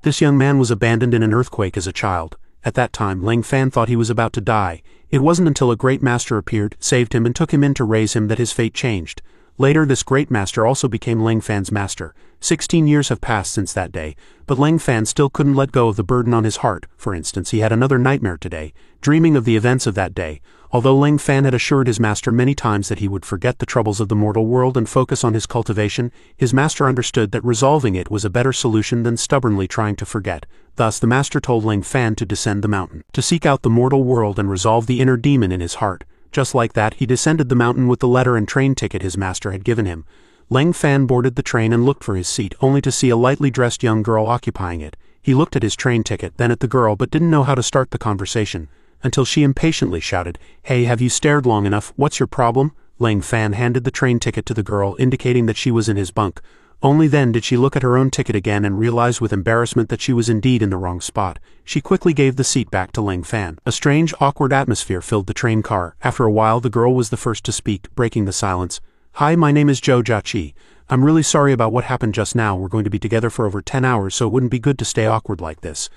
This young man was abandoned in an earthquake as a child. At that time, Ling Fan thought he was about to die. It wasn't until a great master appeared, saved him and took him in to raise him that his fate changed. Later, this great master also became Ling Fan's master. 16 years have passed since that day, but Ling Fan still couldn't let go of the burden on his heart. For instance, he had another nightmare today, dreaming of the events of that day. Although Ling Fan had assured his master many times that he would forget the troubles of the mortal world and focus on his cultivation, his master understood that resolving it was a better solution than stubbornly trying to forget. Thus, the master told Ling Fan to descend the mountain, to seek out the mortal world and resolve the inner demon in his heart. Just like that, he descended the mountain with the letter and train ticket his master had given him. Ling Fan boarded the train and looked for his seat, only to see a lightly dressed young girl occupying it. He looked at his train ticket, then at the girl, but didn't know how to start the conversation, until she impatiently shouted, "Hey, have you stared long enough? What's your problem?" Ling Fan handed the train ticket to the girl, indicating that she was in his bunk. Only then did she look at her own ticket again and realize with embarrassment that she was indeed in the wrong spot. She quickly gave the seat back to Ling Fan. A strange, awkward atmosphere filled the train car. After a while, the girl was the first to speak, breaking the silence. "Hi, my name is Zhou Jiaqi. I'm really sorry about what happened just now. We're going to be together for over 10 hours, so it wouldn't be good to stay awkward like this."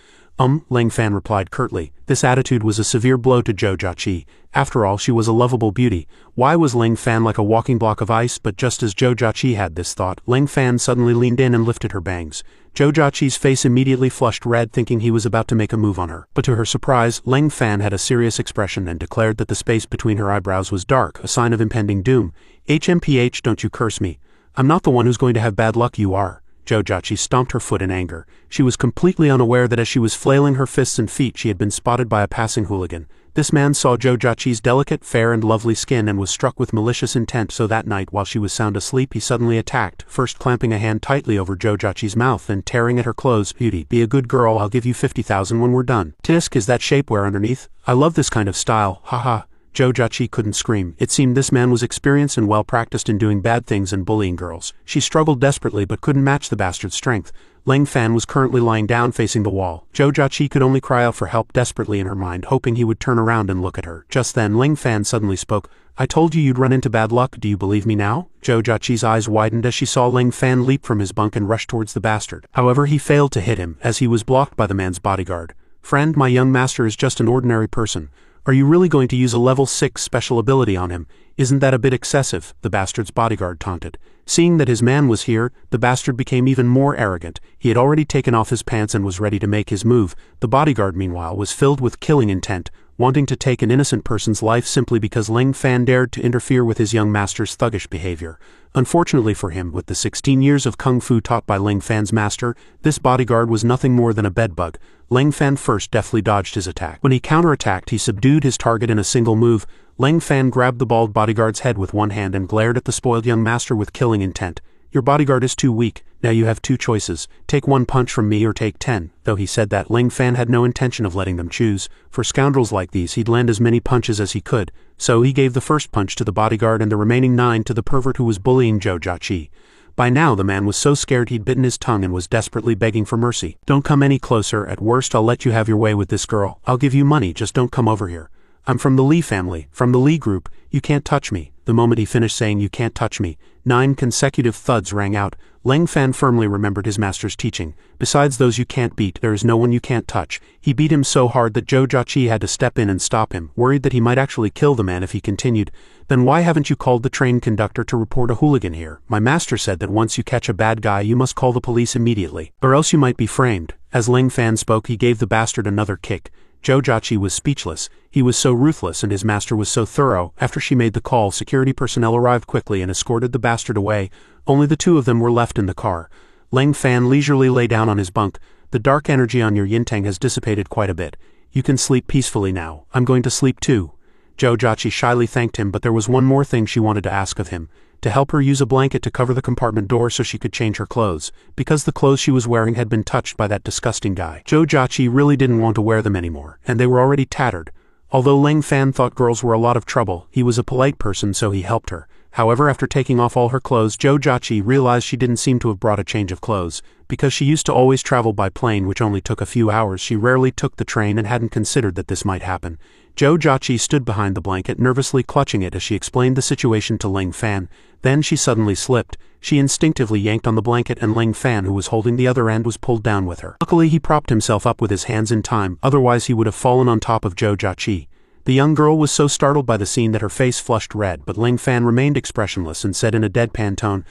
Ling Fan replied curtly. This attitude was a severe blow to Zhou Jiaqi. After all, she was a lovable beauty. Why was Ling Fan like a walking block of ice? But just as Zhou Jiaqi had this thought, Ling Fan suddenly leaned in and lifted her bangs. Zhou Jiaqi's face immediately flushed red, thinking he was about to make a move on her. But to her surprise, Ling Fan had a serious expression and declared that the space between her eyebrows was dark, a sign of impending doom. "HMPH, don't you curse me. I'm not the one who's going to have bad luck, you are." Zhou Jiaqi stomped her foot in anger. She was completely unaware that as she was flailing her fists and feet she had been spotted by a passing hooligan. This man saw Zhou Jiaqi's delicate, fair and lovely skin and was struck with malicious intent, so that night while she was sound asleep he suddenly attacked, first clamping a hand tightly over Zhou Jiaqi's mouth, then tearing at her clothes. "Beauty, be a good girl, I'll give you 50,000 when we're done." "Tisk, is that shapewear underneath? I love this kind of style, haha." Zhou Jiaqi couldn't scream. It seemed this man was experienced and well practiced in doing bad things and bullying girls. She struggled desperately but couldn't match the bastard's strength. Ling Fan was currently lying down facing the wall. Zhou Jiaqi could only cry out for help desperately in her mind, hoping he would turn around and look at her. Just then Ling Fan suddenly spoke. "I told you you'd run into bad luck, do you believe me now?" Zhou Jiaqi's eyes widened as she saw Ling Fan leap from his bunk and rush towards the bastard. However, he failed to hit him, as he was blocked by the man's bodyguard. "Friend, my young master is just an ordinary person. Are you really going to use a level 6 special ability on him? Isn't that a bit excessive?" the bastard's bodyguard taunted. Seeing that his man was here, the bastard became even more arrogant. He had already taken off his pants and was ready to make his move. The bodyguard, meanwhile, was filled with killing intent, wanting to take an innocent person's life simply because Ling Fan dared to interfere with his young master's thuggish behavior. Unfortunately for him, with the 16 years of kung fu taught by Ling Fan's master, this bodyguard was nothing more than a bedbug. Ling Fan first deftly dodged his attack. When he counterattacked, he subdued his target in a single move. Ling Fan grabbed the bald bodyguard's head with one hand and glared at the spoiled young master with killing intent. "Your bodyguard is too weak. Now you have two choices. Take one punch from me or take 10. Though he said that, Ling Fan had no intention of letting them choose. For scoundrels like these, he'd land as many punches as he could. So he gave the first punch to the bodyguard and the remaining 9 to the pervert who was bullying Zhou Jiaqi. By now the man was so scared he'd bitten his tongue and was desperately begging for mercy. "Don't come any closer. At worst I'll let you have your way with this girl. I'll give you money, just don't come over here. I'm from the Lee family, from the Lee group. You can't touch me." The moment he finished saying "you can't touch me," 9 consecutive thuds rang out. Ling Fan firmly remembered his master's teaching. Besides those you can't beat, there is no one you can't touch. He beat him so hard that Zhou Jiaqi had to step in and stop him, worried that he might actually kill the man if he continued. "Then why haven't you called the train conductor to report a hooligan here? My master said that once you catch a bad guy you must call the police immediately, or else you might be framed." As Ling Fan spoke, he gave the bastard another kick. Zhou Jiaqi was speechless. He was so ruthless and his master was so thorough. After she made the call, security personnel arrived quickly and escorted the bastard away. Only the two of them were left in the car. Ling Fan leisurely lay down on his bunk. "The dark energy on your yintang has dissipated quite a bit. You can sleep peacefully now. I'm going to sleep too." Zhou Jiaqi shyly thanked him, but there was one more thing she wanted to ask of him. To help her use a blanket to cover the compartment door so she could change her clothes, because the clothes she was wearing had been touched by that disgusting guy. Zhou Jiaqi really didn't want to wear them anymore, and they were already tattered. Although Ling Fan thought girls were a lot of trouble, he was a polite person so he helped her. However, after taking off all her clothes, Jojachi realized she didn't seem to have brought a change of clothes. Because she used to always travel by plane, which only took a few hours, she rarely took the train and hadn't considered that this might happen. Jojachi stood behind the blanket, nervously clutching it as she explained the situation to Ling Fan. Then she suddenly slipped. She instinctively yanked on the blanket and Ling Fan, who was holding the other end, was pulled down with her. Luckily, he propped himself up with his hands in time, otherwise he would have fallen on top of Jojachi. The young girl was so startled by the scene that her face flushed red, but Ling Fan remained expressionless and said in a deadpan tone,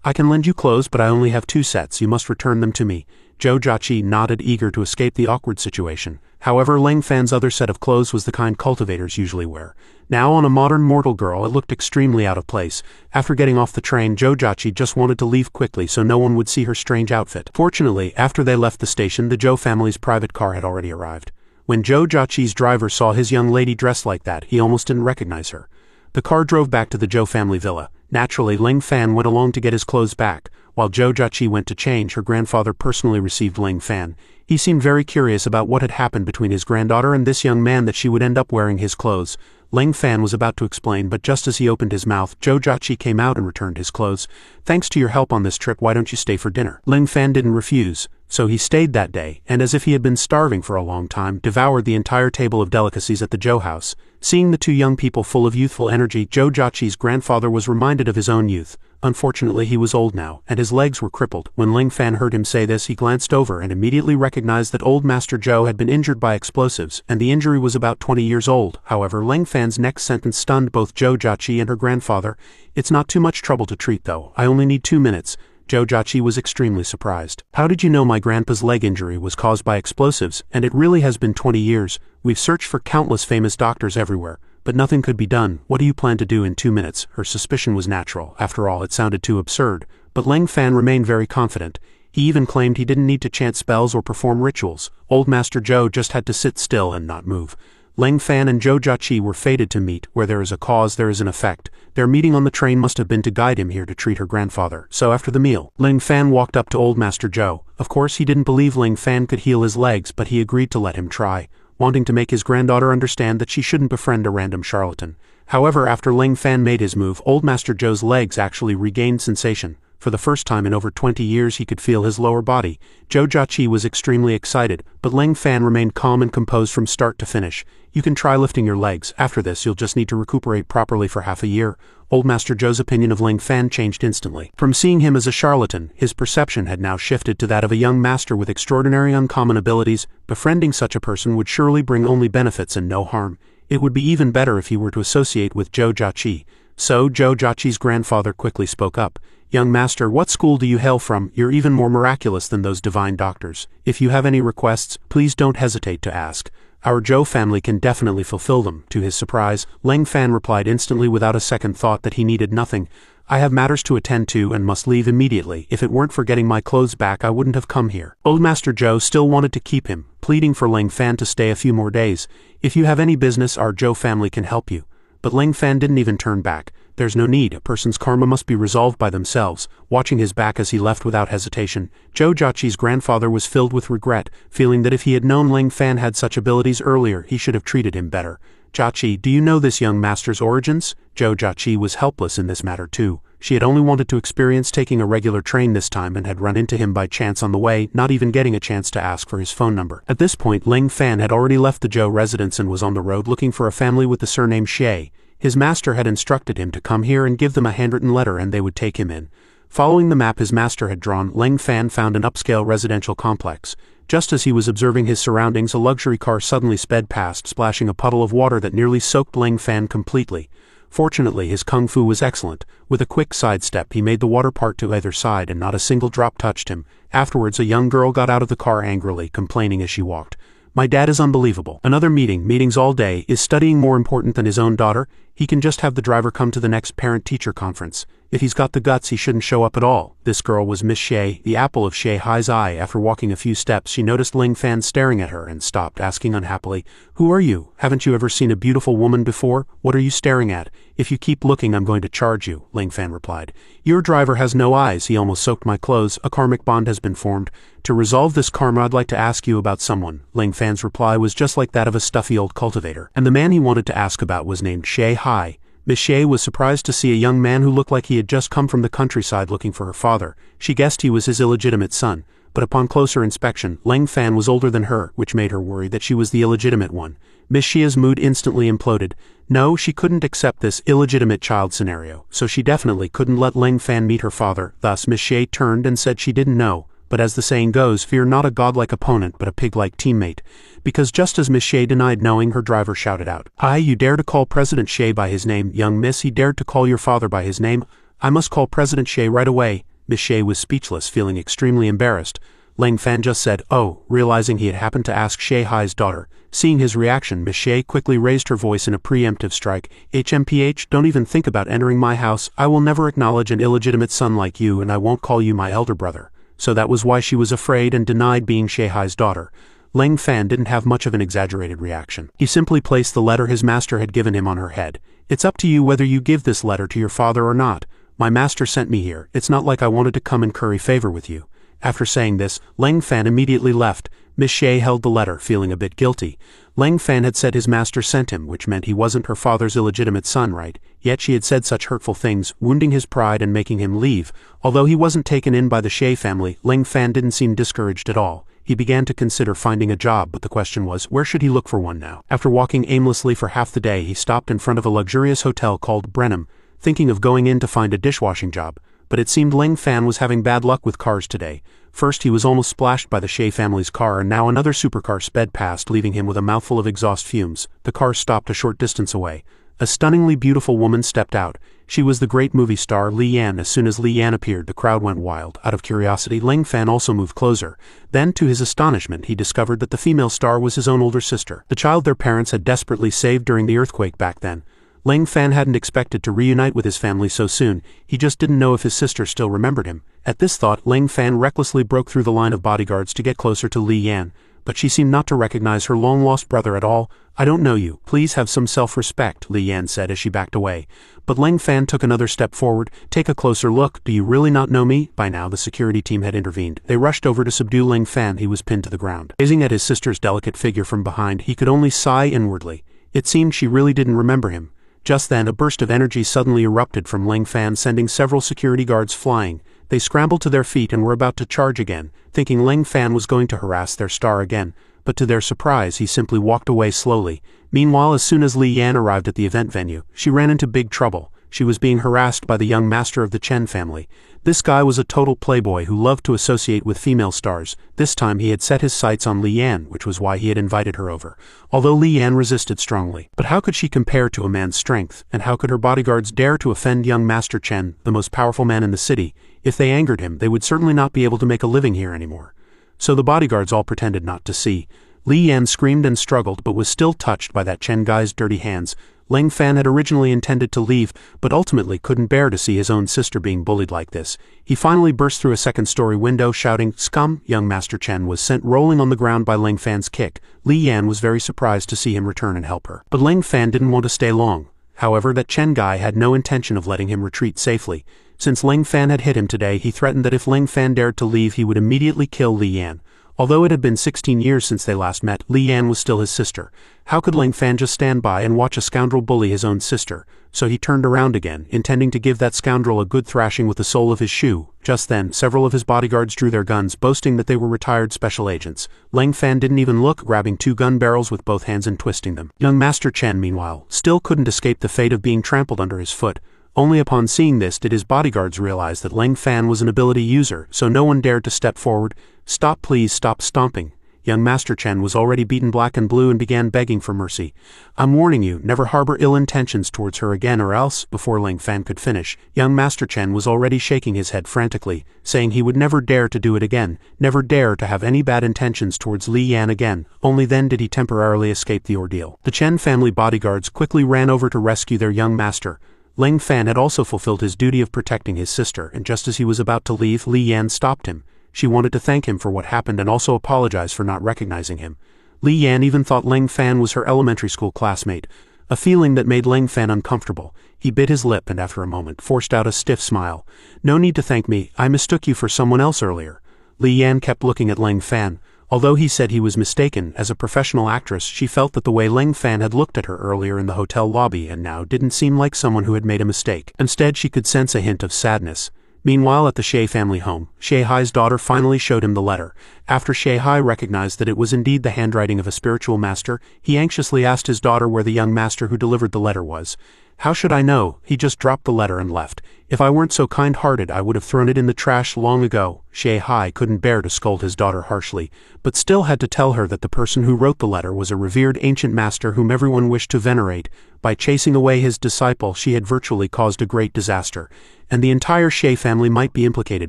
"I can lend you clothes, but I only have 2 sets. You must return them to me." Jojachi nodded, eager to escape the awkward situation. However, Ling Fan's other set of clothes was the kind cultivators usually wear. Now, on a modern mortal girl, it looked extremely out of place. After getting off the train, Jojachi just wanted to leave quickly so no one would see her strange outfit. Fortunately, after they left the station, the Joe family's private car had already arrived. When Jojachi's driver saw his young lady dressed like that, he almost didn't recognize her. The car drove back to the Joe family villa. Naturally, Ling Fan went along to get his clothes back. While Jojachi went to change, her grandfather personally received Ling Fan. He seemed very curious about what had happened between his granddaughter and this young man that she would end up wearing his clothes. Ling Fan was about to explain, but just as he opened his mouth, Jojachi came out and returned his clothes. "Thanks to your help on this trip, why don't you stay for dinner?" Ling Fan didn't refuse, so he stayed that day, and as if he had been starving for a long time, devoured the entire table of delicacies at the Joe house. Seeing the 2 young people full of youthful energy, Jojachi's grandfather was reminded of his own youth. Unfortunately, he was old now, and his legs were crippled. When Ling Fan heard him say this, he glanced over and immediately recognized that old Master Joe had been injured by explosives, and the injury was about 20 years old. However, Ling Fan's next sentence stunned both Jojachi and her grandfather. "It's not too much trouble to treat, though. I only need 2 minutes. Jojachi was extremely surprised. "How did you know my grandpa's leg injury was caused by explosives? And it really has been 20 years. We've searched for countless famous doctors everywhere, but nothing could be done. What do you plan to do in 2 minutes? Her suspicion was natural. After all, it sounded too absurd. But Ling Fan remained very confident. He even claimed he didn't need to chant spells or perform rituals. Old Master Joe just had to sit still and not move. Ling Fan and Jojachi were fated to meet. Where there is a cause, there is an effect. Their meeting on the train must have been to guide him here to treat her grandfather. So after the meal, Ling Fan walked up to old Master Joe. Of course, he didn't believe Ling Fan could heal his legs, but he agreed to let him try, wanting to make his granddaughter understand that she shouldn't befriend a random charlatan. However, after Ling Fan made his move, old Master Joe's legs actually regained sensation. For the first time in over 20 years, he could feel his lower body. Jojachi was extremely excited, but Ling Fan remained calm and composed from start to finish. "You can try lifting your legs. After this, you'll just need to recuperate properly for half a year." Old Master Joe's opinion of Ling Fan changed instantly. From seeing him as a charlatan, his perception had now shifted to that of a young master with extraordinary uncommon abilities. Befriending such a person would surely bring only benefits and no harm. It would be even better if he were to associate with Jojachi. So Jojachi's grandfather quickly spoke up. "Young master, what school do you hail from? You're even more miraculous than those divine doctors. If you have any requests, please don't hesitate to ask. Our Joe family can definitely fulfill them." To his surprise, Ling Fan replied instantly without a second thought that he needed nothing. "I have matters to attend to and must leave immediately. If it weren't for getting my clothes back, I wouldn't have come here." Old Master Joe still wanted to keep him, pleading for Ling Fan to stay a few more days. "If you have any business, our Joe family can help you." But Ling Fan didn't even turn back. "There's no need. A person's karma must be resolved by themselves." Watching his back as he left without hesitation, Jojachi's grandfather was filled with regret, feeling that if he had known Ling Fan had such abilities earlier, he should have treated him better. "Jachi, do you know this young master's origins?" Jojachi was helpless in this matter too. She had only wanted to experience taking a regular train this time and had run into him by chance on the way, not even getting a chance to ask for his phone number. At this point, Ling Fan had already left the Joe residence and was on the road looking for a family with the surname Xie. His master had instructed him to come here and give them a handwritten letter and they would take him in. Following the map his master had drawn, Ling Fan found an upscale residential complex. Just as he was observing his surroundings, a luxury car suddenly sped past, splashing a puddle of water that nearly soaked Ling Fan completely. Fortunately, his kung fu was excellent. With a quick sidestep, he made the water part to either side and not a single drop touched him. Afterwards, a young girl got out of the car angrily, complaining as she walked. "My dad is unbelievable. Another meetings all day. Is studying more important than his own daughter? He can just have the driver come to the next parent-teacher conference. If he's got the guts, he shouldn't show up at all." This girl was Miss Xie, the apple of Xie Hai's eye. After walking a few steps, she noticed Ling Fan staring at her and stopped, asking unhappily, "Who are you? Haven't you ever seen a beautiful woman before? What are you staring at? If you keep looking, I'm going to charge you," Ling Fan replied. "Your driver has no eyes. He almost soaked my clothes. A karmic bond has been formed. To resolve this karma, I'd like to ask you about someone." Ling Fan's reply was just like that of a stuffy old cultivator, and the man he wanted to ask about was named Xie Hai. Miss Shea was surprised to see a young man who looked like he had just come from the countryside looking for her father. She guessed he was his illegitimate son, but upon closer inspection, Leng Fan was older than her, which made her worry that she was the illegitimate one. Miss Shea's mood instantly imploded. No, she couldn't accept this illegitimate child scenario, so she definitely couldn't let Leng Fan meet her father. Thus Miss Shea turned and said she didn't know, but as the saying goes, fear not a godlike opponent but a pig-like teammate. Because just as Miss Shea denied knowing, her driver shouted out, You dare to call President Shea by his name, young miss? He dared to call your father by his name? I must call President Shea right away. Miss Shea was speechless, feeling extremely embarrassed. Leng Fan just said, oh, realizing he had happened to ask Shea Hai's daughter. Seeing his reaction, Miss Shea quickly raised her voice in a preemptive strike. HMPH, don't even think about entering my house. I will never acknowledge an illegitimate son like you, and I won't call you my elder brother. So that was why she was afraid and denied being Shea Hai's daughter. Leng Fan didn't have much of an exaggerated reaction. He simply placed the letter his master had given him on her head. It's up to you whether you give this letter to your father or not. My master sent me here. It's not like I wanted to come and curry favor with you. After saying this, Leng Fan immediately left. Miss Shea held the letter, feeling a bit guilty. Leng Fan had said his master sent him, which meant he wasn't her father's illegitimate son, right? Yet she had said such hurtful things, wounding his pride and making him leave. Although he wasn't taken in by the Shea family, Leng Fan didn't seem discouraged at all. He began to consider finding a job, but the question was, where should he look for one now? After walking aimlessly for half the day, he stopped in front of a luxurious hotel called Brenham, thinking of going in to find a dishwashing job. But it seemed Leng Fan was having bad luck with cars today. First he was almost splashed by the Shea family's car, and now another supercar sped past, leaving him with a mouthful of exhaust fumes. The car stopped a short distance away. A stunningly beautiful woman stepped out. She was the great movie star Li Yan. As soon as Li Yan appeared, the crowd went wild. Out of curiosity, Leng Fan also moved closer. Then, to his astonishment, he discovered that the female star was his own older sister, the child their parents had desperately saved during the earthquake back then. Leng Fan hadn't expected to reunite with his family so soon. He just didn't know if his sister still remembered him. At this thought, Leng Fan recklessly broke through the line of bodyguards to get closer to Li Yan, but she seemed not to recognize her long-lost brother at all. I don't know you. Please have some self-respect, Li Yan said as she backed away. But Leng Fan took another step forward. Take a closer look. Do you really not know me? By now, the security team had intervened. They rushed over to subdue Leng Fan. He was pinned to the ground. Gazing at his sister's delicate figure from behind, he could only sigh inwardly. It seemed she really didn't remember him. Just then, a burst of energy suddenly erupted from Leng Fan, sending several security guards flying. They scrambled to their feet and were about to charge again, thinking Leng Fan was going to harass their star again, but to their surprise, he simply walked away slowly. Meanwhile, as soon as Li Yan arrived at the event venue, she ran into big trouble. She was being harassed by the young master of the Chen family. This guy was a total playboy who loved to associate with female stars. This time he had set his sights on Li Yan, which was why he had invited her over. Although Li Yan resisted strongly. But how could she compare to a man's strength, and how could her bodyguards dare to offend young Master Chen, the most powerful man in the city? If they angered him, they would certainly not be able to make a living here anymore. So the bodyguards all pretended not to see. Li Yan screamed and struggled, but was still touched by that Chen guy's dirty hands. Leng Fan had originally intended to leave, but ultimately couldn't bear to see his own sister being bullied like this. He finally burst through a second-story window, shouting, "Scum!" Young Master Chen was sent rolling on the ground by Leng Fan's kick. Li Yan was very surprised to see him return and help her. But Leng Fan didn't want to stay long. However, that Chen guy had no intention of letting him retreat safely. Since Leng Fan had hit him today, he threatened that if Leng Fan dared to leave, he would immediately kill Li Yan. Although it had been 16 years since they last met, Li Yan was still his sister. How could Leng Fan just stand by and watch a scoundrel bully his own sister? So he turned around again, intending to give that scoundrel a good thrashing with the sole of his shoe. Just then, several of his bodyguards drew their guns, boasting that they were retired special agents. Leng Fan didn't even look, grabbing 2 gun barrels with both hands and twisting them. Young Master Chen, meanwhile, still couldn't escape the fate of being trampled under his foot. Only upon seeing this did his bodyguards realize that Leng Fan was an ability user, so no one dared to step forward. "Stop, please, stop stomping." Young Master Chen was already beaten black and blue and began begging for mercy. "I'm warning you, never harbor ill intentions towards her again or else," before Leng Fan could finish, young Master Chen was already shaking his head frantically, saying he would never dare to do it again, never dare to have any bad intentions towards Li Yan again. Only then did he temporarily escape the ordeal. The Chen family bodyguards quickly ran over to rescue their young master. Leng Fan had also fulfilled his duty of protecting his sister, and just as he was about to leave, Li Yan stopped him. She wanted to thank him for what happened and also apologize for not recognizing him. Li Yan even thought Leng Fan was her elementary school classmate, a feeling that made Leng Fan uncomfortable. He bit his lip and after a moment forced out a stiff smile. "No need to thank me, I mistook you for someone else earlier." Li Yan kept looking at Leng Fan. Although he said he was mistaken, as a professional actress she felt that the way Ling Fan had looked at her earlier in the hotel lobby and now didn't seem like someone who had made a mistake. Instead she could sense a hint of sadness. Meanwhile at the Shea family home, Shea Hai's daughter finally showed him the letter. After Shea Hai recognized that it was indeed the handwriting of a spiritual master, he anxiously asked his daughter where the young master who delivered the letter was. "How should I know? He just dropped the letter and left. If I weren't so kind-hearted I would have thrown it in the trash long ago." Shea Hai couldn't bear to scold his daughter harshly, but still had to tell her that the person who wrote the letter was a revered ancient master whom everyone wished to venerate. By chasing away his disciple she had virtually caused a great disaster, and the entire Shea family might be implicated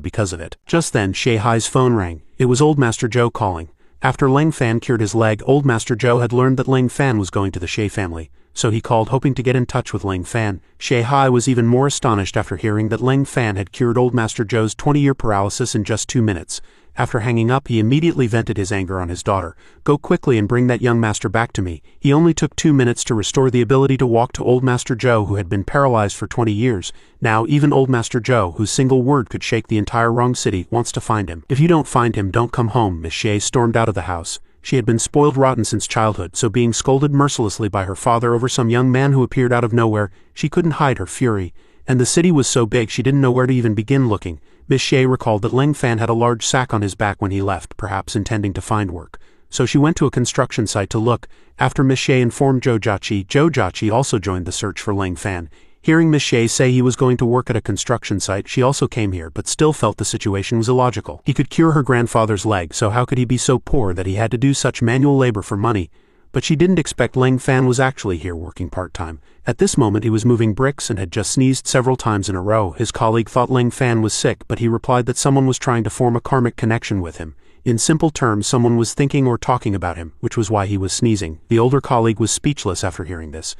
because of it. Just then Shea Hai's phone rang. It was Old Master Joe calling. After Ling Fan cured his leg, Old Master Joe had learned that Ling Fan was going to the Shea family, so he called hoping to get in touch with Ling Fan. Shea Hai was even more astonished after hearing that Ling Fan had cured Old Master Joe's 20-year paralysis in just 2 minutes. After hanging up he immediately vented his anger on his daughter. "Go quickly and bring that young master back to me." He only took 2 minutes to restore the ability to walk to Old Master Joe, who had been paralyzed for 20 years. Now even Old Master Joe, whose single word could shake the entire Wrong City, wants to find him. "If you don't find him, don't come home." Miss Shea stormed out of the house. She had been spoiled rotten since childhood, so being scolded mercilessly by her father over some young man who appeared out of nowhere, she couldn't hide her fury. And the city was so big she didn't know where to even begin looking. Miss Shea recalled that Ling Fan had a large sack on his back when he left, perhaps intending to find work. So she went to a construction site to look. After Miss Shea informed Joe Jachi also joined the search for Ling Fan. Hearing Miss Shea say he was going to work at a construction site, she also came here, but still felt the situation was illogical. He could cure her grandfather's leg, so how could he be so poor that he had to do such manual labor for money? But she didn't expect Ling Fan was actually here working part-time. At this moment he was moving bricks and had just sneezed several times in a row. His colleague thought Ling Fan was sick, but he replied that someone was trying to form a karmic connection with him. In simple terms, someone was thinking or talking about him, which was why he was sneezing. The older colleague was speechless after hearing this.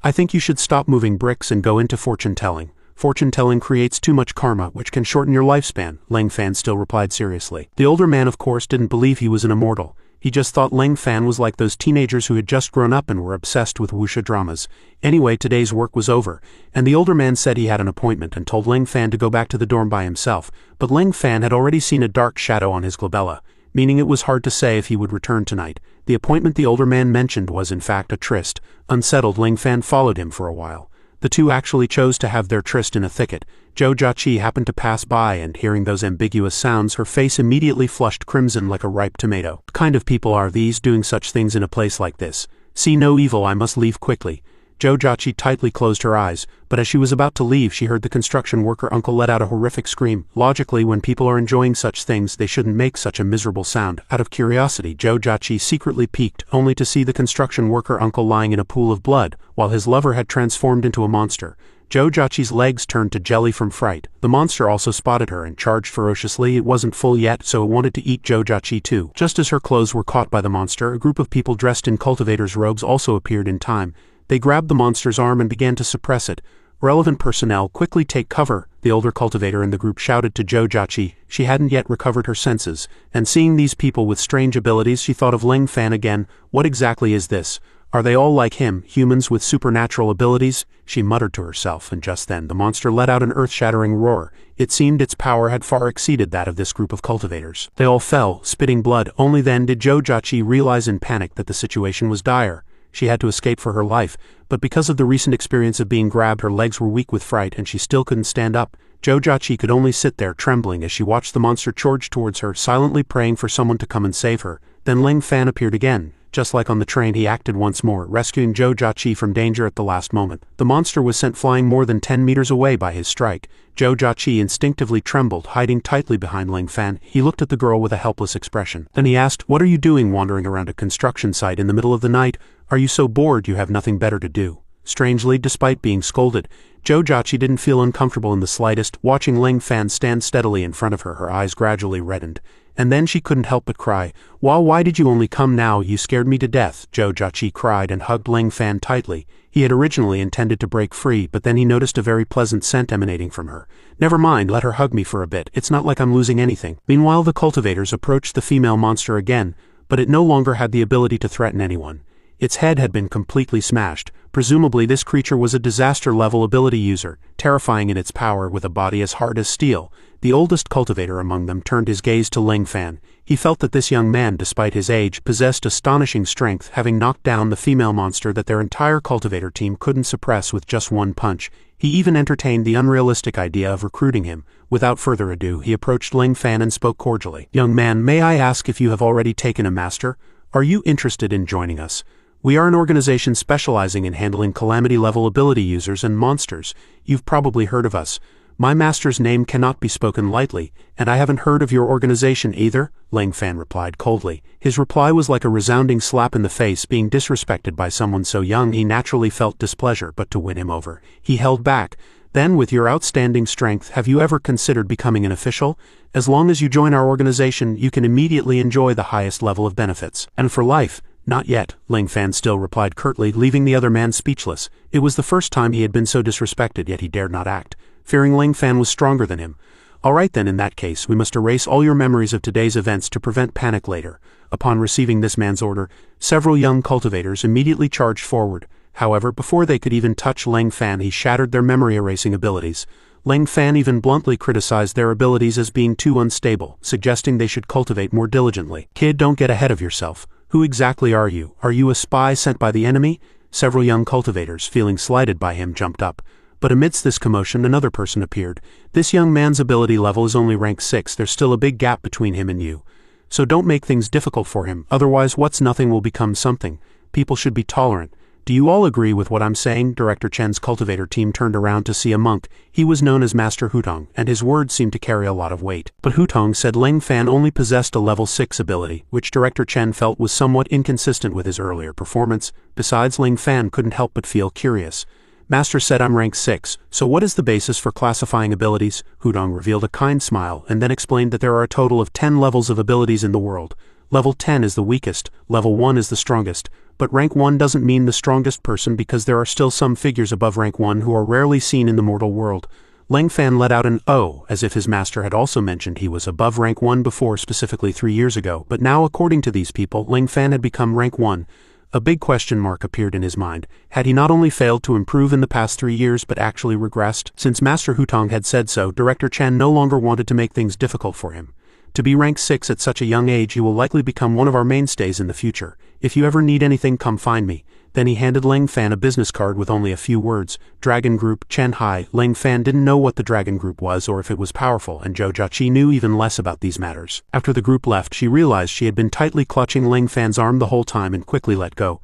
"I think you should stop moving bricks and go into fortune-telling. Fortune-telling creates too much karma, which can shorten your lifespan," Ling Fan still replied seriously. The older man of course didn't believe he was an immortal. He just thought Ling Fan was like those teenagers who had just grown up and were obsessed with wuxia dramas. Anyway, today's work was over, and the older man said he had an appointment and told Ling Fan to go back to the dorm by himself, but Ling Fan had already seen a dark shadow on his glabella, meaning it was hard to say if he would return tonight. The appointment the older man mentioned was in fact a tryst. Unsettled, Ling Fan followed him for a while. The two actually chose to have their tryst in a thicket. Joe Jachi happened to pass by, and hearing those ambiguous sounds, her face immediately flushed crimson like a ripe tomato. What kind of people are these doing such things in a place like this? See no evil, I must leave quickly. Joe Jachi tightly closed her eyes, but as she was about to leave she heard the construction worker uncle let out a horrific scream. Logically, when people are enjoying such things they shouldn't make such a miserable sound. Out of curiosity, Joe Jachi secretly peeked, only to see the construction worker uncle lying in a pool of blood, while his lover had transformed into a monster. Joe Jachi's legs turned to jelly from fright. The monster also spotted her and charged ferociously. It wasn't full yet, so it wanted to eat Joe Jachi too. Just as her clothes were caught by the monster, a group of people dressed in cultivator's robes also appeared in time. They grabbed the monster's arm and began to suppress it. "Relevant personnel, quickly take cover," the older cultivator in the group shouted to Joe Jachi. She hadn't yet recovered her senses, and seeing these people with strange abilities she thought of Ling Fan again. What exactly is this? Are they all like him, humans with supernatural abilities? She muttered to herself, and just then the monster let out an earth-shattering roar. It seemed its power had far exceeded that of this group of cultivators. They all fell, spitting blood. Only then did Joe Jachi realize in panic that the situation was dire. She had to escape for her life, but because of the recent experience of being grabbed her legs were weak with fright and she still couldn't stand up. Joe Jachi could only sit there trembling as she watched the monster charge towards her, silently praying for someone to come and save her. Then Ling Fan appeared again. Just like on the train, he acted once more, rescuing Joe Jachi from danger at the last moment. The monster was sent flying more than 10 meters away by his strike. Joe Jachi instinctively trembled, hiding tightly behind Ling Fan. He looked at the girl with a helpless expression. Then he asked, "What are you doing wandering around a construction site in the middle of the night? Are you so bored you have nothing better to do?" Strangely, despite being scolded, Joe Jachi didn't feel uncomfortable in the slightest. Watching Ling Fan stand steadily in front of her, her eyes gradually reddened. And then she couldn't help but cry. Why did you only come now? You scared me to death," Joe Jachi cried and hugged Ling Fan tightly. He had originally intended to break free, but then he noticed a very pleasant scent emanating from her. "Never mind, let her hug me for a bit. It's not like I'm losing anything." Meanwhile, the cultivators approached the female monster again, but it no longer had the ability to threaten anyone. Its head had been completely smashed, Presumably this creature was a disaster-level ability user, terrifying in its power with a body as hard as steel. The oldest cultivator among them turned his gaze to Ling Fan. He felt that this young man, despite his age, possessed astonishing strength, having knocked down the female monster that their entire cultivator team couldn't suppress with just one punch. He even entertained the unrealistic idea of recruiting him. Without further ado, he approached Ling Fan and spoke cordially. "Young man, may I ask if you have already taken a master? Are you interested in joining us? We are an organization specializing in handling calamity-level ability users and monsters. You've probably heard of us. My master's name cannot be spoken lightly, and I haven't heard of your organization either," Ling Fan replied coldly. His reply was like a resounding slap in the face. Being disrespected by someone so young, he naturally felt displeasure, but to win him over, he held back. "Then, with your outstanding strength, have you ever considered becoming an official? As long as you join our organization, you can immediately enjoy the highest level of benefits. And for life?" "Not yet," Ling Fan still replied curtly, leaving the other man speechless. It was the first time he had been so disrespected, yet he dared not act, fearing Ling Fan was stronger than him. "All right then, in that case, we must erase all your memories of today's events to prevent panic later." Upon receiving this man's order, several young cultivators immediately charged forward. However, before they could even touch Ling Fan, he shattered their memory-erasing abilities. Ling Fan even bluntly criticized their abilities as being too unstable, suggesting they should cultivate more diligently. "Kid, don't get ahead of yourself. Who exactly are you? Are you a spy sent by the enemy?" Several young cultivators, feeling slighted by him, jumped up. But amidst this commotion, another person appeared. "This young man's ability level is only rank 6, there's still a big gap between him and you. So don't make things difficult for him, otherwise what's nothing will become something. People should be tolerant. Do you all agree with what I'm saying?" Director Chen's cultivator team turned around to see a monk. He was known as Master Hutong, and his words seemed to carry a lot of weight. But Hutong said Ling Fan only possessed a level 6 ability, which Director Chen felt was somewhat inconsistent with his earlier performance. Besides, Ling Fan couldn't help but feel curious. "Master said I'm rank 6, so what is the basis for classifying abilities?" Hutong revealed a kind smile, and then explained that there are a total of 10 levels of abilities in the world. Level 10 is the weakest, level 1 is the strongest, but rank 1 doesn't mean the strongest person because there are still some figures above rank 1 who are rarely seen in the mortal world. Ling Fan let out an "oh," as if his master had also mentioned he was above rank 1 before, specifically 3 years ago, but now according to these people, Ling Fan had become rank 1. A big question mark appeared in his mind. Had he not only failed to improve in the past 3 years but actually regressed? Since Master Hutong had said so, Director Chen no longer wanted to make things difficult for him. "To be rank 6 at such a young age, you will likely become one of our mainstays in the future. If you ever need anything, come find me." Then he handed Ling Fan a business card with only a few words. "Dragon Group, Chen Hai." Ling Fan didn't know what the Dragon Group was or if it was powerful, and Zhou Jiaqi knew even less about these matters. After the group left, she realized she had been tightly clutching Ling Fan's arm the whole time and quickly let go.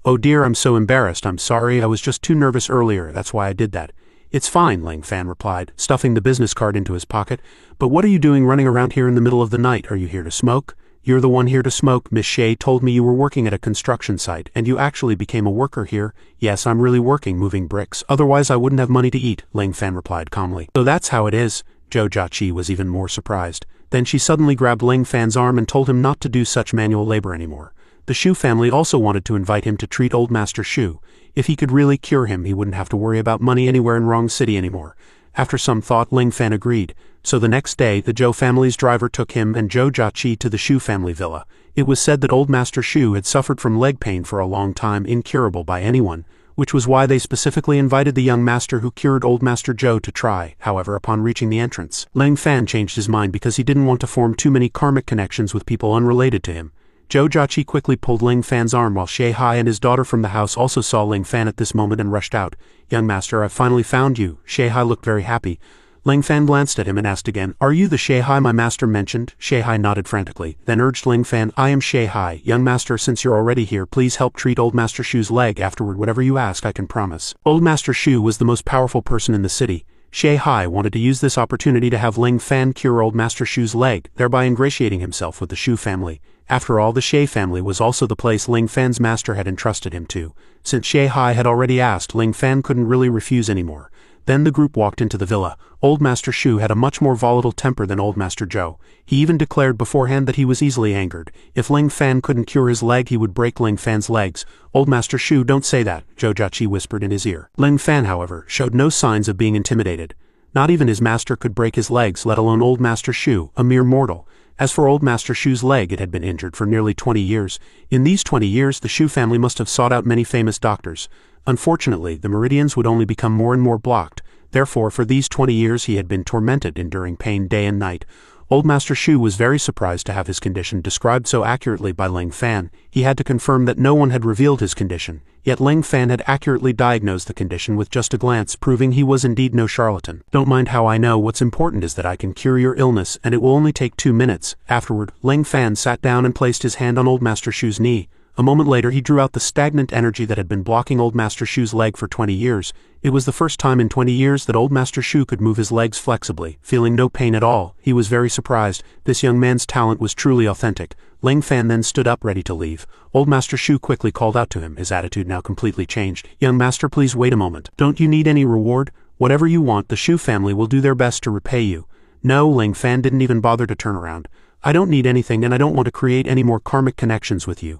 "Oh dear, I'm so embarrassed. I'm sorry, I was just too nervous earlier, that's why I did that." "It's fine," Ling Fan replied, stuffing the business card into his pocket. "But what are you doing running around here in the middle of the night? Are you here to smoke?" "You're the one here to smoke. Miss Shea told me you were working at a construction site, and you actually became a worker here." "Yes, I'm really working, moving bricks. Otherwise I wouldn't have money to eat," Ling Fan replied calmly. "So that's how it is?" Zhou Jiaqi was even more surprised. Then she suddenly grabbed Ling Fan's arm and told him not to do such manual labor anymore. The Shu family also wanted to invite him to treat old Master Shu. If he could really cure him, he wouldn't have to worry about money anywhere in Wrong City anymore. After some thought, Ling Fan agreed. So the next day, the Zhou family's driver took him and Zhou Jiaqi to the Shu family villa. It was said that old Master Shu had suffered from leg pain for a long time, incurable by anyone, which was why they specifically invited the young master who cured old Master Zhou to try. However, upon reaching the entrance, Ling Fan changed his mind because he didn't want to form too many karmic connections with people unrelated to him. Zhou Jiaqi quickly pulled Ling Fan's arm while Shay Hai and his daughter from the house also saw Ling Fan at this moment and rushed out. "Young master, I've finally found you." Shay Hai looked very happy. Ling Fan glanced at him and asked again, "Are you the Shay Hai my master mentioned?" Shay Hai nodded frantically, then urged Ling Fan, "I am Shay Hai. Young master, since you're already here, please help treat old Master Shu's leg. Afterward, whatever you ask, I can promise." Old Master Shu was the most powerful person in the city. Shay Hai wanted to use this opportunity to have Ling Fan cure old Master Shu's leg, thereby ingratiating himself with the Shu family. After all, the Shay family was also the place Ling Fan's master had entrusted him to. Since Shay Hai had already asked, Ling Fan couldn't really refuse anymore. Then the group walked into the villa. Old Master Shu had a much more volatile temper than old Master Zhou. He even declared beforehand that he was easily angered. If Ling Fan couldn't cure his leg, he would break Ling Fan's legs. "Old Master Shu, don't say that," Zhou Jiaqi whispered in his ear. Ling Fan, however, showed no signs of being intimidated. Not even his master could break his legs, let alone old Master Shu, a mere mortal. As for old Master Shu's leg, it had been injured for nearly 20 years. In these 20 years, the Shu family must have sought out many famous doctors. Unfortunately, the meridians would only become more and more blocked. Therefore, for these 20 years he had been tormented, enduring pain day and night. Old Master Shu was very surprised to have his condition described so accurately by Ling Fan. He had to confirm that no one had revealed his condition, yet Ling Fan had accurately diagnosed the condition with just a glance, proving he was indeed no charlatan. Don't mind how I know, what's important is that I can cure your illness, and it will only take 2 minutes. Afterward, Ling Fan sat down and placed his hand on Old Master Shu's knee. A moment later he drew out the stagnant energy that had been blocking Old Master Shu's leg for 20 years. It was the first time in 20 years that Old Master Shu could move his legs flexibly, feeling no pain at all. He was very surprised. This young man's talent was truly authentic. Ling Fan then stood up ready to leave. Old Master Shu quickly called out to him, his attitude now completely changed. "Young master, please wait a moment. Don't you need any reward? Whatever you want, the Shu family will do their best to repay you." No, Ling Fan didn't even bother to turn around. "I don't need anything, and I don't want to create any more karmic connections with you."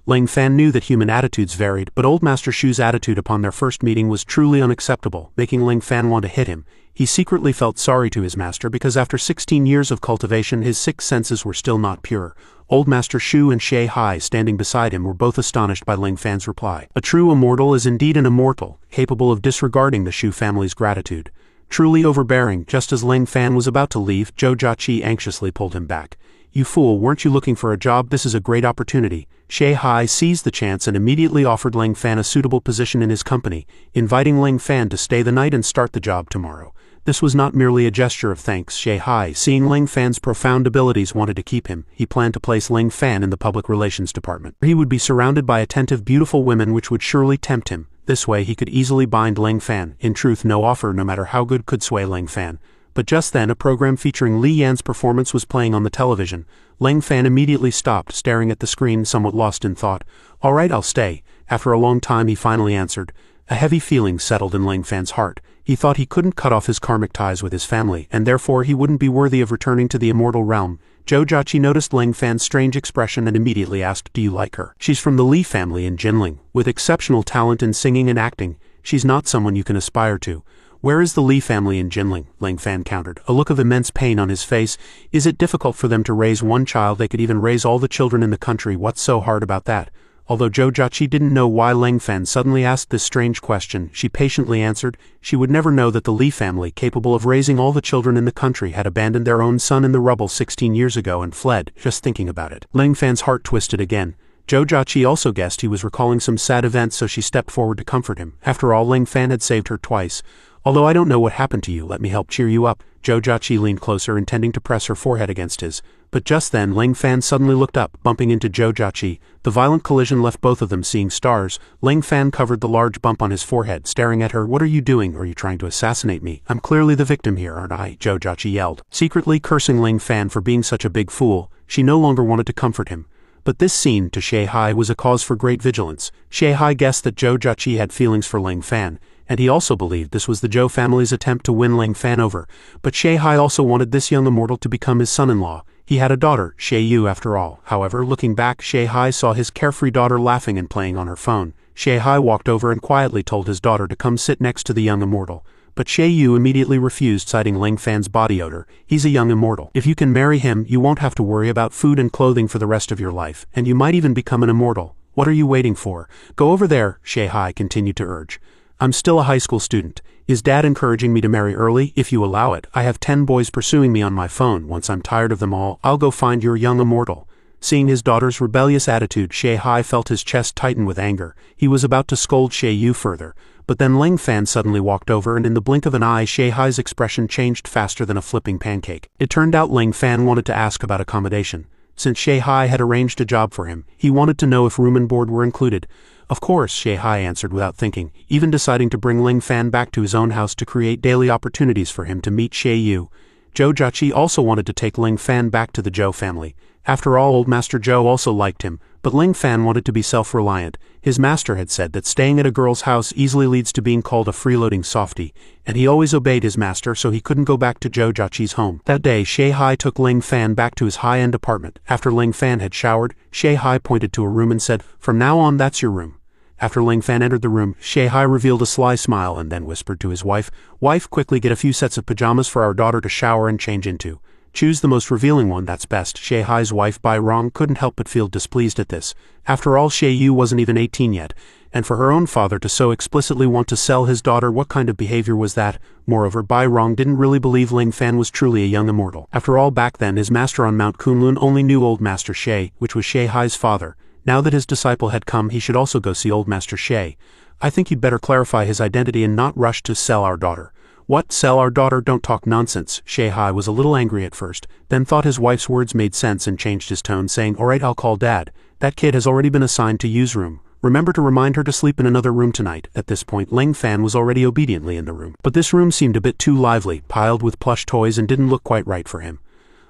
Ling Fan knew that human attitudes varied, but Old Master Shu's attitude upon their first meeting was truly unacceptable, making Ling Fan want to hit him. He secretly felt sorry to his master because after 16 years of cultivation his 6 senses were still not pure. Old Master Shu and Shay Hai, standing beside him, were both astonished by Ling Fan's reply. A true immortal is indeed an immortal, capable of disregarding the Shu family's gratitude. Truly overbearing. Just as Ling Fan was about to leave, Zhou Jiaqi anxiously pulled him back. "You fool, weren't you looking for a job? This is a great opportunity." Shay Hai seized the chance and immediately offered Ling Fan a suitable position in his company, inviting Ling Fan to stay the night and start the job tomorrow. This was not merely a gesture of thanks. Shay Hai, seeing Ling Fan's profound abilities, wanted to keep him. He planned to place Ling Fan in the public relations department. He would be surrounded by attentive, beautiful women which would surely tempt him. This way he could easily bind Ling Fan. In truth, no offer, no matter how good, could sway Ling Fan. But just then a program featuring Li Yan's performance was playing on the television. Ling Fan immediately stopped, staring at the screen, somewhat lost in thought. "All right, I'll stay." After a long time he finally answered. A heavy feeling settled in Ling Fan's heart. He thought he couldn't cut off his karmic ties with his family, and therefore he wouldn't be worthy of returning to the immortal realm. Zhou Jiaqi noticed Ling Fan's strange expression and immediately asked, "Do you like her?" "She's from the Li family in Jinling, with exceptional talent in singing and acting. She's not someone you can aspire to." "Where is the Li family in Jinling?" Ling Fan countered, a look of immense pain on his face. "Is it difficult for them to raise one child? They could even raise all the children in the country. What's so hard about that?" Although Zhou Jiaqi didn't know why Ling Fan suddenly asked this strange question, she patiently answered. She would never know that the Li family, capable of raising all the children in the country, had abandoned their own son in the rubble 16 years ago and fled. Just thinking about it, Ling Fan's heart twisted again. Zhou Jiaqi also guessed he was recalling some sad events, so she stepped forward to comfort him. After all, Ling Fan had saved her twice. "Although I don't know what happened to you, let me help cheer you up." Zhou Jiaqi leaned closer, intending to press her forehead against his. But just then Ling Fan suddenly looked up, bumping into Zhou Jiaqi. The violent collision left both of them seeing stars. Ling Fan covered the large bump on his forehead, staring at her. "What are you doing? Are you trying to assassinate me? I'm clearly the victim here, aren't I?" Zhou Jiaqi yelled. Secretly cursing Ling Fan for being such a big fool, she no longer wanted to comfort him. But this scene, to Shay Hai, was a cause for great vigilance. Shay Hai guessed that Zhou Jiaqi had feelings for Ling Fan, and he also believed this was the Zhou family's attempt to win Ling Fan over. But Shay Hai also wanted this young immortal to become his son-in-law. He had a daughter, Shay Yu, after all. However, looking back, Shay Hai saw his carefree daughter laughing and playing on her phone. Shay Hai walked over and quietly told his daughter to come sit next to the young immortal. But Shay Yu immediately refused, citing Ling Fan's body odor. "He's a young immortal. If you can marry him, you won't have to worry about food and clothing for the rest of your life, and you might even become an immortal. What are you waiting for? Go over there," Shay Hai continued to urge. "I'm still a high school student. Is Dad encouraging me to marry early? If you allow it, I have 10 boys pursuing me on my phone. Once I'm tired of them all, I'll go find your young immortal." Seeing his daughter's rebellious attitude, Shay Hai felt his chest tighten with anger. He was about to scold Shay Yu further. But then Ling Fan suddenly walked over, and in the blink of an eye Shay Hai's expression changed faster than a flipping pancake. It turned out Ling Fan wanted to ask about accommodation. Since Shay Hai had arranged a job for him, he wanted to know if room and board were included. "Of course," Shay Hai answered without thinking, even deciding to bring Ling Fan back to his own house to create daily opportunities for him to meet Shay Yu. Zhou Jiaqi also wanted to take Ling Fan back to the Zhou family. After all, old Master Zhou also liked him, but Ling Fan wanted to be self-reliant. His master had said that staying at a girl's house easily leads to being called a freeloading softy, and he always obeyed his master, so he couldn't go back to Zhou Jiaqi's home. That day, Shay Hai took Ling Fan back to his high-end apartment. After Ling Fan had showered, Shay Hai pointed to a room and said, "From now on, that's your room." After Ling Fan entered the room, Shay Hai revealed a sly smile and then whispered to his wife, "Wife, quickly get a few sets of pajamas for our daughter to shower and change into." Choose the most revealing one, that's best. Shay Hai's wife Bai Rong couldn't help but feel displeased at this. After all, Shay Yu wasn't even 18 yet, and for her own father to so explicitly want to sell his daughter, what kind of behavior was that? Moreover, Bai Rong didn't really believe Ling Fan was truly a young immortal. After all, back then his master on Mount Kunlun only knew old Master Shay, which was Shay Hai's father. Now that his disciple had come, he should also go see old Master Shay. I think you'd better clarify his identity and not rush to sell our daughter. What, sell our daughter? Don't talk nonsense. Shay Hai was a little angry at first, then thought his wife's words made sense and changed his tone, saying, alright, I'll call Dad. That kid has already been assigned to Yu's room. Remember to remind her to sleep in another room tonight. At this point, Ling Fan was already obediently in the room. But this room seemed a bit too lively, piled with plush toys, and didn't look quite right for him.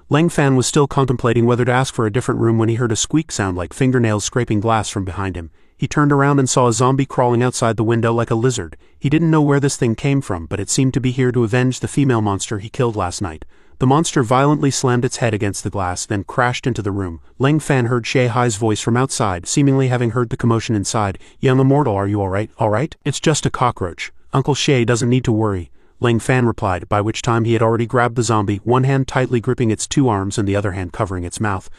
Ling Fan was still contemplating whether to ask for a different room when he heard a squeak sound like fingernails scraping glass from behind him. He turned around and saw a zombie crawling outside the window like a lizard. He didn't know where this thing came from, but it seemed to be here to avenge the female monster he killed last night. The monster violently slammed its head against the glass, then crashed into the room. Ling Fan heard Shay Hai's voice from outside, seemingly having heard the commotion inside. Young immortal, are you alright? Alright? It's just a cockroach. Uncle Shay doesn't need to worry. Ling Fan replied, by which time he had already grabbed the zombie, one hand tightly gripping its two arms and the other hand covering its mouth.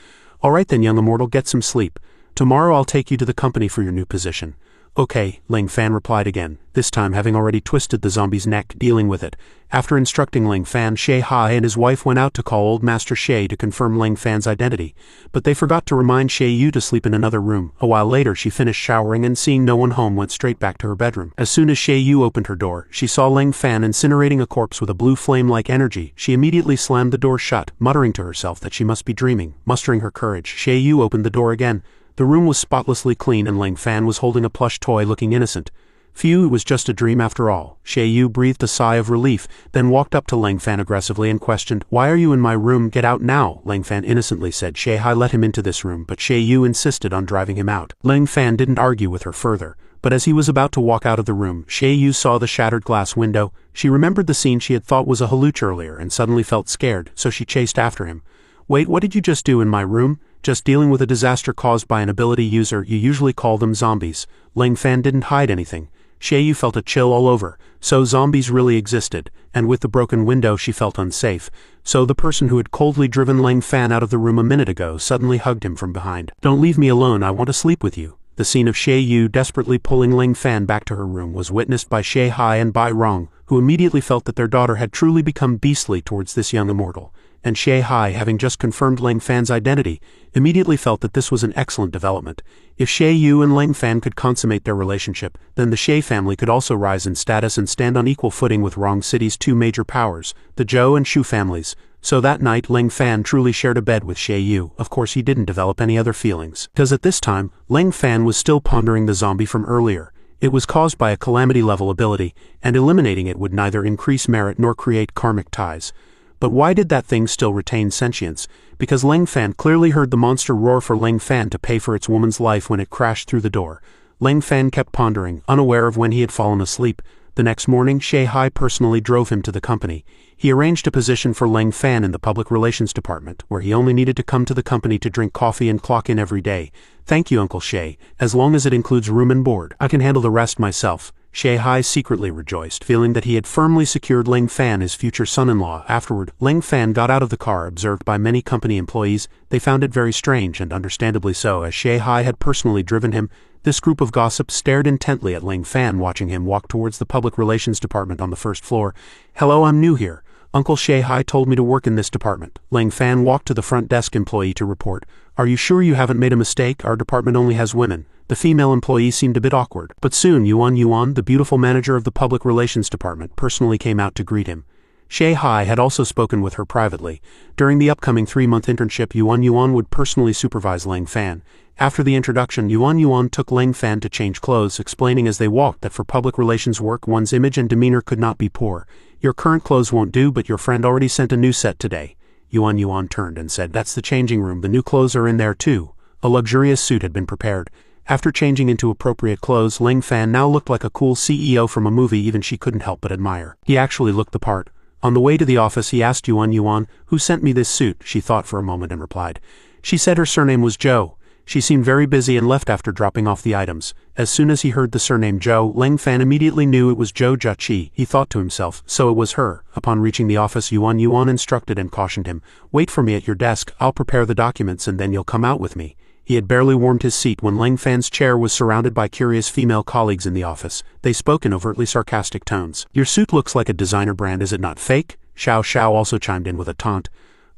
Alright then, young immortal, get some sleep. Tomorrow I'll take you to the company for your new position. Okay, Ling Fan replied again, this time having already twisted the zombie's neck, dealing with it. After instructing Ling Fan, Shay Hai and his wife went out to call old Master Shay to confirm Ling Fan's identity, but they forgot to remind Shay Yu to sleep in another room. A while later she finished showering and seeing no one home went straight back to her bedroom. As soon as Shay Yu opened her door, she saw Ling Fan incinerating a corpse with a blue flame-like energy. She immediately slammed the door shut, muttering to herself that she must be dreaming. Mustering her courage, Shay Yu opened the door again. The room was spotlessly clean and Ling Fan was holding a plush toy looking innocent. Phew, it was just a dream after all. Shay Yu breathed a sigh of relief, then walked up to Ling Fan aggressively and questioned, why are you in my room? Get out now, Ling Fan innocently said. Shay Hai let him into this room, but Shay Yu insisted on driving him out. Ling Fan didn't argue with her further, but as he was about to walk out of the room, Shay Yu saw the shattered glass window. She remembered the scene she had thought was a halluch earlier and suddenly felt scared, so she chased after him. Wait, what did you just do in my room? Just dealing with a disaster caused by an ability user. You usually call them zombies. Ling Fan didn't hide anything. Shay Yu felt a chill all over. So zombies really existed, and with the broken window she felt unsafe. So the person who had coldly driven Ling Fan out of the room a minute ago suddenly hugged him from behind. Don't leave me alone, I want to sleep with you. The scene of Shay Yu desperately pulling Ling Fan back to her room was witnessed by Shay Hai and Bai Rong, who immediately felt that their daughter had truly become beastly towards this young immortal. And Shay Hai, having just confirmed Ling Fan's identity, immediately felt that this was an excellent development. If Shay Yu and Ling Fan could consummate their relationship, then the Shay family could also rise in status and stand on equal footing with Rong City's two major powers, the Zhou and Shu families. So that night Ling Fan truly shared a bed with Shay Yu. Of course he didn't develop any other feelings, because at this time, Ling Fan was still pondering the zombie from earlier. It was caused by a calamity-level ability, and eliminating it would neither increase merit nor create karmic ties. But why did that thing still retain sentience? Because Ling Fan clearly heard the monster roar for Ling Fan to pay for its woman's life when it crashed through the door. Ling Fan kept pondering, unaware of when he had fallen asleep. The next morning, Shay Hai personally drove him to the company. He arranged a position for Ling Fan in the public relations department, where he only needed to come to the company to drink coffee and clock in every day. Thank you, Uncle Shay. As long as it includes room and board, I can handle the rest myself. Shay Hai secretly rejoiced, feeling that he had firmly secured Ling Fan his future son-in-law. Afterward, Ling Fan got out of the car. Observed by many company employees, they found it very strange, and understandably so, as Shay Hai had personally driven him. This group of gossips stared intently at Ling Fan, watching him walk towards the public relations department on the first floor. Hello, I'm new here. Uncle Shay Hai told me to work in this department. Ling Fan walked to the front desk employee to report. Are you sure you haven't made a mistake? Our department only has women. The female employee seemed a bit awkward. But soon Yuan, the beautiful manager of the public relations department, personally came out to greet him. Shay Hai had also spoken with her privately. During the upcoming 3-month internship, Yuan would personally supervise Ling Fan. After the introduction, Yuan took Ling Fan to change clothes, explaining as they walked that for public relations work one's image and demeanor could not be poor. Your current clothes won't do, but your friend already sent a new set today. Yuan turned and said, that's the changing room, the new clothes are in there too. A luxurious suit had been prepared. After changing into appropriate clothes, Ling Fan now looked like a cool CEO from a movie even she couldn't help but admire. He actually looked the part. On the way to the office he asked Yuan, who sent me this suit? She thought for a moment and replied. She said her surname was Zhou. She seemed very busy and left after dropping off the items. As soon as he heard the surname Zhou, Leng Fan immediately knew it was Zhou Jiaqi. He thought to himself, so it was her. Upon reaching the office, Yuan instructed and cautioned him, "Wait for me at your desk, I'll prepare the documents and then you'll come out with me." He had barely warmed his seat when Leng Fan's chair was surrounded by curious female colleagues in the office. They spoke in overtly sarcastic tones. "Your suit looks like a designer brand, is it not fake?" Xiao Xiao also chimed in with a taunt.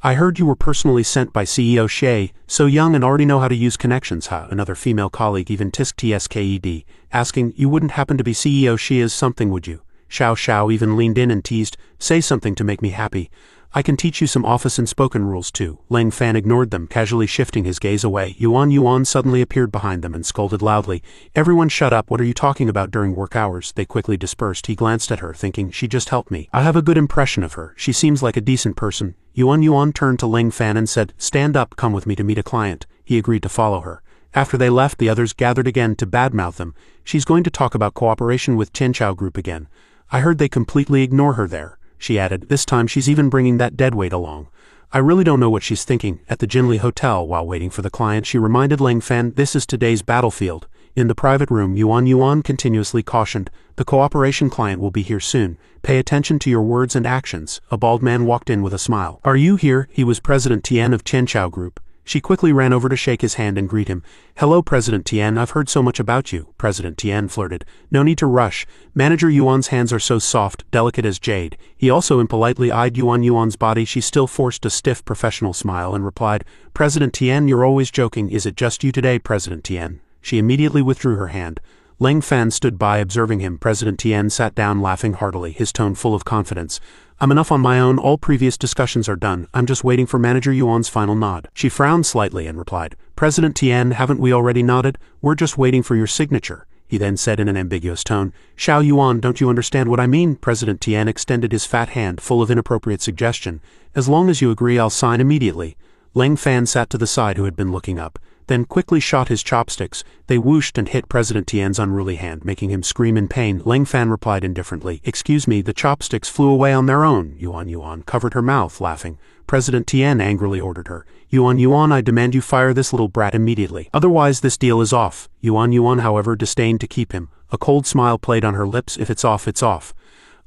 "I heard you were personally sent by CEO Xie, so young and already know how to use connections, huh?" Another female colleague even tsked, asking, "You wouldn't happen to be CEO Xie's something, would you?" Xiao Xiao even leaned in and teased, "Say something to make me happy. I can teach you some office and spoken rules too." Leng Fan ignored them, casually shifting his gaze away. Yuan suddenly appeared behind them and scolded loudly, "Everyone shut up, what are you talking about during work hours?" They quickly dispersed. He glanced at her, thinking, she just helped me. I have a good impression of her. She seems like a decent person. Yuan turned to Leng Fan and said, "Stand up, come with me to meet a client." He agreed to follow her. After they left, the others gathered again to badmouth them. "She's going to talk about cooperation with Tianchao Group again. I heard they completely ignore her there," she added. "This time she's even bringing that deadweight along. I really don't know what she's thinking." At the Jinli Hotel, while waiting for the client, she reminded Leng Fan, "This is today's battlefield." In the private room, Yuan continuously cautioned, "The cooperation client will be here soon. Pay attention to your words and actions." A bald man walked in with a smile. "Are you here?" He was President Tian of Tianchao Group. She quickly ran over to shake his hand and greet him. "Hello, President Tian, I've heard so much about you." President Tian flirted. "No need to rush. Manager Yuan's hands are so soft, delicate as jade." He also impolitely eyed Yuan's body. She still forced a stiff professional smile and replied, "President Tian, you're always joking. Is it just you today, President Tian?" She immediately withdrew her hand. Leng Fan stood by observing him. President Tian sat down laughing heartily, his tone full of confidence. "I'm enough on my own, all previous discussions are done. I'm just waiting for Manager Yuan's final nod." She frowned slightly and replied, "President Tian, haven't we already nodded? We're just waiting for your signature." He then said in an ambiguous tone, "Xiao Yuan, don't you understand what I mean?" President Tian extended his fat hand, full of inappropriate suggestion. "As long as you agree, I'll sign immediately." Leng Fan sat to the side, who had been looking up, then quickly shot his chopsticks. They whooshed and hit President Tian's unruly hand, making him scream in pain. Leng Fan replied indifferently, "Excuse me, the chopsticks flew away on their own." Yuan covered her mouth, laughing. President Tian angrily ordered her, Yuan, I demand you fire this little brat immediately. Otherwise this deal is off." Yuan, however, disdained to keep him. A cold smile played on her lips. "If it's off, it's off."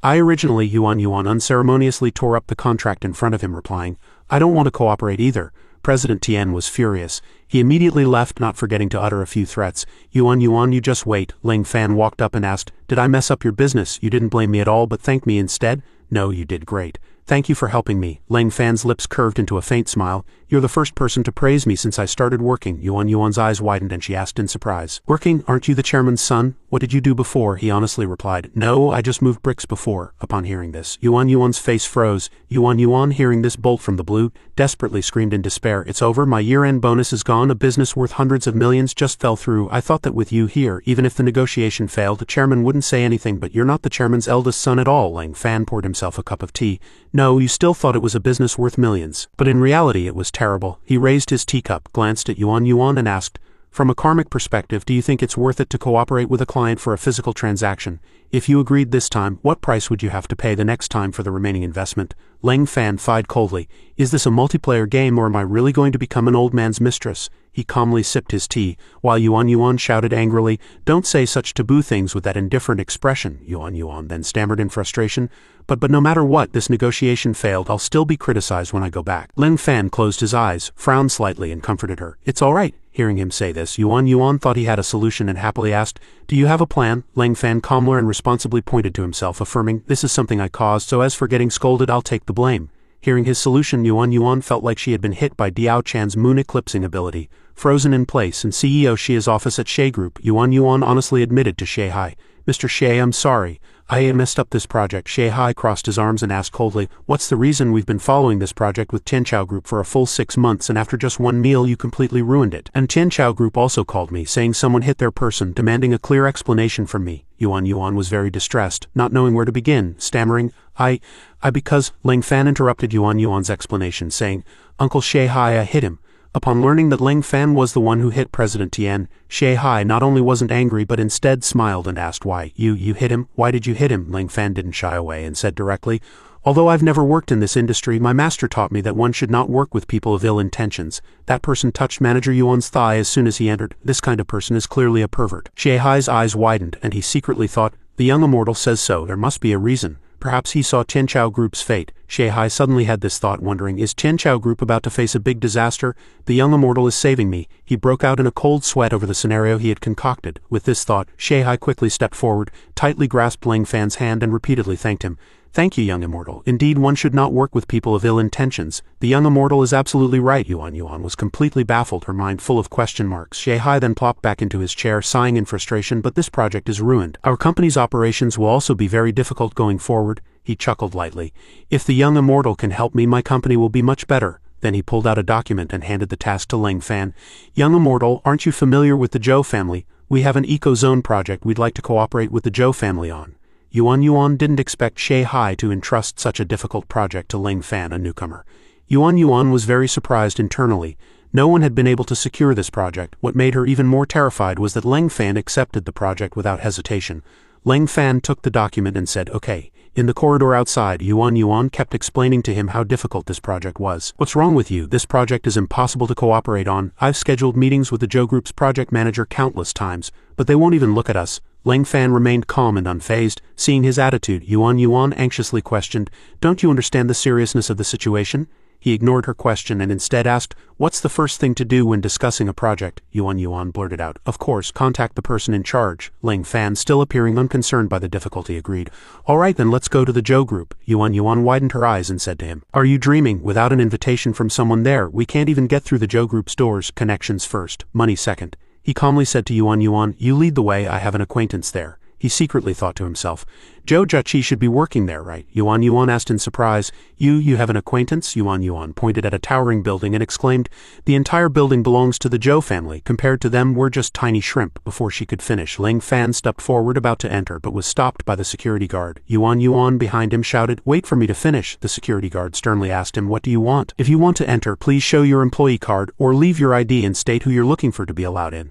I originally, Yuan unceremoniously tore up the contract in front of him, replying, "I don't want to cooperate either." President Tian was furious. He immediately left, not forgetting to utter a few threats. Yuan, you just wait." Leng Fan walked up and asked, "Did I mess up your business? You didn't blame me at all but thanked me instead?" "No, you did great. Thank you for helping me." Leng Fan's lips curved into a faint smile. "You're the first person to praise me since I started working." Yuan's eyes widened and she asked in surprise, "Working? Aren't you the chairman's son? What did you do before?" He honestly replied, "No, I just moved bricks before." Upon hearing this, Yuan's face froze. Yuan, hearing this bolt from the blue, desperately screamed in despair, "It's over, my year-end bonus is gone, a business worth hundreds of millions just fell through. I thought that with you here, even if the negotiation failed, the chairman wouldn't say anything, but you're not the chairman's eldest son at all." Leng Fan poured himself a cup of tea. "No, you still thought it was a business worth millions. But in reality it was terrible." He raised his teacup, glanced at Yuan and asked, "From a karmic perspective, do you think it's worth it to cooperate with a client for a physical transaction? If you agreed this time, what price would you have to pay the next time for the remaining investment?" Leng Fan fied coldly, "Is this a multiplayer game or am I really going to become an old man's mistress?" He calmly sipped his tea, while Yuan shouted angrily, "Don't say such taboo things with that indifferent expression." Yuan then stammered in frustration, But no matter what, this negotiation failed, I'll still be criticized when I go back." Leng Fan closed his eyes, frowned slightly and comforted her. "It's all right." Hearing him say this, Yuan thought he had a solution and happily asked, "Do you have a plan?" Leng Fan calmly and responsibly pointed to himself, affirming, "This is something I caused, so as for getting scolded, I'll take the blame." Hearing his solution, Yuan felt like she had been hit by Diao Chan's moon-eclipsing ability. Frozen in place in CEO Xia's office at Xie Group, Yuan honestly admitted to Xie Hai, "Mr. Xie, I'm sorry. I messed up this project." Xie Hai crossed his arms and asked coldly, "What's the reason? We've been following this project with Tianchao Group for a full 6 months, and after just one meal you completely ruined it. And Tianchao Group also called me, saying someone hit their person, demanding a clear explanation from me." Yuan was very distressed, not knowing where to begin, stammering, I because Leng Fan interrupted Yuan's explanation, saying, "Uncle Xie Hai, I hit him." Upon learning that Leng Fan was the one who hit President Tian, Xie Hai not only wasn't angry but instead smiled and asked why. You hit him? Why did you hit him?" Leng Fan didn't shy away and said directly, Although I've never worked in this industry, my master taught me that one should not work with people of ill intentions. That person touched Manager Yuan's thigh as soon as he entered. This kind of person is clearly a pervert. Shaihai's eyes widened, and he secretly thought, the young immortal says so, there must be a reason. Perhaps he saw Tianchao Group's fate. Shaihai suddenly had this thought, wondering, is Tianchao Group about to face a big disaster? The young immortal is saving me. He broke out in a cold sweat over the scenario he had concocted. With this thought, Shaihai quickly stepped forward, tightly grasped Ling Fan's hand and repeatedly thanked him. Thank you, young immortal. Indeed, one should not work with people of ill intentions. The young immortal is absolutely right. Yuan was completely baffled, her mind full of question marks. Shaihai then plopped back into his chair, sighing in frustration, but this project is ruined. Our company's operations will also be very difficult going forward. He chuckled lightly. If the young immortal can help me, my company will be much better. Then he pulled out a document and handed the task to Ling Fan. Young immortal, aren't you familiar with the Zhou family? We have an eco-zone project we'd like to cooperate with the Zhou family on. Yuan didn't expect Shaihai to entrust such a difficult project to Ling Fan, a newcomer. Yuan was very surprised internally. No one had been able to secure this project. What made her even more terrified was that Ling Fan accepted the project without hesitation. Ling Fan took the document and said, okay. In the corridor outside, Yuan kept explaining to him how difficult this project was. What's wrong with you? This project is impossible to cooperate on. I've scheduled meetings with the Zhou Group's project manager countless times, but they won't even look at us. Ling Fan remained calm and unfazed. Seeing his attitude, Yuan anxiously questioned, don't you understand the seriousness of the situation? He ignored her question and instead asked, what's the first thing to do when discussing a project? Yuan blurted out, of course, contact the person in charge. Ling Fan, still appearing unconcerned by the difficulty, agreed. All right, then let's go to the Zhou Group. Yuan widened her eyes and said to him, are you dreaming? Without an invitation from someone there, we can't even get through the Zhou Group's doors. Connections first, money second. He calmly said to Yuan, you lead the way, I have an acquaintance there. He secretly thought to himself, Zhou Jiaqi should be working there, right? Yuan asked in surprise, you have an acquaintance? Yuan pointed at a towering building and exclaimed, the entire building belongs to the Zhou family. Compared to them, we're just tiny shrimp. Before she could finish, Ling Fan stepped forward about to enter, but was stopped by the security guard. Yuan behind him shouted, wait for me to finish. The security guard sternly asked him, what do you want? If you want to enter, please show your employee card, or leave your ID and state who you're looking for to be allowed in.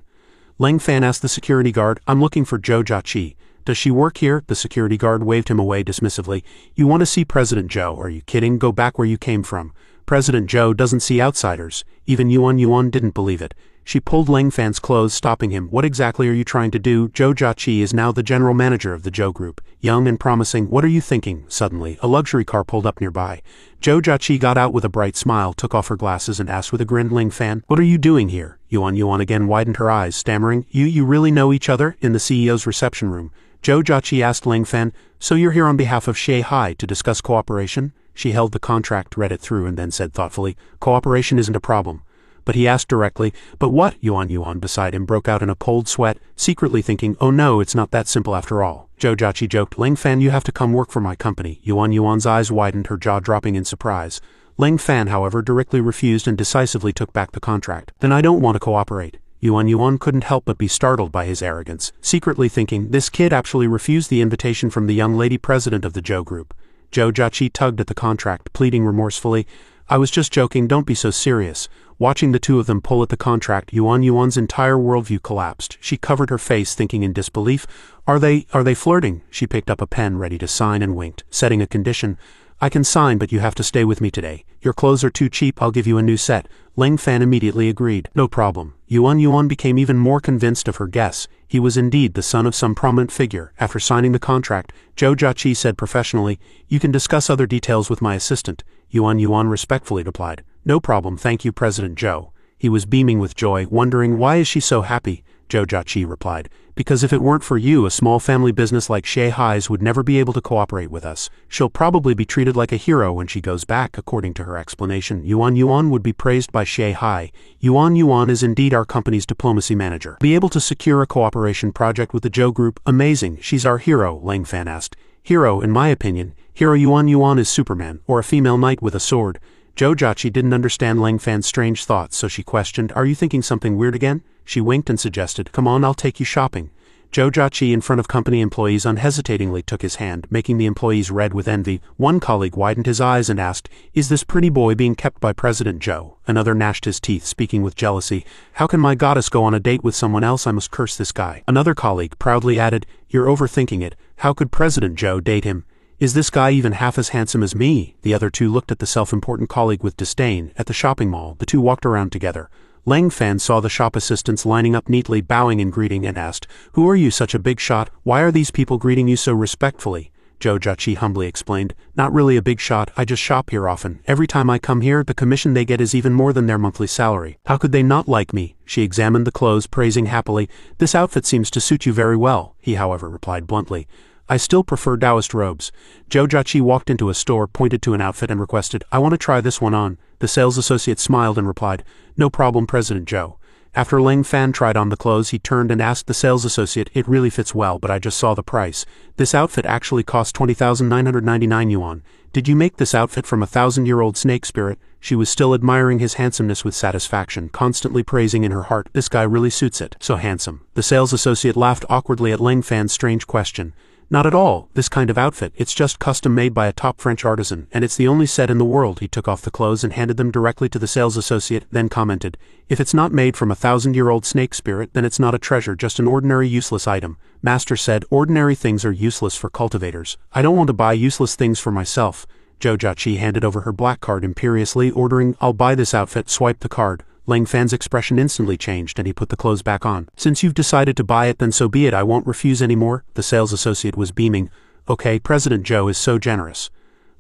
Ling Fan asked the security guard, I'm looking for Zhou Jiaqi. Does she work here? The security guard waved him away dismissively. You want to see President Zhou? Are you kidding? Go back where you came from. President Zhou doesn't see outsiders. Even Yuan didn't believe it. She pulled Ling Fan's clothes, stopping him. What exactly are you trying to do? Zhou Jiaqi is now the general manager of the Zhou Group. Young and promising. What are you thinking? Suddenly, a luxury car pulled up nearby. Zhou Jiaqi got out with a bright smile, took off her glasses and asked with a grin, Ling Fan, what are you doing here? Yuan again widened her eyes, stammering, You really know each other? In the CEO's reception room, Zhou Jiaqi asked Ling Fan, so you're here on behalf of Shaihai to discuss cooperation? She held the contract, read it through, and then said thoughtfully, cooperation isn't a problem. But he asked directly, but what? Yuan beside him broke out in a cold sweat, secretly thinking, oh no, it's not that simple after all. Zhou Jiaqi joked, Ling Fan, you have to come work for my company. Yuan's eyes widened, her jaw dropping in surprise. Ling Fan, however, directly refused and decisively took back the contract. Then I don't want to cooperate. Yuan couldn't help but be startled by his arrogance, secretly thinking, this kid actually refused the invitation from the young lady president of the Zhou Group. Zhou Jiaqi tugged at the contract, pleading remorsefully, I was just joking, don't be so serious. Watching the two of them pull at the contract, Yuan's entire worldview collapsed. She covered her face, thinking in disbelief, Are they flirting? She picked up a pen ready to sign and winked, setting a condition. I can sign, but you have to stay with me today. Your clothes are too cheap, I'll give you a new set. Ling Fan immediately agreed. No problem. Yuan became even more convinced of her guess. He was indeed the son of some prominent figure. After signing the contract, Zhou Jiaqi said professionally, You can discuss other details with my assistant. Yuan respectfully replied, No problem, thank you, President Zhou. He was beaming with joy, wondering, why is she so happy? Zhou Jiaqi replied, Because if it weren't for you, a small family business like Shaihai's would never be able to cooperate with us. She'll probably be treated like a hero when she goes back. According to her explanation, Yuan would be praised by Shaihai. Yuan is indeed our company's diplomacy manager. Be able to secure a cooperation project with the Zhou Group, amazing, she's our hero, Ling Fan asked. Hero, in my opinion, hero Yuan is Superman, or a female knight with a sword. Zhou Jiaqi didn't understand Ling Fan's strange thoughts, so she questioned, Are you thinking something weird again? She winked and suggested, Come on, I'll take you shopping. Zhou Jiaqi, in front of company employees, unhesitatingly took his hand, making the employees red with envy. One colleague widened his eyes and asked, Is this pretty boy being kept by President Zhou? Another gnashed his teeth, speaking with jealousy, How can my goddess go on a date with someone else? I must curse this guy. Another colleague proudly added, You're overthinking it. How could President Zhou date him? Is this guy even half as handsome as me? The other two looked at the self-important colleague with disdain. At the shopping mall, the two walked around together. Lang Fan saw the shop assistants lining up neatly, bowing in greeting, and asked, "Who are you, such a big shot? Why are these people greeting you so respectfully?" Zhou Jiaqi humbly explained, "Not really a big shot, I just shop here often. Every time I come here, the commission they get is even more than their monthly salary. How could they not like me?" She examined the clothes, praising happily, "This outfit seems to suit you very well." He, however, replied bluntly, "I still prefer Taoist robes." Zhou Jiaqi walked into a store, pointed to an outfit and requested, "I want to try this one on." The sales associate smiled and replied, "No problem, President Zhou." After Lang Fan tried on the clothes, he turned and asked the sales associate, "It really fits well, but I just saw the price. This outfit actually cost 20,999 yuan. Did you make this outfit from a 1,000-year-old snake spirit?" She was still admiring his handsomeness with satisfaction, constantly praising in her heart, "This guy really suits it. So handsome." The sales associate laughed awkwardly at Lang Fan's strange question. "Not at all, this kind of outfit, it's just custom made by a top French artisan, and it's the only set in the world." He took off the clothes and handed them directly to the sales associate, then commented, "If it's not made from a 1,000-year-old snake spirit, then it's not a treasure, just an ordinary useless item." Master said, "Ordinary things are useless for cultivators. I don't want to buy useless things for myself." Zhou Jiaqi handed over her black card imperiously, ordering, "I'll buy this outfit." Swiped the card. Lang Fan's expression instantly changed and he put the clothes back on. "Since you've decided to buy it, then so be it. I won't refuse any more." The sales associate was beaming. "Okay, President Zhou is so generous."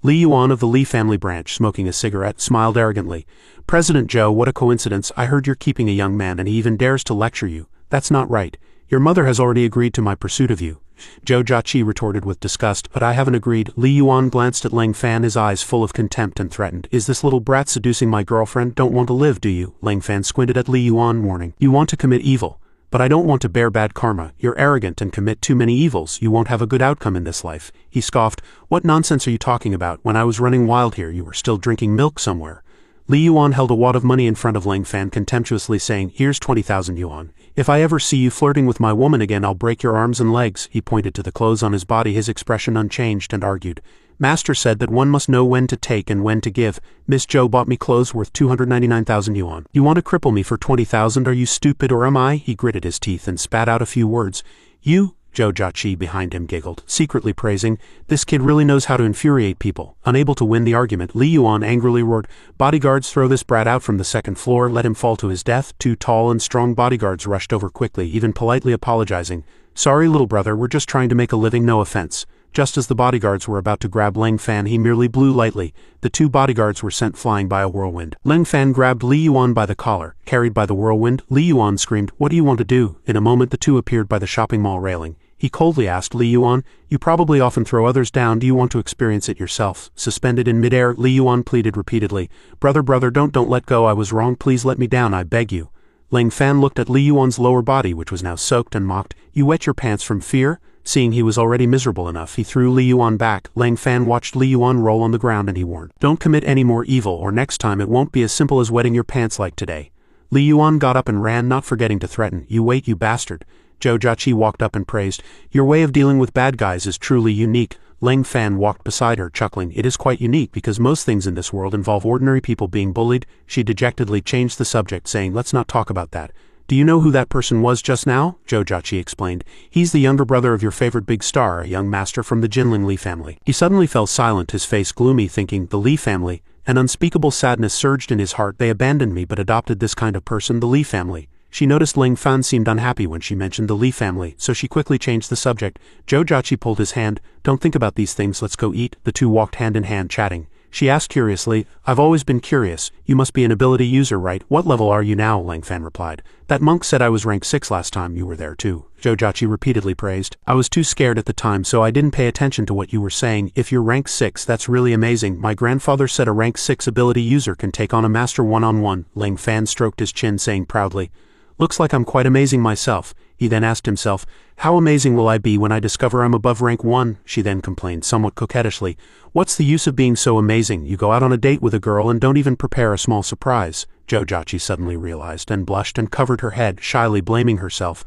Li Yuan of the Li family branch, smoking a cigarette, smiled arrogantly. "President Zhou, what a coincidence. I heard you're keeping a young man and he even dares to lecture you. That's not right. Your mother has already agreed to my pursuit of you." Zhou Jiaqi retorted with disgust, "But I haven't agreed." Li Yuan glanced at Lang Fan, his eyes full of contempt, and threatened, "Is this little brat seducing my girlfriend? Don't want to live, do you?" Lang Fan squinted at Li Yuan, warning, "You want to commit evil. But I don't want to bear bad karma. You're arrogant and commit too many evils. You won't have a good outcome in this life." He scoffed, "What nonsense are you talking about? When I was running wild here, you were still drinking milk somewhere." Li Yuan held a wad of money in front of Lang Fan, contemptuously saying, "Here's 20,000 yuan. If I ever see you flirting with my woman again, I'll break your arms and legs." He pointed to the clothes on his body, his expression unchanged, and argued, "Master said that one must know when to take and when to give. Miss Zhou bought me clothes worth 299,000 yuan. You want to cripple me for 20,000? Are you stupid or am I?" He gritted his teeth and spat out a few words. "You?" Zhou Jiaqi behind him giggled, secretly praising, "This kid really knows how to infuriate people." Unable to win the argument, Li Yuan angrily roared, "Bodyguards, throw this brat out from the second floor, let him fall to his death." Two tall and strong bodyguards rushed over quickly, even politely apologizing. "Sorry, little brother, we're just trying to make a living, no offense." Just as the bodyguards were about to grab Lang Fan, he merely blew lightly. The two bodyguards were sent flying by a whirlwind. Lang Fan grabbed Li Yuan by the collar. Carried by the whirlwind, Li Yuan screamed, "What do you want to do?" In a moment the two appeared by the shopping mall railing. He coldly asked Li Yuan, "You probably often throw others down, do you want to experience it yourself?" Suspended in midair, Li Yuan pleaded repeatedly, brother, don't let go, I was wrong, please let me down, I beg you." Lang Fan looked at Li Yuan's lower body, which was now soaked, and mocked, "You wet your pants from fear?" Seeing he was already miserable enough, he threw Li Yuan back. Lang Fan watched Li Yuan roll on the ground and he warned, "Don't commit any more evil, or next time it won't be as simple as wetting your pants like today." Li Yuan got up and ran, not forgetting to threaten, "You wait, you bastard." Zhou Jiaqi walked up and praised, "Your way of dealing with bad guys is truly unique." Lang Fan walked beside her, chuckling, "It is quite unique because most things in this world involve ordinary people being bullied." She dejectedly changed the subject, saying, "Let's not talk about that." "Do you know who that person was just now?" Zhou Jiaqi explained. "He's the younger brother of your favorite big star, a young master from the Jinling Li family." He suddenly fell silent, his face gloomy, thinking, "The Li family?" An unspeakable sadness surged in his heart. They abandoned me but adopted this kind of person, the Li family. She noticed Lang Fan seemed unhappy when she mentioned the Li family, so she quickly changed the subject. Zhou Jiaqi pulled his hand. "Don't think about these things, let's go eat." The two walked hand in hand, chatting. She asked curiously, "I've always been curious. You must be an ability user, right? What level are you now?" Lang Fan replied. "That monk said I was rank 6 last time you were there too." Zhou Jiaqi repeatedly praised. "I was too scared at the time, so I didn't pay attention to what you were saying. If you're rank 6, that's really amazing. My grandfather said a rank 6 ability user can take on a master one-on-one. Lang Fan stroked his chin, saying proudly, "Looks like I'm quite amazing myself." He then asked himself, "How amazing will I be when I discover I'm above rank 1? She then complained somewhat coquettishly, "What's the use of being so amazing? You go out on a date with a girl and don't even prepare a small surprise." Zhou Jiaqi suddenly realized and blushed and covered her head, shyly blaming herself.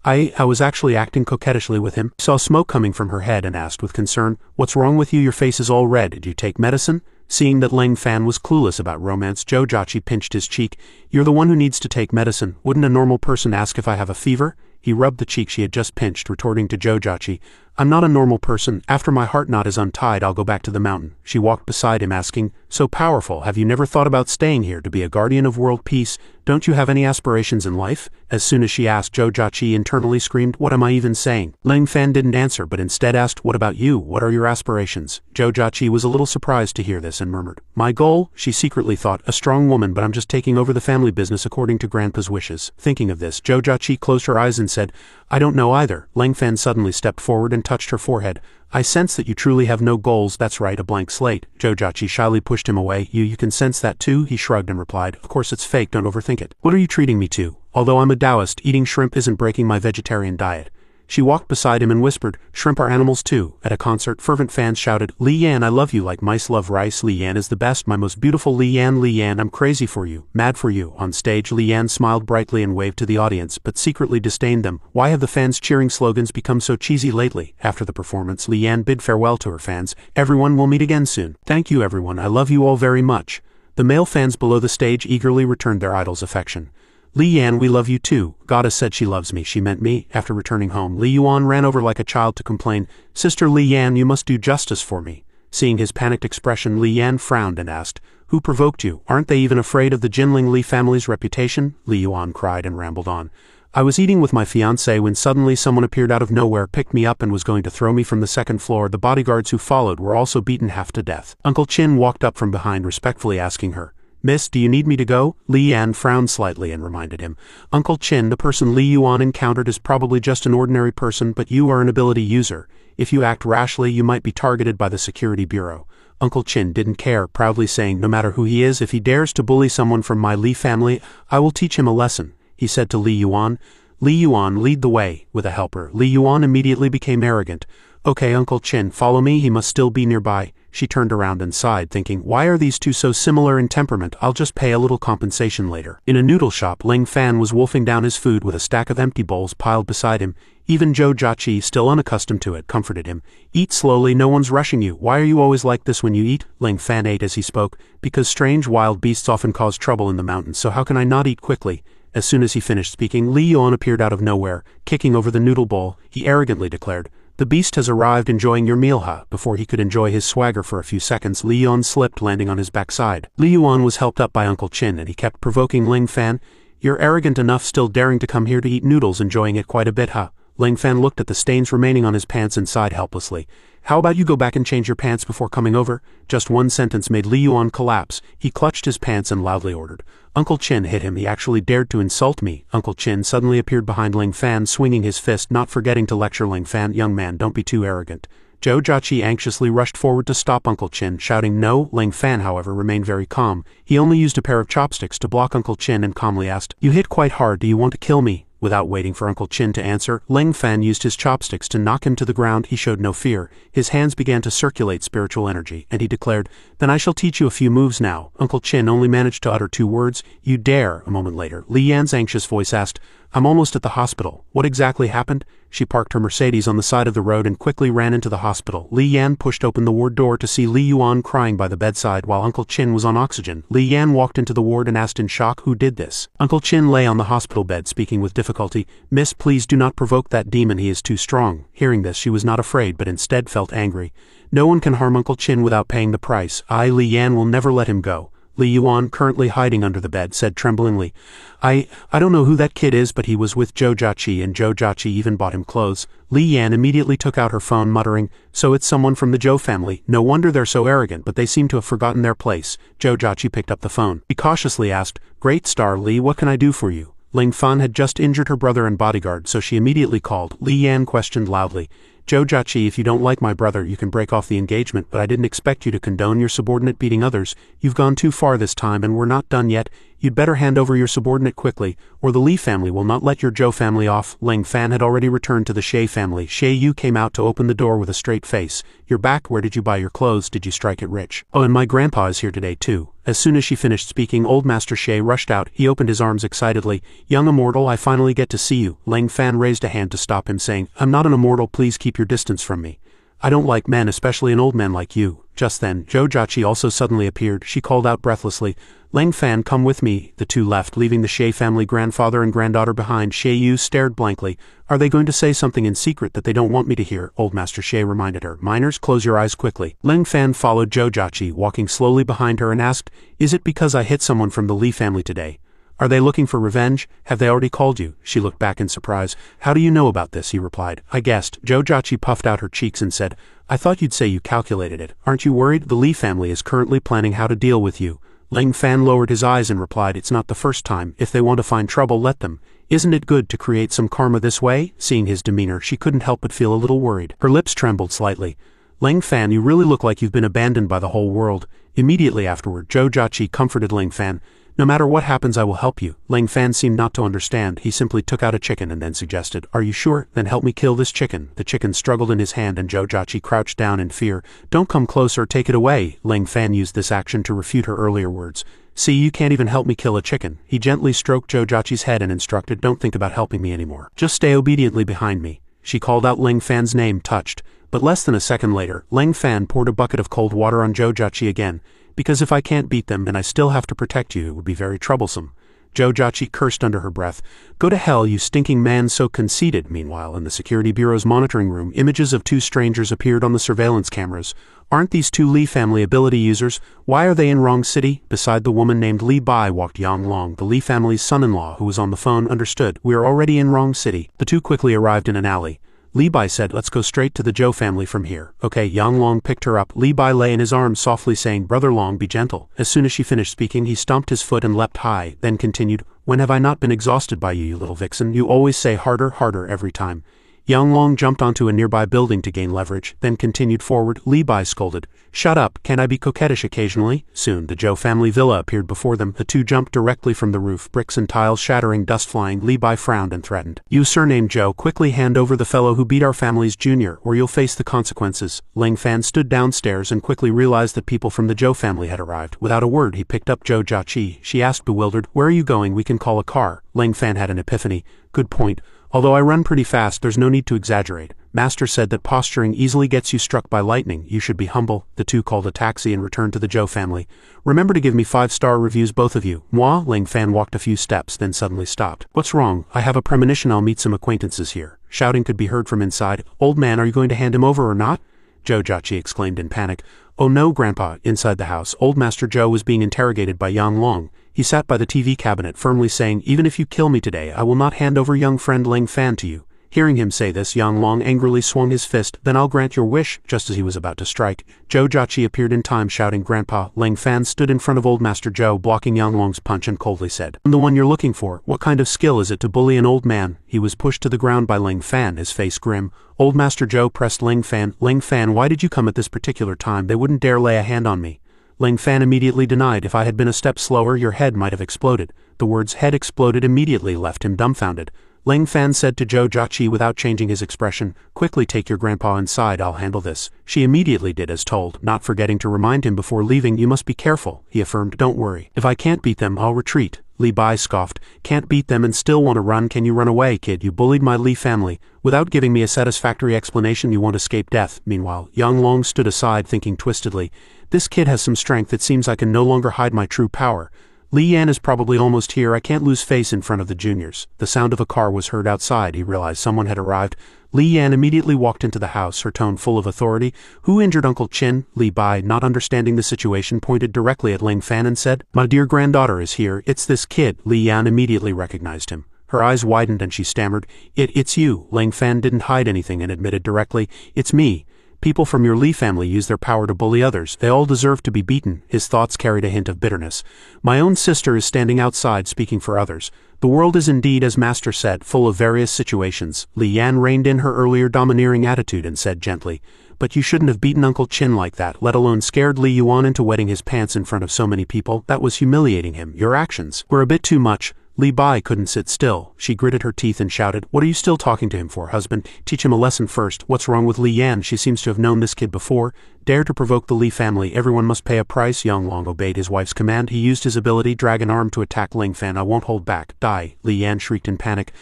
I was actually acting coquettishly with him." Saw smoke coming from her head and asked with concern, "What's wrong with you? Your face is all red. Did you take medicine?" Seeing that Lang Fan was clueless about romance, Zhou Jiaqi pinched his cheek. "You're the one who needs to take medicine. Wouldn't a normal person ask if I have a fever?" He rubbed the cheek she had just pinched, retorting to Zhou Jiaqi, I'm not a normal person. After my heart knot is untied, I'll go back to the mountain. She walked beside him, asking, so powerful, have you never thought about staying here to be a guardian of world peace? Don't you have any aspirations in life? As soon as she asked, Zhou Jiaqi internally screamed, what am I even saying? Ling Fan didn't answer, but instead asked, what about you? What are your aspirations? Zhou Jiaqi was a little surprised to hear this and murmured, my goal? She secretly thought, a strong woman, but I'm just taking over the family business according to Grandpa's wishes. Thinking of this, Zhou Jiaqi closed her eyes and said, I don't know either. Ling Fan suddenly stepped forward and touched her forehead. I sense that you truly have no goals. That's right, a blank slate. Zhou Jiaqi shyly pushed him away. You can sense that too? He shrugged and replied, of course it's fake, don't overthink it. What are you treating me to? Although I'm a Taoist, eating shrimp isn't breaking my vegetarian diet. She walked beside him and whispered, shrimp are animals too. At a concert, fervent fans shouted, Li Yan, I love you like mice love rice. Li Yan is the best, my most beautiful Li Yan. Li Yan, I'm crazy for you, mad for you. On stage, Li Yan smiled brightly and waved to the audience, but secretly disdained them. Why have the fans' cheering slogans become so cheesy lately? After the performance, Li Yan bid farewell to her fans. Everyone will meet again soon. Thank you everyone, I love you all very much. The male fans below the stage eagerly returned their idol's affection. Li Yan, we love you too. Goddess said she loves me, she meant me. After returning home, Li Yuan ran over like a child to complain, Sister Li Yan, you must do justice for me. Seeing his panicked expression, Li Yan frowned and asked, who provoked you? Aren't they even afraid of the Jinling Li family's reputation? Li Yuan cried and rambled on. I was eating with my fiancé when suddenly someone appeared out of nowhere, picked me up and was going to throw me from the second floor. The bodyguards who followed were also beaten half to death. Uncle Chin walked up from behind, respectfully asking her, Miss, do you need me to go? Li Yan frowned slightly and reminded him, Uncle Chin, the person Li Yuan encountered is probably just an ordinary person, but you are an ability user. If you act rashly, you might be targeted by the Security Bureau. Uncle Chin didn't care, proudly saying, no matter who he is, if he dares to bully someone from my Li family, I will teach him a lesson. He said to Li Yuan, Li Yuan, lead the way. With a helper, Li Yuan immediately became arrogant. Okay, Uncle Chin, follow me, he must still be nearby. She turned around and sighed, thinking, why are these two so similar in temperament? I'll just pay a little compensation later. In a noodle shop, Ling Fan was wolfing down his food with a stack of empty bowls piled beside him. Even Zhou Jiaqi, still unaccustomed to it, comforted him. Eat slowly, no one's rushing you. Why are you always like this when you eat? Ling Fan ate as he spoke. Because strange wild beasts often cause trouble in the mountains, so how can I not eat quickly? As soon as he finished speaking, Li Yuan appeared out of nowhere, kicking over the noodle bowl. He arrogantly declared, the beast has arrived, enjoying your meal, huh? Before he could enjoy his swagger for a few seconds, Li Yuan slipped, landing on his backside. Li Yuan was helped up by Uncle Chin, and he kept provoking Ling Fan. You're arrogant enough, still daring to come here to eat noodles, enjoying it quite a bit, huh? Ling Fan looked at the stains remaining on his pants and sighed helplessly. How about you go back and change your pants before coming over? Just one sentence made Li Yuan collapse. He clutched his pants and loudly ordered, Uncle Chin hit him. He actually dared to insult me. Uncle Chin suddenly appeared behind Ling Fan, swinging his fist, not forgetting to lecture Ling Fan, young man, don't be too arrogant. Zhou Jiaqi anxiously rushed forward to stop Uncle Chin, shouting no. Ling Fan, however, remained very calm. He only used a pair of chopsticks to block Uncle Chin and calmly asked, you hit quite hard, do you want to kill me? Without waiting for Uncle Chin to answer, Ling Fan used his chopsticks to knock him to the ground. He showed no fear. His hands began to circulate spiritual energy, and he declared, then I shall teach you a few moves now. Uncle Chin only managed to utter two words, you dare. A moment later, Li Yan's anxious voice asked, I'm almost at the hospital. What exactly happened? She parked her Mercedes on the side of the road and quickly ran into the hospital. Li Yan pushed open the ward door to see Li Yuan crying by the bedside while Uncle Chin was on oxygen. Li Yan walked into the ward and asked in shock, who did this? Uncle Chin lay on the hospital bed, speaking with difficulty, Miss, please do not provoke that demon, he is too strong. Hearing this, she was not afraid, but instead felt angry. No one can harm Uncle Chin without paying the price. I, Li Yan, will never let him go. Li Yuan, currently hiding under the bed, said tremblingly, I don't know who that kid is, but he was with Zhou Jiaqi, and Zhou Jiaqi even bought him clothes. Li Yan immediately took out her phone, muttering, so it's someone from the Zhou family. No wonder they're so arrogant, but they seem to have forgotten their place. Zhou Jiaqi picked up the phone. He cautiously asked, Great Star Li, what can I do for you? Ling Fan had just injured her brother and bodyguard, so she immediately called. Li Yan questioned loudly, Zhou Jiaqi, if you don't like my brother, you can break off the engagement, but I didn't expect you to condone your subordinate beating others. You've gone too far this time, and we're not done yet. You'd better hand over your subordinate quickly, or the Li family will not let your Zhou family off. Ling Fan had already returned to the Shay family. Shay Yu came out to open the door with a straight face. You're back. Where did you buy your clothes? Did you strike it rich? Oh, and my grandpa is here today, too. As soon as she finished speaking, old Master Shay rushed out. He opened his arms excitedly. Young immortal, I finally get to see you. Ling Fan raised a hand to stop him, saying, I'm not an immortal, please keep your distance from me. I don't like men, especially an old man like you. Just then, Jojachi also suddenly appeared. She called out breathlessly, Lang Fan, come with me. The two left, leaving the Shay family grandfather and granddaughter behind. Shay Yu stared blankly. Are they going to say something in secret that they don't want me to hear? Old Master Shay reminded her. Minors, close your eyes quickly. Lang Fan followed Jojachi, walking slowly behind her, and asked, Is it because I hit someone from the Lee family today? Are they looking for revenge? Have they already called you? She looked back in surprise. How do you know about this? He replied. I guessed. Jojachi puffed out her cheeks and said, I thought you'd say you calculated it. Aren't you worried? The Lee family is currently planning how to deal with you. Lang Fan lowered his eyes and replied, It's not the first time. If they want to find trouble, let them. Isn't it good to create some karma this way? Seeing his demeanor, she couldn't help but feel a little worried. Her lips trembled slightly. Lang Fan, you really look like you've been abandoned by the whole world. Immediately afterward, Jojachi comforted Lang Fan. No matter what happens, I will help you. Lang Fan seemed not to understand. He simply took out a chicken and then suggested, Are you sure? Then help me kill this chicken. The chicken struggled in his hand and Jojachi crouched down in fear. Don't come closer, take it away. Lang Fan used this action to refute her earlier words. See, you can't even help me kill a chicken. He gently stroked Jojachi's head and instructed, Don't think about helping me anymore. Just stay obediently behind me. She called out Lang Fan's name, touched. But less than a second later, Lang Fan poured a bucket of cold water on Jojachi again. Because if I can't beat them and I still have to protect you, it would be very troublesome. Jojachi cursed under her breath. Go to hell, you stinking man, so conceited. Meanwhile, in the Security Bureau's monitoring room, images of two strangers appeared on the surveillance cameras. Aren't these two Lee family ability users? Why are they in wrong city? Beside the woman named Li Bai walked Yang Long, the Lee family's son-in-law, who was on the phone. Understood. We are already in wrong city. The two quickly arrived in an alley. Li Bai said, Let's go straight to the Zhou family from here. Okay. Yang Long picked her up. Li Bai lay in his arms softly saying, Brother Long, be gentle. As soon as she finished speaking, he stomped his foot and leapt high, then continued, When have I not been exhausted by you, you little vixen? You always say harder, harder every time. Yang Long jumped onto a nearby building to gain leverage, then continued forward. Li Bai scolded, Shut up, can I be coquettish occasionally? Soon, the Zhou family villa appeared before them. The two jumped directly from the roof, bricks and tiles shattering, dust flying. Li Bai frowned and threatened. You surnamed Zhou, quickly hand over the fellow who beat our family's junior, or you'll face the consequences. Lang Fan stood downstairs and quickly realized that people from the Zhou family had arrived. Without a word, he picked up Jojachi. She asked bewildered, Where are you going? We can call a car. Lang Fan had an epiphany. Good point. Although I run pretty fast, there's no need to exaggerate. Master said that posturing easily gets you struck by lightning. You should be humble. The two called a taxi and returned to the Zhou family. Remember to give me 5-star reviews, both of you. Moi? Lang Fan walked a few steps, then suddenly stopped. What's wrong? I have a premonition I'll meet some acquaintances here. Shouting could be heard from inside. Old man, are you going to hand him over or not? Jojachi exclaimed in panic. Oh no, Grandpa. Inside the house, Old Master Zhou was being interrogated by Yang Long. He sat by the TV cabinet firmly saying, Even if you kill me today, I will not hand over young friend Lang Fan to you. Hearing him say this, Yang Long angrily swung his fist. Then I'll grant your wish. Just as he was about to strike, Jojachi appeared in time shouting, Grandpa. Lang Fan stood in front of Old Master Zhou, blocking Yang Long's punch, and coldly said, I'm the one you're looking for. What kind of skill is it to bully an old man? He was pushed to the ground by Lang Fan, his face grim. Old Master Zhou pressed Lang Fan. Lang Fan, why did you come at this particular time? They wouldn't dare lay a hand on me. Lang Fan immediately denied. If I had been a step slower, your head might have exploded. The words head exploded immediately left him dumbfounded. Lang Fan said to Jojachi without changing his expression, Quickly take your grandpa inside, I'll handle this. She immediately did as told, not forgetting to remind him before leaving, You must be careful, he affirmed. Don't worry. If I can't beat them, I'll retreat. Li Bai scoffed. Can't beat them and still want to run? Can you run away, kid? You bullied my Li family. Without giving me a satisfactory explanation, you won't escape death. Meanwhile, Yang Long stood aside, thinking twistedly, This kid has some strength. It seems I can no longer hide my true power. Li Yan is probably almost here. I can't lose face in front of the juniors. The sound of a car was heard outside. He realized someone had arrived. Li Yan immediately walked into the house, her tone full of authority. Who injured Uncle Chin? Li Bai, not understanding the situation, pointed directly at Lang Fan and said, My dear granddaughter is here. It's this kid. Li Yan immediately recognized him. Her eyes widened and she stammered, It's you. Lang Fan didn't hide anything and admitted directly, It's me. People from your Li family use their power to bully others. They all deserve to be beaten. His thoughts carried a hint of bitterness. My own sister is standing outside speaking for others. The world is indeed, as Master said, full of various situations. Li Yan reined in her earlier domineering attitude and said gently, But you shouldn't have beaten Uncle Chin like that, let alone scared Li Yuan into wetting his pants in front of so many people. That was humiliating him. Your actions were a bit too much. Li Bai couldn't sit still. She gritted her teeth and shouted, What are you still talking to him for, husband? Teach him a lesson first. What's wrong with Li Yan? She seems to have known this kid before. Dare to provoke the Li family. Everyone must pay a price. Yang Long obeyed his wife's command. He used his ability, drag an arm to attack Lang Fan. I won't hold back. Die. Li Yan shrieked in panic.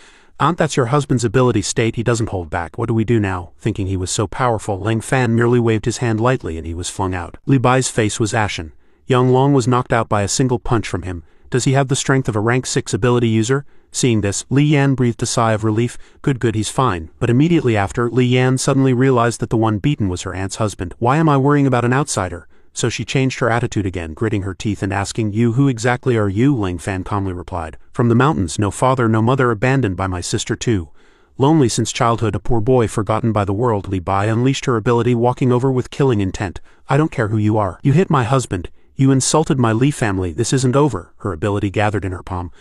Aunt, that's your husband's ability state, he doesn't hold back. What do we do now? Thinking he was so powerful, Lang Fan merely waved his hand lightly and he was flung out. Li Bai's face was ashen. Yang Long was knocked out by a single punch from him. Does he have the strength of a rank 6 ability user? Seeing this, Li Yan breathed a sigh of relief. Good, he's fine. But immediately after, Li Yan suddenly realized that the one beaten was her aunt's husband. Why am I worrying about an outsider? So she changed her attitude again, gritting her teeth and asking, "You, who exactly are you?" Lang Fan calmly replied. "From the mountains, no father, no mother, abandoned by my sister too. Lonely since childhood, a poor boy forgotten by the world." Li Bai unleashed her ability, walking over with killing intent. "I don't care who you are. You hit my husband. You insulted my Li family. This isn't over." Her ability gathered in her palm.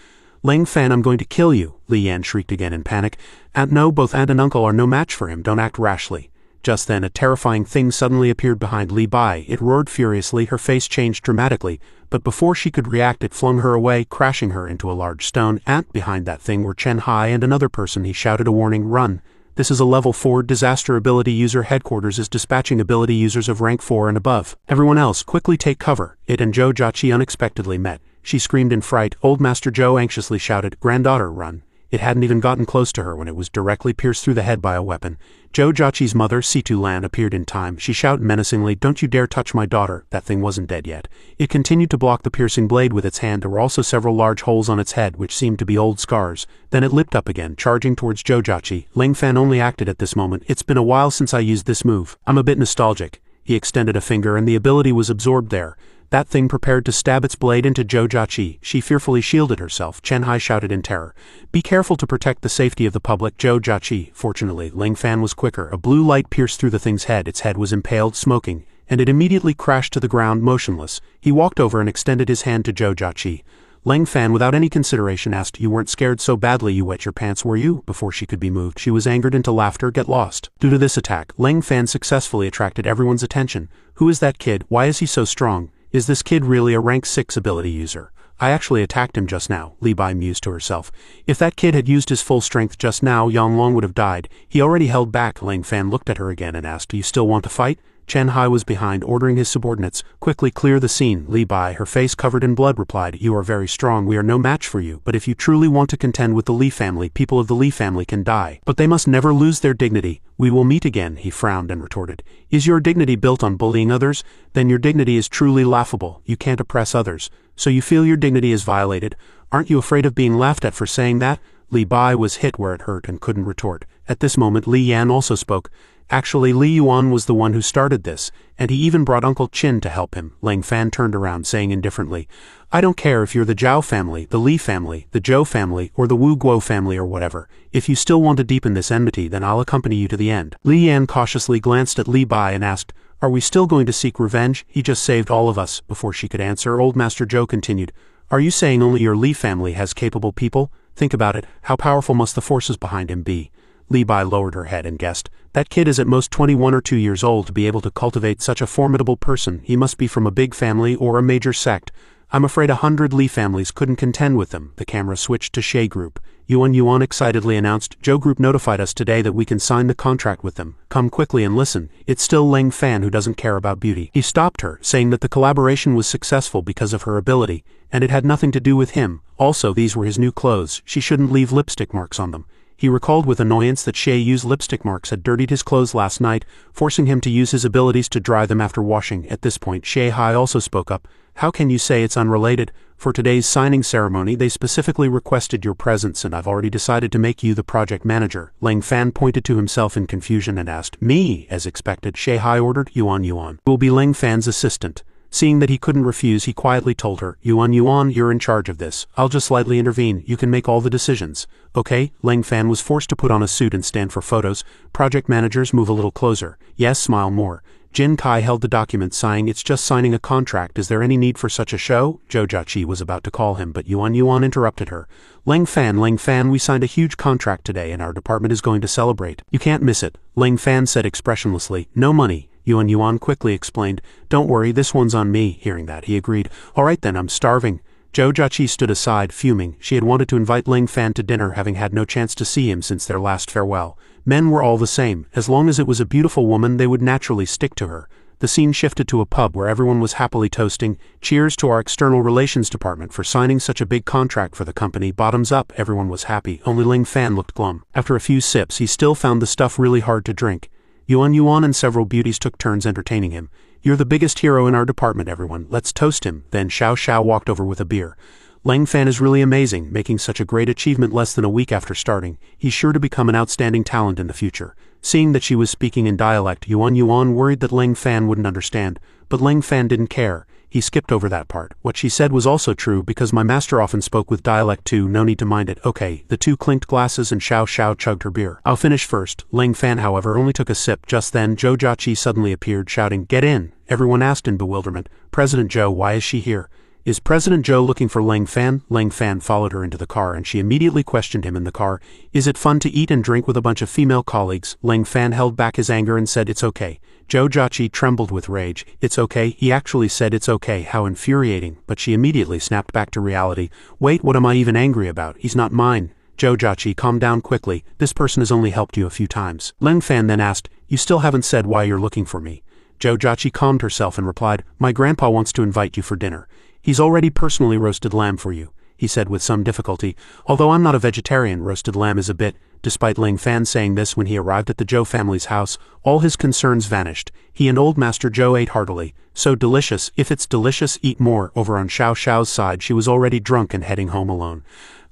"Lang Fan, I'm going to kill you," Li Yan shrieked again in panic. "Aunt, no, both aunt and uncle are no match for him. Don't act rashly." Just then a terrifying thing suddenly appeared behind Li Bai. It roared furiously, her face changed dramatically, but before she could react it flung her away, crashing her into a large stone. "Aunt!" Behind that thing were Chen Hai and another person. He shouted a warning, "Run! This is a level 4 disaster ability user. Headquarters is dispatching ability users of rank 4 and above. Everyone else, quickly take cover." It and Zhou Jiaqi unexpectedly met. She screamed in fright. Old Master Zhou anxiously shouted, "Granddaughter, run." It hadn't even gotten close to her when it was directly pierced through the head by a weapon. Zhou Jiaqi's mother, Situ Lan, appeared in time. She shouted menacingly, "Don't you dare touch my daughter." That thing wasn't dead yet. It continued to block the piercing blade with its hand. There were also several large holes on its head, which seemed to be old scars. Then it leapt up again, charging towards Zhou Jiaqi. Lang Fan only acted at this moment. "It's been a while since I used this move. I'm a bit nostalgic." He extended a finger and the ability was absorbed there. That thing prepared to stab its blade into Zhou Jiaqi. She fearfully shielded herself. Chen Hai shouted in terror, "Be careful to protect the safety of the public, Zhou Jiaqi." Fortunately, Lang Fan was quicker. A blue light pierced through the thing's head. Its head was impaled, smoking, and it immediately crashed to the ground motionless. He walked over and extended his hand to Zhou Jiaqi. Lang Fan, without any consideration, asked, "You weren't scared so badly you wet your pants, were you?" Before she could be moved, she was angered into laughter. "Get lost." Due to this attack, Lang Fan successfully attracted everyone's attention. "Who is that kid? Why is he so strong? Is this kid really a rank 6 ability user? I actually attacked him just now," Li Bai mused to herself. "If that kid had used his full strength just now, Yang Long would have died. He already held back." Lang Fan looked at her again and asked, "Do you still want to fight?" Chen Hai was behind, ordering his subordinates, "Quickly clear the scene." Li Bai, her face covered in blood, replied, "You are very strong. We are no match for you. But if you truly want to contend with the Li family, people of the Li family can die. But they must never lose their dignity. We will meet again." He frowned and retorted, "Is your dignity built on bullying others? Then your dignity is truly laughable. You can't oppress others. So you feel your dignity is violated? Aren't you afraid of being laughed at for saying that?" Li Bai was hit where it hurt and couldn't retort. At this moment Li Yan also spoke. "Actually, Li Yuan was the one who started this, and he even brought Uncle Qin to help him." Lang Fan turned around, saying indifferently, "I don't care if you're the Zhao family, the Li family, the Zhou family, or the Wu Guo family or whatever. If you still want to deepen this enmity, then I'll accompany you to the end." Li Yan cautiously glanced at Li Bai and asked, "Are we still going to seek revenge? He just saved all of us." Before she could answer, Old Master Zhou continued, "Are you saying only your Li family has capable people? Think about it. How powerful must the forces behind him be?" Li Bai lowered her head and guessed, "That kid is at most 21 or 2 years old to be able to cultivate such a formidable person. He must be from a big family or a major sect. I'm afraid 100 Li families couldn't contend with them." The camera switched to Shay Group. Yuan excitedly announced, "Zhou Group notified us today that we can sign the contract with them. Come quickly and listen. It's still Lang Fan who doesn't care about beauty." He stopped her, saying that the collaboration was successful because of her ability, and it had nothing to do with him. Also, these were his new clothes. She shouldn't leave lipstick marks on them. He recalled with annoyance that Shay Yu's lipstick marks had dirtied his clothes last night, forcing him to use his abilities to dry them after washing. At this point, Shay Hai also spoke up. "How can you say it's unrelated? For today's signing ceremony, they specifically requested your presence, and I've already decided to make you the project manager." Lang Fan pointed to himself in confusion and asked, "Me?" As expected, Shay Hai ordered, Yuan. "Will be Lang Fan's assistant." Seeing that he couldn't refuse, he quietly told her, Yuan, you're in charge of this. I'll just slightly intervene. You can make all the decisions." "Okay." Lang Fan was forced to put on a suit and stand for photos. "Project managers, move a little closer." "Yes, smile more." Jin Kai held the document, sighing, "It's just signing a contract. Is there any need for such a show?" Zhou Jiaqi was about to call him, but Yuan interrupted her. Lang Fan, we signed a huge contract today and our department is going to celebrate. You can't miss it." Lang Fan said expressionlessly, "No money." Yuan quickly explained, "Don't worry, this one's on me." Hearing that, he agreed. "All right then, I'm starving." Zhou Jiaqi stood aside, fuming. She had wanted to invite Lang Fan to dinner, having had no chance to see him since their last farewell. Men were all the same. As long as it was a beautiful woman, they would naturally stick to her. The scene shifted to a pub where everyone was happily toasting. Cheers to our external relations department for signing such a big contract for the company. Bottoms up, everyone was happy. Only Ling Fan looked glum. After a few sips, he still found the stuff really hard to drink. Yuan and several beauties took turns entertaining him. You're the biggest hero in our department, everyone. Let's toast him. Then Xiao walked over with a beer. Ling Fan is really amazing, making such a great achievement less than a week after starting. He's sure to become an outstanding talent in the future. Seeing that she was speaking in dialect, Yuan worried that Ling Fan wouldn't understand, but Ling Fan didn't care. He skipped over that part. What she said was also true because my master often spoke with dialect too, no need to mind it. Okay, the two clinked glasses and Xiao chugged her beer. I'll finish first. Ling Fan, however, only took a sip. Just then, Zhou Jiaqi suddenly appeared, shouting, "Get in!" Everyone asked in bewilderment, "President Zhou, why is she here?" Is President Zhou looking for Ling Fan? Ling Fan followed her into the car and she immediately questioned him in the car. Is it fun to eat and drink with a bunch of female colleagues? Ling Fan held back his anger and said it's okay. Zhou Jiaqi trembled with rage. It's okay? He actually said it's okay. How infuriating. But she immediately snapped back to reality. Wait, what am I even angry about? He's not mine. Zhou Jiaqi, calm down quickly. This person has only helped you a few times. Ling Fan then asked, you still haven't said why you're looking for me. Zhou Jiaqi calmed herself and replied, my grandpa wants to invite you for dinner. He's already personally roasted lamb for you, he said with some difficulty. Although I'm not a vegetarian, roasted lamb is a bit. Despite Ling Fan saying this when he arrived at the Zhou family's house, all his concerns vanished. He and old Master Zhou ate heartily. So delicious, if it's delicious, eat more. Over on Xiao's side, she was already drunk and heading home alone.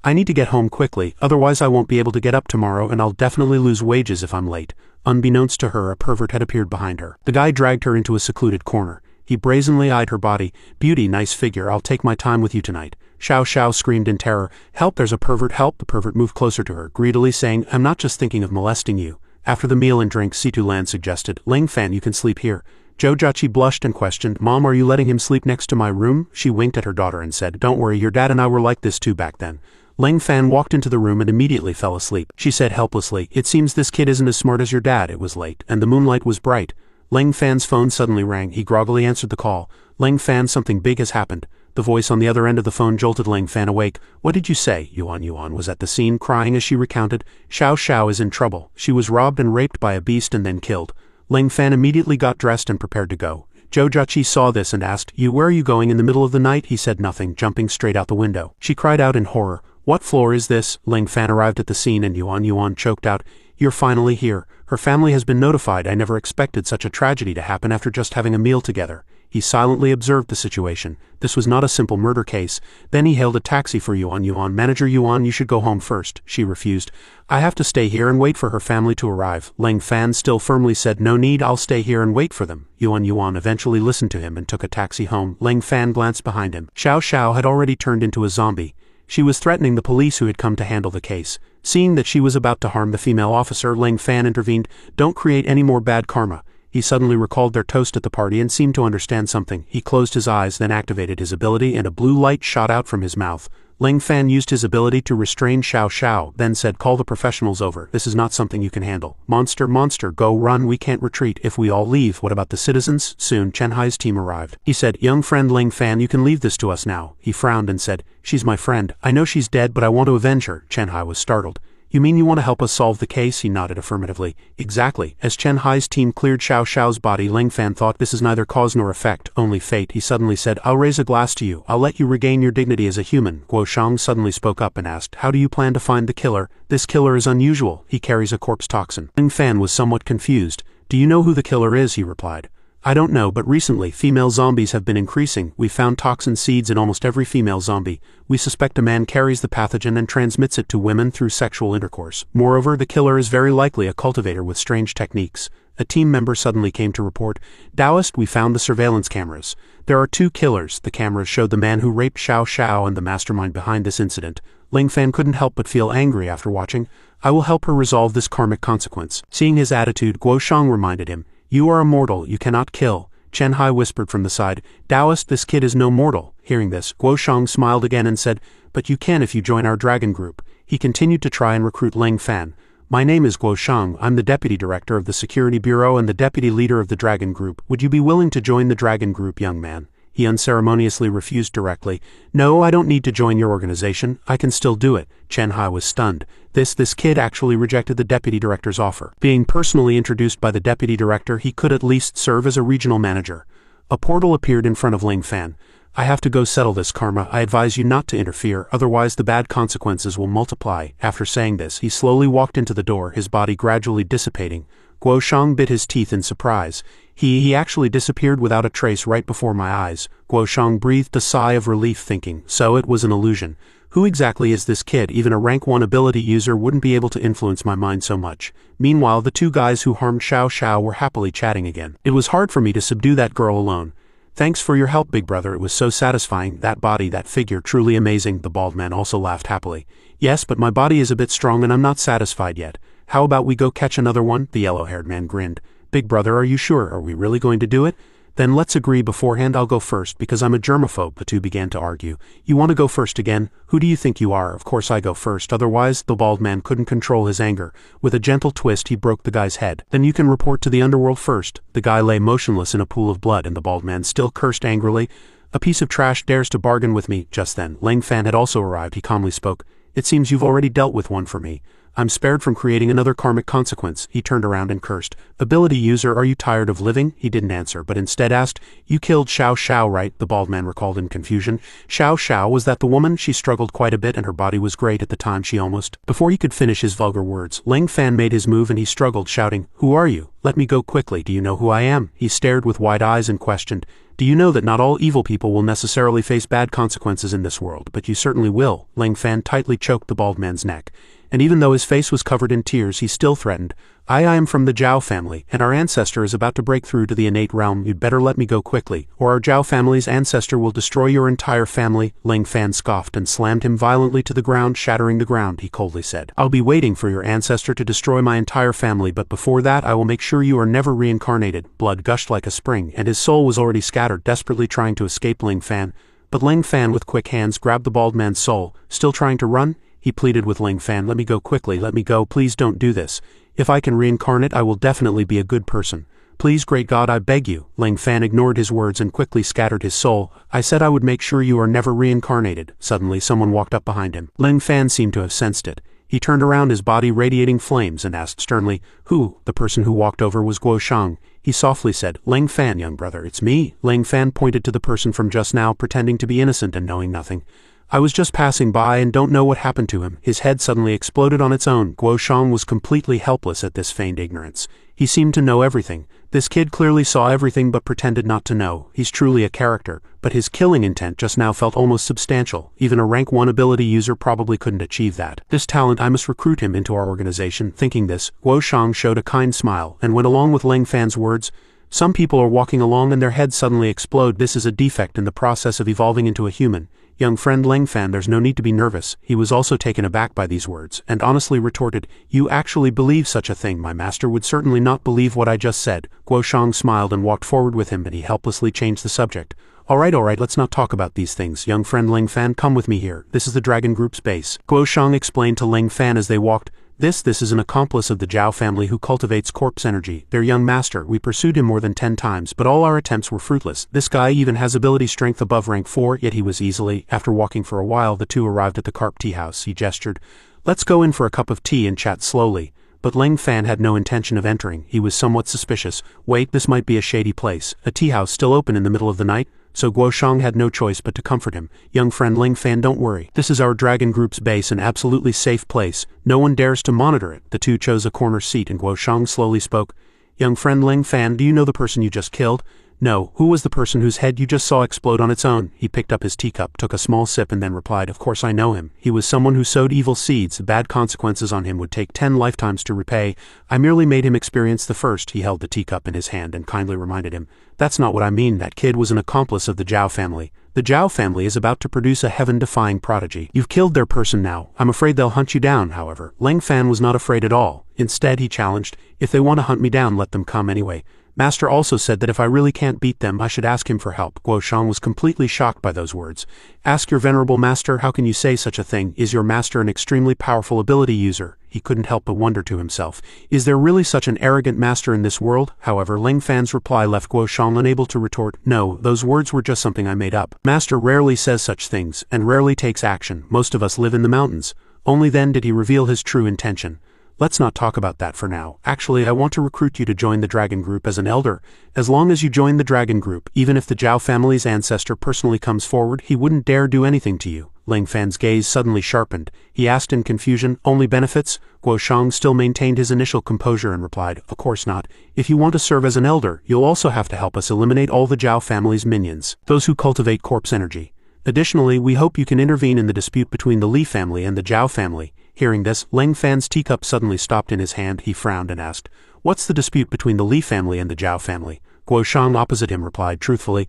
I need to get home quickly, otherwise I won't be able to get up tomorrow and I'll definitely lose wages if I'm late. Unbeknownst to her, a pervert had appeared behind her. The guy dragged her into a secluded corner. He brazenly eyed her body. Beauty, nice figure, I'll take my time with you tonight. Xiao screamed in terror. Help, there's a pervert, help. The pervert moved closer to her, greedily saying, I'm not just thinking of molesting you. After the meal and drink, Situ Lan suggested, Ling Fan, you can sleep here. Zhou Jiaqi blushed and questioned, Mom, are you letting him sleep next to my room? She winked at her daughter and said, don't worry, your dad and I were like this too back then. Ling Fan walked into the room and immediately fell asleep. She said helplessly, it seems this kid isn't as smart as your dad. It was late, and the moonlight was bright. Ling Fan's phone suddenly rang. He groggily answered the call. Ling Fan, something big has happened. The voice on the other end of the phone jolted Ling Fan awake. What did you say? Yuan was at the scene, crying as she recounted. Xiao is in trouble. She was robbed and raped by a beast and then killed. Ling Fan immediately got dressed and prepared to go. Zhou Jiaqi saw this and asked, where are you going in the middle of the night? He said nothing, jumping straight out the window. She cried out in horror. What floor is this? Ling Fan arrived at the scene and Yuan choked out. You're finally here. Her family has been notified. I never expected such a tragedy to happen after just having a meal together. He silently observed the situation. This was not a simple murder case. Then he hailed a taxi for Yuan. Manager Yuan, you should go home first. She refused. I have to stay here and wait for her family to arrive. Ling Fan still firmly said, no need, I'll stay here and wait for them. Yuan eventually listened to him and took a taxi home. Ling Fan glanced behind him. Xiao had already turned into a zombie. She was threatening the police who had come to handle the case. Seeing that she was about to harm the female officer, Ling Fan intervened. Don't create any more bad karma. He suddenly recalled their toast at the party and seemed to understand something. He closed his eyes, then activated his ability and a blue light shot out from his mouth. Ling Fan used his ability to restrain Xiao, then said, call the professionals over. This is not something you can handle. Monster, go run, we can't retreat. If we all leave, what about the citizens? Soon, Chen Hai's team arrived. He said, young friend Ling Fan, you can leave this to us now. He frowned and said, she's my friend. I know she's dead, but I want to avenge her. Chen Hai was startled. You mean you want to help us solve the case? He nodded affirmatively. Exactly. As Chen Hai's team cleared Xiao's body, Ling Fan thought this is neither cause nor effect, only fate. He suddenly said, I'll raise a glass to you. I'll let you regain your dignity as a human. Guo Shang suddenly spoke up and asked, how do you plan to find the killer? This killer is unusual. He carries a corpse toxin. Ling Fan was somewhat confused. Do you know who the killer is? He replied. I don't know, but recently, female zombies have been increasing. We found toxin seeds in almost every female zombie. We suspect a man carries the pathogen and transmits it to women through sexual intercourse. Moreover, the killer is very likely a cultivator with strange techniques. A team member suddenly came to report, Taoist, we found the surveillance cameras. There are two killers. The cameras showed the man who raped Xiao and the mastermind behind this incident. Ling Fan couldn't help but feel angry after watching. I will help her resolve this karmic consequence. Seeing his attitude, Guo Shang reminded him, you are a mortal, you cannot kill. Chen Hai whispered from the side, Taoist, this kid is no mortal. Hearing this, Guo Shang smiled again and said, but you can if you join our dragon group. He continued to try and recruit Ling Fan. My name is Guo Shang, I'm the deputy director of the security bureau and the deputy leader of the dragon group. Would you be willing to join the dragon group, young man? he unceremoniously refused directly. No, I don't need to join your organization, I can still do it. Chen Hai was stunned. This kid actually rejected the deputy director's offer. Being personally introduced by the deputy director, he could at least serve as a regional manager. A portal appeared in front of Ling Fan. I have to go settle this, Karma. I advise you not to interfere, otherwise the bad consequences will multiply. After saying this, he slowly walked into the door, his body gradually dissipating. Guo Shang bit his teeth in surprise. He actually disappeared without a trace right before my eyes. Guo Shang breathed a sigh of relief, thinking, so it was an illusion. Who exactly is this kid? Even a rank 1 ability user wouldn't be able to influence my mind so much. Meanwhile, the two guys who harmed Xiao Xiao were happily chatting again. It was hard for me to subdue that girl alone. Thanks for your help, big brother. It was so satisfying. That body, that figure, truly amazing. The bald man also laughed happily. Yes, but my body is a bit strong and I'm not satisfied yet. How about we go catch another one? The yellow-haired man grinned. Big brother, are you sure? Are we really going to do it? Then let's agree beforehand. I'll go first because I'm a germaphobe. The two began to argue. You want to go first again? Who do you think you are? Of course I go first, otherwise the bald man couldn't control his anger. With a gentle twist he broke the guy's head. Then you can report to the underworld first. The guy lay motionless in a pool of blood and the bald man still cursed angrily. A piece of trash dares to bargain with me. Just then, Ling Fan had also arrived. He calmly spoke. It seems you've already dealt with one for me. I'm spared from creating another karmic consequence. He turned around and cursed. Ability user, are you tired of living? He didn't answer, but instead asked, you killed Xiao Xiao, right? The bald man recalled in confusion. Xiao Xiao, was that the woman? She struggled quite a bit and her body was great at the time she almost. Before he could finish his vulgar words, Ling Fan made his move and he struggled, shouting, who are you? Let me go quickly. Do you know who I am? He stared with wide eyes and questioned. Do you know that not all evil people will necessarily face bad consequences in this world, but you certainly will? Ling Fan tightly choked the bald man's neck. And even though his face was covered in tears, he still threatened. I am from the Zhao family, and our ancestor is about to break through to the innate realm. You'd better let me go quickly, or our Zhao family's ancestor will destroy your entire family. Ling Fan scoffed and slammed him violently to the ground, shattering the ground. He coldly said, I'll be waiting for your ancestor to destroy my entire family, but before that I will make sure you are never reincarnated. Blood gushed like a spring, and his soul was already scattered, desperately trying to escape Ling Fan. But Ling Fan with quick hands grabbed the bald man's soul. Still trying to run? He pleaded with Ling Fan, let me go quickly, let me go, please don't do this. If I can reincarnate, I will definitely be a good person. Please, great God, I beg you. Ling Fan ignored his words and quickly scattered his soul. I said I would make sure you are never reincarnated. Suddenly, someone walked up behind him. Ling Fan seemed to have sensed it. He turned around, his body radiating flames, and asked sternly, who? The person who walked over was Guo Shang. He softly said, Ling Fan, young brother, it's me. Ling Fan pointed to the person from just now, pretending to be innocent and knowing nothing. I was just passing by and don't know what happened to him. His head suddenly exploded on its own. Guo Shang was completely helpless at this feigned ignorance. He seemed to know everything. This kid clearly saw everything but pretended not to know. He's truly a character, but his killing intent just now felt almost substantial. Even a rank 1 ability user probably couldn't achieve that. This talent, I must recruit him into our organization. Thinking this, Guo Shang showed a kind smile and went along with Ling Fan's words. Some people are walking along and their heads suddenly explode. This is a defect in the process of evolving into a human. Young friend Ling Fan, there's no need to be nervous. He was also taken aback by these words, and honestly retorted, you actually believe such a thing? My master would certainly not believe what I just said. Guo Shang smiled and walked forward with him, but he helplessly changed the subject. Alright, let's not talk about these things. Young friend Ling Fan, come with me here. This is the Dragon Group's base. Guo Shang explained to Ling Fan as they walked. This is an accomplice of the Zhao family who cultivates corpse energy. Their young master, we pursued him more than 10 times, but all our attempts were fruitless. This guy even has ability strength above rank 4, yet he was easily. After walking for a while, the two arrived at the carp tea house. He gestured. Let's go in for a cup of tea and chat slowly. But Ling Fan had no intention of entering. He was somewhat suspicious. Wait, this might be a shady place. A tea house still open in the middle of the night? So Guo Shang had no choice but to comfort him. Young friend Ling Fan, don't worry. This is our Dragon Group's base, an absolutely safe place. No one dares to monitor it. The two chose a corner seat and Guo Shang slowly spoke. Young friend Ling Fan, do you know the person you just killed? No. Who was the person whose head you just saw explode on its own? He picked up his teacup, took a small sip and then replied, of course I know him. He was someone who sowed evil seeds. Bad consequences on him would take 10 lifetimes to repay. I merely made him experience the first. He held the teacup in his hand and kindly reminded him. That's not what I mean. That kid was an accomplice of the Zhao family. The Zhao family is about to produce a heaven-defying prodigy. You've killed their person now. I'm afraid they'll hunt you down, however. Ling Fan was not afraid at all. Instead, he challenged, if they want to hunt me down, let them come anyway. Master also said that if I really can't beat them, I should ask him for help. Guo Shang was completely shocked by those words. Ask your venerable master, how can you say such a thing? Is your master an extremely powerful ability user? He couldn't help but wonder to himself. Is there really such an arrogant master in this world? However, Ling Fan's reply left Guo Shang unable to retort. No, those words were just something I made up. Master rarely says such things, and rarely takes action. Most of us live in the mountains. Only then did he reveal his true intention. Let's not talk about that for now. Actually, I want to recruit you to join the dragon group as an elder. As long as you join the dragon group, even if the Zhao family's ancestor personally comes forward, he wouldn't dare do anything to you. Ling Fan's gaze suddenly sharpened. He asked in confusion, only benefits? Guo Shang still maintained his initial composure and replied, of course not. If you want to serve as an elder, you'll also have to help us eliminate all the Zhao family's minions, those who cultivate corpse energy. Additionally, we hope you can intervene in the dispute between the Li family and the Zhao family. Hearing this, Ling Fan's teacup suddenly stopped in his hand. He frowned and asked, what's the dispute between the Li family and the Zhao family? Guo Shang opposite him replied truthfully,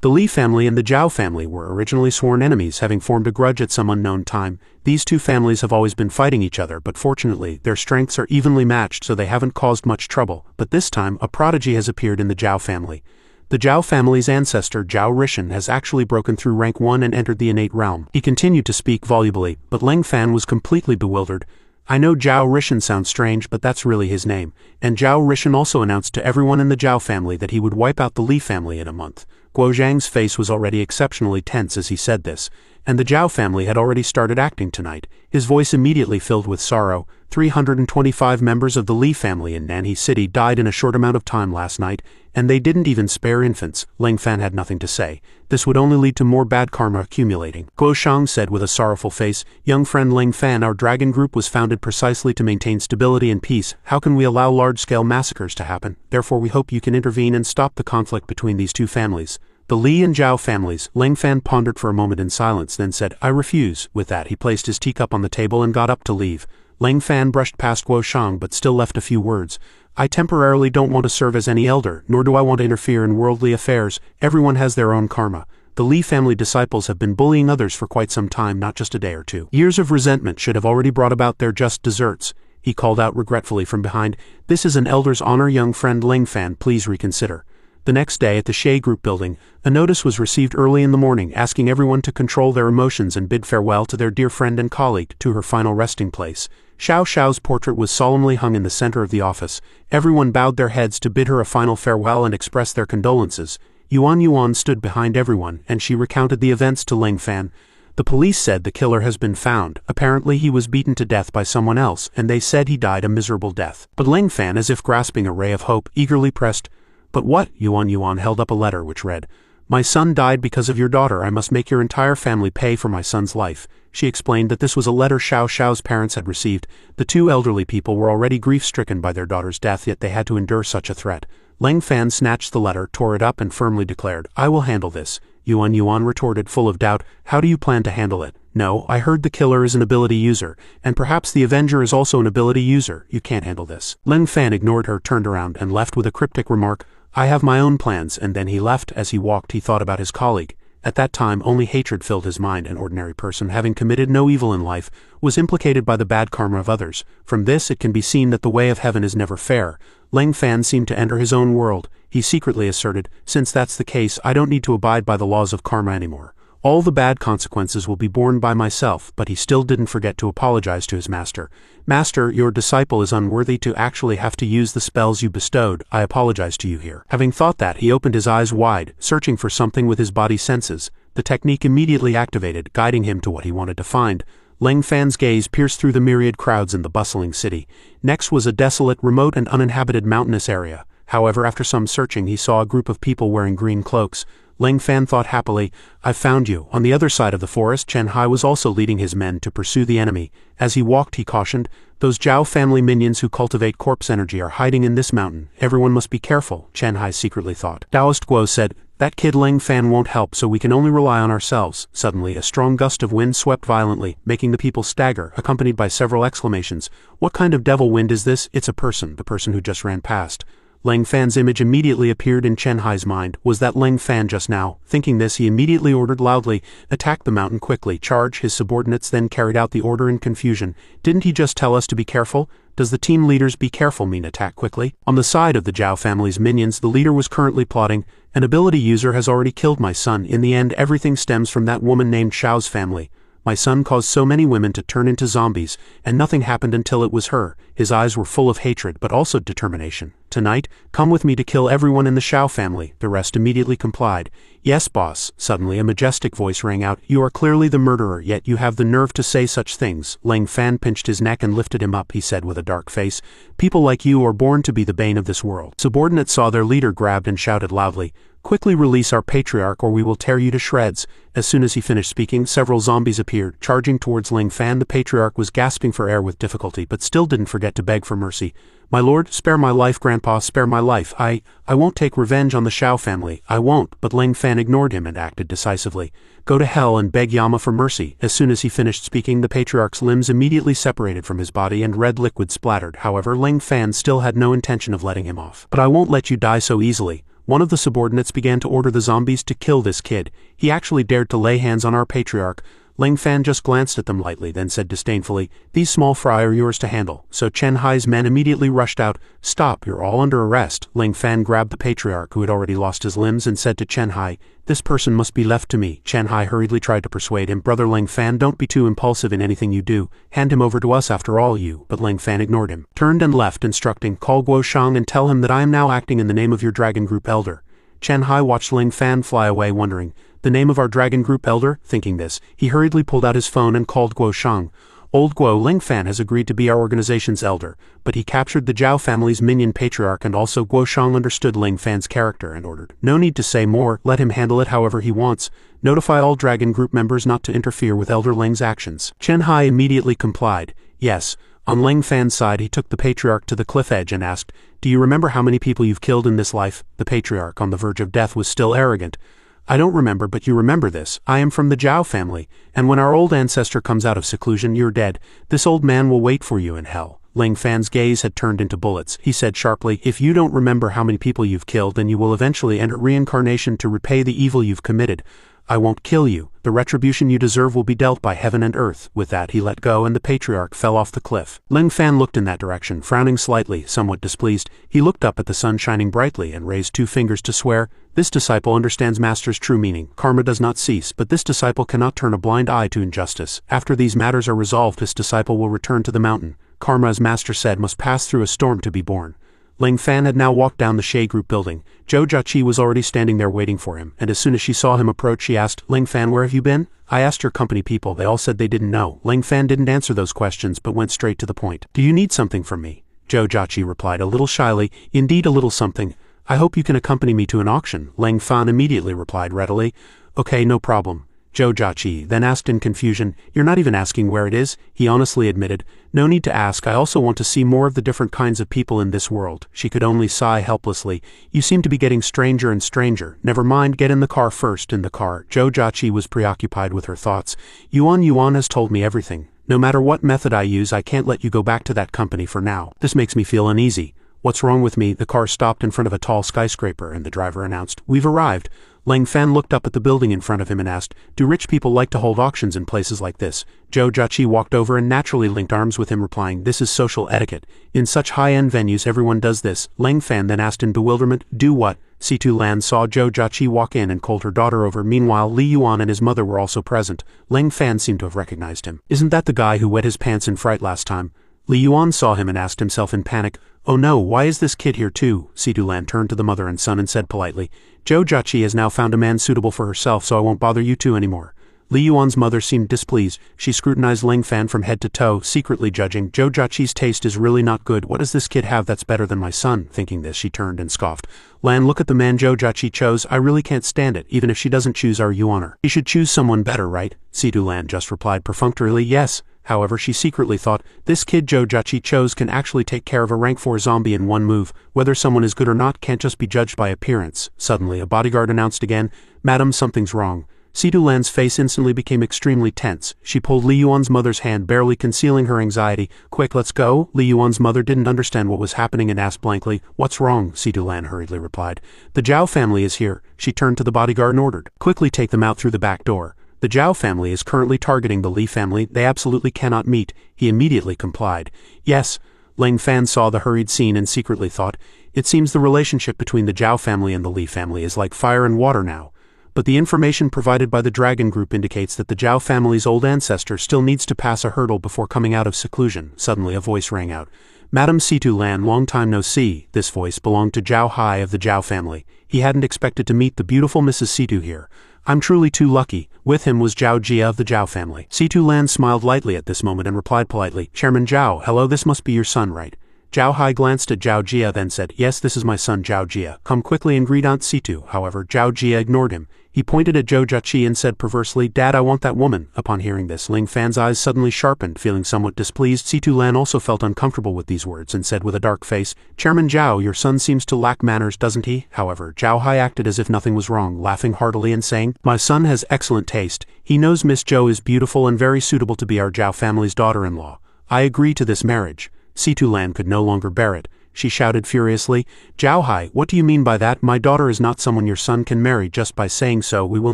the Li family and the Zhao family were originally sworn enemies, having formed a grudge at some unknown time. These two families have always been fighting each other, but fortunately, their strengths are evenly matched, so they haven't caused much trouble. But this time, a prodigy has appeared in the Zhao family. The Zhao family's ancestor, Zhao Rishan, has actually broken through rank 1 and entered the innate realm. He continued to speak volubly, but Ling Fan was completely bewildered. I know Zhao Rishan sounds strange, but that's really his name. And Zhao Rishan also announced to everyone in the Zhao family that he would wipe out the Li family in a month. Guo Zhang's face was already exceptionally tense as he said this, and the Zhao family had already started acting tonight. His voice immediately filled with sorrow. 325 members of the Li family in Nanhe City died in a short amount of time last night, and they didn't even spare infants. Ling Fan had nothing to say. This would only lead to more bad karma accumulating. Guo Shang said with a sorrowful face, young friend Ling Fan, our dragon group was founded precisely to maintain stability and peace. How can we allow large-scale massacres to happen? Therefore we hope you can intervene and stop the conflict between these two families. The Li and Zhao families. Ling Fan pondered for a moment in silence, then said, I refuse. With that, he placed his teacup on the table and got up to leave. Ling Fan brushed past Guo Shang but still left a few words. I temporarily don't want to serve as any elder, nor do I want to interfere in worldly affairs. Everyone has their own karma. The Li family disciples have been bullying others for quite some time, not just a day or two. Years of resentment should have already brought about their just deserts. He called out regretfully from behind, this is an elder's honor, young friend Ling Fan, please reconsider. The next day at the Shay Group building, a notice was received early in the morning asking everyone to control their emotions and bid farewell to their dear friend and colleague to her final resting place. Xiao Xiao's portrait was solemnly hung in the center of the office. Everyone bowed their heads to bid her a final farewell and express their condolences. Yuan stood behind everyone, and she recounted the events to Ling Fan. The police said the killer has been found. Apparently he was beaten to death by someone else, and they said he died a miserable death. But Ling Fan, as if grasping a ray of hope, eagerly pressed, but what? Yuan held up a letter which read, my son died because of your daughter. I must make your entire family pay for my son's life. She explained that this was a letter Xiao Xiao's parents had received. The two elderly people were already grief-stricken by their daughter's death, yet they had to endure such a threat. Ling Fan snatched the letter, tore it up, and firmly declared, I will handle this. Yuan retorted, full of doubt, how do you plan to handle it? No, I heard the killer is an ability user, and perhaps the Avenger is also an ability user. You can't handle this. Ling Fan ignored her, turned around, and left with a cryptic remark, I have my own plans, and then he left. As he walked, he thought about his colleague. At that time, only hatred filled his mind. An ordinary person, having committed no evil in life, was implicated by the bad karma of others. From this, it can be seen that the way of heaven is never fair. Ling Fan seemed to enter his own world. He secretly asserted, since that's the case, I don't need to abide by the laws of karma anymore. All the bad consequences will be borne by myself. But he still didn't forget to apologize to his master. Master, your disciple is unworthy to actually have to use the spells you bestowed. I apologize to you here. Having thought that, he opened his eyes wide, searching for something with his body senses. The technique immediately activated, guiding him to what he wanted to find. Ling Fan's gaze pierced through the myriad crowds in the bustling city. Next was a desolate, remote and uninhabited mountainous area. However, after some searching, he saw a group of people wearing green cloaks. Ling Fan thought happily, I've found you. On the other side of the forest, Chen Hai was also leading his men to pursue the enemy. As he walked, he cautioned, those Zhao family minions who cultivate corpse energy are hiding in this mountain. Everyone must be careful, Chen Hai secretly thought. Taoist Guo said, that kid Ling Fan won't help, so we can only rely on ourselves. Suddenly, a strong gust of wind swept violently, making the people stagger, accompanied by several exclamations. What kind of devil wind is this? It's a person, the person who just ran past. Lang Fan's image immediately appeared in Chen Hai's mind. Was that Lang Fan just now? Thinking this, he immediately ordered loudly, "Attack the mountain quickly, charge." His subordinates then carried out the order in confusion. Didn't he just tell us to be careful? Does the team leader's "be careful" mean attack quickly? On the side of the Zhao family's minions, the leader was currently plotting. An ability user has already killed my son. In the end, everything stems from that woman named Xiao's family. My son caused so many women to turn into zombies, and nothing happened until it was her. His eyes were full of hatred, but also determination. Tonight, come with me to kill everyone in the Xiao family. The rest immediately complied. Yes, boss. Suddenly a majestic voice rang out. You are clearly the murderer, yet you have the nerve to say such things. Lang Fan pinched his neck and lifted him up. He said with a dark face, people like you are born to be the bane of this world. Subordinates saw their leader grabbed and shouted loudly, quickly release our patriarch or we will tear you to shreds. As soon as he finished speaking, several zombies appeared, charging towards Lang Fan. The patriarch was gasping for air with difficulty, but still didn't forget to beg for mercy. My lord, spare my life, grandpa, spare my life. I won't take revenge on the Xiao family. I won't. But Lang Fan ignored him and acted decisively. Go to hell and beg Yama for mercy. As soon as he finished speaking, the patriarch's limbs immediately separated from his body and red liquid splattered. However, Lang Fan still had no intention of letting him off. But I won't let you die so easily. One of the subordinates began to order the zombies to kill this kid. He actually dared to lay hands on our patriarch. Lang Fan just glanced at them lightly, then said disdainfully, these small fry are yours to handle. So Chen Hai's men immediately rushed out. Stop, you're all under arrest. Lang Fan grabbed the patriarch, who had already lost his limbs, and said to Chen Hai, this person must be left to me. Chen Hai hurriedly tried to persuade him. Brother Lang Fan, don't be too impulsive in anything you do. Hand him over to us after all, you. But Lang Fan ignored him, turned and left, instructing, call Guo Shang and tell him that I am now acting in the name of your dragon group elder. Chen Hai watched Lang Fan fly away, wondering, the name of our dragon group elder? Thinking this, he hurriedly pulled out his phone and called Guo Shang. Old Guo, Lang Fan has agreed to be our organization's elder, but he captured the Zhao family's minion patriarch, and also Guo Shang understood Lang Fan's character and ordered, no need to say more, let him handle it however he wants. Notify all dragon group members not to interfere with Elder Lang's actions. Chen Hai immediately complied. Yes. On Lang Fan's side, he took the patriarch to the cliff edge and asked, do you remember how many people you've killed in this life? The patriarch, on the verge of death, was still arrogant. I don't remember, but you remember this. I am from the Zhao family, and when our old ancestor comes out of seclusion, you're dead. This old man will wait for you in hell. Lang Fan's gaze had turned into bullets. He said sharply, if you don't remember how many people you've killed, then you will eventually enter reincarnation to repay the evil you've committed. I won't kill you. The retribution you deserve will be dealt by heaven and earth. With that, he let go, and the patriarch fell off the cliff. Lang Fan looked in that direction, frowning slightly, somewhat displeased. He looked up at the sun shining brightly and raised 2 fingers to swear. This disciple understands Master's true meaning. Karma does not cease, but this disciple cannot turn a blind eye to injustice. After these matters are resolved, this disciple will return to the mountain. Karma, as Master said, must pass through a storm to be born. Lang Fan had now walked down the Shade Group building. Zhou Jiaqi was already standing there waiting for him, and as soon as she saw him approach, she asked, Lang Fan, where have you been? I asked your company people. They all said they didn't know. Lang Fan didn't answer those questions, but went straight to the point. Do you need something from me? Zhou Jiaqi replied a little shyly, indeed a little something. I hope you can accompany me to an auction. Lang Fan immediately replied readily, okay, no problem. Zhou Jiaqi then asked in confusion, you're not even asking where it is? He honestly admitted, no need to ask, I also want to see more of the different kinds of people in this world. She could only sigh helplessly. You seem to be getting stranger and stranger. Never mind, get in the car first. In the car, Zhou Jiaqi was preoccupied with her thoughts. Yuan has told me everything. No matter what method I use, I can't let you go back to that company for now. This makes me feel uneasy. What's wrong with me? The car stopped in front of a tall skyscraper, and the driver announced, we've arrived. Lang Fan looked up at the building in front of him and asked, do rich people like to hold auctions in places like this? Zhou Jiaqi walked over and naturally linked arms with him, replying, this is social etiquette. In such high-end venues, everyone does this. Lang Fan then asked in bewilderment, do what? Situ Lan saw Zhou Jiaqi walk in and called her daughter over. Meanwhile, Li Yuan and his mother were also present. Lang Fan seemed to have recognized him. Isn't that the guy who wet his pants in fright last time? Li Yuan saw him and asked himself in panic, oh no, why is this kid here too? Situ Lan turned to the mother and son and said politely, Zhou Jiaqi has now found a man suitable for herself, so I won't bother you two anymore. Li Yuan's mother seemed displeased. She scrutinized Lang Fan from head to toe, secretly judging, Zhou Jiaqi's taste is really not good. What does this kid have that's better than my son? Thinking this, she turned and scoffed. Lan, look at the man Zhou Jiaqi chose. I really can't stand it, even if she doesn't choose our Yuaner. She should choose someone better, right? Situ Lan just replied perfunctorily, yes. However, she secretly thought, this kid Zhou Jiaqi chose can actually take care of a rank 4 zombie in one move. Whether someone is good or not can't just be judged by appearance. Suddenly, a bodyguard announced again, Madam, something's wrong. Situ Lan's face instantly became extremely tense. She pulled Li Yuan's mother's hand, barely concealing her anxiety. Quick, let's go. Li Yuan's mother didn't understand what was happening and asked blankly. What's wrong? Situ Lan hurriedly replied. The Zhao family is here. She turned to the bodyguard and ordered. Quickly take them out through the back door. The Zhao family is currently targeting the Li family. They absolutely cannot meet. He immediately complied. Yes. Ling Fan saw the hurried scene and secretly thought, it seems the relationship between the Zhao family and the Li family is like fire and water now. But the information provided by the Dragon Group indicates that the Zhao family's old ancestor still needs to pass a hurdle before coming out of seclusion. Suddenly a voice rang out. Madam Situ Lan, long time no see. This voice belonged to Zhao Hai of the Zhao family. He hadn't expected to meet the beautiful Mrs. Situ here. I'm truly too lucky. With him was Zhao Jia of the Zhao family. Situ Lan smiled lightly at this moment and replied politely, Chairman Zhao, hello, this must be your son, right? Zhao Hai glanced at Zhao Jia, then said, yes, this is my son Zhao Jia. Come quickly and greet Aunt Situ. However, Zhao Jia ignored him. He pointed at Zhou Jiaqi and said perversely, Dad, I want that woman. Upon hearing this, Ling Fan's eyes suddenly sharpened, feeling somewhat displeased. Situ Lan also felt uncomfortable with these words and said with a dark face, Chairman Zhao, your son seems to lack manners, doesn't he? However, Zhao Hai acted as if nothing was wrong, laughing heartily and saying, my son has excellent taste. He knows Miss Zhou is beautiful and very suitable to be our Zhao family's daughter-in-law. I agree to this marriage. Situ Lan could no longer bear it. She shouted furiously, Zhao Hai, what do you mean by that? My daughter is not someone your son can marry just by saying so. We will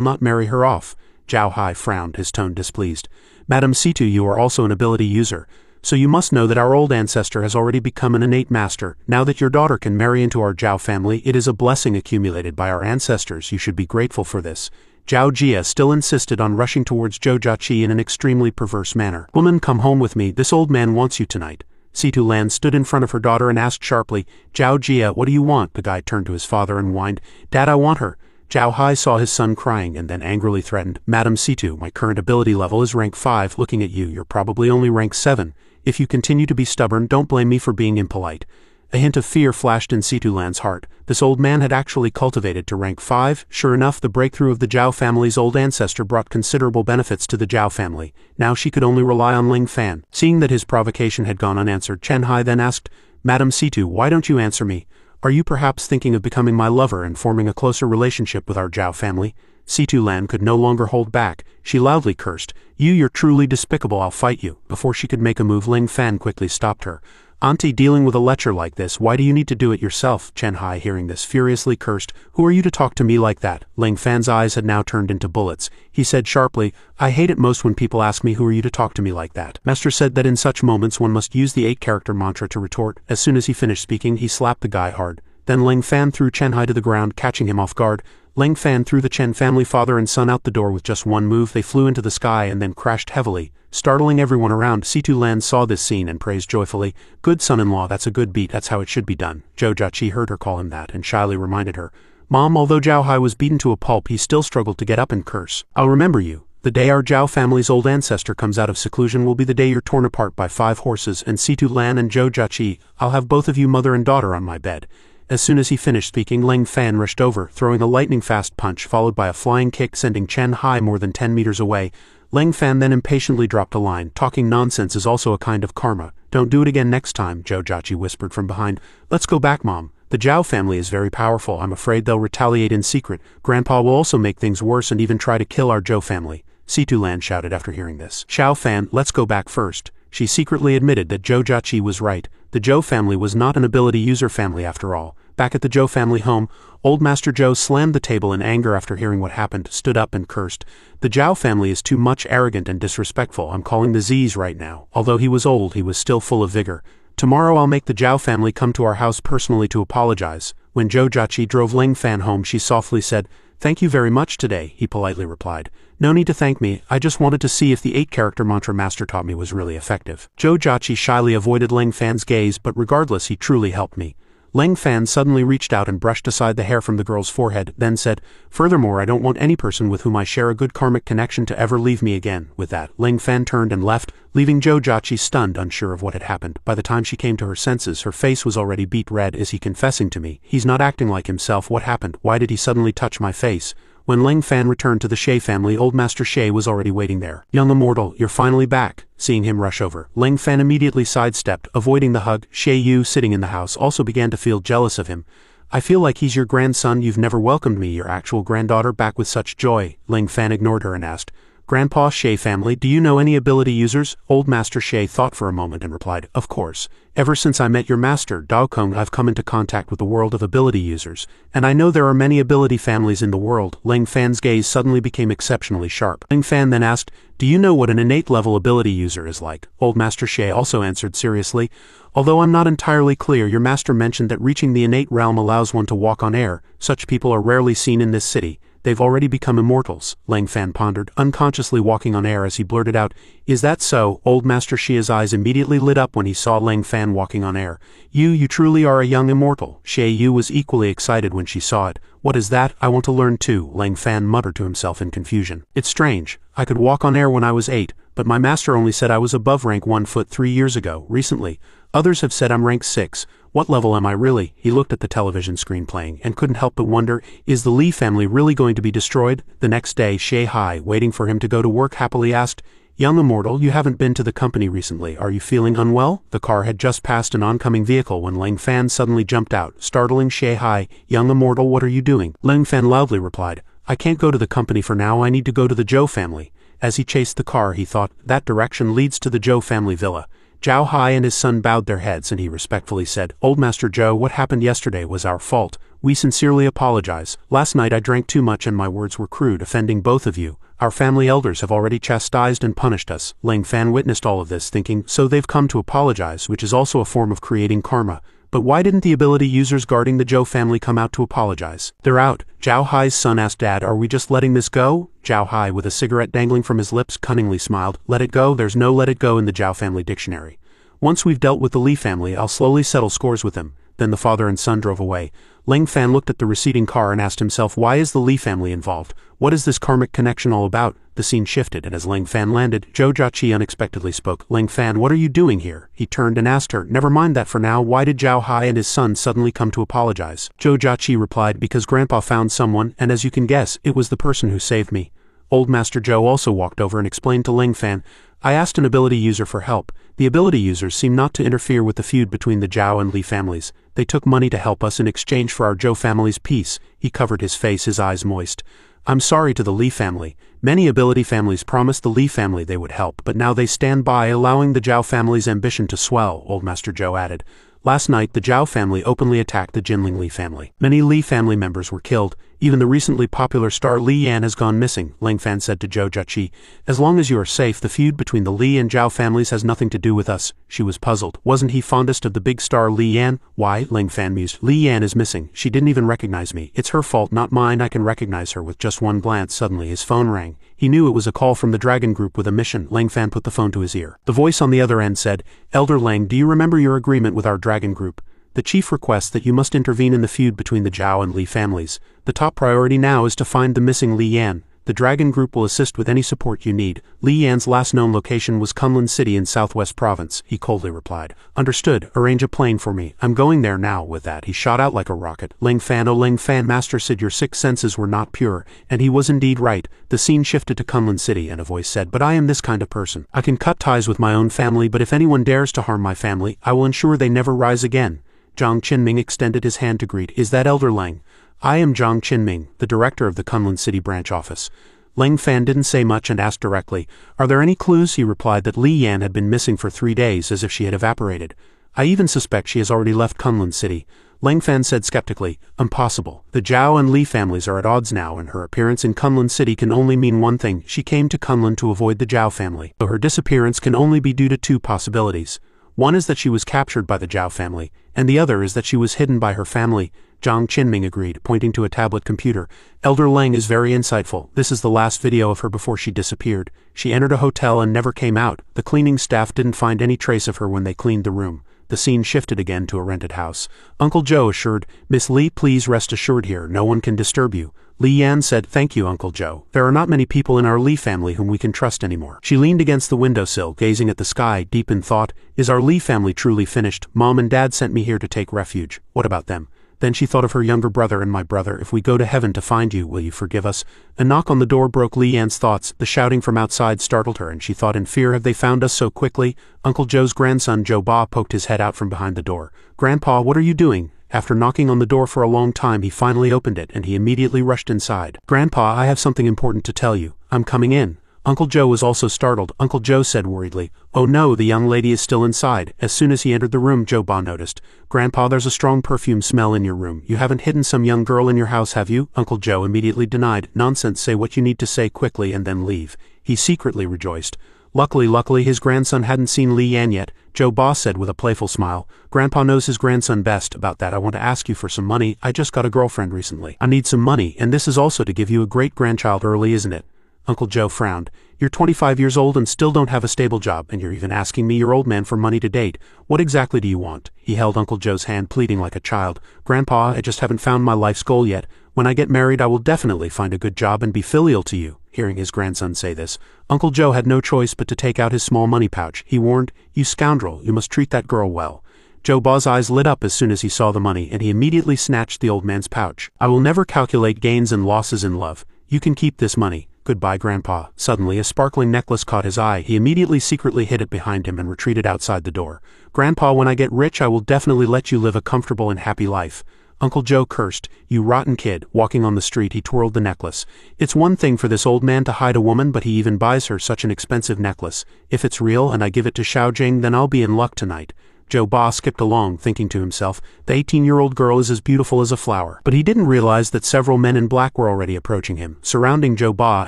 not marry her off. Zhao Hai frowned, his tone displeased. Madam Situ, you are also an ability user. So you must know that our old ancestor has already become an innate master. Now that your daughter can marry into our Zhao family, it is a blessing accumulated by our ancestors. You should be grateful for this. Zhao Jia still insisted on rushing towards Zhou Jiaqi in an extremely perverse manner. Woman, come home with me. This old man wants you tonight. Situ Lan stood in front of her daughter and asked sharply, Zhao Jia, what do you want? The guy turned to his father and whined, Dad, I want her. Zhao Hai saw his son crying and then angrily threatened, Madam Situ, my current ability level is rank 5. Looking at you, you're probably only rank 7. If you continue to be stubborn, don't blame me for being impolite. A hint of fear flashed in Situ Lan's heart. This old man had actually cultivated to rank 5. Sure enough, the breakthrough of the Zhao family's old ancestor brought considerable benefits to the Zhao family. Now she could only rely on Ling Fan. Seeing that his provocation had gone unanswered, Chen Hai then asked, Madam Situ, why don't you answer me? Are you perhaps thinking of becoming my lover and forming a closer relationship with our Zhao family? Situ Lan could no longer hold back. She loudly cursed, you're truly despicable, I'll fight you. Before she could make a move, Ling Fan quickly stopped her. Auntie, dealing with a lecher like this, why do you need to do it yourself? Chen Hai, hearing this, furiously cursed, who are you to talk to me like that? Ling Fan's eyes had now turned into bullets. He said sharply, I hate it most when people ask me who are you to talk to me like that. Master said that in such moments one must use the 8-character mantra to retort. As soon as he finished speaking, he slapped the guy hard. Then Ling Fan threw Chen Hai to the ground, catching him off guard. Ling Fan threw the Chen family father and son out the door with just one move. They flew into the sky and then crashed heavily, startling everyone around. Situ Lan saw this scene and praised joyfully, good son-in-law, that's a good beat, that's how it should be done. Zhou Jiaqi heard her call him that and shyly reminded her, Mom, although Zhao Hai was beaten to a pulp, he still struggled to get up and curse. I'll remember you. The day our Zhao family's old ancestor comes out of seclusion will be the day you're torn apart by 5 horses, and Situ Lan and Zhou Jiaqi, I'll have both of you mother and daughter on my bed. As soon as he finished speaking, Ling Fan rushed over, throwing a lightning-fast punch followed by a flying kick sending Chen Hai more than 10 meters away. Ling Fan then impatiently dropped a line, talking nonsense is also a kind of karma. Don't do it again next time, Zhou Jiaqi whispered from behind. Let's go back, Mom. The Zhao family is very powerful. I'm afraid they'll retaliate in secret. Grandpa will also make things worse and even try to kill our Zhou family. Situ Lan shouted after hearing this. Xiao Fan, let's go back first. She secretly admitted that Zhou Jiaqi was right. The Zhou family was not an ability user family after all. Back at the Zhou family home, old Master Zhou slammed the table in anger after hearing what happened, stood up and cursed. The Zhao family is too much arrogant and disrespectful. I'm calling the Z's right now. Although he was old, he was still full of vigor. Tomorrow I'll make the Zhao family come to our house personally to apologize. When Zhou Jiaqi drove Ling Fan home, she softly said, Thank you very much today, he politely replied. No need to thank me, I just wanted to see if the 8-character mantra Master taught me was really effective. Zhou Jiaqi shyly avoided Ling Fan's gaze, but regardless he truly helped me. Ling Fan suddenly reached out and brushed aside the hair from the girl's forehead, then said, Furthermore, I don't want any person with whom I share a good karmic connection to ever leave me again. With that, Ling Fan turned and left, leaving Zhou Jiaqi stunned, unsure of what had happened. By the time she came to her senses, her face was already beet red. Is he confessing to me? He's not acting like himself. What happened? Why did he suddenly touch my face? When Ling Fan returned to the Shay family, old Master Shay was already waiting there. Young immortal, you're finally back. Seeing him rush over, Ling Fan immediately sidestepped, avoiding the hug. Shay Yu, sitting in the house, also began to feel jealous of him. I feel like he's your grandson. You've never welcomed me, your actual granddaughter, back with such joy. Ling Fan ignored her and asked, Grandpa Shay family, do you know any ability users? Old Master Shay thought for a moment and replied, of course. Ever since I met your master, Dao Kong, I've come into contact with the world of ability users, and I know there are many ability families in the world. Ling Fan's gaze suddenly became exceptionally sharp. Ling Fan then asked, do you know what an innate level ability user is like? Old Master Shay also answered seriously, although I'm not entirely clear, your master mentioned that reaching the innate realm allows one to walk on air. Such people are rarely seen in this city. They've already become immortals. Ling Fan pondered, unconsciously walking on air as he blurted out, is that so? Old Master Shia's eyes immediately lit up when he saw Ling Fan walking on air. You truly are a young immortal. Shay Yu was equally excited when she saw it. What is that? I want to learn too, Ling Fan muttered to himself in confusion. It's strange. I could walk on air when I was 8, but my master only said I was above rank 1 foot 3 years ago. Recently, others have said I'm rank 6. What level am I really? He looked at the television screen playing and couldn't help but wonder, is the Li family really going to be destroyed? The next day, Shay Hai, waiting for him to go to work, happily asked, young immortal, you haven't been to the company recently. Are you feeling unwell? The car had just passed an oncoming vehicle when Ling Fan suddenly jumped out, startling Shay Hai. Young immortal, what are you doing? Ling Fan loudly replied, I can't go to the company for now. I need to go to the Zhou family. As he chased the car, he thought, that direction leads to the Zhou family villa. Zhao Hai and his son bowed their heads and he respectfully said, Old Master Zhou, what happened yesterday was our fault. We sincerely apologize. Last night I drank too much and my words were crude, offending both of you. Our family elders have already chastised and punished us. Ling Fan witnessed all of this, thinking, so they've come to apologize, which is also a form of creating karma. But why didn't the ability users guarding the Zhou family come out to apologize? They're out. Zhao Hai's son asked, Dad, are we just letting this go? Zhao Hai, with a cigarette dangling from his lips, cunningly smiled. Let it go? There's no let it go in the Zhao family dictionary. Once we've dealt with the Li family, I'll slowly settle scores with them. Then the father and son drove away. Ling Fan looked at the receding car and asked himself, why is the Li family involved? What is this karmic connection all about? The scene shifted, and as Ling Fan landed, Zhou Jiaqi unexpectedly spoke. Ling Fan, what are you doing here? He turned and asked her, never mind that for now, why did Zhao Hai and his son suddenly come to apologize? Zhou Jiaqi replied, because Grandpa found someone, and as you can guess, it was the person who saved me. Old Master Zhou also walked over and explained to Ling Fan, I asked an ability user for help. The ability users seem not to interfere with the feud between the Zhao and Li families. They took money to help us in exchange for our Zhou family's peace. He covered his face, his eyes moist. I'm sorry to the Li family. Many ability families promised the Li family they would help, but now they stand by, allowing the Zhao family's ambition to swell, Old Master Zhou added. Last night, the Zhao family openly attacked the Jinling Li family. Many Li family members were killed. Even the recently popular star Li Yan has gone missing, Ling Fan said to Zhou Jiaqi. As long as you are safe, the feud between the Li and Zhao families has nothing to do with us. She was puzzled. Wasn't he fondest of the big star Li Yan? Why? Ling Fan mused. Li Yan is missing. She didn't even recognize me. It's her fault, not mine. I can recognize her with just one glance. Suddenly, his phone rang. He knew it was a call from the Dragon Group with a mission. Ling Fan put the phone to his ear. The voice on the other end said, Elder Lang, do you remember your agreement with our Dragon Group? The chief requests that you must intervene in the feud between the Zhao and Li families. The top priority now is to find the missing Li Yan. The Dragon Group will assist with any support you need. Li Yan's last known location was Kunlun City in Southwest Province, he coldly replied. Understood. Arrange a plane for me. I'm going there now. With that, he shot out like a rocket. Ling Fan, oh Ling Fan, Master said your 6 senses were not pure, and he was indeed right. The scene shifted to Kunlun City, and a voice said, but I am this kind of person. I can cut ties with my own family, but if anyone dares to harm my family, I will ensure they never rise again. Zhang Qinming extended his hand to greet. Is that Elder Lang? I am Zhang Qinming, the director of the Kunlun City branch office. Ling Fan didn't say much and asked directly, are there any clues? He replied that Li Yan had been missing for 3 days, as if she had evaporated. I even suspect she has already left Kunlun City. Ling Fan said skeptically, impossible. The Zhao and Li families are at odds now, and her appearance in Kunlun City can only mean one thing. She came to Kunlun to avoid the Zhao family. So her disappearance can only be due to 2 possibilities. One is that she was captured by the Zhao family, and the other is that she was hidden by her family. Zhang Qinming agreed, pointing to a tablet computer. Elder Lang is very insightful. This is the last video of her before she disappeared. She entered a hotel and never came out. The cleaning staff didn't find any trace of her when they cleaned the room. The scene shifted again to a rented house. Uncle Joe assured, Miss Li, please rest assured here, no one can disturb you. Li Yan said, thank you, Uncle Joe. There are not many people in our Li family whom we can trust anymore. She leaned against the windowsill, gazing at the sky, deep in thought. Is our Li family truly finished? Mom and Dad sent me here to take refuge. What about them? Then she thought of her younger brother and my brother. If we go to heaven to find you, will you forgive us? A knock on the door broke Li Yan's thoughts. The shouting from outside startled her, and she thought in fear, have they found us so quickly? Uncle Joe's grandson Joe Ba poked his head out from behind the door. Grandpa, what are you doing? After knocking on the door for a long time, he finally opened it and he immediately rushed inside. "Grandpa, I have something important to tell you. I'm coming in." Uncle Joe was also startled. Uncle Joe said worriedly, "Oh no, the young lady is still inside." As soon as he entered the room, Joe Ba noticed, "Grandpa, there's a strong perfume smell in your room. You haven't hidden some young girl in your house, have you?" Uncle Joe immediately denied. "Nonsense, say what you need to say quickly and then leave." He secretly rejoiced. Luckily, his grandson hadn't seen Li Yan yet. Joe Ba said with a playful smile, "Grandpa knows his grandson best. About that, I want to ask you for some money. I just got a girlfriend recently. I need some money, and this is also to give you a great-grandchild early, isn't it?" Uncle Joe frowned. "You're 25 years old and still don't have a stable job, and you're even asking me, your old man, for money to date. What exactly do you want?" He held Uncle Joe's hand, pleading like a child. "Grandpa, I just haven't found my life's goal yet. When I get married, I will definitely find a good job and be filial to you." Hearing his grandson say this, Uncle Joe had no choice but to take out his small money pouch. He warned, "You scoundrel, you must treat that girl well." Joe Ba's eyes lit up as soon as he saw the money, and he immediately snatched the old man's pouch. "I will never calculate gains and losses in love. You can keep this money. Goodbye, Grandpa." Suddenly, a sparkling necklace caught his eye. He immediately secretly hid it behind him and retreated outside the door. "Grandpa, when I get rich, I will definitely let you live a comfortable and happy life." Uncle Joe cursed. "You rotten kid." Walking on the street, he twirled the necklace. It's one thing for this old man to hide a woman, but he even buys her such an expensive necklace. If it's real and I give it to Xiaojing, then I'll be in luck tonight. Joe Ba skipped along, thinking to himself, the 18-year-old girl is as beautiful as a flower. But he didn't realize that several men in black were already approaching him, surrounding Joe Ba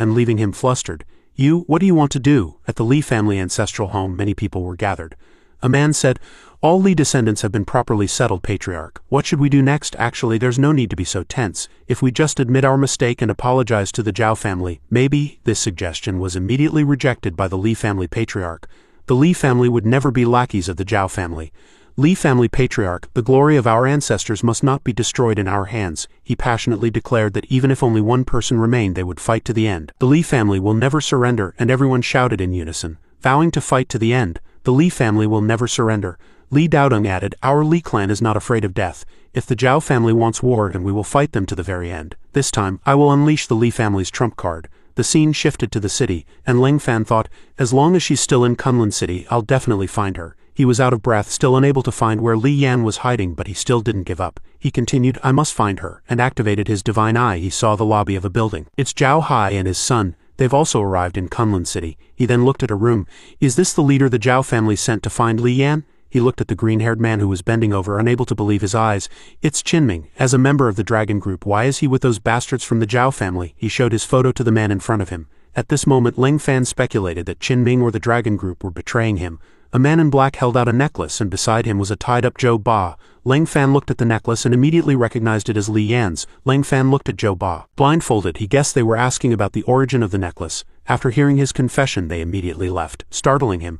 and leaving him flustered. What do you want to do?" At the Li family ancestral home, many people were gathered. A man said, "All Li descendants have been properly settled, Patriarch. What should we do next? Actually, there's no need to be so tense. If we just admit our mistake and apologize to the Zhao family, maybe." This suggestion was immediately rejected by the Li family patriarch. The Li family would never be lackeys of the Zhao family. "Li family patriarch, the glory of our ancestors must not be destroyed in our hands." He passionately declared that even if only one person remained, they would fight to the end. "The Li family will never surrender," and everyone shouted in unison, vowing to fight to the end. "The Li family will never surrender." Li Daodong added, "Our Li clan is not afraid of death. If the Zhao family wants war, then we will fight them to the very end. This time, I will unleash the Li family's trump card." The scene shifted to the city, and Ling Fan thought, as long as she's still in Kunlun City, I'll definitely find her. He was out of breath, still unable to find where Li Yan was hiding, but he still didn't give up. He continued, "I must find her," and activated his divine eye. He saw the lobby of a building. It's Zhao Hai and his son. They've also arrived in Kunlun City. He then looked at a room. Is this the leader the Zhao family sent to find Li Yan? He looked at the green-haired man who was bending over, unable to believe his eyes. It's Qinming. As a member of the dragon group, why is he with those bastards from the Zhao family? He showed his photo to the man in front of him. At this moment, Ling Fan speculated that Qinming or the dragon group were betraying him. A man in black held out a necklace, and beside him was a tied-up Joe Ba. Ling Fan looked at the necklace and immediately recognized it as Li Yan's. Ling Fan looked at Joe Ba. Blindfolded, he guessed they were asking about the origin of the necklace. After hearing his confession, they immediately left, startling him.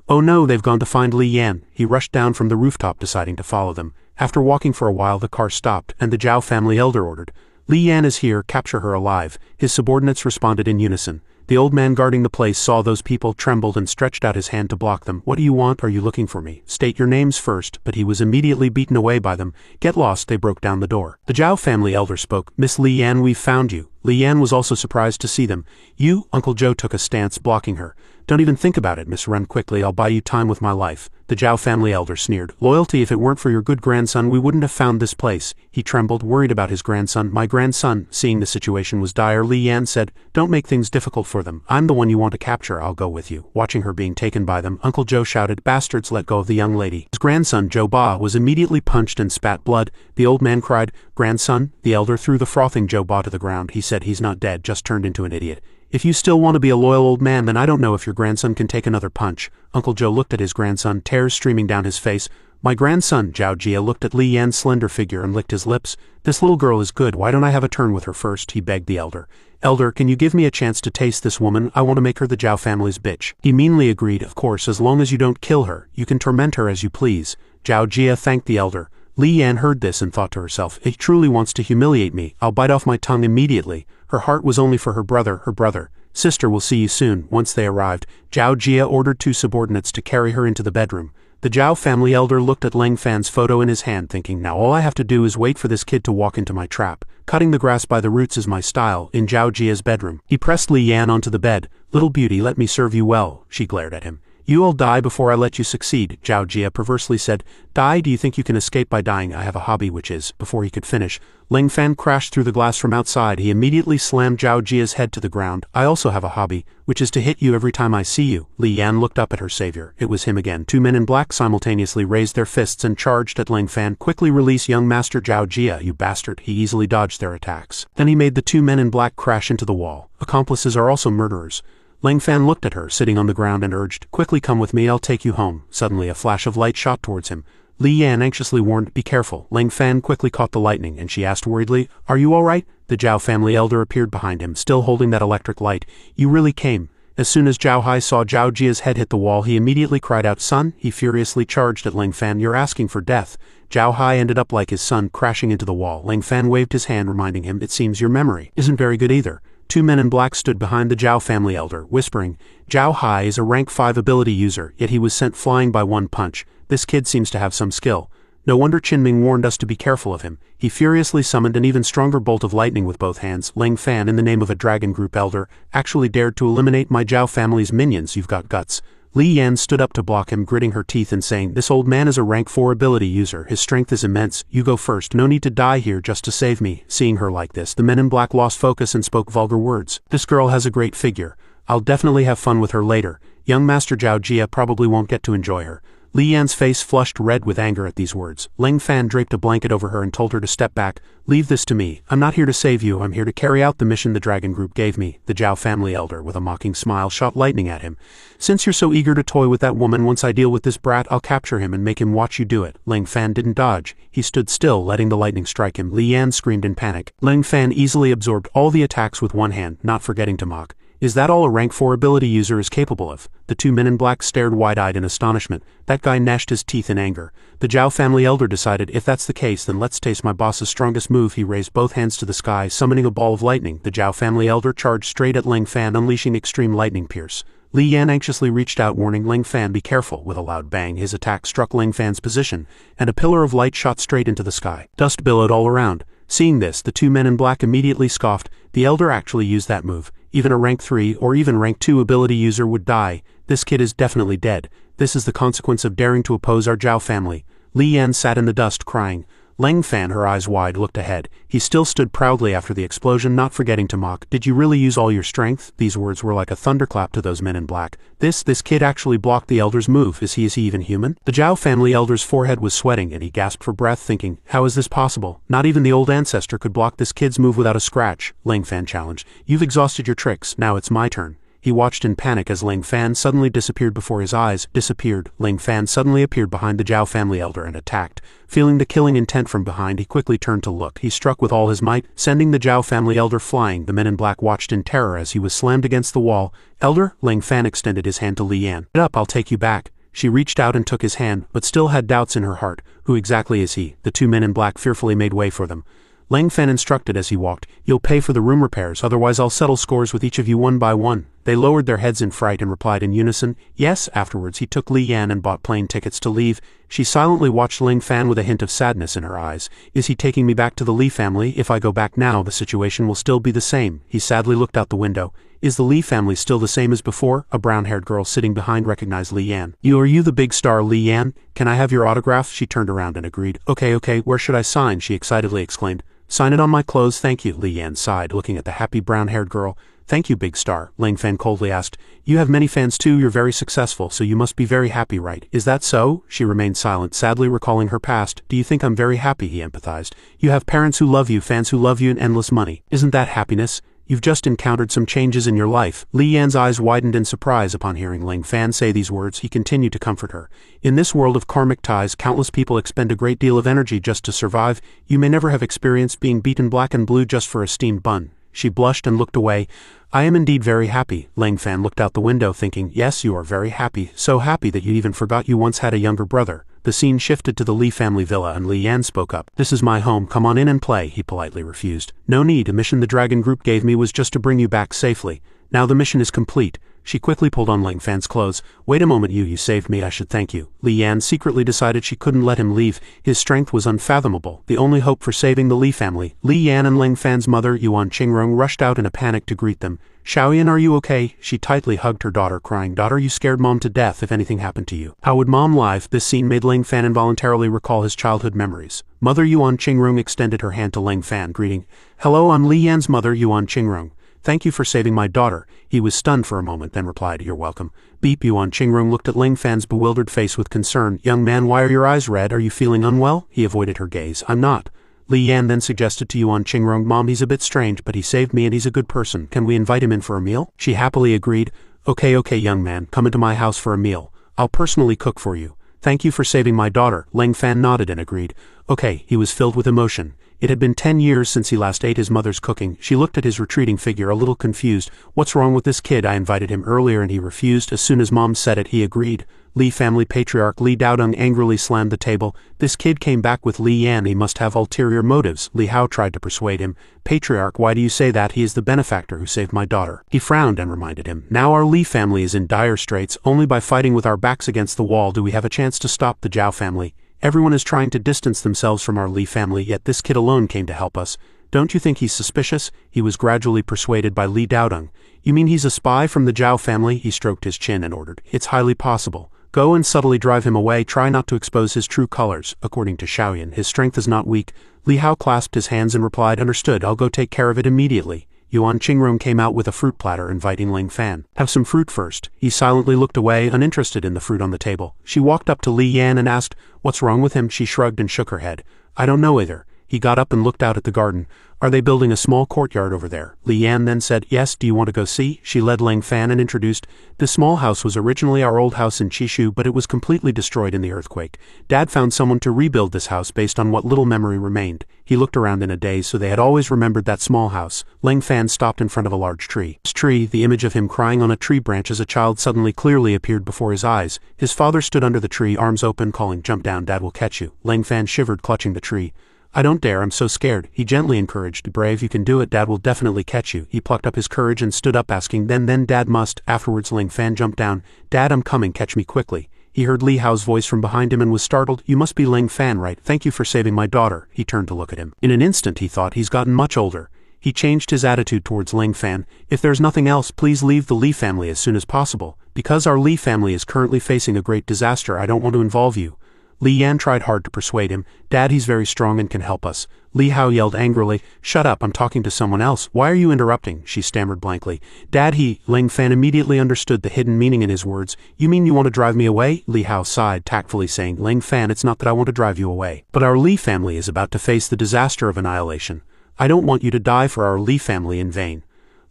Oh no, they've gone to find Li Yan. He rushed down from the rooftop, deciding to follow them. After walking for a while, the car stopped, and the Zhao family elder ordered, "Li Yan is here, capture her alive." His subordinates responded in unison. The old man guarding the place saw those people, trembled, and stretched out his hand to block them. "What do you want? Are you looking for me? State your names first." But he was immediately beaten away by them. "Get lost." They broke down the door. The Zhao family elder spoke. "Miss Li Yan, we've found you." Li Yan was also surprised to see them. "You?" Uncle Joe took a stance, blocking her. "Don't even think about it, Miss. Run quickly. I'll buy you time with my life." The Zhao family elder sneered. "Loyalty, if it weren't for your good grandson, we wouldn't have found this place." He trembled, worried about his grandson. "My grandson." Seeing the situation was dire, Li Yan said, "Don't make things difficult for them. I'm the one you want to capture. I'll go with you." Watching her being taken by them, Uncle Joe shouted, "Bastards, let go of the young lady." His grandson, Joe Ba, was immediately punched and spat blood. The old man cried, "Grandson?" The elder threw the frothing Joe Ba to the ground. He said, "He's not dead, just turned into an idiot. If you still want to be a loyal old man, then I don't know if your grandson can take another punch." Uncle Joe looked at his grandson, tears streaming down his face. "My grandson." Zhao Jia looked at Li Yan's slender figure and licked his lips. "This little girl is good. Why don't I have a turn with her first?" he begged the elder. "Elder, can you give me a chance to taste this woman? I want to make her the Zhao family's bitch." He meanly agreed, "Of course, as long as you don't kill her. You can torment her as you please." Zhao Jia thanked the elder. Li Yan heard this and thought to herself, "He truly wants to humiliate me. I'll bite off my tongue immediately." Her heart was only for her brother. "Sister, will see you soon." Once they arrived, Zhao Jia ordered two subordinates to carry her into the bedroom. The Zhao family elder looked at Ling Fan's photo in his hand, thinking, now all I have to do is wait for this kid to walk into my trap. Cutting the grass by the roots is my style. In Zhao Jia's bedroom, he pressed Li Yan onto the bed. "Little beauty, let me serve you well." She glared at him. You'll die before I let you succeed, Zhao Jia perversely said. Die? Do you think you can escape by dying? I have a hobby which is, before he could finish, Ling Fan crashed through the glass from outside. He immediately slammed Zhao Jia's head to the ground. I also have a hobby, which is to hit you every time I see you. Li Yan looked up at her savior. It was him again. Two men in black simultaneously raised their fists and charged at Ling Fan. Quickly release young master Zhao Jia, you bastard. He easily dodged their attacks. Then he made the two men in black crash into the wall. Accomplices are also murderers. Ling Fan looked at her, sitting on the ground, and urged, quickly come with me, I'll take you home. Suddenly a flash of light shot towards him. Li Yan anxiously warned, be careful. Ling Fan quickly caught the lightning, and she asked worriedly, are you all right? The Zhao family elder appeared behind him, still holding that electric light. You really came. As soon as Zhao Hai saw Zhao Jia's head hit the wall, he immediately cried out, son. He furiously charged at Ling Fan. You're asking for death. Zhao Hai ended up like his son, crashing into the wall. Ling Fan waved his hand, reminding him, it seems your memory isn't very good either. Two men in black stood behind the Zhao family elder, whispering, Zhao Hai is a rank 5 ability user, yet he was sent flying by one punch. This kid seems to have some skill. No wonder Qinming warned us to be careful of him. He furiously summoned an even stronger bolt of lightning with both hands. Ling Fan, in the name of a dragon group elder, actually dared to eliminate my Zhao family's minions. You've got guts. Li Yan stood up to block him, gritting her teeth and saying, this old man is a rank 4 ability user. His strength is immense. You go first. No need to die here just to save me. Seeing her like this, the men in black lost focus and spoke vulgar words. This girl has a great figure. I'll definitely have fun with her later. Young Master Zhao Jia probably won't get to enjoy her. Li Yan's face flushed red with anger at these words. Ling Fan draped a blanket over her and told her to step back. Leave this to me. I'm not here to save you. I'm here to carry out the mission the dragon group gave me. The Zhao family elder, with a mocking smile, shot lightning at him. Since you're so eager to toy with that woman, once I deal with this brat, I'll capture him and make him watch you do it. Ling Fan didn't dodge. He stood still, letting the lightning strike him. Li Yan screamed in panic. Ling Fan easily absorbed all the attacks with one hand, not forgetting to mock. Is that all a rank 4 ability user is capable of? The two men in black stared wide-eyed in astonishment. That guy gnashed his teeth in anger. The Zhao family elder decided, if that's the case, then let's taste my boss's strongest move. He raised both hands to the sky, summoning a ball of lightning. The Zhao family elder charged straight at Ling Fan, unleashing extreme lightning pierce. Li Yan anxiously reached out, warning Ling Fan, be careful. With a loud bang, his attack struck Ling Fan's position, and a pillar of light shot straight into the sky. Dust billowed all around. Seeing this, the two men in black immediately scoffed. The elder actually used that move. Even a rank 3 or even rank 2 ability user would die. This kid is definitely dead. This is the consequence of daring to oppose our Zhao family. Li Yan sat in the dust, crying. Ling Fan, her eyes wide, looked ahead. He still stood proudly after the explosion, not forgetting to mock. Did you really use all your strength? These words were like a thunderclap to those men in black. This kid actually blocked the elder's move. Is he even human? The Zhao family elder's forehead was sweating, and he gasped for breath, thinking, how is this possible? Not even the old ancestor could block this kid's move without a scratch. Ling Fan challenged. You've exhausted your tricks. Now it's my turn. He watched in panic as Ling Fan suddenly disappeared before his eyes. Disappeared. Ling Fan suddenly appeared behind the Zhao family elder and attacked. Feeling the killing intent from behind, he quickly turned to look. He struck with all his might, sending the Zhao family elder flying. The men in black watched in terror as he was slammed against the wall. Elder? Ling Fan extended his hand to Li Yan. Get up, I'll take you back. She reached out and took his hand, but still had doubts in her heart. Who exactly is he? The two men in black fearfully made way for them. Ling Fan instructed as he walked, you'll pay for the room repairs, otherwise I'll settle scores with each of you one by one. They lowered their heads in fright and replied in unison, yes. Afterwards he took Li Yan and bought plane tickets to leave. She silently watched Ling Fan with a hint of sadness in her eyes. Is he taking me back to the Li family? If I go back now, the situation will still be the same. He sadly looked out the window. Is the Li family still the same as before? A brown-haired girl sitting behind recognized Li Yan. Are you the big star, Li Yan? Can I have your autograph? She turned around and agreed. Okay, where should I sign? She excitedly exclaimed. Sign it on my clothes, thank you. Li Yan sighed, looking at the happy brown-haired girl. Thank you, big star. Ling Fan coldly asked. You have many fans too. You're very successful, so you must be very happy, right? Is that so? She remained silent, sadly recalling her past. Do you think I'm very happy? He empathized. You have parents who love you, fans who love you, and endless money. Isn't that happiness? You've just encountered some changes in your life. Li Yan's eyes widened in surprise upon hearing Ling Fan say these words. He continued to comfort her. In this world of karmic ties, countless people expend a great deal of energy just to survive. You may never have experienced being beaten black and blue just for a steamed bun. She blushed and looked away. I am indeed very happy. Ling Fan looked out the window, thinking, yes, you are very happy. So happy that you even forgot you once had a younger brother. The scene shifted to the Li family villa and Li Yan spoke up. This is my home, come on in and play. He politely refused. No need, a mission the dragon group gave me was just to bring you back safely. Now the mission is complete. She quickly pulled on Ling Fan's clothes. Wait a moment, you saved me, I should thank you. Li Yan secretly decided she couldn't let him leave. His strength was unfathomable, the only hope for saving the Li family. Li Yan and Ling Fan's mother, Yuan Qingrong, rushed out in a panic to greet them. Xiaoyan, are you okay? She tightly hugged her daughter, crying, Daughter, you scared Mom to death if anything happened to you. How would Mom live? This scene made Ling Fan involuntarily recall his childhood memories. Mother Yuan Qingrong extended her hand to Ling Fan, greeting, Hello, I'm Li Yan's mother, Yuan Qingrong. Thank you for saving my daughter. He was stunned for a moment, then replied, You're welcome. Beep. Yuan Qingrong looked at Ling Fan's bewildered face with concern. Young man, why are your eyes red? Are you feeling unwell? He avoided her gaze. I'm not. Li Yan then suggested to Yuan Qingrong, Mom, he's a bit strange, but he saved me and he's a good person. Can we invite him in for a meal? She happily agreed. Okay, young man, come into my house for a meal. I'll personally cook for you. Thank you for saving my daughter. Ling Fan nodded and agreed. Okay, he was filled with emotion. It had been 10 years since he last ate his mother's cooking. She looked at his retreating figure, a little confused. What's wrong with this kid? I invited him earlier and he refused. As soon as Mom said it, he agreed. Li family patriarch Li Daodong angrily slammed the table. This kid came back with Li Yan. He must have ulterior motives. Li Hao tried to persuade him. Patriarch, why do you say that? He is the benefactor who saved my daughter. He frowned and reminded him. Now our Li family is in dire straits. Only by fighting with our backs against the wall do we have a chance to stop the Zhao family. Everyone is trying to distance themselves from our Li family, yet this kid alone came to help us. Don't you think he's suspicious? He was gradually persuaded by Li Daodong. You mean he's a spy from the Zhao family? He stroked his chin and ordered. It's highly possible. Go and subtly drive him away. Try not to expose his true colors. According to Xiaoyan, his strength is not weak. Li Hao clasped his hands and replied, Understood, I'll go take care of it immediately. Yuan Qingrong came out with a fruit platter, inviting Ling Fan. Have some fruit first. He silently looked away, uninterested in the fruit on the table. She walked up to Li Yan and asked, What's wrong with him? She shrugged and shook her head. I don't know either. He got up and looked out at the garden. Are they building a small courtyard over there? Li Yan then said, Yes, do you want to go see? She led Ling Fan and introduced, This small house was originally our old house in Qishu, but it was completely destroyed in the earthquake. Dad found someone to rebuild this house based on what little memory remained. He looked around in a daze, so they had always remembered that small house. Ling Fan stopped in front of a large tree. This tree, the image of him crying on a tree branch as a child suddenly clearly appeared before his eyes. His father stood under the tree, arms open, calling, Jump down, Dad will catch you. Ling Fan shivered, clutching the tree. I don't dare, I'm so scared. He gently encouraged, Brave, you can do it, Dad will definitely catch you. He plucked up his courage and stood up, asking, Then Dad must. Afterwards Ling Fan jumped down. Dad, I'm coming, catch me quickly. He heard Li Hao's voice from behind him and was startled. You must be Ling Fan, right? Thank you for saving my daughter. He turned to look at him. In an instant he thought, he's gotten much older. He changed his attitude towards Ling Fan. If there's nothing else, please leave the Li family as soon as possible. Because our Li family is currently facing a great disaster, I don't want to involve you. Li Yan tried hard to persuade him. Dad, he's very strong and can help us. Li Hao yelled angrily, Shut up, I'm talking to someone else. Why are you interrupting? She stammered blankly. Dad, Ling Fan immediately understood the hidden meaning in his words. You mean you want to drive me away? Li Hao sighed, tactfully saying, Ling Fan, it's not that I want to drive you away. But our Li family is about to face the disaster of annihilation. I don't want you to die for our Li family in vain.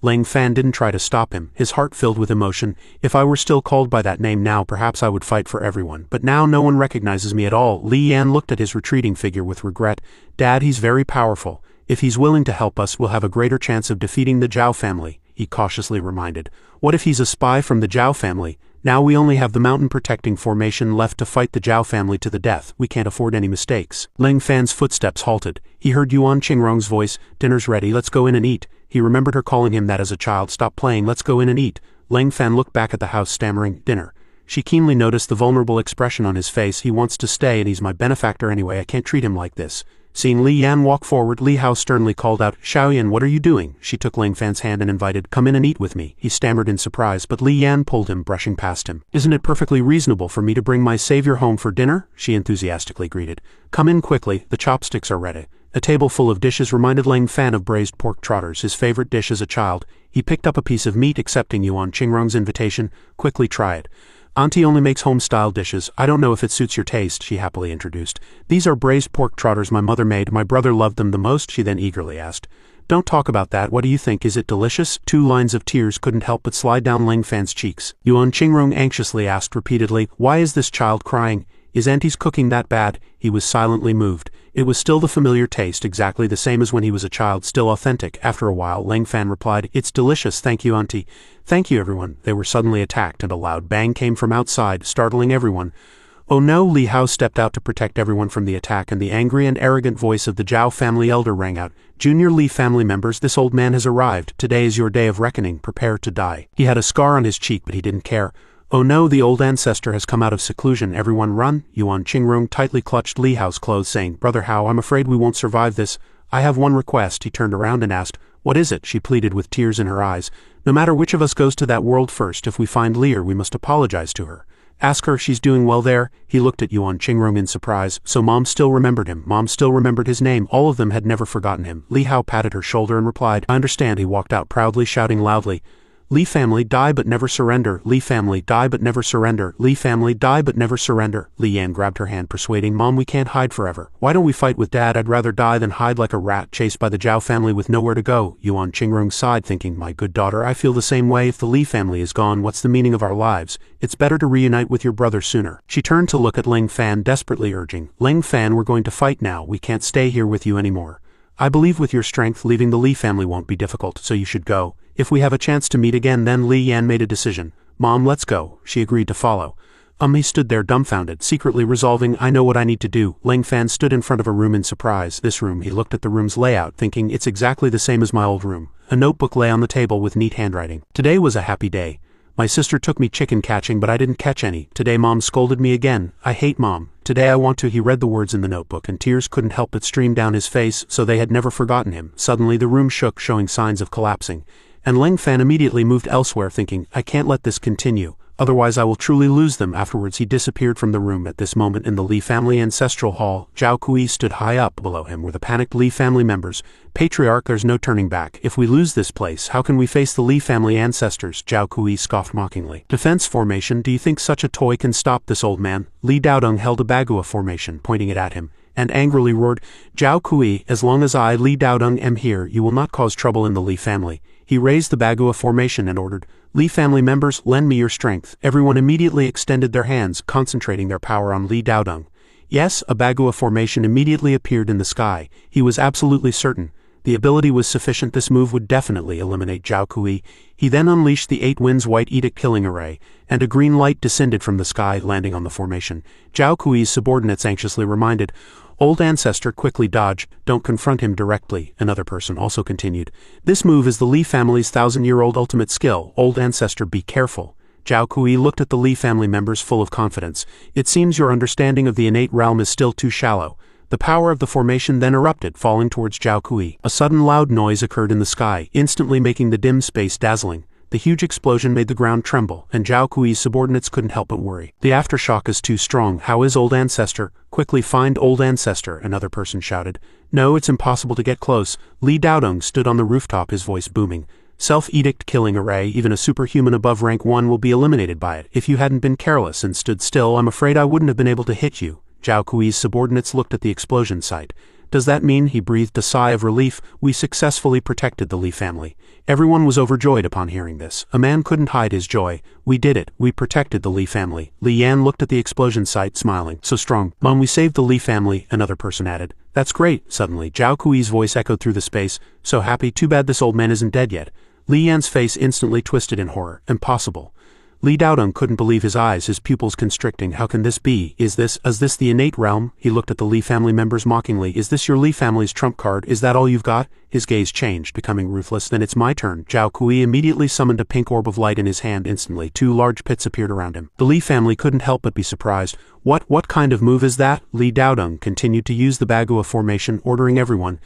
Ling Fan didn't try to stop him, his heart filled with emotion. If I were still called by that name now, perhaps I would fight for everyone. But now no one recognizes me at all. Li Yan looked at his retreating figure with regret. Dad, he's very powerful. If he's willing to help us, we'll have a greater chance of defeating the Zhao family, he cautiously reminded. What if he's a spy from the Zhao family? Now we only have the mountain protecting formation left to fight the Zhao family to the death. We can't afford any mistakes. Ling Fan's footsteps halted. He heard Yuan Qingrong's voice. Dinner's ready, let's go in and eat. He remembered her calling him that as a child. Stop playing, let's go in and eat. Ling Fan looked back at the house, stammering, Dinner. She keenly noticed the vulnerable expression on his face. He wants to stay and he's my benefactor anyway. I can't treat him like this. Seeing Li Yan walk forward, Li Hao sternly called out, Xiaoyan, what are you doing? She took Ling Fan's hand and invited, Come in and eat with me. He stammered in surprise, but Li Yan pulled him, brushing past him. Isn't it perfectly reasonable for me to bring my savior home for dinner? She enthusiastically greeted. Come in quickly, the chopsticks are ready. A table full of dishes reminded Ling Fan of braised pork trotters, his favorite dish as a child. He picked up a piece of meat, accepting Yuan Qingrong's invitation. Quickly try it. Auntie only makes home-style dishes. I don't know if it suits your taste, she happily introduced. These are braised pork trotters my mother made. My brother loved them the most, she then eagerly asked. Don't talk about that. What do you think? Is it delicious? 2 lines of tears couldn't help but slide down Ling Fan's cheeks. Yuan Qingrong anxiously asked repeatedly, Why is this child crying? Is Auntie's cooking that bad? He was silently moved. It was still the familiar taste, exactly the same as when he was a child, still authentic. After a while, Ling Fan replied, It's delicious, thank you, Auntie. Thank you, everyone. They were suddenly attacked, and a loud bang came from outside, startling everyone. Oh no! Li Hao stepped out to protect everyone from the attack, and the angry and arrogant voice of the Zhao family elder rang out. Junior Li family members, this old man has arrived. Today is your day of reckoning. Prepare to die. He had a scar on his cheek, but he didn't care. Oh no, the old ancestor has come out of seclusion. Everyone run! Yuan Qingrong tightly clutched Li Hao's clothes, saying, Brother Hao, I'm afraid we won't survive this. I have one request. He turned around and asked, What is it? She pleaded with tears in her eyes. No matter which of us goes to that world first, if we find Lear, we must apologize to her. Ask her if she's doing well there. He looked at Yuan Qingrong in surprise. So Mom still remembered him. Mom still remembered his name. All of them had never forgotten him. Li Hao patted her shoulder and replied, I understand. He walked out proudly, shouting loudly, Li family, die but never surrender. Li family, die but never surrender. Li family, die but never surrender. Li Yan grabbed her hand, persuading, Mom, we can't hide forever. Why don't we fight with Dad? I'd rather die than hide like a rat chased by the Zhao family with nowhere to go. Yuan Qingrong sighed, thinking, my good daughter, I feel the same way. If the Li family is gone, what's the meaning of our lives? It's better to reunite with your brother sooner. She turned to look at Ling Fan, desperately urging, Ling Fan, we're going to fight now. We can't stay here with you anymore. I believe with your strength, leaving the Li family won't be difficult, so you should go. If we have a chance to meet again, then Li Yan made a decision. Mom, let's go. She agreed to follow. He stood there dumbfounded, secretly resolving, I know what I need to do. Ling Fan stood in front of a room in surprise. This room, he looked at the room's layout, thinking, it's exactly the same as my old room. A notebook lay on the table with neat handwriting. Today was a happy day. My sister took me chicken catching, but I didn't catch any. Today Mom scolded me again. I hate Mom. Today I want to. He read the words in the notebook, and tears couldn't help but stream down his face, so they had never forgotten him. Suddenly the room shook, showing signs of collapsing. And Ling Fan immediately moved elsewhere, thinking, I can't let this continue. Otherwise I will truly lose them. Afterwards he disappeared from the room. At this moment in the Li family ancestral hall, Zhao Kui stood high up. Below him were the panicked Li family members. Patriarch, there's no turning back. If we lose this place, how can we face the Li family ancestors? Zhao Kui scoffed mockingly. Defense formation? Do you think such a toy can stop this old man? Li Daodong held a Bagua formation, pointing it at him, and angrily roared, Zhao Kui, as long as I, Li Daodong, am here, you will not cause trouble in the Li family. He raised the Bagua formation and ordered, Li family members, lend me your strength. Everyone immediately extended their hands, concentrating their power on Li Daodong. Yes, a Bagua formation immediately appeared in the sky. He was absolutely certain. The ability was sufficient. This move would definitely eliminate Zhao Kui. He then unleashed the 8 Winds White Edict killing array, and a green light descended from the sky, landing on the formation. Zhao Kui's subordinates anxiously reminded, Old ancestor, quickly dodge, don't confront him directly. Another person also continued, this move is the Li family's 1,000-year-old ultimate skill. Old ancestor, be careful. Zhao Kui looked at the Li family members full of confidence. It seems your understanding of the innate realm is still too shallow. The power of the formation then erupted, falling towards Zhao Kui. A sudden loud noise occurred in the sky, instantly making the dim space dazzling. The huge explosion made the ground tremble, and Zhao Kui's subordinates couldn't help but worry. The aftershock is too strong. How is old ancestor? Quickly find old ancestor, another person shouted. No, it's impossible to get close. Li Daodong stood on the rooftop, his voice booming. Self-edict killing array, even a superhuman above rank 1 will be eliminated by it. If you hadn't been careless and stood still, I'm afraid I wouldn't have been able to hit you. Zhao Kui's subordinates looked at the explosion site. Does that mean, he breathed a sigh of relief, we successfully protected the Li family? Everyone was overjoyed upon hearing this. A man couldn't hide his joy. We did it. We protected the Li family. Li Yan looked at the explosion site, smiling. So strong. Mom, we saved the Li family, another person added. That's great. Suddenly, Zhao Kui's voice echoed through the space. So happy. Too bad this old man isn't dead yet. Li Yan's face instantly twisted in horror. Impossible. Li Daodong couldn't believe his eyes, his pupils constricting. How can this be? Is this the innate realm? He looked at the Li family members mockingly. Is this your Li family's trump card? Is that all you've got? His gaze changed, becoming ruthless. Then it's my turn. Zhao Kui immediately summoned a pink orb of light in his hand. Instantly, 2 large pits appeared around him. The Li family couldn't help but be surprised. What kind of move is that? Li Daodong continued to use the Bagua formation, ordering everyone,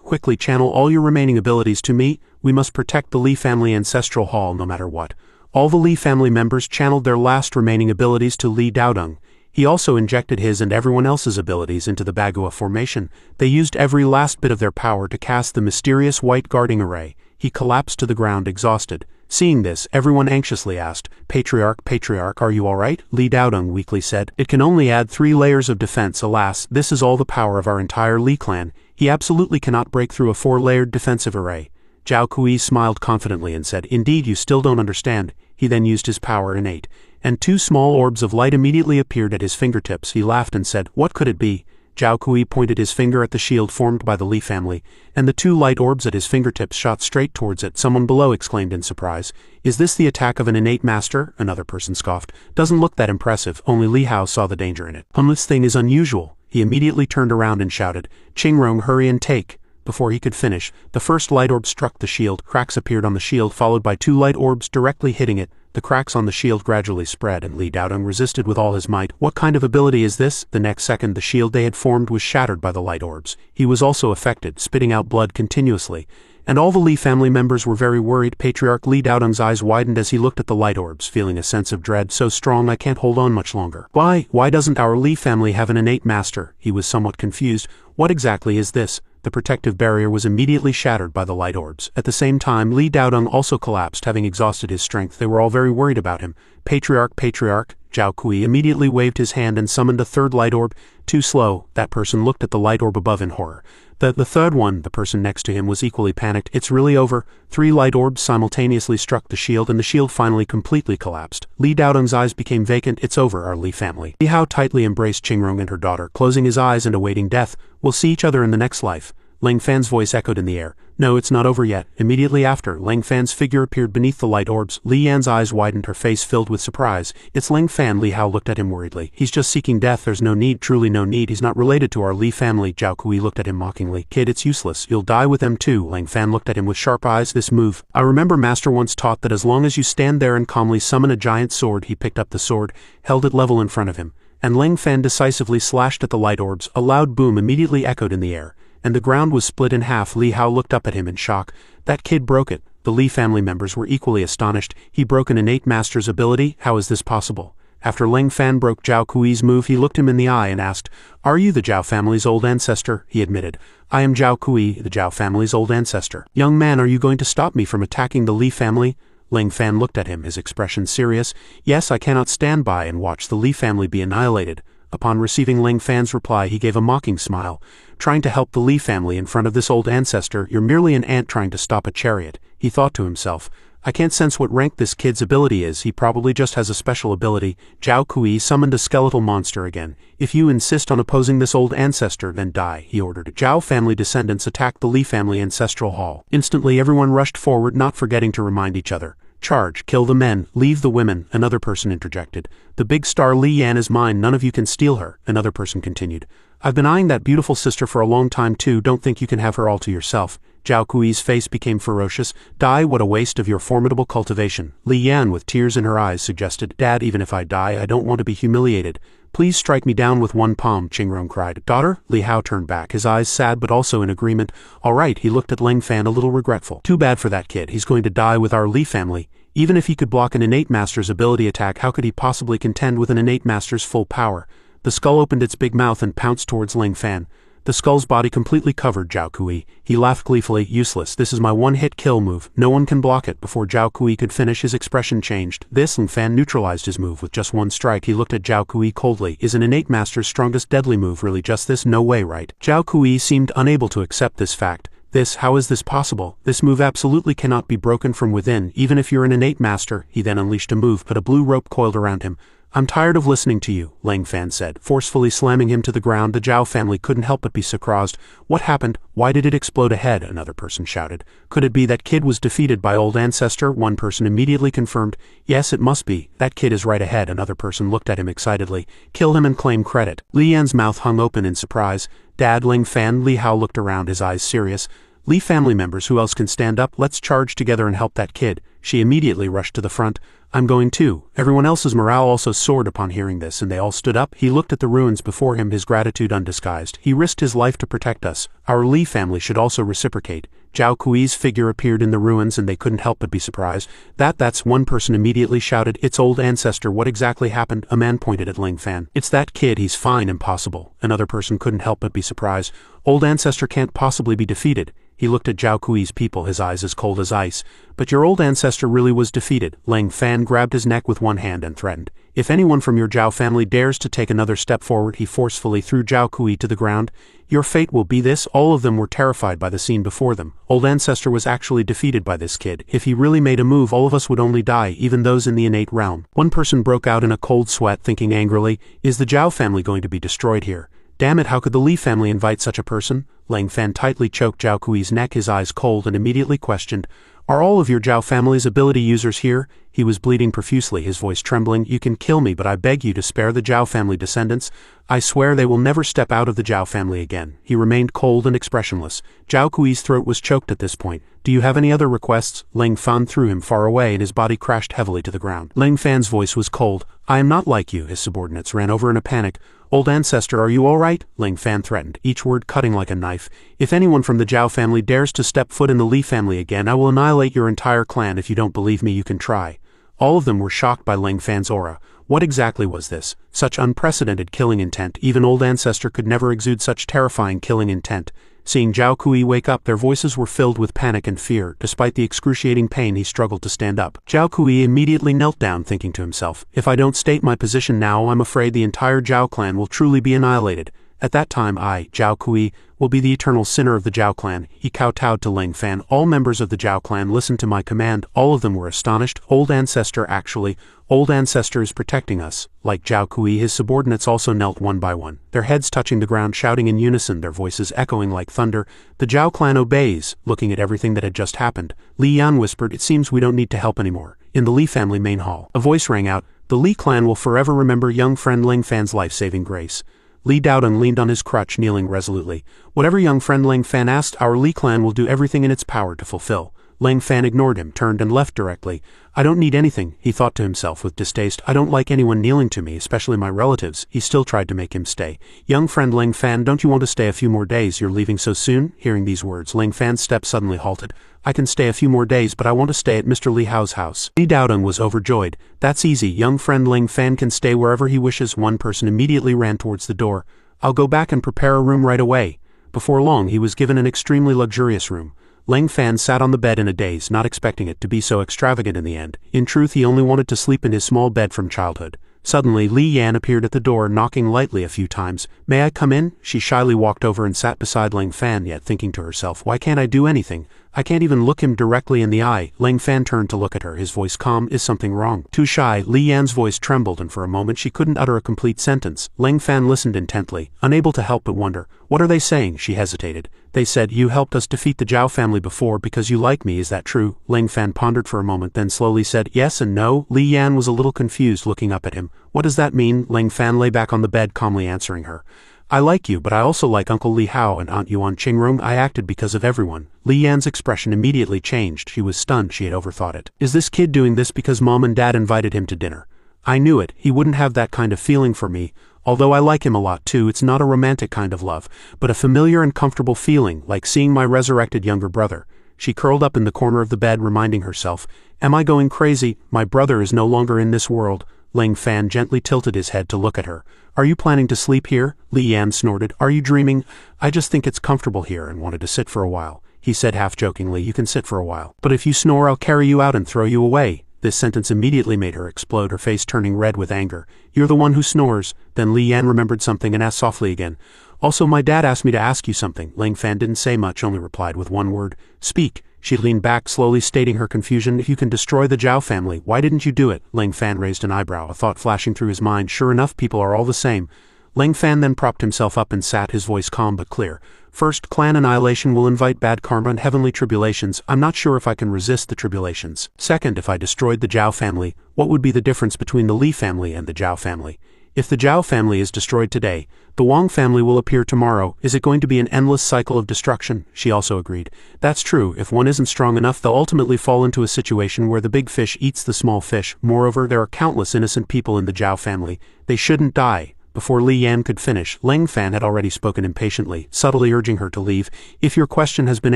quickly channel all your remaining abilities to me. We must protect the Li family ancestral hall no matter what. All the Li family members channeled their last remaining abilities to Li Daodong. He also injected his and everyone else's abilities into the Bagua formation. They used every last bit of their power to cast the mysterious white guarding array. He collapsed to the ground, exhausted. Seeing this, everyone anxiously asked, Patriarch, are you alright? Li Daodong weakly said, it can only add 3 layers of defense. Alas, this is all the power of our entire Li clan. He absolutely cannot break through a 4-layered defensive array. Zhao Kui smiled confidently and said, indeed, you still don't understand. He then used his power innate, and 2 small orbs of light immediately appeared at his fingertips. He laughed and said, what could it be? Zhao Kui pointed his finger at the shield formed by the Li family, and the 2 light orbs at his fingertips shot straight towards it. Someone below exclaimed in surprise. Is this the attack of an innate master? Another person scoffed. Doesn't look that impressive, only Li Hao saw the danger in it. This thing is unusual. He immediately turned around and shouted, Qingrong, hurry and take. Before he could finish, the first light orb struck the shield. Cracks appeared on the shield, followed by 2 light orbs directly hitting it. The cracks on the shield gradually spread, and Li Daodong resisted with all his might. What kind of ability is this? The next second the shield they had formed was shattered by the light orbs. He was also affected, spitting out blood continuously. And all the Li family members were very worried. Patriarch Li Daodong's eyes widened as he looked at the light orbs, feeling a sense of dread. So strong, I can't hold on much longer. Why doesn't our Li family have an innate master? He was somewhat confused. What exactly is this? The protective barrier was immediately shattered by the light orbs. At the same time, Li Daodong also collapsed, having exhausted his strength. They were all very worried about him. Patriarch, Zhao Kui immediately waved his hand and summoned a 3rd light orb. Too slow. That person looked at the light orb above in horror. The 3rd one, the person next to him, was equally panicked. It's really over. 3 light orbs simultaneously struck the shield, and the shield finally completely collapsed. Li Daodong's eyes became vacant. It's over, our Li family. Li Hao tightly embraced Qingrong and her daughter, closing his eyes and awaiting death. We'll see each other in the next life. Lang Fan's voice echoed in the air. No, it's not over yet. Immediately after, Lang Fan's figure appeared beneath the light orbs. Li Yan's eyes widened, her face filled with surprise. It's Lang Fan. Li Hao looked at him worriedly. He's just seeking death. There's no need, truly no need. He's not related to our Li family. Zhao Kui looked at him mockingly. Kid, it's useless. You'll die with them too. Lang Fan looked at him with sharp eyes. This move. I remember Master once taught that as long as you stand there and calmly summon a giant sword. He picked up the sword, held it level in front of him, and Lang Fan decisively slashed at the light orbs. A loud boom immediately echoed in the air, and the ground was split in half. Li Hao looked up at him in shock. That kid broke it. The Li family members were equally astonished. He broke an innate master's ability? How is this possible? After Lang Fan broke Zhao Kui's move, he looked him in the eye and asked, Are you the Zhao family's old ancestor? He admitted, I am Zhao Kui, the Zhao family's old ancestor. Young man, are you going to stop me from attacking the Li family? Lang Fan looked at him, his expression serious. Yes, I cannot stand by and watch the Li family be annihilated. Upon receiving Lang Fan's reply, he gave a mocking smile. Trying to help the Li family in front of this old ancestor, you're merely an ant trying to stop a chariot. He thought to himself, I can't sense what rank this kid's ability is. He probably just has a special ability. Zhao Kui summoned a skeletal monster again. If you insist on opposing this old ancestor, then die, he ordered. Zhao family descendants attacked the Li family ancestral hall. Instantly everyone rushed forward, not forgetting to remind each other. Charge, kill the men, leave the women, another person interjected. The big star Li Yan is mine, none of you can steal her, another person continued. I've been eyeing that beautiful sister for a long time too, don't think you can have her all to yourself. Zhao Kui's face became ferocious. Die, what a waste of your formidable cultivation. Li Yan, with tears in her eyes, suggested, Dad, even if I die, I don't want to be humiliated. Please strike me down with one palm, Qingrong cried. Daughter? Li Hao turned back, his eyes sad but also in agreement. All right, he looked at Lang Fan a little regretful. Too bad for that kid, he's going to die with our Li family. Even if he could block an innate master's ability attack, how could he possibly contend with an innate master's full power? The skull opened its big mouth and pounced towards Lang Fan. The skull's body completely covered Zhao Kui. He laughed gleefully. Useless, this is my one-hit kill move. No one can block it. Before Zhao Kui could finish, his expression changed. Lang Fan neutralized his move with just one strike. He looked at Zhao Kui coldly. Is an innate master's strongest deadly move really just this? No way, right? Zhao Kui seemed unable to accept this fact. How is this possible? This move absolutely cannot be broken from within, even if you're an innate master. He then unleashed a move, but a blue rope coiled around him. I'm tired of listening to you, Lang Fan said, forcefully slamming him to the ground. The Zhao family couldn't help but be surprised. What happened? Why did it explode ahead? Another person shouted. Could it be that kid was defeated by old ancestor? One person immediately confirmed. Yes, it must be. That kid is right ahead. Another person looked at him excitedly. Kill him and claim credit. Li Yan's mouth hung open in surprise. Dad, Lang Fan. Li Hao looked around, his eyes serious. Li family members, who else can stand up? Let's charge together and help that kid. She immediately rushed to the front. I'm going too. Everyone else's morale also soared upon hearing this, and they all stood up. He looked at the ruins before him, his gratitude undisguised. He risked his life to protect us. Our Li family should also reciprocate. Zhao Kui's figure appeared in the ruins, and they couldn't help but be surprised. That's one person immediately shouted. It's old ancestor. What exactly happened? A man pointed at Lang Fan. It's that kid. He's fine. Impossible. Another person couldn't help but be surprised. Old ancestor can't possibly be defeated. He looked at Zhao Kui's people, his eyes as cold as ice. But your old ancestor really was defeated. Lang Fan grabbed his neck with one hand and threatened. If anyone from your Zhao family dares to take another step forward, he forcefully threw Zhao Kui to the ground. Your fate will be this. All of them were terrified by the scene before them. Old ancestor was actually defeated by this kid. If he really made a move, all of us would only die, even those in the innate realm. One person broke out in a cold sweat, thinking angrily, is the Zhao family going to be destroyed here? Damn it, how could the Li family invite such a person? Lang Fan tightly choked Zhao Kui's neck, his eyes cold, and immediately questioned, "Are all of your Zhao family's ability users here?" He was bleeding profusely, his voice trembling. "You can kill me, but I beg you to spare the Zhao family descendants. I swear they will never step out of the Zhao family again." He remained cold and expressionless. Zhao Kui's throat was choked at this point. "Do you have any other requests?" Lang Fan threw him far away and his body crashed heavily to the ground. Lang Fan's voice was cold. "I am not like you." His subordinates ran over in a panic. "Old ancestor, are you all right?" Lang Fan threatened, each word cutting like a knife. "If anyone from the Zhao family dares to step foot in the Li family again, I will annihilate your entire clan. If you don't believe me, you can try." All of them were shocked by Lang Fan's aura. What exactly was this? Such unprecedented killing intent. Even old ancestor could never exude such terrifying killing intent. Seeing Zhao Kui wake up, their voices were filled with panic and fear. Despite the excruciating pain, he struggled to stand up. Zhao Kui immediately knelt down, thinking to himself, "If I don't state my position now, I'm afraid the entire Zhao clan will truly be annihilated. At that time I, Zhao Kui, will be the eternal sinner of the Zhao clan." He kowtowed to Lang Fan. "All members of the Zhao clan listened to my command." All of them were astonished. Old ancestor, actually, old ancestor is protecting us. Like Zhao Kui, his subordinates also knelt one by one, their heads touching the ground, shouting in unison, their voices echoing like thunder. "The Zhao clan obeys." Looking at everything that had just happened, Li Yan whispered, "It seems we don't need to help anymore." In the Li family main hall, a voice rang out, "The Li clan will forever remember young friend Lang Fan's life-saving grace." Li Daodong leaned on his crutch, kneeling resolutely. "Whatever young friend Lang Fan asked, our Li clan will do everything in its power to fulfill." Lang Fan ignored him, turned and left directly. "I don't need anything," he thought to himself with distaste. "I don't like anyone kneeling to me, especially my relatives." He still tried to make him stay. "Young friend Lang Fan, don't you want to stay a few more days? You're leaving so soon?" Hearing these words, Lang Fan's steps suddenly halted. "I can stay a few more days, but I want to stay at Mr. Li Hao's house." Li Daodong was overjoyed. "That's easy. Young friend Lang Fan can stay wherever he wishes." One person immediately ran towards the door. "I'll go back and prepare a room right away." Before long, he was given an extremely luxurious room. Lang Fan sat on the bed in a daze, not expecting it to be so extravagant in the end. In truth, he only wanted to sleep in his small bed from childhood. Suddenly, Li Yan appeared at the door, knocking lightly a few times. "May I come in?" She shyly walked over and sat beside Lang Fan, yet thinking to herself, "Why can't I do anything? I can't even look him directly in the eye." Lang Fan turned to look at her, his voice calm. "Is something wrong?" Too shy, Li Yan's voice trembled, and for a moment she couldn't utter a complete sentence. Lang Fan listened intently, unable to help but wonder. "What are they saying?" She hesitated. "They said, you helped us defeat the Zhao family before because you like me, is that true?" Lang Fan pondered for a moment, then slowly said, "Yes and no." Li Yan was a little confused, looking up at him. "What does that mean?" Lang Fan lay back on the bed, calmly answering her. "I like you, but I also like Uncle Li Hao and Aunt Yuan Qingrong. I acted because of everyone." Li Yan's expression immediately changed. She was stunned. She had overthought it. "Is this kid doing this because Mom and Dad invited him to dinner?" "I knew it. He wouldn't have that kind of feeling for me. Although I like him a lot too. It's not a romantic kind of love, but a familiar and comfortable feeling, like seeing my resurrected younger brother." She curled up in the corner of the bed, reminding herself, "Am I going crazy? My brother is no longer in this world." Lang Fan gently tilted his head to look at her. "Are you planning to sleep here?" Li Yan snorted. "Are you dreaming?" "I just think it's comfortable here and wanted to sit for a while." He said half-jokingly, "You can sit for a while. But if you snore, I'll carry you out and throw you away." This sentence immediately made her explode, her face turning red with anger. "You're the one who snores." Then Li Yan remembered something and asked softly again. "Also, my dad asked me to ask you something." Lang Fan didn't say much, only replied with one word, "Speak." She leaned back, slowly stating her confusion. "If you can destroy the Zhao family, why didn't you do it?" Lang Fan raised an eyebrow, a thought flashing through his mind. Sure enough, people are all the same. Lang Fan then propped himself up and sat, his voice calm but clear. "First, clan annihilation will invite bad karma and heavenly tribulations. I'm not sure if I can resist the tribulations. Second, if I destroyed the Zhao family, what would be the difference between the Li family and the Zhao family? If the Zhao family is destroyed today, the Wang family will appear tomorrow. Is it going to be an endless cycle of destruction?" She also agreed. "That's true. If one isn't strong enough, they'll ultimately fall into a situation where the big fish eats the small fish. Moreover, there are countless innocent people in the Zhao family. They shouldn't die." Before Li Yan could finish, Lang Fan had already spoken impatiently, subtly urging her to leave. "If your question has been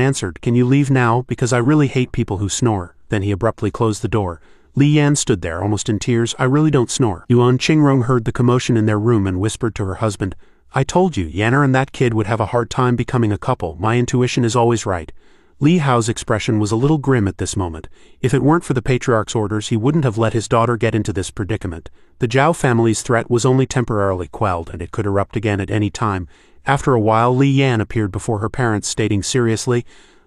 answered, can you leave now, because I really hate people who snore." Then he abruptly closed the door. Li Yan stood there, almost in tears. "I really don't snore." Yuan Qingrong heard the commotion in their room and whispered to her husband, "I told you, Yanner and that kid would have a hard time becoming a couple. My intuition is always right." Li Hao's expression was a little grim at this moment. If it weren't for the patriarch's orders, he wouldn't have let his daughter get into this predicament. The Zhao family's threat was only temporarily quelled, and it could erupt again at any time. After a while, Li Yan appeared before her parents, stating seriously,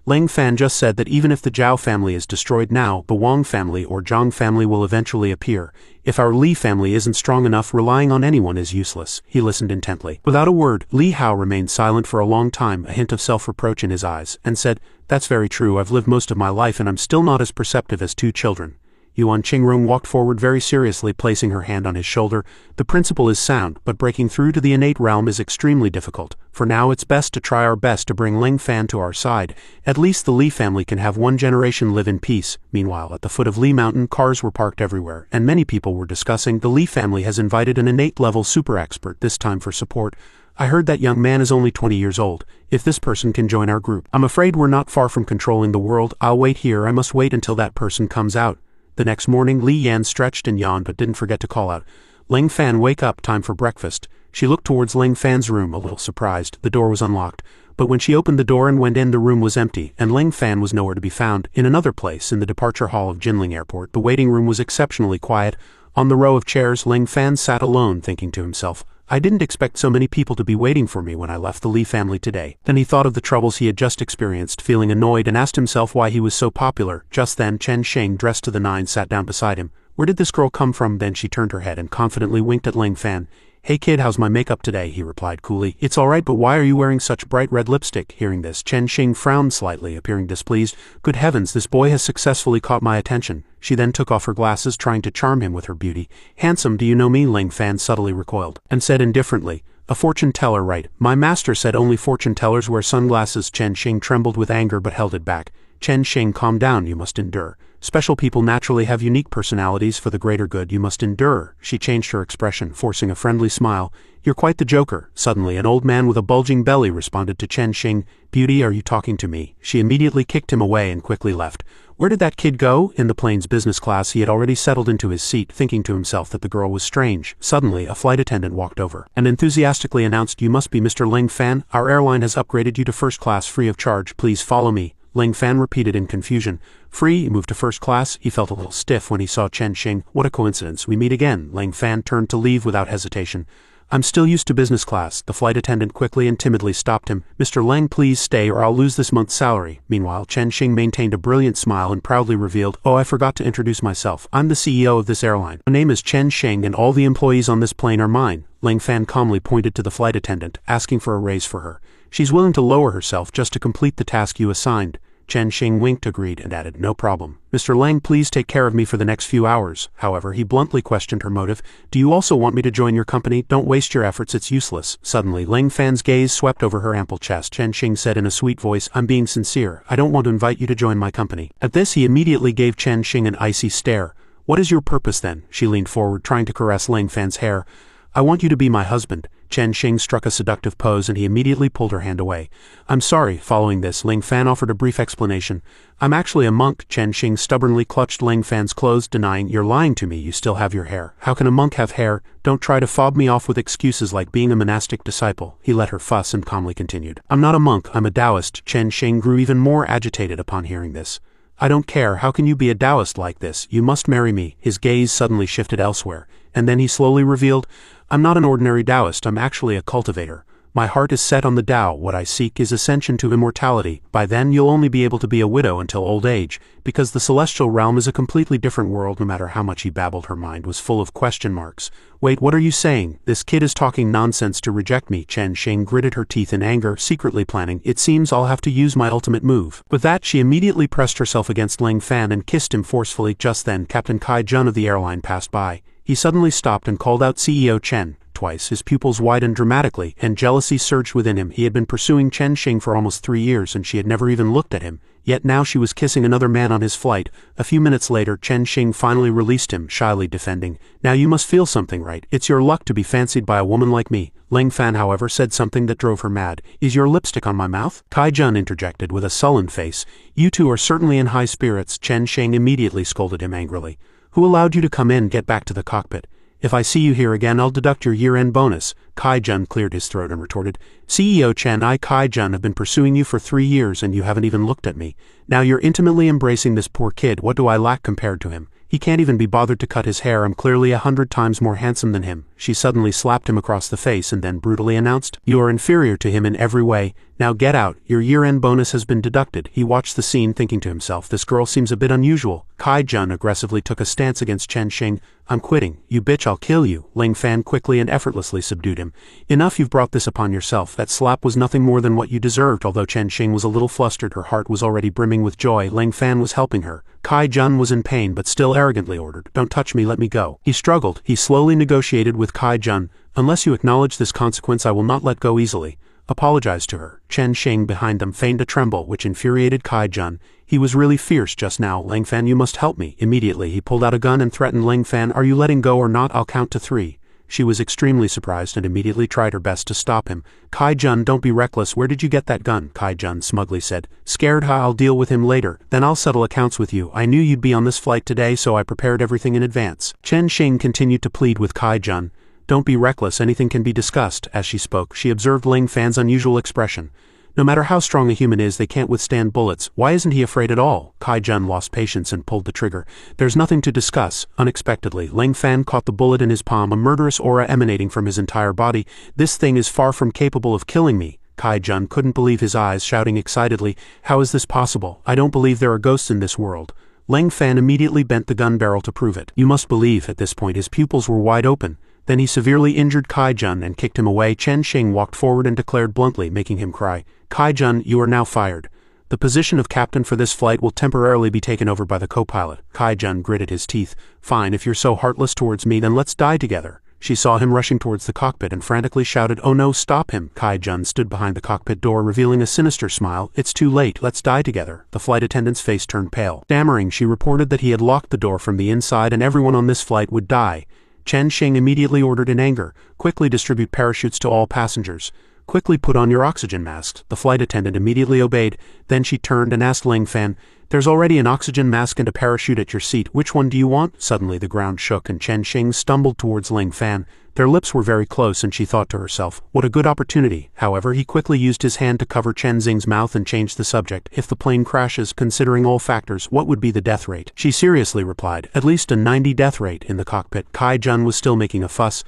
Ling Fan just said that even if the Zhao family is destroyed now, the Wang family or Zhang family will eventually appear. If our Li family isn't strong enough, relying on anyone is useless. He listened intently. Without a word, Li Hao remained silent for a long time, a hint of self-reproach in his eyes, and said, "That's very true. I've lived most of my life and I'm still not as perceptive as 2 children." Yuan Qingrong walked forward very seriously, placing her hand on his shoulder. "The principle is sound, but breaking through to the innate realm is extremely difficult. For now it's best to try our best to bring Ling Fan to our side. At least the Li family can have 1 generation live in peace." Meanwhile, at the foot of Li Mountain, cars were parked everywhere, and many people were discussing. The Li family has invited an innate level super expert, this time for support. "I heard that young man is only 20 years old. If this person can join our group, I'm afraid we're not far from controlling the world. I'll wait here. I must wait until that person comes out." The next morning, Li Yan stretched and yawned but didn't forget to call out, "Ling Fan, wake up, time for breakfast." She looked towards Ling Fan's room, a little surprised. The door was unlocked, but when she opened the door and went in, the room was empty, and Ling Fan was nowhere to be found. In another place, in the departure hall of Jinling Airport, the waiting room was exceptionally quiet. On the row of chairs, Ling Fan sat alone, thinking to himself, "I didn't expect so many people to be waiting for me when I left the Li family today." Then he thought of the troubles he had just experienced, feeling annoyed, and asked himself why he was so popular. Just then, Chen Sheng, dressed to the nines, sat down beside him. "Where did this girl come from?" Then she turned her head and confidently winked at Ling Fan. "Hey kid, how's my makeup today?" he replied coolly. "It's alright, but why are you wearing such bright red lipstick?" Hearing this, Chen Sheng frowned slightly, appearing displeased. "Good heavens, this boy has successfully caught my attention." She then took off her glasses, trying to charm him with her beauty. "Handsome, do you know me?" Ling Fan subtly recoiled, and said indifferently, "A fortune teller, right? My master said only fortune tellers wear sunglasses." Chen Sheng trembled with anger but held it back. "Chen Sheng, calm down, you must endure. Special people naturally have unique personalities. For the greater good, you must endure." She changed her expression, forcing a friendly smile. "You're quite the joker." Suddenly, an old man with a bulging belly responded to Chen Sheng. "Beauty, are you talking to me?" She immediately kicked him away and quickly left. Where did that kid go? In the plane's business class, he had already settled into his seat, thinking to himself that the girl was strange. Suddenly, a flight attendant walked over and enthusiastically announced, "You must be Mr. Ling Fan. Our airline has upgraded you to first class free of charge. Please follow me." Ling Fan repeated in confusion. "Free? Move to first class?" He felt a little stiff when he saw Chen Sheng. "What a coincidence. We meet again." Ling Fan turned to leave without hesitation. "I'm still used to business class." The flight attendant quickly and timidly stopped him. "Mr. Lang, please stay or I'll lose this month's salary." Meanwhile, Chen Sheng maintained a brilliant smile and proudly revealed, "Oh, I forgot to introduce myself. I'm the CEO of this airline. My name is Chen Sheng and all the employees on this plane are mine." Ling Fan calmly pointed to the flight attendant, asking for a raise for her. "She's willing to lower herself just to complete the task you assigned." Chen Sheng winked, agreed, and added, "No problem. Mr. Lang, please take care of me for the next few hours." However, he bluntly questioned her motive. "Do you also want me to join your company? Don't waste your efforts, it's useless." Suddenly, Ling Fan's gaze swept over her ample chest. Chen Sheng said in a sweet voice, "I'm being sincere. I don't want to invite you to join my company." At this, he immediately gave Chen Sheng an icy stare. "What is your purpose then?" She leaned forward, trying to caress Ling Fan's hair. "I want you to be my husband." Chen Sheng struck a seductive pose and he immediately pulled her hand away. "I'm sorry." Following this, Ling Fan offered a brief explanation. "I'm actually a monk." Chen Sheng stubbornly clutched Ling Fan's clothes, denying, "You're lying to me. You still have your hair." "How can a monk have hair? Don't try to fob me off with excuses like being a monastic disciple." He let her fuss and calmly continued, "I'm not a monk, I'm a Taoist." Chen Sheng grew even more agitated upon hearing this. "I don't care. How can you be a Taoist like this? You must marry me." His gaze suddenly shifted elsewhere, and then he slowly revealed, "I'm not an ordinary Taoist, I'm actually a cultivator. My heart is set on the Tao. What I seek is ascension to immortality. By then you'll only be able to be a widow until old age, because the celestial realm is a completely different world." No matter how much he babbled, her mind was full of question marks. "Wait, what are you saying? This kid is talking nonsense to reject me." Chen Sheng gritted her teeth in anger, secretly planning, "It seems I'll have to use my ultimate move." With that, she immediately pressed herself against Ling Fan and kissed him forcefully. Just then, Captain Kai Jun of the airline passed by. He suddenly stopped and called out CEO Chen. Twice, his pupils widened dramatically, and jealousy surged within him. He had been pursuing Chen Sheng for almost 3 years, and she had never even looked at him. Yet now she was kissing another man on his flight. A few minutes later, Chen Sheng finally released him, shyly defending, "Now you must feel something, right? It's your luck to be fancied by a woman like me." Ling Fan, however, said something that drove her mad. "Is your lipstick on my mouth?" Kai Jun interjected with a sullen face. "You two are certainly in high spirits." Chen Sheng immediately scolded him angrily. "Who allowed you to come in? Get back to the cockpit. If I see you here again, I'll deduct your year-end bonus." Kai Jun cleared his throat and retorted, "CEO Chen, I, Kai Jun, have been pursuing you for 3 years and you haven't even looked at me. Now you're intimately embracing this poor kid. What do I lack compared to him? He can't even be bothered to cut his hair. I'm clearly 100 times more handsome than him." She suddenly slapped him across the face and then brutally announced, "You are inferior to him in every way. Now get out, your year-end bonus has been deducted." He watched the scene thinking to himself, this girl seems a bit unusual. Kai-jun aggressively took a stance against Chen Xing. "I'm quitting. You bitch, I'll kill you." Ling Fan quickly and effortlessly subdued him. "Enough, you've brought this upon yourself. That slap was nothing more than what you deserved." Although Chen Xing was a little flustered, her heart was already brimming with joy. Ling Fan was helping her. Kai-jun was in pain but still arrogantly ordered, "Don't touch me, let me go." He struggled. He slowly negotiated with Kai-jun. "Unless you acknowledge this consequence, I will not let go easily. Apologize to her." Chen Xing behind them feigned a tremble, which infuriated Kai-jun. He was really fierce just now. "Ling Fan, you must help me." Immediately he pulled out a gun and threatened Ling Fan, "Are you letting go or not? I'll count to 3. She was extremely surprised and immediately tried her best to stop him. "Kai-jun, don't be reckless. Where did you get that gun?" Kai-jun smugly said. "Scared? I'll deal with him later. Then I'll settle accounts with you. I knew you'd be on this flight today, so I prepared everything in advance." Chen Xing continued to plead with Kai-jun. "Don't be reckless, anything can be discussed." As she spoke, she observed Ling Fan's unusual expression. No matter how strong a human is, they can't withstand bullets. Why isn't he afraid at all? Kai-jun lost patience and pulled the trigger. "There's nothing to discuss." Unexpectedly, Ling Fan caught the bullet in his palm, a murderous aura emanating from his entire body. "This thing is far from capable of killing me." Kai-jun couldn't believe his eyes, shouting excitedly, "How is this possible? I don't believe there are ghosts in this world." Ling Fan immediately bent the gun barrel to prove it. "You must believe." At this point his pupils were wide open. Then he severely injured Kai-jun and kicked him away. Chen Xing walked forward and declared bluntly, making him cry, "Kai-jun, you are now fired. The position of captain for this flight will temporarily be taken over by the co-pilot." Kai-jun gritted his teeth. "Fine, if you're so heartless towards me, then let's die together." She saw him rushing towards the cockpit and frantically shouted, "Oh no, stop him." Kai-jun stood behind the cockpit door, revealing a sinister smile. "It's too late, let's die together." The flight attendant's face turned pale. Stammering, she reported that he had locked the door from the inside and everyone on this flight would die. Chen Xing immediately ordered in anger, "Quickly distribute parachutes to all passengers. Quickly put on your oxygen masks." The flight attendant immediately obeyed. Then she turned and asked Ling Fan, "There's already an oxygen mask and a parachute at your seat. Which one do you want?" Suddenly the ground shook and Chen Xing stumbled towards Ling Fan. Their lips were very close and she thought to herself, "What a good opportunity." However, he quickly used his hand to cover Chen Xing's mouth and changed the subject. "If the plane crashes, considering all factors, what would be the death rate?" She seriously replied, "At least a 90 death rate." In the cockpit, Kai-jun was still making a fuss.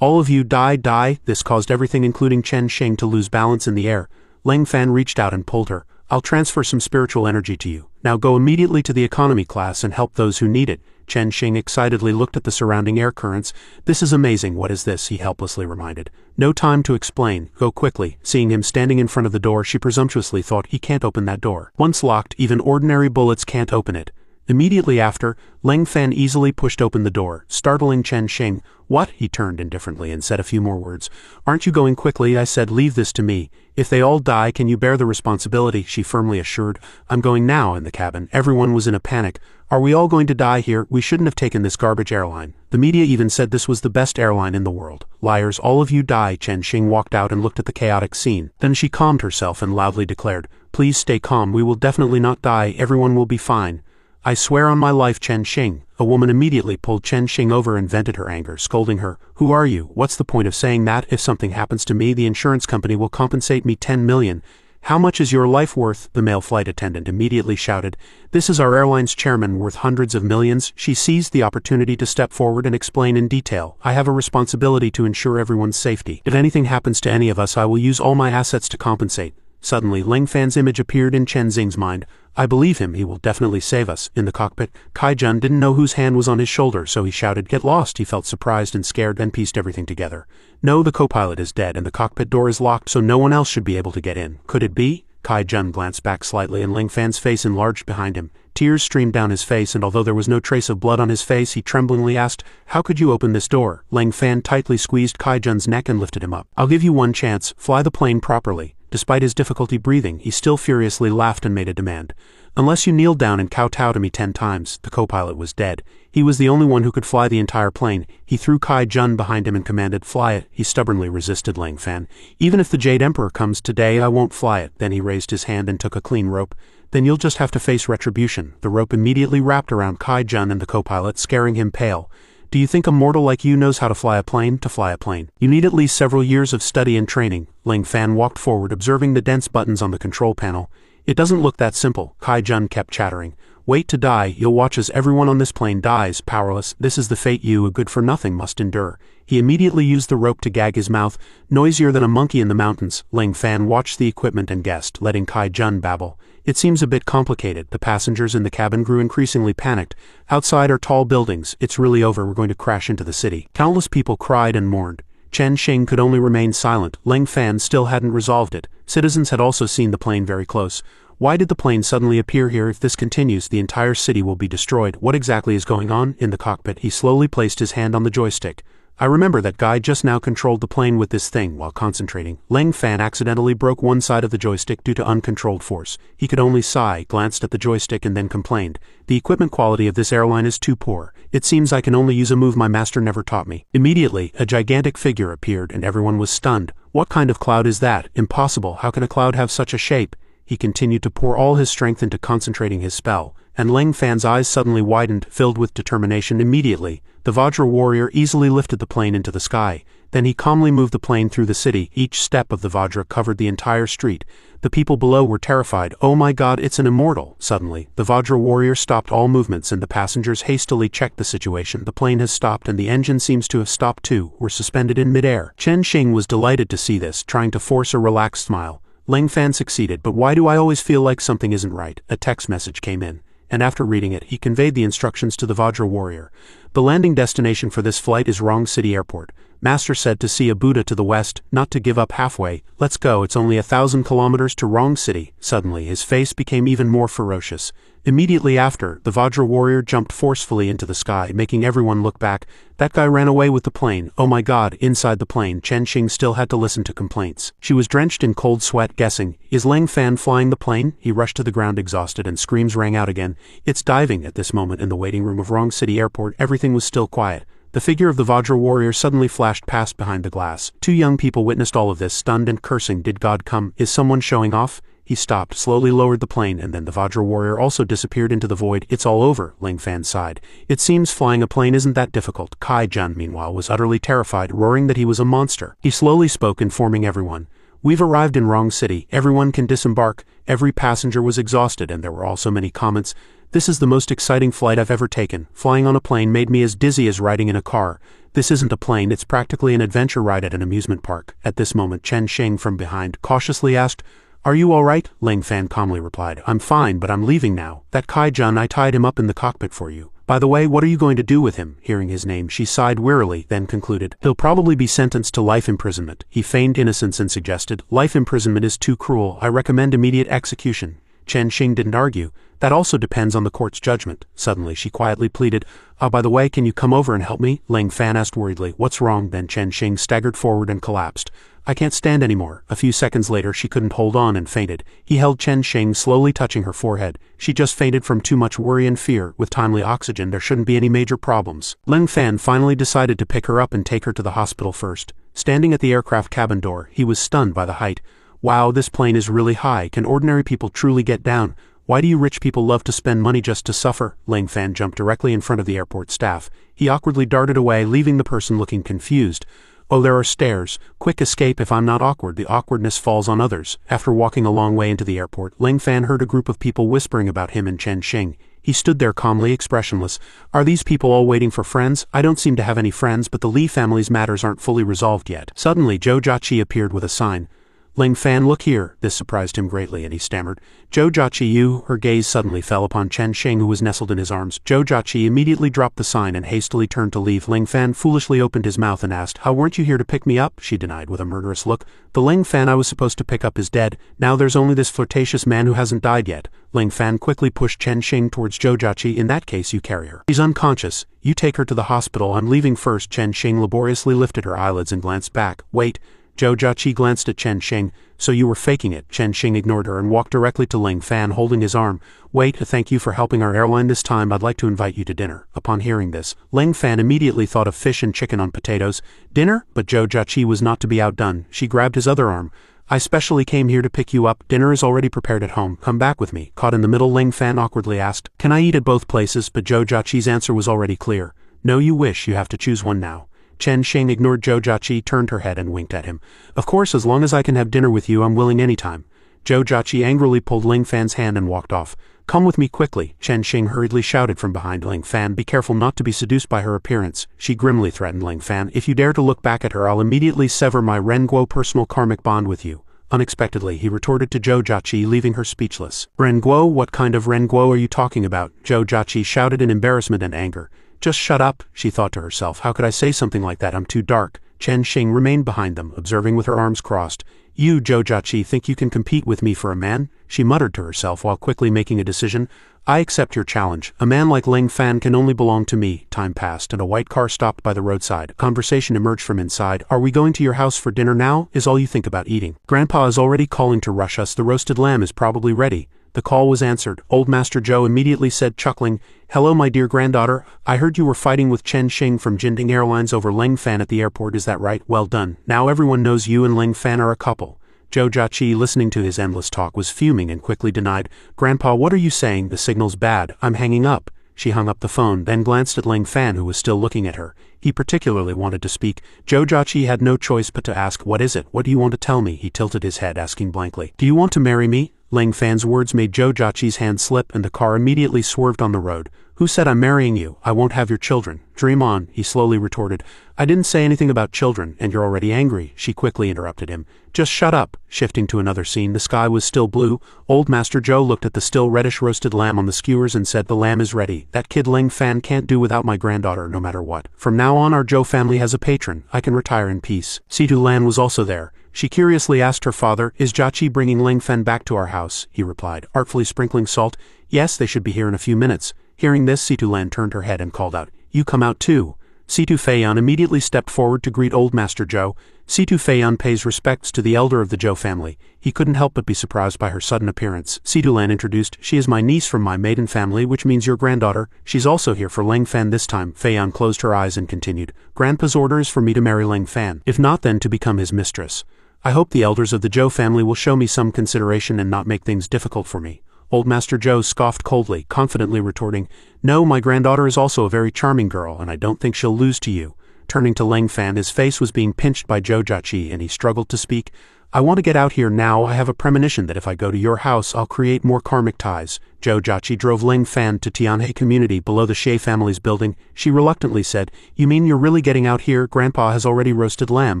"All of you die." This caused everything including Chen Xing to lose balance in the air. Ling Fan reached out and pulled her. "I'll transfer some spiritual energy to you. Now go immediately to the economy class and help those who need it." Chen Xing excitedly looked at the surrounding air currents. "This is amazing." "What is this?" he helplessly reminded. "No time to explain. Go quickly." Seeing him standing in front of the door, she presumptuously thought, "He can't open that door. Once locked, even ordinary bullets can't open it." Immediately after, Ling Fan easily pushed open the door, startling Chen Xing. "What?" He turned indifferently and said a few more words. "Aren't you going quickly?" I said, "Leave this to me. If they all die, can you bear the responsibility?" She firmly assured. "I'm going now." In the cabin, everyone was in a panic. "Are we all going to die here? We shouldn't have taken this garbage airline. The media even said this was the best airline in the world." "Liars, all of you die." Chen Xing walked out and looked at the chaotic scene. Then she calmed herself and loudly declared, "Please stay calm. We will definitely not die. Everyone will be fine." "I swear on my life, Chen Xing." A woman immediately pulled Chen Xing over and vented her anger, scolding her. "Who are you? What's the point of saying that? If something happens to me, the insurance company will compensate me 10 million. How much is your life worth?" The male flight attendant immediately shouted. "This is our airline's chairman, worth hundreds of millions." She seized the opportunity to step forward and explain in detail. "I have a responsibility to ensure everyone's safety. If anything happens to any of us, I will use all my assets to compensate." Suddenly, Ling Fan's image appeared in Chen Xing's mind. "I believe him, he will definitely save us." In the cockpit, Kai-jun didn't know whose hand was on his shoulder, so he shouted, "Get lost!" He felt surprised and scared, then pieced everything together. "No, the co-pilot is dead and the cockpit door is locked, so no one else should be able to get in. Could it be?" Kai-jun glanced back slightly and Ling Fan's face enlarged behind him. Tears streamed down his face, and although there was no trace of blood on his face, he tremblingly asked, "How could you open this door?" Ling Fan tightly squeezed Kai-jun's neck and lifted him up. "I'll give you one chance. Fly the plane properly." Despite his difficulty breathing, he still furiously laughed and made a demand. "Unless you kneel down and kowtow to me 10 times. The co-pilot was dead. He was the only one who could fly the entire plane. He threw Kai-jun behind him and commanded, "Fly it." He stubbornly resisted Ling Fan. "Even if the Jade Emperor comes today, I won't fly it." Then he raised his hand and took a clean rope. "Then you'll just have to face retribution." The rope immediately wrapped around Kai-jun and the co-pilot, scaring him pale. "Do you think a mortal like you knows how to fly a plane? To fly a plane, you need at least several years of study and training." Ling Fan walked forward, observing the dense buttons on the control panel. "It doesn't look that simple." Kai-jun kept chattering. Wait to die, you'll watch as everyone on this plane dies, powerless. This is the fate you, a good-for-nothing, must endure. He immediately used the rope to gag his mouth, noisier than a monkey in the mountains. Ling Fan watched the equipment and guessed, letting Kai Jun babble. It seems a bit complicated. The passengers in the cabin grew increasingly panicked. Outside are tall buildings. It's really over, we're going to crash into the city. Countless people cried and mourned. Chen Xing could only remain silent. Ling Fan still hadn't resolved it. Citizens had also seen the plane very close. Why did the plane suddenly appear here? If this continues, the entire city will be destroyed. What exactly is going on? In the cockpit, he slowly placed his hand on the joystick. I remember that guy just now controlled the plane with this thing while concentrating. Ling Fan accidentally broke one side of the joystick due to uncontrolled force. He could only sigh, glanced at the joystick and then complained. The equipment quality of this airline is too poor. It seems I can only use a move my master never taught me. Immediately, a gigantic figure appeared and everyone was stunned. What kind of cloud is that? Impossible. How can a cloud have such a shape? He continued to pour all his strength into concentrating his spell, and Ling Fan's eyes suddenly widened, filled with determination. Immediately, the Vajra warrior easily lifted the plane into the sky. Then he calmly moved the plane through the city. Each step of the Vajra covered the entire street. The people below were terrified. Oh my god, it's an immortal! Suddenly, the Vajra warrior stopped all movements and the passengers hastily checked the situation. The plane has stopped and the engine seems to have stopped too. We're suspended in midair. Chen Xing was delighted to see this, trying to force a relaxed smile. Ling Fan succeeded, but why do I always feel like something isn't right? A text message came in, and after reading it, he conveyed the instructions to the Vajra warrior. The landing destination for this flight is Wrong City Airport. Master said to see a Buddha to the west, not to give up halfway. Let's go, it's only 1,000 kilometers to Wrong City. Suddenly, his face became even more ferocious. Immediately after, the Vajra warrior jumped forcefully into the sky, making everyone look back. That guy ran away with the plane. Oh my god, inside the plane, Chen Xing still had to listen to complaints. She was drenched in cold sweat, guessing, is Ling Fan flying the plane? He rushed to the ground exhausted and screams rang out again. It's diving. At this moment in the waiting room of Wrong City Airport, everything was still quiet. The figure of the Vajra warrior suddenly flashed past behind the glass. Two young people witnessed all of this, stunned and cursing. Did God come? Is someone showing off? He stopped, slowly lowered the plane, and then the Vajra warrior also disappeared into the void. It's all over, Ling Fan sighed. It seems flying a plane isn't that difficult. Kai Jun, meanwhile, was utterly terrified, roaring that he was a monster. He slowly spoke, informing everyone. We've arrived in Wrong City. Everyone can disembark. Every passenger was exhausted, and there were also many comments. This is the most exciting flight I've ever taken. Flying on a plane made me as dizzy as riding in a car. This isn't a plane, it's practically an adventure ride at an amusement park. At this moment, Chen Xing from behind cautiously asked, Are you all right? Ling Fan calmly replied, I'm fine, but I'm leaving now. That Kai Jun, I tied him up in the cockpit for you. By the way, what are you going to do with him? Hearing his name, she sighed wearily, then concluded, He'll probably be sentenced to life imprisonment. He feigned innocence and suggested, Life imprisonment is too cruel. I recommend immediate execution. Chen Xing didn't argue. That also depends on the court's judgment. Suddenly, she quietly pleaded, by the way, can you come over and help me? Ling Fan asked worriedly, What's wrong? Then Chen Xing staggered forward and collapsed. I can't stand anymore. A few seconds later, she couldn't hold on and fainted. He held Chen Xing, slowly touching her forehead. She just fainted from too much worry and fear. With timely oxygen, there shouldn't be any major problems. Ling Fan finally decided to pick her up and take her to the hospital first. Standing at the aircraft cabin door, he was stunned by the height. Wow, this plane is really high. Can ordinary people truly get down? Why do you rich people love to spend money just to suffer? Ling Fan jumped directly in front of the airport staff. He awkwardly darted away, leaving the person looking confused. Oh, there are stairs. Quick escape if I'm not awkward. The awkwardness falls on others. After walking a long way into the airport, Ling Fan heard a group of people whispering about him and Chen Xing. He stood there calmly, expressionless. Are these people all waiting for friends? I don't seem to have any friends, but the Li family's matters aren't fully resolved yet. Suddenly, Zhou Jiaqi appeared with a sign. Ling Fan, look here. This surprised him greatly, and he stammered, Zhou Jiaqi, you. Her gaze suddenly fell upon Chen Xing, who was nestled in his arms. Zhou Jiaqi immediately dropped the sign and hastily turned to leave. Ling Fan foolishly opened his mouth and asked, How weren't you here to pick me up? She denied with a murderous look. The Ling Fan I was supposed to pick up is dead. Now there's only this flirtatious man who hasn't died yet. Ling Fan quickly pushed Chen Xing towards Zhou Jiaqi. In that case, you carry her. She's unconscious. You take her to the hospital. I'm leaving first. Chen Xing laboriously lifted her eyelids and glanced back. Wait. Zhou Jiaqi glanced at Chen Xing. So you were faking it. Chen Xing ignored her and walked directly to Ling Fan, holding his arm. Wait, thank you for helping our airline this time. I'd like to invite you to dinner. Upon hearing this, Ling Fan immediately thought of fish and chicken on potatoes. Dinner? But Zhou Jiaqi was not to be outdone. She grabbed his other arm. I specially came here to pick you up. Dinner is already prepared at home. Come back with me. Caught in the middle, Ling Fan awkwardly asked, Can I eat at both places? But Zhou Jiaqi's answer was already clear. No, you wish. You have to choose one now. Chen Xing ignored Zhou Jiaqi, turned her head and winked at him. Of course, as long as I can have dinner with you, I'm willing anytime. Zhou Jiaqi angrily pulled Ling Fan's hand and walked off. "Come with me quickly," Chen Xing hurriedly shouted from behind Ling Fan. "Be careful not to be seduced by her appearance," she grimly threatened Ling Fan. "If you dare to look back at her, I'll immediately sever my Renguo personal karmic bond with you." Unexpectedly, he retorted to Zhou Jiaqi, leaving her speechless. "Renguo? What kind of Renguo are you talking about?" Zhou Jiaqi shouted in embarrassment and anger. "Just shut up," she thought to herself. "How could I say something like that? I'm too dark." Chen Xing remained behind them, observing with her arms crossed. "You, Zhou Jiaqi, think you can compete with me for a man?" she muttered to herself while quickly making a decision. "I accept your challenge. A man like Ling Fan can only belong to me." Time passed, and a white car stopped by the roadside. A conversation emerged from inside. "Are we going to your house for dinner now? Is all you think about eating? Grandpa is already calling to rush us. The roasted lamb is probably ready." The call was answered. Old Master Zhou immediately said, chuckling, "Hello, my dear granddaughter. I heard you were fighting with Chen Xing from Jinding Airlines over Ling Fan at the airport. Is that right? Well done. Now everyone knows you and Ling Fan are a couple." Zhou Jiaqi, listening to his endless talk, was fuming and quickly denied. "Grandpa, what are you saying? The signal's bad. I'm hanging up." She hung up the phone, then glanced at Ling Fan, who was still looking at her. He particularly wanted to speak. Zhou Jiaqi had no choice but to ask, "What is it? What do you want to tell me?" He tilted his head, asking blankly, "Do you want to marry me?" Ling Fan's words made Zhou Jiaqi's hand slip, and the car immediately swerved on the road. "Who said I'm marrying you? I won't have your children." "Dream on," he slowly retorted. "I didn't say anything about children, and you're already angry," she quickly interrupted him. "Just shut up." Shifting to another scene, the sky was still blue. Old Master Zhou looked at the still reddish roasted lamb on the skewers and said, "The lamb is ready. That kid Ling Fan can't do without my granddaughter, no matter what. From now on, our Zhou family has a patron. I can retire in peace." Situ Lan was also there. She curiously asked her father, "Is Jiaqi bringing Ling Fan back to our house?" He replied, artfully sprinkling salt. "Yes, they should be here in a few minutes." Hearing this, Situ Lan turned her head and called out, "You come out too." Situ Feiyan immediately stepped forward to greet Old Master Zhou. Situ Feiyan pays respects to the elder of the Zhou family. He couldn't help but be surprised by her sudden appearance. Situ Lan introduced, "She is my niece from my maiden family, which means your granddaughter. She's also here for Ling Fan this time." Feiyan closed her eyes and continued, "Grandpa's order is for me to marry Ling Fan. If not, then to become his mistress. I hope the elders of the Zhou family will show me some consideration and not make things difficult for me." Old Master Zhou scoffed coldly, confidently retorting, "No, my granddaughter is also a very charming girl, and I don't think she'll lose to you." Turning to Ling Fan, his face was being pinched by Zhou Jiaqi, and he struggled to speak. "I want to get out here now. I have a premonition that if I go to your house, I'll create more karmic ties." Zhou Jiaqi drove Ling Fan to Tianhe community below the Shay family's building. She reluctantly said, "You mean you're really getting out here? Grandpa has already roasted lamb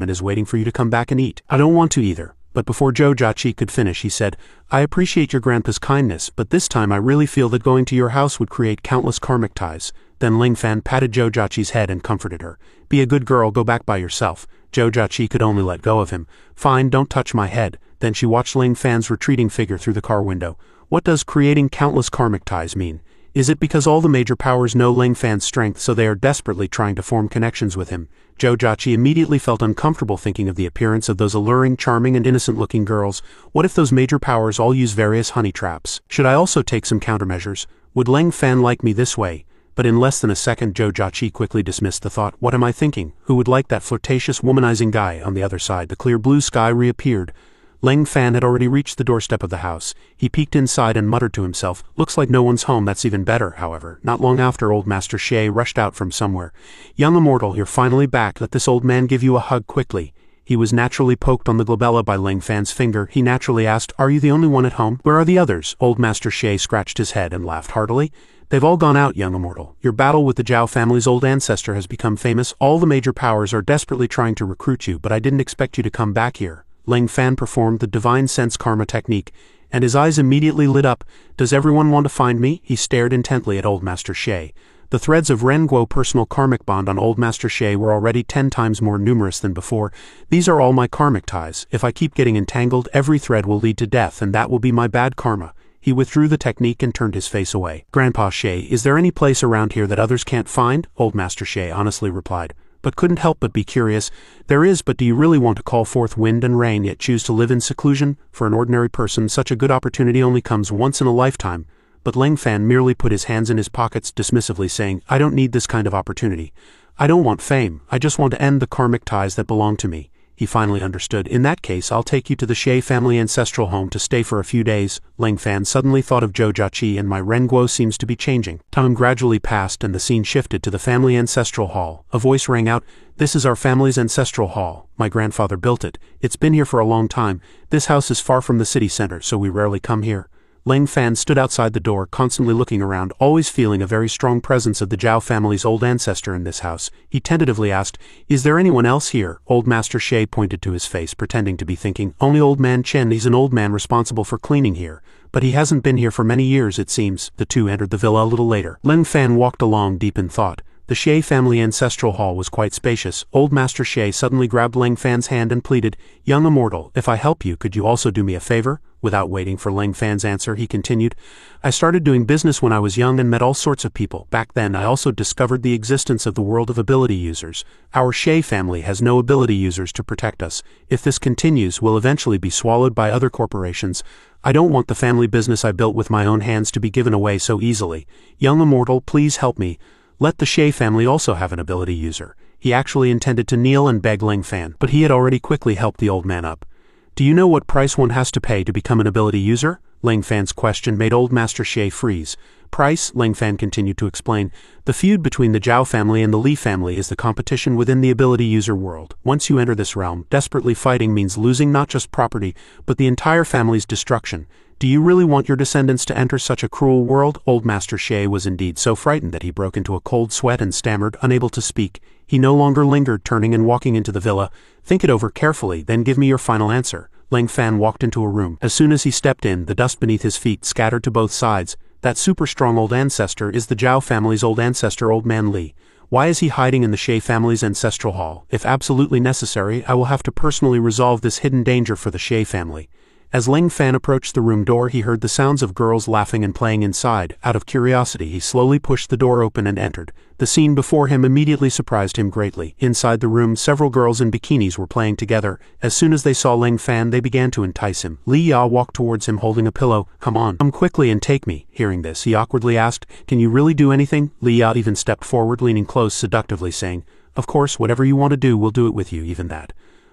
and is waiting for you to come back and eat." "I don't want to either." But before Zhou Jiaqi could finish, he said, "I appreciate your grandpa's kindness, but this time I really feel that going to your house would create countless karmic ties." Then Ling Fan patted Zhou Jiaqi's head and comforted her. "Be a good girl, go back by yourself." Zhou Jiaqi could only let go of him. "Fine, don't touch my head." Then she watched Ling Fan's retreating figure through the car window. What does creating countless karmic ties mean? Is it because all the major powers know Ling Fan's strength, so they are desperately trying to form connections with him? Zhou Jiaqi immediately felt uncomfortable thinking of the appearance of those alluring, charming, and innocent-looking girls. What if those major powers all use various honey traps? Should I also take some countermeasures? Would Ling Fan like me this way? But in less than a second, Zhou Jiaqi quickly dismissed the thought. What am I thinking? Who would like that flirtatious, womanizing guy? On the other side, the clear blue sky reappeared. Ling Fan had already reached the doorstep of the house. He peeked inside and muttered to himself, "Looks like no one's home. That's even better." However, not long after, old Master Shay rushed out from somewhere. "Young immortal, you're finally back. Let this old man give you a hug quickly." He was naturally poked on the glabella by Ling Fan's finger. He naturally asked, "Are you the only one at home? Where are the others?" Old Master Shay scratched his head and laughed heartily. "They've all gone out, young immortal. Your battle with the Zhao family's old ancestor has become famous. All the major powers are desperately trying to recruit you, but I didn't expect you to come back here." Ling Fan performed the divine sense karma technique, and his eyes immediately lit up. "Does everyone want to find me?" He stared intently at Old Master Shay. The threads of Renguo personal karmic bond on Old Master Shay were already 10 times more numerous than before. "These are all my karmic ties. If I keep getting entangled, every thread will lead to death, and that will be my bad karma." He withdrew the technique and turned his face away. "Grandpa Shay, is there any place around here that others can't find?" Old Master Shay honestly replied, but couldn't help but be curious. "There is, but do you really want to call forth wind and rain yet choose to live in seclusion? For an ordinary person, such a good opportunity only comes once in a lifetime." But Ling Fan merely put his hands in his pockets dismissively, saying, "I don't need this kind of opportunity. I don't want fame. I just want to end the karmic ties that belong to me." He finally understood. In that case, I'll take you to the Shay family ancestral home to stay for a few days. Ling Fan suddenly thought of Jojachi, and my Renguo seems to be changing. Time gradually passed and the scene shifted to the family ancestral hall. A voice rang out, "This is our family's ancestral hall. My grandfather built it. It's been here for a long time. This house is far from the city center, so we rarely come here." Ling Fan stood outside the door, constantly looking around, always feeling a very strong presence of the Zhao family's old ancestor in this house. He tentatively asked, "Is there anyone else here?" Old Master Shay pointed to his face, pretending to be thinking, "Only Old Man Chen. He's an old man responsible for cleaning here. But he hasn't been here for many years, it seems." The two entered the villa a little later. Ling Fan walked along deep in thought. The Shay family ancestral hall was quite spacious. Old Master Shay suddenly grabbed Ling Fan's hand and pleaded, "Young immortal, if I help you, could you also do me a favor?" Without waiting for Ling Fan's answer, he continued, "I started doing business when I was young and met all sorts of people. Back then, I also discovered the existence of the world of ability users. Our Shay family has no ability users to protect us. If this continues, we'll eventually be swallowed by other corporations. I don't want the family business I built with my own hands to be given away so easily. Young immortal, please help me. Let the Shay family also have an ability user." He actually intended to kneel and beg Ling Fan, but he had already quickly helped the old man up. "Do you know what price one has to pay to become an ability user?" Ling Fan's question made Old Master Shay freeze. "Price," Ling Fan continued to explain, "the feud between the Zhao family and the Li family is the competition within the ability user world. Once you enter this realm, desperately fighting means losing not just property, but the entire family's destruction. Do you really want your descendants to enter such a cruel world?" Old Master Shay was indeed so frightened that he broke into a cold sweat and stammered, unable to speak. He no longer lingered, turning and walking into the villa. "Think it over carefully, then give me your final answer." Ling Fan walked into a room. As soon as he stepped in, the dust beneath his feet scattered to both sides. That super strong old ancestor is the Zhao family's old ancestor, Old Man Li. Why is he hiding in the Shay family's ancestral hall? If absolutely necessary, I will have to personally resolve this hidden danger for the Shay family. As Ling Fan approached the room door, he heard the sounds of girls laughing and playing inside. Out of curiosity, he slowly pushed the door open and entered. The scene before him immediately surprised him greatly. Inside the room, several girls in bikinis were playing together. As soon as they saw Ling Fan, they began to entice him. Li Ya walked towards him holding a pillow. "Come on, come quickly and take me." Hearing this, he awkwardly asked, "Can you really do anything?" Li Ya even stepped forward, leaning close, seductively saying, "Of course, whatever you want to do, we'll do it with you, even that."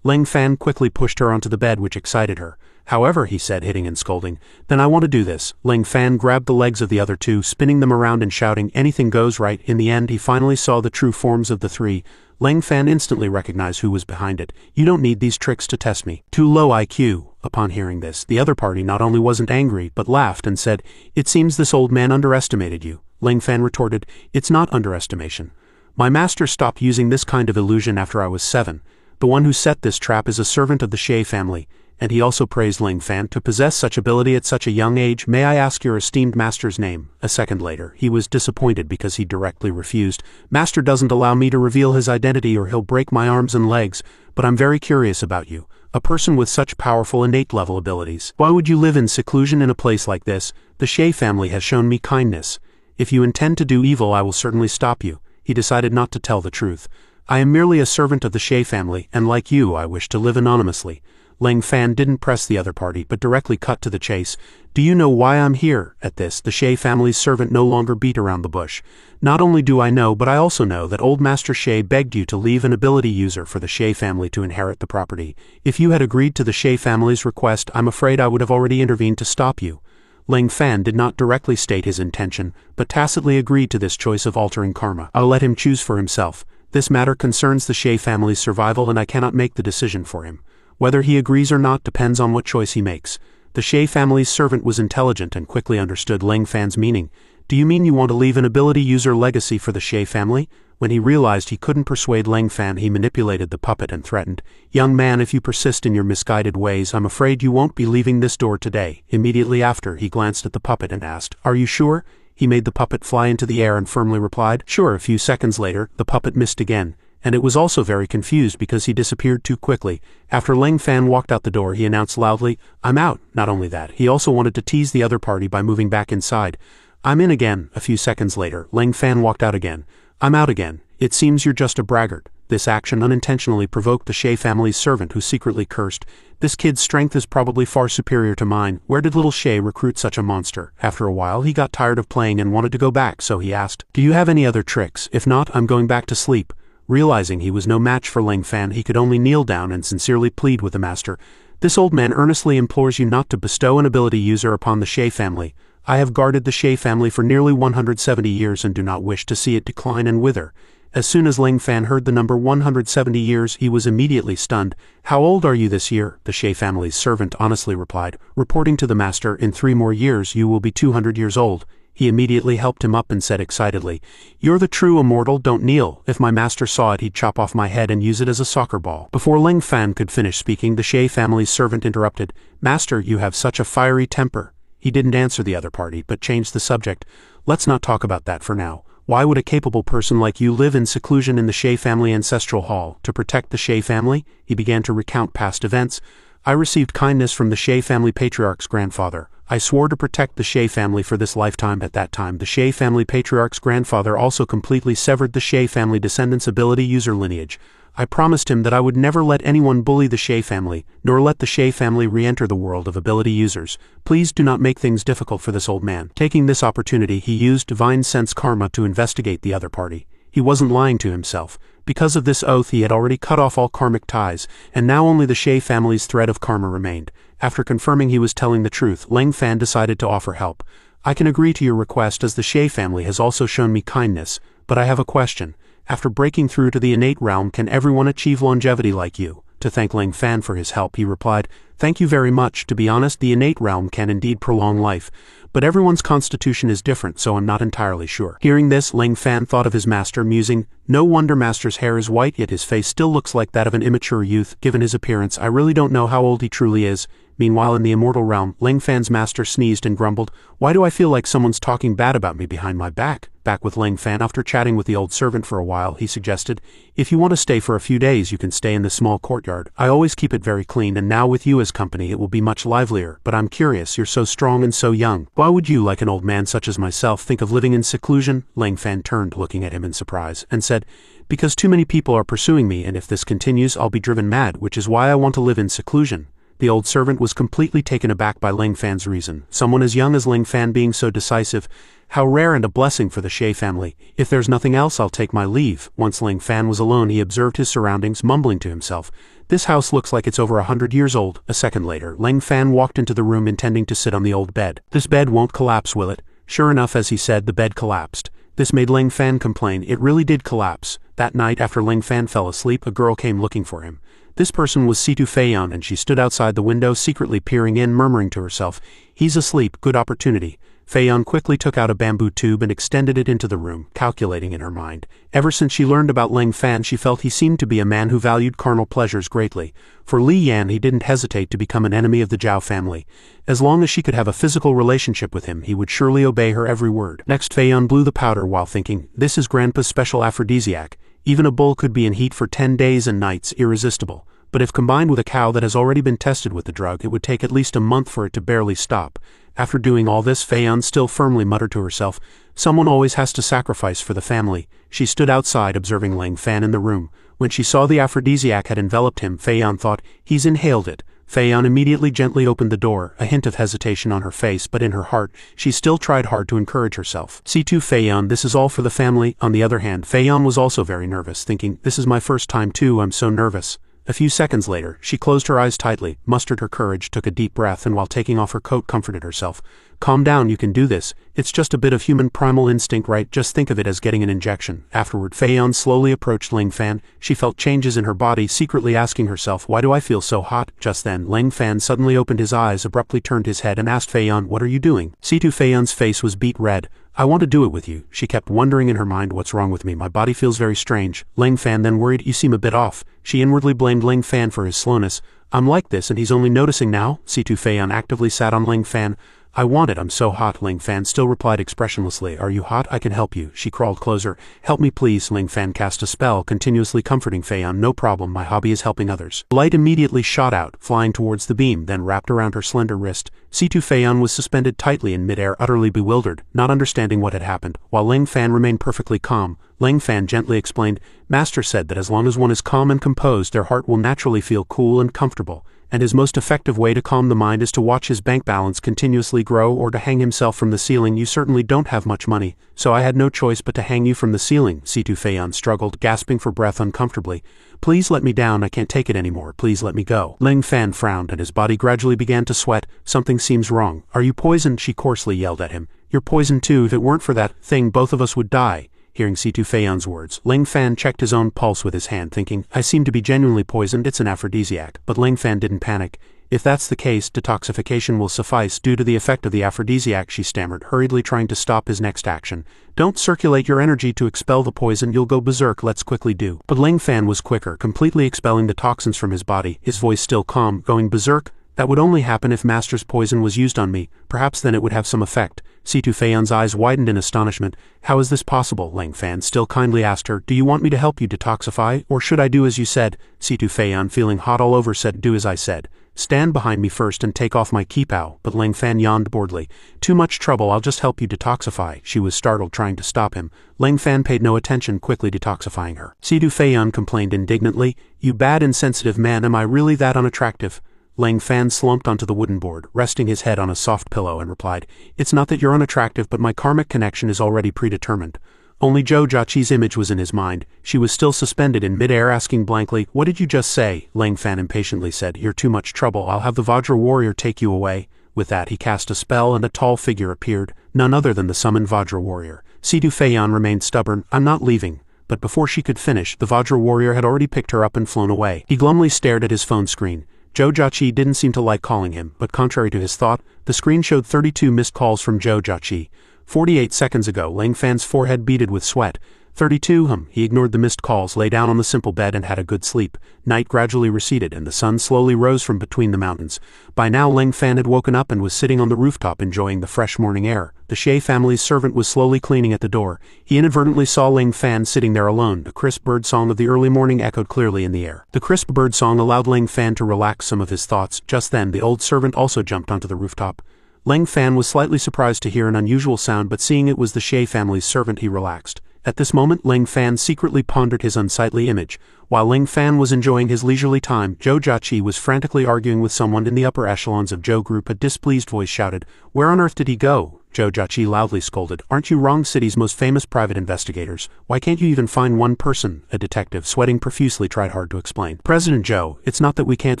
Ling Fan quickly pushed her onto the bed, which excited her. "However," he said, hitting and scolding, "then I want to do this." Ling Fan grabbed the legs of the other two, spinning them around and shouting, "Anything goes," right? In the end, he finally saw the true forms of the three. Ling Fan instantly recognized who was behind it. "You don't need these tricks to test me. Too low IQ." Upon hearing this, the other party not only wasn't angry, but laughed and said, "It seems this old man underestimated you." Ling Fan retorted, "It's not underestimation. My master stopped using this kind of illusion after I was 7. The one who set this trap is a servant of the Shay family." And he also praised Ling Fan to possess such ability at such a young age. "May I ask your esteemed master's name?" A second later, he was disappointed because he directly refused. "Master doesn't allow me to reveal his identity or he'll break my arms and legs, but I'm very curious about you. A person with such powerful innate level abilities. Why would you live in seclusion in a place like this? The Shay family has shown me kindness. If you intend to do evil, I will certainly stop you." He decided not to tell the truth. "I am merely a servant of the Shay family, and like you, I wish to live anonymously." Ling Fan didn't press the other party, but directly cut to the chase. "Do you know why I'm here?" At this, the Shay family's servant no longer beat around the bush. "Not only do I know, but I also know that Old Master Shay begged you to leave an ability user for the Shay family to inherit the property. If you had agreed to the Shay family's request, I'm afraid I would have already intervened to stop you." Ling Fan did not directly state his intention, but tacitly agreed to this choice of altering karma. "I'll let him choose for himself. This matter concerns the Shay family's survival and I cannot make the decision for him. Whether he agrees or not depends on what choice he makes." The Shay family's servant was intelligent and quickly understood Ling Fan's meaning. "Do you mean you want to leave an ability user legacy for the Shay family?" When he realized he couldn't persuade Ling Fan, he manipulated the puppet and threatened, "Young man, if you persist in your misguided ways, I'm afraid you won't be leaving this door today." Immediately after, he glanced at the puppet and asked, "Are you sure?" He made the puppet fly into the air and firmly replied, "Sure." A few seconds later, the puppet missed again, and it was also very confused because he disappeared too quickly. After Ling Fan walked out the door, he announced loudly, "I'm out." Not only that, he also wanted to tease the other party by moving back inside. "I'm in again." A few seconds later, Ling Fan walked out again. "I'm out again. It seems you're just a braggart." This action unintentionally provoked the Shay family's servant, who secretly cursed, "This kid's strength is probably far superior to mine. Where did little Shay recruit such a monster?" After a while, he got tired of playing and wanted to go back, so he asked, "Do you have any other tricks? If not, I'm going back to sleep." Realizing he was no match for Ling Fan, he could only kneel down and sincerely plead with the master. This old man earnestly implores you not to bestow an ability user upon the Shay family. I have guarded the Shay family for nearly 170 years and do not wish to see it decline and wither. As soon as Ling Fan heard the number 170 years, he was immediately stunned. How old are you this year? The Shay family's servant honestly replied, reporting to the master, in 3 more years you will be 200 years old. He immediately helped him up and said excitedly, You're the true immortal, don't kneel. If my master saw it, he'd chop off my head and use it as a soccer ball. Before Ling Fan could finish speaking, the Shay family's servant interrupted, Master, you have such a fiery temper. He didn't answer the other party, but changed the subject. Let's not talk about that for now. Why would a capable person like you live in seclusion in the Shay family ancestral hall? To protect the Shay family? He began to recount past events. I received kindness from the Shay family patriarch's grandfather. I swore to protect the Shay family for this lifetime. At that time, the Shay family patriarch's grandfather also completely severed the Shay family descendants' ability user lineage. I promised him that I would never let anyone bully the Shay family, nor let the Shay family re-enter the world of ability users. Please do not make things difficult for this old man. Taking this opportunity, he used divine sense karma to investigate the other party. He wasn't lying to himself. Because of this oath, he had already cut off all karmic ties, and now only the Shay family's thread of karma remained. After confirming he was telling the truth, Ling Fan decided to offer help. I can agree to your request as the Shay family has also shown me kindness, but I have a question. After breaking through to the innate realm, can everyone achieve longevity like you? To thank Ling Fan for his help, he replied, Thank you very much. To be honest, the innate realm can indeed prolong life, but everyone's constitution is different, so I'm not entirely sure. Hearing this, Ling Fan thought of his master, musing, No wonder master's hair is white, yet his face still looks like that of an immature youth. Given his appearance, I really don't know how old he truly is. Meanwhile, in the immortal realm, Ling Fan's master sneezed and grumbled, Why do I feel like someone's talking bad about me behind my back? Back with Ling Fan, after chatting with the old servant for a while, he suggested, If you want to stay for a few days, you can stay in this small courtyard. I always keep it very clean, and now with you as company, it will be much livelier. But I'm curious, you're so strong and so young. Why would you, like an old man such as myself, think of living in seclusion? Ling Fan turned, looking at him in surprise, and said, Because too many people are pursuing me, and if this continues, I'll be driven mad, which is why I want to live in seclusion. The old servant was completely taken aback by Ling Fan's reason. Someone as young as Ling Fan being so decisive. How rare and a blessing for the Shay family. If there's nothing else, I'll take my leave. Once Ling Fan was alone, he observed his surroundings, mumbling to himself. This house looks like it's over 100 years old. A second later, Ling Fan walked into the room intending to sit on the old bed. This bed won't collapse, will it? Sure enough, as he said, the bed collapsed. This made Ling Fan complain. It really did collapse. That night, after Ling Fan fell asleep, a girl came looking for him. This person was Situ Feiyan, and she stood outside the window, secretly peering in, murmuring to herself, He's asleep, good opportunity. Feiyan quickly took out a bamboo tube and extended it into the room, calculating in her mind. Ever since she learned about Ling Fan, she felt he seemed to be a man who valued carnal pleasures greatly. For Li Yan, he didn't hesitate to become an enemy of the Zhao family. As long as she could have a physical relationship with him, he would surely obey her every word. Next, Feiyan blew the powder while thinking, This is Grandpa's special aphrodisiac. Even a bull could be in heat for 10 days and nights, irresistible. But if combined with a cow that has already been tested with the drug, it would take at least a month for it to barely stop. After doing all this, Feiyan still firmly muttered to herself, Someone always has to sacrifice for the family. She stood outside, observing Ling Fan in the room. When she saw the aphrodisiac had enveloped him, Feiyan thought, He's inhaled it. Feiyan immediately gently opened the door, a hint of hesitation on her face, but in her heart, she still tried hard to encourage herself. See to Feiyan, this is all for the family. On the other hand, Feiyan was also very nervous, thinking, This is my first time too, I'm so nervous. A few seconds later, she closed her eyes tightly, mustered her courage, took a deep breath, and while taking off her coat, comforted herself. Calm down, you can do this. It's just a bit of human primal instinct, right? Just think of it as getting an injection. Afterward, Feiyan slowly approached Ling Fan. She felt changes in her body, secretly asking herself, Why do I feel so hot? Just then, Ling Fan suddenly opened his eyes, abruptly turned his head, and asked Feiyan, What are you doing? Situ Feiyan's face was beet red. I want to do it with you. She kept wondering in her mind, What's wrong with me? My body feels very strange. Ling Fan then worried, You seem a bit off. She inwardly blamed Ling Fan for his slowness. I'm like this and he's only noticing now? Situ Feiyan actively sat on Ling Fan. I want it, I'm so hot. Ling Fan still replied expressionlessly, Are you hot? I can help you. She crawled closer. Help me please. Ling Fan cast a spell, continuously comforting Feiyan. No problem, my hobby is helping others. Light immediately shot out, flying towards the beam, then wrapped around her slender wrist. Situ Feiyan was suspended tightly in midair, utterly bewildered, not understanding what had happened, while Ling Fan remained perfectly calm. Ling Fan gently explained, Master said that as long as one is calm and composed, their heart will naturally feel cool and comfortable. and his most effective way to calm the mind is to watch his bank balance continuously grow or to hang himself from the ceiling. You certainly don't have much money, so I had no choice but to hang you from the ceiling, Situ Feiyan struggled, gasping for breath uncomfortably. Please let me down, I can't take it anymore, please let me go. Ling Fan frowned and his body gradually began to sweat. Something seems wrong. Are you poisoned? She coarsely yelled at him. You're poisoned too. If it weren't for that thing, both of us would die. Hearing Situ Feiyan's words, Ling Fan checked his own pulse with his hand, thinking, I seem to be genuinely poisoned, it's an aphrodisiac. But Ling Fan didn't panic. If that's the case, detoxification will suffice due to the effect of the aphrodisiac, she stammered, hurriedly trying to stop his next action. Don't circulate your energy to expel the poison, you'll go berserk, let's quickly do. But Ling Fan was quicker, completely expelling the toxins from his body, his voice still calm. Going berserk? That would only happen if Master's poison was used on me, perhaps then it would have some effect. Situ Feiyan's eyes widened in astonishment. How is this possible? Ling Fan still kindly asked her. Do you want me to help you detoxify, or should I do as you said? Situ Feiyan, feeling hot all over, said, do as I said. Stand behind me first and take off my kipao. But Ling Fan yawned boredly. Too much trouble, I'll just help you detoxify. She was startled, trying to stop him. Ling Fan paid no attention, quickly detoxifying her. Situ Feiyan complained indignantly. You bad insensitive man, am I really that unattractive? Ling Fan slumped onto the wooden board, resting his head on a soft pillow, and replied, It's not that you're unattractive, but my karmic connection is already predetermined. Only Zhou Jiaqi's image was in his mind. She was still suspended in midair, asking blankly, What did you just say? Ling Fan impatiently said, You're too much trouble, I'll have the Vajra warrior take you away. With that he cast a spell and a tall figure appeared, none other than the summoned Vajra warrior. Situ Feiyan remained stubborn, I'm not leaving. But before she could finish, the Vajra warrior had already picked her up and flown away. He glumly stared at his phone screen. Zhou Jiaqi didn't seem to like calling him, but contrary to his thought, the screen showed 32 missed calls from Zhou Jiaqi. 48 seconds ago, Ling Fan's forehead beaded with sweat. 32, He ignored the missed calls, lay down on the simple bed and had a good sleep. Night gradually receded and the sun slowly rose from between the mountains. By now Ling Fan had woken up and was sitting on the rooftop enjoying the fresh morning air. The Xie family's servant was slowly cleaning at the door. He inadvertently saw Ling Fan sitting there alone. The crisp bird song of the early morning echoed clearly in the air. The crisp bird song allowed Ling Fan to relax some of his thoughts. Just then the old servant also jumped onto the rooftop. Ling Fan was slightly surprised to hear an unusual sound, but seeing it was the Xie family's servant, he relaxed. At this moment, Ling Fan secretly pondered his unsightly image. While Ling Fan was enjoying his leisurely time, Zhou Jiaqi was frantically arguing with someone in the upper echelons of Zhou Group. A displeased voice shouted, Where on earth did he go? Zhou Jiaqi loudly scolded, Aren't you Wrong City's most famous private investigators? Why can't you even find one person? A detective, sweating profusely, tried hard to explain. President Zhou, it's not that we can't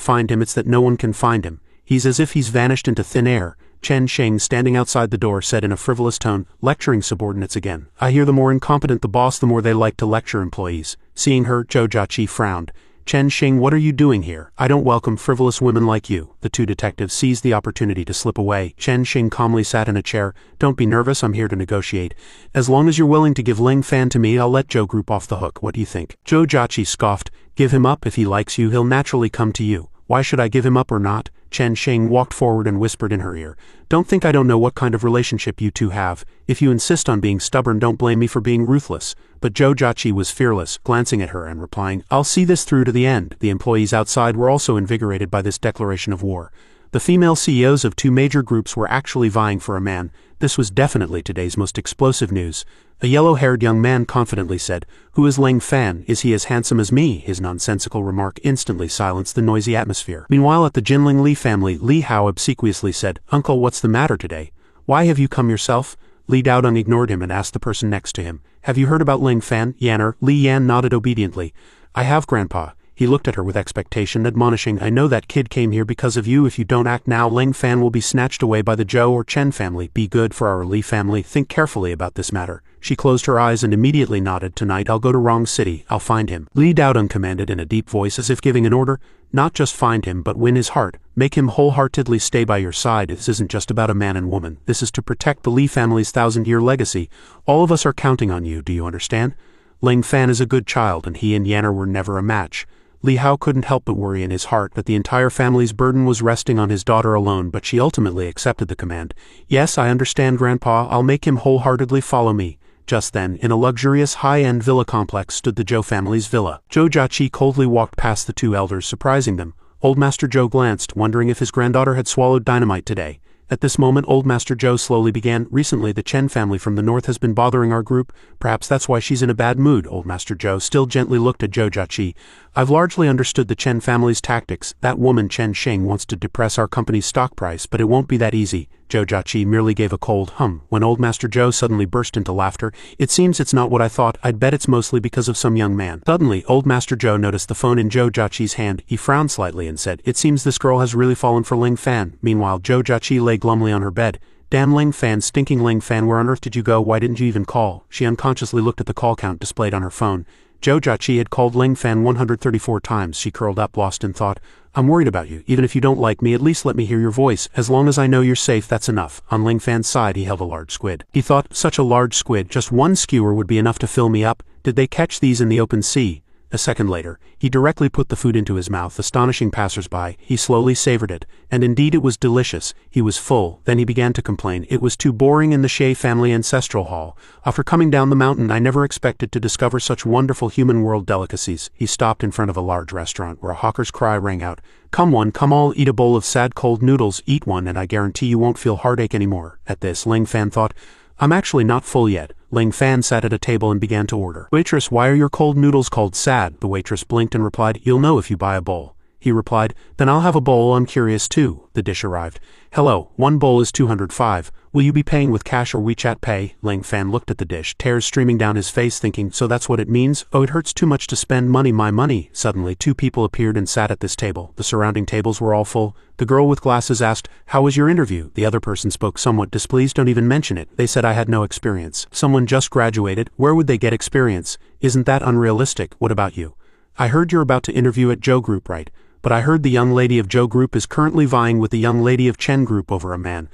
find him, it's that no one can find him. He's as if he's vanished into thin air. Chen Sheng, standing outside the door, said in a frivolous tone, lecturing subordinates again. I hear the more incompetent the boss, the more they like to lecture employees. Seeing her, Zhou Jiaqi frowned. Chen Sheng, what are you doing here? I don't welcome frivolous women like you. The two detectives seized the opportunity to slip away. Chen Sheng calmly sat in a chair. Don't be nervous, I'm here to negotiate. As long as you're willing to give Ling Fan to me, I'll let Zhou Group off the hook. What do you think? Zhou Jiaqi scoffed. Give him up. If he likes you, he'll naturally come to you. Why should I give him up or not? Chen Sheng walked forward and whispered in her ear. Don't think I don't know what kind of relationship you two have. If you insist on being stubborn, don't blame me for being ruthless. But Zhou Jiaqi was fearless, glancing at her and replying, I'll see this through to the end. The employees outside were also invigorated by this declaration of war. The female CEOs of two major groups were actually vying for a man. This was definitely today's most explosive news. A yellow-haired young man confidently said, Who is Ling Fan? Is he as handsome as me? His nonsensical remark instantly silenced the noisy atmosphere. Meanwhile, at the Jinling Li family, Li Hao obsequiously said, Uncle, what's the matter today? Why have you come yourself? Li Daodong ignored him and asked the person next to him, Have you heard about Ling Fan, Yanner? Li Yan nodded obediently. I have, Grandpa. He looked at her with expectation, admonishing, I know that kid came here because of you. If you don't act now, Ling Fan will be snatched away by the Zhou or Chen family. Be good for our Li family. Think carefully about this matter. She closed her eyes and immediately nodded. Tonight I'll go to Wrong City. I'll find him. Li Daodong commanded in a deep voice, as if giving an order. Not just find him, but win his heart. Make him wholeheartedly stay by your side. This isn't just about a man and woman. This is to protect the Li family's 1,000-year legacy. All of us are counting on you. Do you understand? Ling Fan is a good child, and he and Yanner were never a match. Li Hao couldn't help but worry in his heart that the entire family's burden was resting on his daughter alone, but she ultimately accepted the command. Yes, I understand, Grandpa. I'll make him wholeheartedly follow me. Just then, in a luxurious high-end villa complex stood the Zhou family's villa. Zhou Jiaqi coldly walked past the two elders, surprising them. Old Master Zhou glanced, wondering if his granddaughter had swallowed dynamite today. At this moment old Master Joe slowly began, recently the Chen family from the north has been bothering our group, perhaps that's why she's in a bad mood. Old Master Joe still gently looked at Zhou Jiaqi. I've largely understood the Chen family's tactics. That woman Chen Sheng wants to depress our company's stock price, but it won't be that easy. Zhou Jiaqi merely gave a cold hum when old Master Joe suddenly burst into laughter. It seems it's not what I thought. I'd bet it's mostly because of some young man. Suddenly old Master Joe noticed the phone in Zhou Jiaqi's hand. He frowned slightly and said, it seems this girl has really fallen for Ling Fan. Meanwhile Zhou Jiaqi lay glumly on her bed. Damn Ling Fan, stinking Ling Fan, where on earth did you go? Why didn't you even call? She unconsciously looked at the call count displayed on her phone. Zhou Jiaqi had called Ling Fan 134 times. She curled up, lost in thought. I'm worried about you. Even if you don't like me, at least let me hear your voice. As long as I know you're safe, that's enough. On Ling Fan's side he held a large squid. He thought, such a large squid, just one skewer would be enough to fill me up. Did they catch these in the open sea? A second later, he directly put the food into his mouth, astonishing passers-by. He slowly savored it, and indeed it was delicious. He was full. Then he began to complain. It was too boring in the Shea family ancestral hall. After coming down the mountain, I never expected to discover such wonderful human world delicacies. He stopped in front of a large restaurant where a hawker's cry rang out. Come one, come all, eat a bowl of sad cold noodles. Eat one and I guarantee you won't feel heartache anymore. At this, Ling Fan thought, I'm actually not full yet. Ling Fan sat at a table and began to order. Waitress, why are your cold noodles called sad? The waitress blinked and replied, you'll know if you buy a bowl. He replied, then I'll have a bowl, I'm curious too. The dish arrived. Hello, one bowl is 205. Will you be paying with cash or WeChat Pay? Ling Fan looked at the dish, tears streaming down his face, thinking, so that's what it means? Oh, it hurts too much to spend money, my money. Suddenly, two people appeared and sat at this table. The surrounding tables were all full. The girl with glasses asked, how was your interview? The other person spoke somewhat displeased. Don't even mention it. They said I had no experience. Someone just graduated. Where would they get experience? Isn't that unrealistic? What about you? I heard you're about to interview at Zhou Group, right? But I heard the young lady of Zhou Group is currently vying with the young lady of Chen Group over a man.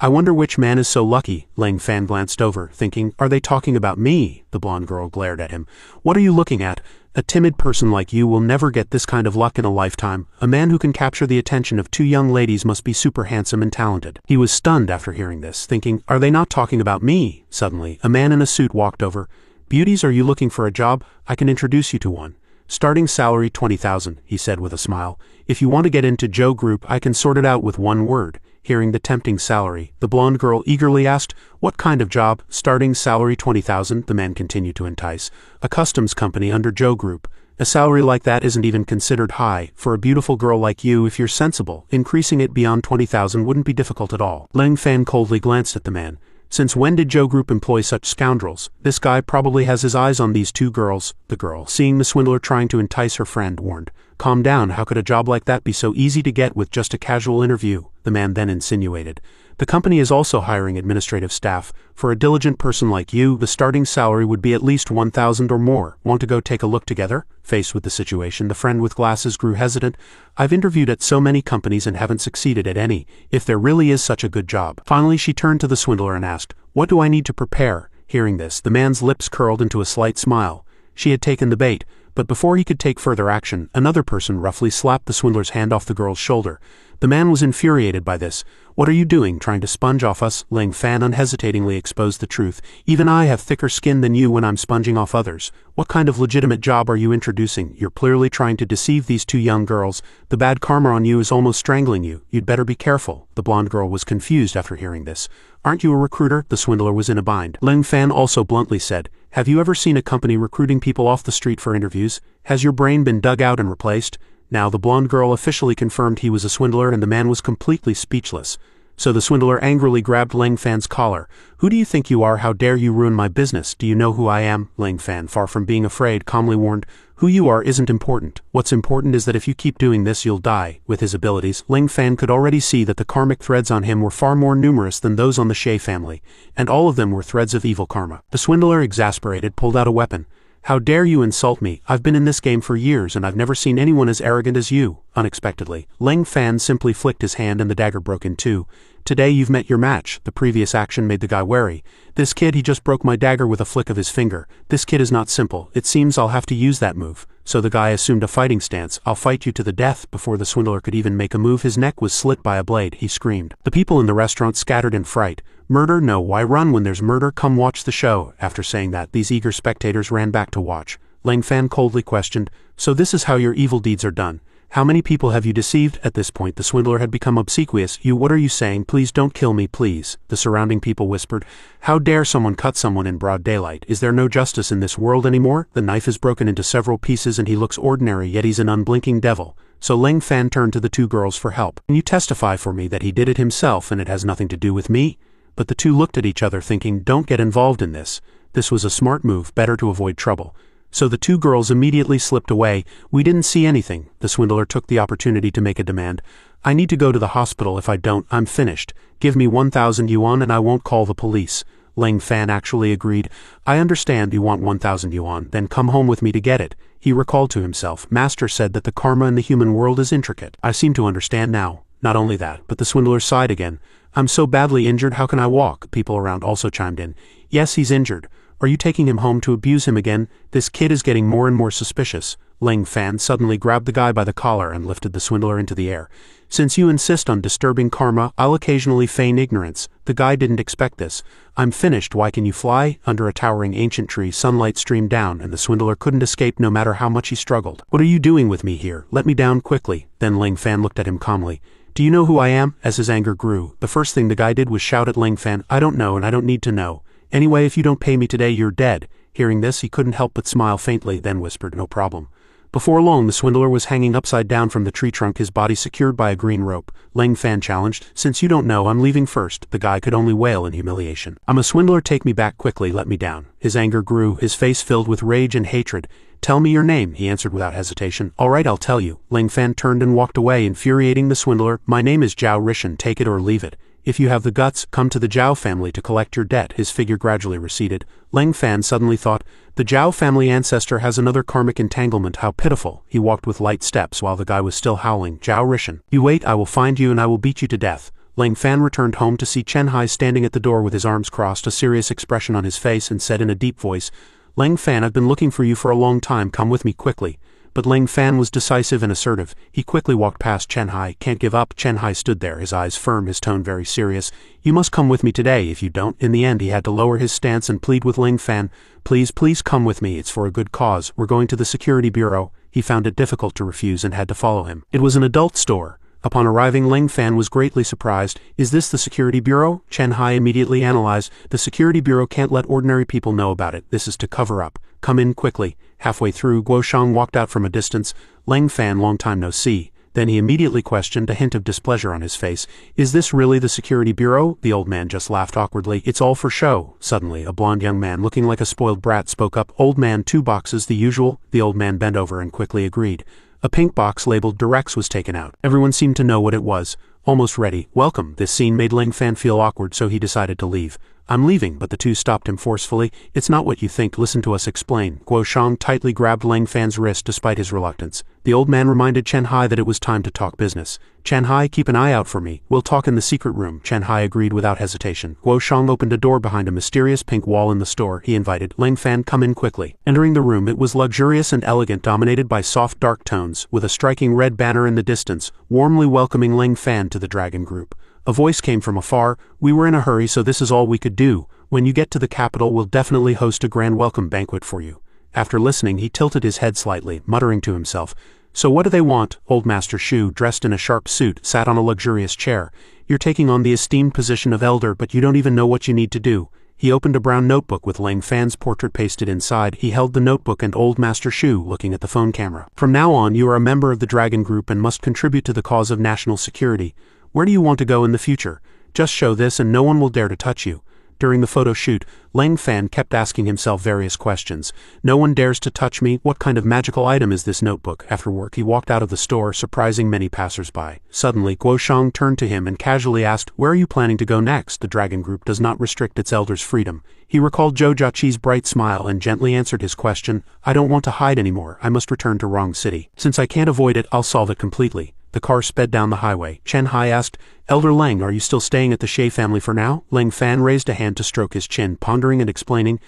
I wonder which man is so lucky. Ling Fan glanced over, thinking, are they talking about me? The blonde girl glared at him. What are you looking at? A timid person like you will never get this kind of luck in a lifetime. A man who can capture the attention of two young ladies must be super handsome and talented. He was stunned after hearing this, thinking, are they not talking about me? Suddenly, a man in a suit walked over. Beauties, are you looking for a job? I can introduce you to one. Starting salary 20,000, he said with a smile. If you want to get into Zhou Group, I can sort it out with one word. Hearing the tempting salary, the blonde girl eagerly asked, what kind of job? Starting salary 20,000, the man continued to entice. A customs company under Zhou Group. A salary like that isn't even considered high. For a beautiful girl like you, if you're sensible, increasing it beyond 20,000 wouldn't be difficult at all. Ling Fan coldly glanced at the man. Since when did Zhou Group employ such scoundrels? This guy probably has his eyes on these two girls. The girl, seeing the swindler trying to entice her friend, warned. Calm down, how could a job like that be so easy to get with just a casual interview? The man then insinuated. The company is also hiring administrative staff. For a diligent person like you, the starting salary would be at least 1,000 or more. Want to go take a look together? Faced with the situation, the friend with glasses grew hesitant. I've interviewed at so many companies and haven't succeeded at any, if there really is such a good job. Finally, she turned to the swindler and asked, what do I need to prepare? Hearing this, the man's lips curled into a slight smile. She had taken the bait, but before he could take further action, another person roughly slapped the swindler's hand off the girl's shoulder. The man was infuriated by this. What are you doing, trying to sponge off us? Ling Fan unhesitatingly exposed the truth. Even I have thicker skin than you when I'm sponging off others. What kind of legitimate job are you introducing? You're clearly trying to deceive these two young girls. The bad karma on you is almost strangling you. You'd better be careful. The blonde girl was confused after hearing this. Aren't you a recruiter? The swindler was in a bind. Ling Fan also bluntly said, have you ever seen a company recruiting people off the street for interviews? Has your brain been dug out and replaced? Now the blonde girl officially confirmed he was a swindler and the man was completely speechless. So the swindler angrily grabbed Ling Fan's collar. Who do you think you are? How dare you ruin my business? Do you know who I am? Ling Fan, far from being afraid, calmly warned. Who you are isn't important. What's important is that if you keep doing this, you'll die. With his abilities, Ling Fan could already see that the karmic threads on him were far more numerous than those on the Shea family, and all of them were threads of evil karma. The swindler, exasperated, pulled out a weapon. How dare you insult me? I've been in this game for years and I've never seen anyone as arrogant as you. Unexpectedly, Ling Fan simply flicked his hand and the dagger broke in two. Today you've met your match. The previous action made the guy wary. This kid, he just broke my dagger with a flick of his finger. This kid is not simple. It seems I'll have to use that move. So the guy assumed a fighting stance. I'll fight you to the death. Before the swindler could even make a move, his neck was slit by a blade. He screamed. The people in the restaurant scattered in fright. Murder? No, why run when there's murder? Come watch the show. After saying that, these eager spectators ran back to watch. Ling Fan coldly questioned, so this is how your evil deeds are done. How many people have you deceived?" At this point the swindler had become obsequious. What are you saying? Please don't kill me, please," the surrounding people whispered. "How dare someone cut someone in broad daylight? Is there no justice in this world anymore? The knife is broken into several pieces and he looks ordinary, yet he's an unblinking devil." So Ling Fan turned to the two girls for help. "Can you testify for me that he did it himself and it has nothing to do with me?" But the two looked at each other thinking, "Don't get involved in this." This was a smart move, better to avoid trouble. So the two girls immediately slipped away. "We didn't see anything." The swindler took the opportunity to make a demand. "I need to go to the hospital. If I don't, I'm finished. Give me 1,000 yuan and I won't call the police." Ling Fan actually agreed. "I understand you want 1,000 yuan, then come home with me to get it." He recalled to himself, "Master said that the karma in the human world is intricate. I seem to understand now." Not only that, but the swindler sighed again. "I'm so badly injured, how can I walk?" People around also chimed in. "Yes, he's injured. Are you taking him home to abuse him again? This kid is getting more and more suspicious." Ling Fan suddenly grabbed the guy by the collar and lifted the swindler into the air. "Since you insist on disturbing karma, I'll occasionally feign ignorance." The guy didn't expect this. "I'm finished. Why can you fly?" Under a towering ancient tree, sunlight streamed down and the swindler couldn't escape no matter how much he struggled. "What are you doing with me here? Let me down quickly." Then Ling Fan looked at him calmly. "Do you know who I am?" As his anger grew, the first thing the guy did was shout at Ling Fan, "I don't know and I don't need to know. Anyway, if you don't pay me today, you're dead." Hearing this, he couldn't help but smile faintly, then whispered, "No problem." Before long, the swindler was hanging upside down from the tree trunk, his body secured by a green rope. Ling Fan challenged, "Since you don't know, I'm leaving first." The guy could only wail in humiliation. "I'm a swindler, take me back quickly, let me down." His anger grew, his face filled with rage and hatred. "Tell me your name," he answered without hesitation. "All right, I'll tell you." Ling Fan turned and walked away, infuriating the swindler. "My name is Zhao Rishan, take it or leave it. If you have the guts, come to the Zhao family to collect your debt." His figure gradually receded. Ling Fan suddenly thought, the Zhao family ancestor has another karmic entanglement, how pitiful. He walked with light steps while the guy was still howling, "Zhao Rishan, you wait, I will find you and I will beat you to death." Ling Fan returned home to see Chen Hai standing at the door with his arms crossed, a serious expression on his face, and said in a deep voice, "Ling Fan, I've been looking for you for a long time, come with me quickly." But Ling Fan was decisive and assertive. He quickly walked past Chen Hai. "Can't give up." Chen Hai stood there, his eyes firm, his tone very serious. "You must come with me today. If you don't," in the end he had to lower his stance and plead with Ling Fan, "Please, please come with me. It's for a good cause. We're going to the security bureau." He found it difficult to refuse and had to follow him. It was an adult store. Upon arriving, Ling Fan was greatly surprised. "Is this the security bureau?" Chen Hai immediately analyzed. "The security bureau can't let ordinary people know about it. This is to cover up. Come in quickly." Halfway through, Guo Shang walked out from a distance. "Ling Fan, long time no see." Then he immediately questioned, a hint of displeasure on his face, "Is this really the security bureau?" The old man just laughed awkwardly. "It's all for show." Suddenly, a blonde young man looking like a spoiled brat spoke up. "Old man, 2 boxes, the usual." The old man bent over and quickly agreed. A pink box labeled Directs was taken out. Everyone seemed to know what it was. "Almost ready. Welcome." This scene made Ling Fan feel awkward, so he decided to leave. "I'm leaving," but the two stopped him forcefully. "It's not what you think, listen to us explain." Guo Shang tightly grabbed Ling Fan's wrist despite his reluctance. The old man reminded Chen Hai that it was time to talk business. "Chen Hai, keep an eye out for me. We'll talk in the secret room." Chen Hai agreed without hesitation. Guo Shang opened a door behind a mysterious pink wall in the store. He invited, "Ling Fan, come in quickly." Entering the room, it was luxurious and elegant, dominated by soft dark tones, with a striking red banner in the distance, warmly welcoming Ling Fan to the Dragon Group. A voice came from afar, "We were in a hurry, so this is all we could do. When you get to the capital, we'll definitely host a grand welcome banquet for you." After listening, he tilted his head slightly, muttering to himself, "So what do they want?" Old Master Shu, dressed in a sharp suit, sat on a luxurious chair. "You're taking on the esteemed position of elder, but you don't even know what you need to do." He opened a brown notebook with Ling Fan's portrait pasted inside. He held the notebook and Old Master Shu, looking at the phone camera. "From now on, you are a member of the Dragon Group and must contribute to the cause of national security. Where do you want to go in the future? Just show this and no one will dare to touch you." During the photo shoot, Ling Fan kept asking himself various questions. "No one dares to touch me. What kind of magical item is this notebook?" After work, he walked out of the store, surprising many passers-by. Suddenly, Guo Shang turned to him and casually asked, "Where are you planning to go next?" The Dragon Group does not restrict its elders' freedom. He recalled Zhou Jiaqi's bright smile and gently answered his question, "I don't want to hide anymore. I must return to Wrong City. Since I can't avoid it, I'll solve it completely." The car sped down the highway. Chen Hai asked, "Elder Leng, are you still staying at the Shay family for now?" Ling Fan raised a hand to stroke his chin, pondering and explaining,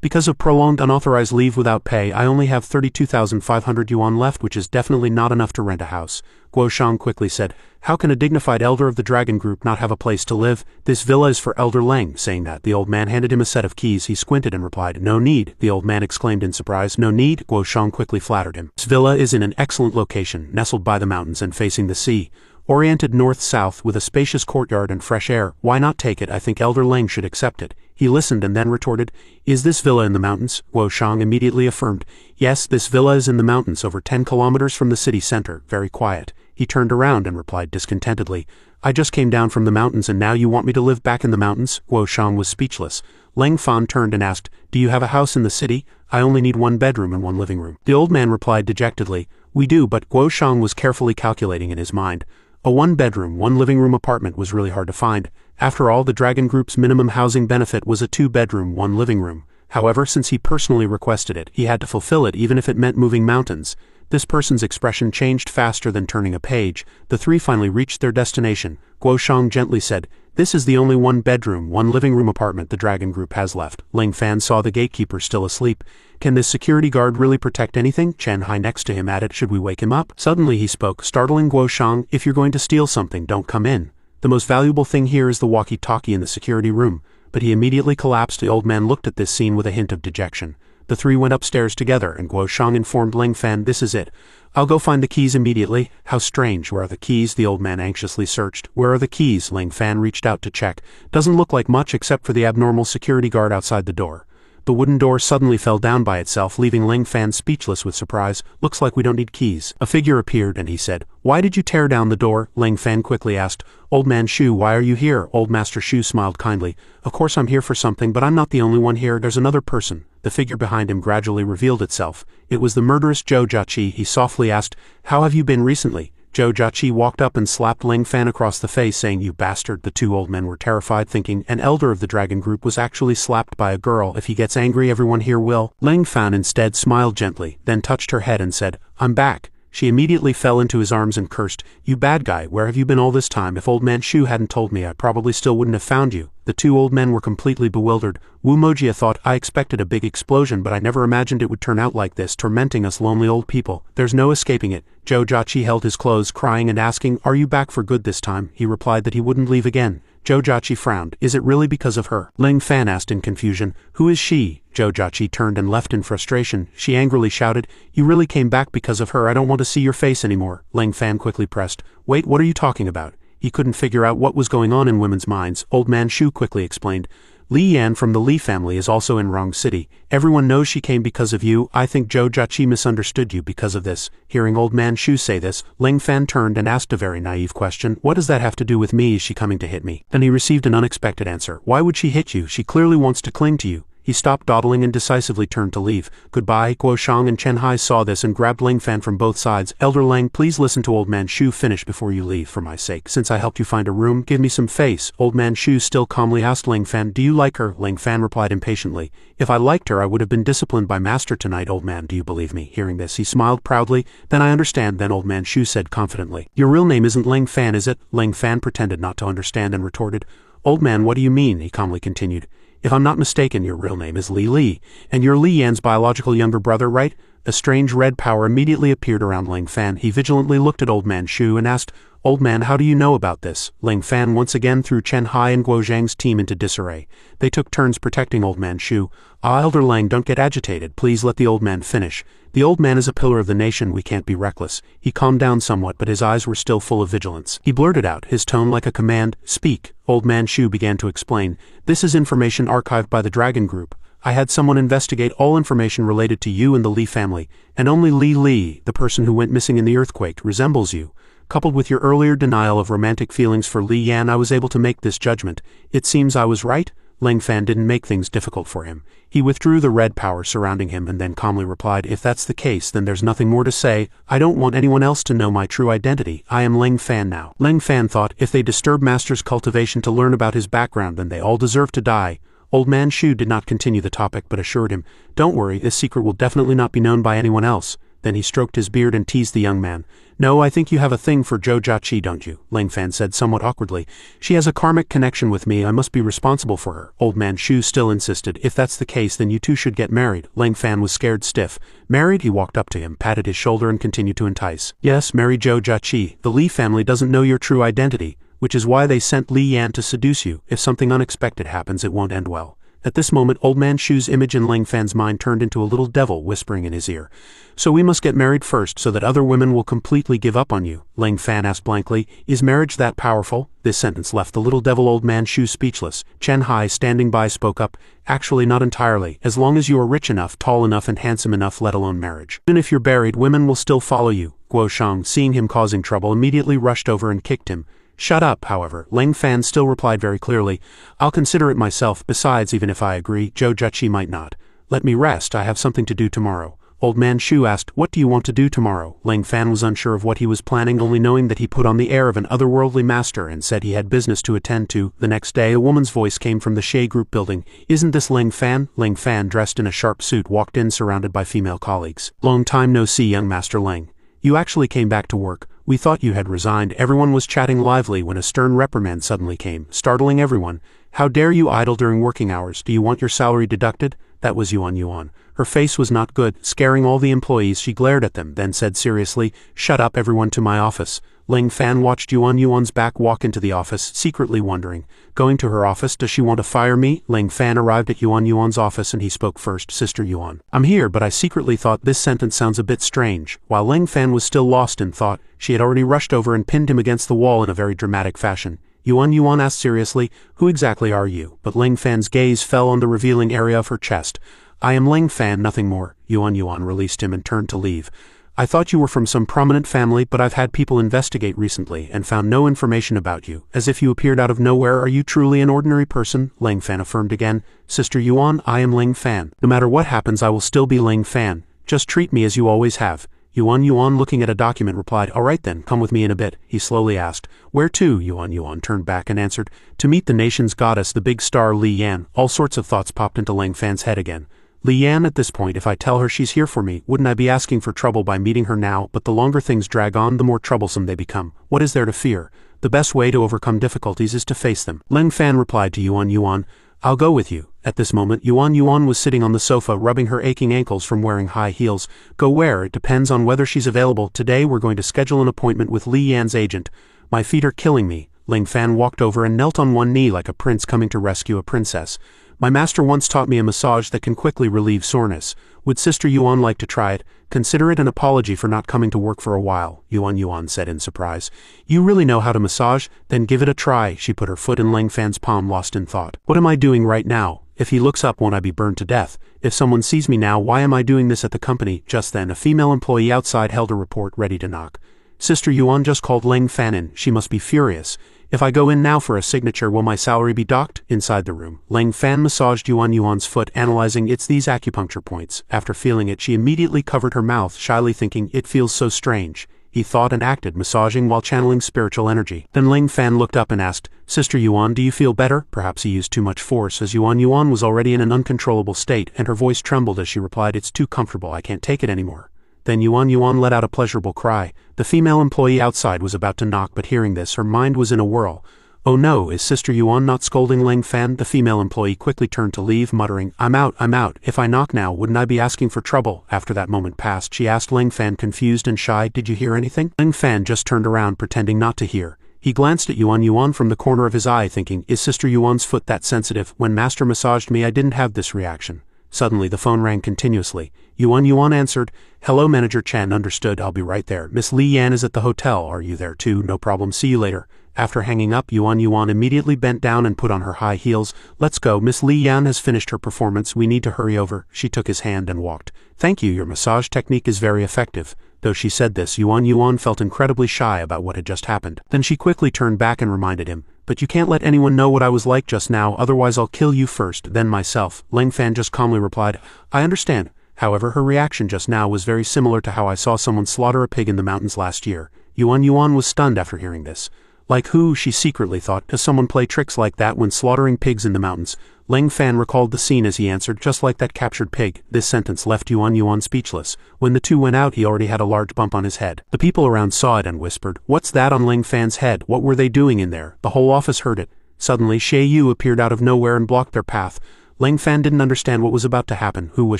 Because of prolonged unauthorized leave without pay, I only have 32,500 yuan left, which is definitely not enough to rent a house. Guo Shang quickly said, how can a dignified elder of the dragon group not have a place to live? This villa is for Elder Leng. Saying that, the old man handed him a set of keys. He squinted and replied, no need. The old man exclaimed in surprise, no need? Guo Shang quickly flattered him. This villa is in an excellent location, nestled by the mountains and facing the sea. Oriented north-south with a spacious courtyard and fresh air. Why not take it? I think Elder Leng should accept it. He listened and then retorted, is this villa in the mountains? Guo Shang immediately affirmed, yes, this villa is in the mountains over 10 kilometers from the city center, very quiet. He turned around and replied discontentedly, I just came down from the mountains and now you want me to live back in the mountains? Guo Shang was speechless. Leng Fan turned and asked, do you have a house in the city? I only need 1 bedroom and 1 living room. The old man replied dejectedly, we do, but Guo Shang was carefully calculating in his mind. A 1-bedroom, 1-living-room apartment was really hard to find. After all, the Dragon Group's minimum housing benefit was a 2-bedroom, 1-living-room. However, since he personally requested it, he had to fulfill it even if it meant moving mountains. This person's expression changed faster than turning a page. The three finally reached their destination. Guo Shang gently said, this is the only 1-bedroom, 1-living-room apartment the Dragon Group has left. Leng Fan saw the gatekeeper still asleep. Can this security guard really protect anything? Chen Hai next to him added, should we wake him up? Suddenly he spoke, startling Guo Shang, if you're going to steal something, don't come in. The most valuable thing here is the walkie-talkie in the security room. But he immediately collapsed. The old man looked at this scene with a hint of dejection. The three went upstairs together, and Guo Shang informed Leng Fan, this is it. I'll go find the keys immediately. How strange. Where are the keys? The old man anxiously searched. Where are the keys? Leng Fan reached out to check. Doesn't look like much except for the abnormal security guard outside the door. The wooden door suddenly fell down by itself, leaving Leng Fan speechless with surprise. Looks like we don't need keys. A figure appeared and he said, why did you tear down the door? Leng Fan quickly asked, Old Man Shu, why are you here? Old Master Shu smiled kindly. Of course I'm here for something, but I'm not the only one here. There's another person. The figure behind him gradually revealed itself. It was the murderous Zhou Jiaqi. He softly asked, how have you been recently? Zhou Jiaqi walked up and slapped Leng Fan across the face, saying, you bastard. The two old men were terrified, thinking an elder of the Dragon Group was actually slapped by a girl. If he gets angry, everyone here will. Leng Fan instead smiled gently, then touched her head and said, I'm back. She immediately fell into his arms and cursed, you bad guy, where have you been all this time? If Old Man Shu hadn't told me, I probably still wouldn't have found you. The two old men were completely bewildered. Wu Mojia thought, I expected a big explosion, but I never imagined it would turn out like this, tormenting us lonely old people. There's no escaping it. Zhou Jiaqi held his clothes, crying and asking, are you back for good this time? He replied that he wouldn't leave again. Zhou Jiaqi frowned. Is it really because of her? Leng Fan asked in confusion. Who is she? Zhou Jiaqi turned and left in frustration. She angrily shouted, you really came back because of her. I don't want to see your face anymore. Leng Fan quickly pressed. Wait, what are you talking about? He couldn't figure out what was going on in women's minds. Old Man Shu quickly explained. Li Yan from the Li family is also in Wrong City. Everyone knows she came because of you. I think Zhou Jiaqi misunderstood you because of this. Hearing Old Man Shu say this, Leng Fan turned and asked a very naive question. What does that have to do with me? Is she coming to hit me? Then he received an unexpected answer. Why would she hit you? She clearly wants to cling to you. He stopped dawdling and decisively turned to leave. Goodbye. Guo Shang and Chen Hai saw this and grabbed Leng Fan from both sides. Elder Leng, please listen to Old Man Shu finish before you leave, for my sake. Since I helped you find a room, give me some face. Old Man Shu still calmly asked Leng Fan, do you like her? Leng Fan replied impatiently, if I liked her I would have been disciplined by Master tonight. Old man, do you believe me? Hearing this, he smiled proudly. Then I understand. Then Old Man Shu said confidently, your real name isn't Leng Fan, is it? Leng Fan pretended not to understand and retorted, Old man, what do you mean? He calmly continued, if I'm not mistaken, your real name is Li Li, and you're Li Yan's biological younger brother, right? A strange red power immediately appeared around Leng Fan. He vigilantly looked at Old Man Shu and asked, Old man, how do you know about this? Leng Fan once again threw Chen Hai and Guo Zhang's team into disarray. They took turns protecting Old Man Shu. Elder Leng, don't get agitated. Please let the old man finish. The old man is a pillar of the nation. We can't be reckless. He calmed down somewhat, but his eyes were still full of vigilance. He blurted out, his tone like a command, speak. Old Man Shu began to explain. This is information archived by the Dragon Group. I had someone investigate all information related to you and the Li family, and only Li Li, the person who went missing in the earthquake, resembles you. Coupled with your earlier denial of romantic feelings for Li Yan, I was able to make this judgment. It seems I was right. Leng Fan didn't make things difficult for him. He withdrew the red power surrounding him and then calmly replied, if that's the case, then there's nothing more to say. I don't want anyone else to know my true identity. I am Leng Fan now. Leng Fan thought, if they disturb Master's cultivation to learn about his background, then they all deserve to die. Old Man Shu did not continue the topic but assured him, don't worry, this secret will definitely not be known by anyone else. Then he stroked his beard and teased the young man. No, I think you have a thing for Zhou Jiaqi, don't you? Lang Fan said somewhat awkwardly. She has a karmic connection with me, I must be responsible for her. Old man Shu still insisted. If that's the case, then you two should get married. Lang Fan was scared stiff. Married? He walked up to him, patted his shoulder and continued to entice. Yes, marry Zhou Jiaqi. The Li family doesn't know your true identity, which is why they sent Li Yan to seduce you. If something unexpected happens, it won't end well. At this moment, old man Shu's image in Lang Fan's mind turned into a little devil whispering in his ear. So we must get married first so that other women will completely give up on you. Lang Fan asked blankly, is marriage that powerful? This sentence left the little devil old man Shu speechless. Chen Hai, standing by, spoke up. Actually, not entirely. As long as you are rich enough, tall enough and handsome enough, let alone marriage. Even if you're buried, women will still follow you. Guo Shang, seeing him causing trouble, immediately rushed over and kicked him. Shut up, however. Lang Fan still replied very clearly, I'll consider it myself. Besides, even if I agree, Zhou Jiaqi might not. Let me rest, I have something to do tomorrow. Old man Shu asked, what do you want to do tomorrow? Lang Fan was unsure of what he was planning, only knowing that he put on the air of an otherworldly master and said he had business to attend to. The next day, a woman's voice came from the Shea Group building. Isn't this Lang Fan? Lang Fan, dressed in a sharp suit, walked in surrounded by female colleagues. Long time no see, young Master Lang. You actually came back to work. We thought you had resigned. Everyone was chatting lively when a stern reprimand suddenly came, startling everyone. How dare you idle during working hours? Do you want your salary deducted? That was Yuan. Her face was not good, scaring all the employees. She glared at them, then said seriously, shut up everyone, to my office. Lang Fan watched Yuan's back walk into the office, secretly wondering. Going to her office, does she want to fire me? Lang Fan arrived at Yuan's office and he spoke first. Sister Yuan. I'm here, but I secretly thought this sentence sounds a bit strange. While Lang Fan was still lost in thought, she had already rushed over and pinned him against the wall in a very dramatic fashion. Yuan asked seriously, who exactly are you? But Lang Fan's gaze fell on the revealing area of her chest. I am Lang Fan, nothing more. Yuan released him and turned to leave. I thought you were from some prominent family, but I've had people investigate recently and found no information about you, as if you appeared out of nowhere. Are you truly an ordinary person? Lang Fan affirmed again. Sister Yuan, I am Lang Fan. No matter what happens, I will still be Lang Fan. Just treat me as you always have. Yuan, looking at a document, replied, all right then, come with me in a bit. He slowly asked, where to? Yuan turned back and answered, to meet the nation's goddess, the big star Li Yan. All sorts of thoughts popped into Lang Fan's head again. Li Yan, at this point, if I tell her she's here for me, wouldn't I be asking for trouble by meeting her now? But the longer things drag on, the more troublesome they become. What is there to fear? The best way to overcome difficulties is to face them. Lang Fan replied to Yuan, I'll go with you. At this moment, Yuan was sitting on the sofa, rubbing her aching ankles from wearing high heels. Go where? It depends on whether she's available. Today we're going to schedule an appointment with Li Yan's agent. My feet are killing me. Lang Fan walked over and knelt on one knee like a prince coming to rescue a princess. My master once taught me a massage that can quickly relieve soreness. Would Sister Yuan like to try it? Consider it an apology for not coming to work for a while, Yuan said in surprise. You really know how to massage? Then give it a try. She put her foot in Lang Fan's palm, lost in thought. What am I doing right now? If he looks up, won't I be burned to death? If someone sees me now, why am I doing this at the company? Just then, a female employee outside held a report ready to knock. Sister Yuan just called Lang Fan in. She must be furious. If I go in now for a signature, will my salary be docked? Inside the room, Lang Fan massaged Yuan's foot, analyzing these acupuncture points. After feeling it, she immediately covered her mouth, shyly thinking, it feels so strange. He thought and acted, massaging while channeling spiritual energy. Then Lang Fan looked up and asked, Sister Yuan, do you feel better? Perhaps he used too much force, as Yuan was already in an uncontrollable state, and her voice trembled as she replied, it's too comfortable, I can't take it anymore. Then Yuan let out a pleasurable cry. The female employee outside was about to knock, but hearing this, her mind was in a whirl. Oh no, is Sister Yuan not scolding Lang Fan? The female employee quickly turned to leave, muttering, I'm out. If I knock now, wouldn't I be asking for trouble? After that moment passed, she asked Lang Fan, confused and shy, did you hear anything? Lang Fan just turned around, pretending not to hear. He glanced at Yuan from the corner of his eye, thinking, is Sister Yuan's foot that sensitive? When Master massaged me, I didn't have this reaction. Suddenly, the phone rang continuously. Yuan answered, hello Manager Chen, understood, I'll be right there. Miss Li Yan is at the hotel, are you there too? No problem, see you later. After hanging up, Yuan immediately bent down and put on her high heels. Let's go, Miss Li Yan has finished her performance, we need to hurry over. She took his hand and walked. Thank you, your massage technique is very effective. Though she said this, Yuan felt incredibly shy about what had just happened. Then she quickly turned back and reminded him, but you can't let anyone know what I was like just now, otherwise I'll kill you first, then myself. Lang Fan just calmly replied, I understand. However, her reaction just now was very similar to how I saw someone slaughter a pig in the mountains last year. Yuan was stunned after hearing this. Like who, she secretly thought, does someone play tricks like that when slaughtering pigs in the mountains? Ling Fan recalled the scene as he answered, just like that captured pig. This sentence left Yuan speechless. When the two went out, he already had a large bump on his head. The people around saw it and whispered, "What's that on Ling Fan's head? What were they doing in there?" The whole office heard it. Suddenly, Xie Yu appeared out of nowhere and blocked their path. Ling Fan didn't understand what was about to happen. Who was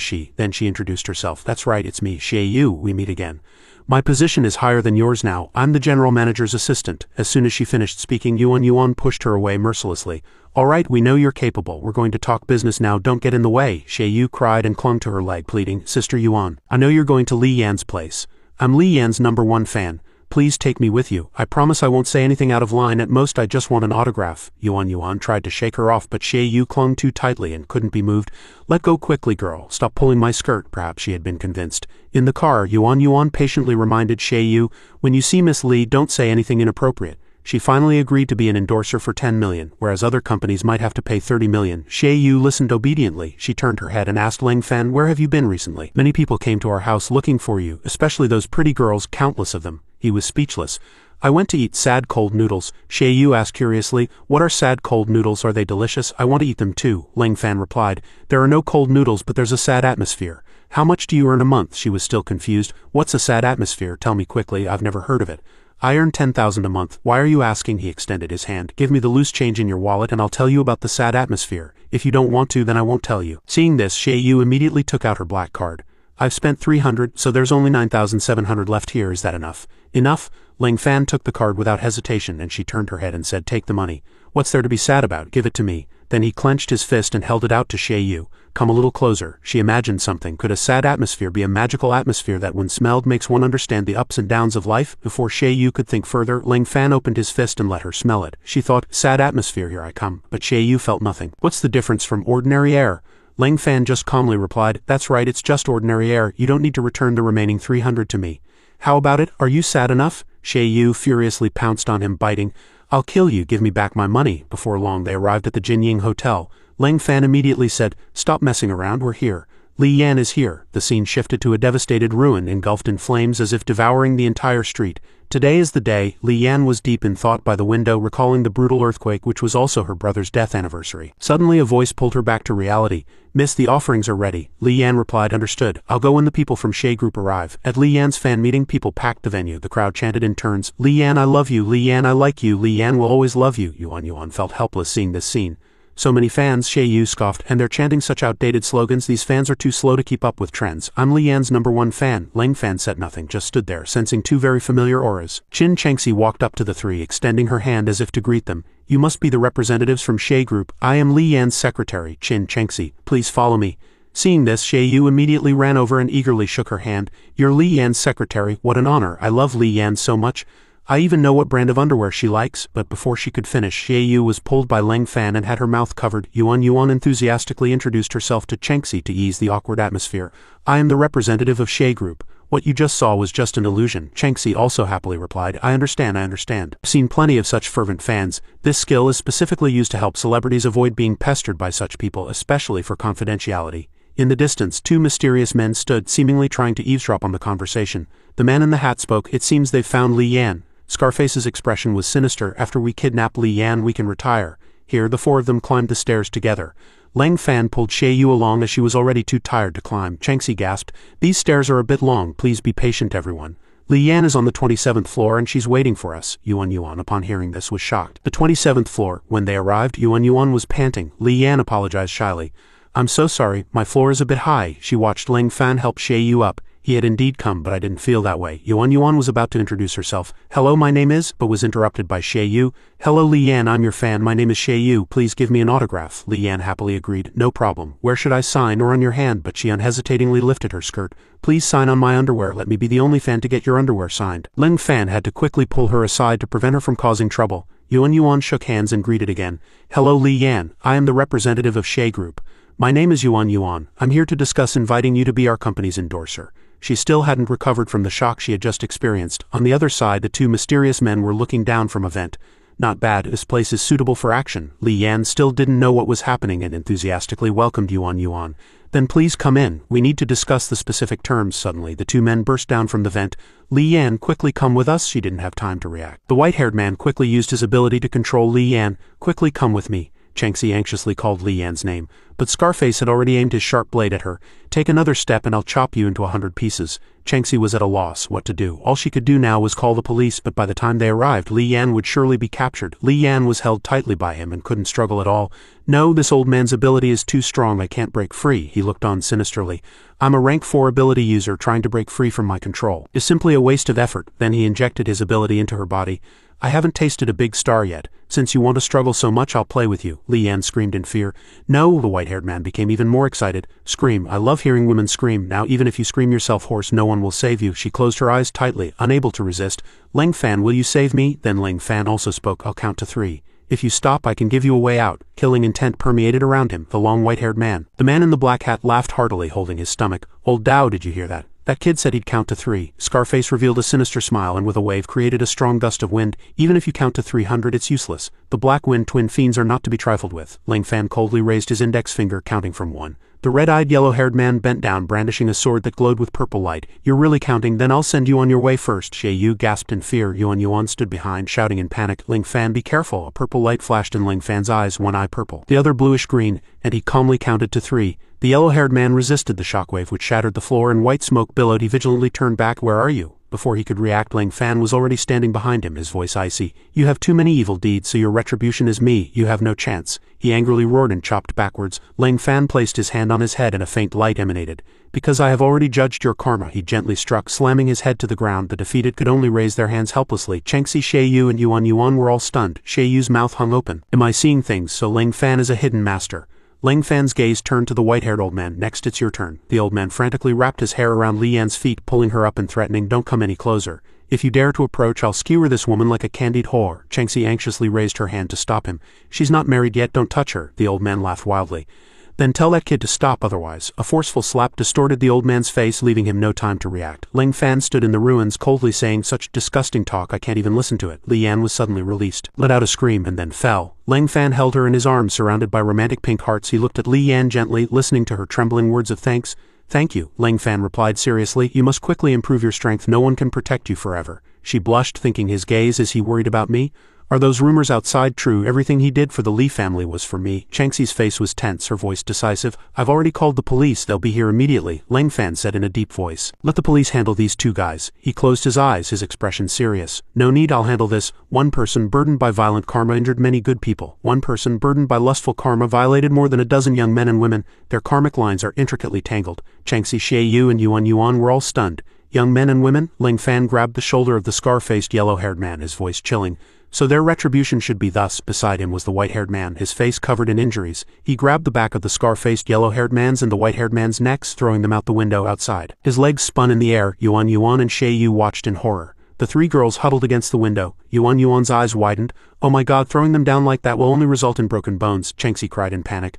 she? Then she introduced herself. "That's right, it's me, Xie Yu. We meet again. My position is higher than yours now. I'm the general manager's assistant." As soon as she finished speaking, Yuan pushed her away mercilessly. "All right, we know you're capable. We're going to talk business now. Don't get in the way." Xie Yu cried and clung to her leg, pleading, "Sister Yuan, I know you're going to Li Yan's place. I'm Li Yan's #1 fan. Please take me with you. I promise I won't say anything out of line. At most I just want an autograph." Yuan tried to shake her off, but Xie Yu clung too tightly and couldn't be moved. "Let go quickly, girl. Stop pulling my skirt." Perhaps she had been convinced. In the car, Yuan patiently reminded Xie Yu, "When you see Miss Li, don't say anything inappropriate." She finally agreed to be an endorser for 10 million, whereas other companies might have to pay 30 million. Xie Yu listened obediently. She turned her head and asked Ling Fan, "Where have you been recently? Many people came to our house looking for you, especially those pretty girls, countless of them." He was speechless. "I went to eat sad cold noodles." Xie Yu asked curiously, "What are sad cold noodles? Are they delicious? I want to eat them too." Ling Fan replied, "There are no cold noodles, but there's a sad atmosphere." "How much do you earn a month?" She was still confused. "What's a sad atmosphere? Tell me quickly. I've never heard of it." "I earn 10,000 a month." "Why are you asking?" He extended his hand. "Give me the loose change in your wallet and I'll tell you about the sad atmosphere. If you don't want to, then I won't tell you." Seeing this, Xie Yu immediately took out her black card. "I've spent 300, so there's only 9,700 left here. Is that enough?" "Enough?" Ling Fan took the card without hesitation and she turned her head and said, "Take the money. What's there to be sad about? Give it to me." Then he clenched his fist and held it out to Xie Yu. "Come a little closer." She imagined something. Could a sad atmosphere be a magical atmosphere that when smelled makes one understand the ups and downs of life? Before Xie Yu could think further, Ling Fan opened his fist and let her smell it. She thought, "Sad atmosphere, here I come." But Xie Yu felt nothing. "What's the difference from ordinary air?" Ling Fan just calmly replied, "That's right, it's just ordinary air. You don't need to return the remaining 300 to me." "How about it? Are you sad enough?" Xie Yu furiously pounced on him, biting. "I'll kill you. Give me back my money." Before long, they arrived at the Jinying Hotel. Ling Fan immediately said, "Stop messing around, we're here. Li Yan is here." The scene shifted to a devastated ruin engulfed in flames as if devouring the entire street. Today is the day. Li Yan was deep in thought by the window, recalling the brutal earthquake which was also her brother's death anniversary. Suddenly a voice pulled her back to reality. "Miss, the offerings are ready." Li Yan replied, "Understood. I'll go when the people from Xie Group arrive." At Li Yan's fan meeting, people packed the venue. The crowd chanted in turns, "Li Yan, I love you. Li Yan, I like you. Li Yan will always love you." Yuan felt helpless seeing this scene. "So many fans," Xie Yu scoffed, "and they're chanting such outdated slogans. These fans are too slow to keep up with trends. I'm Li Yan's #1 fan." Ling Fan said nothing, just stood there, sensing two very familiar auras. Qin Chengxi walked up to the three, extending her hand as if to greet them. "You must be the representatives from Xie Group. I am Li Yan's secretary, Qin Chengxi. Please follow me." Seeing this, Xie Yu immediately ran over and eagerly shook her hand. "You're Li Yan's secretary. What an honor. I love Li Yan so much. I even know what brand of underwear she likes." But before she could finish, Xie Yu was pulled by Ling Fan and had her mouth covered. Yuan enthusiastically introduced herself to Chengxi to ease the awkward atmosphere. "I am the representative of Xie Group. What you just saw was just an illusion." Chengxi also happily replied, I understand. I've seen plenty of such fervent fans. This skill is specifically used to help celebrities avoid being pestered by such people, especially for confidentiality." In the distance, two mysterious men stood, seemingly trying to eavesdrop on the conversation. The man in the hat spoke. "It seems they've found Li Yan." Scarface's expression was sinister. "After we kidnap Li Yan, we can retire." Here, the four of them climbed the stairs together. Ling Fan pulled Xie Yu along as she was already too tired to climb. Chengxi gasped, "These stairs are a bit long. Please be patient, everyone. Li Yan is on the 27th floor and she's waiting for us." Yuan, upon hearing this, was shocked. The 27th floor. When they arrived, Yuan was panting. Li Yan apologized shyly. "I'm so sorry. My floor is a bit high." She watched Ling Fan help Xie Yu up. He had indeed come, but I didn't feel that way. Yuan was about to introduce herself. "Hello, my name is," but was interrupted by Xie Yu. "Hello, Li Yan, I'm your fan. My name is Xie Yu. Please give me an autograph." Li Yan happily agreed. "No problem. Where should I sign, or on your hand?" But she unhesitatingly lifted her skirt. "Please sign on my underwear. Let me be the only fan to get your underwear signed." Ling Fan had to quickly pull her aside to prevent her from causing trouble. Yuan shook hands and greeted again. "Hello, Li Yan. I am the representative of Xie Group. My name is Yuan. I'm here to discuss inviting you to be our company's endorser." She still hadn't recovered from the shock she had just experienced. On the other side, the two mysterious men were looking down from a vent. Not bad, this place is suitable for action. Li Yan still didn't know what was happening and enthusiastically welcomed Yuan. Then please come in, we need to discuss the specific terms. Suddenly, the two men burst down from the vent. Li Yan, quickly come with us. She didn't have time to react. The white-haired man quickly used his ability to control Li Yan. Quickly come with me. Changxi anxiously called Li Yan's name, but Scarface had already aimed his sharp blade at her. Take another step and I'll chop you into 100 pieces. Changxi was at a loss what to do. All she could do now was call the police, but by the time they arrived, Li Yan would surely be captured. Li Yan was held tightly by him and couldn't struggle at all. No, this old man's ability is too strong, I can't break free, he looked on sinisterly. I'm a rank 4 ability user, trying to break free from my control is simply a waste of effort. Then he injected his ability into her body. I haven't tasted a big star yet. Since you want to struggle so much, I'll play with you, Li Yan screamed in fear. No, the white-haired man became even more excited. Scream, I love hearing women scream. Now even if you scream yourself hoarse, no one will save you. She closed her eyes tightly, unable to resist. Leng Fan, will you save me? Then Leng Fan also spoke, I'll count to 3. If you stop, I can give you a way out. Killing intent permeated around him, the long white-haired man. The man in the black hat laughed heartily, holding his stomach. Old Dao, did you hear that? That kid said he'd count to 3. Scarface revealed a sinister smile and with a wave created a strong gust of wind. Even if you count to 300, it's useless. The Black Wind twin fiends are not to be trifled with. Leng Fan coldly raised his index finger, counting from 1. The red-eyed yellow-haired man bent down, brandishing a sword that glowed with purple light. You're really counting? Then I'll send you on your way first. Xie Yu gasped in fear. Yuan stood behind, shouting in panic. Leng Fan, be careful. A purple light flashed in Leng Fan's eyes, one eye purple, the other bluish-green, and he calmly counted to 3. The yellow-haired man resisted the shockwave which shattered the floor and white smoke billowed. He vigilantly turned back. Where are you? Before he could react, Leng Fan was already standing behind him, his voice icy. You have too many evil deeds, so your retribution is me. You have no chance. He angrily roared and chopped backwards. Leng Fan placed his hand on his head and a faint light emanated. Because I have already judged your karma, he gently struck, slamming his head to the ground. The defeated could only raise their hands helplessly. Changxi, Xie Yu and Yuan were all stunned. Xie Yu's mouth hung open. Am I seeing things? So Leng Fan is a hidden master. Leng Fan's gaze turned to the white-haired old man. Next, it's your turn. The old man frantically wrapped his hair around Li Yan's feet, pulling her up and threatening, don't come any closer. If you dare to approach, I'll skewer this woman like a candied whore. Changxi anxiously raised her hand to stop him. She's not married yet, don't touch her. The old man laughed wildly. Then tell that kid to stop otherwise. A forceful slap distorted the old man's face, leaving him no time to react. Leng Fan stood in the ruins, coldly saying, such disgusting talk, I can't even listen to it. Li Yan was suddenly released, let out a scream, and then fell. Leng Fan held her in his arms, surrounded by romantic pink hearts. He looked at Li Yan gently, listening to her trembling words of thanks. Thank you, Leng Fan replied seriously. You must quickly improve your strength. No one can protect you forever. She blushed, thinking his gaze, is he worried about me? Are those rumors outside true? Everything he did for the Li family was for me. Changxi's face was tense, her voice decisive. I've already called the police, they'll be here immediately, Leng Fan said in a deep voice. Let the police handle these two guys. He closed his eyes, his expression serious. No need, I'll handle this. One person burdened by violent karma injured many good people. One person burdened by lustful karma violated more than a dozen young men and women. Their karmic lines are intricately tangled. Changxi, Xie Yu and Yuan were all stunned. Young men and women? Leng Fan grabbed the shoulder of the scar-faced yellow-haired man, his voice chilling. So their retribution should be thus. Beside him was the white-haired man, his face covered in injuries. He grabbed the back of the scar-faced yellow-haired man's and the white-haired man's necks, throwing them out the window outside. His legs spun in the air. Yuan and Xie Yu watched in horror. The three girls huddled against the window. Yuan's eyes widened. Oh my god, throwing them down like that will only result in broken bones, Changxi cried in panic.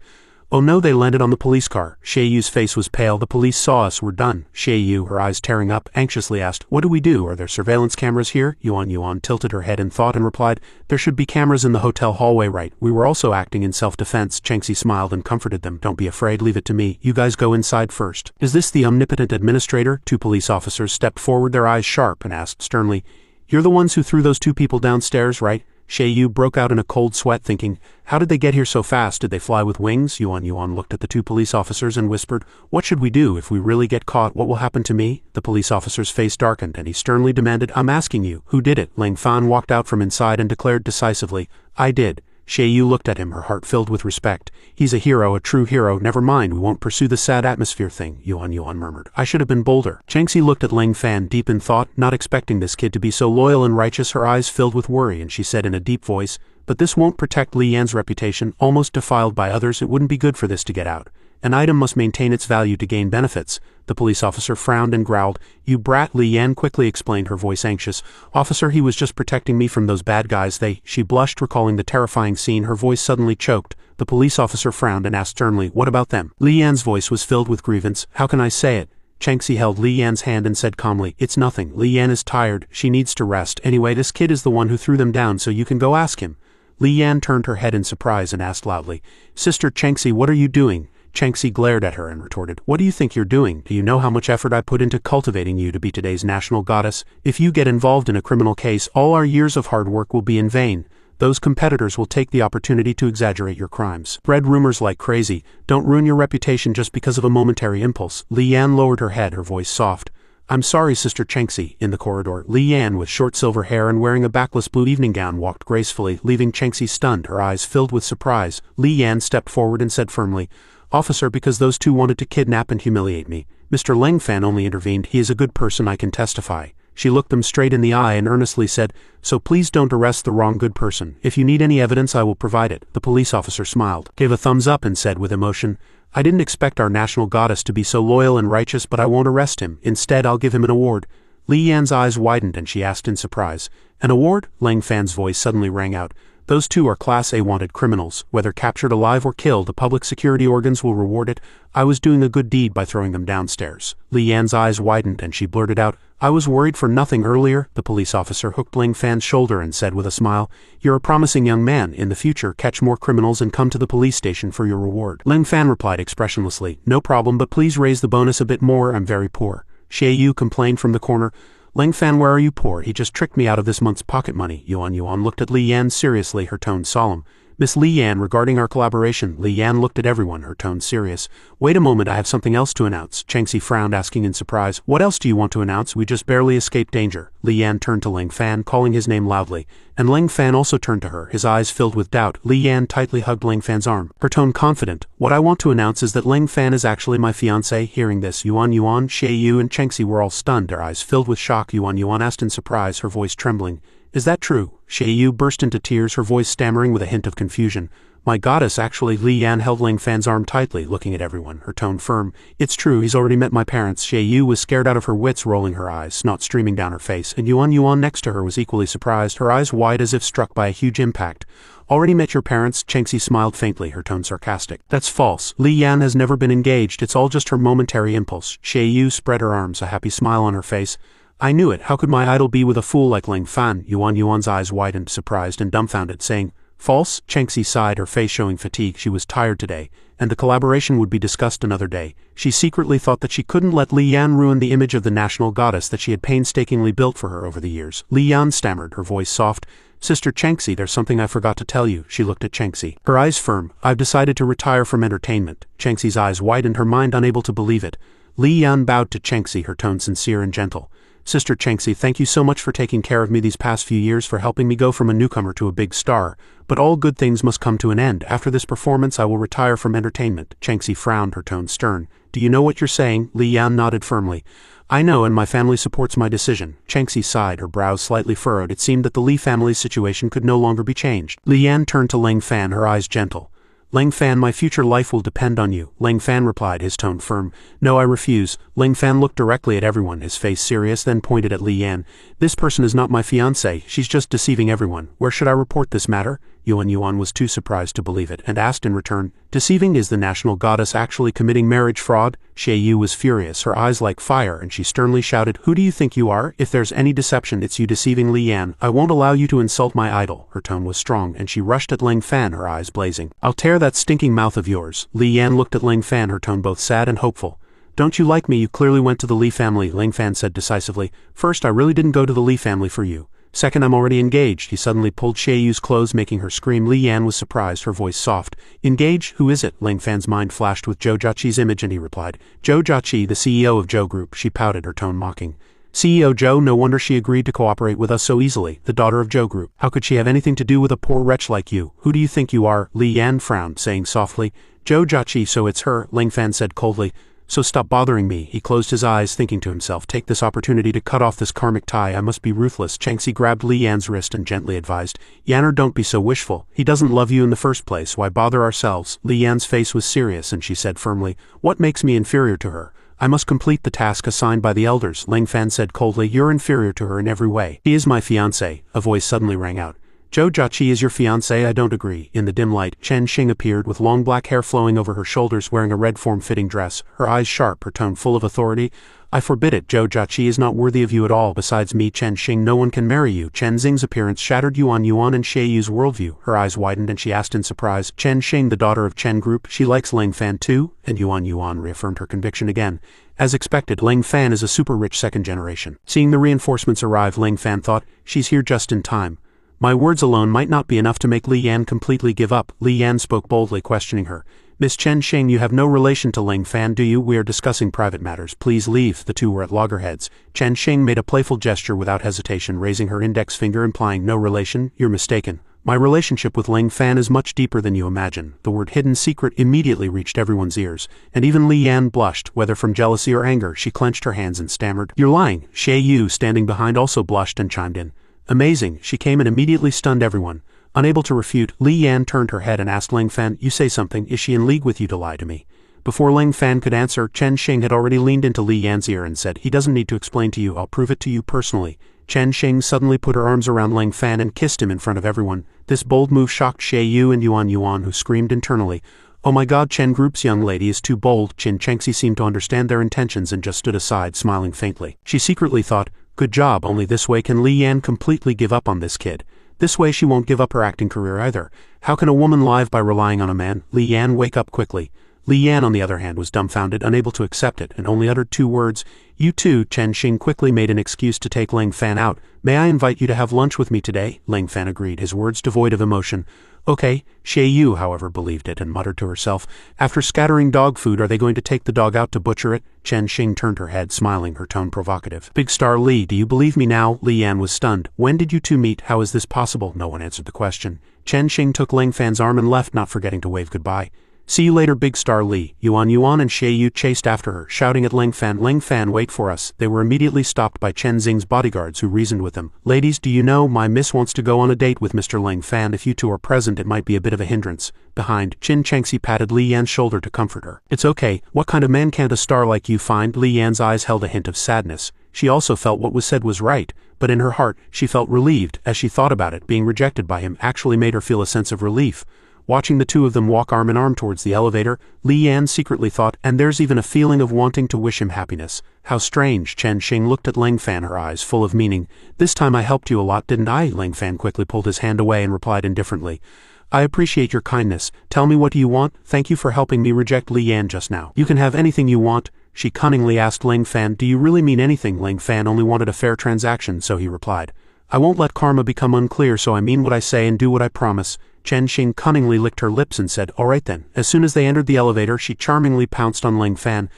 Oh no, they landed on the police car. Xie Yu's face was pale. The police saw us, we're done. Xie Yu, her eyes tearing up, anxiously asked, what do we do? Are there surveillance cameras here? Yuan tilted her head in thought and replied, there should be cameras in the hotel hallway, right? We were also acting in self-defense. Changxi smiled and comforted them. Don't be afraid, leave it to me. You guys go inside first. Is this the omnipotent administrator? Two police officers stepped forward, their eyes sharp, and asked sternly, you're the ones who threw those two people downstairs, right? Xie Yu broke out in a cold sweat, thinking, how did they get here so fast? Did they fly with wings? Yuan looked at the two police officers and whispered, what should we do? If we really get caught, what will happen to me? The police officer's face darkened, and he sternly demanded, I'm asking you, who did it? Leng Fan walked out from inside and declared decisively, I did. Xie Yu looked at him, her heart filled with respect. He's a hero, a true hero. Never mind, we won't pursue the sad atmosphere thing, Yuan murmured. I should have been bolder. Changxi looked at Leng Fan, deep in thought, not expecting this kid to be so loyal and righteous. Her eyes filled with worry, and she said in a deep voice, but this won't protect Li Yan's reputation, almost defiled by others. It wouldn't be good for this to get out. An item must maintain its value to gain benefits. The police officer frowned and growled. You brat, Li Yan quickly explained, her voice anxious. Officer, he was just protecting me from those bad guys. She blushed, recalling the terrifying scene. Her voice suddenly choked. The police officer frowned and asked sternly, what about them? Li Yan's voice was filled with grievance. How can I say it? Changxi held Li Yan's hand and said calmly, "It's nothing. Li Yan is tired, she needs to rest. Anyway, this kid is the one who threw them down, so you can go ask him." Li Yan turned her head in surprise and asked loudly, "Sister Changxi, what are you doing?" Changxi glared at her and retorted, "What do you think you're doing? Do you know how much effort I put into cultivating you to be today's national goddess? If you get involved in a criminal case, all our years of hard work will be in vain. Those competitors will take the opportunity to exaggerate your crimes. Spread rumors like crazy. Don't ruin your reputation just because of a momentary impulse." Li Yan lowered her head, her voice soft. "I'm sorry, Sister Changxi." In the corridor, Li Yan, with short silver hair and wearing a backless blue evening gown, walked gracefully, leaving Changxi stunned, her eyes filled with surprise. Li Yan stepped forward and said firmly, "Officer, because those two wanted to kidnap and humiliate me." Mr. Leng Fan only intervened, "He is a good person, I can testify." She looked them straight in the eye and earnestly said, "So please don't arrest the wrong good person. If you need any evidence, I will provide it." The police officer smiled, gave a thumbs up and said with emotion, "I didn't expect our national goddess to be so loyal and righteous, but I won't arrest him. Instead, I'll give him an award." Li Yan's eyes widened and she asked in surprise, "An award?" Leng Fan's voice suddenly rang out. "Those two are Class A wanted criminals. Whether captured alive or killed, the public security organs will reward it. I was doing a good deed by throwing them downstairs." Li Yan's eyes widened and she blurted out, "I was worried for nothing earlier." The police officer hooked Leng Fan's shoulder and said with a smile, "You're a promising young man. In the future, catch more criminals and come to the police station for your reward." Leng Fan replied expressionlessly, "No problem, but please raise the bonus a bit more. I'm very poor." Xie Yu complained from the corner, "Leng Fan, where are you poor? He just tricked me out of this month's pocket money." Yuan looked at Li Yan seriously, her tone solemn. "Miss Li Yan, regarding our collaboration." Li Yan looked at everyone, her tone serious. "Wait a moment, I have something else to announce." Changxi frowned, asking in surprise, "What else do you want to announce? We just barely escaped danger." Li Yan turned to Leng Fan, calling his name loudly, and Leng Fan also turned to her, his eyes filled with doubt. Li Yan tightly hugged Leng Fan's arm, her tone confident. "What I want to announce is that Leng Fan is actually my fiancé." Hearing this, Yuan, Xie Yu and Changxi were all stunned, their eyes filled with shock. Yuan asked in surprise, her voice trembling, "Is that true?" Xie Yu burst into tears, her voice stammering with a hint of confusion. "My goddess, actually." Li Yan held Leng Fan's arm tightly, looking at everyone, her tone firm. "It's true, he's already met my parents." Xie Yu was scared out of her wits, rolling her eyes, snot streaming down her face, and Yuan next to her was equally surprised, her eyes wide as if struck by a huge impact. "Already met your parents?" Changxi smiled faintly, her tone sarcastic. "That's false. Li Yan has never been engaged, it's all just her momentary impulse." Xie Yu spread her arms, a happy smile on her face. "I knew it. How could my idol be with a fool like Leng Fan?" Yuan's eyes widened, surprised and dumbfounded, saying, "False?" Changxi sighed, her face showing fatigue. She was tired today, and the collaboration would be discussed another day. She secretly thought that she couldn't let Li Yan ruin the image of the national goddess that she had painstakingly built for her over the years. Li Yan stammered, her voice soft, "Sister Changxi, there's something I forgot to tell you." She looked at Changxi, her eyes firm. "I've decided to retire from entertainment." Changxi's eyes widened, her mind unable to believe it. Li Yan bowed to Changxi, her tone sincere and gentle. "Sister Changxi, thank you so much for taking care of me these past few years, for helping me go from a newcomer to a big star. But all good things must come to an end. After this performance, I will retire from entertainment." Changxi frowned, her tone stern. "Do you know what you're saying?" Li Yan nodded firmly. "I know, and my family supports my decision." Changxi sighed, her brows slightly furrowed. It seemed that the Li family's situation could no longer be changed. Li Yan turned to Leng Fan, her eyes gentle. "Leng Fan, my future life will depend on you." Leng Fan replied, his tone firm. "No, I refuse." Leng Fan looked directly at everyone, his face serious, then pointed at Li Yan. "This person is not my fiancée, she's just deceiving everyone. Where should I report this matter?" Yuan was too surprised to believe it, and asked in return, "Deceiving? Is the national goddess actually committing marriage fraud?" Xie Yu was furious, her eyes like fire, and she sternly shouted, "Who do you think you are? If there's any deception, it's you deceiving Li Yan. I won't allow you to insult my idol." Her tone was strong, and she rushed at Leng Fan, her eyes blazing. "I'll tear that stinking mouth of yours." Li Yan looked at Leng Fan, her tone both sad and hopeful. "Don't you like me? You clearly went to the Li family," Leng Fan said decisively. "First, I really didn't go to the Li family for you. Second, I'm already engaged." He suddenly pulled Xie Yu's clothes, making her scream. Li Yan was surprised, her voice soft. "Engage? Who is it?" Leng Fan's mind flashed with Zhou Jiaqi's image, and he replied, "Zhou Jiaqi, the CEO of Zhou Group." She pouted, her tone mocking. "CEO Zhou? No wonder she agreed to cooperate with us so easily. The daughter of Zhou Group. How could she have anything to do with a poor wretch like you? Who do you think you are?" Li Yan frowned, saying softly, "Zhou Jiaqi, so it's her." Leng Fan said coldly, "So stop bothering me." He closed his eyes, thinking to himself, "Take this opportunity to cut off this karmic tie. I must be ruthless." Changxi grabbed Li Yan's wrist and gently advised, "Yanner, don't be so wishful. He doesn't love you in the first place. Why bother ourselves?" Li Yan's face was serious, and she said firmly, "What makes me inferior to her? I must complete the task assigned by the elders." Leng Fan said coldly, "You're inferior to her in every way." "He is my fiancé," a voice suddenly rang out. Zhou Jiaqi is your fiancé? I don't agree. In the dim light, Chen Xing appeared with long black hair flowing over her shoulders, wearing a red form-fitting dress, her eyes sharp, her tone full of authority. I forbid it. Zhou Jiaqi is not worthy of you at all. Besides me, Chen Xing, no one can marry you. Chen Xing's appearance shattered Yuan and Xie Yu's worldview. Her eyes widened and she asked in surprise, Chen Xing, the daughter of Chen Group, she likes Ling Fan too? And Yuan reaffirmed her conviction again. As expected, Ling Fan is a super-rich second generation. Seeing the reinforcements arrive, Ling Fan thought, she's here just in time. My words alone might not be enough to make Li Yan completely give up. Li Yan spoke boldly, questioning her. Miss Chen Xing, you have no relation to Ling Fan, do you? We are discussing private matters. Please leave. The two were at loggerheads. Chen Xing made a playful gesture without hesitation, raising her index finger implying no relation. You're mistaken. My relationship with Ling Fan is much deeper than you imagine. The word hidden secret immediately reached everyone's ears, and even Li Yan blushed, whether from jealousy or anger. She clenched her hands and stammered, You're lying. Xie Yu, standing behind, also blushed and chimed in. Amazing, she came and immediately stunned everyone. Unable to refute, Li Yan turned her head and asked Ling Fan, You say something, is she in league with you to lie to me? Before Ling Fan could answer, Chen Xing had already leaned into Li Yan's ear and said, He doesn't need to explain to you, I'll prove it to you personally. Chen Xing suddenly put her arms around Ling Fan and kissed him in front of everyone. This bold move shocked Xie Yu and Yuan, who screamed internally, Oh my god, Chen Group's young lady is too bold. Qin Chengxi seemed to understand their intentions and just stood aside, smiling faintly. She secretly thought, Good job, only this way can Li Yan completely give up on this kid. This way she won't give up her acting career either. How can a woman live by relying on a man? Li Yan, wake up quickly. Li Yan, on the other hand, was dumbfounded, unable to accept it, and only uttered two words. You too. Chen Xing quickly made an excuse to take Ling Fan out. May I invite you to have lunch with me today? Ling Fan agreed, his words devoid of emotion. Okay. Xie Yu, however, believed it and muttered to herself, After scattering dog food, are they going to take the dog out to butcher it? Chen Xing turned her head, smiling, her tone provocative. Big Star Li, do you believe me now? Li Yan was stunned. When did you two meet? How is this possible? No one answered the question. Chen Xing took Ling Fan's arm and left, not forgetting to wave goodbye. See you later, Big Star Li. Yuan and Xie Yu chased after her, shouting at Ling Fan, wait for us. They were immediately stopped by Chen Xing's bodyguards, who reasoned with them. Ladies, do you know, my miss wants to go on a date with Mr. Ling Fan. If you two are present, it might be a bit of a hindrance. Behind, Qin Chengxi patted Li Yan's shoulder to comfort her. It's okay. What kind of man can't a star like you find? Li Yan's eyes held a hint of sadness. She also felt what was said was right, but in her heart, she felt relieved. As she thought about it, being rejected by him actually made her feel a sense of relief. Watching the two of them walk arm in arm towards the elevator, Li Yan secretly thought, and there's even a feeling of wanting to wish him happiness. How strange. Chen Xing looked at Ling Fan, her eyes full of meaning. This time I helped you a lot, didn't I? Ling Fan quickly pulled his hand away and replied indifferently. I appreciate your kindness. Tell me, what do you want? Thank you for helping me reject Li Yan just now. You can have anything you want. She cunningly asked Ling Fan, do you really mean anything? Ling Fan only wanted a fair transaction, so he replied. I won't let karma become unclear, so I mean what I say and do what I promise. Chen Xing cunningly licked her lips and said, All right then. As soon as they entered the elevator, she charmingly pounced on Ling Fan.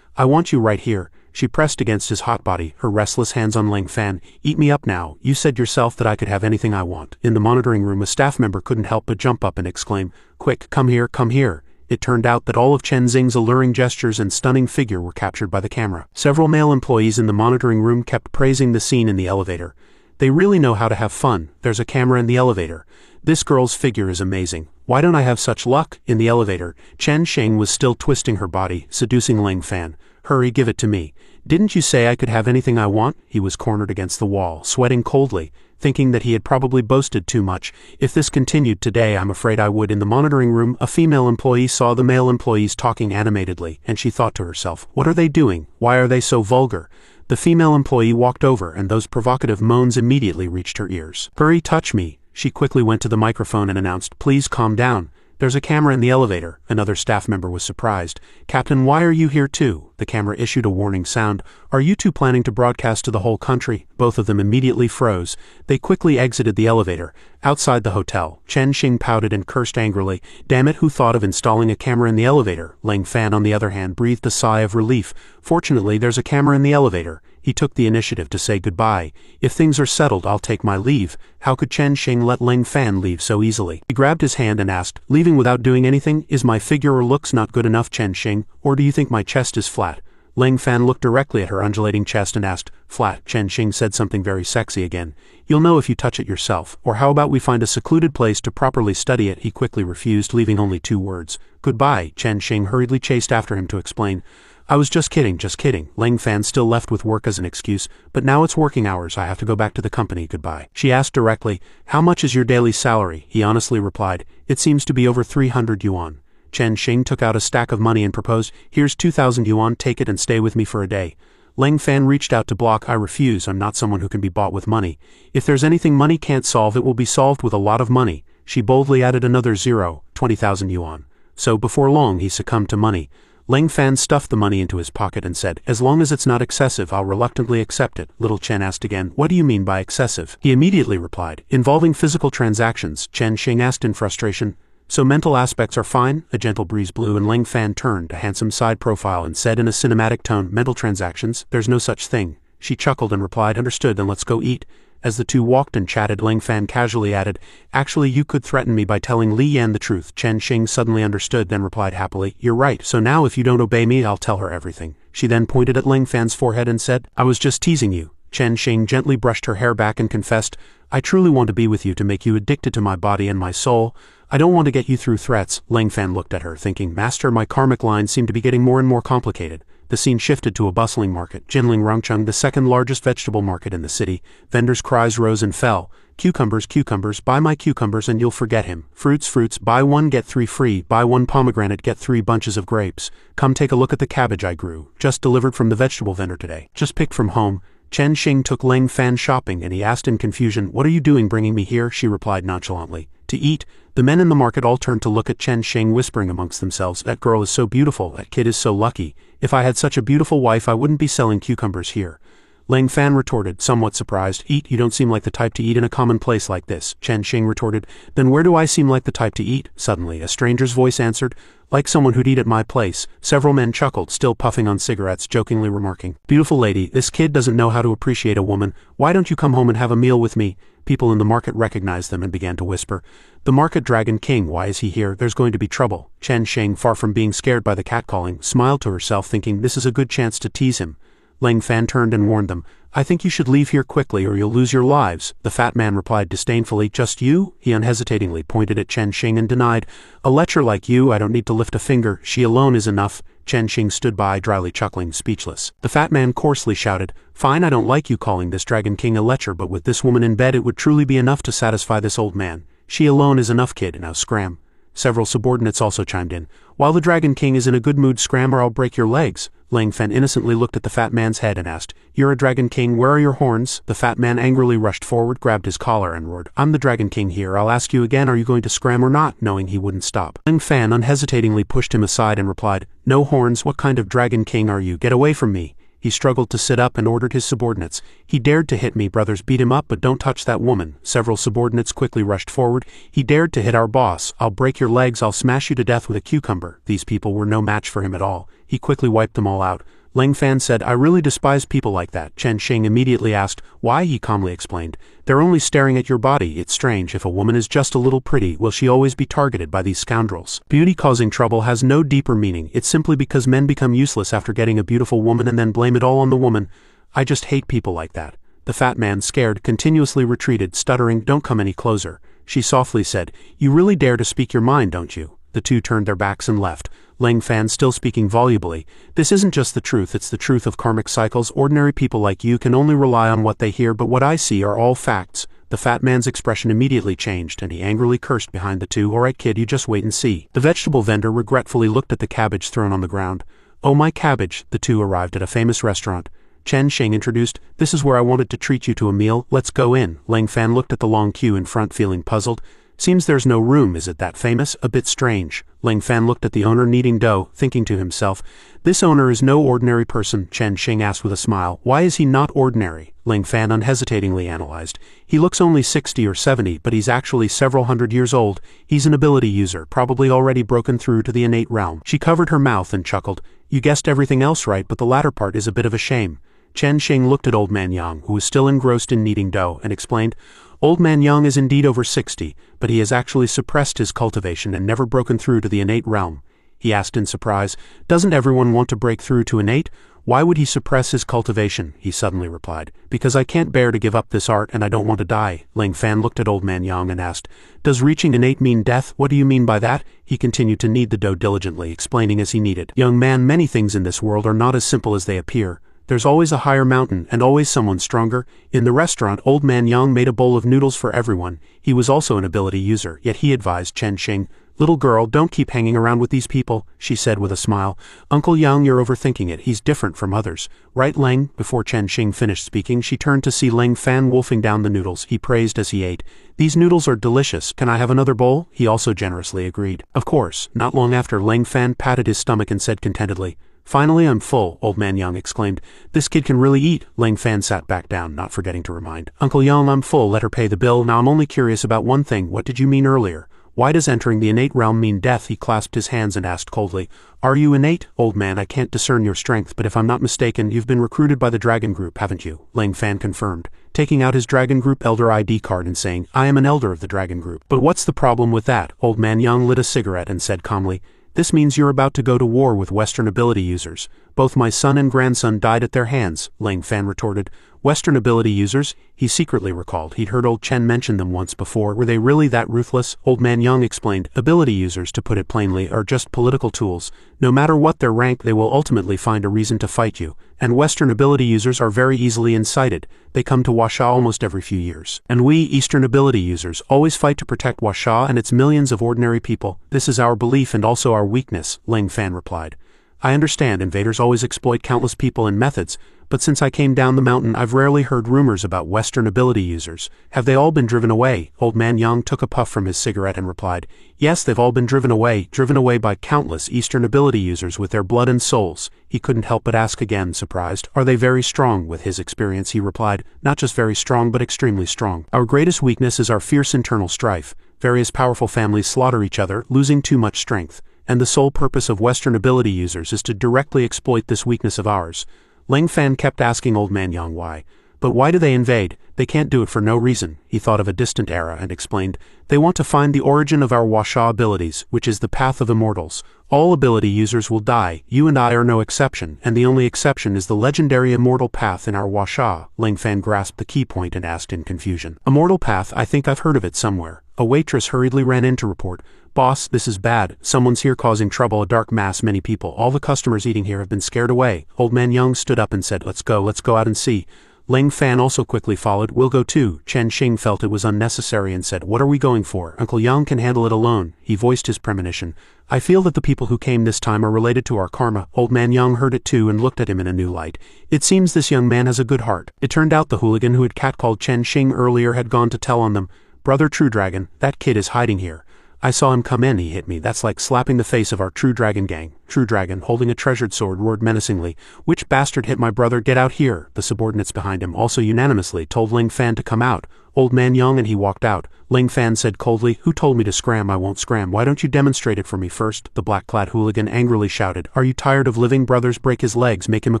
I want you right here. She pressed against his hot body, her restless hands on Ling Fan. Eat me up now. You said yourself that I could have anything I want. In the monitoring room, a staff member couldn't help but jump up and exclaim, Quick, come here, come here. It turned out that all of Chen Xing's alluring gestures and stunning figure were captured by the camera. Several male employees in the monitoring room kept praising the scene in the elevator. They really know how to have fun. There's a camera in the elevator. This girl's figure is amazing. Why don't I have such luck? In the elevator, Chen Xing was still twisting her body, seducing Ling Fan. Hurry, give it to me. Didn't you say I could have anything I want? He was cornered against the wall, sweating coldly, thinking that he had probably boasted too much. If this continued today, I'm afraid I would. In the monitoring room, a female employee saw the male employees talking animatedly, and she thought to herself, What are they doing? Why are they so vulgar? The female employee walked over, and those provocative moans immediately reached her ears. Hurry, touch me. She quickly went to the microphone and announced, Please calm down. There's a camera in the elevator. Another staff member was surprised. Captain, why are you here too? The camera issued a warning sound. Are you two planning to broadcast to the whole country? Both of them immediately froze. They quickly exited the elevator. Outside the hotel, Chen Xing pouted and cursed angrily. Damn it, who thought of installing a camera in the elevator? Ling Fan, on the other hand, breathed a sigh of relief. Fortunately, there's a camera in the elevator. He took the initiative to say goodbye. If things are settled, I'll take my leave. How could Chen Xing let Ling Fan leave so easily? He grabbed his hand and asked, Leaving without doing anything? Is my figure or looks not good enough, Chen Xing? Or do you think my chest is flat? Ling Fan looked directly at her undulating chest and asked, Flat. Chen Xing said something very sexy again. You'll know if you touch it yourself. Or how about we find a secluded place to properly study it? He quickly refused, leaving only two words. Goodbye. Chen Xing hurriedly chased after him to explain. I was just kidding, just kidding. Lang Fan still left with work as an excuse, but now it's working hours, I have to go back to the company, goodbye. She asked directly, how much is your daily salary? He honestly replied, it seems to be over 300 yuan. Chen Xing took out a stack of money and proposed, here's 2,000 yuan, take it and stay with me for a day. Lang Fan reached out to block, I refuse, I'm not someone who can be bought with money. If there's anything money can't solve, it will be solved with a lot of money. She boldly added another zero, 20,000 yuan. So before long he succumbed to money. Lang Fan stuffed the money into his pocket and said, as long as it's not excessive, I'll reluctantly accept it. Little Chen asked again, what do you mean by excessive? He immediately replied, involving physical transactions. Chen Xing asked in frustration, so mental aspects are fine? A gentle breeze blew and Lang Fan turned a handsome side profile and said in a cinematic tone, mental transactions? There's no such thing. She chuckled and replied, understood, then let's go eat. As the two walked and chatted, Lang Fan casually added, actually you could threaten me by telling Li Yan the truth. Chen Xing suddenly understood, then replied happily, you're right, so now if you don't obey me I'll tell her everything. She then pointed at Lang Fan's forehead and said, I was just teasing you. Chen Xing gently brushed her hair back and confessed, I truly want to be with you to make you addicted to my body and my soul. I don't want to get you through threats. Lang Fan looked at her, thinking, Master, my karmic lines seem to be getting more and more complicated. The scene shifted to a bustling market, Jinling Rongcheng, the second largest vegetable market in the city. Vendors' cries rose and fell. Cucumbers, cucumbers, buy my cucumbers and you'll forget him. Fruits, fruits, buy one get three free, buy one pomegranate get 3 bunches of grapes. Come take a look at the cabbage I grew, just delivered from the vegetable vendor today. Just picked from home. Chen Xing took Lang Fan shopping and he asked in confusion, what are you doing bringing me here? She replied nonchalantly, to eat. The men in the market all turned to look at Chen Xing, whispering amongst themselves, that girl is so beautiful, that kid is so lucky. If I had such a beautiful wife I wouldn't be selling cucumbers here. Lang Fan retorted, somewhat surprised, eat, you don't seem like the type to eat in a common place like this. Chen Xing retorted, then where do I seem like the type to eat? Suddenly a stranger's voice answered, like someone who'd eat at my place. Several men chuckled, still puffing on cigarettes, jokingly remarking, beautiful lady, this kid doesn't know how to appreciate a woman, why don't you come home and have a meal with me? People in the market recognized them and began to whisper, the market dragon king, why is he here? There's going to be trouble. Chen Xing, far from being scared by the catcalling, smiled to herself, thinking this is a good chance to tease him. Lang Fan turned and warned them, I think you should leave here quickly or you'll lose your lives. The fat man replied disdainfully, just you? He unhesitatingly pointed at Chen Xing and denied, a lecher like you, I don't need to lift a finger, she alone is enough. Chen Xing stood by, dryly chuckling, speechless. The fat man coarsely shouted, fine, I don't like you calling this dragon king a lecher, but with this woman in bed it would truly be enough to satisfy this old man. She alone is enough, kid, now scram. Several subordinates also chimed in, while the dragon king is in a good mood, scram or I'll break your legs. Lang Fan innocently looked at the fat man's head and asked, you're a dragon king, where are your horns? The fat man angrily rushed forward, grabbed his collar and roared, I'm the dragon king here, I'll ask you again, are you going to scram or not? Knowing he wouldn't stop, Lang Fan unhesitatingly pushed him aside and replied, no horns, what kind of dragon king are you? Get away from me. He struggled to sit up and ordered his subordinates, he dared to hit me, brothers, beat him up, but don't touch that woman. Several subordinates quickly rushed forward, he dared to hit our boss, I'll break your legs, I'll smash you to death with a cucumber. These people were no match for him at all. He quickly wiped them all out. Lang Fan said, I really despise people like that. Chen Xing immediately asked, why? He calmly explained, they're only staring at your body. It's strange, if a woman is just a little pretty, will she always be targeted by these scoundrels? Beauty causing trouble has no deeper meaning, it's simply because men become useless after getting a beautiful woman and then blame it all on the woman. I just hate people like that. The fat man, scared, continuously retreated, stuttering, don't come any closer. She softly said, you really dare to speak your mind, don't you? The two turned their backs and left. Lang Fan still speaking volubly, this isn't just the truth, it's the truth of karmic cycles. Ordinary people like you can only rely on what they hear, but what I see are all facts. The fat man's expression immediately changed and he angrily cursed behind the two, alright kid, you just wait and see. The vegetable vendor regretfully looked at the cabbage thrown on the ground. Oh my cabbage. The two arrived at a famous restaurant. Chen Xing introduced, this is where I wanted to treat you to a meal, let's go in. Lang Fan looked at the long queue in front, feeling puzzled. Seems there's no room, is it that famous? A bit strange. Lang Fan looked at the owner kneading dough, thinking to himself, this owner is no ordinary person. Chen Xing asked with a smile, why is he not ordinary? Lang Fan unhesitatingly analyzed, he looks only 60 or 70, but he's actually several hundred years old. He's an ability user, probably already broken through to the innate realm. She covered her mouth and chuckled, you guessed everything else right, but the latter part is a bit of a shame. Chen Xing looked at Old Man Yang, who was still engrossed in kneading dough, and explained, Old Man Yang is indeed over 60, but he has actually suppressed his cultivation and never broken through to the innate realm. He asked in surprise, doesn't everyone want to break through to innate? Why would he suppress his cultivation? He suddenly replied. Because I can't bear to give up this art and I don't want to die. Ling Fan looked at Old Man Yang and asked, Does reaching innate mean death? What do you mean by that? He continued to knead the dough diligently, explaining as he kneaded. Young man, many things in this world are not as simple as they appear. There's always a higher mountain and always someone stronger. In the restaurant, Old Man Yang made a bowl of noodles for everyone. He was also an ability user, yet he advised Chen Xing, Little girl, don't keep hanging around with these people, she said with a smile. Uncle Yang, you're overthinking it. He's different from others. Right, Leng? Before Chen Xing finished speaking, she turned to see Ling Fan wolfing down the noodles. He praised as he ate. These noodles are delicious. Can I have another bowl? He also generously agreed. Of course. Not long after, Ling Fan patted his stomach and said contentedly, Finally, I'm full, Old Man Yang exclaimed. This kid can really eat. Ling Fan sat back down, not forgetting to remind. Uncle Yang, I'm full. Let her pay the bill. Now I'm only curious about one thing. What did you mean earlier? Why does entering the innate realm mean death? He clasped his hands and asked coldly. Are you innate? Old man, I can't discern your strength, but if I'm not mistaken, you've been recruited by the Dragon Group, haven't you? Ling Fan confirmed, taking out his Dragon Group Elder ID card and saying, I am an elder of the Dragon Group. But what's the problem with that? Old Man Yang lit a cigarette and said calmly, This means you're about to go to war with Western ability users. Both my son and grandson died at their hands, Ling Fan retorted. Western ability users? He secretly recalled he'd heard old Chen mention them once before. Were they really that ruthless? Old Man Yang explained, ability users, to put it plainly, are just political tools. No matter what their rank, they will ultimately find a reason to fight you. And Western ability users are very easily incited. They come to Washa almost every few years. And we, Eastern ability users, always fight to protect Washa and its millions of ordinary people. This is our belief and also our weakness, Ling Fan replied. I understand invaders always exploit countless people and methods, but since I came down the mountain I've rarely heard rumors about Western ability users. Have they all been driven away? Old Man Yang took a puff from his cigarette and replied, Yes, they've all been driven away by countless Eastern ability users with their blood and souls. He couldn't help but ask again, surprised, Are they very strong? With his experience he replied, Not just very strong but extremely strong. Our greatest weakness is our fierce internal strife. Various powerful families slaughter each other, losing too much strength. And the sole purpose of Western ability users is to directly exploit this weakness of ours. Ling Fan kept asking Old Man Yang why. But why do they invade? They can't do it for no reason. He thought of a distant era and explained, They want to find the origin of our Washa abilities, which is the path of immortals. All ability users will die, you and I are no exception, and the only exception is the legendary immortal path in our Washa. Ling Fan grasped the key point and asked in confusion. Immortal path, I think I've heard of it somewhere. A waitress hurriedly ran in to report, Boss, this is bad. Someone's here causing trouble. A dark mass, many people. All the customers eating here have been scared away. Old Man Yang stood up and said, Let's go out and see. Ling Fan also quickly followed, We'll go too. Chen Xing felt it was unnecessary and said, What are we going for? Uncle Yang can handle it alone. He voiced his premonition. I feel that the people who came this time are related to our karma. Old Man Yang heard it too and looked at him in a new light. It seems this young man has a good heart. It turned out the hooligan who had catcalled Chen Xing earlier had gone to tell on them. Brother True Dragon, that kid is hiding here. I saw him come in, he hit me. That's like slapping the face of our True Dragon gang. True Dragon, holding a treasured sword, roared menacingly. Which bastard hit my brother? Get out here. The subordinates behind him also unanimously told Ling Fan to come out. Old Man Yang and he walked out. Ling Fan said coldly, Who told me to scram? I won't scram. Why don't you demonstrate it for me first? The black-clad hooligan angrily shouted. Are you tired of living? Brothers, break his legs, make him a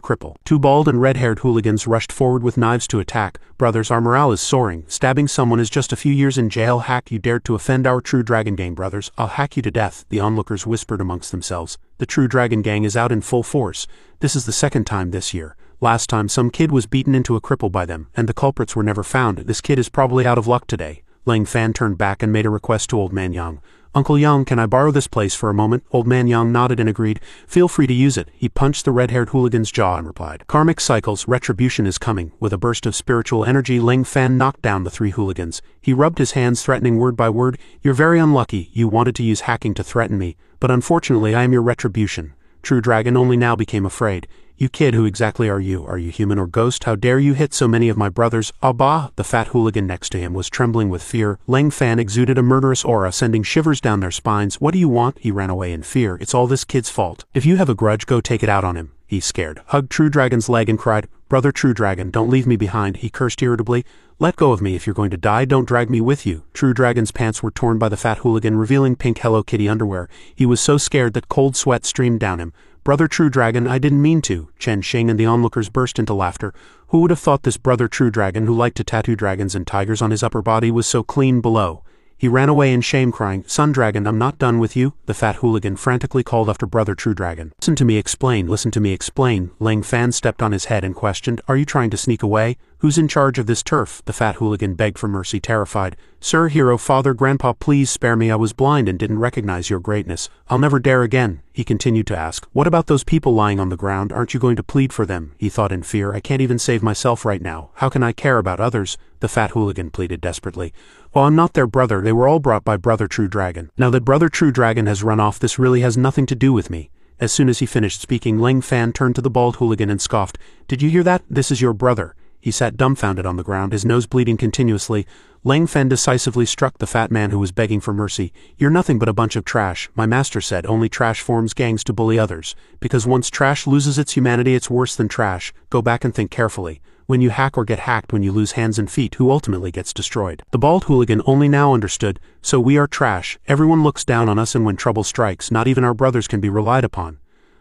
cripple. Two bald and red-haired hooligans rushed forward with knives to attack. Brothers, our morale is soaring. Stabbing someone is just a few years in jail. Hack, you dared to offend our True Dragon gang, brothers. I'll hack you to death. The onlookers whispered amongst themselves. The True Dragon gang is out in full force. This is the second time this year. Last time some kid was beaten into a cripple by them, and the culprits were never found. This kid is probably out of luck today. Ling Fan turned back and made a request to Old Man Yang. Uncle Yang, can I borrow this place for a moment? Old Man Yang nodded and agreed. Feel free to use it. He punched the red-haired hooligan's jaw and replied. Karmic cycles, retribution is coming. With a burst of spiritual energy, Ling Fan knocked down the three hooligans. He rubbed his hands, threatening word by word. You're very unlucky. You wanted to use hacking to threaten me, but unfortunately I am your retribution. True Dragon only now became afraid. You kid, who exactly are you? Are you human or ghost? How dare you hit so many of my brothers? Abba! The fat hooligan next to him was trembling with fear. Ling Fan exuded a murderous aura, sending shivers down their spines. What do you want? He ran away in fear. It's all this kid's fault. If you have a grudge, go take it out on him. He scared, hugged True Dragon's leg and cried, Brother True Dragon, don't leave me behind. He cursed irritably. Let go of me. If you're going to die, don't drag me with you. True Dragon's pants were torn by the fat hooligan, revealing pink Hello Kitty underwear. He was so scared that cold sweat streamed down him. Brother True Dragon, I didn't mean to. Chen Xing and the onlookers burst into laughter. Who would have thought this Brother True Dragon, who liked to tattoo dragons and tigers on his upper body, was so clean below? He ran away in shame, crying, "Sun Dragon, I'm not done with you," the fat hooligan frantically called after Brother True Dragon. "Listen to me explain, listen to me explain." Lang Fan stepped on his head and questioned, "Are you trying to sneak away? Who's in charge of this turf?" The fat hooligan begged for mercy, terrified. "Sir, hero, father, grandpa, please spare me. I was blind and didn't recognize your greatness. I'll never dare again." He continued to ask, "What about those people lying on the ground? Aren't you going to plead for them?" He thought in fear, "I can't even save myself right now. How can I care about others?" The fat hooligan pleaded desperately. "Well, I'm not their brother. They were all brought by Brother True Dragon. Now that Brother True Dragon has run off, this really has nothing to do with me." As soon as he finished speaking, Lang Fan turned to the bald hooligan and scoffed, "Did you hear that? This is your brother." He sat dumbfounded on the ground, his nose bleeding continuously. Lang Fan decisively struck the fat man who was begging for mercy. "You're nothing but a bunch of trash. My master said only trash forms gangs to bully others. Because once trash loses its humanity, it's worse than trash. Go back and think carefully. When you hack or get hacked, when you lose hands and feet, who ultimately gets destroyed?" The bald hooligan only now understood. "So we are trash. Everyone looks down on us, and when trouble strikes, not even our brothers can be relied upon."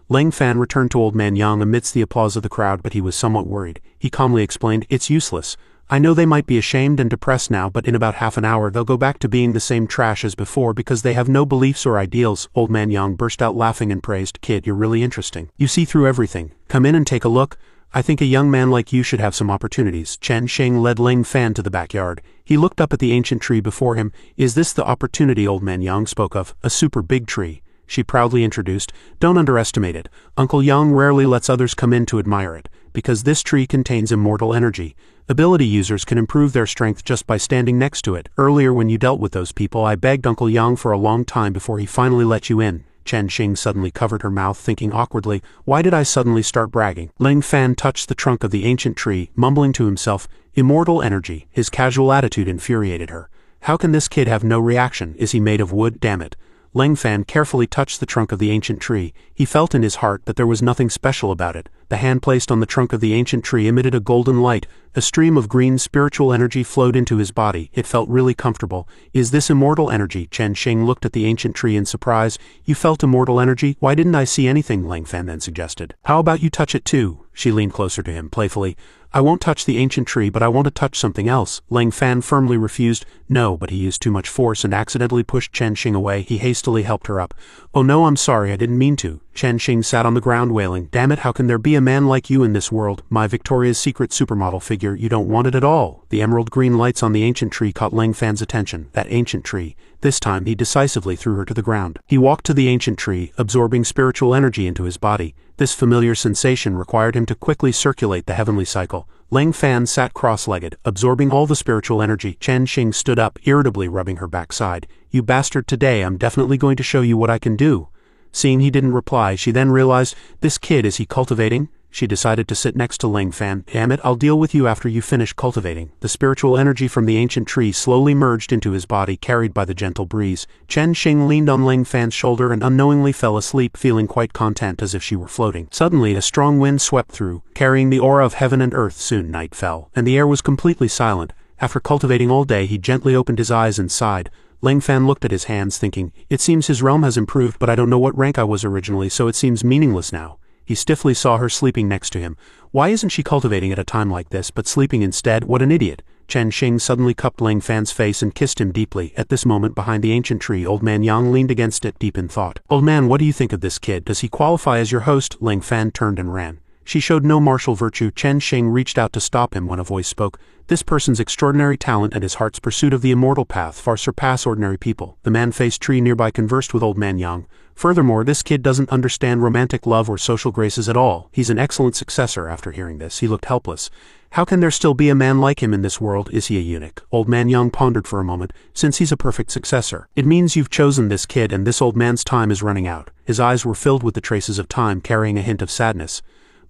Lang Fan returned to Old Man Yang amidst the applause of the crowd, but he was somewhat worried. He calmly explained, "It's useless. I know they might be ashamed and depressed now, but in about half an hour they'll go back to being the same trash as before because they have no beliefs or ideals." Old Man Yang burst out laughing and praised, "Kid, you're really interesting. You see through everything. Come in and take a look. I think a young man like you should have some opportunities." Chen Sheng led Lang Fan to the backyard. He looked up at the ancient tree before him. "Is this the opportunity Old Man Yang spoke of? A super big tree," she proudly introduced. "Don't underestimate it. Uncle Yang rarely lets others come in to admire it, because this tree contains immortal energy. Ability users can improve their strength just by standing next to it. Earlier when you dealt with those people, I begged Uncle Yang for a long time before he finally let you in." Chen Xing suddenly covered her mouth, thinking awkwardly, "Why did I suddenly start bragging?" Lang Fan touched the trunk of the ancient tree, mumbling to himself, "Immortal energy." His casual attitude infuriated her. How can this kid have no reaction? Is he made of wood? Damn it. Lang Fan carefully touched the trunk of the ancient tree. He felt in his heart that there was nothing special about it. The hand placed on the trunk of the ancient tree emitted a golden light. A stream of green spiritual energy flowed into his body. It felt really comfortable. "Is this immortal energy?" Chen Xing looked at the ancient tree in surprise. "You felt immortal energy? Why didn't I see anything?" Lang Fan then suggested. "How about you touch it too?" She leaned closer to him, playfully. "I won't touch the ancient tree, but I want to touch something else." Lang Fan firmly refused. "No," but he used too much force and accidentally pushed Chen Xing away. He hastily helped her up. "Oh no, I'm sorry, I didn't mean to." Chen Xing sat on the ground wailing, "Damn it, how can there be a man like you in this world? My Victoria's Secret supermodel figure, you don't want it at all." The emerald green lights on the ancient tree caught Lang Fan's attention. That ancient tree. This time he decisively threw her to the ground. He walked to the ancient tree, absorbing spiritual energy into his body. This familiar sensation required him to quickly circulate the heavenly cycle. Lang Fan sat cross-legged, absorbing all the spiritual energy. Chen Xing stood up, irritably rubbing her backside. "You bastard, today I'm definitely going to show you what I can do." Seeing he didn't reply, she then realized, this kid, is he cultivating? She decided to sit next to Lang Fan. "Damn it, I'll deal with you after you finish cultivating." The spiritual energy from the ancient tree slowly merged into his body, carried by the gentle breeze. Chen Xing leaned on Lang Fan's shoulder and unknowingly fell asleep, feeling quite content, as if she were floating. Suddenly, a strong wind swept through, carrying the aura of heaven and earth. Soon night fell, and the air was completely silent. After cultivating all day, he gently opened his eyes and sighed. Lang Fan looked at his hands, thinking, "It seems his realm has improved, but I don't know what rank I was originally, so it seems meaningless now." He stiffly saw her sleeping next to him. Why isn't she cultivating at a time like this, but sleeping instead? What an idiot. Chen Xing suddenly cupped Lang Fan's face and kissed him deeply. At this moment, behind the ancient tree, Old Man Yang leaned against it, deep in thought. "Old man, what do you think of this kid? Does he qualify as your host?" Lang Fan turned and ran. She showed no martial virtue. Chen Xing reached out to stop him when a voice spoke. "This person's extraordinary talent and his heart's pursuit of the immortal path far surpass ordinary people." The man-faced tree nearby conversed with Old Man Yang. "Furthermore, this kid doesn't understand romantic love or social graces at all. He's an excellent successor." After hearing this, he looked helpless. "How can there still be a man like him in this world? Is he a eunuch?" Old Man Yang pondered for a moment. "Since he's a perfect successor, it means you've chosen this kid, and this old man's time is running out." His eyes were filled with the traces of time, carrying a hint of sadness.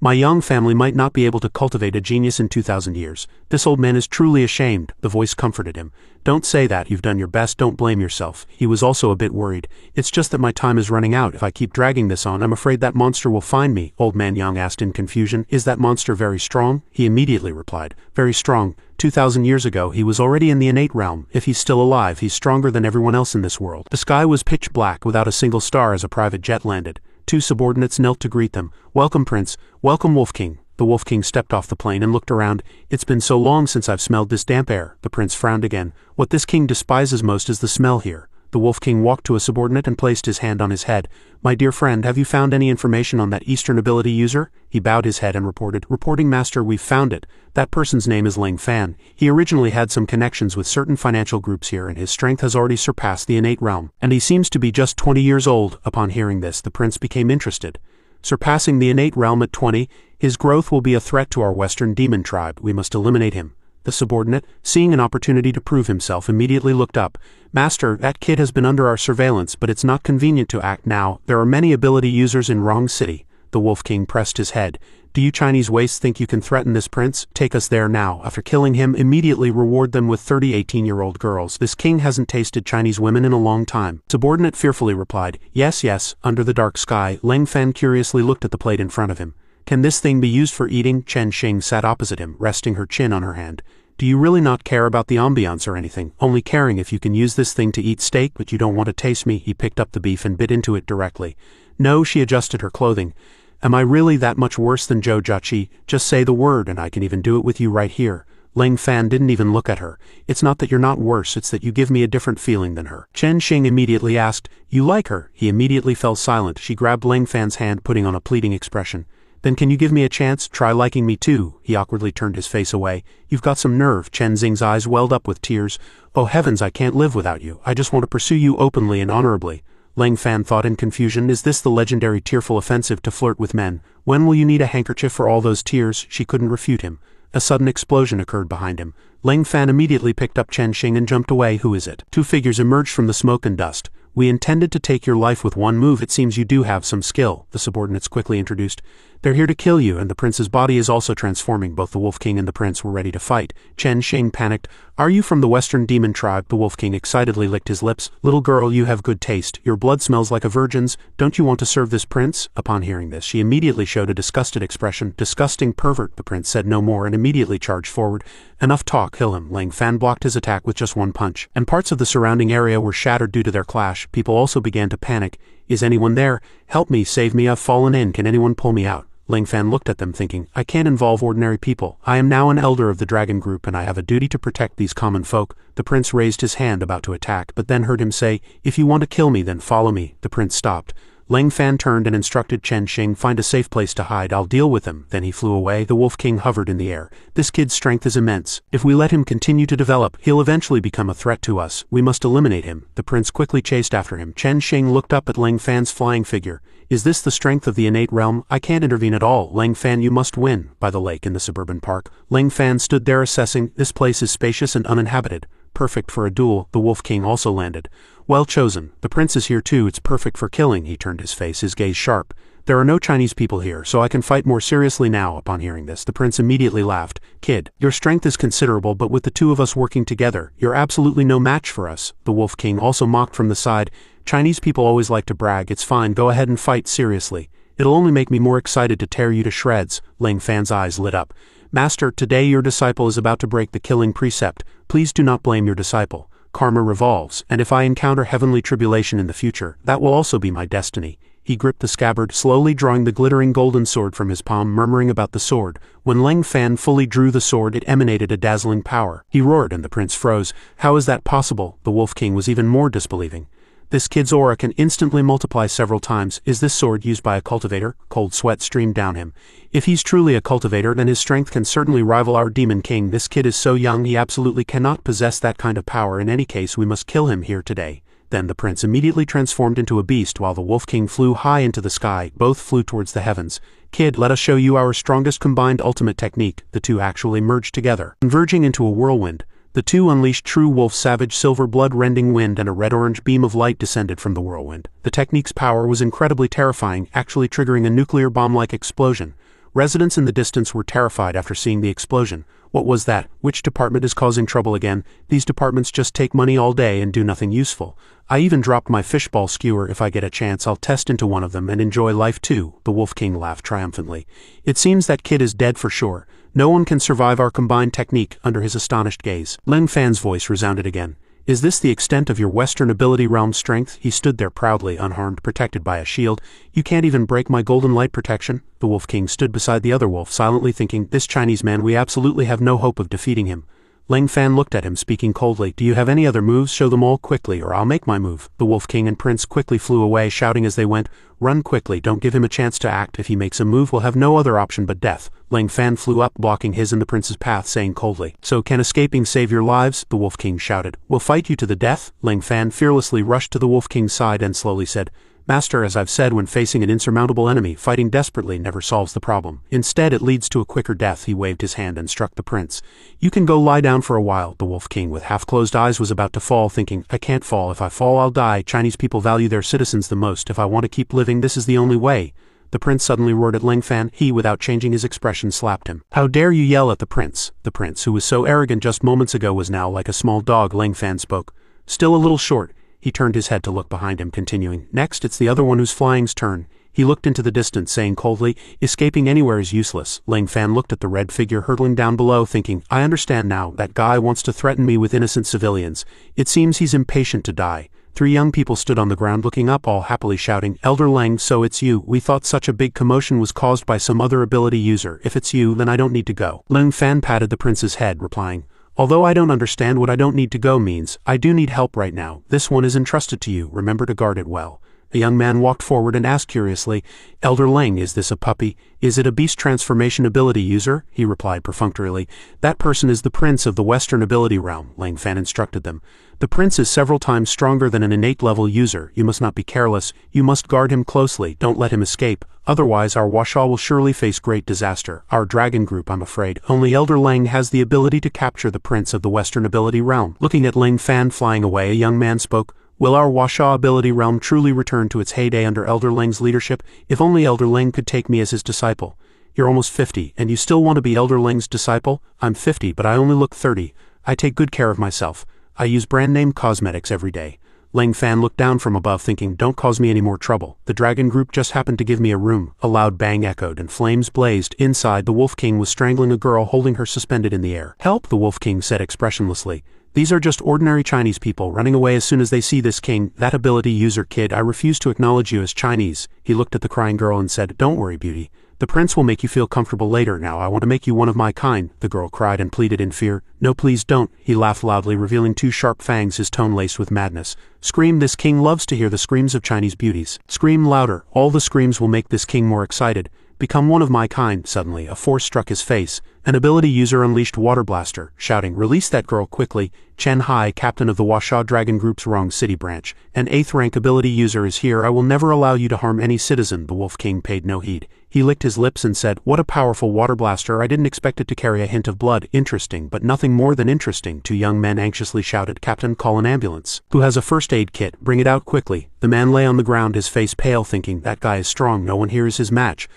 "My Yang family might not be able to cultivate a genius in 2,000 years. This old man is truly ashamed." The voice comforted him. "Don't say that. You've done your best. Don't blame yourself." He was also a bit worried. "It's just that my time is running out. If I keep dragging this on, I'm afraid that monster will find me." Old Man Yang asked in confusion, "Is that monster very strong?" He immediately replied, "Very strong. 2,000 years ago, he was already in the innate realm. If he's still alive, he's stronger than everyone else in this world." The sky was pitch black, without a single star, as a private jet landed. Two subordinates knelt to greet them. "Welcome, Prince. Welcome, Wolf King." The Wolf King stepped off the plane and looked around. It's been so long since I've smelled this damp air. The prince frowned again. What this king despises most is the smell here. The Wolf King walked to a subordinate and placed his hand on his head. My dear friend, have you found any information on that Eastern ability user? He bowed his head and reported. Reporting master, we've found it. That person's name is Ling Fan. He originally had some connections with certain financial groups here, and his strength has already surpassed the innate realm. And he seems to be just 20 years old. Upon hearing this, the prince became interested. Surpassing the innate realm at 20, his growth will be a threat to our Western demon tribe. We must eliminate him. The subordinate, seeing an opportunity to prove himself, immediately looked up. Master, that kid has been under our surveillance, but it's not convenient to act now. There are many ability users in Wrong City. The Wolf King pressed his head. Do you Chinese wastes think you can threaten this prince? Take us there now. After killing him, immediately reward them with 30 18-year-old girls. This king hasn't tasted Chinese women in a long time. Subordinate fearfully replied, Yes, under the dark sky. Ling Fan curiously looked at the plate in front of him. Can this thing be used for eating? Chen Xing sat opposite him, resting her chin on her hand. Do you really not care about the ambiance or anything, only caring if you can use this thing to eat steak, but you don't want to taste me? He picked up the beef and bit into it directly. No, she adjusted her clothing. Am I really that much worse than Zhou Jiaqi? Just say the word and I can even do it with you right here. Ling Fan didn't even look at her. It's not that you're not worse, it's that you give me a different feeling than her. Chen Xing immediately asked, You like her? He immediately fell silent. She grabbed Ling Fan's hand, putting on a pleading expression. Then can you give me a chance? Try liking me too. He awkwardly turned his face away. You've got some nerve. Chen Xing's eyes welled up with tears. Oh heavens, I can't live without you. I just want to pursue you openly and honorably. Ling Fan thought in confusion, is this the legendary tearful offensive to flirt with men? When will you need a handkerchief for all those tears? She couldn't refute him. A sudden explosion occurred behind him. Ling Fan immediately picked up Chen Xing and jumped away. Who is it? Two figures emerged from the smoke and dust. We intended to take your life with one move. It seems you do have some skill, the subordinates quickly introduced. They're here to kill you, and the prince's body is also transforming. Both the Wolf King and the prince were ready to fight. Chen Xing panicked. Are you from the Western demon tribe? The Wolf King excitedly licked his lips. Little girl, you have good taste. Your blood smells like a virgin's. Don't you want to serve this prince? Upon hearing this, she immediately showed a disgusted expression. Disgusting pervert. The prince said no more and immediately charged forward. Enough talk, kill him. Ling Fan blocked his attack with just one punch, and parts of the surrounding area were shattered due to their clash. People also began to panic. Is anyone there? Help me, save me, I've fallen in. Can anyone pull me out? Ling Fan looked at them thinking, I can't involve ordinary people. I am now an elder of the dragon group and I have a duty to protect these common folk. The prince raised his hand about to attack, but then heard him say, If you want to kill me, then follow me. The prince stopped. Ling Fan turned and instructed Chen Xing, find a safe place to hide. I'll deal with him. Then he flew away. The Wolf King hovered in the air. This kid's strength is immense. If we let him continue to develop, he'll eventually become a threat to us. We must eliminate him. The prince quickly chased after him. Chen Xing looked up at Ling Fan's flying figure. Is this the strength of the innate realm? I can't intervene at all. Ling Fan, you must win. By the lake in the suburban park, Ling Fan stood there assessing. This place is spacious and uninhabited. Perfect for a duel. The Wolf King also landed. Well chosen. The prince is here too. It's perfect for killing. He turned his face, his gaze sharp. There are no Chinese people here, so I can fight more seriously now. Upon hearing this, the prince immediately laughed. Kid, your strength is considerable, but with the two of us working together, you're absolutely no match for us. The Wolf King also mocked from the side. Chinese people always like to brag. It's fine, go ahead and fight seriously. It'll only make me more excited to tear you to shreds. Ling Fan's eyes lit up. Master, today your disciple is about to break the killing precept. Please do not blame your disciple. Karma revolves, and if I encounter heavenly tribulation in the future, that will also be my destiny. He gripped the scabbard, slowly drawing the glittering golden sword from his palm, murmuring about the sword. When Ling Fan fully drew the sword, it emanated a dazzling power. He roared and the prince froze. How is that possible? The Wolf King was even more disbelieving. This kid's aura can instantly multiply several times. Is this sword used by a cultivator? Cold sweat streamed down him. If he's truly a cultivator, then his strength can certainly rival our demon king. This kid is so young, he absolutely cannot possess that kind of power. In any case, we must kill him here today. Then the prince immediately transformed into a beast while the Wolf King flew high into the sky. Both flew towards the heavens. Kid, let us show you our strongest combined ultimate technique. The two actually merged together, converging into a whirlwind. The two unleashed true wolf savage silver blood-rending wind, and a red-orange beam of light descended from the whirlwind. The technique's power was incredibly terrifying, actually triggering a nuclear bomb-like explosion. Residents in the distance were terrified after seeing the explosion. What was that? Which department is causing trouble again? These departments just take money all day and do nothing useful. I even dropped my fishball skewer. If I get a chance, I'll test into one of them and enjoy life too. The Wolf King laughed triumphantly. It seems that kid is dead for sure. No one can survive our combined technique. Under his astonished gaze, Ling Fan's voice resounded again. Is this the extent of your Western ability realm strength? He stood there proudly, unharmed, protected by a shield. You can't even break my golden light protection? The Wolf King stood beside the other wolf, silently thinking, this Chinese man, we absolutely have no hope of defeating him. Lang Fan looked at him, speaking coldly. Do you have any other moves? Show them all quickly, or I'll make my move. The Wolf King and Prince quickly flew away, shouting as they went, run quickly, don't give him a chance to act. If he makes a move, we'll have no other option but death. Lang Fan flew up, blocking his and the prince's path, saying coldly, so can escaping save your lives? The Wolf King shouted. We'll fight you to the death? Lang Fan fearlessly rushed to the Wolf King's side and slowly said, Master, as I've said, when facing an insurmountable enemy, fighting desperately never solves the problem. Instead, it leads to a quicker death. He waved his hand and struck the prince. You can go lie down for a while. The Wolf King, with half-closed eyes, was about to fall, thinking, I can't fall. If I fall, I'll die. Chinese people value their citizens the most. If I want to keep living, this is the only way. The prince suddenly roared at Lang Fan. He, without changing his expression, slapped him. How dare you yell at the prince? The prince, who was so arrogant just moments ago, was now like a small dog. Lang Fan spoke. Still a little short. He turned his head to look behind him, continuing, next it's the other one who's flying's turn. He looked into the distance, saying coldly, escaping anywhere is useless. Lang Fan looked at the red figure hurtling down below, thinking, I understand now, that guy wants to threaten me with innocent civilians. It seems he's impatient to die. 3 young people stood on the ground looking up, all happily shouting, Elder Lang, so it's you. We thought such a big commotion was caused by some other ability user. If it's you, then I don't need to go. Lang Fan patted the prince's head, replying, although I don't understand what I don't need to go means, I do need help right now. This one is entrusted to you. Remember to guard it well. The young man walked forward and asked curiously, Elder Lang, is this a puppy? Is it a beast transformation ability user? He replied perfunctorily, that person is the prince of the Western ability realm. Lang Fan instructed them. The prince is several times stronger than an innate level user. You must not be careless. You must guard him closely. Don't let him escape. Otherwise, our Washaw will surely face great disaster. Our dragon group, I'm afraid. Only Elder Lang has the ability to capture the prince of the Western ability realm. Looking at Lang Fan flying away, a young man spoke. Will our Washaw ability realm truly return to its heyday under Elder Lang's leadership? If only Elder Lang could take me as his disciple. You're almost 50, and you still want to be Elder Lang's disciple? I'm 50, but I only look 30. I take good care of myself. I use brand-name cosmetics every day. Lang Fan looked down from above, thinking, don't cause me any more trouble. The dragon group just happened to give me a room. A loud bang echoed, and flames blazed. Inside, the Wolf King was strangling a girl, holding her suspended in the air. Help, the Wolf King said expressionlessly. These are just ordinary Chinese people running away as soon as they see this king. That ability user kid, I refuse to acknowledge you as Chinese. He looked at the crying girl and said, don't worry, beauty. The prince will make you feel comfortable later. Now I want to make you one of my kind. The girl cried and pleaded in fear. No, please don't. He laughed loudly, revealing 2 sharp fangs, his tone laced with madness. Scream, this king loves to hear the screams of Chinese beauties. Scream louder. All the screams will make this king more excited. Become one of my kind. Suddenly, a force struck his face. An ability user unleashed Water Blaster, shouting, release that girl quickly. Chen Hai, captain of the Washaw Dragon Group's Wrong City branch. An 8th rank ability user is here. I will never allow you to harm any citizen. The Wolf King paid no heed. He licked his lips and said, what a powerful Water Blaster. I didn't expect it to carry a hint of blood. Interesting, but nothing more than interesting. 2 young men anxiously shouted, Captain, call an ambulance. Who has a first aid kit? Bring it out quickly. The man lay on the ground, his face pale, thinking, that guy is strong. No one here is his match.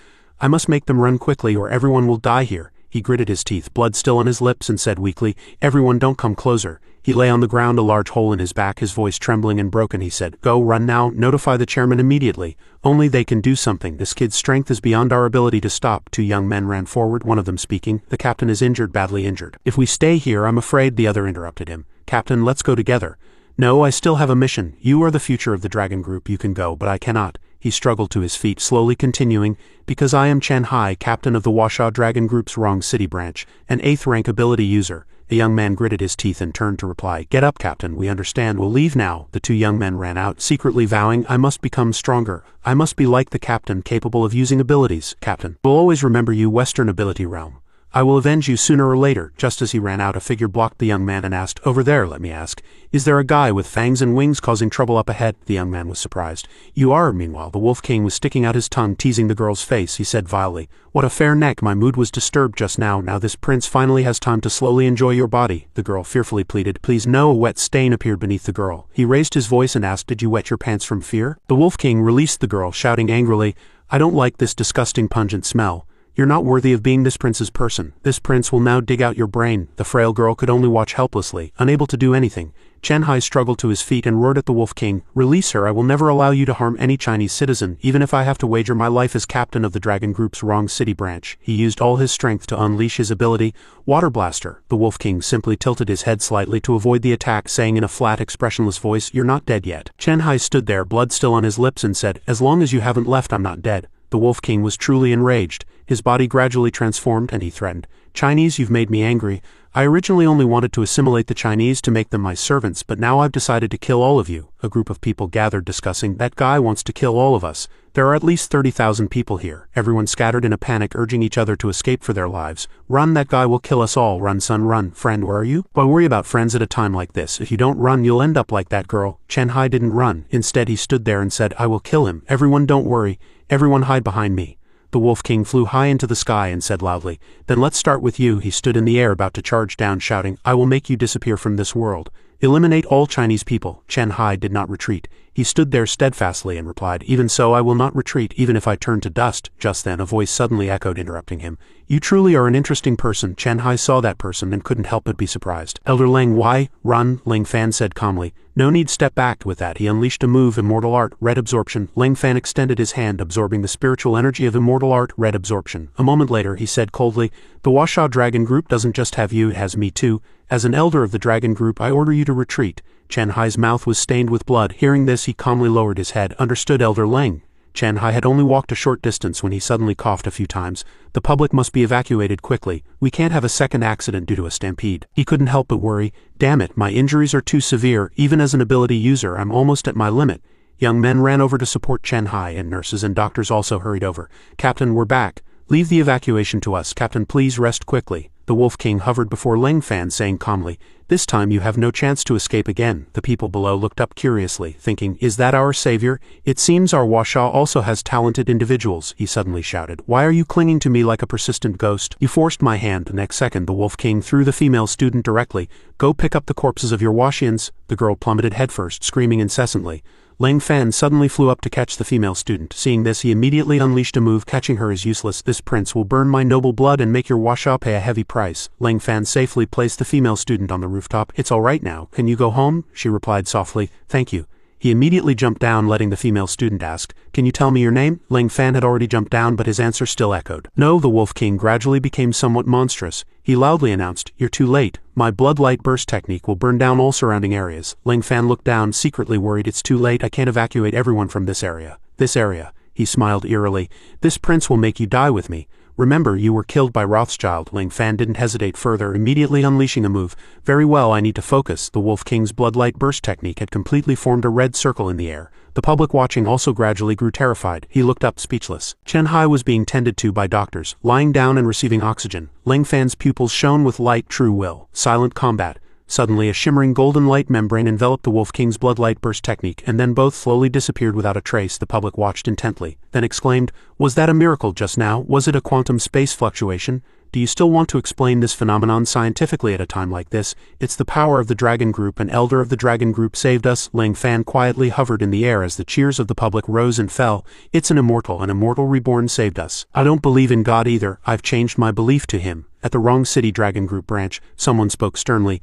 I must make them run quickly or everyone will die here. He gritted his teeth, blood still on his lips, and said weakly, everyone don't come closer. He lay on the ground, a large hole in his back, his voice trembling and broken. He said, go, run now, notify the chairman immediately. Only they can do something. This kid's strength is beyond our ability to stop. 2 young men ran forward, one of them speaking, the captain is injured, badly injured. If we stay here, I'm afraid, the other interrupted him. Captain, let's go together. No, I still have a mission. You are the future of the dragon group. You can go, but I cannot. He struggled to his feet, slowly continuing, because I am Chen Hai, captain of the Washaw Dragon Group's Wrong City branch, an 8th rank ability user. The young man gritted his teeth and turned to reply, get up, captain, we understand, we'll leave now. The 2 young men ran out, secretly vowing, I must become stronger. I must be like the captain, capable of using abilities. Captain, we'll always remember you, Western ability realm. I will avenge you sooner or later. Just as he ran out, a figure blocked the young man and asked, over there, let me ask, is there a guy with fangs and wings causing trouble up ahead? The young man was surprised. You are. Meanwhile, the Wolf King was sticking out his tongue, teasing the girl's face. He said vilely, what a fair neck. My mood was disturbed just now. Now this prince finally has time to slowly enjoy your body. The girl fearfully pleaded, please no. A wet stain appeared beneath the girl. He raised his voice and asked, did you wet your pants from fear? The Wolf King released the girl, shouting angrily, I don't like this disgusting pungent smell. You're not worthy of being this prince's person. This prince will now dig out your brain." The frail girl could only watch helplessly, unable to do anything. Chen Hai struggled to his feet and roared at the Wolf King, "Release her. I will never allow you to harm any Chinese citizen, even if I have to wager my life as captain of the Dragon Group's Wrong City branch." He used all his strength to unleash his ability, Water Blaster. The Wolf King simply tilted his head slightly to avoid the attack, saying in a flat, expressionless voice, "You're not dead yet." Chen Hai stood there, blood still on his lips, and said, "As long as you haven't left, I'm not dead." The Wolf King was truly enraged. His body gradually transformed, and he threatened, "Chinese, you've made me angry. I originally only wanted to assimilate the Chinese to make them my servants, but now I've decided to kill all of you." A group of people gathered discussing, "That guy wants to kill all of us." There are at least 30,000 people here. Everyone scattered in a panic, urging each other to escape for their lives. "Run, that guy will kill us all. Run, son, run." "Friend, where are you?" "Why worry about friends at a time like this? If you don't run, you'll end up like that girl." Chen Hai didn't run. Instead, he stood there and said, "I will kill him. Everyone don't worry. Everyone hide behind me." The Wolf King flew high into the sky and said loudly, "Then let's start with you." He stood in the air about to charge down, shouting, "I will make you disappear from this world. Eliminate all Chinese people." Chen Hai did not retreat. He stood there steadfastly and replied, "Even so, I will not retreat, even if I turn to dust." Just then a voice suddenly echoed, interrupting him. "You truly are an interesting person." Chen Hai saw that person and couldn't help but be surprised. "Elder Lang, why run?" Ling Fan said calmly. "No need, step back." With that, he unleashed a move, Immortal Art, Red Absorption. Ling Fan extended his hand, absorbing the spiritual energy of Immortal Art, Red Absorption. A moment later, he said coldly, "The Washa Dragon Group doesn't just have you, it has me too. As an elder of the Dragon Group, I order you to retreat." Chen Hai's mouth was stained with blood. Hearing this, he calmly lowered his head. "Understood, Elder Lang." Chen Hai had only walked a short distance when he suddenly coughed a few times. "The public must be evacuated quickly. We can't have a second accident due to a stampede." He couldn't help but worry. "Damn it, my injuries are too severe. Even as an ability user, I'm almost at my limit." Young men ran over to support Chen Hai, and nurses and doctors also hurried over. "Captain, we're back. Leave the evacuation to us. Captain, please rest quickly." The Wolf King hovered before Ling Fan, saying calmly, "This time you have no chance to escape again." The people below looked up curiously, thinking, "Is that our savior? It seems our Washa also has talented individuals." He suddenly shouted, "Why are you clinging to me like a persistent ghost? You forced my hand." The next second, the Wolf King threw the female student directly. "Go pick up the corpses of your Washians." The girl plummeted headfirst, screaming incessantly. Ling Fan suddenly flew up to catch the female student. Seeing this, he immediately unleashed a move. "Catching her is useless. This prince will burn my noble blood and make your Washa pay a heavy price." Ling Fan safely placed the female student on the rooftop. "It's all right now. Can you go home?" She replied softly, "Thank you." He immediately jumped down, letting the female student ask, "Can you tell me your name?" Ling Fan had already jumped down, but his answer still echoed. "No." The Wolf King gradually became somewhat monstrous. He loudly announced, "You're too late. My blood light burst technique will burn down all surrounding areas." Ling Fan looked down, secretly worried. "It's too late. I can't evacuate everyone from this area." "This area." He smiled eerily. "This prince will make you die with me. Remember, you were killed by Rothschild." Ling Fan didn't hesitate further, immediately unleashing a move. "Very well, I need to focus." The Wolf King's bloodlight burst technique had completely formed a red circle in the air. The public watching also gradually grew terrified. He looked up, speechless. Chen Hai was being tended to by doctors, lying down and receiving oxygen. Ling Fan's pupils shone with light, true will. Silent combat. Suddenly, a shimmering golden light membrane enveloped the Wolf King's bloodlight burst technique, and then both slowly disappeared without a trace. The public watched intently, then exclaimed, "Was that a miracle just now? Was it a quantum space fluctuation? Do you still want to explain this phenomenon scientifically at a time like this? It's the power of the Dragon Group. An elder of the Dragon Group saved us." Ling Fan quietly hovered in the air as the cheers of the public rose and fell. "It's an immortal reborn saved us. I don't believe in God either. I've changed my belief to him." At the Wrong City Dragon Group branch, someone spoke sternly.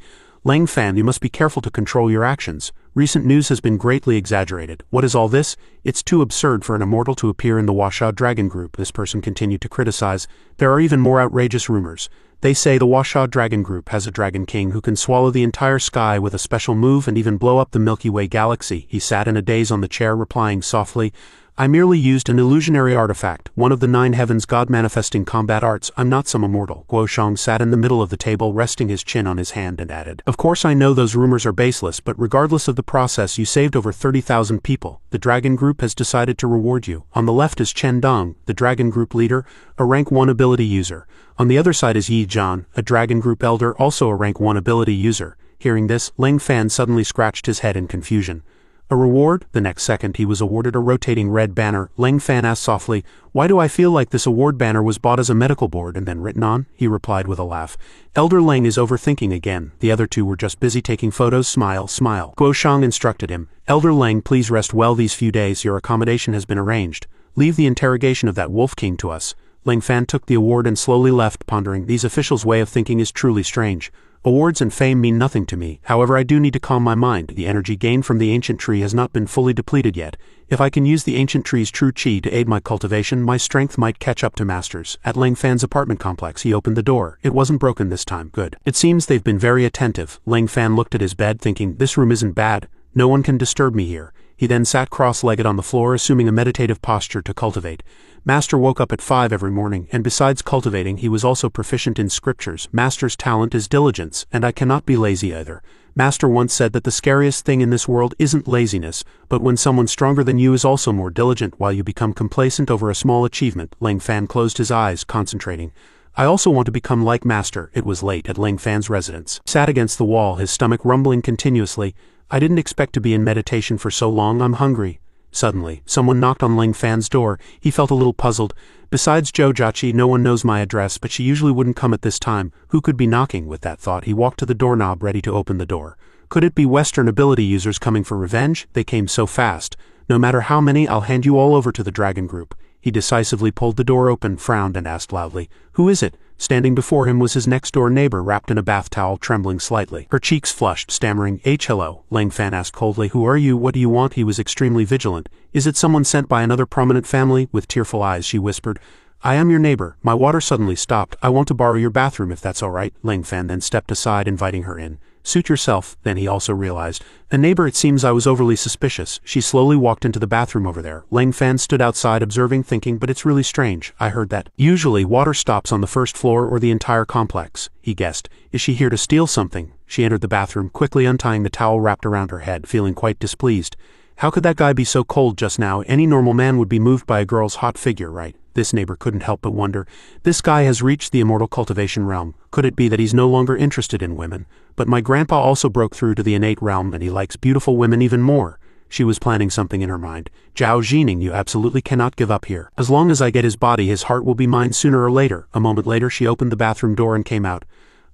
"Ling Fan, you must be careful to control your actions. Recent news has been greatly exaggerated. What is all this? It's too absurd for an immortal to appear in the Washa Dragon Group." This person continued to criticize. "There are even more outrageous rumors. They say the Washa Dragon Group has a Dragon King who can swallow the entire sky with a special move and even blow up the Milky Way galaxy." He sat in a daze on the chair, replying softly, "I merely used an illusionary artifact, one of the 9 heavens God-manifesting combat arts. I'm not some immortal." Guo Shang sat in the middle of the table, resting his chin on his hand, and added, "Of course I know those rumors are baseless, but regardless of the process, you saved over 30,000 people. The Dragon Group has decided to reward you." On the left is Chen Dong, the Dragon Group leader, a rank 1 ability user. On the other side is Yi Zhan, a Dragon Group elder, also a rank 1 ability user. Hearing this, Ling Fan suddenly scratched his head in confusion. "A reward?" The next second he was awarded a rotating red banner. Ling Fan asked softly, "Why do I feel like this award banner was bought as a medical board and then written on?" He replied with a laugh, "Elder Ling is overthinking again. The other two were just busy taking photos. Smile, smile." Guo Shang instructed him, "Elder Ling, please rest well these few days. Your accommodation has been arranged. Leave the interrogation of that Wolf King to us." Ling Fan took the award and slowly left, pondering. These officials' way of thinking is truly strange. Awards and fame mean nothing to me, however I do need to calm my mind. The energy gained from the ancient tree has not been fully depleted yet. If I can use the ancient tree's true chi to aid my cultivation, my strength might catch up to Master's. At Ling Fan's apartment complex, he opened the door. It wasn't broken this time. Good. It seems they've been very attentive. Ling Fan looked at his bed, thinking, this room isn't bad. No one can disturb me here. He then sat cross-legged on the floor, assuming a meditative posture to cultivate. Master woke up at 5 every morning, and besides cultivating, he was also proficient in scriptures. Master's talent is diligence, and I cannot be lazy either. Master once said that the scariest thing in this world isn't laziness, but when someone stronger than you is also more diligent while you become complacent over a small achievement. Ling Fan closed his eyes, concentrating. I also want to become like Master. It was late at Ling Fan's residence. He sat against the wall, his stomach rumbling continuously. I didn't expect to be in meditation for so long. I'm hungry. Suddenly, someone knocked on Ling Fan's door. He felt a little puzzled. Besides Jojachi, no one knows my address, but she usually wouldn't come at this time. Who could be knocking? With that thought, he walked to the doorknob, ready to open the door. Could it be Western ability users coming for revenge? They came so fast. No matter how many, I'll hand you all over to the Dragon Group. He decisively pulled the door open, frowned, and asked loudly, who is it? Standing before him was his next-door neighbor, wrapped in a bath towel, trembling slightly. Her cheeks flushed, stammering, hello. Ling Fan asked coldly, who are you? What do you want? He was extremely vigilant. Is it someone sent by another prominent family? With tearful eyes, she whispered, I am your neighbor. My water suddenly stopped. I want to borrow your bathroom if that's all right. Ling Fan then stepped aside, inviting her in. Suit yourself. Then he also realized. A neighbor, it seems I was overly suspicious. She slowly walked into the bathroom over there. Ling Fan stood outside observing, thinking, but it's really strange. I heard that. Usually water stops on the first floor or the entire complex. He guessed. Is she here to steal something? She entered the bathroom, quickly untying the towel wrapped around her head, feeling quite displeased. How could that guy be so cold just now? Any normal man would be moved by a girl's hot figure, right? This neighbor couldn't help but wonder. This guy has reached the immortal cultivation realm. Could it be that he's no longer interested in women? But my grandpa also broke through to the innate realm, and he likes beautiful women even more. She was planning something in her mind. Zhao Jining, you absolutely cannot give up here. As long as I get his body, his heart will be mine sooner or later. A moment later, she opened the bathroom door and came out.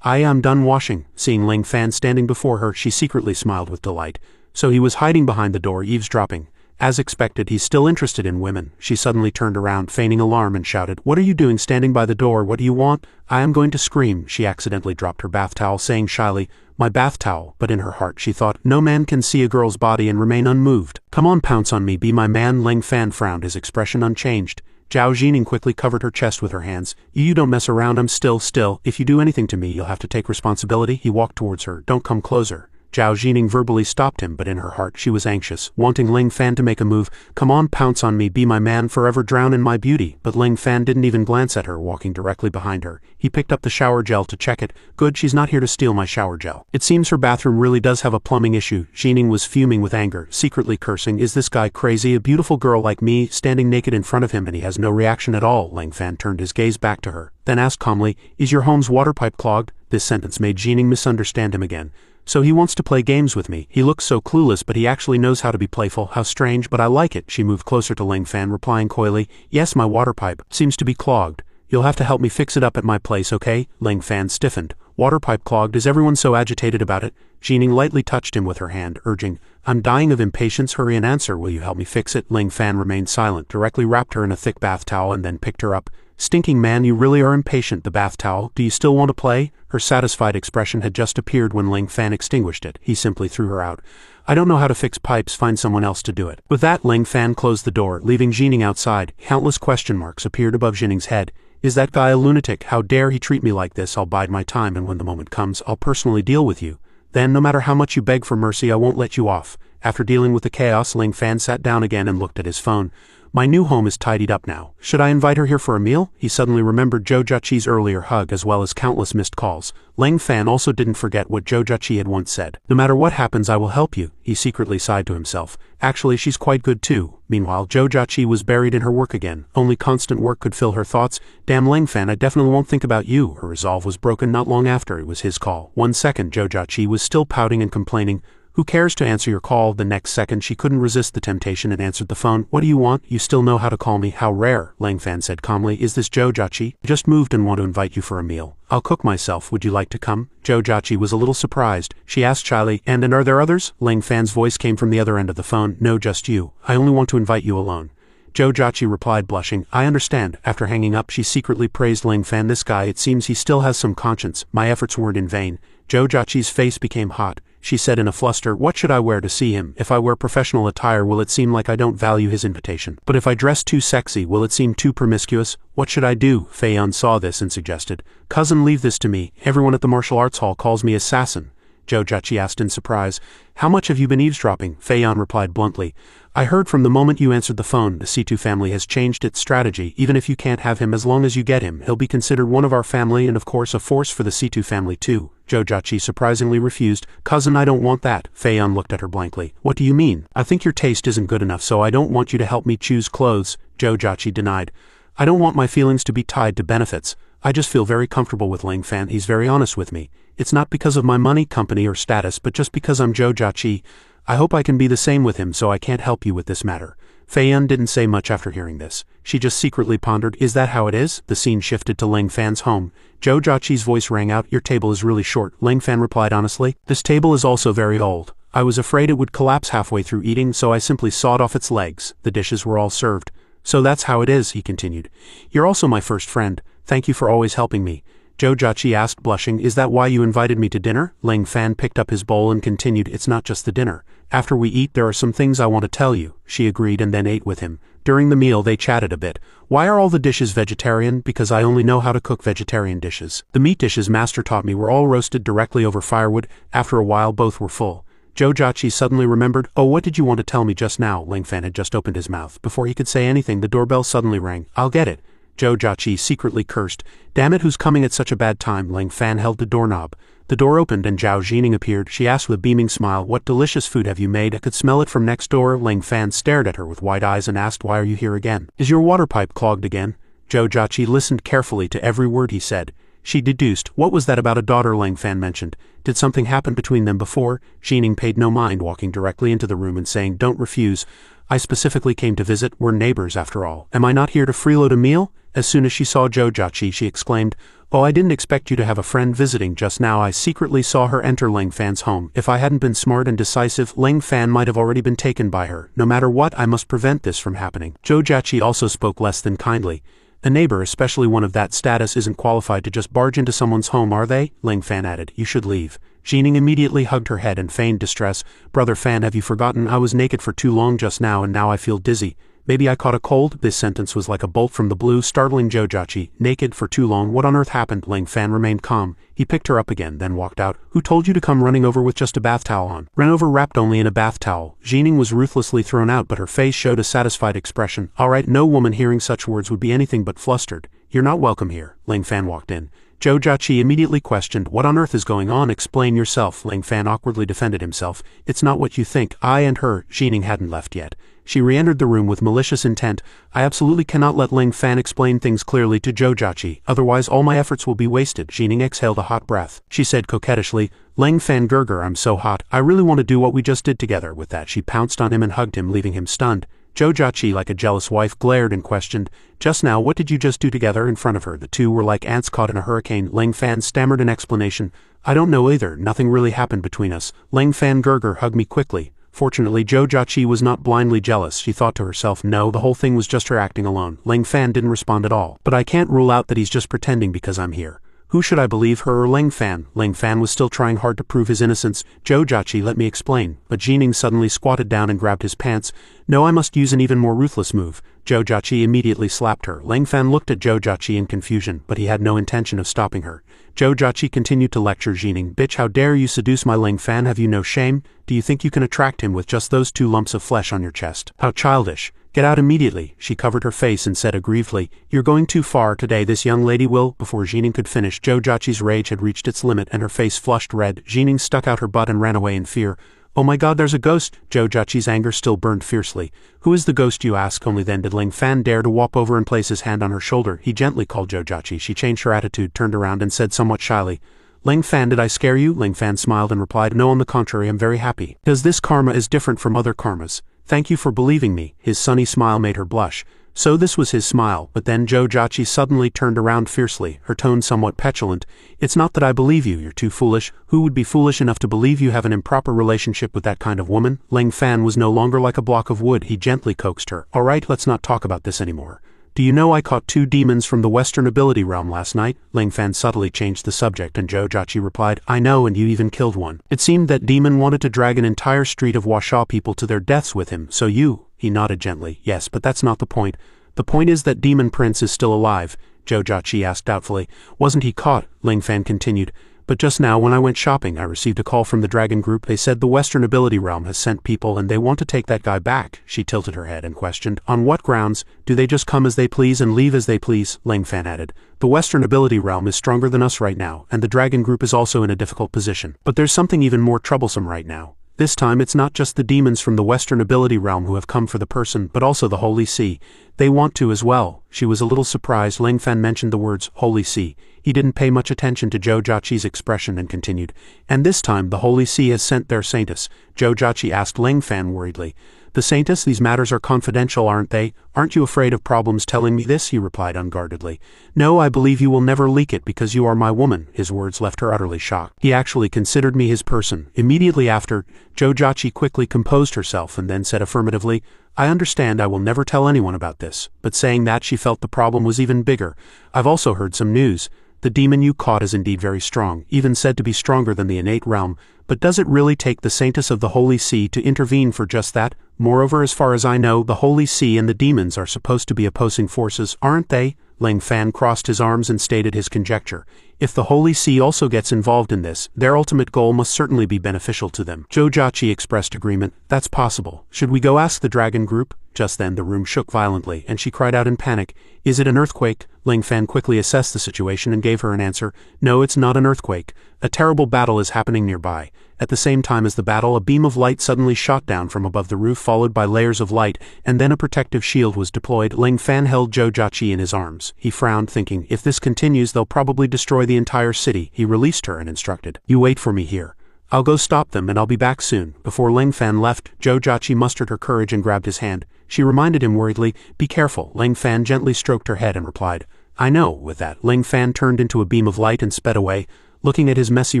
I am done washing. Seeing Ling Fan standing before her, she secretly smiled with delight. So he was hiding behind the door, eavesdropping. As expected, he's still interested in women. She suddenly turned around, feigning alarm, and shouted, what are you doing standing by the door? What do you want? I am going to scream. She accidentally dropped her bath towel, saying shyly, my bath towel, but in her heart she thought, no man can see a girl's body and remain unmoved. Come on, pounce on me, be my man. Ling Fan frowned, his expression unchanged. Zhao Jining quickly covered her chest with her hands. You don't mess around, I'm still. If you do anything to me, you'll have to take responsibility. He walked towards her. Don't come closer. Zhao Jining verbally stopped him, but in her heart she was anxious, wanting Ling Fan to make a move. Come on, pounce on me, be my man, forever drown in my beauty. But Ling Fan didn't even glance at her, walking directly behind her. He picked up the shower gel to check it. Good, she's not here to steal my shower gel. It seems her bathroom really does have a plumbing issue. Jining was fuming with anger, secretly cursing, is this guy crazy? A beautiful girl like me, standing naked in front of him, and he has no reaction at all. Ling Fan turned his gaze back to her, then asked calmly, is your home's water pipe clogged? This sentence made Jining misunderstand him again. So he wants to play games with me. He looks so clueless, but he actually knows how to be playful. How strange, but I like it. She moved closer to Ling Fan, replying coyly, yes, my water pipe seems to be clogged. You'll have to help me fix it up at my place, okay? Ling Fan stiffened. Water pipe clogged? Is everyone so agitated about it? Jining lightly touched him with her hand, urging, I'm dying of impatience. Hurry and answer. Will you help me fix it? Ling Fan remained silent, directly wrapped her in a thick bath towel, and then picked her up. Stinking man, you really are impatient. The bath towel. Do you still want to play? Her satisfied expression had just appeared when Ling Fan extinguished it. He simply threw her out. I don't know how to fix pipes. Find someone else to do it. With that, Ling Fan closed the door, leaving Jining outside. Countless question marks appeared above Jining's head. Is that guy a lunatic? How dare he treat me like this? I'll bide my time, and when the moment comes, I'll personally deal with you. Then, no matter how much you beg for mercy, I won't let you off. After dealing with the chaos, Ling Fan sat down again and looked at his phone. My new home is tidied up now. Should I invite her here for a meal? He suddenly remembered Jojachi's earlier hug as well as countless missed calls. Ling Fan also didn't forget what Jojachi had once said. No matter what happens, I will help you. He secretly sighed to himself. Actually, she's quite good too. Meanwhile, Jojachi was buried in her work again. Only constant work could fill her thoughts. Damn Ling Fan, I definitely won't think about you. Her resolve was broken not long after it was his call. 1 second, Jojachi was still pouting and complaining. Who cares to answer your call? The next second she couldn't resist the temptation and answered the phone. What do you want? You still know how to call me. How rare. Ling Fan said calmly. Is this Jojachi? I just moved and want to invite you for a meal. I'll cook myself. Would you like to come? Jojachi was a little surprised. She asked shyly, and are there others? Ling Fan's voice came from the other end of the phone. No, just you. I only want to invite you alone. Zhou Jiaqi replied blushing. I understand. After hanging up she secretly praised Ling Fan. This guy, it seems he still has some conscience. My efforts weren't in vain. Zhou Jiaqi's face became hot. She said in a fluster, what should I wear to see him? If I wear professional attire will it seem like I don't value his invitation? But if I dress too sexy will it seem too promiscuous? What should I do? Fei Yun saw this and suggested, cousin, leave this to me. Everyone at the martial arts hall calls me assassin. Zhou Jiaqi asked in surprise. How much have you been eavesdropping? Fei Yun replied bluntly. I heard from the moment you answered the phone. The C2 family has changed its strategy. Even if you can't have him, as long as you get him, he'll be considered one of our family and of course a force for the C2 family too. Zhou Jiaqi surprisingly refused. Cousin, I don't want that. Fei Yun looked at her blankly. What do you mean? I think your taste isn't good enough, so I don't want you to help me choose clothes. Zhou Jiaqi denied. I don't want my feelings to be tied to benefits. I just feel very comfortable with Ling Fan. He's very honest with me. It's not because of my money, company, or status, but just because I'm Zhou Jiaqi. I hope I can be the same with him, so I can't help you with this matter. Fei Yun didn't say much after hearing this. She just secretly pondered, is that how it is? The scene shifted to Ling Fan's home. Zhou Jiaqi's voice rang out, your table is really short. Ling Fan replied honestly, this table is also very old. I was afraid it would collapse halfway through eating, so I simply sawed off its legs. The dishes were all served. So that's how it is, he continued. You're also my first friend. Thank you for always helping me. Zhou Jiaqi asked, blushing, is that why you invited me to dinner? Ling Fan picked up his bowl and continued, it's not just the dinner. After we eat there are some things I want to tell you. She agreed and then ate with him. During the meal they chatted a bit. Why are all the dishes vegetarian? Because I only know how to cook vegetarian dishes. The meat dishes master taught me were all roasted directly over firewood. After a while both were full. Zhou Jiaqi suddenly remembered, oh, what did you want to tell me just now? Ling Fan had just opened his mouth. Before he could say anything the doorbell suddenly rang. I'll get it. Zhou Jiaqi secretly cursed. Damn it, who's coming at such a bad time? Ling Fan held the doorknob. The door opened and Zhao Jining appeared. She asked with a beaming smile, what delicious food have you made? I could smell it from next door. Ling Fan stared at her with wide eyes and asked, why are you here again? Is your water pipe clogged again? Zhou Jiaqi listened carefully to every word he said. She deduced, what was that about a daughter Ling Fan mentioned? Did something happen between them before? Jining paid no mind, walking directly into the room and saying, don't refuse. I specifically came to visit. We're neighbors after all. Am I not here to freeload a meal? As soon as she saw Zhou Jiaqi she exclaimed, oh, I didn't expect you to have a friend visiting just now. I secretly saw her enter Ling Fan's home. If I hadn't been smart and decisive, Ling Fan might have already been taken by her. No matter what, I must prevent this from happening. Zhou Jiaqi also spoke less than kindly. A neighbor, especially one of that status, isn't qualified to just barge into someone's home, are they? Ling Fan added, you should leave. Jining immediately hugged her head and feigned distress. Brother Fan, have you forgotten? I was naked for too long just now and now I feel dizzy. Maybe I caught a cold? This sentence was like a bolt from the blue, startling Zhou Jiaqi. Naked for too long? What on earth happened? Ling Fan remained calm. He picked her up again, then walked out. Who told you to come running over with just a bath towel on? Ran over wrapped only in a bath towel. Jining was ruthlessly thrown out, but her face showed a satisfied expression. All right, no woman hearing such words would be anything but flustered. You're not welcome here. Ling Fan walked in. Zhou Jiaqi immediately questioned, what on earth is going on? Explain yourself. Ling Fan awkwardly defended himself. It's not what you think. I and her. Jining hadn't left yet. She re-entered the room with malicious intent. I absolutely cannot let Ling Fan explain things clearly to Zhou Jiaqi, otherwise all my efforts will be wasted. Jining exhaled a hot breath. She said coquettishly, Ling Fan Gerger, I'm so hot. I really want to do what we just did together. With that she pounced on him and hugged him, leaving him stunned. Zhou Jiaqi, like a jealous wife, glared and questioned, just now what did you just do together? In front of her the two were like ants caught in a hurricane. Ling Fan stammered an explanation. I don't know either. Nothing really happened between us. Ling Fan Gerger hugged me quickly. Fortunately, Zhou Jiaqi was not blindly jealous. She thought to herself, no, the whole thing was just her acting alone. Ling Fan didn't respond at all. But I can't rule out that he's just pretending because I'm here. Who should I believe, her or Ling Fan? Ling Fan was still trying hard to prove his innocence. Zhou Jiaqi, let me explain. But Jining suddenly squatted down and grabbed his pants. No, I must use an even more ruthless move. Zhou Jiaqi immediately slapped her. Ling Fan looked at Zhou Jiaqi in confusion, but he had no intention of stopping her. Zhou Jiaqi continued to lecture Jining. Bitch, how dare you seduce my Ling Fan? Have you no shame? Do you think you can attract him with just those 2 lumps of flesh on your chest? How childish. Get out immediately. She covered her face and said aggrievedly, you're going too far today. This young lady will. Before Jining could finish, Zhou Jiaqi's rage had reached its limit and her face flushed red. Jining stuck out her butt and ran away in fear. Oh my god, there's a ghost! Zhou Jiaqi's anger still burned fiercely. Who is the ghost, you ask? Only then did Ling Fan dare to walk over and place his hand on her shoulder. He gently called Zhou Jiaqi. She changed her attitude, turned around and said somewhat shyly, Ling Fan, did I scare you? Ling Fan smiled and replied, no, on the contrary, I'm very happy. Because this karma is different from other karmas. Thank you for believing me. His sunny smile made her blush. So this was his smile, but then Jojachi suddenly turned around fiercely, her tone somewhat petulant. It's not that I believe you, you're too foolish. Who would be foolish enough to believe you have an improper relationship with that kind of woman? Ling Fan was no longer like a block of wood, he gently coaxed her. Alright, let's not talk about this anymore. Do you know I caught 2 demons from the Western ability realm last night? Ling Fan subtly changed the subject and Jojachi replied, I know, and you even killed one. It seemed that demon wanted to drag an entire street of Washa people to their deaths with him, so you... He nodded gently. Yes, but that's not the point. The point is that Demon Prince is still alive, Jojachi asked doubtfully. Wasn't he caught? Ling Fan continued. But just now when I went shopping I received a call from the Dragon Group. They said the Western Ability Realm has sent people and they want to take that guy back. She tilted her head and questioned. On what grounds? Do they just come as they please and leave as they please? Ling Fan added. The Western Ability Realm is stronger than us right now, and the Dragon Group is also in a difficult position. But there's something even more troublesome right now. This time it's not just the demons from the Western Ability Realm who have come for the person, but also the Holy See. They want to as well. She was a little surprised Ling Fan mentioned the words Holy See. He didn't pay much attention to Jojachi's expression and continued. And this time the Holy See has sent their Saintess. Jojachi asked Ling Fan worriedly. The Saintess, these matters are confidential, aren't they? Aren't you afraid of problems telling me this? He replied unguardedly. No, I believe you will never leak it because you are my woman. His words left her utterly shocked. He actually considered me his person. Immediately after, Jojachi quickly composed herself and then said affirmatively, I understand I will never tell anyone about this. But saying that, she felt the problem was even bigger. I've also heard some news. The demon you caught is indeed very strong, even said to be stronger than the innate realm. But does it really take the Saintess of the Holy See to intervene for just that? Moreover, as far as I know, the Holy See and the demons are supposed to be opposing forces, aren't they? Ling Fan crossed his arms and stated his conjecture. If the Holy See also gets involved in this, their ultimate goal must certainly be beneficial to them. Jojachi expressed agreement. That's possible. Should we go ask the Dragon Group? Just then the room shook violently, and she cried out in panic. Is it an earthquake? Ling Fan quickly assessed the situation and gave her an answer. No, it's not an earthquake. A terrible battle is happening nearby. At the same time as the battle, a beam of light suddenly shot down from above the roof, followed by layers of light, and then a protective shield was deployed. Ling Fan held Jojachi in his arms. He frowned, thinking, if this continues, they'll probably destroy the entire city. He released her and instructed, You wait for me here. I'll go stop them and I'll be back soon. Before Ling Fan left, Jojachi mustered her courage and grabbed his hand. She reminded him worriedly, Be careful. Ling Fan gently stroked her head and replied, I know. With that, Ling Fan turned into a beam of light and sped away. Looking at his messy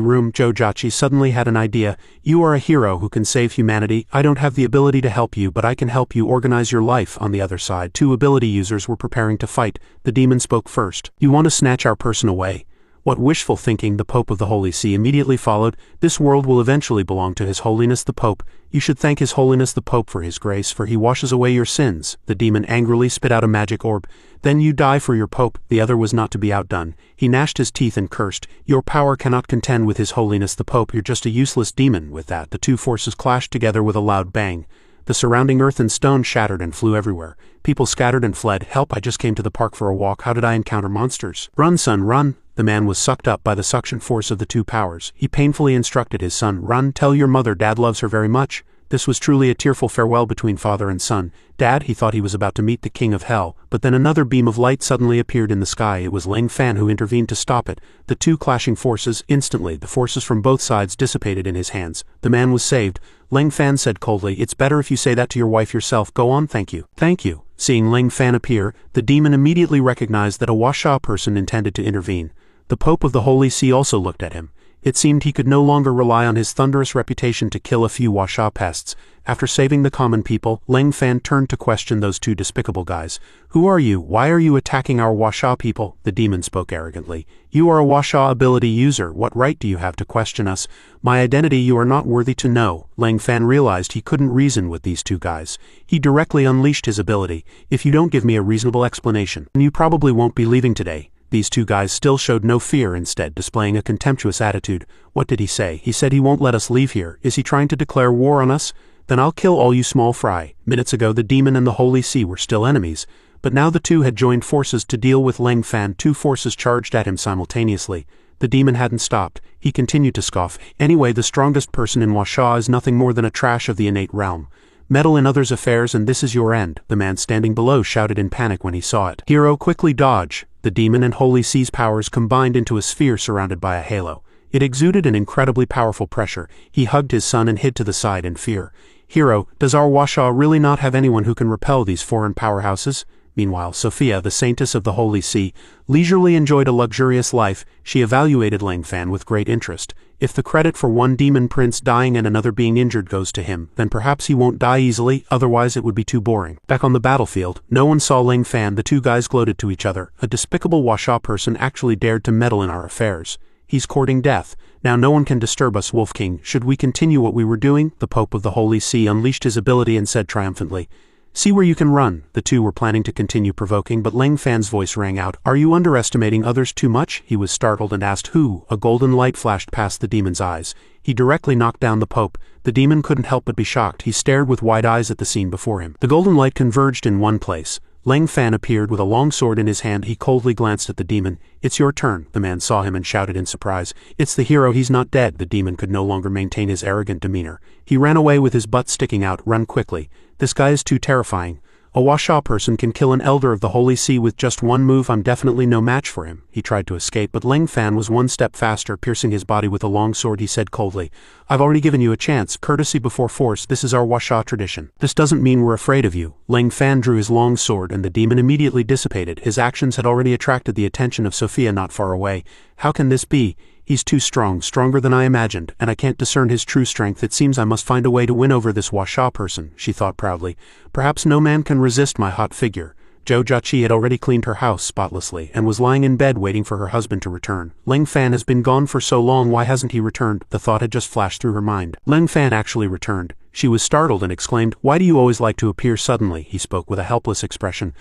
room, Jojachi suddenly had an idea. You are a hero who can save humanity. I don't have the ability to help you, but I can help you organize your life. On the other side, 2 ability users were preparing to fight. The demon spoke first. You want to snatch our person away? What wishful thinking! The Pope of the Holy See immediately followed. This world will eventually belong to His Holiness the Pope. You should thank His Holiness the Pope for his grace, for he washes away your sins. The demon angrily spit out a magic orb. Then you die for your Pope. The other was not to be outdone. He gnashed his teeth and cursed. Your power cannot contend with His Holiness the Pope. You're just a useless demon. With that, the 2 forces clashed together with a loud bang. The surrounding earth and stone shattered and flew everywhere. People scattered and fled. Help, I just came to the park for a walk. How did I encounter monsters? Run, son, run! The man was sucked up by the suction force of the 2 powers. He painfully instructed his son, Run, tell your mother Dad loves her very much. This was truly a tearful farewell between father and son. Dad, he thought he was about to meet the king of hell, but then another beam of light suddenly appeared in the sky. It was Ling Fan who intervened to stop it. The 2 clashing forces, instantly, the forces from both sides dissipated in his hands. The man was saved. Ling Fan said coldly, It's better if you say that to your wife yourself. Go on, thank you. Thank you. Seeing Ling Fan appear, the demon immediately recognized that a Washa person intended to intervene. The Pope of the Holy See also looked at him. It seemed he could no longer rely on his thunderous reputation to kill a few Washa pests. After saving the common people, Ling Fan turned to question those 2 despicable guys. Who are you? Why are you attacking our Washa people? The demon spoke arrogantly. You are a Washa ability user. What right do you have to question us? My identity you are not worthy to know. Ling Fan realized he couldn't reason with these 2 guys. He directly unleashed his ability. If you don't give me a reasonable explanation, you probably won't be leaving today. These 2 guys still showed no fear, instead displaying a contemptuous attitude. What did he say? He said he won't let us leave here. Is he trying to declare war on us? Then I'll kill all you small fry. Minutes ago the demon and the Holy See were still enemies, but now the 2 had joined forces to deal with Ling Fan. 2 forces charged at him simultaneously. The demon hadn't stopped. He continued to scoff. Anyway, the strongest person in Washa is nothing more than a trash of the innate realm. Meddle in others' affairs and this is your end. The man standing below shouted in panic when he saw it. Hero, quickly dodge. The demon and Holy See's powers combined into a sphere surrounded by a halo. It exuded an incredibly powerful pressure. He hugged his son and hid to the side in fear. Hero, does our Washa really not have anyone who can repel these foreign powerhouses? Meanwhile, Sophia, the saintess of the Holy See, leisurely enjoyed a luxurious life. She evaluated Lang Fan with great interest. If the credit for one demon prince dying and another being injured goes to him, then perhaps he won't die easily, otherwise it would be too boring. Back on the battlefield, no one saw Lang Fan. The two guys gloated to each other. A despicable Washa person actually dared to meddle in our affairs. He's courting death. Now no one can disturb us, Wolf King. Should we continue what we were doing? The Pope of the Holy See unleashed his ability and said triumphantly, "See where you can run." The two were planning to continue provoking, but Lang Fan's voice rang out. "Are you underestimating others too much?" He was startled and asked who. A golden light flashed past the demon's eyes. He directly knocked down the Pope. The demon couldn't help but be shocked. He stared with wide eyes at the scene before him. The golden light converged in one place. Lang Fan appeared with a long sword in his hand. He coldly glanced at the demon. "It's your turn." The man saw him and shouted in surprise. "It's the hero, he's not dead." The demon could no longer maintain his arrogant demeanor. He ran away with his butt sticking out. "Run quickly. This guy is too terrifying. A Washa person can kill an elder of the Holy See with just one move. I'm definitely no match for him." He tried to escape, but Lang Fan was one step faster, piercing his body with a long sword. He said coldly, "I've already given you a chance. Courtesy before force. This is our Washa tradition. This doesn't mean we're afraid of you." Lang Fan drew his long sword, and the demon immediately dissipated. His actions had already attracted the attention of Sophia not far away. "How can this be? He's too strong, stronger than I imagined, and I can't discern his true strength. It seems I must find a way to win over this Washa person," she thought proudly. "Perhaps no man can resist my hot figure." Jojachi had already cleaned her house spotlessly and was lying in bed waiting for her husband to return. Lang Fan has been gone for so long, why hasn't he returned? The thought had just flashed through her mind. Lang Fan actually returned. She was startled and exclaimed, "Why do you always like to appear suddenly?" He spoke with a helpless expression.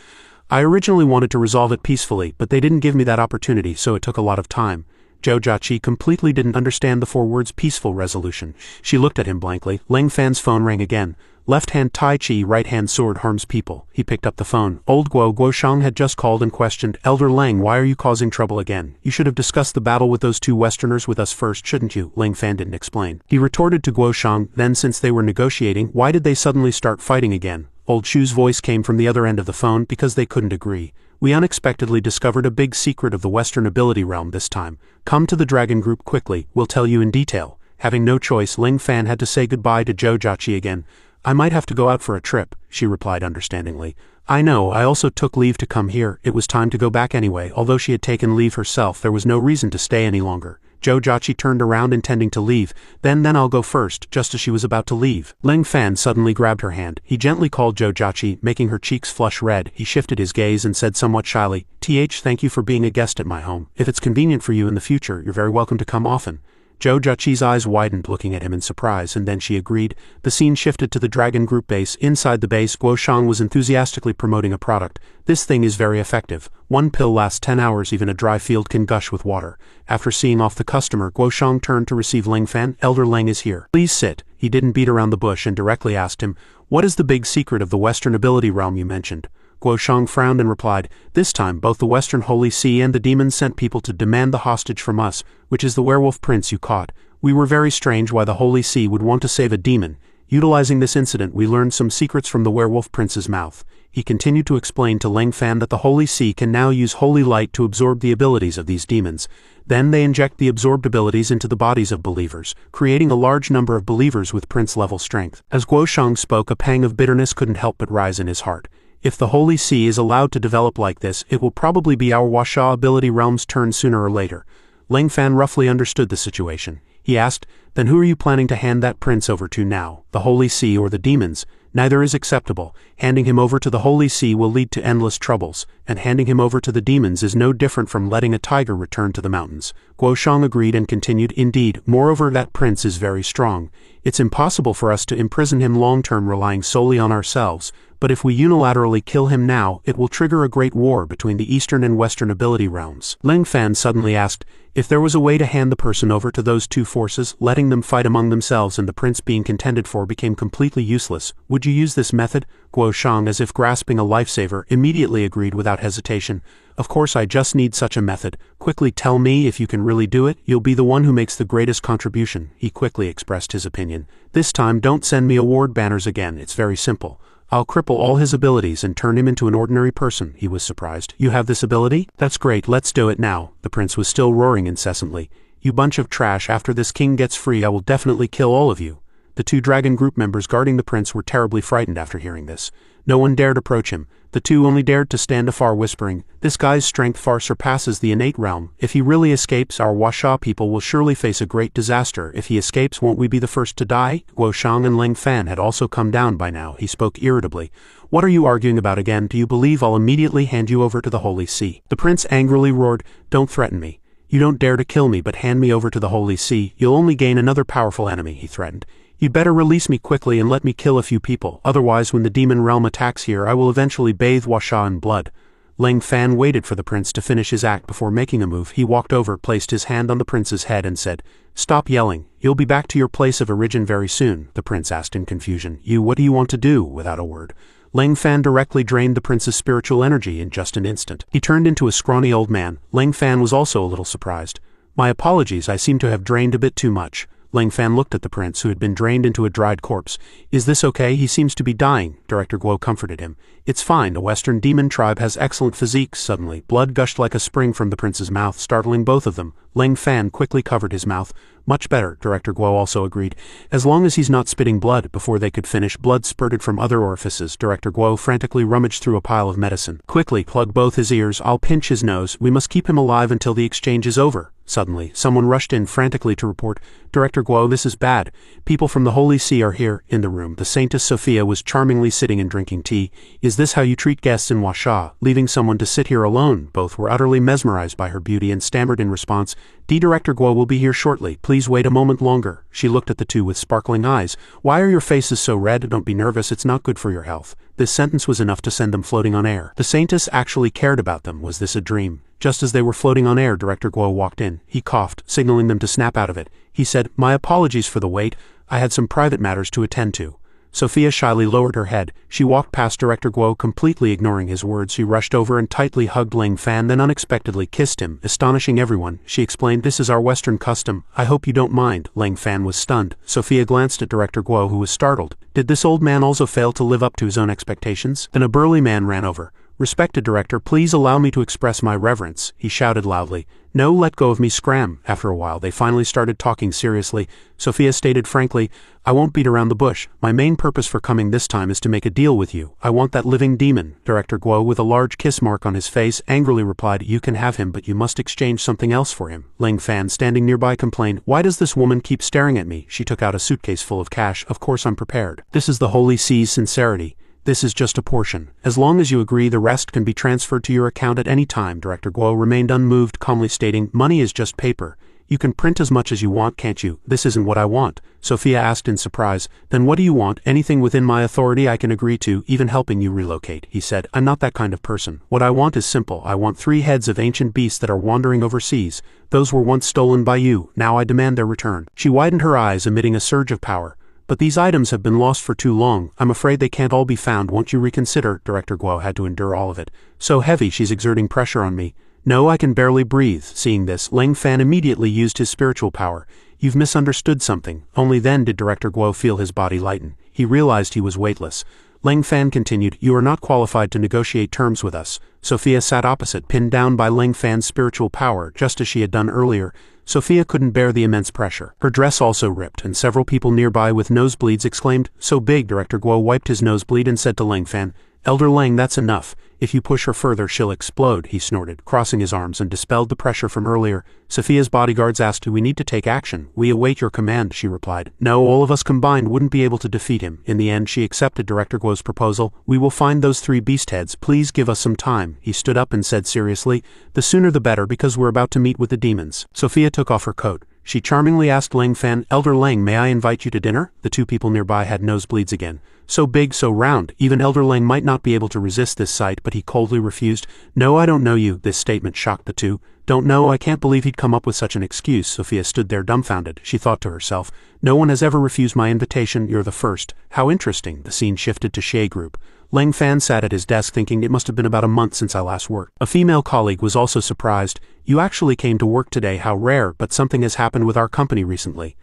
"I originally wanted to resolve it peacefully, but they didn't give me that opportunity, so it took a lot of time." Jojachi completely didn't understand the 4 words peaceful resolution. She looked at him blankly. Lang Fan's phone rang again. Left hand Tai Chi, right hand sword harms people. He picked up the phone. Old Guo Shang had just called and questioned, "Elder Lang, why are you causing trouble again? You should have discussed the battle with those 2 Westerners with us first, shouldn't you?" Lang Fan didn't explain. He retorted to Guo Shang, "Then since they were negotiating, why did they suddenly start fighting again?" Old Shu's voice came from the other end of the phone. "Because they couldn't agree. We unexpectedly discovered a big secret of the Western ability realm this time. Come to the Dragon Group quickly, we'll tell you in detail." Having no choice, Lang Fan had to say goodbye to Jojachi again. "I might have to go out for a trip," she replied understandingly. "I know, I also took leave to come here. It was time to go back anyway." Although she had taken leave herself, there was no reason to stay any longer. Jojachi turned around intending to leave. Then I'll go first." Just as she was about to leave, Lang Fan suddenly grabbed her hand. He gently called Jojachi, making her cheeks flush red. He shifted his gaze and said somewhat shyly, "Thank you for being a guest at my home. If it's convenient for you in the future, you're very welcome to come often." Jojachi's eyes widened, looking at him in surprise, and then she agreed. The scene shifted to the Dragon Group base. Inside the base, Guo Shang was enthusiastically promoting a product. "This thing is very effective. 1 pill lasts 10 hours, even a dry field can gush with water." After seeing off the customer, Guo Shang turned to receive Lang Fan. "Elder Lang is here. Please sit." He didn't beat around the bush and directly asked him, "What is the big secret of the Western ability realm you mentioned?" Guo Shang frowned and replied, "This time both the Western Holy See and the demons sent people to demand the hostage from us, which is the werewolf prince you caught. We were very strange why the Holy See would want to save a demon. Utilizing this incident, we learned some secrets from the werewolf prince's mouth." He continued to explain to Lang Fan that the Holy See can now use holy light to absorb the abilities of these demons. Then they inject the absorbed abilities into the bodies of believers, creating a large number of believers with prince-level strength. As Guo Shang spoke, a pang of bitterness couldn't help but rise in his heart. If the Holy See is allowed to develop like this, it will probably be our Washa ability realm's turn sooner or later. Lang Fan roughly understood the situation. He asked, "Then who are you planning to hand that prince over to now? The Holy See or the demons? Neither is acceptable. Handing him over to the Holy See will lead to endless troubles, and handing him over to the demons is no different from letting a tiger return to the mountains." Guo Shang agreed and continued, "Indeed, moreover that prince is very strong. It's impossible for us to imprison him long-term relying solely on ourselves, but if we unilaterally kill him now, it will trigger a great war between the Eastern and Western ability realms." Lang Fan suddenly asked, "If there was a way to hand the person over to those 2 forces, letting them fight among themselves and the prince being contended for became completely useless, would you use this method?" Guo Shang, as if grasping a lifesaver, immediately agreed without hesitation. "Of course, I just need such a method. Quickly tell me if you can really do it. You'll be the one who makes the greatest contribution." He quickly expressed his opinion. "This time don't send me award banners again. It's very simple. I'll cripple all his abilities and turn him into an ordinary person." He was surprised. "You have this ability? That's great, let's do it now." The prince was still roaring incessantly. "You bunch of trash, after this king gets free I will definitely kill all of you." The two dragon group members guarding the prince were terribly frightened after hearing this. No one dared approach him. The two only dared to stand afar whispering, "This guy's strength far surpasses the innate realm. If he really escapes, our Huasha people will surely face a great disaster. If he escapes, won't we be the first to die?" Guo Shang and Lang Fan had also come down by now. He spoke irritably. "What are you arguing about again? Do you believe I'll immediately hand you over to the Holy See?" The prince angrily roared, "Don't threaten me. You don't dare to kill me, but hand me over to the Holy See. You'll only gain another powerful enemy," he threatened. "You'd better release me quickly and let me kill a few people, otherwise when the demon realm attacks here I will eventually bathe Huasha in blood." Lang Fan waited for the prince to finish his act before making a move. He walked over, placed his hand on the prince's head and said, "Stop yelling. You'll be back to your place of origin very soon," the prince asked in confusion. What do you want to do?" Without a word. Lang Fan directly drained the prince's spiritual energy in just an instant. He turned into a scrawny old man. Lang Fan was also a little surprised. "My apologies, I seem to have drained a bit too much." Lang Fan looked at the prince, who had been drained into a dried corpse. "Is this okay? He seems to be dying." Director Guo comforted him. "It's fine. A Western demon tribe has excellent physiques." Suddenly, blood gushed like a spring from the prince's mouth, startling both of them. Lang Fan quickly covered his mouth. "Much better," Director Guo also agreed. "As long as he's not spitting blood." Before they could finish, blood spurted from other orifices. Director Guo frantically rummaged through a pile of medicine. "Quickly, plug both his ears. I'll pinch his nose. We must keep him alive until the exchange is over." Suddenly, someone rushed in frantically to report, "Director Guo, this is bad. People from the Holy See are here." In the room, the Saintess Sophia was charmingly sitting and drinking tea. "Is this how you treat guests in Huasha, leaving someone to sit here alone?" Both were utterly mesmerized by her beauty and stammered in response, "Director Guo will be here shortly. Please wait a moment longer." She looked at the two with sparkling eyes. "Why are your faces so red? Don't be nervous, it's not good for your health." This sentence was enough to send them floating on air. The Saintess actually cared about them. Was this a dream? Just as they were floating on air, Director Guo walked in. He coughed, signaling them to snap out of it. He said, "My apologies for the wait. I had some private matters to attend to." Sophia shyly lowered her head. She walked past Director Guo, completely ignoring his words. She rushed over and tightly hugged Lang Fan, then unexpectedly kissed him, astonishing everyone. She explained, "This is our Western custom. I hope you don't mind." Lang Fan was stunned. Sophia glanced at Director Guo, who was startled. Did this old man also fail to live up to his own expectations? Then a burly man ran over. "Respected director, please allow me to express my reverence," he shouted loudly. "No, let go of me, scram." After a while, they finally started talking seriously. Sophia stated frankly, "I won't beat around the bush. My main purpose for coming this time is to make a deal with you. I want that living demon." Director Guo, with a large kiss mark on his face, angrily replied, "You can have him, but you must exchange something else for him." Lang Fan, standing nearby, complained, "Why does this woman keep staring at me?" She took out a suitcase full of cash. "Of course I'm prepared. This is the Holy See's sincerity. This is just a portion. As long as you agree, the rest can be transferred to your account at any time." Director Guo remained unmoved, calmly stating, "Money is just paper. You can print as much as you want, can't you?" "This isn't what I want." Sophia asked in surprise. "Then what do you want?" "Anything within my authority I can agree to, even helping you relocate," he said. "I'm not that kind of person. What I want is simple. I want 3 heads of ancient beasts that are wandering overseas. Those were once stolen by you. Now I demand their return." She widened her eyes, emitting a surge of power. "But these items have been lost for too long. I'm afraid they can't all be found. Won't you reconsider?" Director Guo had to endure all of it. "So heavy, she's exerting pressure on me." "No, I can barely breathe." Seeing this, Lang Fan immediately used his spiritual power. "You've misunderstood something." Only then did Director Guo feel his body lighten. He realized he was weightless. Lang Fan continued, "You are not qualified to negotiate terms with us." Sophia sat opposite, pinned down by Lang Fan's spiritual power, just as she had done earlier. Sophia couldn't bear the immense pressure. Her dress also ripped, and several people nearby with nosebleeds exclaimed, "So big." Director Guo wiped his nosebleed and said to Lang Fan, "Elder Lang, that's enough. If you push her further, she'll explode." He snorted, crossing his arms, and dispelled the pressure from earlier. Sophia's bodyguards asked, "Do we need to take action?" "We await your command," she replied. "No, all of us combined wouldn't be able to defeat him." In the end, she accepted Director Guo's proposal. "We will find those 3 beast heads. Please give us some time." He stood up and said seriously, "The sooner the better, because we're about to meet with the demons." Sophia took off her coat. She charmingly asked Lang Fan, "Elder Lang, may I invite you to dinner?" The 2 people nearby had nosebleeds again. So big, so round, even Elder Lang might not be able to resist this sight, but he coldly refused. "No, I don't know you." This statement shocked the 2. "Don't know? I can't believe he'd come up with such an excuse." Sophia stood there dumbfounded. She thought to herself, "No one has ever refused my invitation. You're the first. How interesting." The scene shifted to Shea Group. Lang Fan sat at his desk thinking, "It must have been about a month since I last worked." A female colleague was also surprised. "You actually came to work today. How rare, but something has happened with our company recently."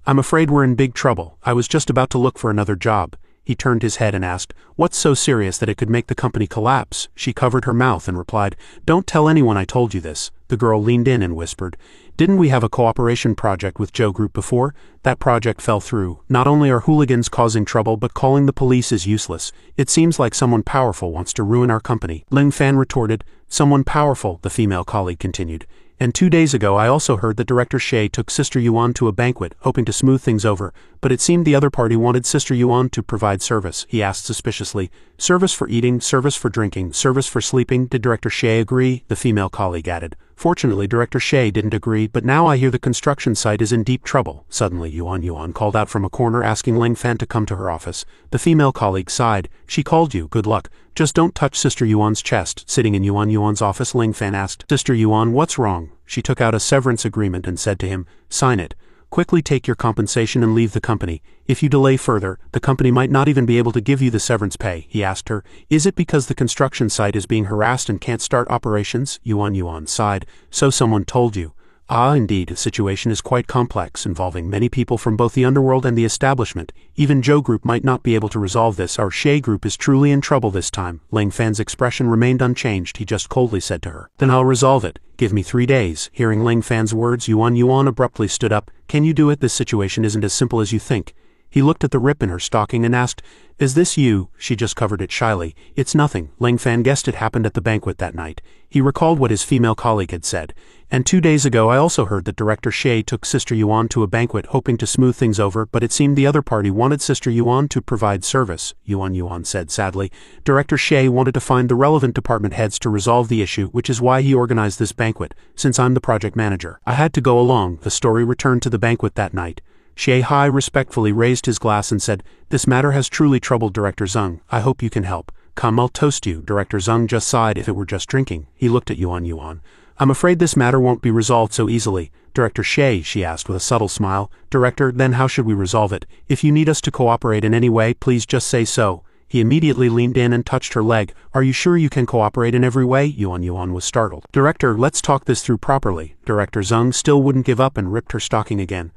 "I'm afraid we're in big trouble. I was just about to look for another job." He turned his head and asked, "What's so serious that it could make the company collapse?" She covered her mouth and replied, "Don't tell anyone I told you this." The girl leaned in and whispered, "Didn't we have a cooperation project with Joe Group before? That project fell through. Not only are hooligans causing trouble, but calling the police is useless. It seems like someone powerful wants to ruin our company." Ling Fan retorted. "Someone powerful," the female colleague continued. "And 2 days ago I also heard that Director Shea took Sister Yuan to a banquet, hoping to smooth things over, but it seemed the other party wanted Sister Yuan to provide service," he asked suspiciously. "Service for eating, service for drinking, service for sleeping. Did Director Shea agree?" the female colleague added. "Fortunately, Director Shea didn't agree, but now I hear the construction site is in deep trouble." Suddenly Yuan called out from a corner, asking Ling Fan to come to her office. The female colleague sighed. "She called you, good luck. Just don't touch Sister Yuan's chest." Sitting in Yuan's office, Ling Fan asked, "Sister Yuan, what's wrong?" She took out a severance agreement and said to him, "Sign it. Quickly take your compensation and leave the company. If you delay further, the company might not even be able to give you the severance pay." He asked her, "Is it because the construction site is being harassed and can't start operations?" Yuan sighed. "So someone told you." "Ah, indeed, the situation is quite complex, involving many people from both the underworld and the establishment. Even Joe Group might not be able to resolve this. Our Shea Group is truly in trouble this time." Ling Fan's expression remained unchanged. He just coldly said to her, "Then I'll resolve it. Give me 3 days." Hearing Ling Fan's words, Yuan abruptly stood up. "Can you do it? This situation isn't as simple as you think." He looked at the rip in her stocking and asked, "Is this you?" She just covered it shyly. "It's nothing." Ling Fan guessed it happened at the banquet that night. He recalled what his female colleague had said. "And 2 days ago I also heard that Director Shea took Sister Yuan to a banquet, hoping to smooth things over, but it seemed the other party wanted Sister Yuan to provide service." Yuan said sadly. "Director Shea wanted to find the relevant department heads to resolve the issue, which is why he organized this banquet. Since I'm the project manager, I had to go along." The story returned to the banquet that night. Shea Hai respectfully raised his glass and said, "This matter has truly troubled Director Zeng. I hope you can help. Come, I'll toast you." Director Zeng just sighed. If it were just drinking. He looked at Yuan. "I'm afraid this matter won't be resolved so easily." "Director Shea," she asked with a subtle smile. "Director, then how should we resolve it? If you need us to cooperate in any way, please just say so." He immediately leaned in and touched her leg. "Are you sure you can cooperate in every way?" Yuan was startled. "Director, let's talk this through properly." Director Zeng still wouldn't give up and ripped her stocking again.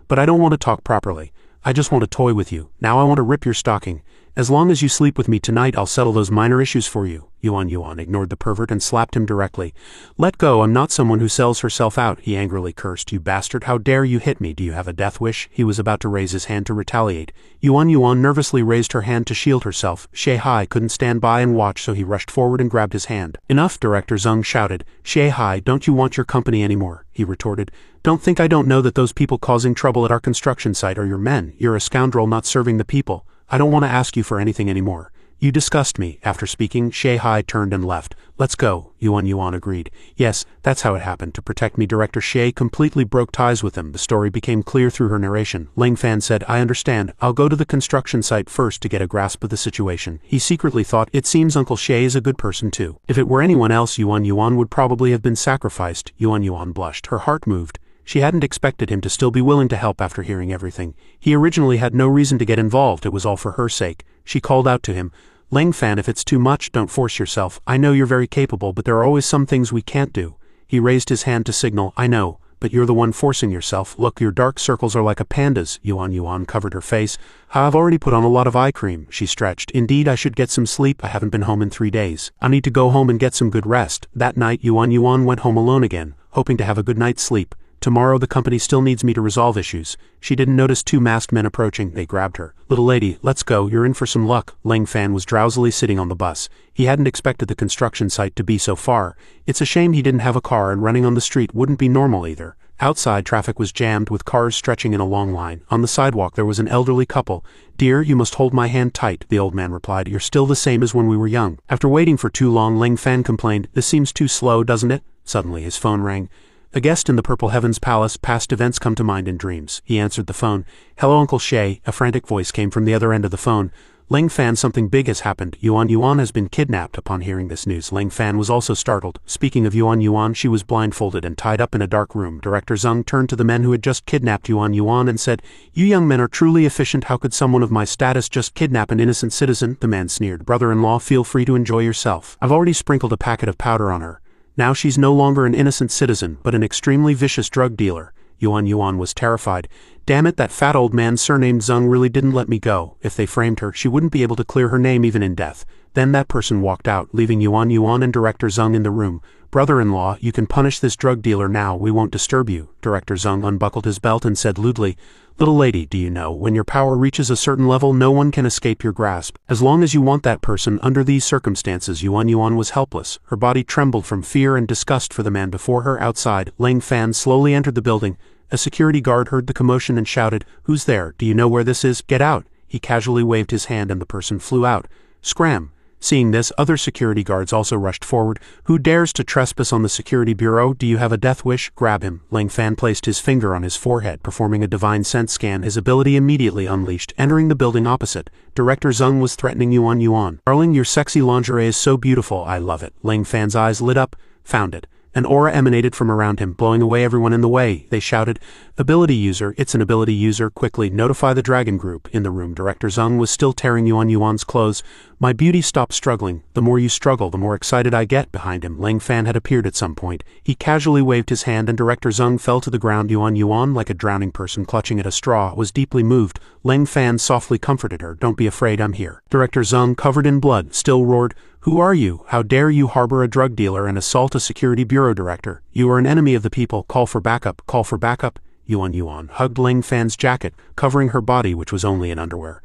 "But I don't want to talk properly. I just want to toy with you. Now I want to rip your stocking. As long as you sleep with me tonight, I'll settle those minor issues for you." Yuan ignored the pervert and slapped him directly. "Let go, I'm not someone who sells herself out," he angrily cursed. "You bastard, how dare you hit me? Do you have a death wish?" He was about to raise his hand to retaliate. Yuan nervously raised her hand to shield herself. Shea Hai couldn't stand by and watch, so he rushed forward and grabbed his hand. "Enough," Director Zeng shouted. "Shea Hai, don't you want your company anymore?" he retorted. "Don't think I don't know that those people causing trouble at our construction site are your men. You're a scoundrel not serving the people. I don't want to ask you for anything anymore. You disgust me." After speaking, Shea Hai turned and left. "Let's go," Yuan agreed. "Yes, that's how it happened. To protect me, Director Shea completely broke ties with them." The story became clear through her narration. Ling Fan said, "I understand. I'll go to the construction site first to get a grasp of the situation." He secretly thought, "It seems Uncle Shea is a good person too." If it were anyone else, Yuan would probably have been sacrificed. Yuan blushed. Her heart moved. She hadn't expected him to still be willing to help after hearing everything. He originally had no reason to get involved. It was all for her sake. She called out to him, "Ling Fan, if it's too much, don't force yourself. I know you're very capable, but there are always some things we can't do." He raised his hand to signal, "I know, but you're the one forcing yourself. Look, your dark circles are like a panda's." Yuan covered her face. "I've already put on a lot of eye cream." She stretched. "Indeed, I should get some sleep. I haven't been home in 3 days. I need to go home and get some good rest." That night, Yuan went home alone again, hoping to have a good night's sleep. Tomorrow the company still needs me to resolve issues. She didn't notice 2 masked men approaching. They grabbed her. "Little lady, let's go. You're in for some luck." Ling Fan was drowsily sitting on the bus. He hadn't expected the construction site to be so far. It's a shame he didn't have a car, and running on the street wouldn't be normal either. Outside, traffic was jammed, with cars stretching in a long line. On the sidewalk there was an elderly couple. "Dear, you must hold my hand tight," the old man replied. "You're still the same as when we were young." After waiting for too long, Ling Fan complained, "This seems too slow, doesn't it?" Suddenly his phone rang. "A guest in the Purple Heavens Palace. Past events come to mind in dreams." He answered the phone. "Hello, Uncle Shea." A frantic voice came from the other end of the phone. "Ling Fan, something big has happened. Yuan has been kidnapped." Upon hearing this news, Ling Fan was also startled. Speaking of Yuan, she was blindfolded and tied up in a dark room. Director Zeng turned to the men who had just kidnapped Yuan and said, "You young men are truly efficient. How could someone of my status just kidnap an innocent citizen?" The man sneered. "Brother-in-law, feel free to enjoy yourself. I've already sprinkled a packet of powder on her. Now she's no longer an innocent citizen, but an extremely vicious drug dealer." Yuan was terrified. "Damn it, that fat old man surnamed Zeng really didn't let me go. If they framed her, she wouldn't be able to clear her name even in death. Then that person walked out, leaving Yuan Yuan and Director Zeng in the room. Brother-in-law, you can punish this drug dealer now, we won't disturb you. Director Zeng unbuckled his belt and said lewdly, Little lady, do you know, when your power reaches a certain level no one can escape your grasp. As long as you want that person, under these circumstances Yuan Yuan was helpless. Her body trembled from fear and disgust for the man before her. Outside, Lang Fan slowly entered the building. A security guard heard the commotion and shouted, Who's there? Do you know where this is? Get out. He casually waved his hand and the person flew out. Scram. Seeing this, other security guards also rushed forward. Who dares to trespass on the security bureau? Do you have a death wish? Grab him. Lang Fan placed his finger on his forehead, performing a divine sense scan. His ability immediately unleashed, entering the building opposite. Director Zeng was threatening Yuan Yuan. Darling, your sexy lingerie is so beautiful, I love it. Lang Fan's eyes lit up. Found it. An aura emanated from around him, blowing away everyone in the way. They shouted, Ability user, it's an ability user, quickly, notify the dragon group. In the room, Director Zeng was still tearing Yuan Yuan's clothes. My beauty, stop struggling. The more you struggle, the more excited I get. Behind him, Lang Fan had appeared at some point. He casually waved his hand and Director Zeng fell to the ground. Yuan Yuan, like a drowning person clutching at a straw, was deeply moved. Lang Fan softly comforted her. Don't be afraid, I'm here. Director Zeng, covered in blood, still roared, Who are you? How dare you harbor a drug dealer and assault a security bureau director? You are an enemy of the people. Call for backup. Call for backup. Yuan Yuan hugged Lang Fan's jacket, covering her body, which was only in underwear.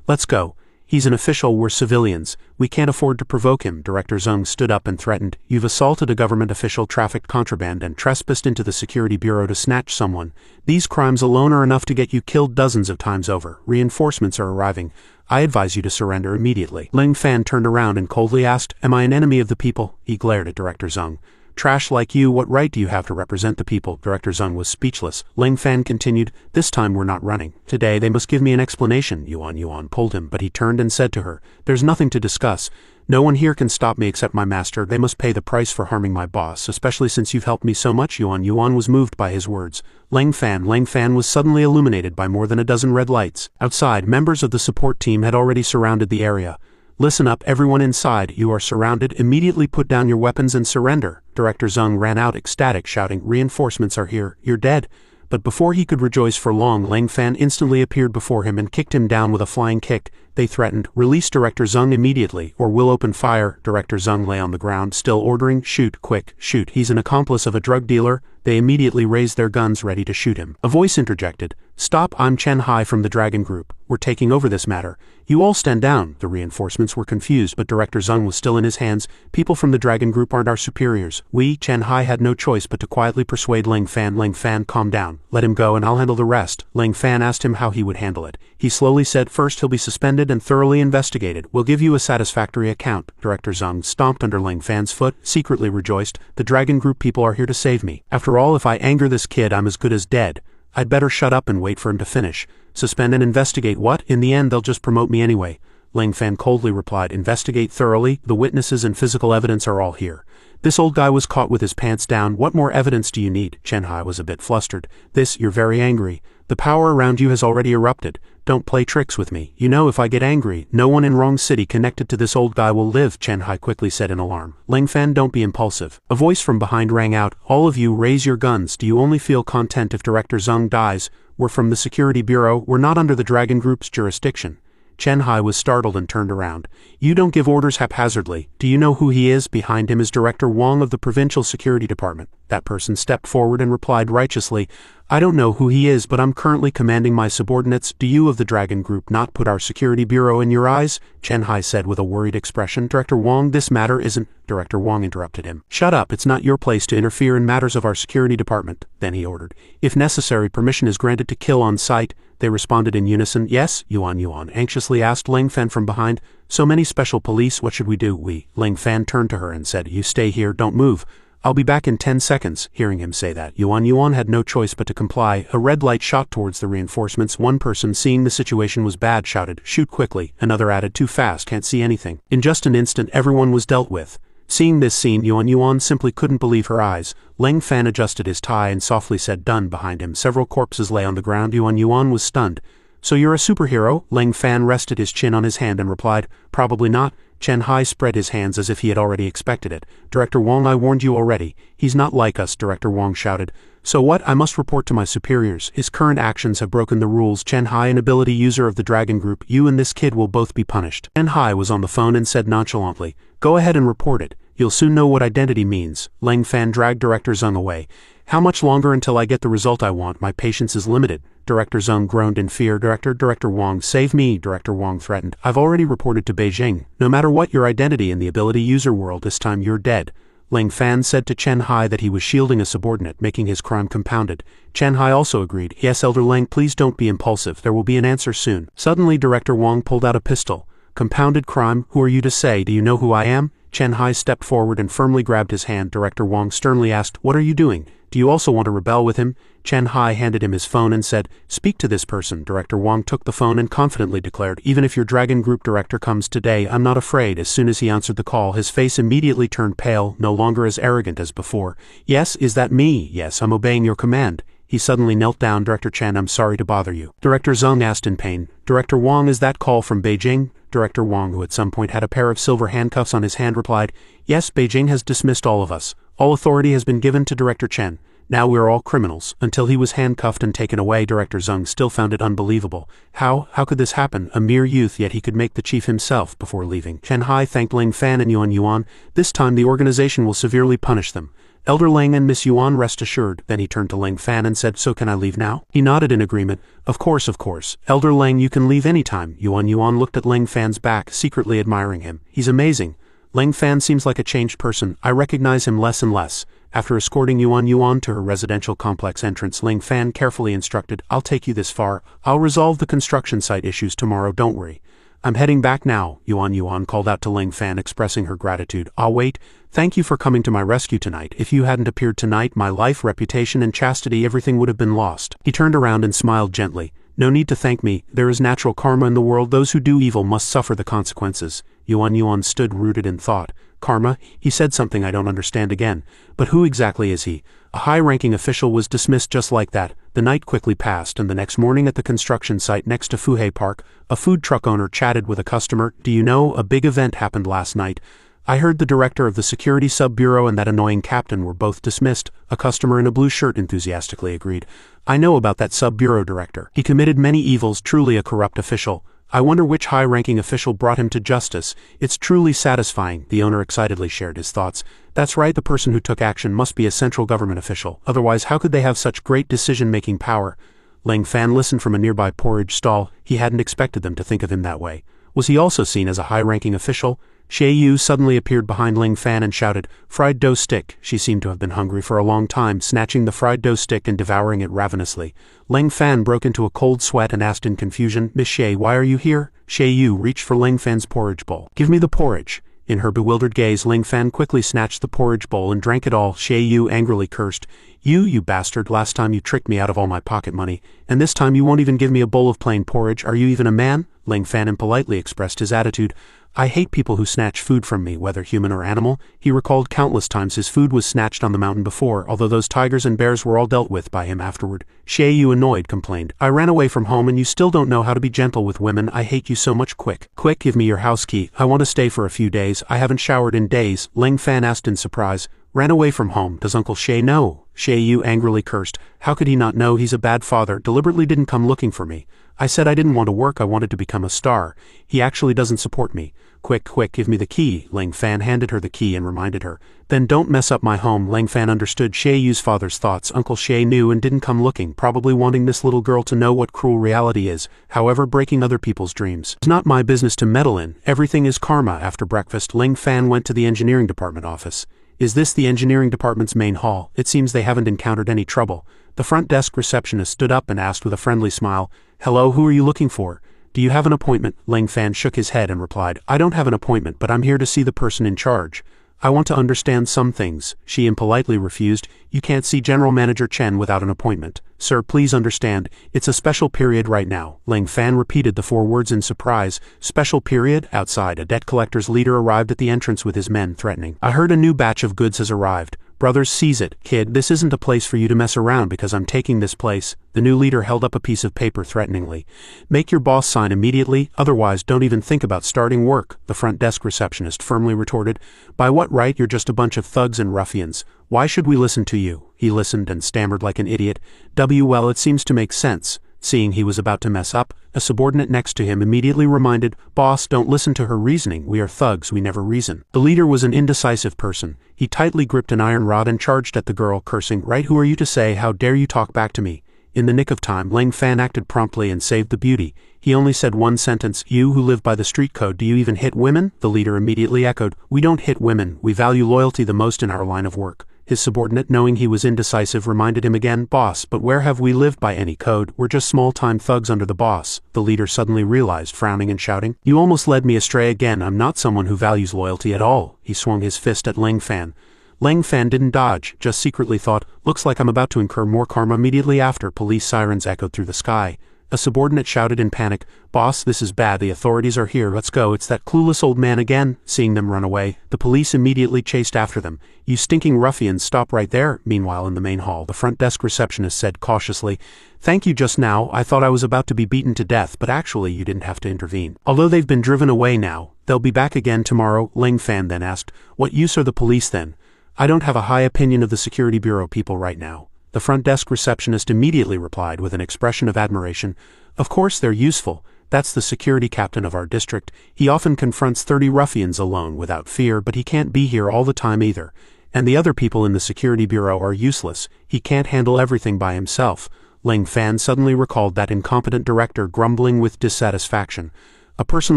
Let's go. He's an official, we're civilians. We can't afford to provoke him. Director Zeng stood up and threatened, You've assaulted a government official, trafficked contraband, and trespassed into the security bureau to snatch someone. These crimes alone are enough to get you killed dozens of times over. Reinforcements are arriving. I advise you to surrender immediately. Lang Fan turned around and coldly asked, Am I an enemy of the people? He glared at Director Zeng. Trash like you, what right do you have to represent the people? Director Zeng was speechless. Lang Fan continued, This time we're not running. Today they must give me an explanation. Yuan Yuan pulled him, but he turned and said to her, There's nothing to discuss. No one here can stop me except my master. They must pay the price for harming my boss, especially since you've helped me so much. Yuan Yuan was moved by his words. Lang Fan was suddenly illuminated by more than a dozen red lights. Outside, members of the support team had already surrounded the area. Listen up, everyone inside, you are surrounded. Immediately put down your weapons and surrender. Director Zeng ran out ecstatic, shouting, Reinforcements are here. You're dead. But before he could rejoice for long, Lang Fan instantly appeared before him and kicked him down with a flying kick. They threatened, Release Director Zeng immediately, or we'll open fire. Director Zeng lay on the ground, still ordering, Shoot, quick, shoot. He's an accomplice of a drug dealer. They immediately raised their guns ready to shoot him. A voice interjected, Stop, I'm Chen Hai from the Dragon Group. We're taking over this matter. You all stand down. The reinforcements were confused, but Director Zeng was still in his hands. People from the Dragon Group aren't our superiors. We, Chen Hai, had no choice but to quietly persuade Lang Fan. Lang Fan, calm down. Let him go and I'll handle the rest. Lang Fan asked him how he would handle it. He slowly said, First he'll be suspended and thoroughly investigated. We'll give you a satisfactory account. Director Zeng stomped under Lang Fan's foot, secretly rejoiced. The Dragon Group people are here to save me. After all, if I anger this kid, I'm as good as dead. I'd better shut up and wait for him to finish. Suspend and investigate what? In the end, they'll just promote me anyway. Lang Fan coldly replied, Investigate thoroughly. The witnesses and physical evidence are all here. This old guy was caught with his pants down. What more evidence do you need? Chen Hai was a bit flustered. You're very angry. The power around you has already erupted. Don't play tricks with me. You know if I get angry, no one in Wrong City connected to this old guy will live, Chen Hai quickly said in alarm. Lang Fan, don't be impulsive. A voice from behind rang out, All of you, raise your guns. Do you only feel content if Director Zeng dies? We're from the Security Bureau. We're not under the Dragon Group's jurisdiction. Chen Hai was startled and turned around. You don't give orders haphazardly. Do you know who he is? Behind him is Director Wang of the Provincial Security Department. That person stepped forward and replied righteously, I don't know who he is, but I'm currently commanding my subordinates. Do you of the Dragon Group not put our security bureau in your eyes? Chen Hai said with a worried expression. Director Wang, this matter isn't... Director Wang interrupted him. Shut up, it's not your place to interfere in matters of our security department. Then he ordered. If necessary, permission is granted to kill on sight. They responded in unison. Yes, Yuan Yuan anxiously asked Lang Fan from behind. So many special police, what should we do? Lang Fan turned to her and said, You stay here, don't move. I'll be back in 10 seconds. Hearing him say that, Yuan Yuan had no choice but to comply. A red light shot towards the reinforcements. One person, seeing the situation was bad, shouted, Shoot quickly. Another added, Too fast, can't see anything. In just an instant, everyone was dealt with. Seeing this scene, Yuan Yuan simply couldn't believe her eyes. Lang Fan adjusted his tie and softly said, Done. Behind him, several corpses lay on the ground. Yuan Yuan was stunned. So you're a superhero? Lang Fan rested his chin on his hand and replied, Probably not. Chen Hai spread his hands as if he had already expected it. Director Wong, I warned you already. He's not like us, Director Wong shouted. So what? I must report to my superiors. His current actions have broken the rules. Chen Hai, an ability user of the Dragon Group, you and this kid will both be punished. Chen Hai was on the phone and said nonchalantly, go ahead and report it. You'll soon know what identity means. Lang Fan dragged Director Zeng away. How much longer until I get the result I want? My patience is limited. Director Zeng groaned in fear. Director Wong, save me, Director Wong threatened. I've already reported to Beijing. No matter what your identity in the ability user world, this time you're dead. Lang Fan said to Chen Hai that he was shielding a subordinate, making his crime compounded. Chen Hai also agreed. Yes, Elder Lang, please don't be impulsive. There will be an answer soon. Suddenly, Director Wong pulled out a pistol. Compounded crime? Who are you to say? Do you know who I am? Chen Hai stepped forward and firmly grabbed his hand. Director Wong sternly asked, what are you doing? Do you also want to rebel with him? Chen Hai handed him his phone and said, speak to this person. Director Wong took the phone and confidently declared, even if your Dragon Group director comes today, I'm not afraid. As soon as he answered the call, his face immediately turned pale, no longer as arrogant as before. Yes, is that me? Yes, I'm obeying your command. He suddenly knelt down. Director Chen, I'm sorry to bother you. Director Zeng asked in pain. Director Wong, is that call from Beijing? Director Wong, who at some point had a pair of silver handcuffs on his hand, replied, yes, Beijing has dismissed all of us. All authority has been given to Director Chen. Now we're all criminals. Until he was handcuffed and taken away, Director Zeng still found it unbelievable. How could this happen? A mere youth, yet he could make the chief himself before leaving. Chen Hai thanked Lang Fan and Yuan. This time the organization will severely punish them. Elder Lang and Miss Yuan, rest assured. Then he turned to Lang Fan and said, so can I leave now? He nodded in agreement. Of course. Elder Lang, you can leave any time. Yuan looked at Lang Fan's back, secretly admiring him. He's amazing. Lang Fan seems like a changed person. I recognize him less and less. After escorting Yuan to her residential complex entrance, Lang Fan carefully instructed, I'll take you this far. I'll resolve the construction site issues tomorrow, don't worry. I'm heading back now, Yuan called out to Lang Fan, expressing her gratitude. I'll wait. Thank you for coming to my rescue tonight. If you hadn't appeared tonight, my life, reputation, and chastity, everything would have been lost. He turned around and smiled gently. No need to thank me. There is natural karma in the world. Those who do evil must suffer the consequences. Yuan stood rooted in thought. Karma? He said something I don't understand again. But who exactly is he? A high-ranking official was dismissed just like that. The night quickly passed, and the next morning at the construction site next to Fuhei Park, a food truck owner chatted with a customer. Do you know, a big event happened last night. I heard the director of the security sub-bureau and that annoying captain were both dismissed. A customer in a blue shirt enthusiastically agreed. I know about that sub-bureau director. He committed many evils, truly a corrupt official. I wonder which high-ranking official brought him to justice. It's truly satisfying, the owner excitedly shared his thoughts. That's right, the person who took action must be a central government official. Otherwise, how could they have such great decision-making power? Lang Fan listened from a nearby porridge stall. He hadn't expected them to think of him that way. Was he also seen as a high-ranking official? Xie Yu suddenly appeared behind Lang Fan and shouted, fried dough stick. She seemed to have been hungry for a long time, snatching the fried dough stick and devouring it ravenously. Lang Fan broke into a cold sweat and asked in confusion, Miss Xie, why are you here? Xie Yu reached for Lang Fan's porridge bowl. Give me the porridge. In her bewildered gaze, Lang Fan quickly snatched the porridge bowl and drank it all. Xie Yu angrily cursed, You bastard, last time you tricked me out of all my pocket money, and this time you won't even give me a bowl of plain porridge. Are you even a man? Lang Fan impolitely expressed his attitude. I hate people who snatch food from me, whether human or animal. He recalled countless times his food was snatched on the mountain before, although those tigers and bears were all dealt with by him afterward. Xie Yu, annoyed, complained, I ran away from home and you still don't know how to be gentle with women. I hate you so much. Quick, give me your house key. I want to stay for a few days. I haven't showered in days. Lang Fan asked in surprise. Ran away from home. Does Uncle Xie know? Xie Yu angrily cursed. How could he not know? He's a bad father. Deliberately didn't come looking for me. I said I didn't want to work. I wanted to become a star. He actually doesn't support me. Quick, give me the key. Lang Fan handed her the key and reminded her. Then don't mess up my home. Lang Fan understood Xie Yu's father's thoughts. Uncle Xie knew and didn't come looking, probably wanting this little girl to know what cruel reality is, however breaking other people's dreams. It's not my business to meddle in. Everything is karma. After breakfast, Lang Fan went to the engineering department office. Is this the engineering department's main hall? It seems they haven't encountered any trouble. The front desk receptionist stood up and asked with a friendly smile, Hello, who are you looking for? Do you have an appointment? Lang Fan shook his head and replied, I don't have an appointment, but I'm here to see the person in charge. I want to understand some things. She impolitely refused. You can't see General Manager Chen without an appointment. Sir, please understand, it's a special period right now. Lang Fan repeated the 4 words in surprise. Special period? Outside, a debt collector's leader arrived at the entrance with his men, threatening. I heard a new batch of goods has arrived. Brothers, seize it. Kid, this isn't a place for you to mess around because I'm taking this place. The new leader held up a piece of paper threateningly. Make your boss sign immediately, otherwise don't even think about starting work, the front desk receptionist firmly retorted. By what right? You're just a bunch of thugs and ruffians. Why should we listen to you? He listened and stammered like an idiot. Well, it seems to make sense. Seeing he was about to mess up, a subordinate next to him immediately reminded, Boss, don't listen to her reasoning. We are thugs, we never reason. The leader was an indecisive person. He tightly gripped an iron rod and charged at the girl, cursing, Right, who are you to say? How dare you talk back to me? In the nick of time, Lang Fan acted promptly and saved the beauty. He only said one sentence, You who live by the street code, do you even hit women? The leader immediately echoed, We don't hit women, we value loyalty the most in our line of work. His subordinate, knowing he was indecisive, reminded him again, Boss, but where have we lived by any code? We're just small-time thugs under the boss. The leader suddenly realized, frowning and shouting, You almost led me astray again. I'm not someone who values loyalty at all. He swung his fist at Lang Fan. Lang Fan didn't dodge, just secretly thought, Looks like I'm about to incur more karma. Immediately after, police sirens echoed through the sky. A subordinate shouted in panic, Boss, this is bad, the authorities are here, let's go, it's that clueless old man again. Seeing them run away, the police immediately chased after them. You stinking ruffians, stop right there. Meanwhile, in the main hall, the front desk receptionist said cautiously, Thank you just now, I thought I was about to be beaten to death, but actually you didn't have to intervene. Although they've been driven away now, they'll be back again tomorrow. Lang Fan then asked, What use are the police then? I don't have a high opinion of the security bureau people right now. The front desk receptionist immediately replied with an expression of admiration, Of course they're useful. That's the security captain of our district. He often confronts 30 ruffians alone without fear, but he can't be here all the time either. And the other people in the security bureau are useless. He can't handle everything by himself. Lang Fan suddenly recalled that incompetent director, grumbling with dissatisfaction. A person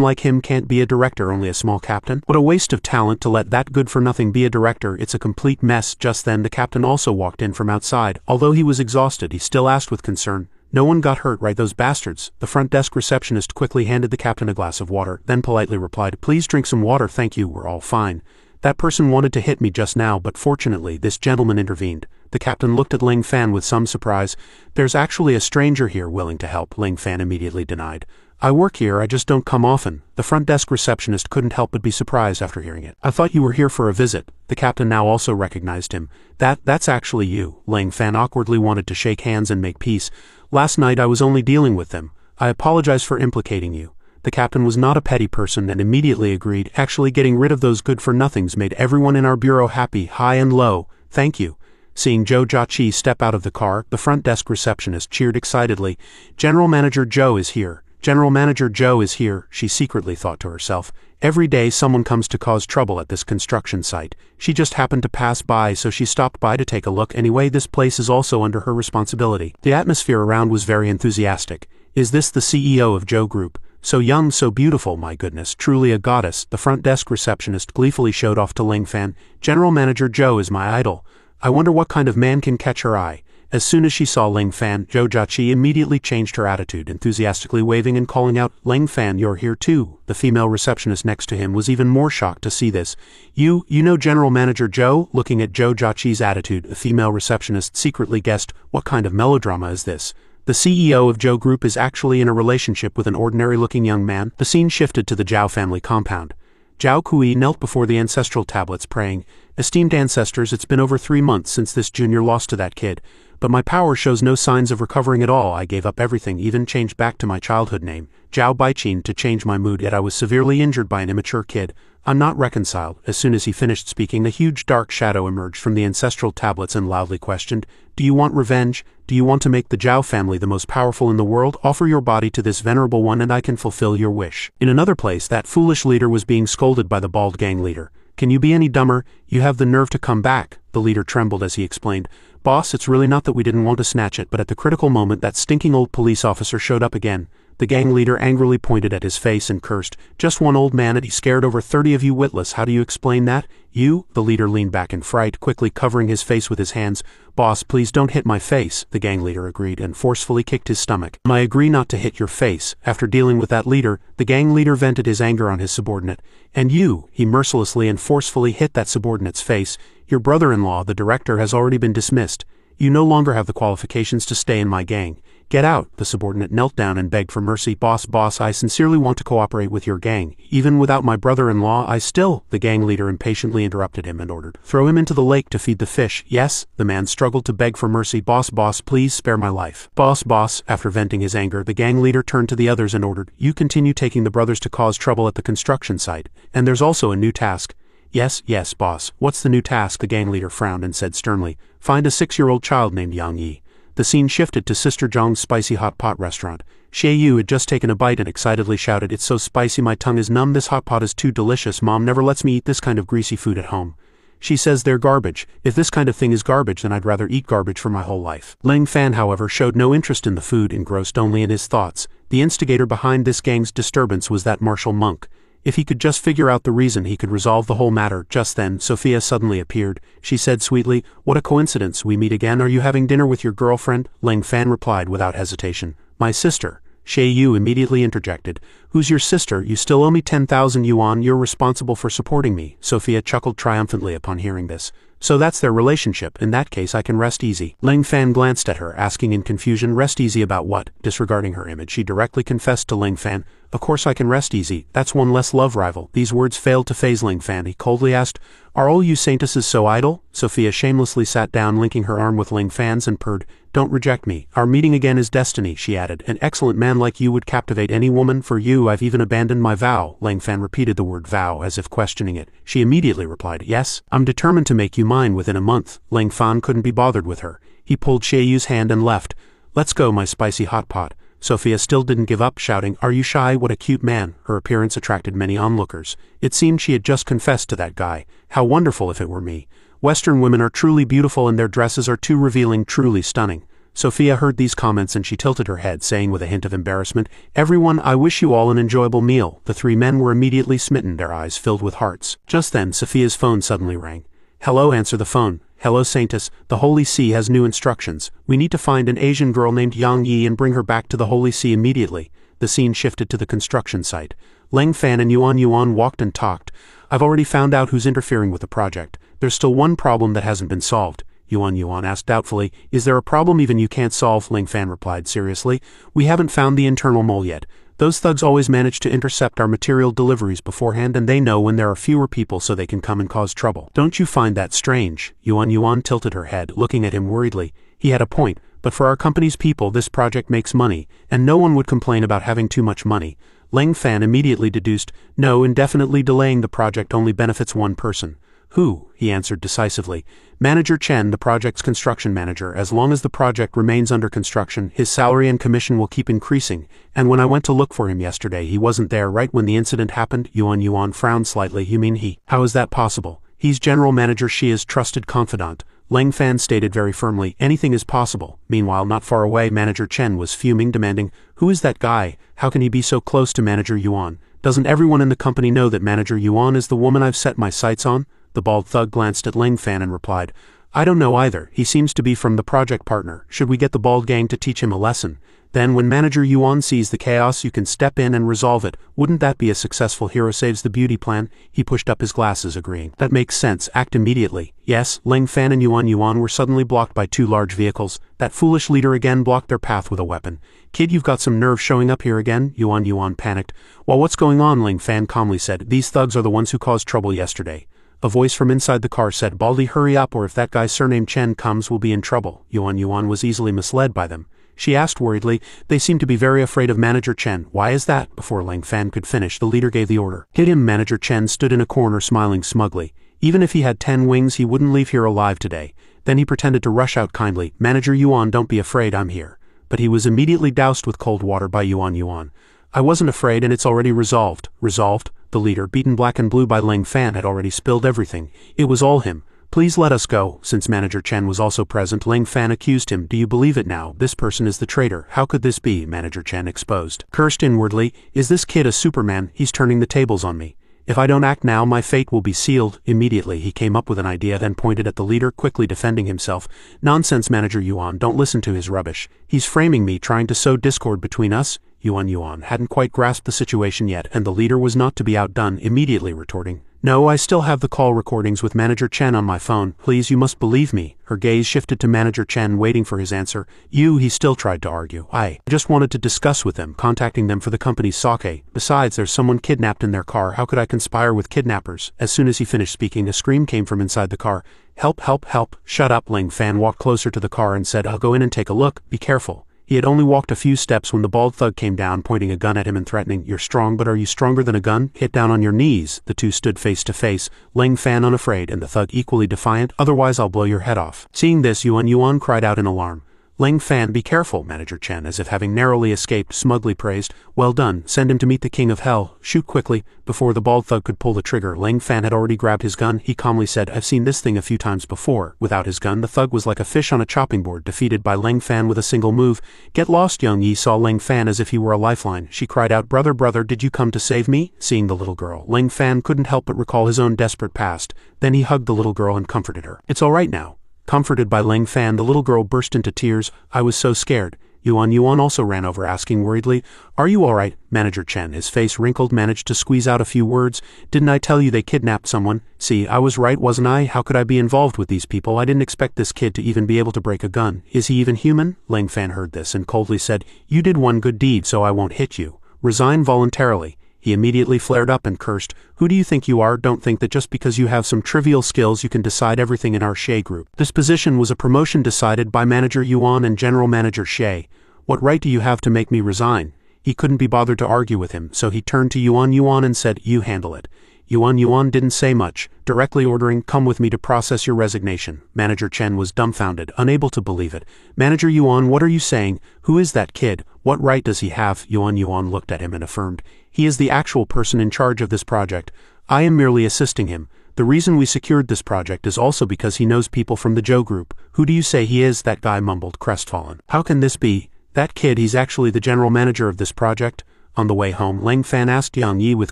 like him can't be a director, only a small captain? What a waste of talent to let that good-for-nothing be a director. It's a complete mess. Just then the captain also walked in from outside. Although he was exhausted, he still asked with concern, No one got hurt, right, those bastards? The front desk receptionist quickly handed the captain a glass of water, then politely replied, Please drink some water, thank you, we're all fine. That person wanted to hit me just now, but fortunately this gentleman intervened. The captain looked at Lang Fan with some surprise. There's actually a stranger here willing to help, Lang Fan immediately denied. I work here, I just don't come often. The front desk receptionist couldn't help but be surprised after hearing it. I thought you were here for a visit. The captain now also recognized him. That's actually you. Lang Fan awkwardly wanted to shake hands and make peace. Last night I was only dealing with them. I apologize for implicating you. The captain was not a petty person and immediately agreed. Actually, getting rid of those good-for-nothings made everyone in our bureau happy, high and low. Thank you. Seeing Joe Jachi step out of the car, the front desk receptionist cheered excitedly. General Manager Joe is here. General Manager Joe is here, she secretly thought to herself. Every day someone comes to cause trouble at this construction site. She just happened to pass by, so she stopped by to take a look. Anyway, this place is also under her responsibility. The atmosphere around was very enthusiastic. Is this the CEO of Joe Group? So young, so beautiful, my goodness, truly a goddess. The front desk receptionist gleefully showed off to Lang Fan. General Manager Joe is my idol. I wonder what kind of man can catch her eye. As soon as she saw Lang Fan, Joe Jachi immediately changed her attitude, enthusiastically waving and calling out, Lang Fan, you're here too. The female receptionist next to him was even more shocked to see this. You know General Manager Joe? Looking at Joe Jachi's attitude, the female receptionist secretly guessed, what kind of melodrama is this? The CEO of Joe Group is actually in a relationship with an ordinary-looking young man. The scene shifted to the Zhao family compound. Zhao Kui knelt before the ancestral tablets, praying, Esteemed ancestors, it's been over 3 months since this junior lost to that kid. But my power shows no signs of recovering at all. I gave up everything, even changed back to my childhood name, Zhao Baichin, to change my mood, yet I was severely injured by an immature kid. I'm not reconciled. As soon as he finished speaking, a huge dark shadow emerged from the ancestral tablets and loudly questioned, Do you want revenge? Do you want to make the Zhao family the most powerful in the world? Offer your body to this venerable one and I can fulfill your wish. In another place, that foolish leader was being scolded by the bald gang leader. Can you be any dumber? You have the nerve to come back. The leader trembled as he explained, Boss, it's really not that we didn't want to snatch it, but at the critical moment that stinking old police officer showed up again. The gang leader angrily pointed at his face and cursed, Just one old man and he scared over 30 of you witless. How do you explain that? You? The leader leaned back in fright, quickly covering his face with his hands. Boss, please don't hit my face, the gang leader agreed and forcefully kicked his stomach. I agree not to hit your face. After dealing with that leader, the gang leader vented his anger on his subordinate. And you? He mercilessly and forcefully hit that subordinate's face. Your brother-in-law, the director, has already been dismissed. You no longer have the qualifications to stay in my gang. Get out, the subordinate knelt down and begged for mercy. Boss, I sincerely want to cooperate with your gang. Even without my brother-in-law, I still, the gang leader impatiently interrupted him and ordered, throw him into the lake to feed the fish. Yes, the man struggled to beg for mercy. Boss, please spare my life. Boss, after venting his anger, the gang leader turned to the others and ordered, you continue taking the brothers to cause trouble at the construction site. And there's also a new task. Yes, boss. What's the new task? The gang leader frowned and said sternly, find a 6-year-old child named Yang Yi. The scene shifted to Sister Zhang's spicy hot pot restaurant. Xie Yu had just taken a bite and excitedly shouted, it's so spicy my tongue is numb. This hot pot is too delicious. Mom never lets me eat this kind of greasy food at home. She says they're garbage. If this kind of thing is garbage, then I'd rather eat garbage for my whole life. Lang Fan, however, showed no interest in the food, engrossed only in his thoughts. The instigator behind this gang's disturbance was that martial monk. If he could just figure out the reason, he could resolve the whole matter. Just then, Sophia suddenly appeared. She said sweetly, what a coincidence, we meet again. Are you having dinner with your girlfriend? Lang Fan replied without hesitation, my sister. Xie Yu immediately interjected, who's your sister? You still owe me 10,000 yuan, you're responsible for supporting me. Sophia chuckled triumphantly upon hearing this. So that's their relationship. In that case I can rest easy. Lang Fan glanced at her, asking in confusion, rest easy about what? Disregarding her image, she directly confessed to Lang Fan, of course I can rest easy, that's one less love rival. These words failed to faze Lang Fan. He coldly asked, are all you saintesses so idle? Sophia shamelessly sat down, linking her arm with Lang Fan's and purred, don't reject me. Our meeting again is destiny, she added. An excellent man like you would captivate any woman. For you I've even abandoned my vow. Lang Fan repeated the word vow as if questioning it. She immediately replied, yes, I'm determined to make you mine within a month. Lang Fan couldn't be bothered with her. He pulled Xie Yu's hand and left. Let's go, my spicy hot pot. Sophia still didn't give up, shouting, are you shy? What a cute man. Her appearance attracted many onlookers. It seemed she had just confessed to that guy. How wonderful if it were me. Western women are truly beautiful and their dresses are too revealing, truly stunning. Sophia heard these comments and she tilted her head, saying with a hint of embarrassment, everyone, I wish you all an enjoyable meal. The three men were immediately smitten, their eyes filled with hearts. Just then, Sophia's phone suddenly rang. Hello, answer the phone. Hello, Saintess, the Holy See has new instructions. We need to find an Asian girl named Yang Yi and bring her back to the Holy See immediately. The scene shifted to the construction site. Lang Fan and Yuan walked and talked. I've already found out who's interfering with the project. There's still one problem that hasn't been solved. Yuan asked doubtfully, is there a problem even you can't solve? Lang Fan replied seriously, we haven't found the internal mole yet. Those thugs always manage to intercept our material deliveries beforehand, and they know when there are fewer people so they can come and cause trouble. Don't you find that strange? Yuan tilted her head, looking at him worriedly. He had a point, but for our company's people this project makes money, and no one would complain about having too much money. Lang Fan immediately deduced, no, indefinitely delaying the project only benefits one person. Who? He answered decisively. Manager Chen, the project's construction manager. As long as the project remains under construction, his salary and commission will keep increasing, and when I went to look for him yesterday he wasn't there right when the incident happened. Yuan frowned slightly. You mean he? How is that possible? He's general manager Xia's trusted confidant. Lang Fan stated very firmly, anything is possible. Meanwhile, not far away, Manager Chen was fuming, demanding, who is that guy? How can he be so close to Manager Yuan? Doesn't everyone in the company know that Manager Yuan is the woman I've set my sights on? The bald thug glanced at Lang Fan and replied, I don't know either. He seems to be from the project partner. Should we get the bald gang to teach him a lesson? Then when Manager Yuan sees the chaos, you can step in and resolve it. Wouldn't that be a successful hero saves the beauty plan? He pushed up his glasses, agreeing. That makes sense. Act immediately. Yes, Lang Fan and Yuan were suddenly blocked by two large vehicles. That foolish leader again blocked their path with a weapon. Kid, you've got some nerve showing up here again? Yuan panicked. Well, what's going on? Lang Fan calmly said. These thugs are the ones who caused trouble yesterday. A voice from inside the car said, Baldy, hurry up, or if that guy surnamed Chen comes, we'll be in trouble. Yuan was easily misled by them. She asked worriedly, they seem to be very afraid of Manager Chen. Why is that? Before Lang Fan could finish, the leader gave the order. Hit him. Manager Chen stood in a corner smiling smugly. Even if he had 10 wings, he wouldn't leave here alive today. Then he pretended to rush out kindly. Manager Yuan, don't be afraid, I'm here. But he was immediately doused with cold water by Yuan. I wasn't afraid, and it's already resolved. Resolved? The leader, beaten black and blue by Lang Fan, had already spilled everything. It was all him. Please let us go. Since Manager Chen was also present, Lang Fan accused him. Do you believe it now? This person is the traitor. How could this be? Manager Chen exposed. Cursed inwardly, is this kid a Superman? He's turning the tables on me. If I don't act now, my fate will be sealed. Immediately, he came up with an idea, then pointed at the leader, quickly defending himself. Nonsense, Manager Yuan, don't listen to his rubbish. He's framing me, trying to sow discord between us. Yuan hadn't quite grasped the situation yet, and the leader was not to be outdone, immediately retorting, "No, I still have the call recordings with Manager Chen on my phone. Please, you must believe me." Her gaze shifted to Manager Chen, waiting for his answer. He still tried to argue. "I just wanted to discuss with them, contacting them for the company's sake. Besides, there's someone kidnapped in their car. How could I conspire with kidnappers?" As soon as he finished speaking, a scream came from inside the car. "Help, help, help." "Shut up." Ling Fan walked closer to the car and said, "I'll go in and take a look. Be careful." He had only walked a few steps when the bald thug came down, pointing a gun at him and threatening, "You're strong, but are you stronger than a gun? Hit down on your knees." The two stood face to face, Ling Fan unafraid and the thug equally defiant. "Otherwise I'll blow your head off." Seeing this, Yuan cried out in alarm. "Ling Fan, be careful," Manager Chen, as if having narrowly escaped, smugly praised. "Well done, send him to meet the King of Hell. Shoot quickly." Before the bald thug could pull the trigger, Ling Fan had already grabbed his gun. He calmly said, "I've seen this thing a few times before." Without his gun, the thug was like a fish on a chopping board, defeated by Ling Fan with a single move. "Get lost." Young Yi saw Ling Fan as if he were a lifeline. She cried out, "Brother, brother, did you come to save me?" Seeing the little girl, Ling Fan couldn't help but recall his own desperate past. Then he hugged the little girl and comforted her. "It's all right now." Comforted by Ling Fan, the little girl burst into tears. "I was so scared." Yuan also ran over, asking worriedly, "Are you all right?" Manager Chen, his face wrinkled, managed to squeeze out a few words. "Didn't I tell you they kidnapped someone? See, I was right, wasn't I? How could I be involved with these people? I didn't expect this kid to even be able to break a gun. Is he even human?" Ling Fan heard this and coldly said, "You did one good deed, so I won't hit you. Resign voluntarily." He immediately flared up and cursed, "Who do you think you are? Don't think that just because you have some trivial skills you can decide everything in our Shay group. This position was a promotion decided by Manager Yuan and General Manager Shay. What right do you have to make me resign?" He couldn't be bothered to argue with him, so he turned to Yuan and said, "You handle it." Yuan didn't say much, directly ordering, "Come with me to process your resignation." Manager Chen was dumbfounded, unable to believe it. "Manager Yuan, what are you saying? Who is that kid? What right does he have?" Yuan looked at him and affirmed, "He is the actual person in charge of this project. I am merely assisting him. The reason we secured this project is also because he knows people from the Zhou group." "Who do you say he is?" that guy mumbled, crestfallen. "How can this be? That kid, he's actually the general manager of this project?" On the way home, Ling Fan asked Yang Yi with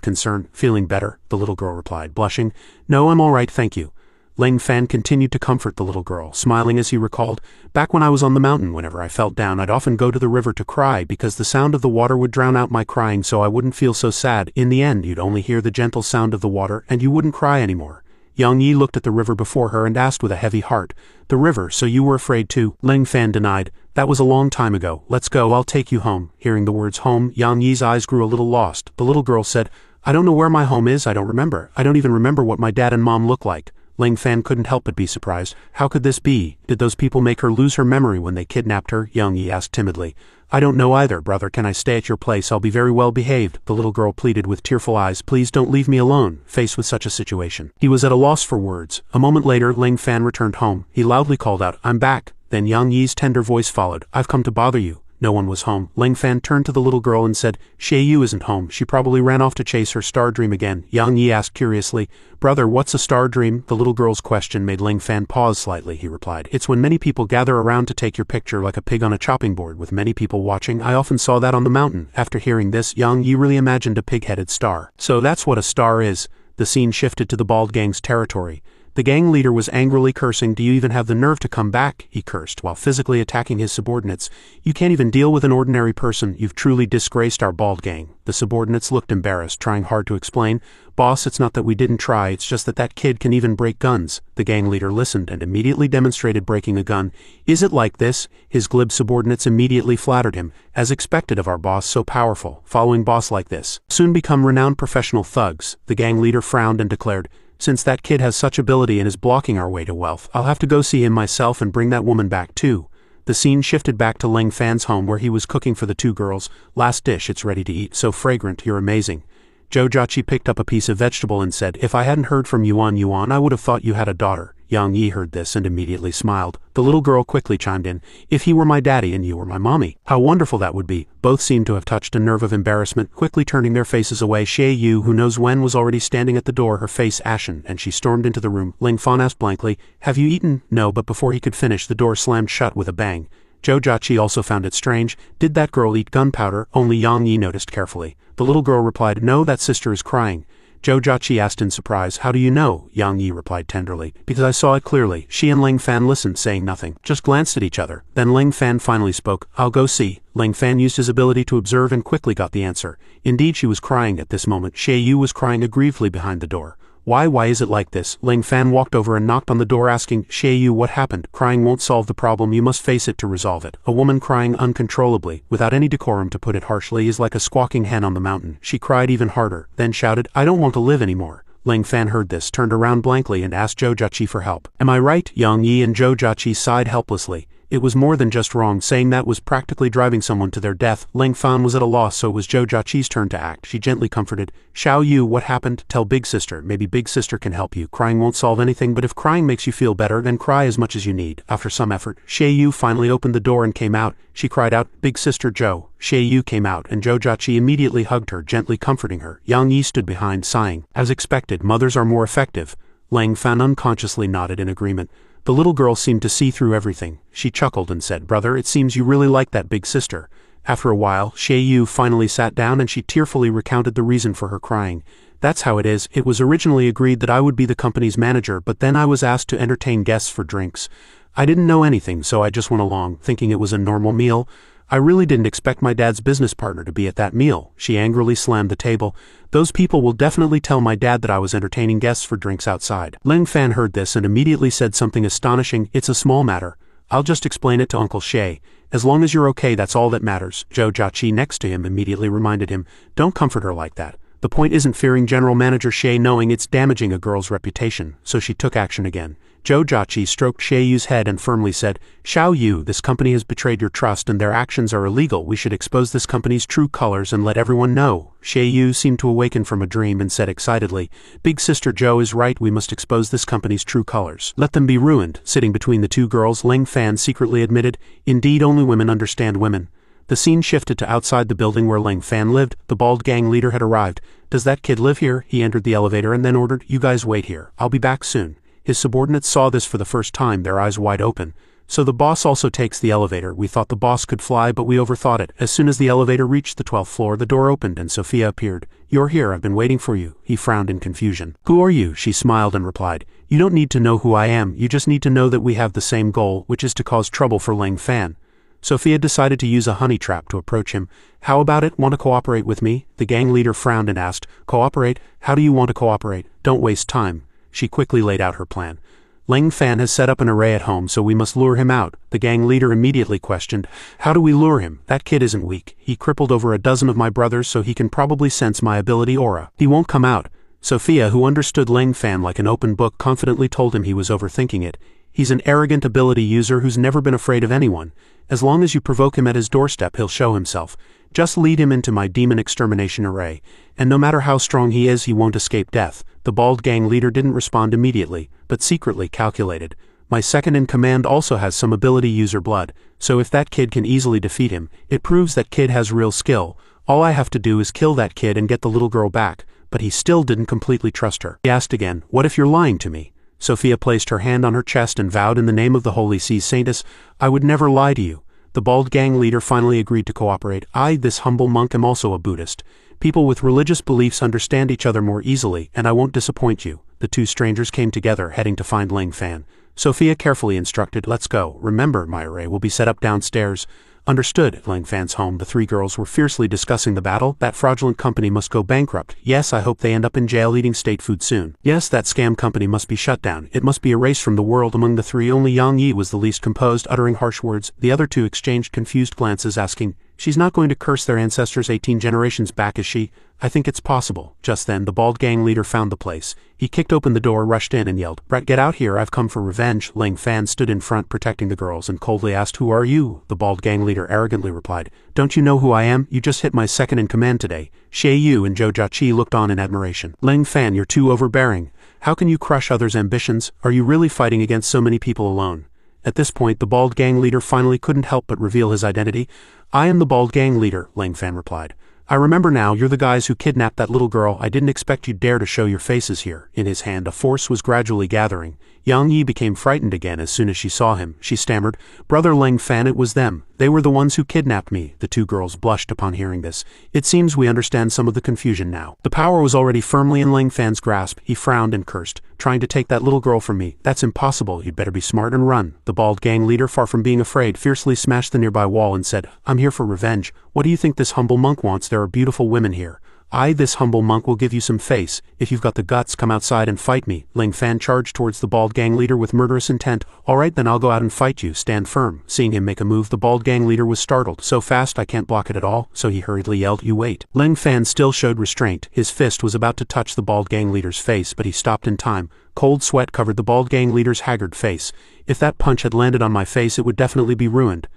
concern, "Feeling better?" The little girl replied, blushing, "No, I'm all right, thank you." Ling Fan continued to comfort the little girl, smiling as he recalled, "Back when I was on the mountain, whenever I felt down, I'd often go to the river to cry because the sound of the water would drown out my crying so I wouldn't feel so sad. In the end, you'd only hear the gentle sound of the water and you wouldn't cry anymore." Yang Yi looked at the river before her and asked with a heavy heart, "The river, so you were afraid too?" Ling Fan denied, "That was a long time ago. Let's go, I'll take you home." Hearing the words home, Yang Yi's eyes grew a little lost. The little girl said, "I don't know where my home is, I don't remember. I don't even remember what my dad and mom look like." Ling Fan couldn't help but be surprised. How could this be? Did those people make her lose her memory when they kidnapped her? Yang Yi asked timidly. "I don't know either, brother. Can I stay at your place? I'll be very well behaved." The little girl pleaded with tearful eyes, "Please don't leave me alone." Faced with such a situation, he was at a loss for words. A moment later, Ling Fan returned home. He loudly called out, "I'm back." Then Yang Yi's tender voice followed, "I've come to bother you." No one was home. Ling Fan turned to the little girl and said, "Shay Yu isn't home. She probably ran off to chase her star dream again." Yang Yi asked curiously, "Brother, what's a star dream?" The little girl's question made Ling Fan pause slightly. He replied, "It's when many people gather around to take your picture like a pig on a chopping board with many people watching. I often saw that on the mountain." After hearing this, Yang Yi really imagined a pig-headed star. "So that's what a star is." The scene shifted to the bald gang's territory. The gang leader was angrily cursing, "Do you even have the nerve to come back?" he cursed, while physically attacking his subordinates. "You can't even deal with an ordinary person. You've truly disgraced our bald gang." The subordinates looked embarrassed, trying hard to explain. "Boss, it's not that we didn't try, it's just that kid can even break guns." The gang leader listened and immediately demonstrated breaking a gun. "Is it like this?" His glib subordinates immediately flattered him. "As expected of our boss, so powerful. Following boss like this soon become renowned professional thugs." The gang leader frowned and declared, "Since that kid has such ability and is blocking our way to wealth, I'll have to go see him myself and bring that woman back too." The scene shifted back to Ling Fan's home where he was cooking for the two girls. "Last dish, it's ready to eat. So fragrant, you're amazing." Zhou Jiaqi picked up a piece of vegetable and said, "If I hadn't heard from Yuan, I would have thought you had a daughter." Yang Yi heard this and immediately smiled. The little girl quickly chimed in, "If he were my daddy and you were my mommy, how wonderful that would be." Both seemed to have touched a nerve of embarrassment, quickly turning their faces away. Shay Yu, who knows when, was already standing at the door, her face ashen, and she stormed into the room. Ling Fan asked blankly, "Have you eaten?" "No," but before he could finish, the door slammed shut with a bang. Zhou Jiaqi also found it strange. Did that girl eat gunpowder? Only Yang Yi noticed carefully. The little girl replied, "No, that sister is crying." Zhou Jiaqi asked in surprise. How do you know? Yang Yi replied tenderly. Because I saw it clearly. She and Ling Fan listened, saying nothing, just glanced at each other. Then Ling Fan finally spoke. I'll go see. Ling Fan used his ability to observe and quickly got the answer. Indeed, she was crying at this moment. Xie Yu was crying aggrievedly behind the door. Why is it like this? Ling Fan walked over and knocked on the door asking, Xie Yu, what happened? Crying won't solve the problem, you must face it to resolve it. A woman crying uncontrollably, without any decorum to put it harshly, is like a squawking hen on the mountain. She cried even harder, then shouted, I don't want to live anymore. Ling Fan heard this, turned around blankly and asked Zhou Jiaqi for help. Am I right? Yang Yi and Zhou Jiaqi sighed helplessly. It was more than just wrong, saying that was practically driving someone to their death. Ling Fan was at a loss, so it was Zhou Jiaqi's turn to act. She gently comforted. Xiao Yu, what happened? Tell Big Sister. Maybe Big Sister can help you. Crying won't solve anything, but if crying makes you feel better, then cry as much as you need. After some effort, Xie Yu finally opened the door and came out. She cried out, Big Sister Zhou. Xie Yu came out, and Zhou Jiaqi immediately hugged her, gently comforting her. Yang Yi stood behind, sighing. As expected, mothers are more effective. Ling Fan unconsciously nodded in agreement. The little girl seemed to see through everything. She chuckled and said, Brother, it seems you really like that big sister. After a while, Xie Yu finally sat down and she tearfully recounted the reason for her crying. That's how it is. It was originally agreed that I would be the company's manager, but then I was asked to entertain guests for drinks. I didn't know anything, so I just went along, thinking it was a normal meal. I really didn't expect my dad's business partner to be at that meal. She angrily slammed the table. Those people will definitely tell my dad that I was entertaining guests for drinks outside. Ling Fan heard this and immediately said something astonishing. It's a small matter. I'll just explain it to Uncle Xie. As long as you're okay, that's all that matters. Zhou Jiaqi next to him immediately reminded him, don't comfort her like that. The point isn't fearing General Manager Xie knowing it's damaging a girl's reputation, so she took action again. Zhou Jiaqi stroked Xie Yu's head and firmly said, Xiao Yu, this company has betrayed your trust and their actions are illegal. We should expose this company's true colors and let everyone know. Xie Yu seemed to awaken from a dream and said excitedly, Big Sister Zhou is right, we must expose this company's true colors. Let them be ruined. Sitting between the two girls, Ling Fan secretly admitted, indeed only women understand women. The scene shifted to outside the building where Ling Fan lived. The bald gang leader had arrived. Does that kid live here? He entered the elevator and then ordered, you guys wait here. I'll be back soon. His subordinates saw this for the first time, their eyes wide open. So the boss also takes the elevator. We thought the boss could fly, but we overthought it. As soon as the elevator reached the 12th floor, the door opened and Sophia appeared. You're here, I've been waiting for you. He frowned in confusion. Who are you? She smiled and replied. You don't need to know who I am, you just need to know that we have the same goal, which is to cause trouble for Ling Fan. Sophia decided to use a honey trap to approach him. How about it? Want to cooperate with me? The gang leader frowned and asked, Cooperate? How do you want to cooperate? Don't waste time. She quickly laid out her plan. Ling Fan has set up an array at home, so we must lure him out. The gang leader immediately questioned, How do we lure him? That kid isn't weak. He crippled over a dozen of my brothers, so he can probably sense my ability aura. He won't come out. Sophia, who understood Ling Fan like an open book, confidently told him he was overthinking it. He's an arrogant ability user who's never been afraid of anyone. As long as you provoke him at his doorstep, he'll show himself. Just lead him into my demon extermination array, and no matter how strong he is, he won't escape death. The bald gang leader didn't respond immediately, but secretly calculated. My second-in-command also has some ability user blood, so if that kid can easily defeat him, it proves that kid has real skill. All I have to do is kill that kid and get the little girl back. But he still didn't completely trust her. He asked again, What if you're lying to me? Sophia placed her hand on her chest and vowed in the name of the Holy Sea Saintess, I would never lie to you. The bald gang leader finally agreed to cooperate. I, this humble monk, am also a Buddhist. People with religious beliefs understand each other more easily, and I won't disappoint you. The two strangers came together, heading to find Ling Fan. Sophia carefully instructed, Let's go. Remember, my array will be set up downstairs. Understood. At Ling Fan's home, the three girls were fiercely discussing the battle. That fraudulent company must go bankrupt. Yes, I hope they end up in jail eating state food soon. Yes, that scam company must be shut down. It must be erased from the world. Among the three, only Yang Yi was the least composed, uttering harsh words. The other two exchanged confused glances, asking, She's not going to curse their ancestors 18 generations back, is she? I think it's possible. Just then, the bald gang leader found the place. He kicked open the door, rushed in, and yelled, Brat, get out here, I've come for revenge. Ling Fan stood in front, protecting the girls, and coldly asked, Who are you? The bald gang leader arrogantly replied, Don't you know who I am? You just hit my second-in-command today. Xie Yu and Zhou Jiaqi looked on in admiration. Ling Fan, you're too overbearing. How can you crush others' ambitions? Are you really fighting against so many people alone? At this point, the bald gang leader finally couldn't help but reveal his identity. I am the bald gang leader, Ling Fan replied. I remember now, you're the guys who kidnapped that little girl. I didn't expect you'd dare to show your faces here. In his hand, a force was gradually gathering. Yang Yi became frightened again as soon as she saw him. She stammered, Brother Ling Fan, it was them. They were the ones who kidnapped me. The two girls blushed upon hearing this. It seems we understand some of the confusion now. The power was already firmly in Lang Fan's grasp. He frowned and cursed. Trying to take that little girl from me. That's impossible. You'd better be smart and run. The bald gang leader, far from being afraid, fiercely smashed the nearby wall and said, I'm here for revenge. What do you think this humble monk wants? There are beautiful women here. This humble monk will give you some face. If you've got the guts, come outside and fight me. Lang Fan charged towards the bald gang leader with murderous intent. Alright, then I'll go out and fight you. Stand firm. Seeing him make a move, the bald gang leader was startled. So fast I can't block it at all, so he hurriedly yelled, You wait. Lang Fan still showed restraint. His fist was about to touch the bald gang leader's face, but he stopped in time. Cold sweat covered the bald gang leader's haggard face. If that punch had landed on my face, it would definitely be ruined.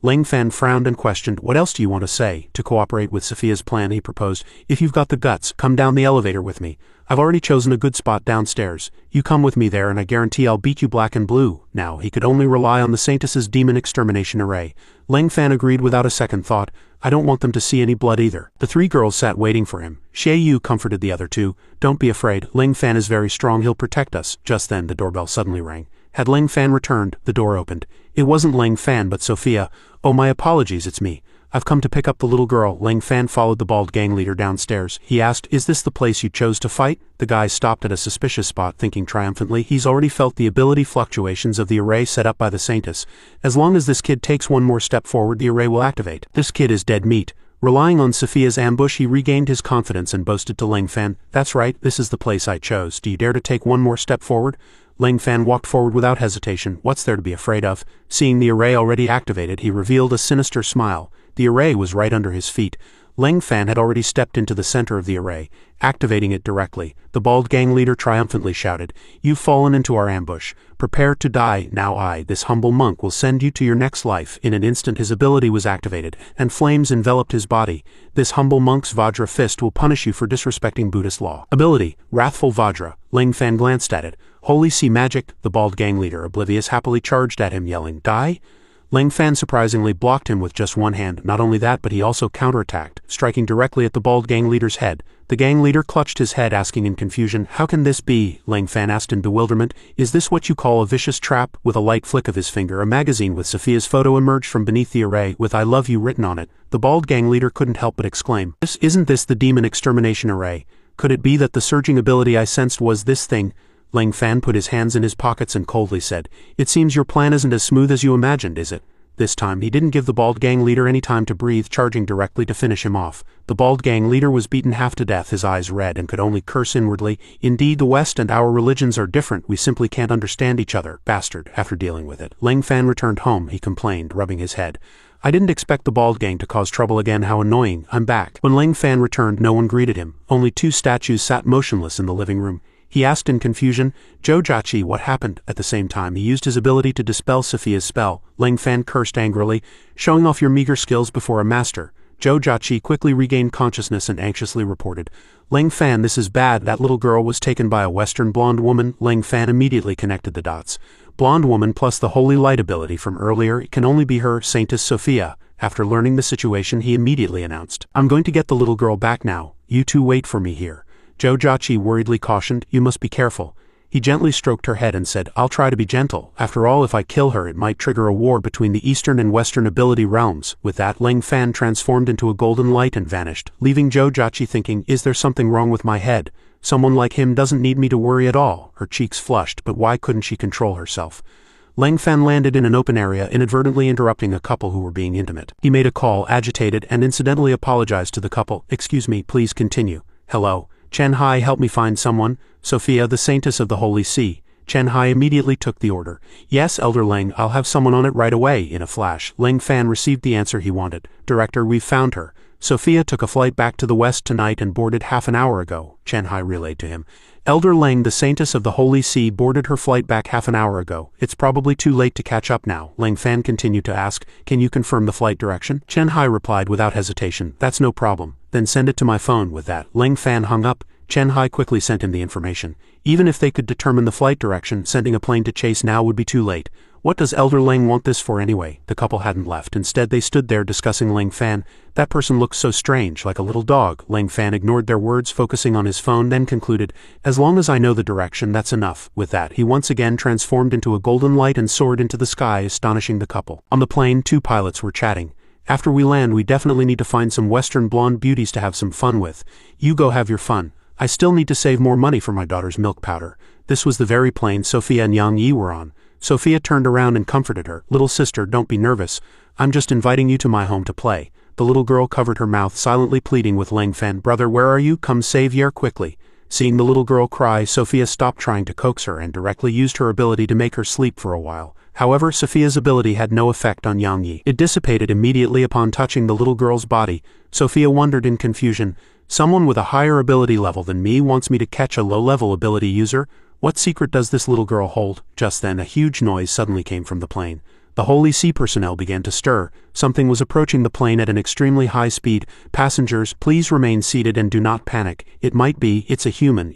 Lang Fan frowned and questioned, What else do you want to say? To cooperate with Sophia's plan, he proposed, If you've got the guts, come down the elevator with me. I've already chosen a good spot downstairs. You come with me there and I guarantee I'll beat you black and blue. Now, he could only rely on the Saintess's demon extermination array. Lang Fan agreed without a second thought. I don't want them to see any blood either. The three girls sat waiting for him. Xie Yu comforted the other two. Don't be afraid. Lang Fan is very strong. He'll protect us. Just then, the doorbell suddenly rang. Had Lang Fan returned, the door opened. It wasn't Lang Fan but Sophia. Oh, my apologies, it's me. I've come to pick up the little girl. Lang Fan followed the bald gang leader downstairs. He asked, Is this the place you chose to fight? The guy stopped at a suspicious spot, thinking triumphantly. He's already felt the ability fluctuations of the array set up by the Saintess. As long as this kid takes one more step forward, the array will activate. This kid is dead meat. Relying on Sophia's ambush, he regained his confidence and boasted to Lang Fan, That's right, this is the place I chose. Do you dare to take one more step forward? Lang Fan walked forward without hesitation. What's there to be afraid of? Seeing the array already activated, he revealed a sinister smile. The array was right under his feet. Lang Fan had already stepped into the center of the array, activating it directly. The bald gang leader triumphantly shouted, You've fallen into our ambush. Prepare to die. Now this humble monk, will send you to your next life. In an instant his ability was activated, and flames enveloped his body. This humble monk's Vajra fist will punish you for disrespecting Buddhist law. Ability, Wrathful Vajra. Lang Fan glanced at it. Holy sea magic. The bald gang leader, oblivious, happily charged at him, yelling, Die? Lang Fan surprisingly blocked him with just one hand. Not only that, but he also counterattacked, striking directly at the bald gang leader's head. The gang leader clutched his head, asking in confusion, How can this be? Lang Fan asked in bewilderment, Is this what you call a vicious trap? With a light flick of his finger, a magazine with Sophia's photo emerged from beneath the array, with I love you written on it. The bald gang leader couldn't help but exclaim, Isn't this the demon extermination array? Could it be that the surging ability I sensed was this thing? Lang Fan put his hands in his pockets and coldly said, It seems your plan isn't as smooth as you imagined, is it? This time he didn't give the bald gang leader any time to breathe, charging directly to finish him off. The bald gang leader was beaten half to death, his eyes red, and could only curse inwardly. Indeed, the West and our religions are different. We simply can't understand each other. Bastard. After dealing with it, Lang Fan returned home, he complained, rubbing his head. I didn't expect the bald gang to cause trouble again. How annoying. I'm back. When Lang Fan returned, no one greeted him. Only two statues sat motionless in the living room. He asked in confusion, Jojachi, what happened? At the same time, he used his ability to dispel Sophia's spell. Lang Fan cursed angrily, showing off your meager skills before a master. Jojachi quickly regained consciousness and anxiously reported, Lang Fan, this is bad. That little girl was taken by a Western blonde woman. Lang Fan immediately connected the dots. Blonde woman plus the holy light ability from earlier, it can only be her, Saintess Sophia. After learning the situation, he immediately announced, I'm going to get the little girl back now. You two wait for me here. Jojachi worriedly cautioned, You must be careful. He gently stroked her head and said, I'll try to be gentle. After all, if I kill her, it might trigger a war between the Eastern and Western ability realms. With that, Lang Fan transformed into a golden light and vanished, leaving Jojachi thinking, Is there something wrong with my head? Someone like him doesn't need me to worry at all. Her cheeks flushed, but why couldn't she control herself? Lang Fan landed in an open area, inadvertently interrupting a couple who were being intimate. He made a call, agitated, and incidentally apologized to the couple. Excuse me, please continue. Hello. Chen Hai, help me find someone. Sophia, the Saintess of the Holy Sea. Chen Hai immediately took the order. Yes, Elder Lang, I'll have someone on it right away. In a flash, Lang Fan received the answer he wanted. Director, we've found her. Sophia took a flight back to the west tonight and boarded half an hour ago, Chen Hai relayed to him. Elder Lang, the Saintess of the Holy Sea, boarded her flight back half an hour ago. It's probably too late to catch up now. Lang Fan continued to ask, Can you confirm the flight direction? Chen Hai replied without hesitation, That's no problem. Then send it to my phone. With that, Lang Fan hung up. Chen Hai quickly sent him the information. Even if they could determine the flight direction, sending a plane to chase now would be too late. What does Elder Lang want this for anyway? The couple hadn't left. Instead, they stood there discussing Lang Fan. That person looked so strange, like a little dog. Lang Fan ignored their words, focusing on his phone, then concluded, as long as I know the direction, that's enough. With that, he once again transformed into a golden light and soared into the sky, astonishing the couple. On the plane, two pilots were chatting. After we land, we definitely need to find some Western blonde beauties to have some fun with. You go have your fun. I still need to save more money for my daughter's milk powder. This was the very plane Sophia and Yang Yi were on. Sophia turned around and comforted her. Little sister, don't be nervous. I'm just inviting you to my home to play. The little girl covered her mouth, silently pleading with Lang Fan. Brother, where are you? Come save Yer quickly. Seeing the little girl cry, Sophia stopped trying to coax her and directly used her ability to make her sleep for a while. However, Sophia's ability had no effect on Yang Yi. It dissipated immediately upon touching the little girl's body. Sophia wondered in confusion. Someone with a higher ability level than me wants me to catch a low-level ability user? What secret does this little girl hold? Just then, a huge noise suddenly came from the plane. The Holy See personnel began to stir. Something was approaching the plane at an extremely high speed. Passengers, please remain seated and do not panic. It might be, it's a human,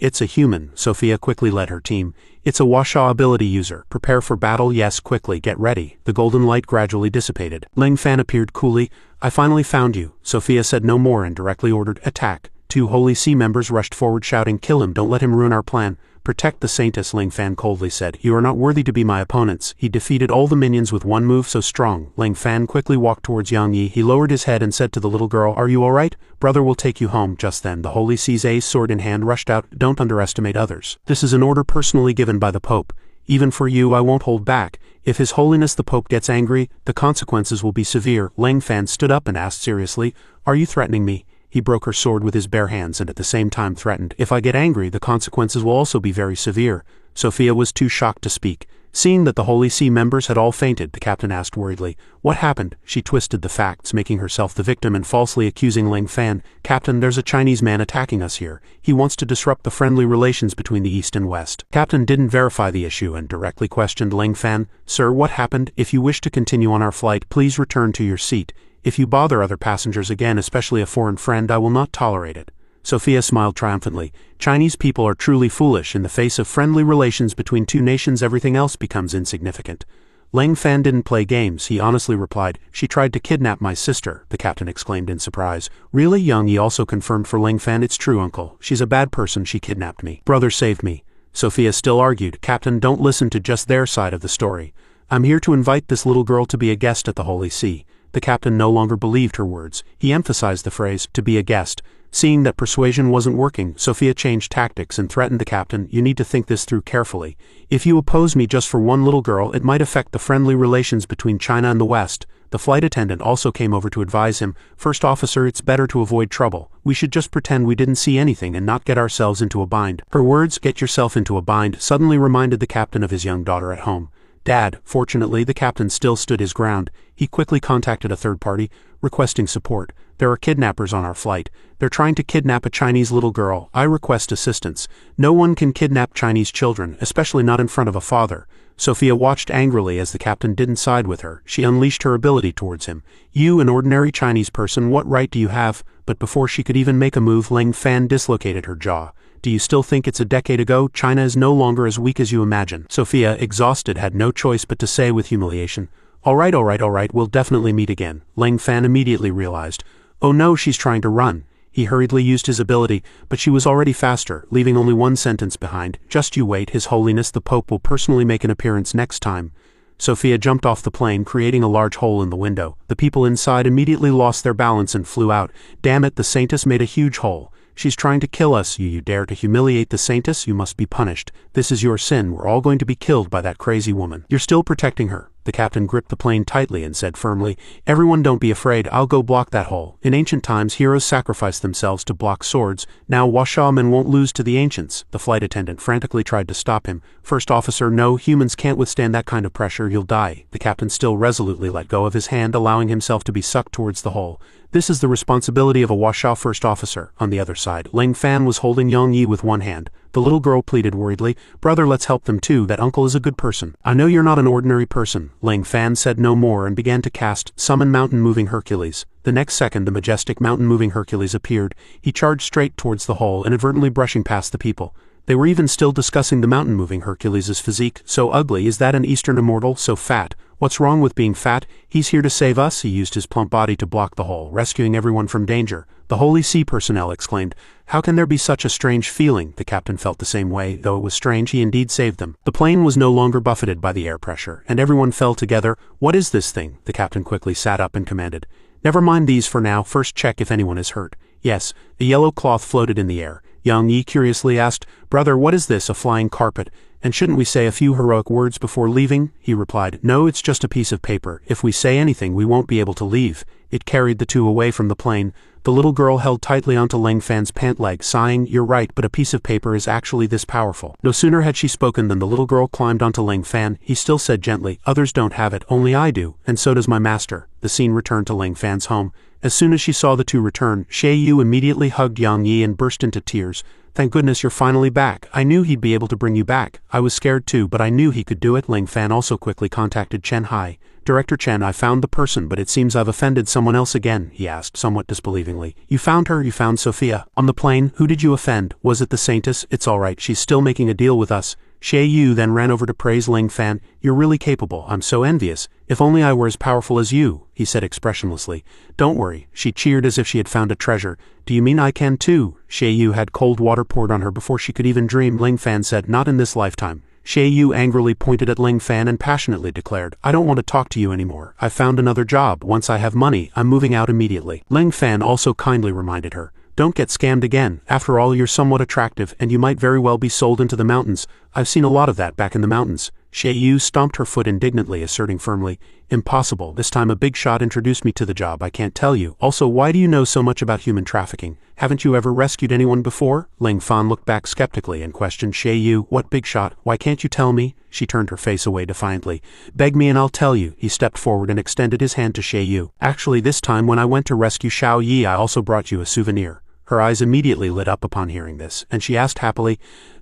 Sophia quickly led her team. It's a Washa ability user. Prepare for battle, yes, quickly, get ready. The golden light gradually dissipated. Lang Fan appeared coolly. I finally found you. Sophia said no more and directly ordered, attack. Two Holy See members rushed forward shouting, kill him, don't let him ruin our plan. Protect the Saintess, Lang Fan coldly said. You are not worthy to be my opponents. He defeated all the minions with one move so strong. Lang Fan quickly walked towards Yang Yi. He lowered his head and said to the little girl, are you alright? Brother will take you home. Just then, the Holy See's ace, sword in hand, rushed out. Don't underestimate others. This is an order personally given by the Pope. Even for you, I won't hold back. If His Holiness the Pope gets angry, the consequences will be severe. Lang Fan stood up and asked seriously, are you threatening me? He broke her sword with his bare hands and at the same time threatened, if I get angry, the consequences will also be very severe. Sophia was too shocked to speak. Seeing that the Holy See members had all fainted, the captain asked worriedly, what happened? She twisted the facts, making herself the victim and falsely accusing Lang Fan. Captain, there's a Chinese man attacking us here. He wants to disrupt the friendly relations between the East and West. Captain didn't verify the issue and directly questioned Lang Fan. Sir, what happened? If you wish to continue on our flight, please return to your seat. If you bother other passengers again, especially a foreign friend, I will not tolerate it. Sophia smiled triumphantly. Chinese people are truly foolish. In the face of friendly relations between two nations, everything else becomes insignificant. Lang Fan didn't play games, he honestly replied. She tried to kidnap my sister, the captain exclaimed in surprise. Really? Yang Yi also confirmed for Lang Fan. It's true, uncle. She's a bad person. She kidnapped me. Brother saved me. Sophia still argued. Captain, don't listen to just their side of the story. I'm here to invite this little girl to be a guest at the Holy See. The captain no longer believed her words. He emphasized the phrase, to be a guest. Seeing that persuasion wasn't working, Sophia changed tactics and threatened the captain, you need to think this through carefully. If you oppose me just for one little girl, it might affect the friendly relations between China and the West. The flight attendant also came over to advise him, First Officer, it's better to avoid trouble. We should just pretend we didn't see anything and not get ourselves into a bind. Her words, get yourself into a bind, suddenly reminded the captain of his young daughter at home. Dad, fortunately, the captain still stood his ground. He quickly contacted a third party, requesting support. There are kidnappers on our flight. They're trying to kidnap a Chinese little girl. I request assistance. No one can kidnap Chinese children, especially not in front of a father. Sophia watched angrily as the captain didn't side with her. She unleashed her ability towards him. You, an ordinary Chinese person, what right do you have? But before she could even make a move, Lang Fan dislocated her jaw. Do you still think it's a decade ago? China is no longer as weak as you imagine. Sophia, exhausted, had no choice but to say with humiliation, all right, we'll definitely meet again. Lang Fan immediately realized, oh no, she's trying to run. He hurriedly used his ability, but she was already faster, leaving only one sentence behind. Just you wait, His Holiness the Pope will personally make an appearance next time. Sophia jumped off the plane, creating a large hole in the window. The people inside immediately lost their balance and flew out. Damn it, the Saintess made a huge hole. She's trying to kill us. You dare to humiliate the Saintess? You must be punished. This is your sin. We're all going to be killed by that crazy woman. You're still protecting her. The captain gripped the plane tightly and said firmly, everyone don't be afraid, I'll go block that hole. In ancient times, heroes sacrificed themselves to block swords. Now Washaman won't lose to the ancients. The flight attendant frantically tried to stop him. First Officer, no, humans can't withstand that kind of pressure, you'll die. The captain still resolutely let go of his hand, allowing himself to be sucked towards the hole. This is the responsibility of a Washa First Officer. On the other side, Lang Fan was holding Yang Yi with one hand. The little girl pleaded worriedly, brother, let's help them too, that uncle is a good person. I know you're not an ordinary person. Lang Fan said no more and began to cast Summon Mountain Moving Hercules. The next second, the majestic mountain moving Hercules appeared. He charged straight towards the hole, inadvertently brushing past the people. They were even still discussing the mountain-moving Hercules' physique. So ugly, is that an Eastern immortal, so fat? What's wrong with being fat? He's here to save us. He used his plump body to block the hole, rescuing everyone from danger. The Holy Sea personnel exclaimed. How can there be such a strange feeling? The captain felt the same way, though it was strange he indeed saved them. The plane was no longer buffeted by the air pressure, and everyone fell together. What is this thing? The captain quickly sat up and commanded. Never mind these for now, first check if anyone is hurt. Yes, a yellow cloth floated in the air. Yang Yi curiously asked, Brother, what is this, a flying carpet? And shouldn't we say a few heroic words before leaving? He replied, No, it's just a piece of paper. If we say anything, we won't be able to leave. It carried the two away from the plane. The little girl held tightly onto Lang Fan's pant leg, sighing, You're right, but a piece of paper is actually this powerful. No sooner had she spoken than the little girl climbed onto Lang Fan. He still said gently, Others don't have it, only I do, and so does my master. The scene returned to Lang Fan's home. As soon as she saw the two return, Xie Yu immediately hugged Yang Yi and burst into tears. Thank goodness you're finally back. I knew he'd be able to bring you back. I was scared too, but I knew he could do it. Lang Fan also quickly contacted Chen Hai. Director Chen, I found the person, but it seems I've offended someone else again, he asked, somewhat disbelievingly. You found her? You found Sophia? On the plane? Who did you offend? Was it the Saintess? It's all right, she's still making a deal with us. Xie Yu then ran over to praise Lang Fan. You're really capable. I'm so envious. If only I were as powerful as you, he said expressionlessly. Don't worry. She cheered as if she had found a treasure. Do you mean I can too? Xie Yu had cold water poured on her before she could even dream. Lang Fan said, Not in this lifetime. Xie Yu angrily pointed at Lang Fan and passionately declared, I don't want to talk to you anymore. I've found another job. Once I have money, I'm moving out immediately. Lang Fan also kindly reminded her, Don't get scammed again. After all, you're somewhat attractive, and you might very well be sold into the mountains. I've seen a lot of that back in the mountains. Xie Yu stomped her foot indignantly, asserting firmly, Impossible. This time a big shot introduced me to the job. I can't tell you. Also, why do you know so much about human trafficking? Haven't you ever rescued anyone before? Lang Fan looked back skeptically and questioned Xie Yu, What big shot? Why can't you tell me? She turned her face away defiantly. Beg me and I'll tell you. He stepped forward and extended his hand to Xie Yu. Actually, this time when I went to rescue Xiao Yi, I also brought you a souvenir. Her eyes immediately lit up upon hearing this, and she asked happily,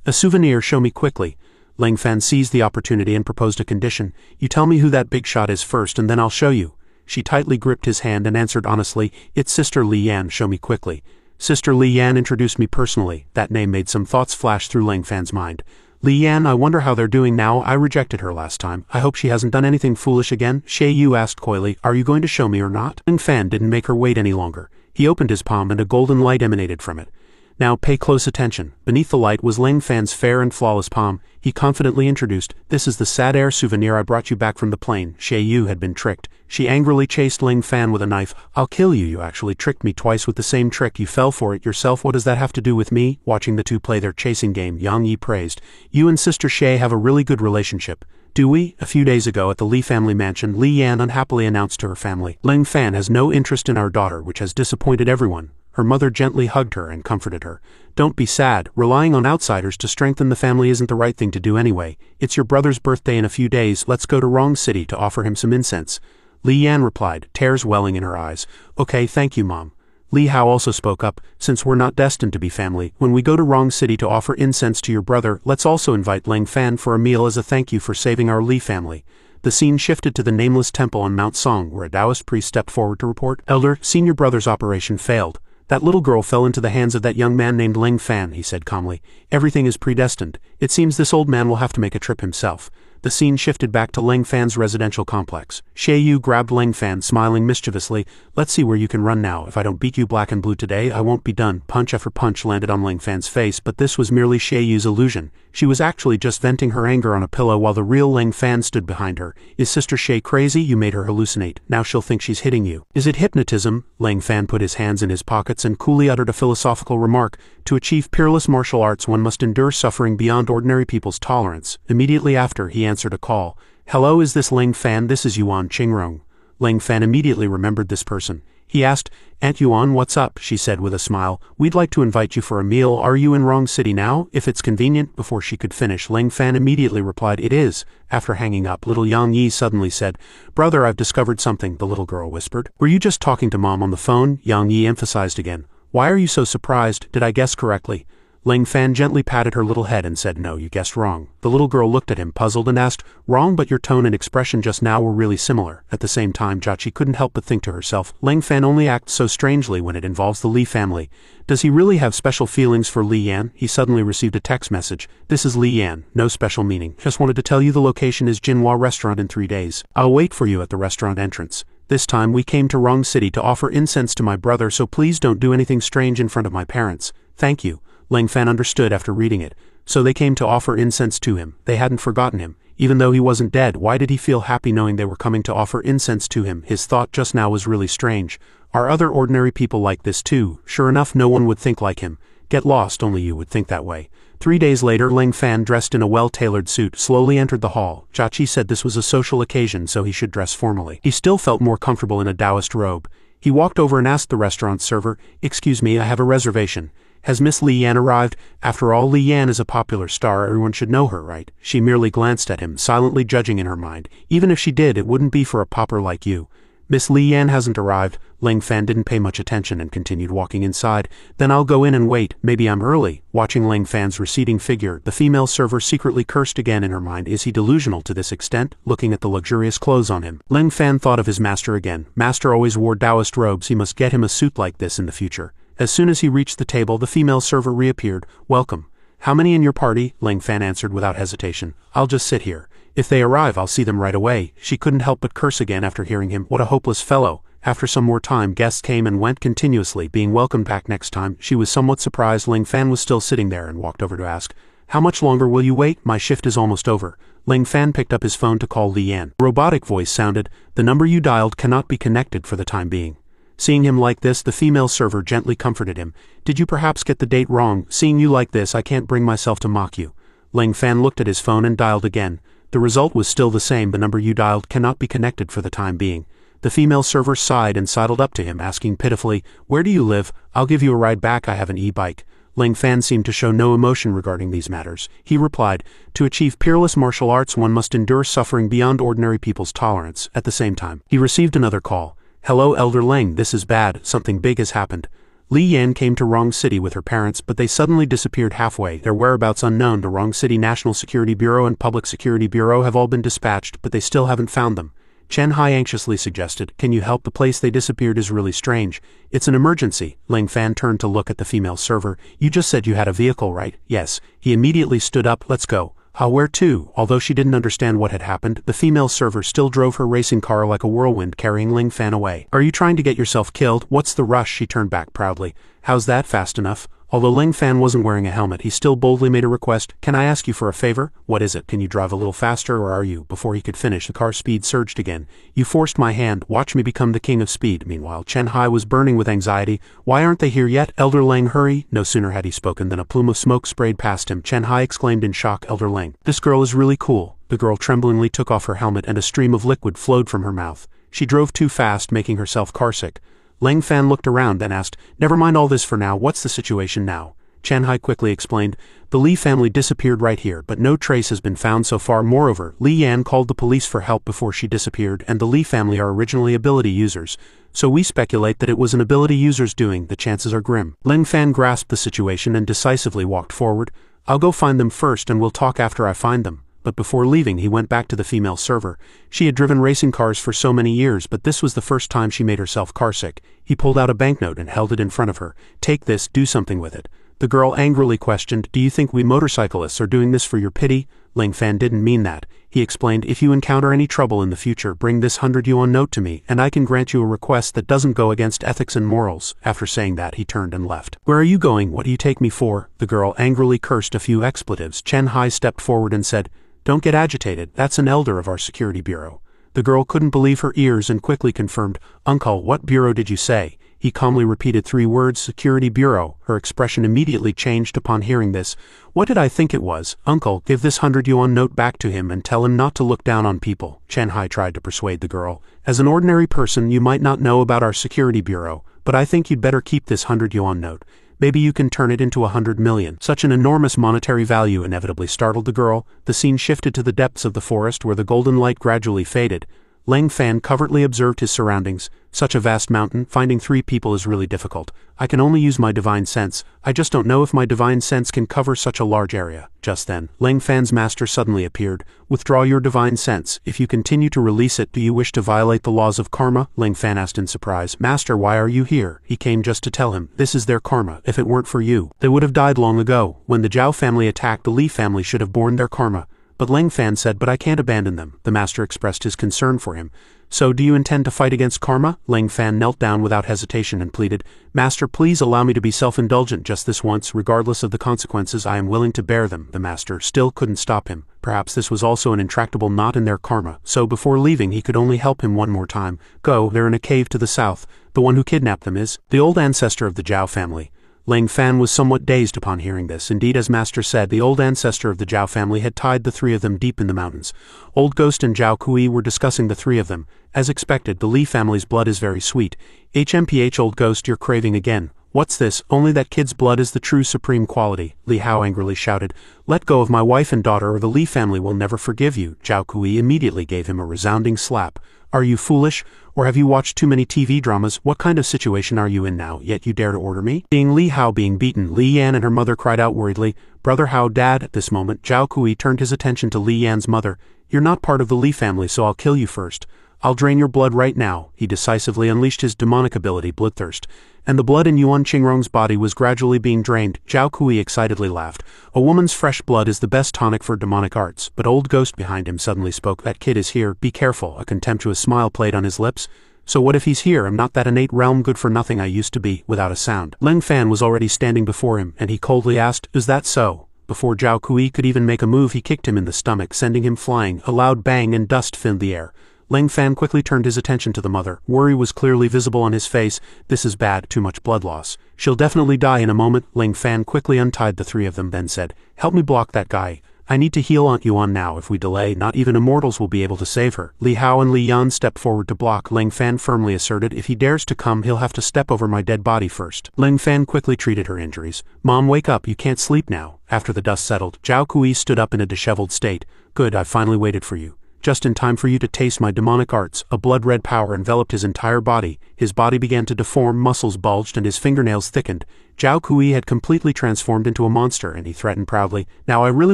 A souvenir, show me quickly. Lang Fan seized the opportunity and proposed a condition. You tell me who that big shot is first and then I'll show you. She tightly gripped his hand and answered honestly, It's Sister Li Yan, show me quickly. Sister Li Yan introduced me personally. That name made some thoughts flash through Lang Fan's mind. Li Yan, I wonder how they're doing now. I rejected her last time. I hope she hasn't done anything foolish again. Xie Yu asked coyly, Are you going to show me or not? Lang Fan didn't make her wait any longer. He opened his palm and a golden light emanated from it. Now pay close attention. Beneath the light was Lang Fan's fair and flawless palm. He confidently introduced, This is the sad air souvenir I brought you back from the plane. Xie Yu had been tricked. She angrily chased Lang Fan with a knife. I'll kill you. You actually tricked me twice with the same trick. You fell for it yourself. What does that have to do with me? Watching the two play their chasing game, Yang Yi praised. You and Sister Xie have a really good relationship. Do we? A few days ago at the Li family mansion, Li Yan unhappily announced to her family, Lang Fan has no interest in our daughter, which has disappointed everyone. Her mother gently hugged her and comforted her. Don't be sad. Relying on outsiders to strengthen the family isn't the right thing to do anyway. It's your brother's birthday in a few days. Let's go to Wrong City to offer him some incense. Li Yan replied, tears welling in her eyes. Okay, thank you, Mom. Li Hao also spoke up, since we're not destined to be family, when we go to Wrong City to offer incense to your brother, let's also invite Lang Fan for a meal as a thank you for saving our Li family. The scene shifted to the nameless temple on Mount Song, where a Taoist priest stepped forward to report, Elder, senior brother's operation failed. That little girl fell into the hands of that young man named Lang Fan, he said calmly. Everything is predestined. It seems this old man will have to make a trip himself. The scene shifted back to Lang Fan's residential complex. Xie Yu grabbed Lang Fan, smiling mischievously. Let's see where you can run now. If I don't beat you black and blue today, I won't be done. Punch after punch landed on Lang Fan's face, but this was merely Xie Yu's illusion. She was actually just venting her anger on a pillow while the real Lang Fan stood behind her. Is Sister Xie crazy? You made her hallucinate. Now she'll think she's hitting you. Is it hypnotism? Lang Fan put his hands in his pockets and coolly uttered a philosophical remark. To achieve peerless martial arts, one must endure suffering beyond ordinary people's tolerance. Immediately after, he answered a call. Hello, is this Lang Fan? This is Yuan Qingrong. Lang Fan immediately remembered this person. He asked, Aunt Yuan, what's up? She said with a smile. We'd like to invite you for a meal. Are you in Wrong City now? If it's convenient. Before she could finish, Lang Fan immediately replied, It is. After hanging up, little Yang Yi suddenly said, Brother, I've discovered something, the little girl whispered. Were you just talking to Mom on the phone? Yang Yi emphasized again. Why are you so surprised? Did I guess correctly? Ling Fan gently patted her little head and said, "No, you guessed wrong." The little girl looked at him puzzled and asked, "Wrong, but your tone and expression just now were really similar." At the same time, Jachi couldn't help but think to herself, Ling Fan only acts so strangely when it involves the Li family. Does he really have special feelings for Li Yan? He suddenly received a text message. "This is Li Yan, no special meaning. Just wanted to tell you the location is Jinhua Restaurant in 3 days. I'll wait for you at the restaurant entrance. This time we came to wrong city to offer incense to my brother, so please don't do anything strange in front of my parents. Thank you." Ling Fan understood after reading it. So they came to offer incense to him. They hadn't forgotten him. Even though he wasn't dead, why did he feel happy knowing they were coming to offer incense to him? His thought just now was really strange. Are other ordinary people like this too? Sure enough, no one would think like him. Get lost, only you would think that way. 3 days later, Ling Fan, dressed in a well-tailored suit, slowly entered the hall. Jachi said this was a social occasion, so he should dress formally. He still felt more comfortable in a Taoist robe. He walked over and asked the restaurant server, "Excuse me, I have a reservation. Has Miss Li Yan arrived? After all, Li Yan is a popular star, everyone should know her, right?" She merely glanced at him, silently judging in her mind. Even if she did, it wouldn't be for a pauper like you. "Miss Li Yan hasn't arrived." Ling Fan didn't pay much attention and continued walking inside. "Then I'll go in and wait, maybe I'm early." Watching Ling Fan's receding figure, the female server secretly cursed again in her mind. Is he delusional to this extent? Looking at the luxurious clothes on him, Ling Fan thought of his master again. Master always wore Taoist robes, he must get him a suit like this in the future. As soon as he reached the table, the female server reappeared. "Welcome. How many in your party?" Ling Fan answered without hesitation. "I'll just sit here. If they arrive, I'll see them right away." She couldn't help but curse again after hearing him. What a hopeless fellow. After some more time, guests came and went continuously, being welcomed back next time. She was somewhat surprised Ling Fan was still sitting there and walked over to ask, "How much longer will you wait? My shift is almost over." Ling Fan picked up his phone to call Li Yan. A robotic voice sounded. "The number you dialed cannot be connected for the time being." Seeing him like this, the female server gently comforted him. "Did you perhaps get the date wrong? Seeing you like this, I can't bring myself to mock you." Ling Fan looked at his phone and dialed again. The result was still the same. "The number you dialed cannot be connected for the time being." The female server sighed and sidled up to him, asking pitifully, "Where do you live? I'll give you a ride back. I have an e-bike." Ling Fan seemed to show no emotion regarding these matters. He replied, "To achieve peerless martial arts, one must endure suffering beyond ordinary people's tolerance." At the same time, he received another call. "Hello, Elder Ling, this is bad. Something big has happened." Li Yan came to Wrong City with her parents, but they suddenly disappeared halfway, their whereabouts unknown. The Wrong City National Security Bureau and Public Security Bureau have all been dispatched, but they still haven't found them. Chen Hai anxiously suggested, "Can you help? The place they disappeared is really strange." "It's an emergency." Ling Fan turned to look at the female server. "You just said you had a vehicle, right?" "Yes." He immediately stood up. "Let's go." Where to? Although she didn't understand what had happened, the female server still drove her racing car like a whirlwind, carrying Ling Fan away. "Are you trying to get yourself killed? What's the rush?" She turned back proudly. "How's that fast enough?" Although Ling Fan wasn't wearing a helmet, he still boldly made a request. "Can I ask you for a favor?" "What is it? Can you drive a little faster, or are you?" Before he could finish, the car's speed surged again. "You forced my hand. Watch me become the king of speed." Meanwhile, Chen Hai was burning with anxiety. "Why aren't they here yet? Elder Ling, hurry!" No sooner had he spoken than a plume of smoke sprayed past him. Chen Hai exclaimed in shock, "Elder Ling, this girl is really cool." The girl tremblingly took off her helmet and a stream of liquid flowed from her mouth. She drove too fast, making herself carsick. Ling Fan looked around and asked, "Never mind all this for now. What's the situation now?" Chen Hai quickly explained, "The Li family disappeared right here, but no trace has been found so far. Moreover, Li Yan called the police for help before she disappeared, and the Li family are originally ability users. So we speculate that it was an ability user's doing. The chances are grim." Ling Fan grasped the situation and decisively walked forward. "I'll go find them first and we'll talk after I find them." But before leaving, he went back to the female server. She had driven racing cars for so many years, but this was the first time she made herself carsick. He pulled out a banknote and held it in front of her. "Take this, do something with it." The girl angrily questioned, "Do you think we motorcyclists are doing this for your pity?" Ling Fan didn't mean that. He explained, "If you encounter any trouble in the future, bring this 100 yuan note to me, and I can grant you a request that doesn't go against ethics and morals." After saying that, he turned and left. "Where are you going? What do you take me for?" The girl angrily cursed a few expletives. Chen Hai stepped forward and said, "Don't get agitated, that's an elder of our security bureau." The girl couldn't believe her ears and quickly confirmed, "Uncle, what bureau did you say?" He calmly repeated 3 words, "Security Bureau." Her expression immediately changed upon hearing this. "What did I think it was? Uncle, give this 100 yuan note back to him and tell him not to look down on people." Chen Hai tried to persuade the girl. "As an ordinary person, you might not know about our security bureau, but I think you'd better keep this 100 yuan note. Maybe you can turn it into 100 million. Such an enormous monetary value inevitably startled the girl. The scene shifted to the depths of the forest where the golden light gradually faded. Ling Fan covertly observed his surroundings. Such a vast mountain, finding 3 people is really difficult. I can only use my divine sense. I just don't know if my divine sense can cover such a large area. Just then, Ling Fan's master suddenly appeared. Withdraw your divine sense. If you continue to release it, do you wish to violate the laws of karma? Ling Fan asked in surprise. Master, why are you here? He came just to tell him, this is their karma. If it weren't for you, they would have died long ago. When the Zhao family attacked, the Li family should have borne their karma. But Ling Fan said, but I can't abandon them. The master expressed his concern for him. So do you intend to fight against karma? Ling Fan knelt down without hesitation and pleaded, Master, please allow me to be self-indulgent just this once. Regardless of the consequences, I am willing to bear them. The master still couldn't stop him. Perhaps this was also an intractable knot in their karma, so before leaving he could only help him one more time. Go, they're in a cave to the south. The one who kidnapped them is the old ancestor of the Zhao family. Ling Fan was somewhat dazed upon hearing this. Indeed, as Master said, the old ancestor of the Zhao family had tied the 3 of them deep in the mountains. Old Ghost and Zhao Kui were discussing the 3 of them. As expected, the Li family's blood is very sweet. HMPH Old Ghost, you're craving again. What's this? Only that kid's blood is the true supreme quality. Li Hao angrily shouted. Let go of my wife and daughter or the Li family will never forgive you. Zhao Kui immediately gave him a resounding slap. Are you foolish? Or have you watched too many TV dramas? What kind of situation are you in now, yet you dare to order me? Seeing Li Hao being beaten, Li Yan and her mother cried out worriedly, Brother Hao, Dad. At this moment, Zhao Kui turned his attention to Li Yan's mother. You're not part of the Li family, so I'll kill you first. I'll drain your blood right now. He decisively unleashed his demonic ability, Bloodthirst, and the blood in Yuan Qingrong's body was gradually being drained. Zhao Kui excitedly laughed. A woman's fresh blood is the best tonic for demonic arts, but Old Ghost behind him suddenly spoke. That kid is here, be careful. A contemptuous smile played on his lips. So what if he's here? I'm not that innate realm good for nothing I used to be. Without a sound, Ling Fan was already standing before him, and he coldly asked, is that so? Before Zhao Kui could even make a move, he kicked him in the stomach, sending him flying. A loud bang and dust filled the air. Ling Fan quickly turned his attention to the mother. Worry was clearly visible on his face. This is bad, too much blood loss. She'll definitely die in a moment. Ling Fan quickly untied the 3 of them, then said, help me block that guy. I need to heal Aunt Yuan now. If we delay, not even immortals will be able to save her. Li Hao and Li Yan stepped forward to block. Ling Fan firmly asserted, if he dares to come, he'll have to step over my dead body first. Ling Fan quickly treated her injuries. Mom, wake up, you can't sleep now. After the dust settled, Zhao Kui stood up in a disheveled state. Good, I finally waited for you. Just in time for you to taste my demonic arts. A blood-red power enveloped his entire body. His body began to deform, muscles bulged, and his fingernails thickened. Zhao Kui had completely transformed into a monster, and he threatened proudly, now I really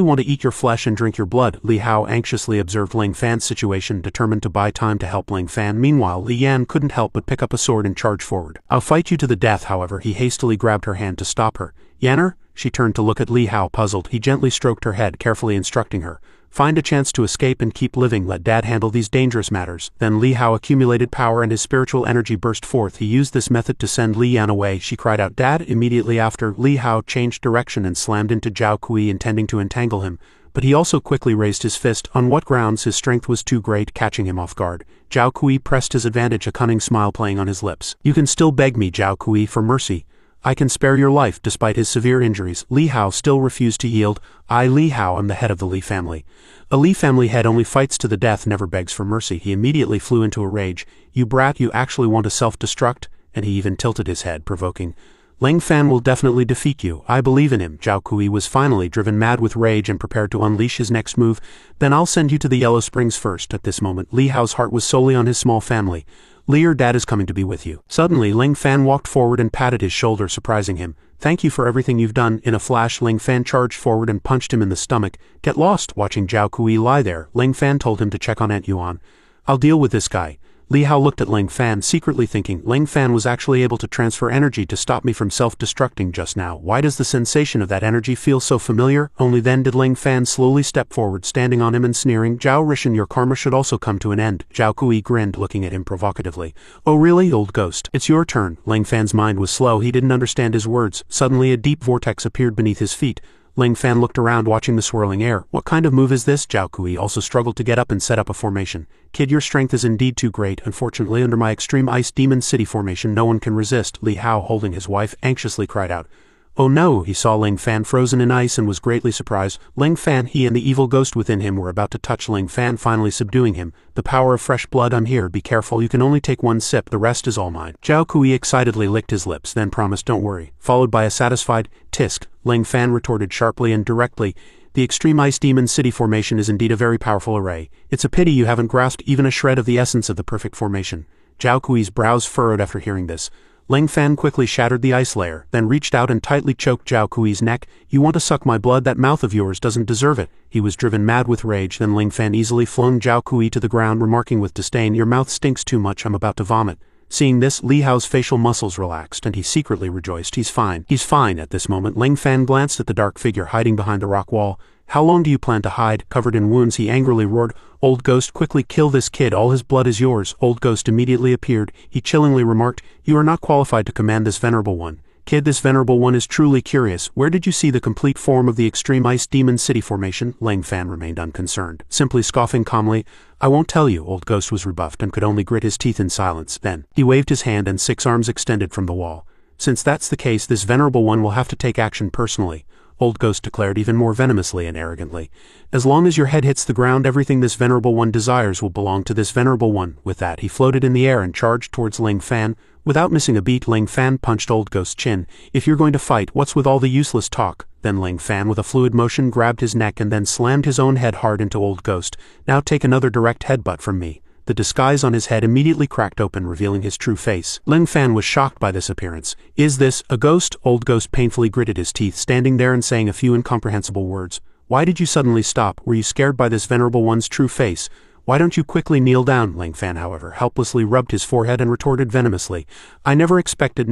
want to eat your flesh and drink your blood. Li Hao anxiously observed Ling Fan's situation, determined to buy time to help Ling Fan. Meanwhile, Li Yan couldn't help but pick up a sword and charge forward. I'll fight you to the death. However, he hastily grabbed her hand to stop her. Yanner? She turned to look at Li Hao, puzzled. He gently stroked her head, carefully instructing her. Find a chance to escape and keep living. Let Dad handle these dangerous matters. Then Li Hao accumulated power and his spiritual energy burst forth. He used this method to send Li Yan away. She cried out, Dad! Immediately after, Li Hao changed direction and slammed into Zhao Kui, intending to entangle him. But he also quickly raised his fist. On what grounds? His strength was too great, catching him off guard. Zhao Kui pressed his advantage, a cunning smile playing on his lips. You can still beg me, Zhao Kui, for mercy. I can spare your life. Despite his severe injuries, Li Hao still refused to yield. I, Li Hao, am the head of the Li family. A Li family head only fights to the death, never begs for mercy. He immediately flew into a rage. You brat, you actually want to self-destruct? And he even tilted his head, provoking. Ling Fan will definitely defeat you. I believe in him. Zhao Kui was finally driven mad with rage and prepared to unleash his next move. Then I'll send you to the Yellow Springs first. At this moment, Li Hao's heart was solely on his small family. Li, your dad is coming to be with you. Suddenly, Ling Fan walked forward and patted his shoulder, surprising him. Thank you for everything you've done. In a flash, Ling Fan charged forward and punched him in the stomach. Get lost. Watching Zhao Kui lie there, Ling Fan told him to check on Aunt Yuan. I'll deal with this guy. Li Hao looked at Ling Fan, secretly thinking, Ling Fan was actually able to transfer energy to stop me from self-destructing just now. Why does the sensation of that energy feel so familiar? Only then did Ling Fan slowly step forward, standing on him and sneering, Zhao Rishan, your karma should also come to an end. Zhao Kui grinned, looking at him provocatively. Oh really, old ghost? It's your turn. Ling Fan's mind was slow, he didn't understand his words. Suddenly a deep vortex appeared beneath his feet. Ling Fan looked around, watching the swirling air. What kind of move is this? Zhao Kui also struggled to get up and set up a formation. Kid, your strength is indeed too great. Unfortunately, under my extreme Ice Demon City formation, no one can resist. Li Hao, holding his wife, anxiously cried out. Oh no! He saw Ling Fan frozen in ice and was greatly surprised. Ling Fan, he and the evil ghost within him were about to touch Ling Fan, finally subduing him. The power of fresh blood, I'm here. Be careful, you can only take one sip, the rest is all mine. Zhao Kui excitedly licked his lips, then promised, don't worry, followed by a satisfied tisk. Ling Fan retorted sharply and directly, The extreme ice demon city formation is indeed a very powerful array. It's a pity you haven't grasped even a shred of the essence of the perfect formation. Zhao Kui's brows furrowed after hearing this. Ling Fan quickly shattered the ice layer, then reached out and tightly choked Zhao Kui's neck. You want to suck my blood? That mouth of yours doesn't deserve it. He was driven mad with rage. Then Ling Fan easily flung Zhao Kui to the ground, remarking with disdain, your mouth stinks too much, I'm about to vomit. Seeing this, Li Hao's facial muscles relaxed, and he secretly rejoiced. He's fine. He's fine. At this moment, Ling Fan glanced at the dark figure hiding behind the rock wall. How long do you plan to hide? Covered in wounds, he angrily roared. Old Ghost, quickly kill this kid. All his blood is yours. Old Ghost immediately appeared. He chillingly remarked, you are not qualified to command this venerable one. Kid, this venerable one is truly curious. Where did you see the complete form of the extreme ice demon city formation? Ling Fan remained unconcerned, simply scoffing calmly. I won't tell you. Old Ghost was rebuffed and could only grit his teeth in silence. Then, he waved his hand and 6 arms extended from the wall. Since that's the case, this venerable one will have to take action personally. Old Ghost declared even more venomously and arrogantly. As long as your head hits the ground, everything this venerable one desires will belong to this venerable one. With that, he floated in the air and charged towards Ling Fan. Without missing a beat, Ling Fan punched Old Ghost's chin. If you're going to fight, what's with all the useless talk? Then Ling Fan with a fluid motion grabbed his neck and then slammed his own head hard into Old Ghost. Now take another direct headbutt from me. The disguise on his head immediately cracked open, revealing his true face. Ling Fan was shocked by this appearance. Is this a ghost? Old Ghost painfully gritted his teeth, standing there and saying a few incomprehensible words. Why did you suddenly stop? Were you scared by this venerable one's true face? Why don't you quickly kneel down? Ling Fan, however, helplessly rubbed his forehead and retorted venomously. I never expected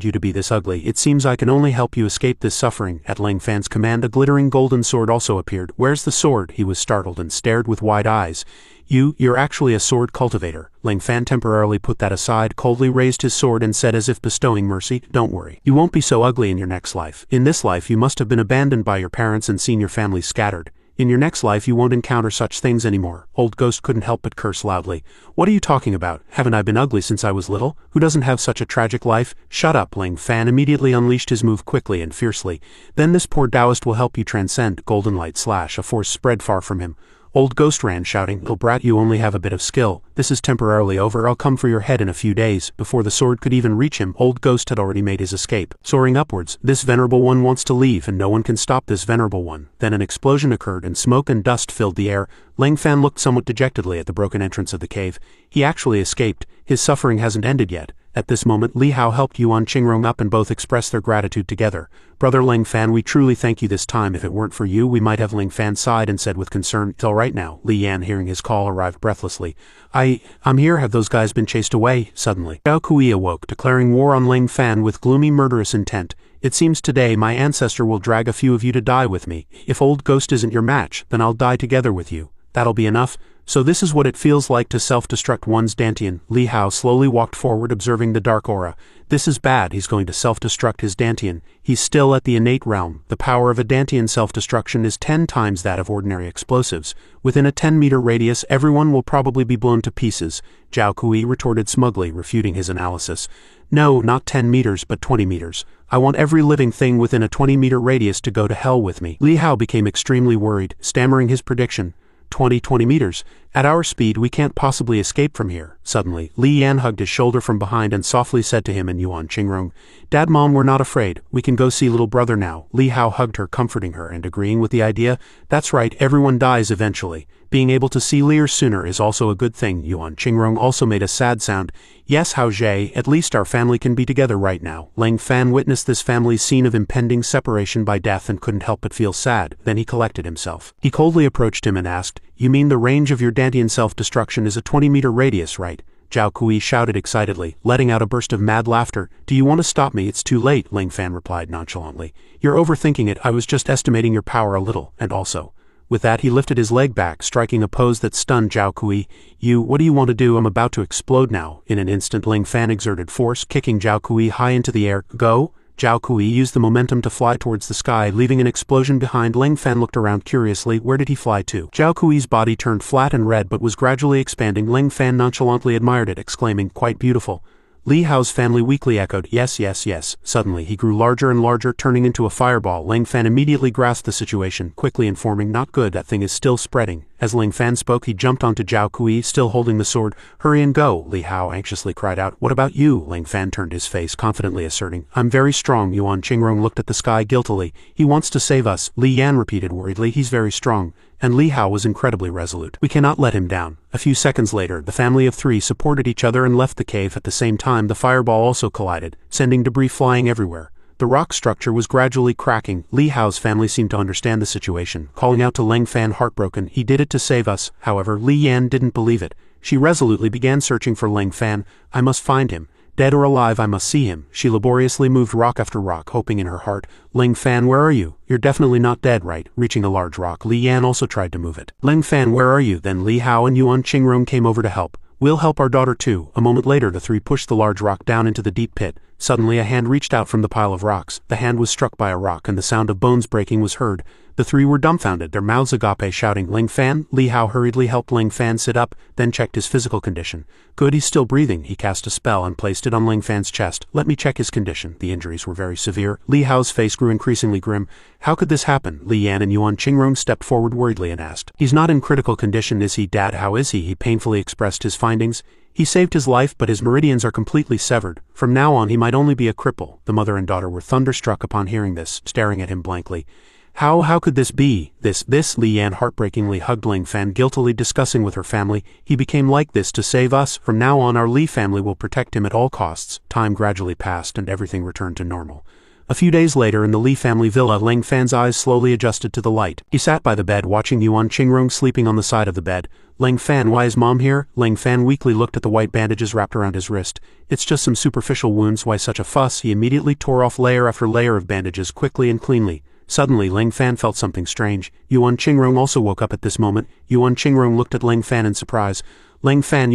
you to be this ugly. It seems I can only help you escape this suffering. At Ling Fan's command, a glittering golden sword also appeared. Where's the sword? He was startled and stared with wide eyes. You're actually a sword cultivator. Ling Fan temporarily put that aside, coldly raised his sword and said as if bestowing mercy, don't worry. You won't be so ugly in your next life. In this life you must have been abandoned by your parents and seen your family scattered. In your next life you won't encounter such things anymore. Old Ghost couldn't help but curse loudly. What are you talking about? Haven't I been ugly since I was little? Who doesn't have such a tragic life? Shut up. Ling Fan immediately unleashed his move quickly and fiercely. Then this poor Taoist will help you transcend. Golden light slash, a force spread far from him. Old Ghost ran, shouting, little brat, you only have a bit of skill. This is temporarily over. I'll come for your head in a few days. Before the sword could even reach him, Old Ghost had already made his escape. Soaring upwards, this venerable one wants to leave, and no one can stop this venerable one. Then an explosion occurred, and smoke and dust filled the air. Ling Fan looked somewhat dejectedly at the broken entrance of the cave. He actually escaped. His suffering hasn't ended yet. At this moment, Li Hao helped Yuan Qingrong up and both expressed their gratitude together. Brother Ling Fan, we truly thank you this time. If it weren't for you, we might have. Ling Fan sighed and said with concern, it's all right now. Li Yan, hearing his call, arrived breathlessly. I'm here. Have those guys been chased away? Suddenly, Zhao Kui awoke, declaring war on Ling Fan with gloomy murderous intent. It seems today my ancestor will drag a few of you to die with me. If Old Ghost isn't your match, then I'll die together with you. That'll be enough. So this is what it feels like to self-destruct one's Dantian. Li Hao slowly walked forward, observing the dark aura. This is bad. He's going to self-destruct his Dantian. He's still at the innate realm. The power of a Dantian self-destruction is 10 times that of ordinary explosives. Within a 10-meter radius, everyone will probably be blown to pieces. Zhao Kui retorted smugly, refuting his analysis. No, not 10 meters, but 20 meters. I want every living thing within a 20-meter radius to go to hell with me. Li Hao became extremely worried, stammering his prediction. 20 meters. At our speed, we can't possibly escape from here. Suddenly, Li Yan hugged his shoulder from behind and softly said to him in Yuan Qingrong, Dad, Mom, we're not afraid. We can go see little brother now. Li Hao hugged her, comforting her and agreeing with the idea. That's right, everyone dies eventually. Being able to see Lear sooner is also a good thing. Yuan Qingrong also made a sad sound. Yes, Hao Jie, at least our family can be together right now. Ling Fan witnessed this family's scene of impending separation by death and couldn't help but feel sad. Then he collected himself. He coldly approached him and asked, You mean the range of your Dantian self-destruction is a 20-meter radius, right? Zhao Kui shouted excitedly, letting out a burst of mad laughter. Do you want to stop me? It's too late, Ling Fan replied nonchalantly. You're overthinking it. I was just estimating your power a little, and also. With that, he lifted his leg back, striking a pose that stunned Zhao Kui. What do you want to do? I'm about to explode now. In an instant, Ling Fan exerted force, kicking Zhao Kui high into the air. Go! Zhao Kui used the momentum to fly towards the sky, leaving an explosion behind. Ling Fan looked around curiously. Where did he fly to? Zhao Kui's body turned flat and red but was gradually expanding. Ling Fan nonchalantly admired it, exclaiming, quite beautiful. Li Hao's family weakly echoed, yes, yes, yes. Suddenly, he grew larger and larger, turning into a fireball. Ling Fan immediately grasped the situation, quickly informing, not good, that thing is still spreading. As Ling Fan spoke, he jumped onto Zhao Kui, still holding the sword. "Hurry and go," Li Hao anxiously cried out. "What about you?" Ling Fan turned his face, confidently asserting. "I'm very strong." Yuan Qingrong looked at the sky guiltily. "He wants to save us," Li Yan repeated worriedly. "He's very strong." And Li Hao was incredibly resolute. "We cannot let him down." A few seconds later, the family of three supported each other and left the cave. At the same time, the fireball also collided, sending debris flying everywhere. The rock structure was gradually cracking. Li Hao's family seemed to understand the situation, calling out to Ling Fan heartbroken. "He did it to save us." However, Li Yan didn't believe it. She resolutely began searching for Ling Fan. "I must find him. Dead or alive, I must see him." She laboriously moved rock after rock, hoping in her heart. "Ling Fan, where are you? You're definitely not dead, right?" Reaching a large rock, Li Yan also tried to move it. "Ling Fan, where are you?" Then Li Hao and Yuan Qingrong came over to help. "We'll help our daughter too." A moment later, the three pushed the large rock down into the deep pit. Suddenly a hand reached out from the pile of rocks. The hand was struck by a rock and the sound of bones breaking was heard. The three were dumbfounded, their mouths agape, shouting, "Ling Fan!" Li Hao hurriedly helped Ling Fan sit up, then checked his physical condition. "Good, he's still breathing." He cast a spell and placed it on Ling Fan's chest. "Let me check his condition." The injuries were very severe. Li Hao's face grew increasingly grim. "How could this happen?" Li Yan and Yuan Qingrong stepped forward worriedly and asked. "He's not in critical condition, is he, Dad? How is he?" He painfully expressed his findings. "He saved his life, but his meridians are completely severed. From now on he might only be a cripple." The mother and daughter were thunderstruck upon hearing this, staring at him blankly. How could this be? This, Li Yan heartbreakingly hugged Ling Fan, guiltily discussing with her family. "He became like this to save us. From now on our Li family will protect him at all costs." Time gradually passed and everything returned to normal. A few days later, in the Li family villa, Ling Fan's eyes slowly adjusted to the light. He sat by the bed watching Yuan Qingrong sleeping on the side of the bed. "Ling Fan, why is Mom here?" Ling Fan weakly looked at the white bandages wrapped around his wrist. "It's just some superficial wounds. Why such a fuss?" He immediately tore off layer after layer of bandages quickly and cleanly. Suddenly, Ling Fan felt something strange. Yuan Qingrong also woke up at this moment. Yuan Qingrong looked at Ling Fan in surprise. Ling Fan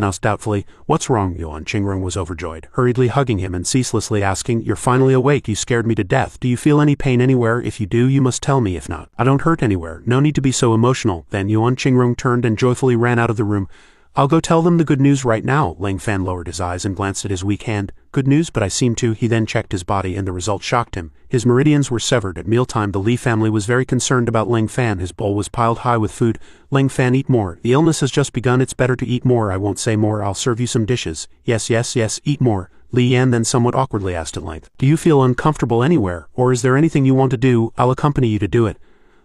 asked doubtfully. "What's wrong?" Yuan Qingrong was overjoyed, hurriedly hugging him and ceaselessly asking, "You're finally awake. You scared me to death. Do you feel any pain anywhere? If you do, you must tell me. If not, I don't hurt anywhere. No need to be so emotional." Then Yuan Qingrong turned and joyfully ran out of the room. "I'll go tell them the good news right now." Ling Fan lowered his eyes and glanced at his weak hand. "Good news, but I seem to." He then checked his body and the result shocked him. His meridians were severed. At mealtime, the Li family was very concerned about Ling Fan. His bowl was piled high with food. "Ling Fan, eat more. The illness has just begun. It's better to eat more." "I won't say more. I'll serve you some dishes." Yes, eat more." Li Yan then somewhat awkwardly asked at length, "Do you feel uncomfortable anywhere? Or is there anything you want to do? I'll accompany you to do it."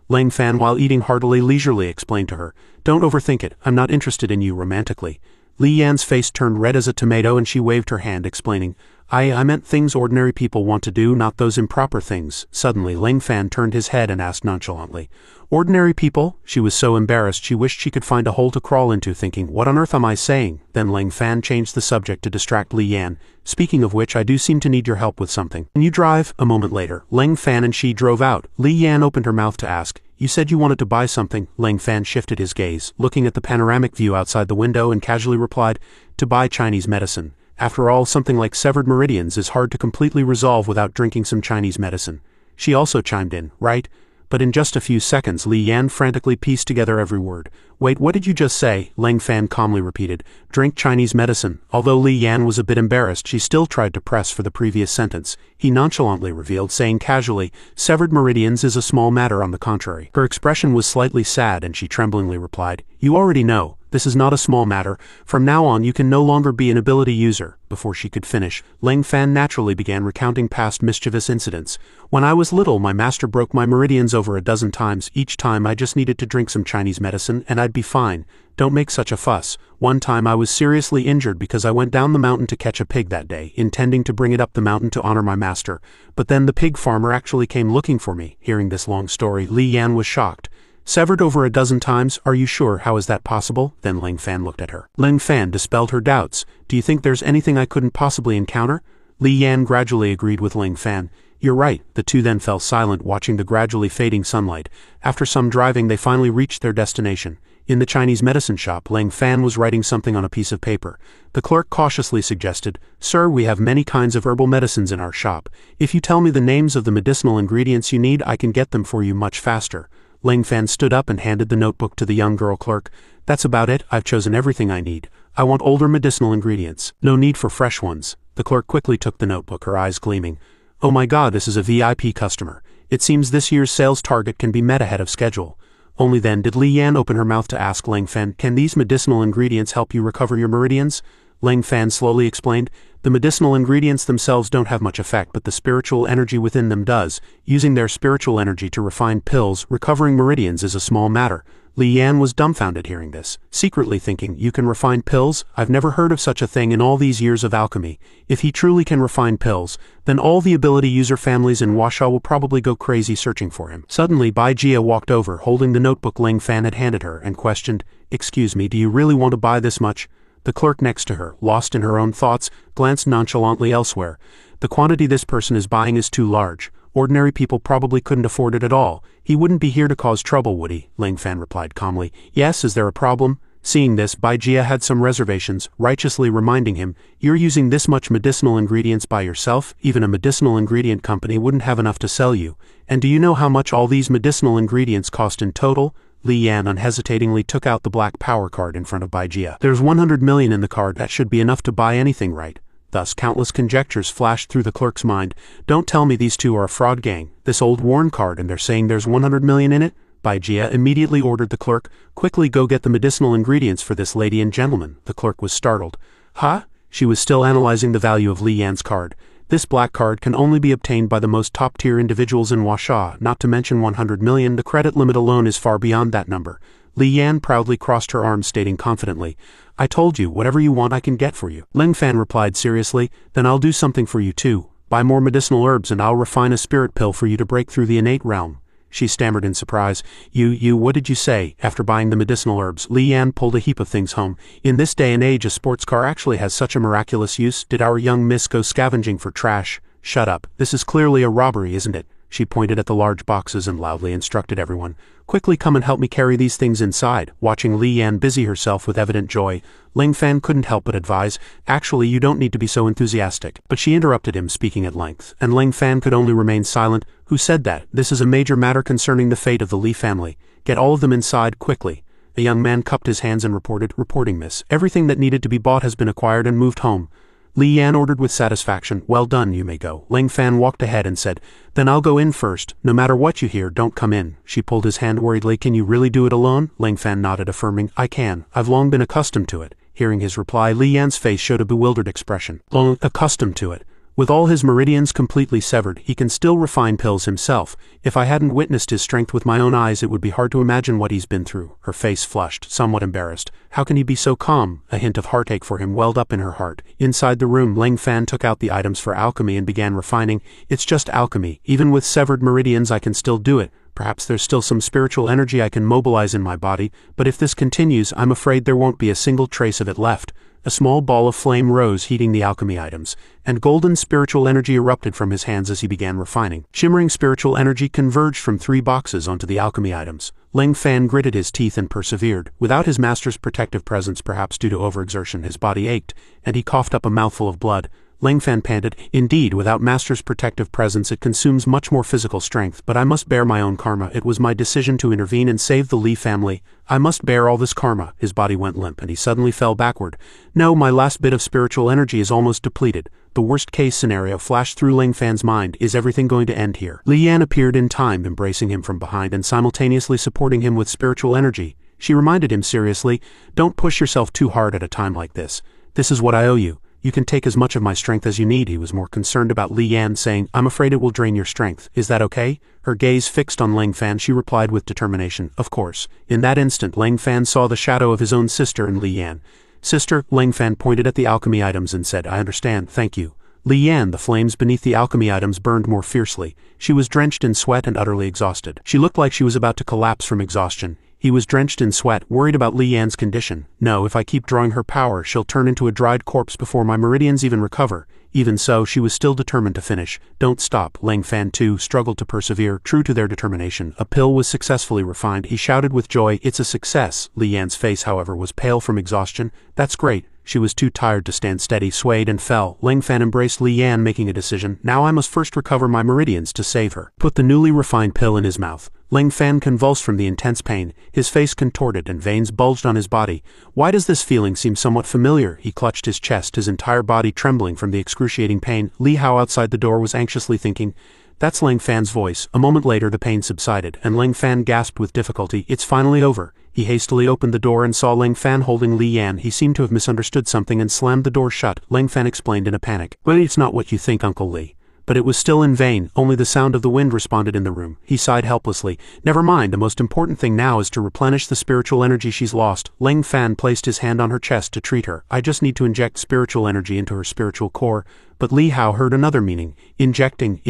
Ling Fan, while eating heartily, leisurely explained to her, "Don't overthink it. I'm not interested in you romantically." Li Yan's face turned red as a tomato and she waved her hand, explaining, I meant things ordinary people want to do, not those improper things." Suddenly, Ling Fan turned his head and asked nonchalantly, "Ordinary people?" She was so embarrassed she wished she could find a hole to crawl into, thinking, "What on earth am I saying?" Then Ling Fan changed the subject to distract Li Yan. "Speaking of which, I do seem to need your help with something. Can you drive?" A moment later, Ling Fan and she drove out. Li Yan opened her mouth to ask, "You said you wanted to buy something?" Ling Fan shifted his gaze, looking at the panoramic view outside the window, and casually replied, "To buy Chinese medicine. After all, something like severed meridians is hard to completely resolve without drinking some Chinese medicine." She also chimed in, "Right?" But in just a few seconds, Li Yan frantically pieced together every word. "Wait, what did you just say?" Ling Fan calmly repeated, "Drink Chinese medicine." Although Li Yan was a bit embarrassed, she still tried to press for the previous sentence. He nonchalantly revealed, saying casually, "Severed meridians is a small matter, on the contrary." Her expression was slightly sad and she tremblingly replied, "You already know. This is not a small matter. From now on you can no longer be an ability user." Before she could finish, Ling Fan naturally began recounting past mischievous incidents. "When I was little, my master broke my meridians over a dozen times. Each time I just needed to drink some Chinese medicine and I'd be fine. Don't make such a fuss. One time I was seriously injured because I went down the mountain to catch a pig that day, intending to bring it up the mountain to honor my master. But then the pig farmer actually came looking for me." Hearing this long story, Li Yan was shocked. "Severed over a dozen times? Are you sure? How is that possible?" Then Ling Fan looked at her. Ling Fan dispelled her doubts. "Do you think there's anything I couldn't possibly encounter?" Li Yan gradually agreed with Ling Fan. "You're right." The two then fell silent, watching the gradually fading sunlight. After some driving, they finally reached their destination. In the Chinese medicine shop, Ling Fan was writing something on a piece of paper. The clerk cautiously suggested, "Sir, we have many kinds of herbal medicines in our shop. If you tell me the names of the medicinal ingredients you need, I can get them for you much faster." Ling Fan stood up and handed the notebook to the young girl clerk. "That's about it. I've chosen everything I need. I want older medicinal ingredients. No need for fresh ones." The clerk quickly took the notebook, her eyes gleaming. "Oh my God, this is a VIP customer. It seems this year's sales target can be met ahead of schedule." Only then did Li Yan open her mouth to ask Lang Fan, "Can these medicinal ingredients help you recover your meridians?" Lang Fan slowly explained, "The medicinal ingredients themselves don't have much effect, but the spiritual energy within them does. Using their spiritual energy to refine pills, recovering meridians is a small matter." Li Yan was dumbfounded hearing this, secretly thinking, "You can refine pills? I've never heard of such a thing in all these years of alchemy. If he truly can refine pills, then all the ability user families in Washa will probably go crazy searching for him." Suddenly, Bai Jia walked over, holding the notebook Lang Fan had handed her, and questioned, "Excuse me, do you really want to buy this much?" The clerk next to her, lost in her own thoughts, glanced nonchalantly elsewhere. "The quantity this person is buying is too large. Ordinary people probably couldn't afford it at all. He wouldn't be here to cause trouble, would he?" Lang Fan replied calmly. "Yes, is there a problem?" Seeing this, Bai Jia had some reservations, righteously reminding him, "You're using this much medicinal ingredients by yourself? Even a medicinal ingredient company wouldn't have enough to sell you. And do you know how much all these medicinal ingredients cost in total?" Li Yan unhesitatingly took out the black power card in front of Bai Jia. "There's 100 million in the card. That should be enough to buy anything, right?" Thus countless conjectures flashed through the clerk's mind. "Don't tell me these two are a fraud gang. This old worn card, and they're saying there's 100 million in it?" Bai Jia immediately ordered the clerk, "Quickly go get the medicinal ingredients for this lady and gentleman." The clerk was startled. "Huh?" She was still analyzing the value of Li Yan's card. "This black card can only be obtained by the most top-tier individuals in Washa, not to mention 100 million. The credit limit alone is far beyond that number." Li Yan proudly crossed her arms, stating confidently, "I told you, whatever you want I can get for you." Lang Fan replied seriously, "Then I'll do something for you too. Buy more medicinal herbs and I'll refine a spirit pill for you to break through the innate realm." She stammered in surprise. What did you say?" After buying the medicinal herbs, Li Yan pulled a heap of things home. "In this day and age a sports car actually has such a miraculous use. Did our young miss go scavenging for trash?" "Shut up. This is clearly a robbery, isn't it?" She pointed at the large boxes and loudly instructed everyone, "Quickly come and help me carry these things inside." Watching Li Yan busy herself with evident joy, Lang Fan couldn't help but advise, "Actually, you don't need to be so enthusiastic." But she interrupted him, speaking at length, and Lang Fan could only remain silent. "Who said that? This is a major matter concerning the fate of the Li family. Get all of them inside, quickly." The young man cupped his hands and reporting, "Miss. Everything that needed to be bought has been acquired and moved home." Li Yan ordered with satisfaction, "Well done, you may go." Lang Fan walked ahead and said, "Then I'll go in first. No matter what you hear, don't come in." She pulled his hand worriedly. "Can you really do it alone?" Lang Fan nodded, affirming, "I can. I've long been accustomed to it." Hearing his reply, Li Yan's face showed a bewildered expression. "Long accustomed to it? With all his meridians completely severed, he can still refine pills himself. If I hadn't witnessed his strength with my own eyes, it would be hard to imagine what he's been through." Her face flushed, somewhat embarrassed. How can he be so calm? A hint of heartache for him welled up in her heart. Inside the room, Lang Fan took out the items for alchemy and began refining. "It's just alchemy. Even with severed meridians I can still do it. Perhaps there's still some spiritual energy I can mobilize in my body, but if this continues, I'm afraid there won't be a single trace of it left." A small ball of flame rose, heating the alchemy items, and golden spiritual energy erupted from his hands as he began refining. Shimmering spiritual energy converged from 3 boxes onto the alchemy items. Lang Fan gritted his teeth and persevered. Without his master's protective presence, perhaps due to overexertion, his body ached, and he coughed up a mouthful of blood. Lang Fan panted, "Indeed, without master's protective presence it consumes much more physical strength, but I must bear my own karma. It was my decision to intervene and save the Li family. I must bear all this karma." His body went limp, and he suddenly fell backward. "No, my last bit of spiritual energy is almost depleted." The worst-case scenario flashed through Lang Fan's mind. Is everything going to end here? Li Yan appeared in time, embracing him from behind and simultaneously supporting him with spiritual energy. She reminded him seriously, "Don't push yourself too hard at a time like this. This is what I owe you. You can take as much of my strength as you need." He was more concerned about Li Yan, saying, "I'm afraid it will drain your strength. Is that okay?" Her gaze fixed on Lang Fan, she replied with determination, "Of course." In that instant, Lang Fan saw the shadow of his own sister in Li Yan. "Sister," Lang Fan pointed at the alchemy items and said, "I understand, thank you." Li Yan, the flames beneath the alchemy items burned more fiercely. She was drenched in sweat and utterly exhausted. She looked like she was about to collapse from exhaustion. He was drenched in sweat, worried about Li Yan's condition. "No, if I keep drawing her power, she'll turn into a dried corpse before my meridians even recover." Even so, she was still determined to finish. "Don't stop." Lang Fan too struggled to persevere, true to their determination. A pill was successfully refined. He shouted with joy, "It's a success." Li Yan's face, however, was pale from exhaustion. "That's great." She was too tired to stand steady, swayed and fell. Lang Fan embraced Li Yan, making a decision. "Now I must first recover my meridians to save her." Put the newly refined pill in his mouth. Lang Fan convulsed from the intense pain. His face contorted and veins bulged on his body. "Why does this feeling seem somewhat familiar?" He clutched his chest, his entire body trembling from the excruciating pain. Li Hao outside the door was anxiously thinking, That's Lang Fan's voice. A moment later the pain subsided, and Lang Fan gasped with difficulty, "It's finally over." He hastily opened the door and saw Lang Fan holding Li Yan. He seemed to have misunderstood something and slammed the door shut. Lang Fan explained in a panic, "Well, it's not what you think, Uncle Li." But it was still in vain. Only the sound of the wind responded in the room. He sighed helplessly. "Never mind, the most important thing now is to replenish the spiritual energy she's lost." Lang Fan placed his hand on her chest to treat her. "I just need to inject spiritual energy into her spiritual core." But Li Hao heard another meaning. Injecting.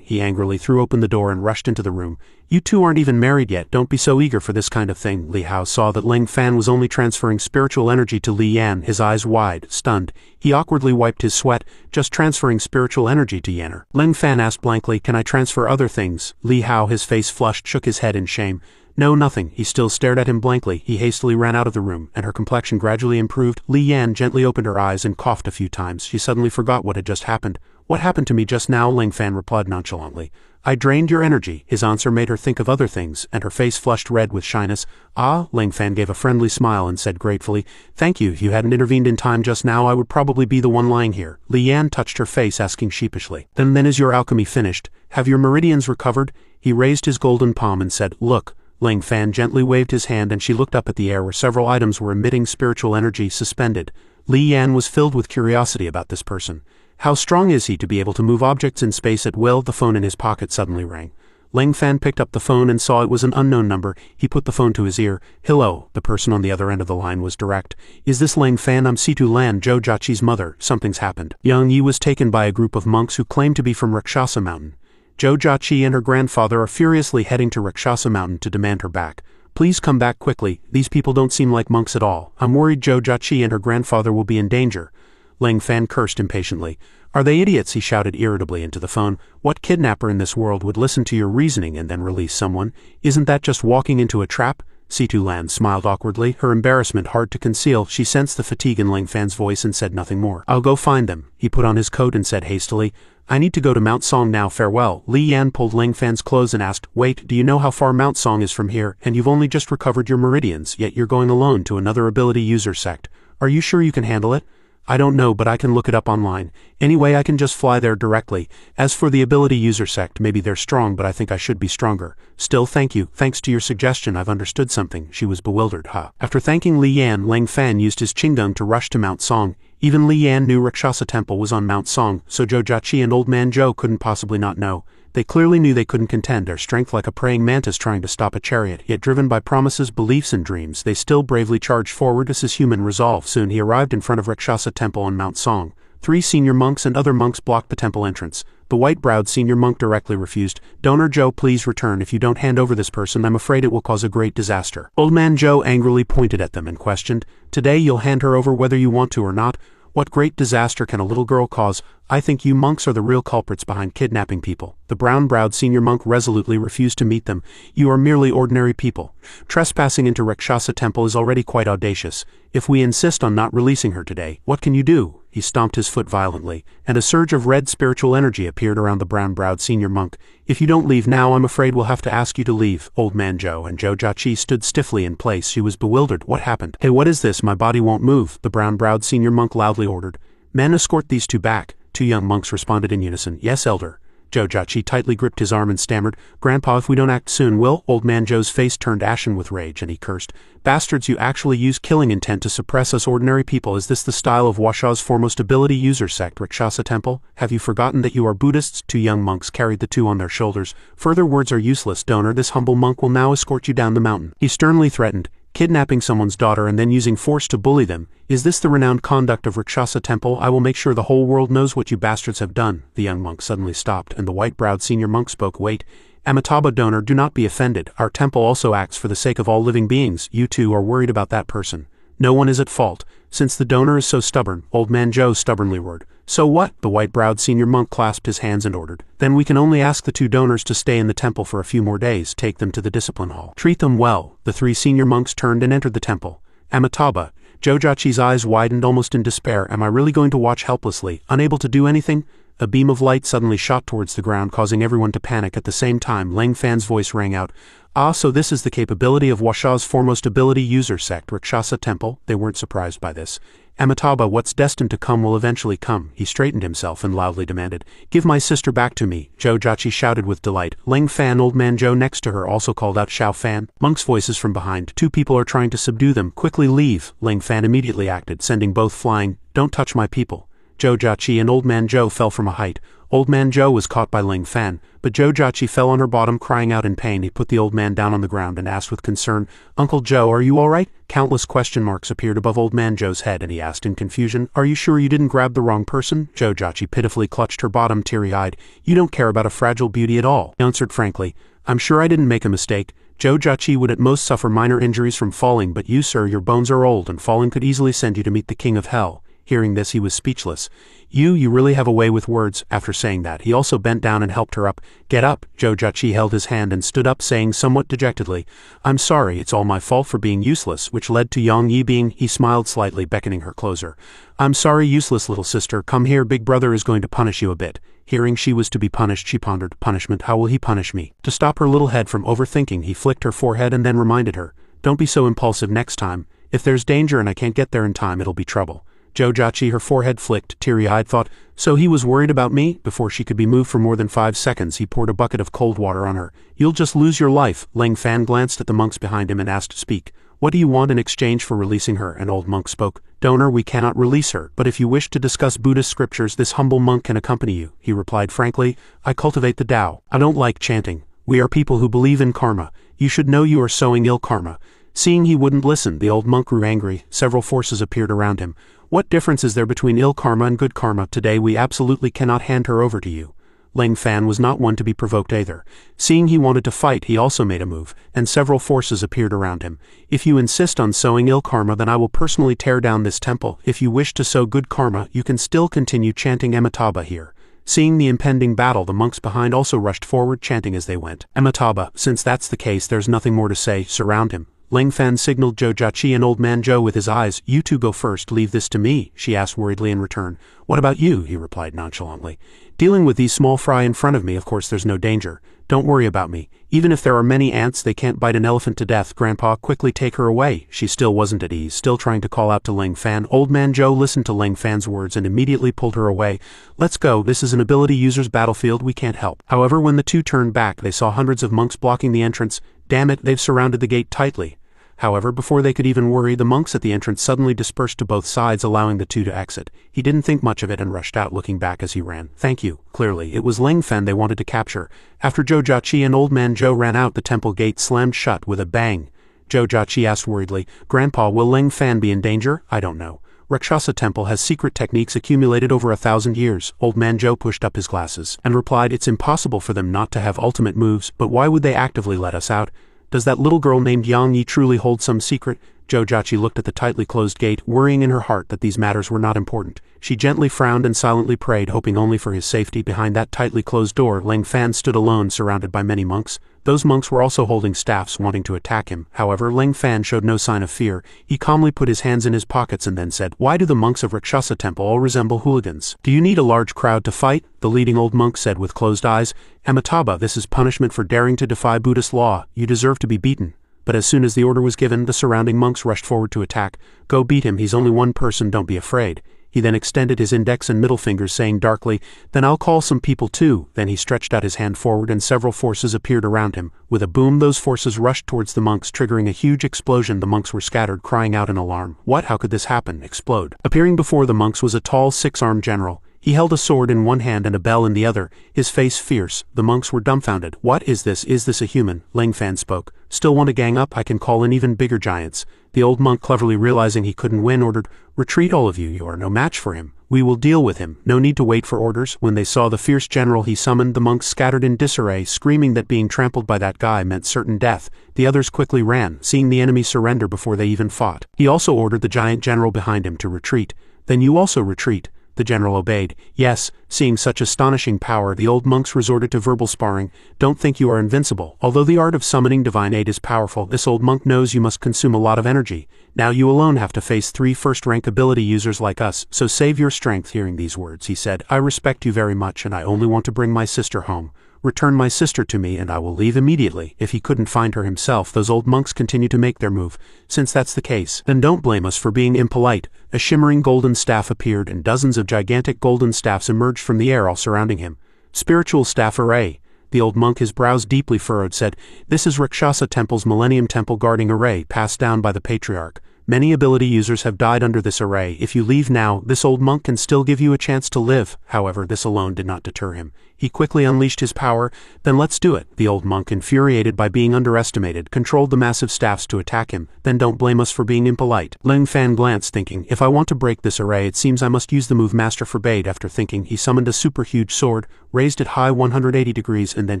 He angrily threw open the door and rushed into the room. "You two aren't even married yet, don't be so eager for this kind of thing." Li Hao saw that Lang Fan was only transferring spiritual energy to Li Yan, his eyes wide, stunned. He awkwardly wiped his sweat, "Just transferring spiritual energy to Yanner." Lang Fan asked blankly, "Can I transfer other things?" Li Hao, his face flushed, shook his head in shame. "No, nothing." He still stared at him blankly. He hastily ran out of the room, and her complexion gradually improved. Li Yan gently opened her eyes and coughed a few times. She suddenly forgot what had just happened. "What happened to me just now?" Lang Fan replied nonchalantly. "I drained your energy." His answer made her think of other things, and her face flushed red with shyness. "Ah," Lang Fan gave a friendly smile and said gratefully, "Thank you. If you hadn't intervened in time just now, I would probably be the one lying here." Li Yan touched her face, asking sheepishly, Then is your alchemy finished? Have your meridians recovered?" He raised his golden palm and said, "Look." Lang Fan gently waved his hand and she looked up at the air where several items were emitting spiritual energy suspended. Li Yan was filled with curiosity about this person. How strong is he to be able to move objects in space at will? The phone in his pocket suddenly rang. Lang Fan picked up the phone and saw it was an unknown number. He put the phone to his ear. "Hello." The person on the other end of the line was direct. "Is this Lang Fan? I'm Situ Lan, Zhou Jiaqi's mother. Something's happened. Yang Yi was taken by a group of monks who claim to be from Rakshasa Mountain. Zhou Jiaqi and her grandfather are furiously heading to Rakshasa Mountain to demand her back. Please come back quickly. These people don't seem like monks at all. I'm worried Zhou Jiaqi and her grandfather will be in danger." Lang Fan cursed impatiently. "Are they idiots?" he shouted irritably into the phone. "What kidnapper in this world would listen to your reasoning and then release someone? Isn't that just walking into a trap?" Situ Lan smiled awkwardly, her embarrassment hard to conceal. She sensed the fatigue in Lang Fan's voice and said nothing more. "I'll go find them." He put on his coat and said hastily, "I need to go to Mount Song now, farewell." Li Yan pulled Lang Fan's clothes and asked, "Wait, do you know how far Mount Song is from here? And you've only just recovered your meridians, yet you're going alone to another ability user sect. Are you sure you can handle it?" "I don't know, but I can look it up online. Anyway, I can just fly there directly. As for the ability user sect, maybe they're strong, but I think I should be stronger. Still, thank you. Thanks to your suggestion, I've understood something." She was bewildered, After thanking Li Yan, Lang Fan used his Qingdong to rush to Mount Song. Even Li Yan knew Rakshasa Temple was on Mount Song, so Zhou Jiaqi and Old Man Zhou couldn't possibly not know. They clearly knew they couldn't contend, their strength like a praying mantis trying to stop a chariot, yet driven by promises, beliefs, and dreams, they still bravely charged forward. This is human resolve. Soon he arrived in front of Rakshasa Temple on Mount Song. 3 senior monks and other monks blocked the temple entrance. The white-browed senior monk directly refused. "Donor Zhou, please return. If you don't hand over this person, I'm afraid it will cause a great disaster." Old Man Zhou angrily pointed at them and questioned, "Today you'll hand her over whether you want to or not? What great disaster can a little girl cause? I think you monks are the real culprits behind kidnapping people." The brown-browed senior monk resolutely refused to meet them. "You are merely ordinary people. Trespassing into Rakshasa Temple is already quite audacious. If we insist on not releasing her today, what can you do?" He stomped his foot violently, and a surge of red spiritual energy appeared around the brown-browed senior monk. "If you don't leave now, I'm afraid we'll have to ask you to leave." Old Man Zhou and Zhou Jiaqi stood stiffly in place. She was bewildered. "What happened?" "Hey, what is this? My body won't move," the brown-browed senior monk loudly ordered. "Men, escort these two back." 2 young monks responded in unison. "Yes, elder." Zhou Jiaqi tightly gripped his arm and stammered, "Grandpa, if we don't act soon, will—" Old Man Zhou's face turned ashen with rage, and he cursed, "Bastards, you actually use killing intent to suppress us ordinary people. Is this the style of Washa's foremost ability user sect, Rakshasa Temple? Have you forgotten that you are Buddhists?" 2 young monks carried the 2 on their shoulders. "Further words are useless, Donor. This humble monk will now escort you down the mountain." He sternly threatened, "Kidnapping someone's daughter and then using force to bully them. Is this the renowned conduct of Rakshasa Temple? I will make sure the whole world knows what you bastards have done." The young monk suddenly stopped, and the white-browed senior monk spoke. "Wait. Amitabha, Donor, do not be offended. Our temple also acts for the sake of all living beings. You two are worried about that person. No one is at fault. Since the donor is so stubborn," Old Man Zhou stubbornly roared. "So what?" The white-browed senior monk clasped his hands and ordered. "Then we can only ask the 2 donors to stay in the temple for a few more days. Take them to the discipline hall. Treat them well." The 3 senior monks turned and entered the temple. "Amitabha," Zhou Jiaqi's eyes widened almost in despair. "Am I really going to watch helplessly, unable to do anything?" A beam of light suddenly shot towards the ground, causing everyone to panic. At the same time, Lang Fan's voice rang out. "Ah, so this is the capability of Washa's foremost ability user sect, Rakshasa Temple." They weren't surprised by this. "Amitabha, what's destined to come will eventually come." He straightened himself and loudly demanded, "Give my sister back to me." Jojachi shouted with delight. Lang Fan, Old Man Joe next to her, also called out, "Xiao Fan." Monks' voices from behind. "Two people are trying to subdue them. Quickly leave." Lang Fan immediately acted, sending both flying. "Don't touch my people." Jojachi and Old Man Joe fell from a height. Old Man Joe was caught by Lang Fan, but Jojachi fell on her bottom, crying out in pain. He put the old man down on the ground and asked with concern, "Uncle Joe, are you all right?" Countless question marks appeared above Old Man Joe's head, and he asked in confusion, "Are you sure you didn't grab the wrong person?" Jojachi pitifully clutched her bottom, teary-eyed. "You don't care about a fragile beauty at all." He answered frankly, "I'm sure I didn't make a mistake. Jojachi would at most suffer minor injuries from falling, but you, sir, your bones are old, and falling could easily send you to meet the king of hell." Hearing this, he was speechless. You really have a way with words." After saying that, he also bent down and helped her up. "Get up." Jojachi held his hand and stood up, saying somewhat dejectedly, "I'm sorry, it's all my fault for being useless," which led to Yang Yi being. He smiled slightly, beckoning her closer. "I'm sorry, useless little sister. Come here, big brother is going to punish you a bit." Hearing she was to be punished, she pondered, "Punishment? How will he punish me?" To stop her little head from overthinking, he flicked her forehead and then reminded her, "Don't be so impulsive next time. If there's danger and I can't get there in time, it'll be trouble." Jojachi, her forehead flicked, teary-eyed, thought, "So he was worried about me?" Before she could be moved for more than 5 seconds, he poured a bucket of cold water on her. "You'll just lose your life." Lang Fan glanced at the monks behind him and asked, "Speak. What do you want in exchange for releasing her?" An old monk spoke. "Donor, we cannot release her, but if you wish to discuss Buddhist scriptures, this humble monk can accompany you." He replied frankly, "I cultivate the Tao. I don't like chanting. We are people who believe in karma. You should know you are sowing ill karma." Seeing he wouldn't listen, the old monk grew angry. Several forces appeared around him. "What difference is there between ill karma and good karma? Today we absolutely cannot hand her over to you." Lang Fan was not one to be provoked either. Seeing he wanted to fight, he also made a move, and several forces appeared around him. "If you insist on sowing ill karma, then I will personally tear down this temple. If you wish to sow good karma, you can still continue chanting Amitabha here." Seeing the impending battle, the monks behind also rushed forward, chanting as they went, "Amitabha, since that's the case, there's nothing more to say, surround him." Lang Fan signaled Jojachi and Old Man Joe with his eyes. "You two go first, leave this to me," she asked worriedly in return. "What about you?" he replied nonchalantly. "Dealing with these small fry in front of me, of course there's no danger. Don't worry about me. Even if there are many ants, they can't bite an elephant to death. Grandpa, quickly take her away." She still wasn't at ease, still trying to call out to Lang Fan. Old Man Joe listened to Lang Fan's words and immediately pulled her away. "Let's go, this is an ability user's battlefield, we can't help." However, when the two turned back, they saw hundreds of monks blocking the entrance. "Damn it, they've surrounded the gate tightly." However, before they could even worry, the monks at the entrance suddenly dispersed to both sides, allowing the two to exit. He didn't think much of it and rushed out, looking back as he ran. "Thank you." Clearly, it was Lang Fan they wanted to capture. After Jojachi and Old Man Joe ran out, the temple gate slammed shut with a bang. Jojachi asked worriedly, "Grandpa, will Lang Fan be in danger?" "I don't know. Rakshasa Temple has secret techniques accumulated over 1,000 years. Old Man Joe pushed up his glasses and replied, "It's impossible for them not to have ultimate moves, but why would they actively let us out? Does that little girl named Yang Yi truly hold some secret?" Jojachi looked at the tightly closed gate, worrying in her heart that these matters were not important. She gently frowned and silently prayed, hoping only for his safety. Behind that tightly closed door, Lang Fan stood alone, surrounded by many monks. Those monks were also holding staffs, wanting to attack him. However, Lang Fan showed no sign of fear. He calmly put his hands in his pockets and then said, "Why do the monks of Rakshasa Temple all resemble hooligans? Do you need a large crowd to fight?" The leading old monk said with closed eyes, "Amitabha, this is punishment for daring to defy Buddhist law. You deserve to be beaten." But as soon as the order was given, the surrounding monks rushed forward to attack. "Go beat him, he's only one person, don't be afraid." He then extended his index and middle fingers, saying darkly, "Then I'll call some people too." Then he stretched out his hand forward and several forces appeared around him. With a boom, those forces rushed towards the monks, triggering a huge explosion. The monks were scattered, crying out in alarm. "What? How could this happen? Explode?" Appearing before the monks was a tall, 6-armed general. He held a sword in one hand and a bell in the other, his face fierce. The monks were dumbfounded. "What is this? Is this a human?" Lang Fan spoke. "Still want to gang up? I can call in even bigger giants." The old monk, cleverly realizing he couldn't win, ordered, "Retreat all of you, you are no match for him. We will deal with him. No need to wait for orders." When they saw the fierce general he summoned, the monks scattered in disarray, screaming that being trampled by that guy meant certain death. The others quickly ran, seeing the enemy surrender before they even fought. He also ordered the giant general behind him to retreat. "Then you also retreat." The general obeyed. Yes, seeing such astonishing power, the old monks resorted to verbal sparring. Don't think you are invincible. Although the art of summoning divine aid is powerful, this old monk knows you must consume a lot of energy. Now you alone have to face 3 first-rank ability users like us, so save your strength. Hearing these words, he said, I respect you very much and I only want to bring my sister home. Return my sister to me and I will leave immediately. If he couldn't find her himself, those old monks continued to make their move. Since that's the case, then don't blame us for being impolite. A shimmering golden staff appeared and dozens of gigantic golden staffs emerged from the air all surrounding him. Spiritual staff array. The old monk, his brows deeply furrowed, said, This is Rakshasa Temple's Millennium Temple guarding array passed down by the Patriarch. Many ability users have died under this array. If you leave now, this old monk can still give you a chance to live. However, this alone did not deter him. He quickly unleashed his power. Then let's do it. The old monk, infuriated by being underestimated, controlled the massive staffs to attack him. Then don't blame us for being impolite. Ling Fan glanced, thinking, if I want to break this array, it seems I must use the move Master forbade. After thinking, he summoned a super huge sword, raised it high 180 degrees and then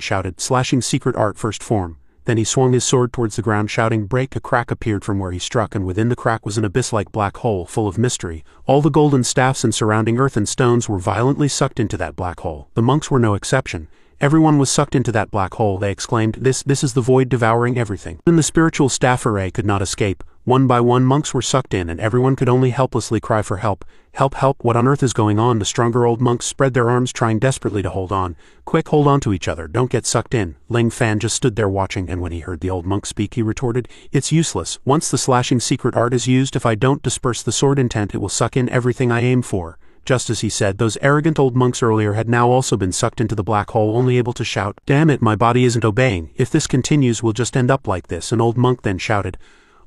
shouted, slashing secret art first form. Then he swung his sword towards the ground, shouting, break. A crack appeared from where he struck, and within the crack was an abyss-like black hole, full of mystery. All the golden staffs and surrounding earth and stones were violently sucked into that black hole. The monks were no exception. Everyone was sucked into that black hole. They exclaimed, this is the void devouring everything. Then the spiritual staff array could not escape. One by one monks were sucked in and everyone could only helplessly cry for help. Help, help, what on earth is going on? The stronger old monks spread their arms, trying desperately to hold on. Quick, hold on to each other, don't get sucked in. Ling Fan just stood there watching, and when he heard the old monk speak, he retorted, it's useless. Once the slashing secret art is used, if I don't disperse the sword intent, it will suck in everything I aim for. Just as he said, those arrogant old monks earlier had now also been sucked into the black hole, only able to shout, damn it, my body isn't obeying. If this continues, we'll just end up like this. An old monk then shouted,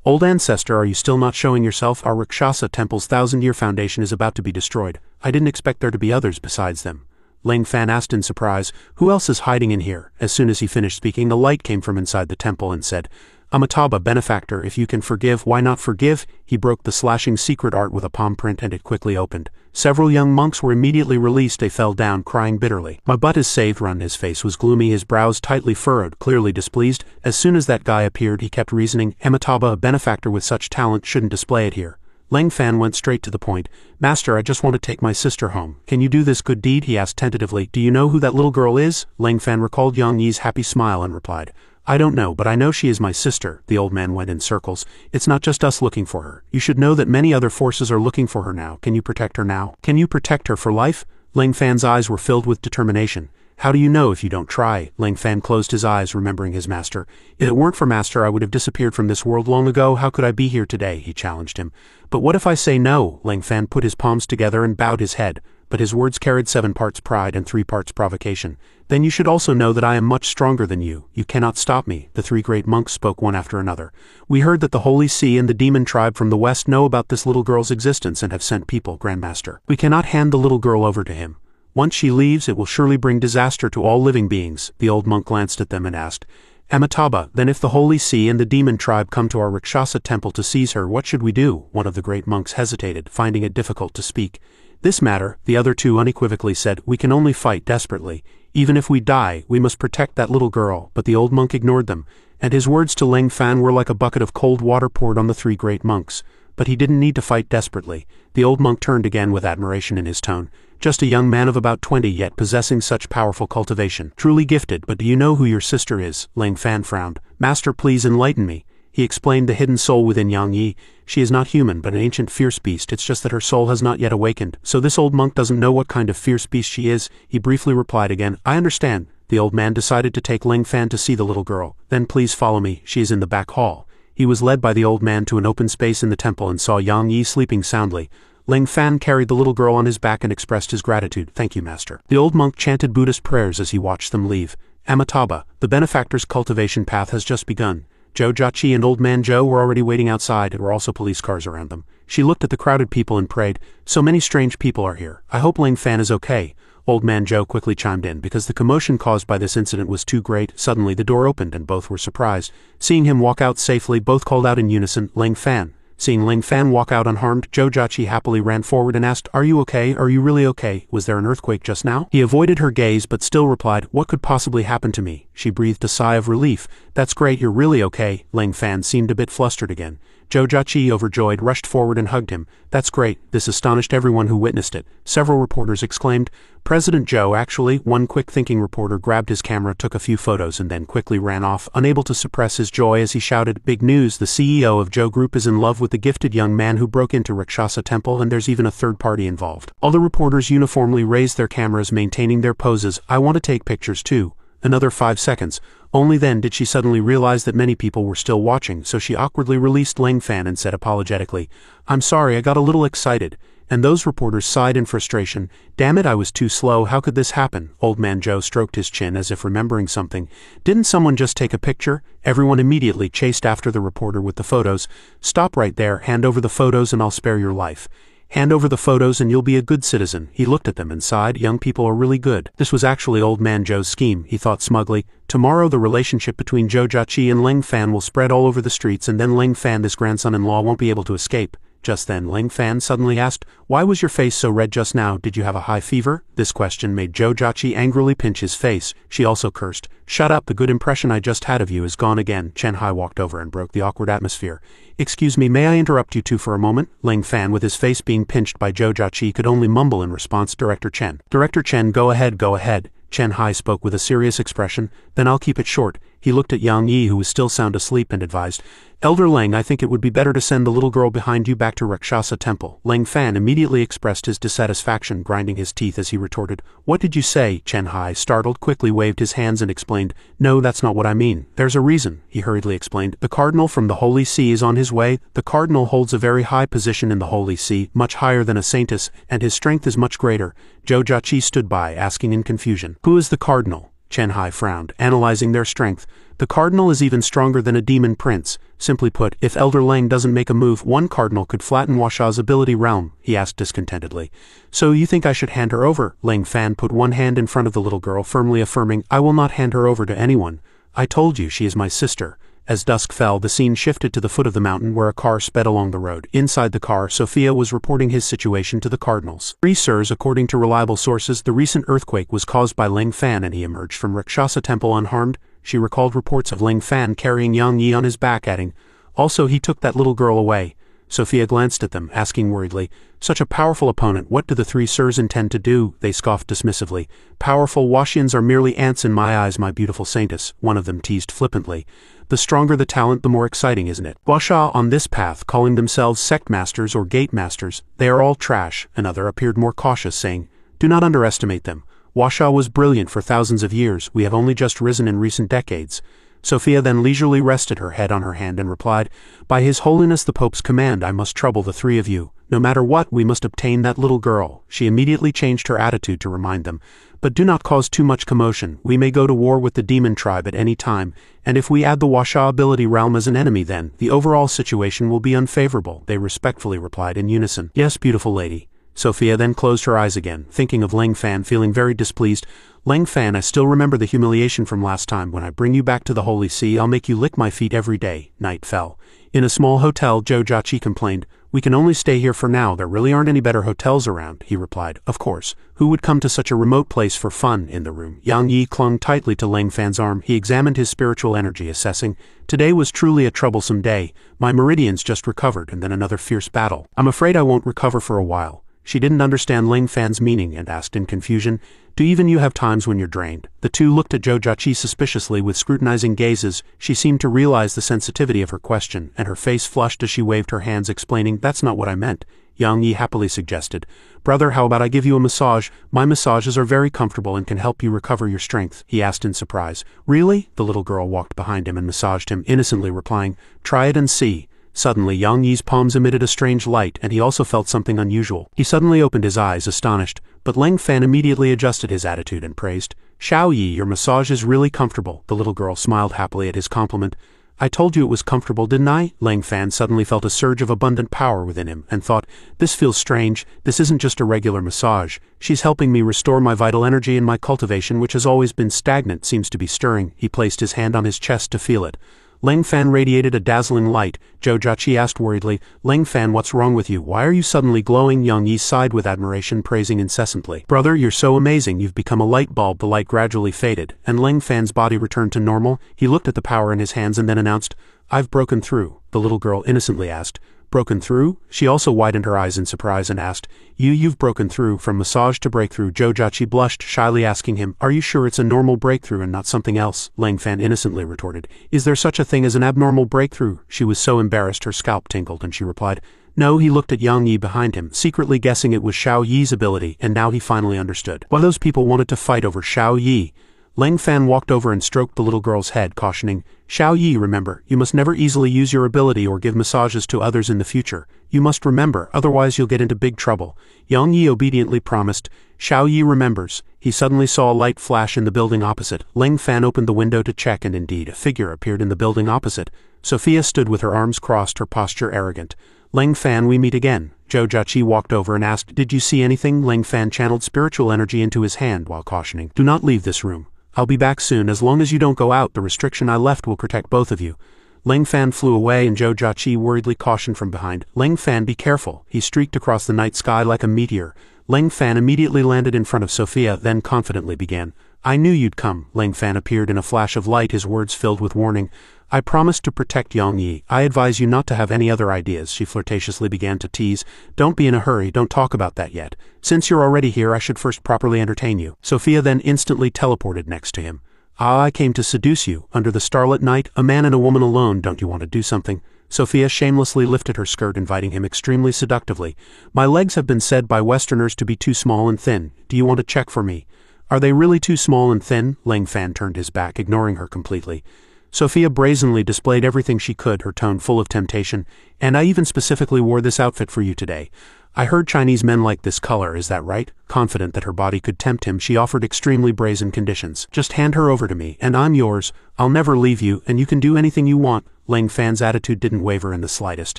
Old ancestor, are you still not showing yourself? Our Rakshasa Temple's 1,000-year foundation is about to be destroyed. I didn't expect there to be others besides them. Ling Fan asked in surprise, who else is hiding in here? As soon as he finished speaking, a light came from inside the temple and said, Amitabha, benefactor, if you can forgive, why not forgive? He broke the slashing secret art with a palm print and it quickly opened. Several young monks were immediately released. They fell down, crying bitterly. My butt is saved. Run. His face was gloomy, his brows tightly furrowed, clearly displeased. As soon as that guy appeared, he kept reasoning, Amitabha, a benefactor with such talent, shouldn't display it here. Ling Fan went straight to the point. Master, I just want to take my sister home. Can you do this good deed? He asked tentatively. Do you know who that little girl is? Ling Fan recalled Yang Yi's happy smile and replied, I don't know, but I know she is my sister. The old man went in circles. It's not just us looking for her. You should know that many other forces are looking for her now. Can you protect her now? Can you protect her for life? Ling Fan's eyes were filled with determination. How do you know if you don't try? Ling Fan closed his eyes, remembering his master. If it weren't for Master, I would have disappeared from this world long ago. How could I be here today? He challenged him. But what if I say no? Ling Fan put his palms together and bowed his head. But his words carried 7 parts pride and 3 parts provocation. Then you should also know that I am much stronger than you. You cannot stop me. The 3 great monks spoke one after another. We heard that the Holy See and the demon tribe from the west know about this little girl's existence and have sent people, Grandmaster. We cannot hand the little girl over to him. Once she leaves, it will surely bring disaster to all living beings. The old monk glanced at them and asked, Amitabha, then if the Holy See and the demon tribe come to our Rakshasa temple to seize her, what should we do? One of the great monks hesitated, finding it difficult to speak. This matter, the other 2 unequivocally said, we can only fight desperately. Even if we die, we must protect that little girl. But the old monk ignored them, and his words to Ling Fan were like a bucket of cold water poured on the 3 great monks. But he didn't need to fight desperately. The old monk turned again with admiration in his tone. Just a young man of about 20, yet possessing such powerful cultivation. Truly gifted, but do you know who your sister is? Ling Fan frowned. Master, please enlighten me. He explained the hidden soul within Yang Yi. She is not human, but an ancient fierce beast. It's just that her soul has not yet awakened. So this old monk doesn't know what kind of fierce beast she is. He briefly replied again, I understand. The old man decided to take Ling Fan to see the little girl. Then please follow me. She is in the back hall. He was led by the old man to an open space in the temple and saw Yang Yi sleeping soundly. Ling Fan carried the little girl on his back and expressed his gratitude. Thank you, Master. The old monk chanted Buddhist prayers as he watched them leave. Amitabha, the benefactor's cultivation path has just begun. Joe Jachi and Old Man Joe were already waiting outside. There were also police cars around them. She looked at the crowded people and prayed, so many strange people are here. I hope Ling Fan is okay. Old Man Joe quickly chimed in, because the commotion caused by this incident was too great. Suddenly the door opened and both were surprised. Seeing him walk out safely, both called out in unison, Ling Fan. Seeing Ling Fan walk out unharmed, Jojachi happily ran forward and asked, "Are you okay? Are you really okay? Was there an earthquake just now?" He avoided her gaze but still replied, "What could possibly happen to me?" She breathed a sigh of relief. "That's great, you're really okay." Ling Fan seemed a bit flustered again. Jojachi, overjoyed, rushed forward and hugged him. "That's great." This astonished everyone who witnessed it. Several reporters exclaimed, "President Joe, actually." One quick-thinking reporter grabbed his camera, took a few photos, and then quickly ran off, unable to suppress his joy as he shouted, "Big news! The CEO of Joe Group is in love with the gifted young man who broke into Rakshasa Temple, and there's even a third party involved." All the reporters uniformly raised their cameras, maintaining their poses. "I want to take pictures too." Another 5 seconds. Only then did she suddenly realize that many people were still watching, so she awkwardly released Ling Fan and said apologetically, "I'm sorry, I got a little excited." And those reporters sighed in frustration. "Damn it, I was too slow, how could this happen?" Old Man Joe stroked his chin as if remembering something. "Didn't someone just take a picture?" Everyone immediately chased after the reporter with the photos. "Stop right there, hand over the photos and I'll spare your life." "Hand over the photos and you'll be a good citizen." He looked at them and sighed. Young people are really good. This was actually Old Man Joe's scheme, he thought smugly. Tomorrow the relationship between Jojachi and Ling Fan will spread all over the streets, and then Ling Fan, this grandson-in-law, won't be able to escape. Just then Ling Fan suddenly asked, "Why was your face so red just now? Did you have a high fever?" This question made Jojachi angrily pinch his face. She also cursed. "Shut up, the good impression I just had of you is gone again." Chen Hai walked over and broke the awkward atmosphere. "Excuse me, may I interrupt you two for a moment?" Ling Fan, with his face being pinched by Jojachi, could only mumble in response, "Director Chen." "Director Chen, go ahead, go ahead." Chen Hai spoke with a serious expression. "Then I'll keep it short." He looked at Yang Yi, who was still sound asleep, and advised, "Elder Leng, I think it would be better to send the little girl behind you back to Rakshasa Temple." Ling Fan immediately expressed his dissatisfaction, grinding his teeth as he retorted, "What did you say?" Chen Hai, startled, quickly waved his hands and explained, "No, that's not what I mean. There's a reason," he hurriedly explained. "The cardinal from the Holy See is on his way. The cardinal holds a very high position in the Holy See, much higher than a saintess, and his strength is much greater." Jojachi stood by, asking in confusion, "Who is the cardinal?" Chen Hai frowned, analyzing their strength. "The cardinal is even stronger than a demon prince. Simply put, if Elder Leng doesn't make a move, one cardinal could flatten Washa's ability realm," he asked discontentedly. "So you think I should hand her over?" Ling Fan put one hand in front of the little girl, firmly affirming, "I will not hand her over to anyone. I told you, she is my sister." As dusk fell, the scene shifted to the foot of the mountain where a car sped along the road. Inside the car, Sophia was reporting his situation to the cardinals. "Sirs, according to reliable sources, the recent earthquake was caused by Ling Fan and he emerged from Rakshasa Temple unharmed." She recalled reports of Ling Fan carrying Yang Yi on his back, adding, "Also he took that little girl away." Sophia glanced at them, asking worriedly, "Such a powerful opponent, what do the 3 sirs intend to do?" They scoffed dismissively. "Powerful Washians are merely ants in my eyes, my beautiful saintess," one of them teased flippantly. "The stronger the talent, the more exciting, isn't it? Washa on this path, calling themselves sect masters or gate masters, they are all trash." Another appeared more cautious, saying, "Do not underestimate them. Washa was brilliant for thousands of years. We have only just risen in recent decades." Sophia then leisurely rested her head on her hand and replied, "By His Holiness the Pope's command, I must trouble the 3 of you. No matter what, we must obtain that little girl." She immediately changed her attitude to remind them, "But do not cause too much commotion. We may go to war with the demon tribe at any time, and if we add the Washa ability realm as an enemy, then the overall situation will be unfavorable." They respectfully replied in unison, "Yes, beautiful lady." Sophia then closed her eyes again, thinking of Ling Fan, feeling very displeased. "Ling Fan, I still remember the humiliation from last time. When I bring you back to the Holy See, I'll make you lick my feet every day." Night fell. In a small hotel, Jojachi complained, "We can only stay here for now. There really aren't any better hotels around." He replied, "Of course. Who would come to such a remote place for fun?" In the room, Yang Yi clung tightly to Ling Fan's arm. He examined his spiritual energy, assessing, "Today was truly a troublesome day. My meridians just recovered, and then another fierce battle. I'm afraid I won't recover for a while." She didn't understand Ling Fan's meaning and asked in confusion, "Do even you have times when you're drained?" The two looked at Jojachi suspiciously with scrutinizing gazes. She seemed to realize the sensitivity of her question, and her face flushed as she waved her hands, explaining, "That's not what I meant." Yang Yi happily suggested, "Brother, how about I give you a massage? My massages are very comfortable and can help you recover your strength." He asked in surprise. "Really?" The little girl walked behind him and massaged him, innocently replying, "Try it and see." Suddenly, Yang Yi's palms emitted a strange light, and he also felt something unusual. He suddenly opened his eyes, astonished, but Ling Fan immediately adjusted his attitude and praised, "Xiao Yi, your massage is really comfortable." The little girl smiled happily at his compliment. "I told you it was comfortable, didn't I?" Ling Fan suddenly felt a surge of abundant power within him, and thought, "This feels strange. This isn't just a regular massage. She's helping me restore my vital energy, and my cultivation, which has always been stagnant, seems to be stirring." He placed his hand on his chest to feel it. Ling Fan radiated a dazzling light. Zhou Jiaqi asked worriedly, Ling Fan, what's wrong with you? Why are you suddenly glowing? Yang Yi sighed with admiration, praising incessantly. Brother, you're so amazing, you've become a light bulb. The light gradually faded, and Ling Fan's body returned to normal. He looked at the power in his hands and then announced, I've broken through. The little girl innocently asked, Broken through? She also widened her eyes in surprise and asked, You've broken through, from massage to breakthrough. Zhou Jiaqi blushed, shyly asking him, Are you sure it's a normal breakthrough and not something else? Ling Fan innocently retorted, Is there such a thing as an abnormal breakthrough? She was so embarrassed her scalp tingled and she replied, No. He looked at Yang Yi behind him, secretly guessing it was Xiao Yi's ability, and now he finally understood why those people wanted to fight over Xiao Yi. Ling Fan walked over and stroked the little girl's head, cautioning, Xiao Yi, remember, you must never easily use your ability or give massages to others in the future. You must remember, otherwise you'll get into big trouble. Yang Yi obediently promised. Xiao Yi remembers. He suddenly saw a light flash in the building opposite. Ling Fan opened the window to check, and indeed, a figure appeared in the building opposite. Sophia stood with her arms crossed, her posture arrogant. Ling Fan, we meet again. Zhou Jiaqi walked over and asked, Did you see anything? Ling Fan channeled spiritual energy into his hand while cautioning, Do not leave this room. I'll be back soon. As long as you don't go out, the restriction I left will protect both of you. Ling Fan flew away and Zhou Jiaqi worriedly cautioned from behind, Ling Fan, be careful. He streaked across the night sky like a meteor. Ling Fan immediately landed in front of Sophia, then confidently began, I knew you'd come. Ling Fan appeared in a flash of light, his words filled with warning. I promised to protect Yang Yi. I advise you not to have any other ideas. She flirtatiously began to tease. Don't be in a hurry, don't talk about that yet. Since you're already here, I should first properly entertain you. Sophia then instantly teleported next to him. I came to seduce you. Under the starlit night, a man and a woman alone. Don't you want to do something? Sophia shamelessly lifted her skirt, inviting him extremely seductively. My legs have been said by Westerners to be too small and thin. Do you want to check for me? Are they really too small and thin? Ling Fan turned his back, ignoring her completely. Sophia brazenly displayed everything she could, her tone full of temptation. And I even specifically wore this outfit for you today. I heard Chinese men like this color, is that right? Confident that her body could tempt him, she offered extremely brazen conditions. Just hand her over to me, and I'm yours. I'll never leave you, and you can do anything you want. Ling Fan's attitude didn't waver in the slightest.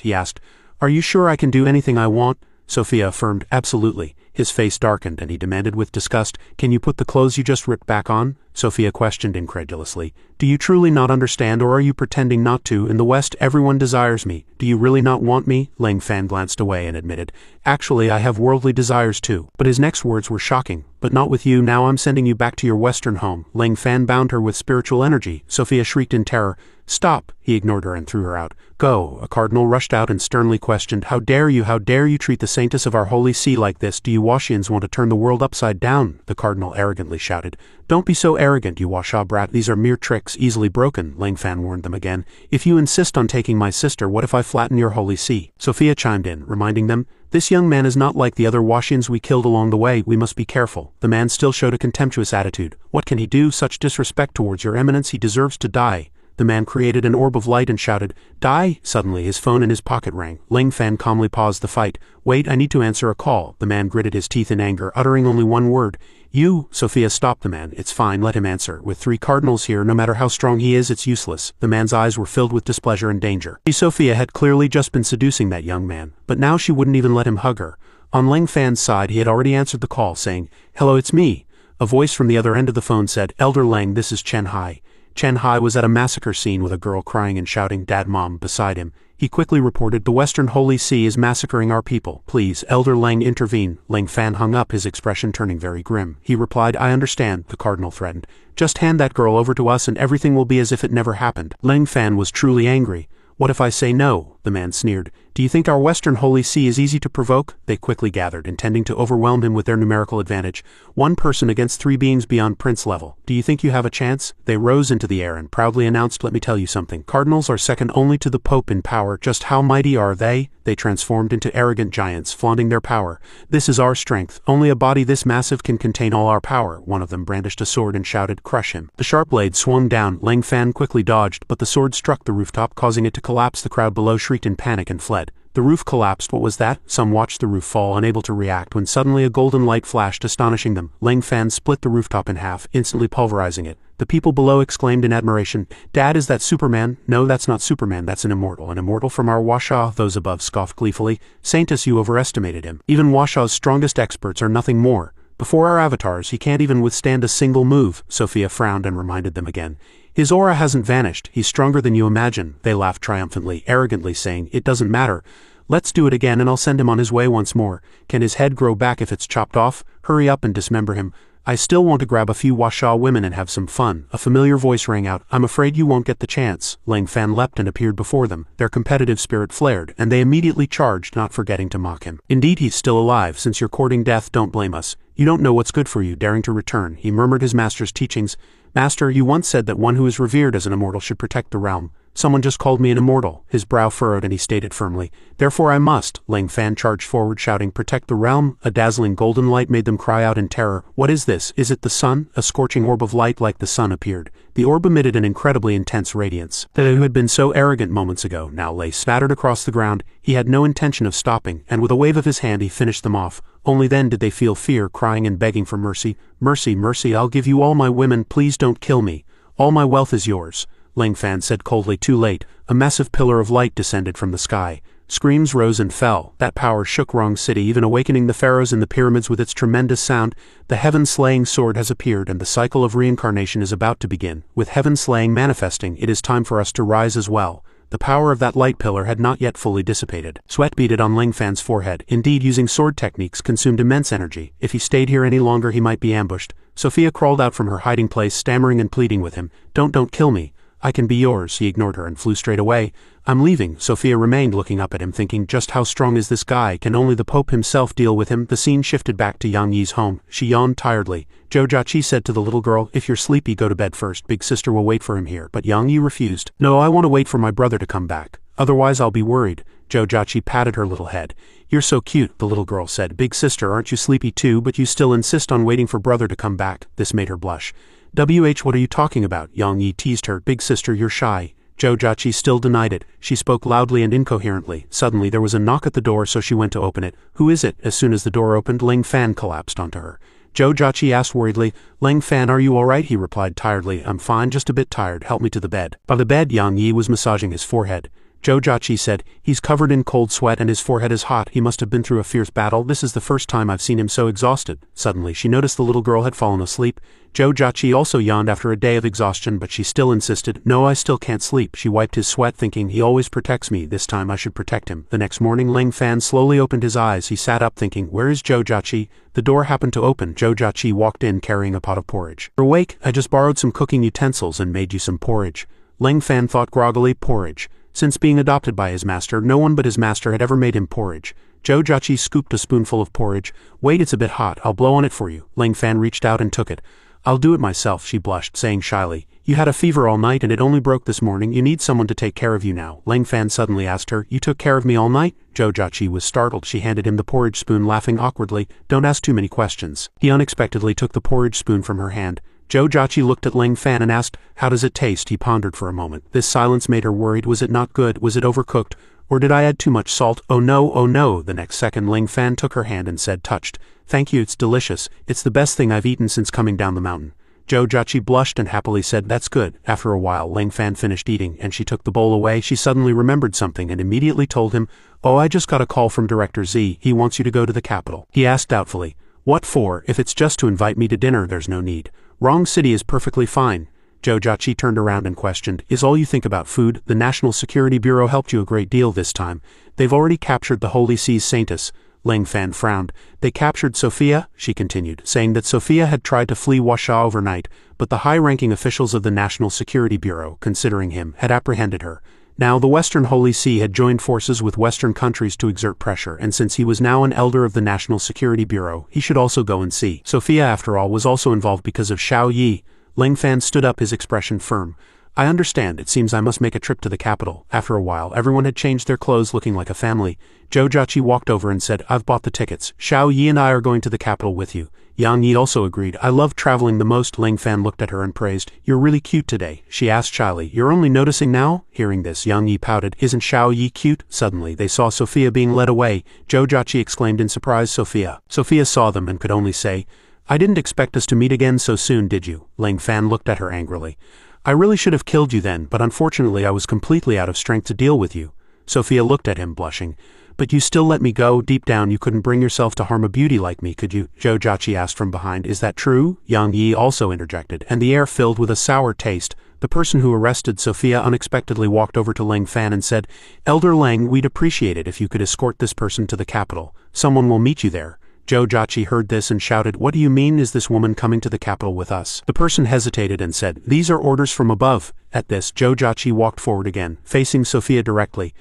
He asked, Are you sure I can do anything I want? Sophia affirmed, Absolutely. His face darkened, and he demanded with disgust, Can you put the clothes you just ripped back on? Sophia questioned incredulously, Do you truly not understand, or are you pretending not to? In the West, everyone desires me. Do you really not want me? Ling Fan glanced away and admitted, Actually, I have worldly desires too. But his next words were shocking. But not with you. Now I'm sending you back to your Western home. Ling Fan bound her with spiritual energy. Sophia shrieked in terror. Stop! He ignored her and threw her out. Go! A cardinal rushed out and sternly questioned, How dare you treat the saintess of our holy see like this? Do you Washians want to turn the world upside down? The cardinal arrogantly shouted. Don't be so arrogant, you Washa brat. These are mere tricks, easily broken. Ling Fan warned them again. If you insist on taking my sister, what if I flatten your holy see? Sophia chimed in, reminding them, This young man is not like the other Washians we killed along the way. We must be careful. The man still showed a contemptuous attitude. What can he do? Such disrespect towards your eminence. He deserves to die. The man created an orb of light and shouted, Die! Suddenly his phone in his pocket rang. Ling Fan calmly paused the fight. Wait, I need to answer a call. The man gritted his teeth in anger, uttering only one word. You! Sophia stopped the man. It's fine, let him answer. With 3 cardinals here, no matter how strong he is, it's useless. The man's eyes were filled with displeasure and danger. Sophia had clearly just been seducing that young man, but now she wouldn't even let him hug her. On Ling Fan's side, he had already answered the call, saying, Hello, it's me. A voice from the other end of the phone said, Elder Lang, this is Chen Hai. Chen Hai was at a massacre scene with a girl crying and shouting, Dad, Mom, beside him. He quickly reported, The Western Holy See is massacring our people. Please, Elder Lang, intervene. Ling Fan hung up, his expression turning very grim. He replied, I understand, the cardinal threatened. Just hand that girl over to us and everything will be as if it never happened. Ling Fan was truly angry. What if I say no? The man sneered. Do you think our Western Holy See is easy to provoke? They quickly gathered, intending to overwhelm him with their numerical advantage. 1 person against 3 beings beyond prince level. Do you think you have a chance? They rose into the air and proudly announced, Let me tell you something. Cardinals are second only to the Pope in power. Just how mighty are they? They transformed into arrogant giants, flaunting their power. This is our strength. Only a body this massive can contain all our power. One of them brandished a sword and shouted, Crush him. The sharp blade swung down. Ling Fan quickly dodged, but the sword struck the rooftop, causing it to collapse. The crowd below shrieked in panic and fled. The roof collapsed. What was that? Some watched the roof fall, unable to react, when suddenly a golden light flashed, astonishing them. Ling Fan split the rooftop in half, instantly pulverizing it. The people below exclaimed in admiration, Dad, is that Superman? No, that's not Superman, that's an immortal. An immortal from our Washa. Those above scoffed gleefully. Saintess, you overestimated him. Even Washa's strongest experts are nothing more. Before our avatars, he can't even withstand a single move. Sophia frowned and reminded them again. His aura hasn't vanished, he's stronger than you imagine. They laughed triumphantly, arrogantly saying, it doesn't matter. Let's do it again and I'll send him on his way once more. Can his head grow back if it's chopped off? Hurry up and dismember him. I still want to grab a few Washa women and have some fun. A familiar voice rang out. I'm afraid you won't get the chance. Lang Fan leapt and appeared before them. Their competitive spirit flared, and they immediately charged, not forgetting to mock him. Indeed, he's still alive. Since you're courting death, don't blame us. You don't know what's good for you, daring to return. He murmured his master's teachings. Master, you once said that one who is revered as an immortal should protect the realm. Someone just called me an immortal. His brow furrowed and he stated firmly, therefore I must. Lang Fan charged forward shouting, protect the realm. A dazzling golden light made them cry out in terror. What is this? Is it the sun? A scorching orb of light like the sun appeared. The orb emitted an incredibly intense radiance. The who had been so arrogant moments ago now lay spattered across the ground. He had no intention of stopping, and with a wave of his hand he finished them off. Only then did they feel fear, crying and begging for mercy. Mercy, mercy, I'll give you all my women, please don't kill me. All my wealth is yours. Lang Fan said coldly. Too late. A massive pillar of light descended from the sky. Screams rose and fell. That power shook Rong City, even awakening the pharaohs in the pyramids with its tremendous sound. The heaven-slaying sword has appeared and the cycle of reincarnation is about to begin. With heaven-slaying manifesting, it is time for us to rise as well. The power of that light pillar had not yet fully dissipated. Sweat beaded on Lang Fan's forehead. Indeed, using sword techniques consumed immense energy. If he stayed here any longer he might be ambushed. Sophia crawled out from her hiding place, stammering and pleading with him. Don't kill me. I can be yours. He ignored her and flew straight away. I'm leaving. Sophia remained looking up at him, thinking, just how strong is this guy? Can only the Pope himself deal with him? The scene shifted back to Yang Yi's home. She yawned tiredly. Jojachi said to the little girl, if you're sleepy, go to bed first. Big sister will wait for him here. But Yang Yi refused. No, I want to wait for my brother to come back. Otherwise I'll be worried. Jojachi patted her little head. You're so cute, the little girl said. Big sister, aren't you sleepy too? But you still insist on waiting for brother to come back. This made her blush. What are you talking about? Yang Yi teased her. Big sister, you're shy. Jojachi still denied it. She spoke loudly and incoherently. Suddenly there was a knock at the door, so she went to open it. Who is it? As soon as the door opened, Lang Fan collapsed onto her. Jojachi asked worriedly. Lang Fan, are you all right? He replied tiredly. I'm fine, just a bit tired. Help me to the bed. By the bed, Yang Yi was massaging his forehead. Jojachi said, he's covered in cold sweat and his forehead is hot. He must have been through a fierce battle. This is the first time I've seen him so exhausted. Suddenly, she noticed the little girl had fallen asleep. Jojachi also yawned after a day of exhaustion, but she still insisted, no, I still can't sleep. She wiped his sweat, thinking, he always protects me. This time I should protect him. The next morning, Lang Fan slowly opened his eyes. He sat up, thinking, where is Jojachi? The door happened to open. Jojachi walked in carrying a pot of porridge. You're awake? I just borrowed some cooking utensils and made you some porridge. Lang Fan thought groggily. Porridge. Since being adopted by his master, no one but his master had ever made him porridge. Jojachi scooped a spoonful of porridge. Wait, it's a bit hot. I'll blow on it for you. Lang Fan reached out and took it. I'll do it myself, she blushed, saying shyly. You had a fever all night and it only broke this morning. You need someone to take care of you now. Lang Fan suddenly asked her, you took care of me all night? Jojachi was startled. She handed him the porridge spoon, laughing awkwardly. Don't ask too many questions. He unexpectedly took the porridge spoon from her hand. Jojachi looked at Lang Fan and asked, how does it taste? He pondered for a moment. This silence made her worried. Was it not good? Was it overcooked? Or did I add too much salt? Oh no, oh no. The next second Lang Fan took her hand and said, touched. Thank you, it's delicious. It's the best thing I've eaten since coming down the mountain. Jojachi blushed and happily said, that's good. After a while, Lang Fan finished eating, and she took the bowl away. She suddenly remembered something and immediately told him, oh, I just got a call from Director Z. He wants you to go to the capital. He asked doubtfully, what for? If it's just to invite me to dinner, there's no need. Wrong City is perfectly fine. Jojachi turned around and questioned, is all you think about food? The National Security Bureau helped you a great deal this time. They've already captured the Holy Sea's Saintess. Lang Fan frowned. They captured Sophia? She continued, saying that Sophia had tried to flee Washa overnight, but the high-ranking officials of the National Security Bureau, considering him, had apprehended her. Now, the Western Holy See had joined forces with Western countries to exert pressure, and since he was now an elder of the National Security Bureau, he should also go and see. Sophia, after all, was also involved because of Xiao Yi. Lang Fan stood up, his expression firm. I understand. It seems I must make a trip to the capital. After a while, everyone had changed their clothes, looking like a family. Jojachi walked over and said, I've bought the tickets. Xiao Yi and I are going to the capital with you. Yang Yi also agreed. I love traveling the most. Lang Fan looked at her and praised. You're really cute today, she asked shyly. You're only noticing now? Hearing this, Yang Yi pouted. Isn't Xiao Yi cute? Suddenly, they saw Sophia being led away. Jojachi exclaimed in surprise, Sophia. Sophia saw them and could only say, I didn't expect us to meet again so soon, did you? Lang Fan looked at her angrily. I really should have killed you then, but unfortunately I was completely out of strength to deal with you. Sophia looked at him, blushing. But you still let me go. Deep down you couldn't bring yourself to harm a beauty like me, could you? Jojachi asked from behind. Is that true? Yang Yi also interjected, and the air filled with a sour taste. The person who arrested Sophia unexpectedly walked over to Lang Fan and said, "Elder Lang, we'd appreciate it if you could escort this person to the capital. Someone will meet you there." Zhou Jiaqi heard this and shouted, "What do you mean, is this woman coming to the capital with us?" The person hesitated and said, "These are orders from above." At this, Zhou Jiaqi walked forward again, facing Sophia directly.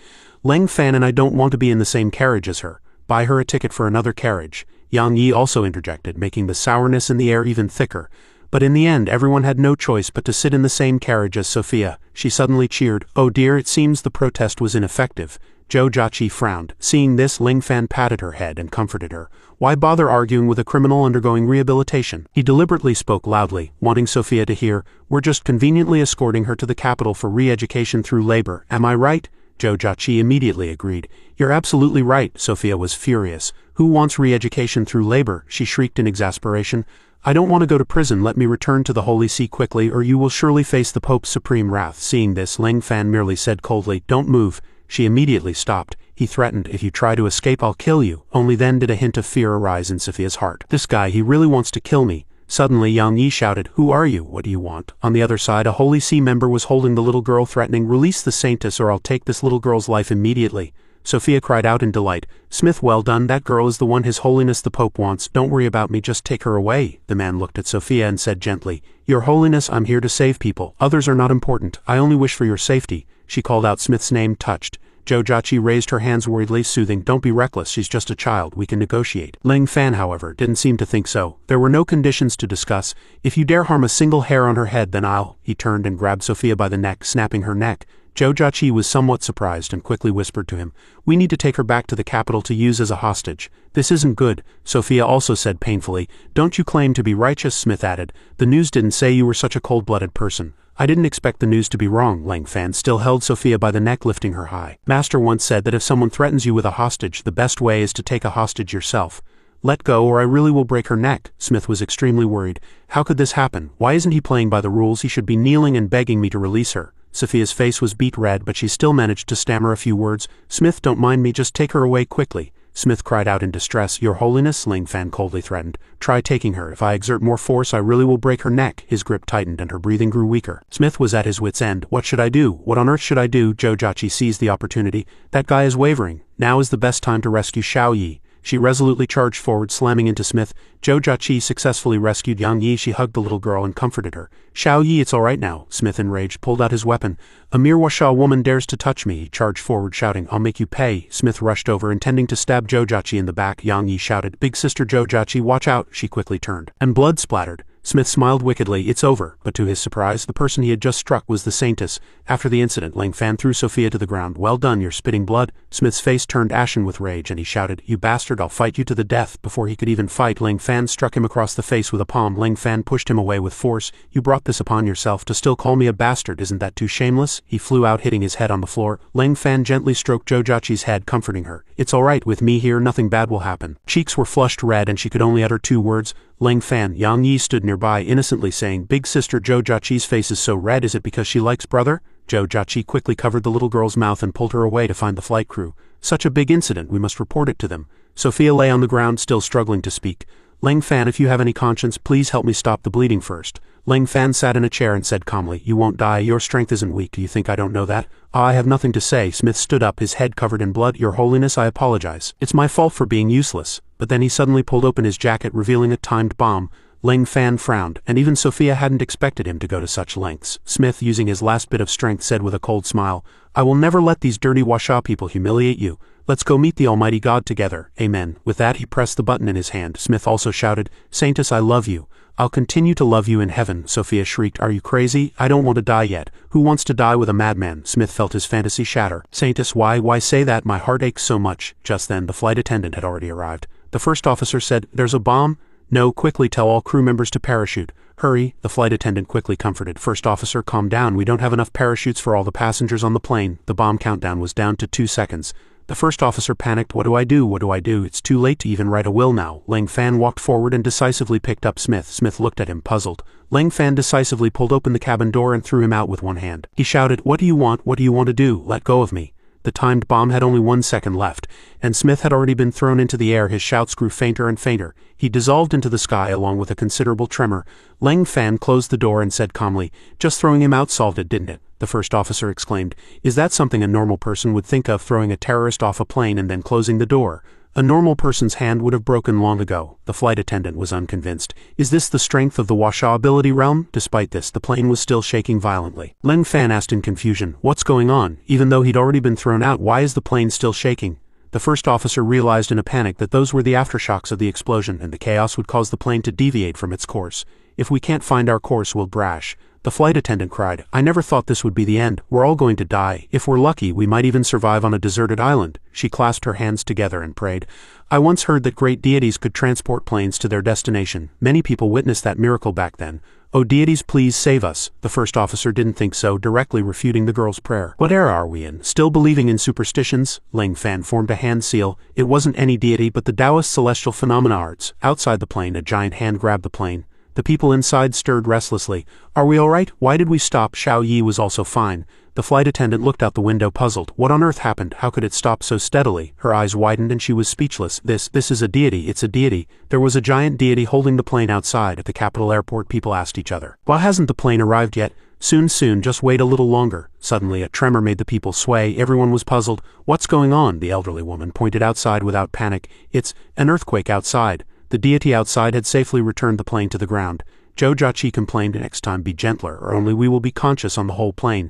"Lang Fan and I don't want to be in the same carriage as her. Buy her a ticket for another carriage." Yang Yi also interjected, making the sourness in the air even thicker. But in the end, everyone had no choice but to sit in the same carriage as Sophia. She suddenly cheered. "Oh dear, it seems the protest was ineffective." Zhou Jiaqi frowned. Seeing this, Lang Fan patted her head and comforted her. Why bother arguing with a criminal undergoing rehabilitation? He deliberately spoke loudly, wanting Sophia to hear. "We're just conveniently escorting her to the capital for re-education through labor. Am I right?" Zhou Jiaqi immediately agreed. "You're absolutely right." Sophia was furious. "Who wants re-education through labor?" she shrieked in exasperation. "I don't want to go to prison. Let me return to the Holy See quickly, or you will surely face the Pope's supreme wrath." Seeing this, Lang Fan merely said coldly, "Don't move." She immediately stopped. He threatened, "If you try to escape, I'll kill you." Only then did a hint of fear arise in Sophia's heart. "This guy, he really wants to kill me." Suddenly Yang Yi shouted, "Who are you? What do you want?" On the other side, a Holy See member was holding the little girl, threatening, "Release the saintess or I'll take this little girl's life immediately." Sophia cried out in delight, "Smith, well done, that girl is the one His Holiness the Pope wants. Don't worry about me, just take her away." The man looked at Sophia and said gently, "Your Holiness, I'm here to save people. Others are not important. I only wish for your safety." She called out Smith's name, touched. Zhou Jiaqi raised her hands worriedly, soothing, "Don't be reckless, she's just a child, we can negotiate." Lang Fan, however, didn't seem to think so. There were no conditions to discuss. "If you dare harm a single hair on her head, then I'll—" He turned and grabbed Sophia by the neck, snapping her neck. Zhou Jiaqi was somewhat surprised and quickly whispered to him, "We need to take her back to the capital to use as a hostage. This isn't good." Sophia also said painfully, "Don't you claim to be righteous?" Smith added, "The news didn't say you were such a cold-blooded person." "I didn't expect the news to be wrong." Lang Fan still held Sophia by the neck, lifting her high. "Master once said that if someone threatens you with a hostage, the best way is to take a hostage yourself. Let go or I really will break her neck." Smith was extremely worried. How could this happen? Why isn't he playing by the rules? He should be kneeling and begging me to release her. Sophia's face was beet red, but she still managed to stammer a few words. "Smith, don't mind me, just take her away quickly." Smith cried out in distress. "Your Holiness," Lang Fan coldly threatened, "try taking her. If I exert more force, I really will break her neck." His grip tightened and her breathing grew weaker. Smith was at his wit's end. "What should I do? What on earth should I do?" Zhou Jiaqi seized the opportunity. "That guy is wavering. Now is the best time to rescue Xiao Yi." She resolutely charged forward, slamming into Smith. Zhou Jiaqi successfully rescued Yang Yi. She hugged the little girl and comforted her. "Xiao Yi, it's all right now." Smith, enraged, pulled out his weapon. "A mere Washa woman dares to touch me." He charged forward, shouting, "I'll make you pay." Smith rushed over, intending to stab Zhou Jiaqi in the back. Yang Yi shouted, "Big sister Zhou Jiaqi, watch out." She quickly turned, and blood splattered. Smith smiled wickedly. "It's over." But to his surprise, the person he had just struck was the saintess. After the incident, Lang Fan threw Sophia to the ground. "Well done, you're spitting blood." Smith's face turned ashen with rage, and he shouted, "You bastard, I'll fight you to the death." Before he could even fight, Lang Fan struck him across the face with a palm. Lang Fan pushed him away with force. "You brought this upon yourself. To still call me a bastard, isn't that too shameless?" He flew out, hitting his head on the floor. Lang Fan gently stroked Zhou Jiaqi's head, comforting her. "It's all right, with me here, nothing bad will happen." Cheeks were flushed red, and she could only utter two words, Lang Fan. Yang Yi stood nearby, innocently saying, "Big sister Zhou Jiaqi's face is so red, is it because she likes brother?" Zhou Jiaqi quickly covered the little girl's mouth and pulled her away to find the flight crew. "Such a big incident, we must report it to them." Sophia lay on the ground, still struggling to speak. "Lang Fan, if you have any conscience, please help me stop the bleeding first." Lang Fan sat in a chair and said calmly, "You won't die, your strength isn't weak. Do you think I don't know that?" "I have nothing to say." Smith stood up, his head covered in blood. "Your Holiness, I apologize. It's my fault for being useless." But then he suddenly pulled open his jacket, revealing a timed bomb. Lang Fan frowned, and even Sophia hadn't expected him to go to such lengths. Smith, using his last bit of strength, said with a cold smile, "I will never let these dirty Washa people humiliate you. Let's go meet the Almighty God together. Amen." With that, he pressed the button in his hand. Smith also shouted, "Saintess, I love you. I'll continue to love you in heaven." Sophia shrieked, "Are you crazy? I don't want to die yet. Who wants to die with a madman?" Smith felt his fantasy shatter. "Saintess, why say that? My heart aches so much." Just then, the flight attendant had already arrived. The first officer said, "There's a bomb?" "No, quickly tell all crew members to parachute." "Hurry," the flight attendant quickly comforted. "First officer, calm down. We don't have enough parachutes for all the passengers on the plane." The bomb countdown was down to 2 seconds. The first officer panicked. What do I do? What do I do? It's too late to even write a will now." Lang Fan walked forward and decisively picked up Smith. Smith looked at him, puzzled. Lang Fan decisively pulled open the cabin door and threw him out with one hand. He shouted, "What do you want? What do you want to do? Let go of me." The timed bomb had only 1 second left, and Smith had already been thrown into the air. His shouts grew fainter and fainter. He dissolved into the sky along with a considerable tremor. Leng Fan closed the door and said calmly, "Just throwing him out solved it, didn't it?" The first officer exclaimed. "Is that something a normal person would think of, throwing a terrorist off a plane and then closing the door? A normal person's hand would have broken long ago." The flight attendant was unconvinced. "Is this the strength of the Washa ability realm?" Despite this, the plane was still shaking violently. Leng Fan asked in confusion, "What's going on? Even though he'd already been thrown out, why is the plane still shaking?" The first officer realized in a panic that those were the aftershocks of the explosion, and the chaos would cause the plane to deviate from its course. "If we can't find our course, we'll crash." The flight attendant cried, "I never thought this would be the end. We're all going to die. If we're lucky, we might even survive on a deserted island." She clasped her hands together and prayed. "I once heard that great deities could transport planes to their destination. Many people witnessed that miracle back then. Oh deities, please save us." The first officer didn't think so, directly refuting the girl's prayer. "What era are we in? Still believing in superstitions?" Leng Fan formed a hand seal. It wasn't any deity but the Taoist celestial phenomena arts. Outside the plane, a giant hand grabbed the plane. The people inside stirred restlessly. "Are we all right? Why did we stop?" Xiao Yi was also fine. The flight attendant looked out the window puzzled. What on earth happened? How could it stop so steadily? Her eyes widened and she was speechless. This is a deity. It's a deity. There was a giant deity holding the plane outside. At the capital airport, people asked each other, "Why hasn't the plane arrived yet?" Soon, just wait a little longer." Suddenly, a tremor made the people sway. Everyone was puzzled. "What's going on?" The elderly woman pointed outside without panic. "It's an earthquake outside." The deity outside had safely returned the plane to the ground. Jojachi complained, "Next time be gentler, or only we will be conscious on the whole plane."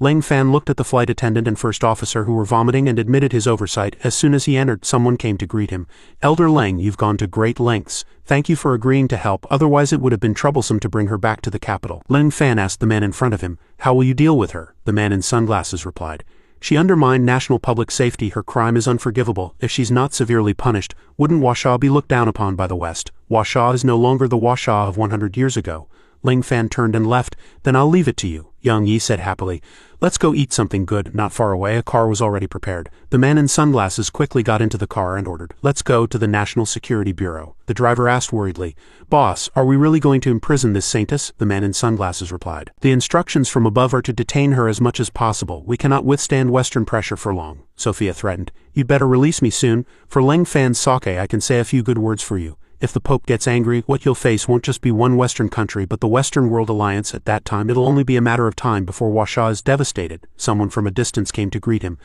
Leng Fan looked at the flight attendant and first officer who were vomiting and admitted his oversight. As soon as he entered, someone came to greet him. "Elder Leng, you've gone to great lengths. Thank you for agreeing to help, otherwise it would have been troublesome to bring her back to the capital." Leng Fan asked the man in front of him, "How will you deal with her?" The man in sunglasses replied, "She undermined national public safety. Her crime is unforgivable. If she's not severely punished, wouldn't Washa be looked down upon by the West? Washa is no longer the Washa of 100 years ago." Leng Fan turned and left. "Then I'll leave it to you," Yang Yi said happily. "Let's go eat something good." Not far away, a car was already prepared. The man in sunglasses quickly got into the car and ordered, "Let's go to the National Security Bureau." The driver asked worriedly, "Boss, are we really going to imprison this saintess?" The man in sunglasses replied, "The instructions from above are to detain her as much as possible. We cannot withstand Western pressure for long." Sophia threatened, "You'd better release me soon. For Leng Fan's sake, I can say a few good words for you. If the Pope gets angry, what you'll face won't just be one Western country but the Western World Alliance. At that time, it'll only be a matter of time before Washa is devastated." Someone from a distance came to greet him.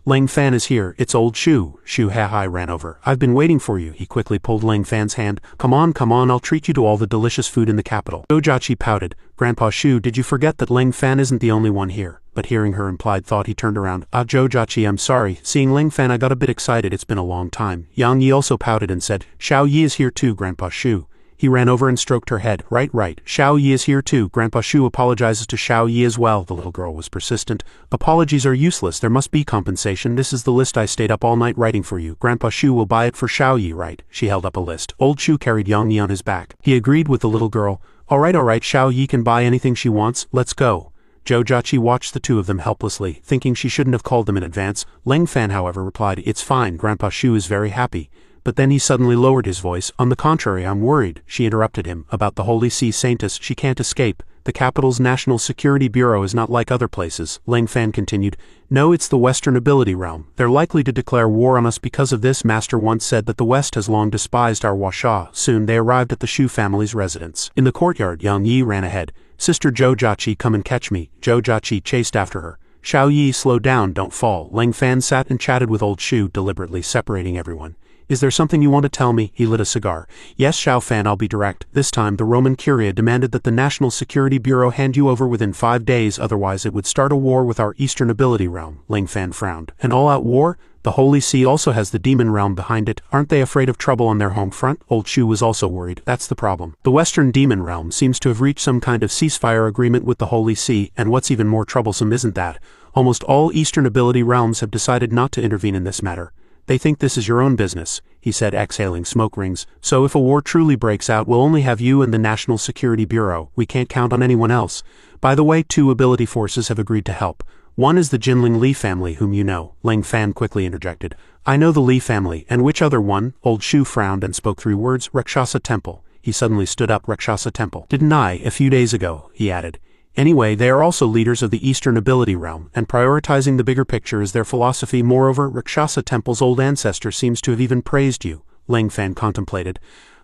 "Leng Fan is here. It's old Shu." Shu Hahai ran over. "I've been waiting for you." He quickly pulled Leng Fan's hand. Come on, I'll treat you to all the delicious food in the capital." Jojachi pouted. "Grandpa Shu, did you forget that Leng Fan isn't the only one here?" But hearing her implied thought, he turned around. Jojachi, I'm sorry. Seeing Leng Fan, I got a bit excited. It's been a long time." Yang Yi also pouted and said, "Xiao Yi is here too, Grandpa Shu." He ran over and stroked her head. Right. Xiao Yi is here too. Grandpa Shu apologizes to Xiao Yi as well." The little girl was persistent. "Apologies are useless. There must be compensation. This is the list I stayed up all night writing for you. Grandpa Shu will buy it for Xiao Yi, right?" She held up a list. Old Shu carried Yang Yi on his back. He agreed with the little girl. All right. Xiao Yi can buy anything she wants. Let's go." Jojachi watched the two of them helplessly, thinking she shouldn't have called them in advance. Leng Fan, however, replied, "It's fine. Grandpa Shu is very happy." But then he suddenly lowered his voice. "On the contrary, I'm worried," she interrupted him, "about the Holy See Saintess. She can't escape. The capital's National Security Bureau is not like other places." Leng Fan continued, "No, it's the Western ability realm. They're likely to declare war on us because of this. Master once said that the West has long despised our Washa." Soon they arrived at the Shu family's residence. In the courtyard, Yang Yi ran ahead. "Sister Jojachi, come and catch me." Jojachi chased after her. "Xiao Yi, slow down, don't fall." Leng Fan sat and chatted with old Shu, deliberately separating everyone. "Is there something you want to tell me?" He lit a cigar. "Yes, Xiao Fan, I'll be direct. This time, the Roman Curia demanded that the National Security Bureau hand you over within 5 days, otherwise it would start a war with our Eastern Ability Realm." Leng Fan frowned. "An all-out war? The Holy See also has the Demon Realm behind it. Aren't they afraid of trouble on their home front?" Old Shu was also worried. "That's the problem. The Western Demon Realm seems to have reached some kind of ceasefire agreement with the Holy See, and what's even more troublesome isn't that. Almost all Eastern Ability Realms have decided not to intervene in this matter. They think this is your own business," he said, exhaling smoke rings. "So if a war truly breaks out, we'll only have you and the National Security Bureau. We can't count on anyone else. By the way, 2 ability forces have agreed to help. One is the Jinling Li family, whom you know." Leng Fan quickly interjected. "I know the Li family, and which other one?" Old Shu frowned and spoke 3 words, "Rakshasa Temple." He suddenly stood up. "Rakshasa Temple. Didn't I, a few days ago," he added. Anyway, they are also leaders of the Eastern ability realm, and prioritizing the bigger picture is their philosophy. Moreover, Rakshasa Temple's old ancestor seems to have even praised you, Lang Fan contemplated.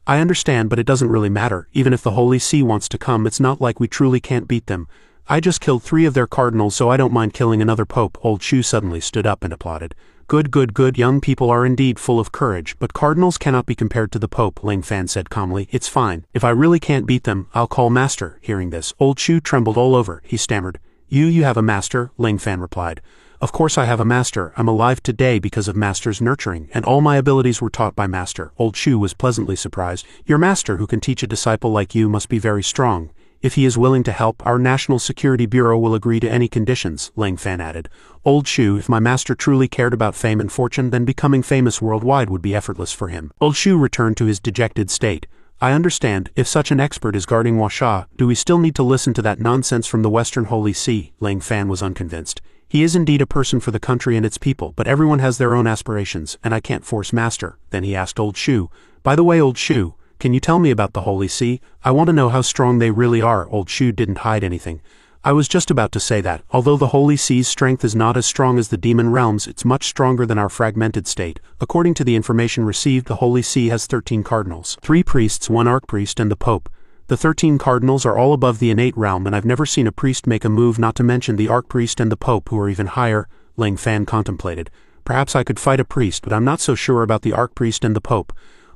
I understand, but it doesn't really matter. Even if the Holy See wants to come, it's not like we truly can't beat them. I just killed 3 of their cardinals, so I don't mind killing another pope. Old Shu suddenly stood up and applauded. Good, good, good. Young people are indeed full of courage, but cardinals cannot be compared to the Pope, Lang Fan said calmly. It's fine. If I really can't beat them, I'll call Master. Hearing this, Old Shu trembled all over. He stammered. You have a master? Lang Fan replied. Of course I have a master. I'm alive today because of Master's nurturing, and all my abilities were taught by Master. Old Shu was pleasantly surprised. Your master who can teach a disciple like you must be very strong. If he is willing to help, our National Security Bureau will agree to any conditions, Lang Fan added. Old Shu, if my master truly cared about fame and fortune, then becoming famous worldwide would be effortless for him. Old Shu returned to his dejected state. I understand. If such an expert is guarding Huasha, do we still need to listen to that nonsense from the Western Holy See? Lang Fan was unconvinced. He is indeed a person for the country and its people, but everyone has their own aspirations, and I can't force Master. Then he asked Old Shu, by the way, Old Shu, can you tell me about the Holy See? I want to know how strong they really are. Old Shu didn't hide anything. I was just about to say that, although the Holy See's strength is not as strong as the demon realms, it's much stronger than our fragmented state. According to the information received, the Holy See has 13 cardinals, 3 priests, 1 archpriest, and the Pope. The 13 cardinals are all above the innate realm, and I've never seen a priest make a move, not to mention the archpriest and the Pope, who are even higher, Lang Fan contemplated. Perhaps I could fight a priest, but I'm not so sure about the archpriest and the Pope.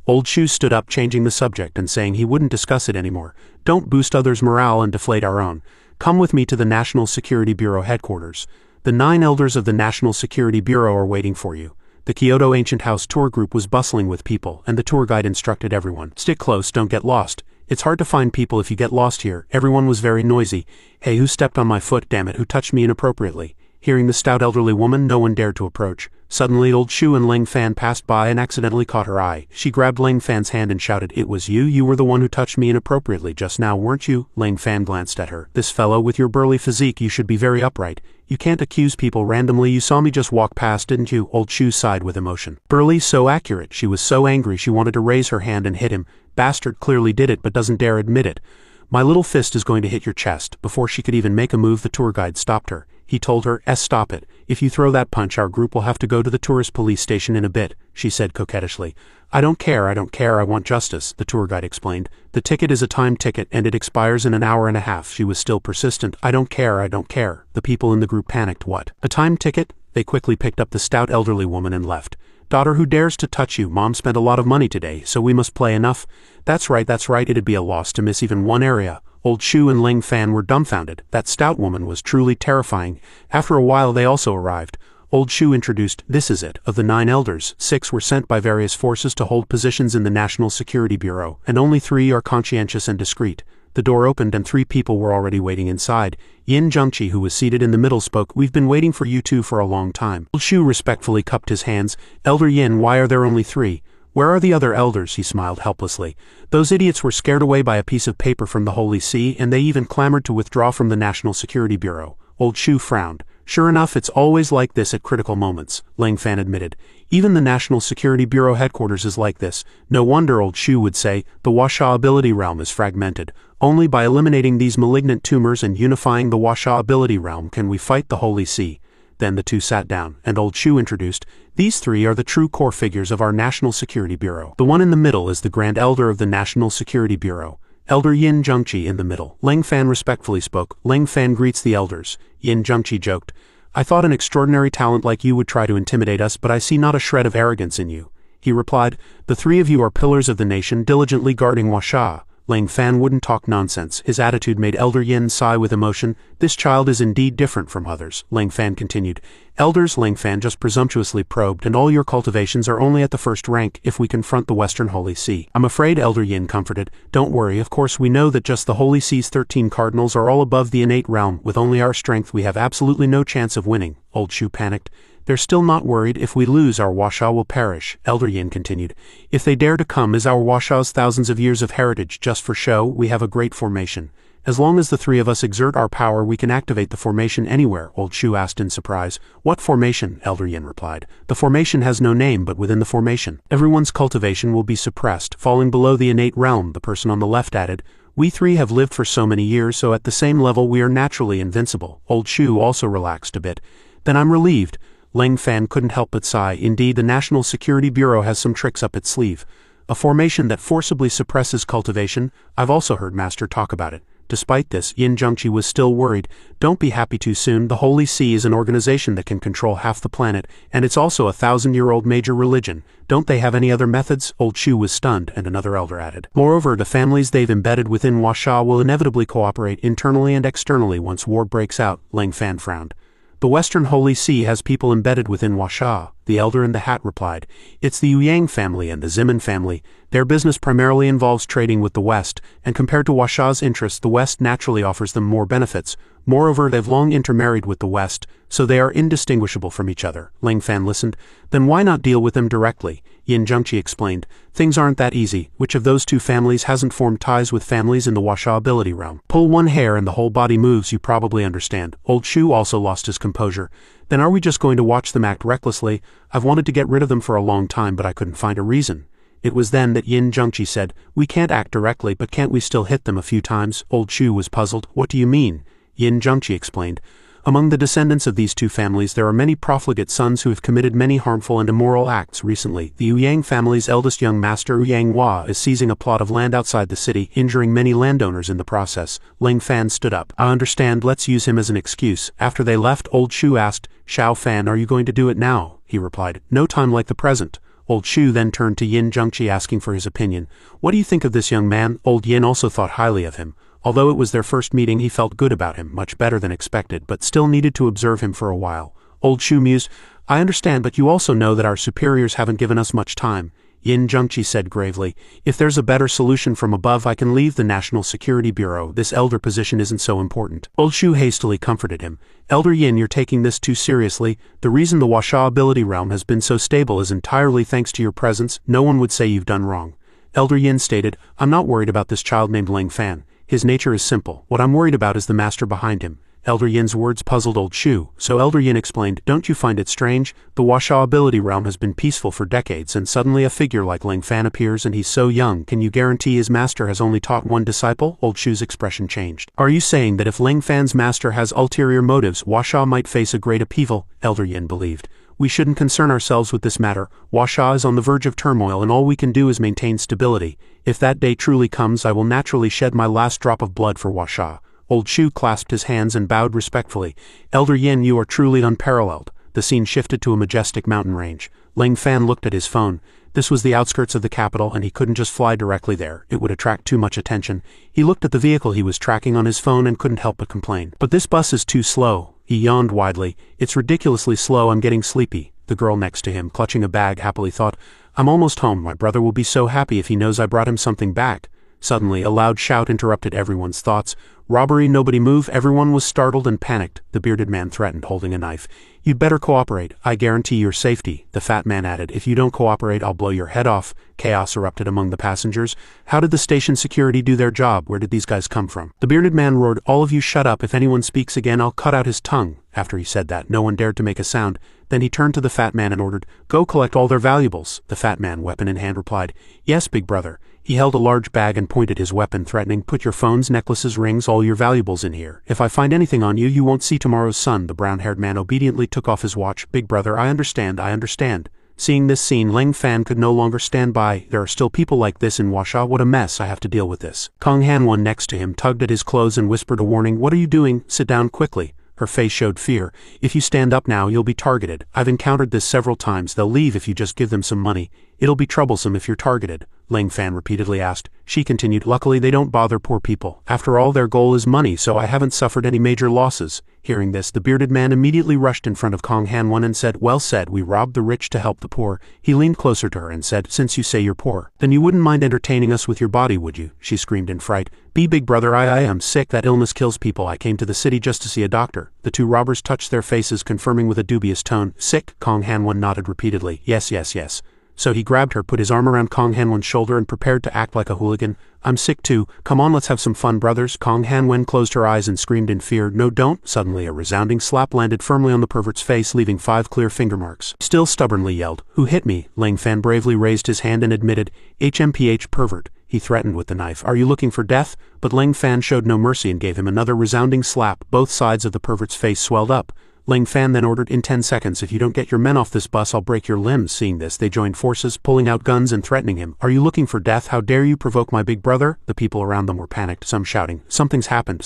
Old Shu stood up, changing the subject and saying he wouldn't discuss it anymore. Don't boost others' morale and deflate our own. Come with me to the National Security Bureau headquarters. The 9 elders of the National Security Bureau are waiting for you. The Kyoto Ancient House tour group was bustling with people, and the tour guide instructed everyone. Stick close, don't get lost. It's hard to find people if you get lost here. Everyone was very noisy. Hey, who stepped on my foot, damn it, who touched me inappropriately? Hearing the stout elderly woman, no one dared to approach. Suddenly Old Shu and Lang Fan passed by and accidentally caught her eye. She grabbed Lang Fan's hand and shouted, It was you? You were the one who touched me inappropriately just now, weren't you? Lang Fan glanced at her. This fellow, with your burly physique, you should be very upright. You can't accuse people randomly. You saw me just walk past, didn't you? Old Shu sighed with emotion. Burly, so accurate. She was so angry she wanted to raise her hand and hit him. Bastard clearly did it but doesn't dare admit it. My little fist is going to hit your chest. Before she could even make a move, the tour guide stopped her. He told her, stop it. If you throw that punch, our group will have to go to the tourist police station in a bit, she said coquettishly. I don't care, I want justice, the tour guide explained. The ticket is a time ticket and it expires in an hour and a half. She was still persistent. I don't care. The people in the group panicked. What? A time ticket? They quickly picked up the stout elderly woman and left. Daughter, who dares to touch you? Mom spent a lot of money today, so we must play enough. That's right, it'd be a loss to miss even one area. Old Shu and Lang Fan were dumbfounded. That stout woman was truly terrifying. After a while they also arrived. Old Shu introduced, this is it. Of the 9 elders, 6 were sent by various forces to hold positions in the National Security Bureau, and only 3 are conscientious and discreet. The door opened and 3 people were already waiting inside. Yin Zhengqi, who was seated in the middle, spoke, We've been waiting for you 2 for a long time. Old Shu respectfully cupped his hands. Elder Yin, why are there only 3? Where are the other elders? He smiled helplessly. Those idiots were scared away by a piece of paper from the Holy See, and they even clamored to withdraw from the National Security Bureau. Old Shu frowned. Sure enough, it's always like this at critical moments, Lang Fan admitted. Even the National Security Bureau headquarters is like this. No wonder, Old Shu would say, the Huasha ability realm is fragmented. Only by eliminating these malignant tumors and unifying the Huasha ability realm can we fight the Holy See. Then the 2 sat down, and Old Shu introduced, These 3 are the true core figures of our National Security Bureau. The one in the middle is the Grand Elder of the National Security Bureau. Elder Yin Zhengqi in the middle. Lang Fan respectfully spoke. Lang Fan greets the elders. Yin Zhengqi joked, I thought an extraordinary talent like you would try to intimidate us, but I see not a shred of arrogance in you. He replied, The 3 of you are pillars of the nation, diligently guarding Huasha. Lang Fan wouldn't talk nonsense. His attitude made Elder Yin sigh with emotion. This child is indeed different from others, Lang Fan continued. Elders, Lang Fan just presumptuously probed, and all your cultivations are only at the 1st rank if we confront the Western Holy See. I'm afraid, Elder Yin comforted. Don't worry, of course we know that just the Holy See's 13 cardinals are all above the innate realm. With only our strength we have absolutely no chance of winning. Old Shu panicked. They're still not worried. If we lose, our Huasha will perish, Elder Yin continued. If they dare to come, is our Huasha's thousands of years of heritage just for show? We have a great formation. As long as the 3 of us exert our power, we can activate the formation anywhere, Old Shu asked in surprise. What formation? Elder Yin replied. The formation has no name, but within the formation, everyone's cultivation will be suppressed, falling below the innate realm, the person on the left added. We three have lived for so many years, so at the same level we are naturally invincible. Old Shu also relaxed a bit. Then I'm relieved. Leng Fan couldn't help but sigh. Indeed, the National Security Bureau has some tricks up its sleeve. A formation that forcibly suppresses cultivation. I've also heard Master talk about it. Despite this, Yin Zhengqi was still worried. Don't be happy too soon. The Holy See is an organization that can control half the planet, and it's also a 1,000-year-old major religion. Don't they have any other methods? Old Shu was stunned, and another elder added. Moreover, the families they've embedded within Huasha will inevitably cooperate internally and externally once war breaks out. Leng Fan frowned. The Western Holy See has people embedded within Huasha, the elder in the hat replied. It's the Yang family and the Zimin family. Their business primarily involves trading with the West, and compared to Huasha's interests, the West naturally offers them more benefits. Moreover, they've long intermarried with the West, so they are indistinguishable from each other. Leng Fan listened. Then why not deal with them directly? Yin Zhengqi explained. Things aren't that easy. Which of those two families hasn't formed ties with families in the Huasha ability realm? Pull one hair and the whole body moves, you probably understand. Old Shu also lost his composure. Then are we just going to watch them act recklessly? I've wanted to get rid of them for a long time, but I couldn't find a reason. It was then that Yin Zhengqi said, we can't act directly, but can't we still hit them a few times? Old Shu was puzzled. What do you mean? Yin Zhengqi explained. Among the descendants of these two families there are many profligate sons who have committed many harmful and immoral acts recently. The Yang family's eldest young master, Yang Hua, is seizing a plot of land outside the city, injuring many landowners in the process. Leng Fan stood up. I understand, let's use him as an excuse. After they left, Old Shu asked, Xiao Fan, are you going to do it now? He replied, no time like the present. Old Shu then turned to Yin Zhengqi asking for his opinion. What do you think of this young man? Old Yin also thought highly of him. Although it was their first meeting, he felt good about him, much better than expected, but still needed to observe him for a while. Old Shu mused, I understand, but you also know that our superiors haven't given us much time. Yin Zhengqi said gravely, if there's a better solution from above, I can leave the National Security Bureau. This elder position isn't so important. Old Shu hastily comforted him. Elder Yin, you're taking this too seriously. The reason the Huasha ability realm has been so stable is entirely thanks to your presence. No one would say you've done wrong. Elder Yin stated, I'm not worried about this child named Leng Fan. His nature is simple. What I'm worried about is the master behind him. Elder Yin's words puzzled Old Shu, so Elder Yin explained, don't you find it strange? The Huasha ability realm has been peaceful for decades, and suddenly a figure like Leng Fan appears and he's so young. Can you guarantee his master has only taught one disciple? Old Shu's expression changed. Are you saying that if Leng Fan's master has ulterior motives, Huasha might face a great upheaval? Elder Yin believed. We shouldn't concern ourselves with this matter. Huasha is on the verge of turmoil, and all we can do is maintain stability. If that day truly comes, I will naturally shed my last drop of blood for Huasha. Old Shu clasped his hands and bowed respectfully. Elder Yin, you are truly unparalleled. The scene shifted to a majestic mountain range. Leng Fan looked at his phone. This was the outskirts of the capital, and he couldn't just fly directly there. It would attract too much attention. He looked at the vehicle he was tracking on his phone and couldn't help but complain. But this bus is too slow. He yawned widely. It's ridiculously slow. I'm getting sleepy. The girl next to him, clutching a bag, happily thought, I'm almost home. My brother will be so happy if he knows I brought him something back. Suddenly, a loud shout interrupted everyone's thoughts. Robbery, nobody move. Everyone was startled and panicked. The bearded man threatened, holding a knife. You'd better cooperate. I guarantee your safety. The fat man added, if you don't cooperate, I'll blow your head off. Chaos erupted among the passengers. How did the station security do their job? Where did these guys come from? The bearded man roared, all of you shut up. If anyone speaks again, I'll cut out his tongue. After he said that, no one dared to make a sound. Then he turned to the fat man and ordered, go collect all their valuables. The fat man, weapon in hand, replied, yes, big brother. He held a large bag and pointed his weapon, threatening, put your phones, necklaces, rings, all your valuables in here. If I find anything on you, you won't see tomorrow's sun. The brown-haired man obediently took off his watch. Big brother, I understand, I understand. Seeing this scene, Leng Fan could no longer stand by. There are still people like this in Huasha. What a mess. I have to deal with this. Kong Han-won next to him tugged at his clothes and whispered a warning. What are you doing? Sit down quickly. Her face showed fear. If you stand up now, you'll be targeted. I've encountered this several times. They'll leave if you just give them some money. It'll be troublesome if you're targeted. Leng Fan repeatedly asked. She continued, luckily they don't bother poor people. After all, their goal is money, so I haven't suffered any major losses. Hearing this, the bearded man immediately rushed in front of Kong Han-won and said, well said, we robbed the rich to help the poor. He leaned closer to her and said, since you say you're poor, then you wouldn't mind entertaining us with your body, would you? She screamed in fright. Be big brother, I am sick. That illness kills people. I came to the city just to see a doctor. The two robbers touched their faces, confirming with a dubious tone. Sick? Kong Han-won nodded repeatedly. Yes, yes, yes. So he grabbed her, put his arm around Kong Han-won's shoulder and prepared to act like a hooligan. I'm sick too. Come on, let's have some fun, brothers. Kong Han-won closed her eyes and screamed in fear. No, don't. Suddenly a resounding slap landed firmly on the pervert's face, leaving 5 clear finger marks. Still stubbornly yelled, who hit me? Leng Fan bravely raised his hand and admitted, HMPH pervert. he threatened with the knife. Are you looking for death? But Ling Fan showed no mercy and gave him another resounding slap. Both sides of the pervert's face swelled up. Ling Fan then ordered, in 10 seconds, if you don't get your men off this bus, I'll break your limbs. Seeing this, they joined forces, pulling out guns and threatening him. Are you looking for death? How dare you provoke my big brother? The people around them were panicked, some shouting, something's happened,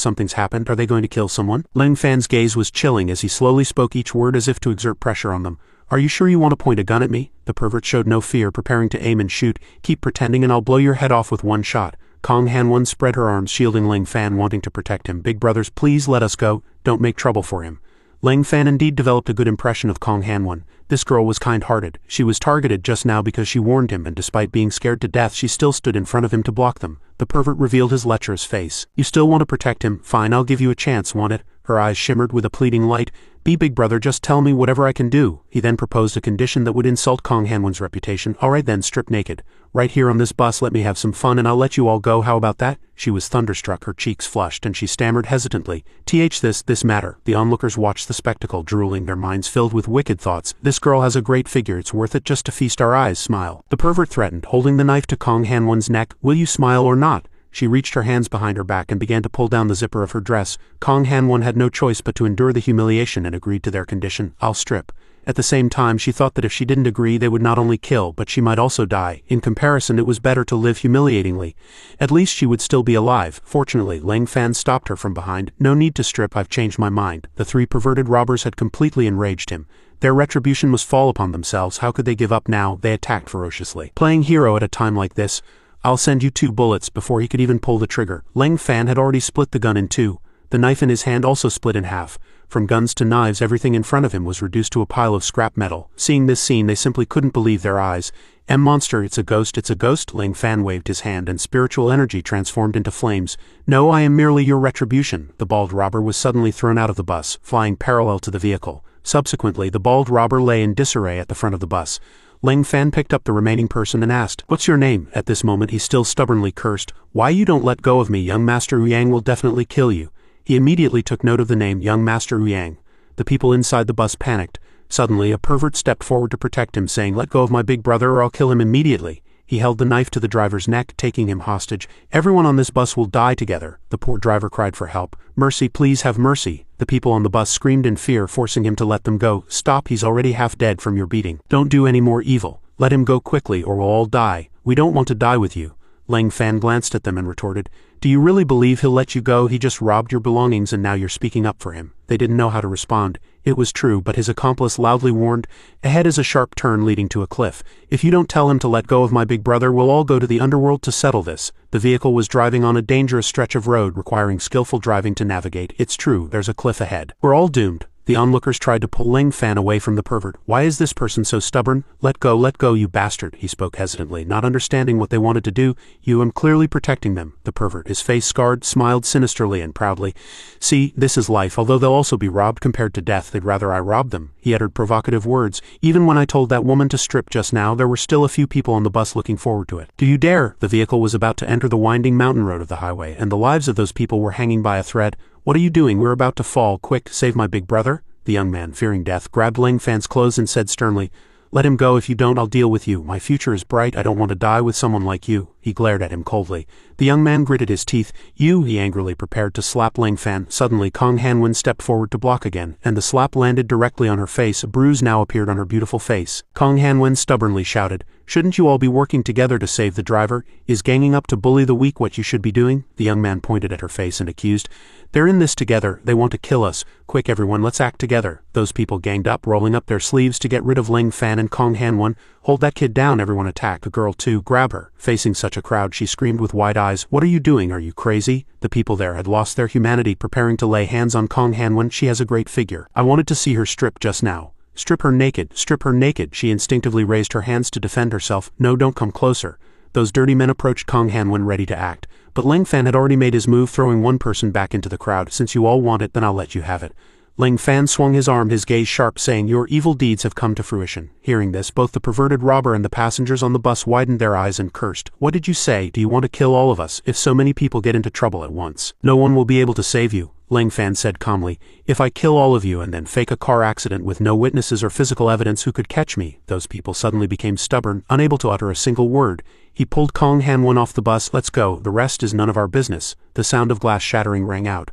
are they going to kill someone? Ling Fan's gaze was chilling as he slowly spoke each word as if to exert pressure on them. Are you sure you want to point a gun at me? The pervert showed no fear, preparing to aim and shoot. Keep pretending and I'll blow your head off with one shot. Kong Han-won spread her arms, shielding Ling Fan, wanting to protect him. Big brothers, please let us go. Don't make trouble for him. Ling Fan indeed developed a good impression of Kong Han-won. This girl was kind-hearted. She was targeted just now because she warned him, and despite being scared to death, she still stood in front of him to block them. The pervert revealed his lecherous face. You still want to protect him? Fine, I'll give you a chance, want it? Her eyes shimmered with a pleading light. Be big brother, just tell me whatever I can do. He then proposed a condition that would insult Kong Han-won's reputation. Alright then, strip naked. Right here on this bus, let me have some fun and I'll let you all go, how about that? She was thunderstruck, her cheeks flushed, and she stammered hesitantly. This matter. The onlookers watched the spectacle, drooling, their minds filled with wicked thoughts. This girl has a great figure, it's worth it just to feast our eyes, smile. The pervert threatened, holding the knife to Kong Han-won's neck. Will you smile or not? She reached her hands behind her back and began to pull down the zipper of her dress. Kong Han-won had no choice but to endure the humiliation and agreed to their condition. I'll strip. At the same time, she thought that if she didn't agree, they would not only kill, but she might also die. In comparison, it was better to live humiliatingly. At least she would still be alive. Fortunately, Ling Fan stopped her from behind. No need to strip, I've changed my mind. The three perverted robbers had completely enraged him. Their retribution must fall upon themselves. How could they give up now? They attacked ferociously. Playing hero at a time like this, I'll send you 2 bullets. Before he could even pull the trigger, Ling Fan had already split the gun in 2. The knife in his hand also split in half. From guns to knives, everything in front of him was reduced to a pile of scrap metal. Seeing this scene, they simply couldn't believe their eyes. Monster, it's a ghost, it's a ghost. Ling Fan waved his hand and spiritual energy transformed into flames. No, I am merely your retribution. The bald robber was suddenly thrown out of the bus, flying parallel to the vehicle. Subsequently, the bald robber lay in disarray at the front of the bus. Ling Fan picked up the remaining person and asked, "What's your name?" At this moment he still stubbornly cursed, "Why you don't let go of me? Young Master Yang will definitely kill you." He immediately took note of the name, Young Master Yang. The people inside the bus panicked. Suddenly a pervert stepped forward to protect him, saying, "Let go of my big brother or I'll kill him immediately." He held the knife to the driver's neck, taking him hostage. "Everyone on this bus will die together." The poor driver cried for help. "Mercy, please have mercy." The people on the bus screamed in fear, forcing him to let them go. "Stop, he's already half dead from your beating. Don't do any more evil. Let him go quickly or we'll all die. We don't want to die with you." Ling Fan glanced at them and retorted, "Do you really believe he'll let you go? He just robbed your belongings and now you're speaking up for him." They didn't know how to respond. It was true, but his accomplice loudly warned, "Ahead is a sharp turn leading to a cliff. If you don't tell him to let go of my big brother, we'll all go to the underworld to settle this." The vehicle was driving on a dangerous stretch of road requiring skillful driving to navigate. It's true, there's a cliff ahead. We're all doomed. The onlookers tried to pull Ling Fan away from the pervert. "Why is this person so stubborn? Let go, you bastard." He spoke hesitantly, not understanding what they wanted to do. "You am clearly protecting them." The pervert, his face scarred, smiled sinisterly and proudly. "See, this is life. Although they'll also be robbed compared to death, they'd rather I rob them." He uttered provocative words. "Even when I told that woman to strip just now, there were still a few people on the bus looking forward to it. Do you dare?" The vehicle was about to enter the winding mountain road of the highway, and the lives of those people were hanging by a thread. "What are you doing? We're about to fall. Quick, save my big brother." The young man, fearing death, grabbed Ling Fan's clothes and said sternly, "Let him go. If you don't, I'll deal with you. My future is bright. I don't want to die with someone like you." He glared at him coldly. The young man gritted his teeth. "You," he angrily prepared to slap Ling Fan. Suddenly Kong Han-won stepped forward to block again, and the slap landed directly on her face. A bruise now appeared on her beautiful face. Kong Han-won stubbornly shouted, "Shouldn't you all be working together to save the driver? Is ganging up to bully the weak what you should be doing?" The young man pointed at her face and accused, "They're in this together. They want to kill us. Quick everyone, let's act together." Those people ganged up, rolling up their sleeves to get rid of Ling Fan and Kong Han-won. "Hold that kid down," everyone attacked. The girl too, grab her. Facing such a crowd, she screamed with wide eyes, "What are you doing? Are you crazy?" The people there had lost their humanity, preparing to lay hands on Kong Han-won. "She has a great figure. I wanted to see her strip just now." "Strip her naked, strip her naked." She instinctively raised her hands to defend herself. "No, don't come closer." Those dirty men approached Kong Han-won ready to act. But Ling Fan had already made his move, throwing one person back into the crowd. "Since you all want it, then I'll let you have it." Ling Fan swung his arm, his gaze sharp, saying, "Your evil deeds have come to fruition." Hearing this, both the perverted robber and the passengers on the bus widened their eyes and cursed. "What did you say? Do you want to kill all of us? If so many people get into trouble at once, no one will be able to save you," Ling Fan said calmly. "If I kill all of you and then fake a car accident with no witnesses or physical evidence, who could catch me?" Those people suddenly became stubborn, unable to utter a single word. He pulled Kong Han-won off the bus. "Let's go, the rest is none of our business." The sound of glass shattering rang out.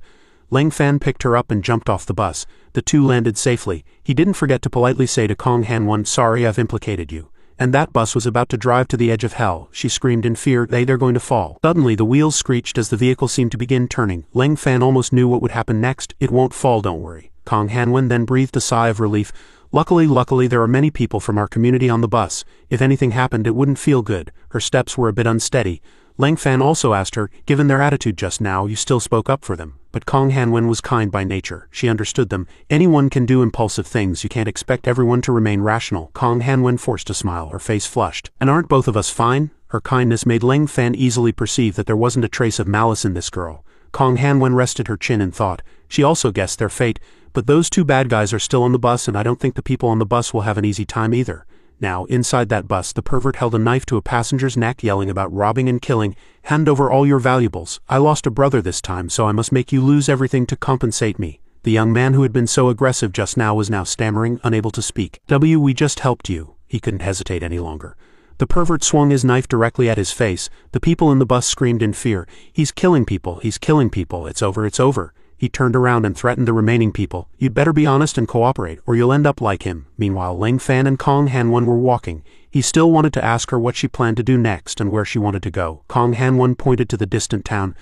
Ling Fan picked her up and jumped off the bus. The two landed safely. He didn't forget to politely say to Kong Han-won, "Sorry I've implicated you." And that bus was about to drive to the edge of hell. She screamed in fear, they're going to fall. Suddenly the wheels screeched as the vehicle seemed to begin turning. Ling Fan almost knew what would happen next. "It won't fall, don't worry." Kong Han-won then breathed a sigh of relief. Luckily there are many people from our community on the bus. If anything happened it wouldn't feel good." Her steps were a bit unsteady. Ling Fan also asked her, "Given their attitude just now, you still spoke up for them." But Kong Han-won was kind by nature. She understood them. Anyone can do impulsive things. You can't expect everyone to remain rational. Kong Han-won forced a smile, her face flushed. "And aren't both of us fine?" Her kindness made Ling Fan easily perceive that there wasn't a trace of malice in this girl. Kong Han-won rested her chin in thought. She also guessed their fate. But those two bad guys are still on the bus, and I don't think the people on the bus will have an easy time either. Now, inside that bus, the pervert held a knife to a passenger's neck, yelling about robbing and killing. "Hand over all your valuables. I lost a brother this time, so I must make you lose everything to compensate me." The young man who had been so aggressive just now was now stammering, unable to speak. We just helped you." He couldn't hesitate any longer. The pervert swung his knife directly at his face. The people in the bus screamed in fear. He's killing people, it's over, it's over." He turned around and threatened the remaining people. "You'd better be honest and cooperate, or you'll end up like him." Meanwhile, Ling Fan and Kong Han-won were walking. He still wanted to ask her what she planned to do next and where she wanted to go. Kong Han-won pointed to the distant town.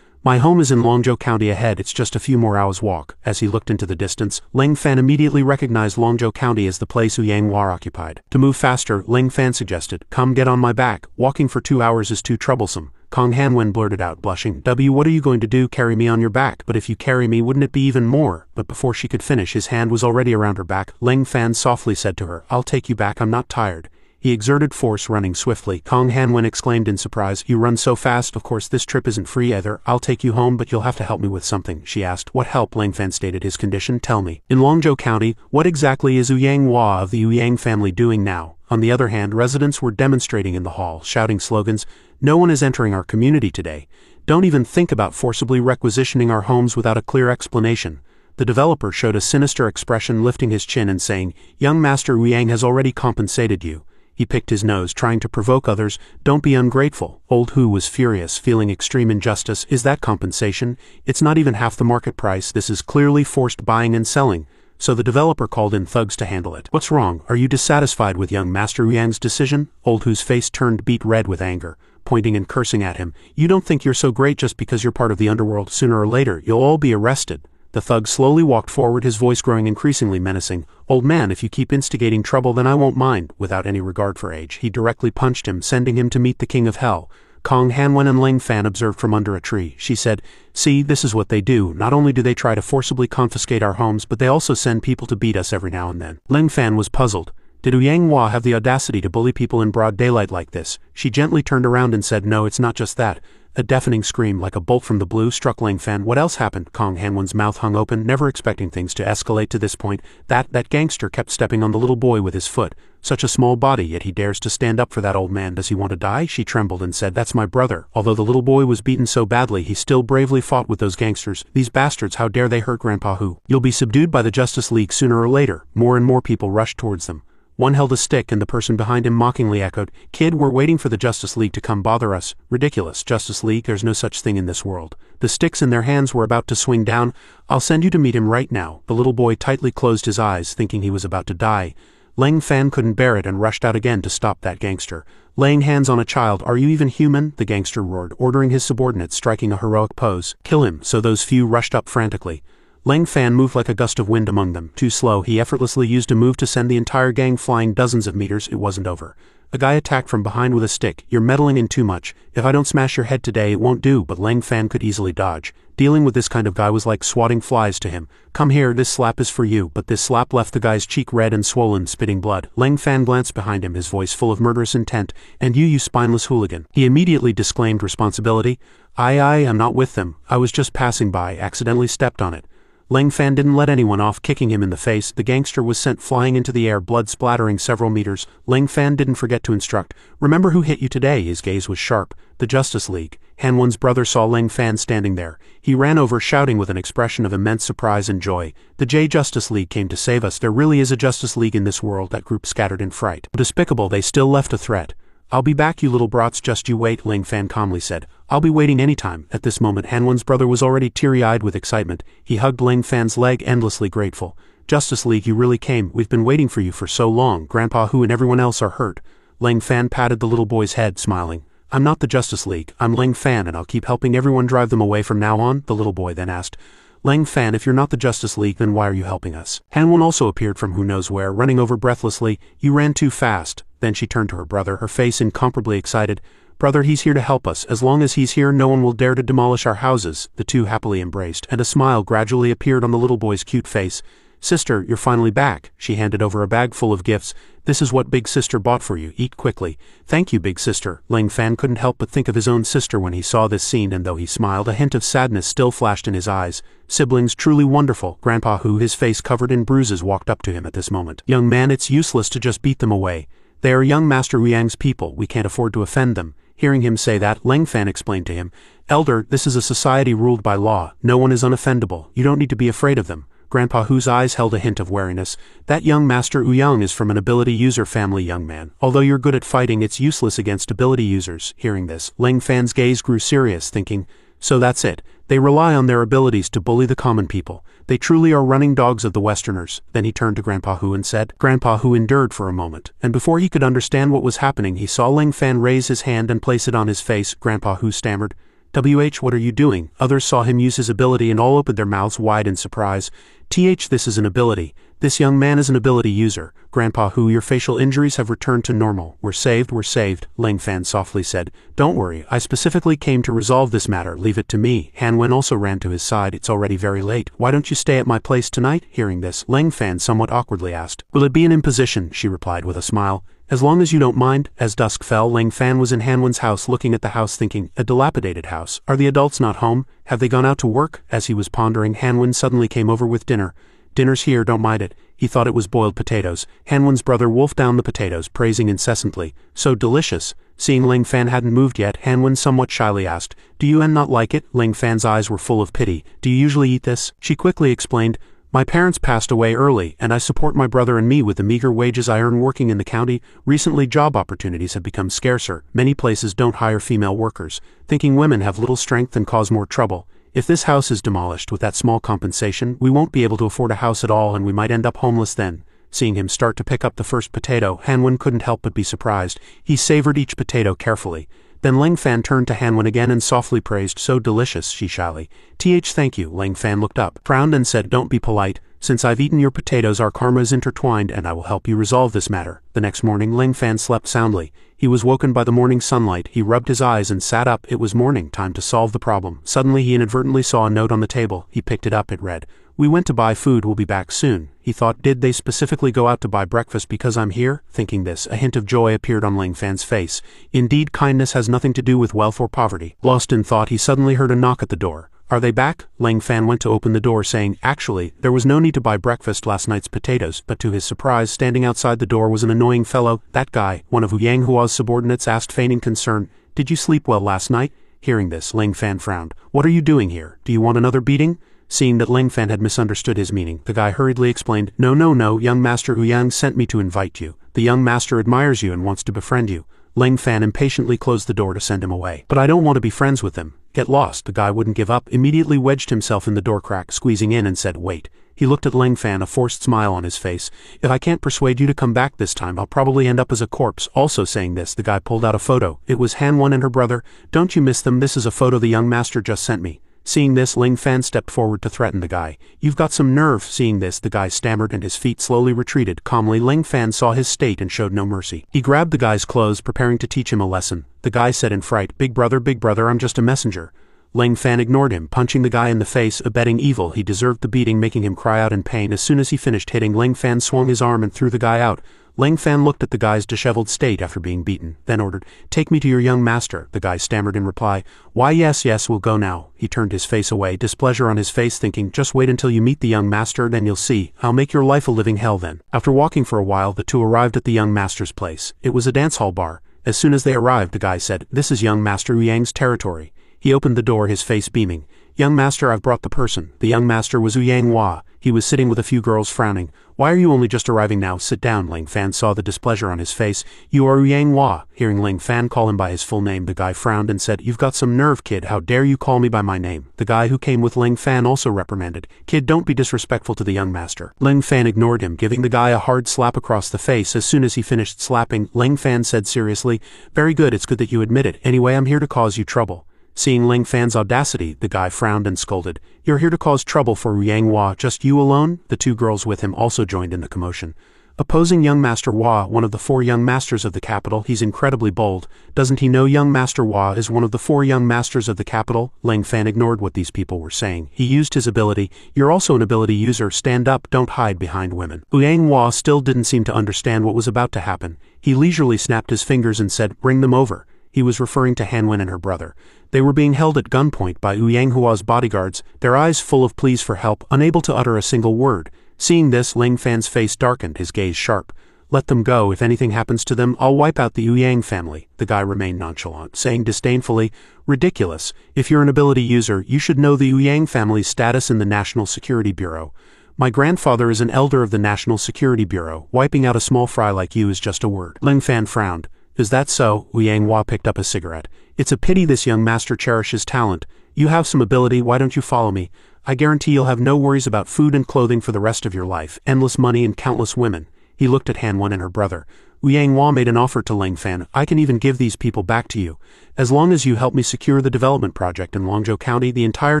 "My home is in Longzhou County ahead, it's just a few more hours' walk." As he looked into the distance, Ling Fan immediately recognized Longzhou County as the place Yang War occupied. To move faster, Ling Fan suggested, "Come get on my back. Walking for 2 hours is too troublesome." Kong Han-won blurted out, blushing, What are you going to do, carry me on your back? But if you carry me, wouldn't it be even more?" But before she could finish, his hand was already around her back. Ling Fan softly said to her, "I'll take you back, I'm not tired." He exerted force, running swiftly. Kong Han-won exclaimed in surprise, "You run so fast, of course this trip isn't free either. I'll take you home, but you'll have to help me with something," she asked. "What help?" Ling Fan stated his condition. "Tell me. In Longzhou County, what exactly is Yang Hua of the Yang family doing now?" On the other hand, residents were demonstrating in the hall, shouting slogans. "No one is entering our community today. Don't even think about forcibly requisitioning our homes without a clear explanation." The developer showed a sinister expression, lifting his chin and saying, "Young Master Yang has already compensated you." He picked his nose, trying to provoke others. "Don't be ungrateful." Old Hu was furious, feeling extreme injustice. "Is that compensation? It's not even half the market price. This is clearly forced buying and selling." So the developer called in thugs to handle it. "What's wrong? Are you dissatisfied with young Master Yang's decision?" Old Hu's face turned beet red with anger, pointing and cursing at him. "You don't think you're so great just because you're part of the underworld. Sooner or later, you'll all be arrested." The thug slowly walked forward, his voice growing increasingly menacing. "Old man, if you keep instigating trouble, then I won't mind." Without any regard for age, he directly punched him, sending him to meet the king of hell. Kong Han-won and Ling Fan observed from under a tree. She said, "See, this is what they do. Not only do they try to forcibly confiscate our homes, but they also send people to beat us every now and then." Ling Fan was puzzled. Did Yang Hua have the audacity to bully people in broad daylight like this? She gently turned around and said, "No, it's not just that." A deafening scream, like a bolt from the blue, struck Ling Fan. "What else happened?" Kong Han-won's mouth hung open, never expecting things to escalate to this point. That gangster kept stepping on the little boy with his foot. Such a small body, yet he dares to stand up for that old man. Does he want to die? She trembled and said, "That's my brother." Although the little boy was beaten so badly, he still bravely fought with those gangsters. "These bastards, how dare they hurt Grandpa Hu? You'll be subdued by the Justice League sooner or later." More and more people rushed towards them. One held a stick, and the person behind him mockingly echoed, "Kid, we're waiting for the Justice League to come bother us." Ridiculous. Justice League, there's no such thing in this world. The sticks in their hands were about to swing down. "I'll send you to meet him right now." The little boy tightly closed his eyes, thinking he was about to die. Ling Fan couldn't bear it and rushed out again to stop that gangster. Laying hands on a child, "Are you even human?" the gangster roared, ordering his subordinates, striking a heroic pose. "Kill him." So those few rushed up frantically. Ling Fan moved like a gust of wind among them. Too slow, he effortlessly used a move to send the entire gang flying dozens of meters. It wasn't over. A guy attacked from behind with a stick. "You're meddling in too much. If I don't smash your head today, it won't do." But Ling Fan could easily dodge. Dealing with this kind of guy was like swatting flies to him. "Come here, this slap is for you." But this slap left the guy's cheek red and swollen, spitting blood. Ling Fan glanced behind him, his voice full of murderous intent. "And you spineless hooligan." He immediately disclaimed responsibility. I am not with them. I was just passing by, accidentally stepped on it." Ling Fan didn't let anyone off, kicking him in the face. The gangster was sent flying into the air, blood splattering several meters. Ling Fan didn't forget to instruct, "Remember who hit you today?" His gaze was sharp. "The Justice League." Hanwon's brother saw Ling Fan standing there. He ran over, shouting with an expression of immense surprise and joy, "The Justice League came to save us. There really is a Justice League in this world." That group scattered in fright. Despicable, they still left a threat. "I'll be back, you little brats, just you wait," Ling Fan calmly said. "I'll be waiting any time." At this moment Hanwon's brother was already teary-eyed with excitement. He hugged Ling Fan's leg, endlessly grateful. "Justice League, you really came. We've been waiting for you for so long. Grandpa Hu and everyone else are hurt." Ling Fan patted the little boy's head, smiling. "I'm not the Justice League. I'm Ling Fan, and I'll keep helping everyone drive them away from now on," the little boy then asked. "Ling Fan, if you're not the Justice League, then why are you helping us?" Hanwon also appeared from who knows where, running over breathlessly. "You ran too fast." Then she turned to her brother, her face incomparably excited. "Brother, he's here to help us. As long as he's here, no one will dare to demolish our houses." The two happily embraced, and a smile gradually appeared on the little boy's cute face. "Sister, you're finally back." She handed over a bag full of gifts. "This is what Big Sister bought for you. Eat quickly." "Thank you, Big Sister." Ling Fan couldn't help but think of his own sister when he saw this scene, and though he smiled, a hint of sadness still flashed in his eyes. Siblings truly wonderful. Grandpa Hu, his face covered in bruises, walked up to him at this moment. "Young man, it's useless to just beat them away. They are young Master Uyang's people. We can't afford to offend them." Hearing him say that, Ling Fan explained to him, "Elder, this is a society ruled by law. No one is unoffendable. You don't need to be afraid of them." Grandpa Hu's eyes held a hint of wariness. "That young Master Uyang is from an ability user family, young man. Although you're good at fighting, it's useless against ability users." Hearing this, Ling Fan's gaze grew serious, thinking, "So that's it. They rely on their abilities to bully the common people. They truly are running dogs of the Westerners." Then he turned to Grandpa Hu and said. Grandpa Hu endured for a moment, and before he could understand what was happening, he saw Ling Fan raise his hand and place it on his face. Grandpa Hu stammered, "What are you doing?" Others saw him use his ability and all opened their mouths wide in surprise. This is an ability. This young man is an ability user. Grandpa Hu, your facial injuries have returned to normal. We're saved, we're saved," Ling Fan softly said. "Don't worry, I specifically came to resolve this matter. Leave it to me." Hanwen also ran to his side. "It's already very late. Why don't you stay at my place tonight?" Hearing this, Ling Fan somewhat awkwardly asked. "Will it be an imposition?" She replied with a smile. "As long as you don't mind." As dusk fell, Ling Fan was in Hanwen's house, looking at the house, thinking, a dilapidated house. Are the adults not home? Have they gone out to work? As he was pondering, Hanwen suddenly came over with dinner. "Dinner's here, don't mind it." He thought it was boiled potatoes. Hanwen's brother wolfed down the potatoes, praising incessantly, "So delicious." Seeing Ling Fan hadn't moved yet, Hanwen somewhat shyly asked, "Do you not like it?" Ling Fan's eyes were full of pity. "Do you usually eat this?" She quickly explained, "My parents passed away early, and I support my brother and me with the meager wages I earn working in the county. Recently job opportunities have become scarcer. Many places don't hire female workers, thinking women have little strength and cause more trouble. If this house is demolished with that small compensation, we won't be able to afford a house at all and we might end up homeless then." Seeing him start to pick up the first potato, Hanwen couldn't help but be surprised. He savored each potato carefully. Then Ling Fan turned to Hanwen again and softly praised, "So delicious," she shyly. Thank you." Ling Fan looked up, frowned and said, "Don't be polite. Since I've eaten your potatoes, our karma is intertwined and I will help you resolve this matter." The next morning, Ling Fan slept soundly. He was woken by the morning sunlight. He rubbed his eyes and sat up. It was morning, time to solve the problem. Suddenly he inadvertently saw a note on the table. He picked it up. It read, "We went to buy food, we'll be back soon." He thought, did they specifically go out to buy breakfast because I'm here? Thinking this, a hint of joy appeared on Ling Fan's face. Indeed, kindness has nothing to do with wealth or poverty. Lost in thought, he suddenly heard a knock at the door. "Are they back?" Ling Fan went to open the door, saying, "Actually, there was no need to buy breakfast, last night's potatoes," but to his surprise, standing outside the door was an annoying fellow. That guy, one of Yang Hua's subordinates, asked, feigning concern, "Did you sleep well last night?" Hearing this, Ling Fan frowned. "What are you doing here? Do you want another beating?" Seeing that Ling Fan had misunderstood his meaning, the guy hurriedly explained, No, young Master Uyang sent me to invite you. The young master admires you and wants to befriend you." Ling Fan impatiently closed the door to send him away. "But I don't want to be friends with him." "Get lost." The guy wouldn't give up, immediately wedged himself in the door crack, squeezing in, and said, "Wait." He looked at Ling Fan, a forced smile on his face. "If I can't persuade you to come back this time, I'll probably end up as a corpse." Also saying this, the guy pulled out a photo. It was Hanwon and her brother. "Don't you miss them? This is a photo the young master just sent me." Seeing this, Ling Fan stepped forward to threaten the guy. "You've got some nerve." Seeing this, the guy stammered and his feet slowly retreated. Calmly, Ling Fan saw his state and showed no mercy. He grabbed the guy's clothes, preparing to teach him a lesson. The guy said in fright, Big brother, I'm just a messenger." Ling Fan ignored him, punching the guy in the face, abetting evil. He deserved the beating, making him cry out in pain. As soon as he finished hitting, Ling Fan swung his arm and threw the guy out. Ling Fan looked at the guy's disheveled state after being beaten, then ordered, "Take me to your young master." The guy stammered in reply, "Why yes, we'll go now." He turned his face away, displeasure on his face, thinking, "Just wait until you meet the young master, then you'll see. I'll make your life a living hell then." After walking for a while, the two arrived at the young master's place. It was a dance hall bar. As soon as they arrived, the guy said, "This is young Master Uyang's territory." He opened the door, his face beaming. "Young master, I've brought the person." The young master was Uyang Hua. He was sitting with a few girls, frowning. "Why are you only just arriving now? Sit down." Ling Fan saw the displeasure on his face. "You are Uyang Hua." Hearing Ling Fan call him by his full name, the guy frowned and said, "You've got some nerve, kid. How dare you call me by my name?" The guy who came with Ling Fan also reprimanded, "Kid, don't be disrespectful to the young master." Ling Fan ignored him, giving the guy a hard slap across the face. As soon as he finished slapping, Ling Fan said seriously, "Very good, it's good that you admit it. Anyway, I'm here to cause you trouble." Seeing Ling Fan's audacity, the guy frowned and scolded, "You're here to cause trouble for Uyang Hua, just you alone?" The two girls with him also joined in the commotion. "Opposing young Master Hua, one of the 4 young masters of the capital, he's incredibly bold. Doesn't he know young Master Hua is one of the 4 young masters of the capital?" Ling Fan ignored what these people were saying. He used his ability. "You're also an ability user. Stand up, don't hide behind women." Uyang Hua still didn't seem to understand what was about to happen. He leisurely snapped his fingers and said, "Bring them over." He was referring to Hanwen and her brother. They were being held at gunpoint by Uyang Hua's bodyguards, their eyes full of pleas for help, unable to utter a single word. Seeing this, Ling Fan's face darkened, his gaze sharp. "Let them go. If anything happens to them, I'll wipe out the Uyang family." The guy remained nonchalant, saying disdainfully, "Ridiculous. If you're an ability user, you should know the Uyang family's status in the National Security Bureau. My grandfather is an elder of the National Security Bureau. Wiping out a small fry like you is just a word." Ling Fan frowned. "Is that so?" Uyang Hua picked up a cigarette. "It's a pity this young master cherishes talent. You have some ability, why don't you follow me? I guarantee you'll have no worries about food and clothing for the rest of your life, endless money and countless women." He looked at Hanwen and her brother. Uyang Hua made an offer to Ling Fan. "I can even give these people back to you. As long as you help me secure the development project in Longzhou County, the entire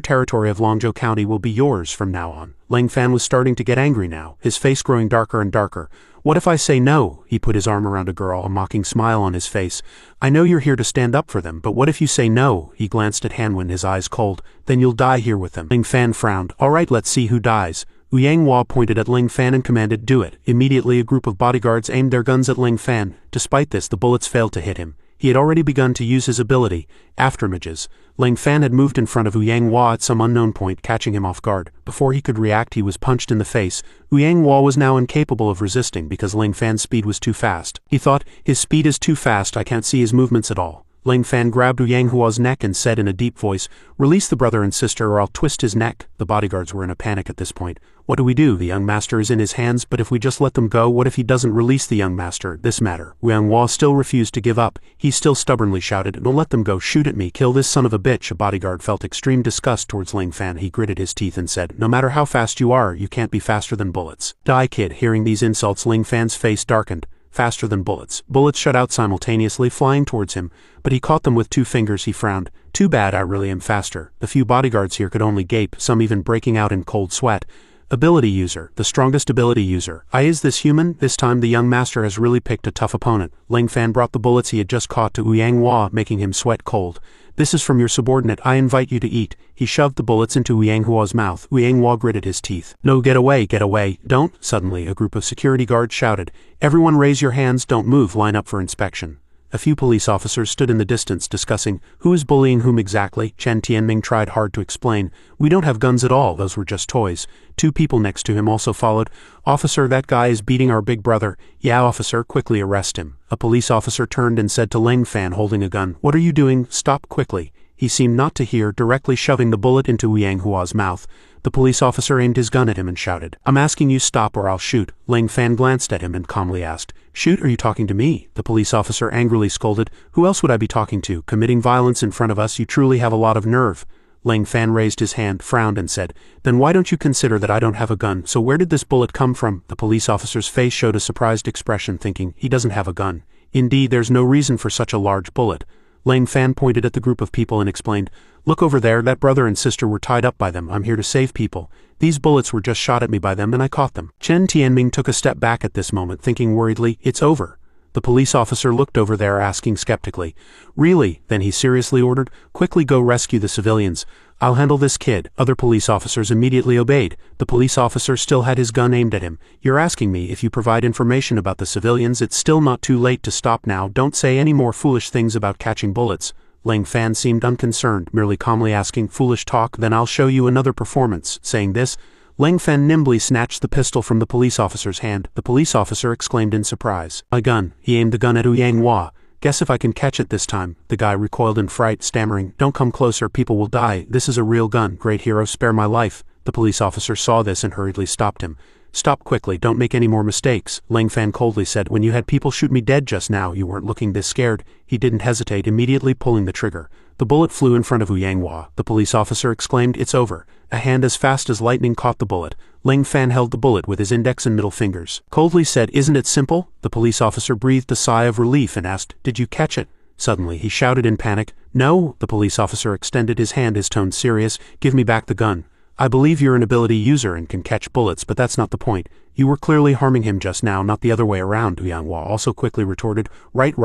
territory of Longzhou County will be yours from now on." Ling Fan was starting to get angry now, his face growing darker and darker. "What if I say no?" He put his arm around a girl, a mocking smile on his face. "I know you're here to stand up for them, but what if you say no?" He glanced at Hanwen, his eyes cold. "Then you'll die here with them." Ling Fan frowned. "All right, let's see who dies." Uyang Hua pointed at Ling Fan and commanded, "Do it." Immediately a group of bodyguards aimed their guns at Ling Fan. Despite this, the bullets failed to hit him. He had already begun to use his ability, Afterimages. Ling Fan had moved in front of Uyang Hua at some unknown point, catching him off guard. Before he could react, he was punched in the face. Uyang Hua was now incapable of resisting because Ling Fan's speed was too fast. He thought, "His speed is too fast, I can't see his movements at all." Ling Fan grabbed Uyang Hua's neck and said in a deep voice, "Release the brother and sister or I'll twist his neck." The bodyguards were in a panic at this point. "What do we do? The young master is in his hands, but if we just let them go, what if he doesn't release the young master? This matter." Uyang Hua still refused to give up. He still stubbornly shouted, "Don't let them go, shoot at me, kill this son of a bitch." A bodyguard felt extreme disgust towards Ling Fan. He gritted his teeth and said, "No matter how fast you are, you can't be faster than bullets." "Die, kid." Hearing these insults, Ling Fan's face darkened. Faster than bullets. Bullets shot out simultaneously, flying towards him, but he caught them with 2 fingers. He frowned. "Too bad, I really am faster." The few bodyguards here could only gape, some even breaking out in cold sweat. Ability user, the strongest ability user. Is this human? This time the young master has really picked a tough opponent. Ling Fan brought the bullets he had just caught to Uyang Hua, making him sweat cold. "This is from your subordinate. I invite you to eat." He shoved the bullets into Uyang Hua's mouth. Uyang Hua gritted his teeth. "No, get away, get away. Don't." Suddenly, a group of security guards shouted, "Everyone raise your hands, don't move, line up for inspection." A few police officers stood in the distance discussing, "Who is bullying whom exactly?" Chen Tianming tried hard to explain, "We don't have guns at all, those were just toys." 2 people next to him also followed. "Officer, that guy is beating our big brother." "Yeah, officer, quickly arrest him." A police officer turned and said to Ling Fan holding a gun, "What are you doing? Stop quickly." He seemed not to hear, directly shoving the bullet into Uyang Hua's mouth. The police officer aimed his gun at him and shouted, "I'm asking you stop or I'll shoot." Ling Fan glanced at him and calmly asked, "Shoot, are you talking to me?" The police officer angrily scolded, "Who else would I be talking to? Committing violence in front of us, you truly have a lot of nerve." Ling Fan raised his hand, frowned and said, "Then why don't you consider that I don't have a gun? So where did this bullet come from?" The police officer's face showed a surprised expression, thinking, he doesn't have a gun. Indeed, there's no reason for such a large bullet. Ling Fan pointed at the group of people and explained, "Look over there, that brother and sister were tied up by them. I'm here to save people. These bullets were just shot at me by them and I caught them." Chen Tianming took a step back at this moment, thinking worriedly, "It's over." The police officer looked over there asking skeptically. Really? Then he seriously ordered, quickly go rescue the civilians. I'll handle this kid. Other police officers immediately obeyed. The police officer still had his gun aimed at him. You're asking me if you provide information about the civilians, it's still not too late to stop now. Don't say any more foolish things about catching bullets. Lang Fan seemed unconcerned, merely calmly asking, foolish talk, then I'll show you another performance. Saying this, Lang Fan nimbly snatched the pistol from the police officer's hand. The police officer exclaimed in surprise. My gun. He aimed the gun at Yang Hua. Guess if I can catch it this time. The guy recoiled in fright, stammering, don't come closer, people will die. This is a real gun. Great hero, spare my life. The police officer saw this and hurriedly stopped him. Stop quickly, don't make any more mistakes. Lang Fan coldly said, when you had people shoot me dead just now, you weren't looking this scared. He didn't hesitate, immediately pulling the trigger. The bullet flew in front of Yang Hua. The police officer exclaimed, it's over. A hand as fast as lightning caught the bullet. Lang Fan held the bullet with his index and middle fingers. Coldly said, isn't it simple? The police officer breathed a sigh of relief and asked, did you catch it? Suddenly, he shouted in panic, no. The police officer extended his hand, his tone serious, give me back the gun. I believe you're an ability user and can catch bullets, but that's not the point. You were clearly harming him just now, not the other way around. Yang Hua also quickly retorted, right,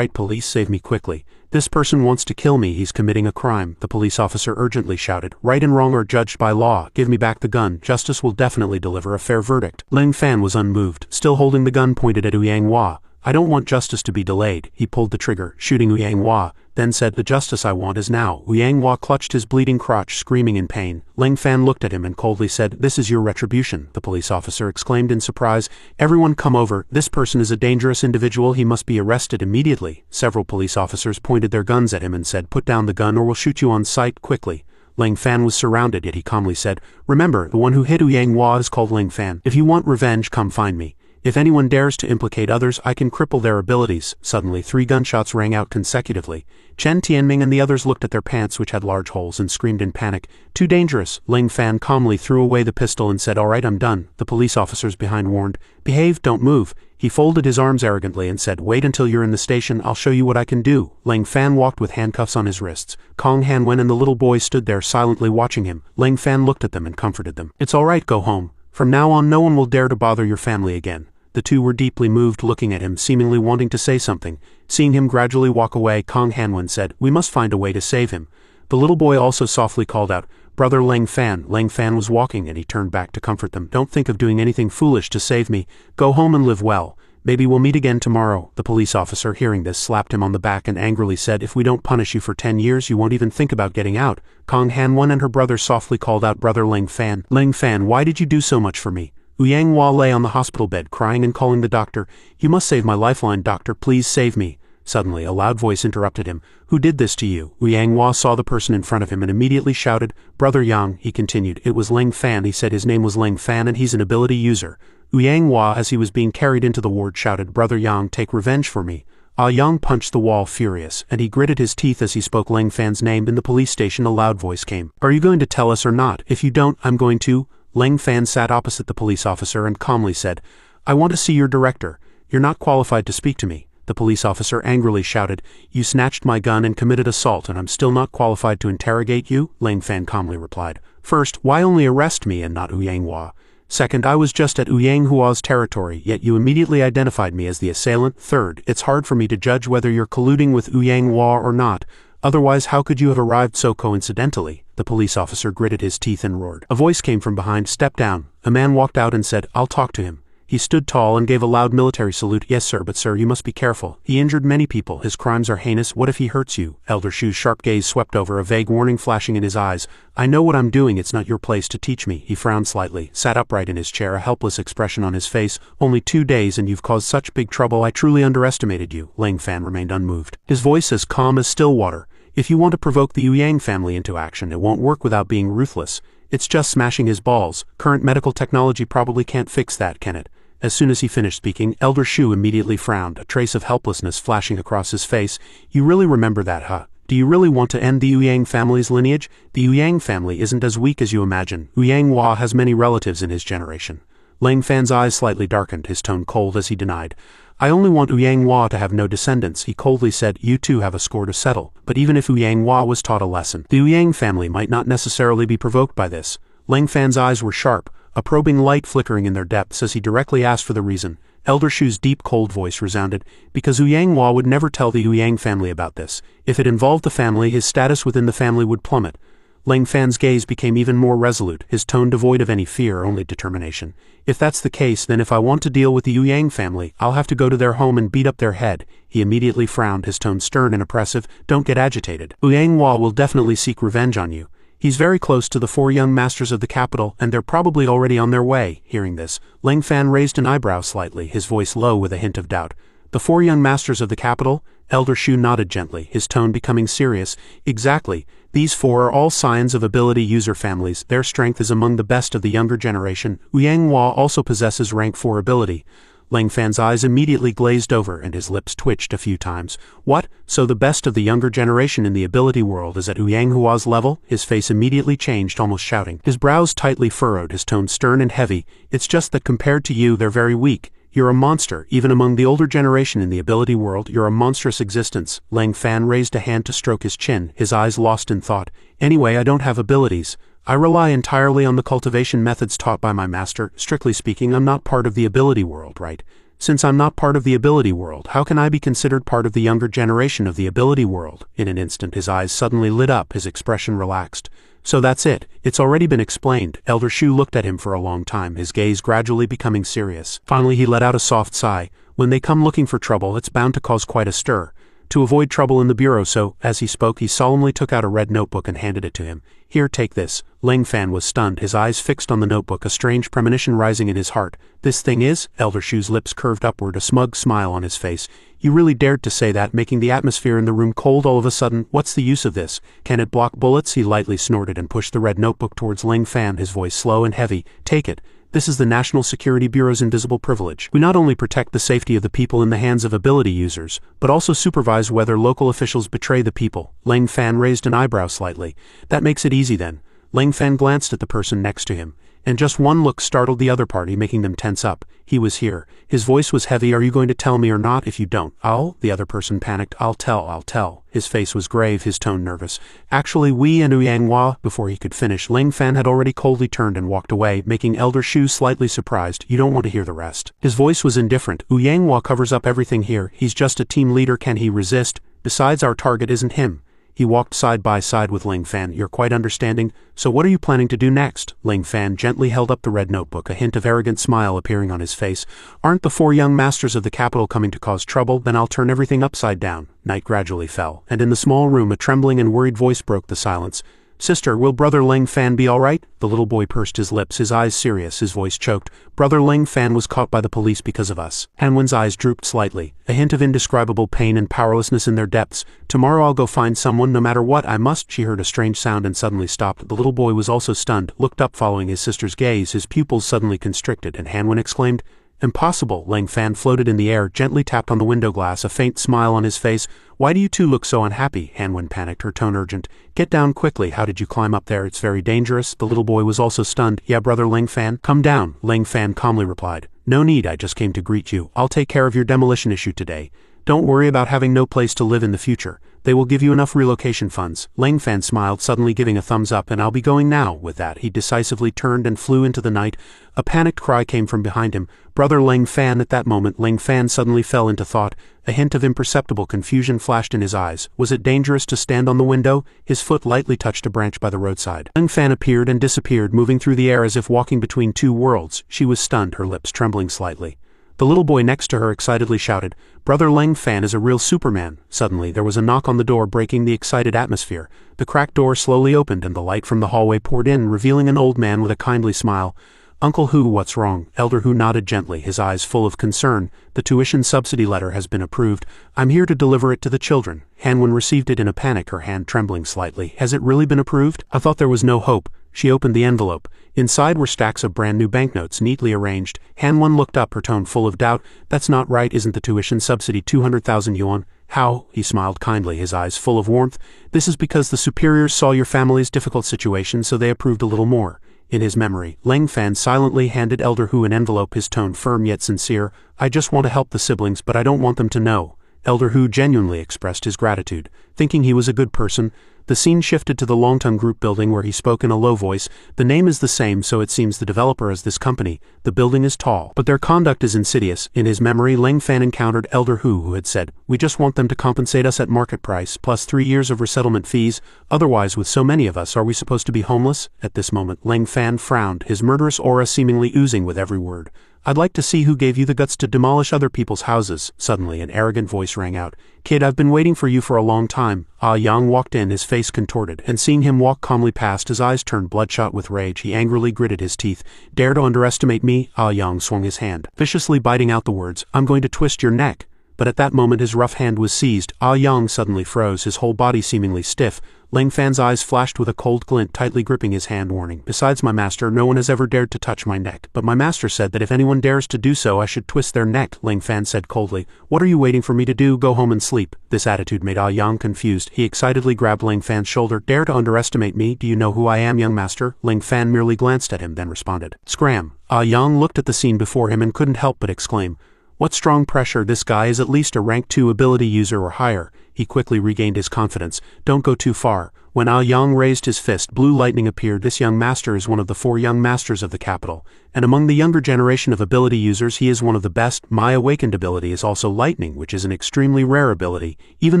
police, save me quickly. This person wants to kill me, he's committing a crime. The police officer urgently shouted, right and wrong are judged by law, give me back the gun, justice will definitely deliver a fair verdict. Lang Fan was unmoved, still holding the gun pointed at Yang Hua. I don't want justice to be delayed. He pulled the trigger, shooting Yang Hua, then said, the justice I want is now. Yang Hua clutched his bleeding crotch, screaming in pain. Lang Fan looked at him and coldly said, this is your retribution. The police officer exclaimed in surprise, everyone come over, this person is a dangerous individual, he must be arrested immediately. Several police officers pointed their guns at him and said, put down the gun or we'll shoot you on sight, quickly. Lang Fan was surrounded, yet he calmly said, remember, the one who hit Yang Hua is called Lang Fan. If you want revenge, come find me. If anyone dares to implicate others, I can cripple their abilities. Suddenly 3 gunshots rang out consecutively. Chen Tianming and the others looked at their pants, which had large holes, and screamed in panic. Too dangerous. Lang Fan calmly threw away the pistol and said, all right, I'm done. The police officers behind warned, behave, don't move. He folded his arms arrogantly and said, wait until you're in the station, I'll show you what I can do. Lang Fan walked with handcuffs on his wrists. Kong Hanwen and the little boy stood there silently watching him. Lang Fan looked at them and comforted them. It's all right, go home. From now on no one will dare to bother your family again. The two were deeply moved, looking at him, seemingly wanting to say something. Seeing him gradually walk away, Kong Hanwen said, we must find a way to save him. The little boy also softly called out, brother Lang Fan. Lang Fan was walking and he turned back to comfort them. Don't think of doing anything foolish to save me. Go home and live well. Maybe we'll meet again tomorrow. The police officer, hearing this, slapped him on the back and angrily said, if we don't punish you for 10 years, you won't even think about getting out. Kong Hanwen and her brother softly called out, brother Lang Fan. Lang Fan, why did you do so much for me? Yang Hua lay on the hospital bed, crying and calling the doctor. You must save my lifeline, doctor, please save me. Suddenly, a loud voice interrupted him. Who did this to you? Yang Hua saw the person in front of him and immediately shouted, brother Yang, he continued. It was Lang Fan. He said his name was Lang Fan and he's an ability user. Yang Hua, as he was being carried into the ward, shouted, brother Yang, take revenge for me. Yang punched the wall furious, and he gritted his teeth as he spoke Lang Fan's name. In the police station, a loud voice came. Are you going to tell us or not? If you don't, I'm going to. Lang Fan sat opposite the police officer and calmly said, I want to see your director. You're not qualified to speak to me. The police officer angrily shouted, you snatched my gun and committed assault and I'm still not qualified to interrogate you? Lang Fan calmly replied, first, why only arrest me and not Yang Hua? Second, I was just at Yang Hua's territory, yet you immediately identified me as the assailant. Third, it's hard for me to judge whether you're colluding with Yang Hua or not. Otherwise, how could you have arrived so coincidentally? The police officer gritted his teeth and roared. A voice came from behind, step down. A man walked out and said, I'll talk to him. He stood tall and gave a loud military salute. Yes, sir, but sir, you must be careful. He injured many people. His crimes are heinous. What if he hurts you? Elder Shu's sharp gaze swept over, a vague warning flashing in his eyes. I know what I'm doing. It's not your place to teach me. He frowned slightly, sat upright in his chair, a helpless expression on his face. Only 2 days and you've caused such big trouble. I truly underestimated you. Lang Fan remained unmoved, his voice as calm as still water. If you want to provoke the Yang family into action, it won't work without being ruthless. It's just smashing his balls. Current medical technology probably can't fix that, can it? As soon as he finished speaking, Elder Shu immediately frowned, a trace of helplessness flashing across his face. You really remember that, huh? Do you really want to end the Yang family's lineage? The Yang family isn't as weak as you imagine. Yang Hua has many relatives in his generation. Lang Fan's eyes slightly darkened, his tone cold as he denied. I only want Yang Hua to have no descendants. He coldly said, you two have a score to settle. But even if Yang Hua was taught a lesson, the Yang family might not necessarily be provoked by this. Lang Fan's eyes were sharp, a probing light flickering in their depths as he directly asked for the reason. Elder Shu's deep cold voice resounded, because Hua would never tell the Yang family about this. If it involved the family, his status within the family would plummet. Lang Fan's gaze became even more resolute, his tone devoid of any fear, only determination. If that's the case, then if I want to deal with the Yang family, I'll have to go to their home and beat up their head. He immediately frowned, his tone stern and oppressive. Don't get agitated. Hua will definitely seek revenge on you. He's very close to the 4 young masters of the capital, and they're probably already on their way. Hearing this, Lang Fan raised an eyebrow slightly, his voice low with a hint of doubt. The 4 young masters of the capital? Elder Shu nodded gently, his tone becoming serious. Exactly. These 4 are all scions of ability user families. Their strength is among the best of the younger generation. Hua also possesses rank 4 ability. Lang Fan's eyes immediately glazed over and his lips twitched a few times. What? So the best of the younger generation in the ability world is at Hua's level? His face immediately changed, almost shouting. His brows tightly furrowed, his tone stern and heavy. It's just that compared to you, they're very weak. You're a monster. Even among the older generation in the ability world, you're a monstrous existence. Lang Fan raised a hand to stroke his chin, his eyes lost in thought. Anyway, I don't have abilities. I rely entirely on the cultivation methods taught by my master. Strictly speaking, I'm not part of the ability world, right? Since I'm not part of the ability world, how can I be considered part of the younger generation of the ability world? In an instant, his eyes suddenly lit up, his expression relaxed. So that's it. It's already been explained. Elder Shu looked at him for a long time, his gaze gradually becoming serious. Finally, he let out a soft sigh. When they come looking for trouble, it's bound to cause quite a stir. To avoid trouble in the bureau, so, as he spoke, he solemnly took out a red notebook and handed it to him. Here, take this. Lang Fan was stunned, his eyes fixed on the notebook, a strange premonition rising in his heart. This thing is? Elder Shu's lips curved upward, a smug smile on his face. You really dared to say that, making the atmosphere in the room cold all of a sudden. What's the use of this? Can it block bullets? He lightly snorted and pushed the red notebook towards Lang Fan, his voice slow and heavy. Take it. This is the National Security Bureau's invisible privilege. We not only protect the safety of the people in the hands of ability users, but also supervise whether local officials betray the people. Lang Fan raised an eyebrow slightly. That makes it easy then. Lang Fan glanced at the person next to him, and just one look startled the other party, making them tense up. He was here. His voice was heavy. Are you going to tell me or not? If you don't, the other person panicked. I'll tell. His face was grave, his tone nervous. Actually, we and Hua. Before he could finish, Lang Fan had already coldly turned and walked away, making Elder Shu slightly surprised. You don't want to hear the rest. His voice was indifferent. Hua covers up everything here. He's just a team leader. Can he resist? Besides, our target isn't him. He walked side by side with Lang Fan. You're quite understanding. So what are you planning to do next? Lang Fan gently held up the red notebook, a hint of arrogant smile appearing on his face. Aren't the 4 young masters of the capital coming to cause trouble? Then I'll turn everything upside down. Night gradually fell, and in the small room a trembling and worried voice broke the silence. Sister, will Brother Lang Fan be all right? The little boy pursed his lips, his eyes serious, his voice choked. Brother Lang Fan was caught by the police because of us. Hanwen's eyes drooped slightly, a hint of indescribable pain and powerlessness in their depths. Tomorrow I'll go find someone, no matter what. I must. She heard a strange sound and suddenly stopped. The little boy was also stunned, looked up following his sister's gaze, his pupils suddenly constricted, and Hanwen exclaimed, Impossible. Lang Fan floated in the air, gently tapped on the window glass, a faint smile on his face. Why do you two look so unhappy? Hanwen panicked, her tone urgent. Get down quickly. How did you climb up there? It's very dangerous. The little boy was also stunned. Yeah, Brother Lang Fan. Come down. Lang Fan calmly replied. No need, I just came to greet you. I'll take care of your demolition issue today. Don't worry about having no place to live in the future. They will give you enough relocation funds. Lang Fan smiled, suddenly giving a thumbs up, and I'll be going now. With that, he decisively turned and flew into the night. A panicked cry came from behind him. Brother Lang Fan. At that moment, Lang Fan suddenly fell into thought. A hint of imperceptible confusion flashed in his eyes. Was it dangerous to stand on the window? His foot lightly touched a branch by the roadside. Lang Fan appeared and disappeared, moving through the air as if walking between 2 worlds. She was stunned, her lips trembling slightly. The little boy next to her excitedly shouted, Brother Lang Fan is a real Superman. Suddenly, there was a knock on the door, breaking the excited atmosphere. The cracked door slowly opened and the light from the hallway poured in, revealing an old man with a kindly smile. Uncle Hu, what's wrong? Elder Hu nodded gently, his eyes full of concern. The tuition subsidy letter has been approved. I'm here to deliver it to the children. Hanwen received it in a panic, her hand trembling slightly. Has it really been approved? I thought there was no hope. She opened the envelope. Inside were stacks of brand new banknotes, neatly arranged. Hanwen looked up, her tone full of doubt. That's not right. Isn't the tuition subsidy 200,000 yuan? How? He smiled kindly, his eyes full of warmth. This is because the superiors saw your family's difficult situation, so they approved a little more. In his memory, Lang Fan silently handed Elder Hu an envelope, his tone firm yet sincere. I just want to help the siblings, but I don't want them to know. Elder Hu genuinely expressed his gratitude, thinking he was a good person. The scene shifted to the Longtong Group building where he spoke in a low voice. The name is the same, so it seems the developer is this company. The building is tall, but their conduct is insidious. In his memory, Ling Fan encountered Elder Hu, who had said, "We just want them to compensate us at market price, plus 3 years of resettlement fees. Otherwise, with so many of us, are we supposed to be homeless?" At this moment, Ling Fan frowned, his murderous aura seemingly oozing with every word. "I'd like to see who gave you the guts to demolish other people's houses." Suddenly, an arrogant voice rang out. "Kid, I've been waiting for you for a long time." Ah Yang walked in, his face contorted, and seeing him walk calmly past, his eyes turned bloodshot with rage. He angrily gritted his teeth. "Dare to underestimate me?" Ah Yang swung his hand, viciously biting out the words, "I'm going to twist your neck." But at that moment his rough hand was seized. Ah Yang suddenly froze, his whole body seemingly stiff. Ling Fan's eyes flashed with a cold glint, tightly gripping his hand, warning, "Besides my master, no one has ever dared to touch my neck. But my master said that if anyone dares to do so, I should twist their neck." Ling Fan said coldly, "What are you waiting for me to do? Go home and sleep." This attitude made Ah Yang confused. He excitedly grabbed Ling Fan's shoulder. "Dare to underestimate me? Do you know who I am, young master?" Ling Fan merely glanced at him, then responded, "Scram." Ah Yang looked at the scene before him and couldn't help but exclaim, "What strong pressure! This guy is at least a rank 2 ability user or higher." He quickly regained his confidence. "Don't go too far." When Ah Yang raised his fist, blue lightning appeared. This young master is one of the 4 young masters of the capital, and among the younger generation of ability users he is one of the best. My awakened ability is also lightning, which is an extremely rare ability. Even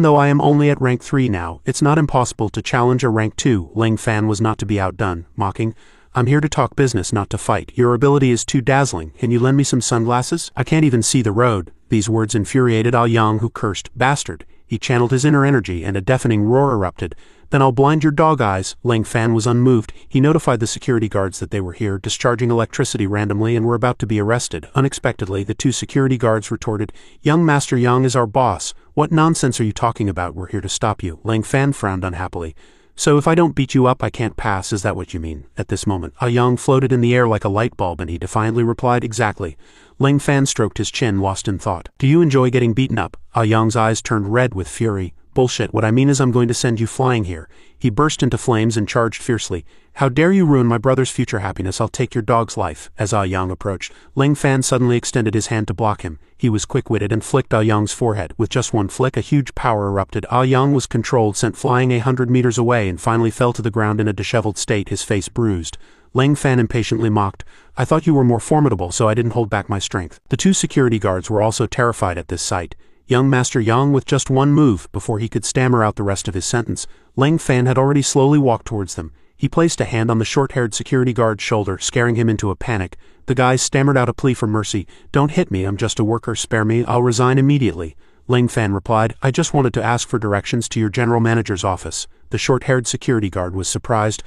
though I am only at rank 3 now, it's not impossible to challenge a rank 2. Ling Fan was not to be outdone, mocking, "I'm here to talk business, not to fight. Your ability is too dazzling. Can you lend me some sunglasses? I can't even see the road." These words infuriated Ah Yang, who cursed, "Bastard." He channeled his inner energy, and a deafening roar erupted. "Then I'll blind your dog eyes." Ling Fan was unmoved. He notified the security guards that they were here, discharging electricity randomly, and were about to be arrested. Unexpectedly, the 2 security guards retorted, "Young Master Yang is our boss. What nonsense are you talking about? We're here to stop you." Ling Fan frowned unhappily. "So if I don't beat you up, I can't pass, is that what you mean?" At this moment, Ah Yang floated in the air like a light bulb, and he defiantly replied, "Exactly." Ling Fan stroked his chin, lost in thought. "Do you enjoy getting beaten up?" Ah Yang's eyes turned red with fury. "Bullshit, what I mean is I'm going to send you flying here." He burst into flames and charged fiercely. "How dare you ruin my brother's future happiness? I'll take your dog's life." As Ah Yang approached, Ling Fan suddenly extended his hand to block him. He was quick-witted and flicked Ah Yang's forehead. With just one flick, a huge power erupted. Ah Yang was controlled, sent flying 100 meters away, and finally fell to the ground in a disheveled state, his face bruised. Ling Fan impatiently mocked, "I thought you were more formidable, so I didn't hold back my strength." The 2 security guards were also terrified at this sight. Young Master Yang, with just one move, before he could stammer out the rest of his sentence, Ling Fan had already slowly walked towards them. He placed a hand on the short-haired security guard's shoulder, scaring him into a panic. The guy stammered out a plea for mercy. "Don't hit me, I'm just a worker, spare me, I'll resign immediately." Ling Fan replied, "I just wanted to ask for directions to your general manager's office." The short-haired security guard was surprised.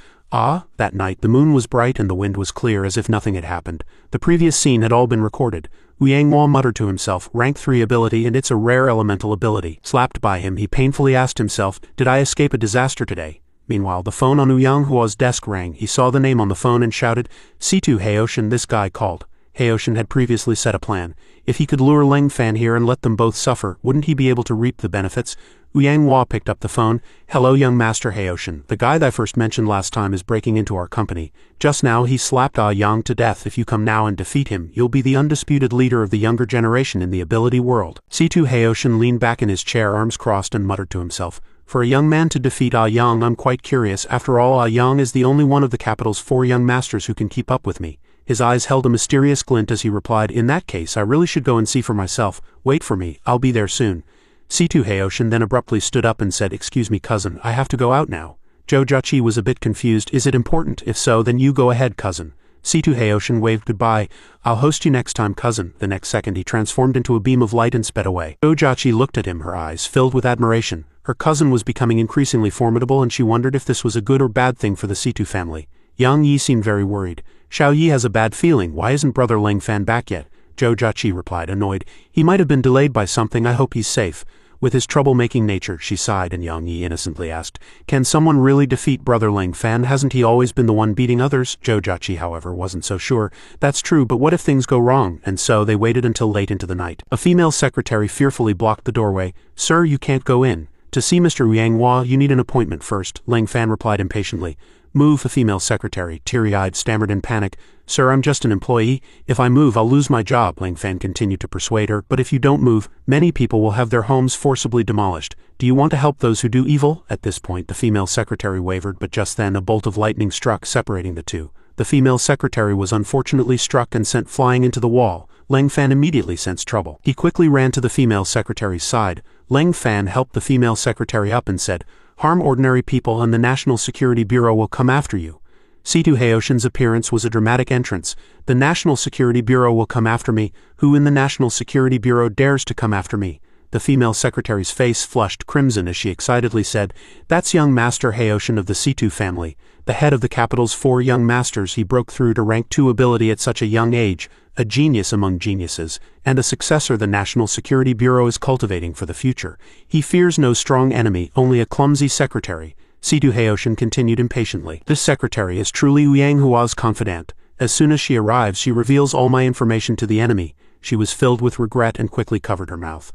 That night the moon was bright and the wind was clear, as if nothing had happened. The previous scene had all been recorded. Yang muttered to himself, "Rank 3 ability, and it's a rare elemental ability." Slapped by him, he painfully asked himself, "Did I escape a disaster today?" Meanwhile, the phone on Yang Hua's desk rang. He saw the name on the phone and shouted, "C2 Heoshin." This guy called. Heoshin had previously set a plan. If he could lure Ling Fan here and let them both suffer, wouldn't he be able to reap the benefits? Yang Hua picked up the phone. "Hello, young Master Heoshin. The guy that I first mentioned last time is breaking into our company. Just now he slapped Ah Yang to death. If you come now and defeat him, you'll be the undisputed leader of the younger generation in the ability world." C2 Heoshin leaned back in his chair, arms crossed, and muttered to himself, "For a young man to defeat Ah Yang, I'm quite curious. After all, Ah Yang is the only one of the capital's 4 young masters who can keep up with me." His eyes held a mysterious glint as he replied, "In that case, I really should go and see for myself. Wait for me, I'll be there soon." C2 Heoshin then abruptly stood up and said, "Excuse me, cousin, I have to go out now." Zhou Jiaqi was a bit confused. "Is it important? If so, then you go ahead, cousin." C2 Heoshin waved goodbye. "I'll host you next time, cousin." The next second he transformed into a beam of light and sped away. Zhou Jiaqi looked at him, her eyes filled with admiration. Her cousin was becoming increasingly formidable, and she wondered if this was a good or bad thing for the C2 family. Yang Yi seemed very worried. "Xiao Yi has a bad feeling. Why isn't brother Ling Fan back yet?" Zhou Jiaqi replied, annoyed. "He might have been delayed by something. I hope he's safe." With his troublemaking nature, she sighed, and Yang Yi innocently asked, "Can someone really defeat brother Ling Fan? Hasn't he always been the one beating others?" Zhou Jiaqi, however, wasn't so sure. "That's true, but what if things go wrong?" And so they waited until late into the night. A female secretary fearfully blocked the doorway. "Sir, you can't go in. To see Mr. Yang Hua, you need an appointment first," Ling Fan replied impatiently. Move, the female secretary, teary-eyed, stammered in panic. Sir, I'm just an employee. If I move, I'll lose my job, Lang Fan continued to persuade her. But if you don't move, many people will have their homes forcibly demolished. Do you want to help those who do evil? At this point, the female secretary wavered, but just then a bolt of lightning struck, separating the two. The female secretary was unfortunately struck and sent flying into the wall. Lang Fan immediately sensed trouble. He quickly ran to the female secretary's side. Lang Fan helped the female secretary up and said, "Harm ordinary people and the National Security Bureau will come after you." Situ Haoshin's appearance was a dramatic entrance. "The National Security Bureau will come after me. Who in the National Security Bureau dares to come after me?" The female secretary's face flushed crimson as she excitedly said, "That's young Master Haoshin of the Situ family, the head of the capital's 4 young masters. He broke through to rank 2 ability at such a young age, a genius among geniuses, and a successor the National Security Bureau is cultivating for the future. He fears no strong enemy, only a clumsy secretary." Situ Haoshin continued impatiently. "This secretary is truly Yang Hua's confidant. As soon as she arrives, she reveals all my information to the enemy." She was filled with regret and quickly covered her mouth.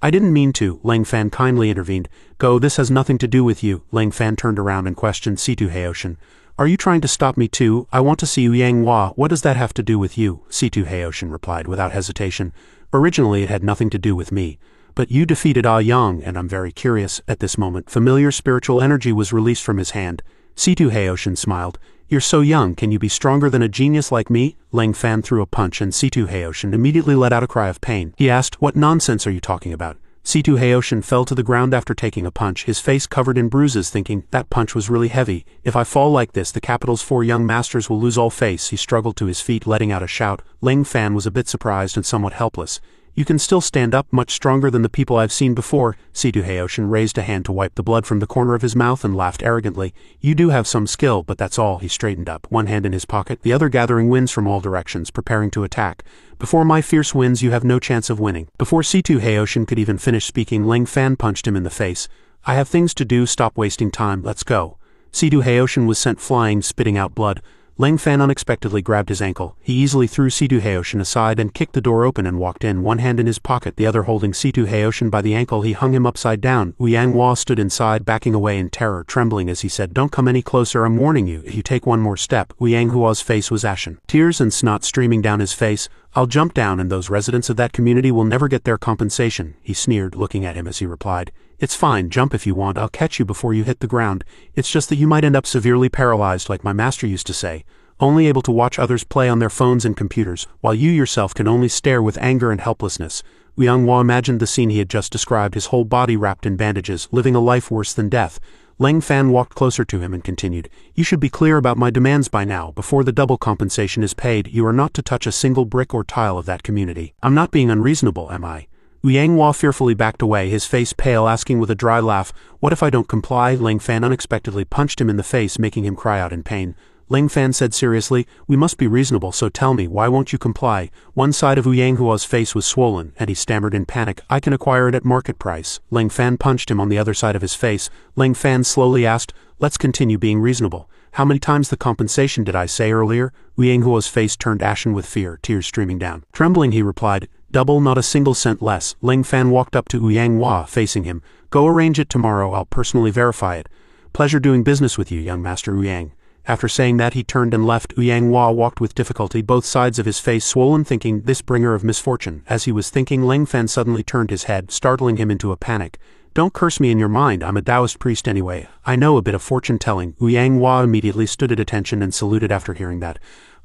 "I didn't mean to," Lang Fan kindly intervened. "Go, this has nothing to do with you." Lang Fan turned around and questioned Situ Haoshin. "Are you trying to stop me too? I want to see Yang Hua. What does that have to do with you?" Situ Haoshin replied without hesitation. "Originally it had nothing to do with me. But you defeated Ah Yang, and I'm very curious." At this moment, familiar spiritual energy was released from his hand. Situ Haoshin smiled. "You're so young, can you be stronger than a genius like me?" Lang Fan threw a punch and Situ Haoshin immediately let out a cry of pain. He asked, "What nonsense are you talking about?" Situ Haoshin fell to the ground after taking a punch, his face covered in bruises, thinking, "That punch was really heavy. If I fall like this, the capital's 4 young masters will lose all face." He struggled to his feet, letting out a shout. Lang Fan was a bit surprised and somewhat helpless. "You can still stand up, much stronger than the people I've seen before." Situ Haoshin raised a hand to wipe the blood from the corner of his mouth and laughed arrogantly. "You do have some skill, but that's all." He straightened up, one hand in his pocket, the other gathering winds from all directions, preparing to attack. "Before my fierce winds, you have no chance of winning." Before Situ Haoshin could even finish speaking, Lang Fan punched him in the face. "I have things to do, stop wasting time, let's go." Situ Haoshin was sent flying, spitting out blood. Lang Fan unexpectedly grabbed his ankle. He easily threw Situ Haoshin aside and kicked the door open and walked in, one hand in his pocket, the other holding Situ Haoshin by the ankle. He hung him upside down. Yang Hua stood inside, backing away in terror, trembling as he said, "Don't come any closer, I'm warning you. If you take one more step." Yang Hua's face was ashen, tears and snot streaming down his face. "I'll jump down and those residents of that community will never get their compensation," he sneered, looking at him as he replied. "It's fine, jump if you want, I'll catch you before you hit the ground. It's just that you might end up severely paralyzed like my master used to say. Only able to watch others play on their phones and computers, while you yourself can only stare with anger and helplessness." Yang Hua imagined the scene he had just described, his whole body wrapped in bandages, living a life worse than death. Lang Fan walked closer to him and continued, "You should be clear about my demands by now. Before the double compensation is paid, you are not to touch a single brick or tile of that community. I'm not being unreasonable, am I?" Yang Hua fearfully backed away, his face pale, asking with a dry laugh, "What if I don't comply?" Lang Fan unexpectedly punched him in the face, making him cry out in pain. Lang Fan said seriously, "We must be reasonable, so tell me, why won't you comply?" One side of Yang Hua's face was swollen, and he stammered in panic, "I can acquire it at market price." Lang Fan punched him on the other side of his face. Lang Fan slowly asked, "Let's continue being reasonable. How many times the compensation did I say earlier?" Yang Hua's face turned ashen with fear, tears streaming down. Trembling, he replied, "Double, not a single cent less." Lang Fan walked up to Yang Hua, facing him. "Go arrange it tomorrow, I'll personally verify it. Pleasure doing business with you, young Master Yang." After saying that, he turned and left. Yang Hua walked with difficulty, both sides of his face swollen, thinking, "This bringer of misfortune." As he was thinking, Lang Fan suddenly turned his head, startling him into a panic. "Don't curse me in your mind, I'm a Taoist priest anyway. I know a bit of fortune-telling." Yang Hua immediately stood at attention and saluted after hearing that.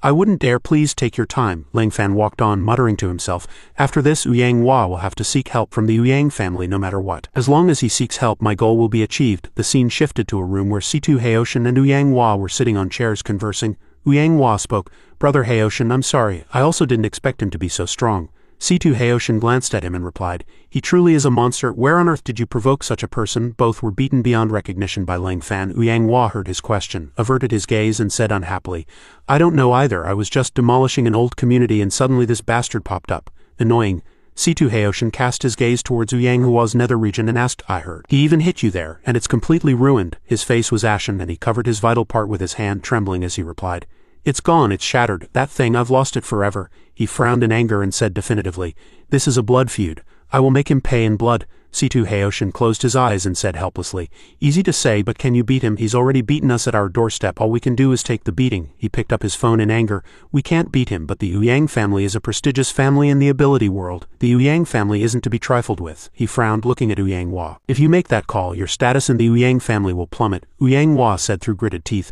"I wouldn't dare, please take your time." Lang Fan walked on, muttering to himself. After this, Yang Hua will have to seek help from the Yang family no matter what. As long as he seeks help, my goal will be achieved. The scene shifted to a room where Situ Haoshin and Yang Hua were sitting on chairs conversing. Yang Hua spoke, "Brother Haoshin, I'm sorry. I also didn't expect him to be so strong." Situ Haoshin glanced at him and replied, "He truly is a monster. Where on earth did you provoke such a person?" Both were beaten beyond recognition by Lang Fan. Yang Hua heard his question, averted his gaze and said unhappily, "I don't know either. I was just demolishing an old community and suddenly this bastard popped up. Annoying." Situ Haoshin cast his gaze towards Yang Hua's nether region and asked, "I heard he even hit you there, and it's completely ruined." His face was ashen and he covered his vital part with his hand, trembling as he replied, "It's gone, it's shattered. That thing, I've lost it forever." He frowned in anger and said definitively, "This is a blood feud. I will make him pay in blood. Situ Haoshin closed his eyes and said helplessly, easy to say, but can you beat him? He's already beaten us at our doorstep. All we can do is take the beating. He picked up his phone in anger. We can't beat him, but the Ouyang family is a prestigious family in the ability world. The Ouyang family isn't to be trifled with. He frowned, looking at Ouyang Hua. If you make that call, your status in the Ouyang family will plummet, Ouyang Hua said through gritted teeth.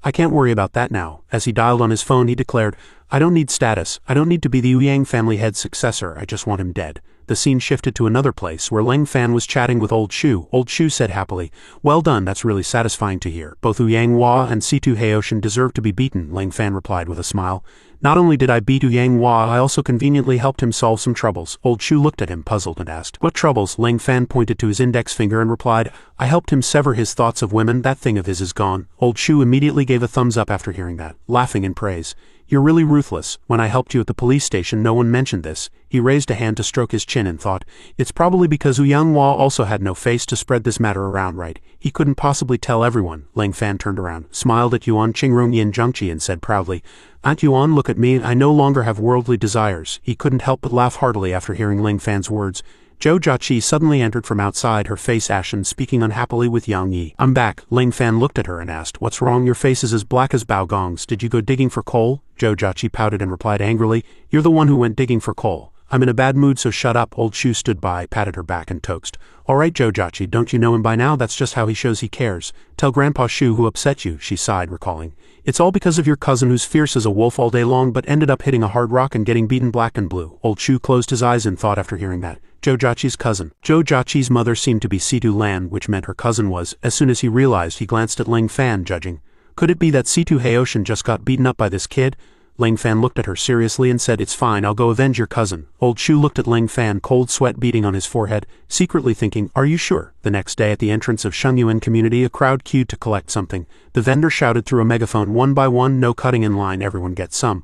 I can't worry about that now. As he dialed on his phone, he declared, I don't need status. I don't need to be the Ouyang family head's successor. I just want him dead. The scene shifted to another place where Ling Fan was chatting with Old Shu. Old Shu said happily, well done, that's really satisfying to hear. Both Ouyang Hua and Situ Haoshin deserve to be beaten, Ling Fan replied with a smile. Not only did I beat Ouyang Hua, I also conveniently helped him solve some troubles. Old Shu looked at him puzzled and asked, what troubles? Ling Fan pointed to his index finger and replied, I helped him sever his thoughts of women. That thing of his is gone. Old Shu immediately gave a thumbs up after hearing that, laughing in praise. You're really ruthless. When I helped you at the police station, no one mentioned this. He raised a hand to stroke his chin and thought, it's probably because Ouyang Hua also had no face to spread this matter around right. He couldn't possibly tell everyone. Ling Fan turned around, smiled at Yuan Qingrong Yin Zhengqi and said proudly, Aunt Yuan, look at me, I no longer have worldly desires. He couldn't help but laugh heartily after hearing Ling Fan's words. Zhou Jiaqi suddenly entered from outside, her face ashen, speaking unhappily with Yang Yi. I'm back. Ling Fan looked at her and asked, what's wrong? Your face is as black as Bao Gong's. Did you go digging for coal? Zhou Jiaqi pouted and replied angrily, you're the one who went digging for coal. I'm in a bad mood, so shut up. Old Shu stood by, patted her back and coaxed. All right, Zhou Jiaqi, don't you know him by now? That's just how he shows he cares. Tell Grandpa Shu who upset you, she sighed, recalling. It's all because of your cousin who's fierce as a wolf all day long but ended up hitting a hard rock and getting beaten black and blue. Old Shu closed his eyes in thought after hearing that. Zhou Jiaqi's cousin. Zhou Jiaqi's mother seemed to be Situ Lan, which meant her cousin was. As soon as he realized, he glanced at Ling Fan, judging. Could it be that Situ Haoshin just got beaten up by this kid? Ling Fan looked at her seriously and said, it's fine, I'll go avenge your cousin. Old Shu looked at Ling Fan, cold sweat beading on his forehead, secretly thinking, are you sure? The next day at the entrance of Shengyuan community, a crowd queued to collect something. The vendor shouted through a megaphone, one by one, no cutting in line, everyone gets some.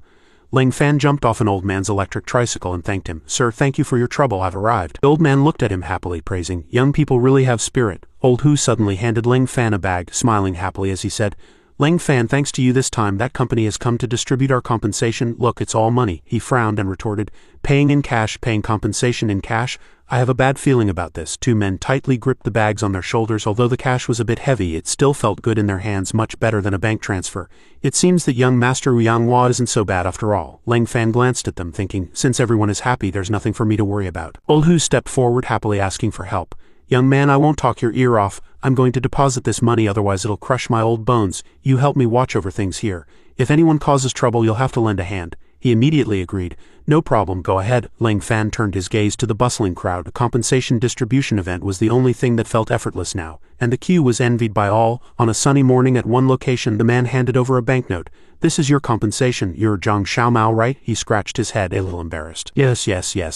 Ling Fan jumped off an old man's electric tricycle and thanked him. Sir, thank you for your trouble, I've arrived. The old man looked at him happily, praising, young people really have spirit. Old Hu suddenly handed Ling Fan a bag, smiling happily as he said, Ling Fan, thanks to you this time, that company has come to distribute our compensation. Look, it's all money. He frowned and retorted, paying in cash, paying compensation in cash. I have a bad feeling about this. Two men tightly gripped the bags on their shoulders. Although the cash was a bit heavy, it still felt good in their hands, much better than a bank transfer. It seems that young Master Ouyang Hua isn't so bad after all. Ling Fan glanced at them, thinking, since everyone is happy, there's nothing for me to worry about. Old Hu stepped forward, happily asking for help. Young man, I won't talk your ear off. I'm going to deposit this money, otherwise it'll crush my old bones. You help me watch over things here. If anyone causes trouble, you'll have to lend a hand. He immediately agreed. No problem, go ahead. Ling Fan turned his gaze to the bustling crowd. The compensation distribution event was the only thing that felt effortless now, and the queue was envied by all. On a sunny morning at one location, the man handed over a banknote. This is your compensation. You're Zhang Xiaomao, right? He scratched his head, a little embarrassed. Yes,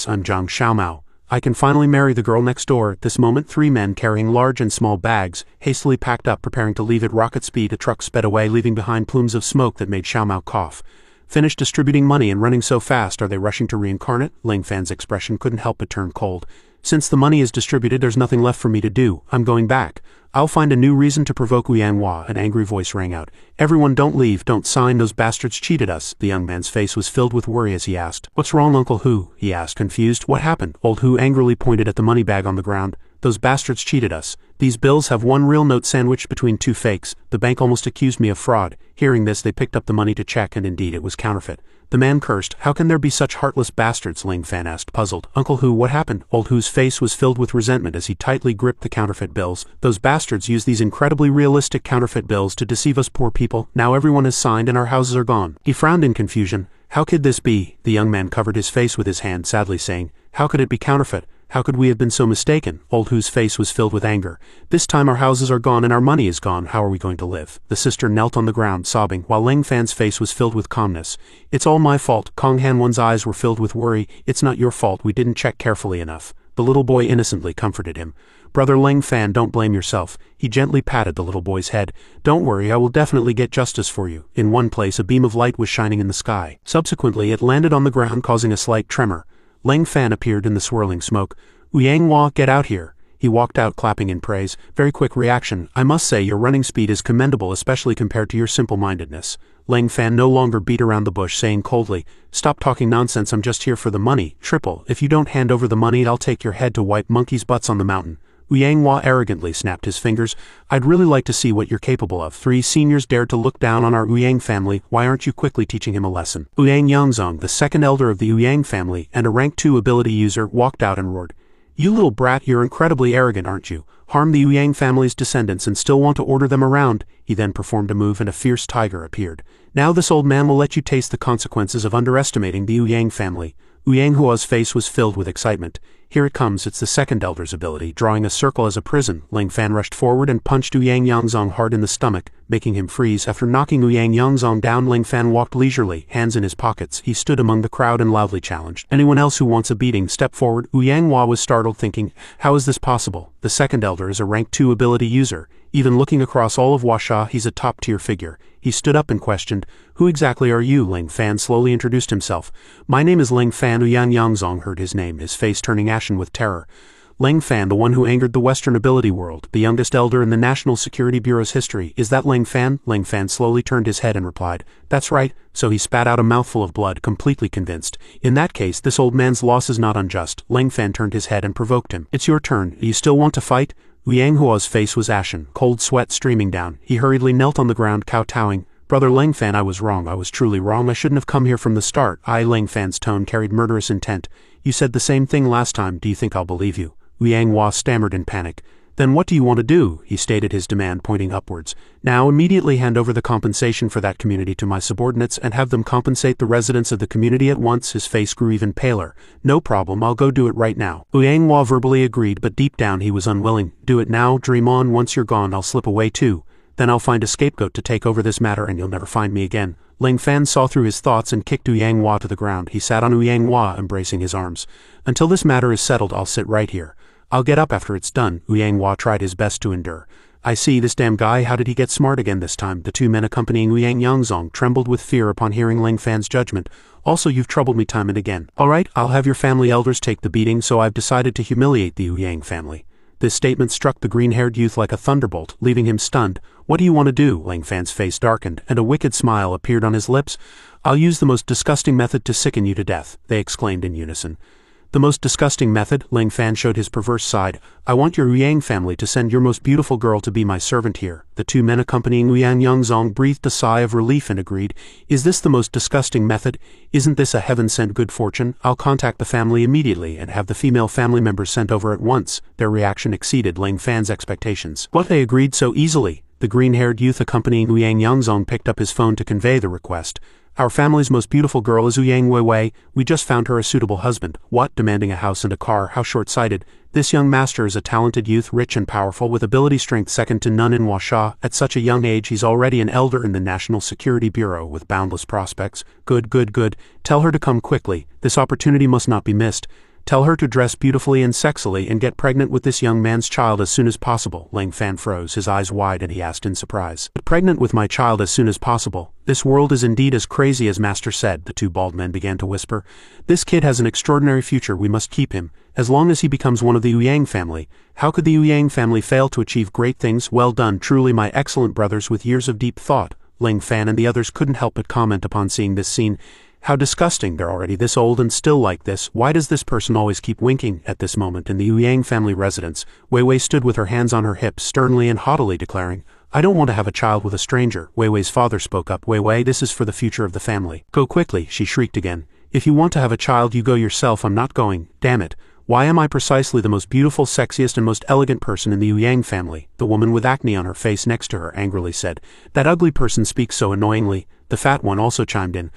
I'm Zhang Xiaomao. I can finally marry the girl next door. At this moment, three men carrying large and small bags, hastily packed up, preparing to leave at rocket speed. A truck sped away, leaving behind plumes of smoke that made Xiaomao cough. Finished distributing money and running so fast, are they rushing to reincarnate? Ling Fan's expression couldn't help but turn cold. Since the money is distributed, there's nothing left for me to do. I'm going back. I'll find a new reason to provoke Ouyang Hua. An angry voice rang out. Everyone, don't leave, don't sign, those bastards cheated us. The young man's face was filled with worry as he asked, what's wrong, Uncle Hu? He asked, confused. What happened? Old Hu angrily pointed at the money bag on the ground. Those bastards cheated us. These bills have one real note sandwiched between two fakes. The bank almost accused me of fraud. Hearing this, they picked up the money to check, and indeed it was counterfeit. The man cursed. How can there be such heartless bastards? Ling Fan asked, puzzled. Uncle Hu, what happened? Old Hu's face was filled with resentment as he tightly gripped the counterfeit bills. Those bastards used these incredibly realistic counterfeit bills to deceive us poor people. Now everyone is signed and our houses are gone. He frowned in confusion. How could this be? The young man covered his face with his hand, sadly saying, how could it be counterfeit? How could we have been so mistaken? Old Hu's face was filled with anger. This time our houses are gone and our money is gone. How are we going to live? The sister knelt on the ground, sobbing, while Ling Fan's face was filled with calmness. It's all my fault. Kong Han-won's eyes were filled with worry. It's not your fault. We didn't check carefully enough. The little boy innocently comforted him. Brother Ling Fan, don't blame yourself. He gently patted the little boy's head. Don't worry, I will definitely get justice for you. In one place, a beam of light was shining in the sky. Subsequently, it landed on the ground, causing a slight tremor. Ling Fan appeared in the swirling smoke. Ouyang Hua, get out here. He walked out clapping in praise. Very quick reaction. I must say your running speed is commendable, especially compared to your simple-mindedness. Lang Fan no longer beat around the bush, saying coldly, "Stop talking nonsense, I'm just here for the money. Triple, if you don't hand over the money I'll take your head to wipe monkeys' butts on the mountain." Yang Hua arrogantly snapped his fingers. "I'd really like to see what you're capable of. 3 seniors dared to look down on our Yang family, why aren't you quickly teaching him a lesson?" Yang Yangzong, the second elder of the Yang family and a rank 2 ability user, walked out and roared, "You little brat, you're incredibly arrogant, aren't you? Harm the Yang family's descendants and still want to order them around." He then performed a move and a fierce tiger appeared. "Now this old man will let you taste the consequences of underestimating the Yang family." Yang Hua's face was filled with excitement. "Here it comes, it's the second elder's ability, drawing a circle as a prison." Lang Fan rushed forward and punched Yang Yangzong hard in the stomach, making him freeze. After knocking Yang Yangzong down, Lang Fan walked leisurely, hands in his pockets. He stood among the crowd and loudly challenged, "Anyone else who wants a beating, step forward." Yang Hua was startled, thinking, how is this possible? The second elder is a rank 2 ability user. Even looking across all of Huasha, he's a top-tier figure. He stood up and questioned, "Who exactly are you?" Lang Fan slowly introduced himself. "My name is Lang Fan." Yang Yangzong heard his name, his face turning ashen with terror. Lang Fan, the one who angered the Western ability world, the youngest elder in the National Security Bureau's history. "Is that Lang Fan?" Lang Fan slowly turned his head and replied, "That's right." So he spat out a mouthful of blood, completely convinced. "In that case, this old man's loss is not unjust." Lang Fan turned his head and provoked him. "It's your turn. Do you still want to fight?" Yang Hua's face was ashen, cold sweat streaming down. He hurriedly knelt on the ground, kowtowing. "Brother Lang Fan, I was wrong. I was truly wrong. I shouldn't have come here from the start." Lang Fan's tone carried murderous intent. "You said the same thing last time. Do you think I'll believe you?" Yang Hua stammered in panic. "Then what do you want to do?" He stated his demand, pointing upwards. "Now immediately hand over the compensation for that community to my subordinates and have them compensate the residents of the community at once." His face grew even paler. "No problem, I'll go do it right now." Yang Hua verbally agreed, but deep down he was unwilling. "Do it now, dream on. Once you're gone I'll slip away too. Then I'll find a scapegoat to take over this matter and you'll never find me again." Lang Fan saw through his thoughts and kicked Yang Hua to the ground. He sat on Yang Hua, embracing his arms. "Until this matter is settled I'll sit right here. I'll get up after it's done." Yang Hua tried his best to endure. "I see, this damn guy, how did he get smart again this time?" The 2 men accompanying Yang Yangzong trembled with fear upon hearing Lang Fan's judgment. "Also, you've troubled me time and again. All right, I'll have your family elders take the beating, so I've decided to humiliate the Yang family." This statement struck the green-haired youth like a thunderbolt, leaving him stunned. "What do you want to do?" Lang Fan's face darkened, and a wicked smile appeared on his lips. "I'll use the most disgusting method to sicken you to death," they exclaimed in unison. "The most disgusting method?" Lang Fan showed his perverse side. "I want your Yang family to send your most beautiful girl to be my servant here." The 2 men accompanying Yang Yangzong breathed a sigh of relief and agreed. "Is this the most disgusting method? Isn't this a heaven-sent good fortune? I'll contact the family immediately and have the female family members sent over at once." Their reaction exceeded Lang Fan's expectations. What, they agreed so easily? The green-haired youth accompanying Yang Yangzong picked up his phone to convey the request. "Our family's most beautiful girl is Yang Weiwei. We just found her a suitable husband." "What? Demanding a house and a car? How short-sighted." "This young master is a talented youth, rich and powerful, with ability strength second to none in Huasha. At such a young age he's already an elder in the National Security Bureau with boundless prospects. Good, good, good. Tell her to come quickly. This opportunity must not be missed. Tell her to dress beautifully and sexily and get pregnant with this young man's child as soon as possible." Lang Fan froze, his eyes wide, and he asked in surprise, "But pregnant with my child as soon as possible? This world is indeed as crazy as Master said." The 2 bald men began to whisper. "This kid has an extraordinary future. We must keep him. As long as he becomes one of the Yang family. How could the Yang family fail to achieve great things? Well done, truly, my excellent brothers with years of deep thought." Lang Fan and the others couldn't help but comment upon seeing this scene. "How disgusting, they're already this old and still like this. Why does this person always keep winking?" At this moment in the Yang family residence, Weiwei stood with her hands on her hips, sternly and haughtily declaring, "I don't want to have a child with a stranger." Weiwei's father spoke up. "Weiwei, this is for the future of the family." "Go quickly," she shrieked again. "If you want to have a child you go yourself, I'm not going. Damn it. Why am I precisely the most beautiful, sexiest and most elegant person in the Yang family?" The woman with acne on her face next to her angrily said, "That ugly person speaks so annoyingly." The fat one also chimed in,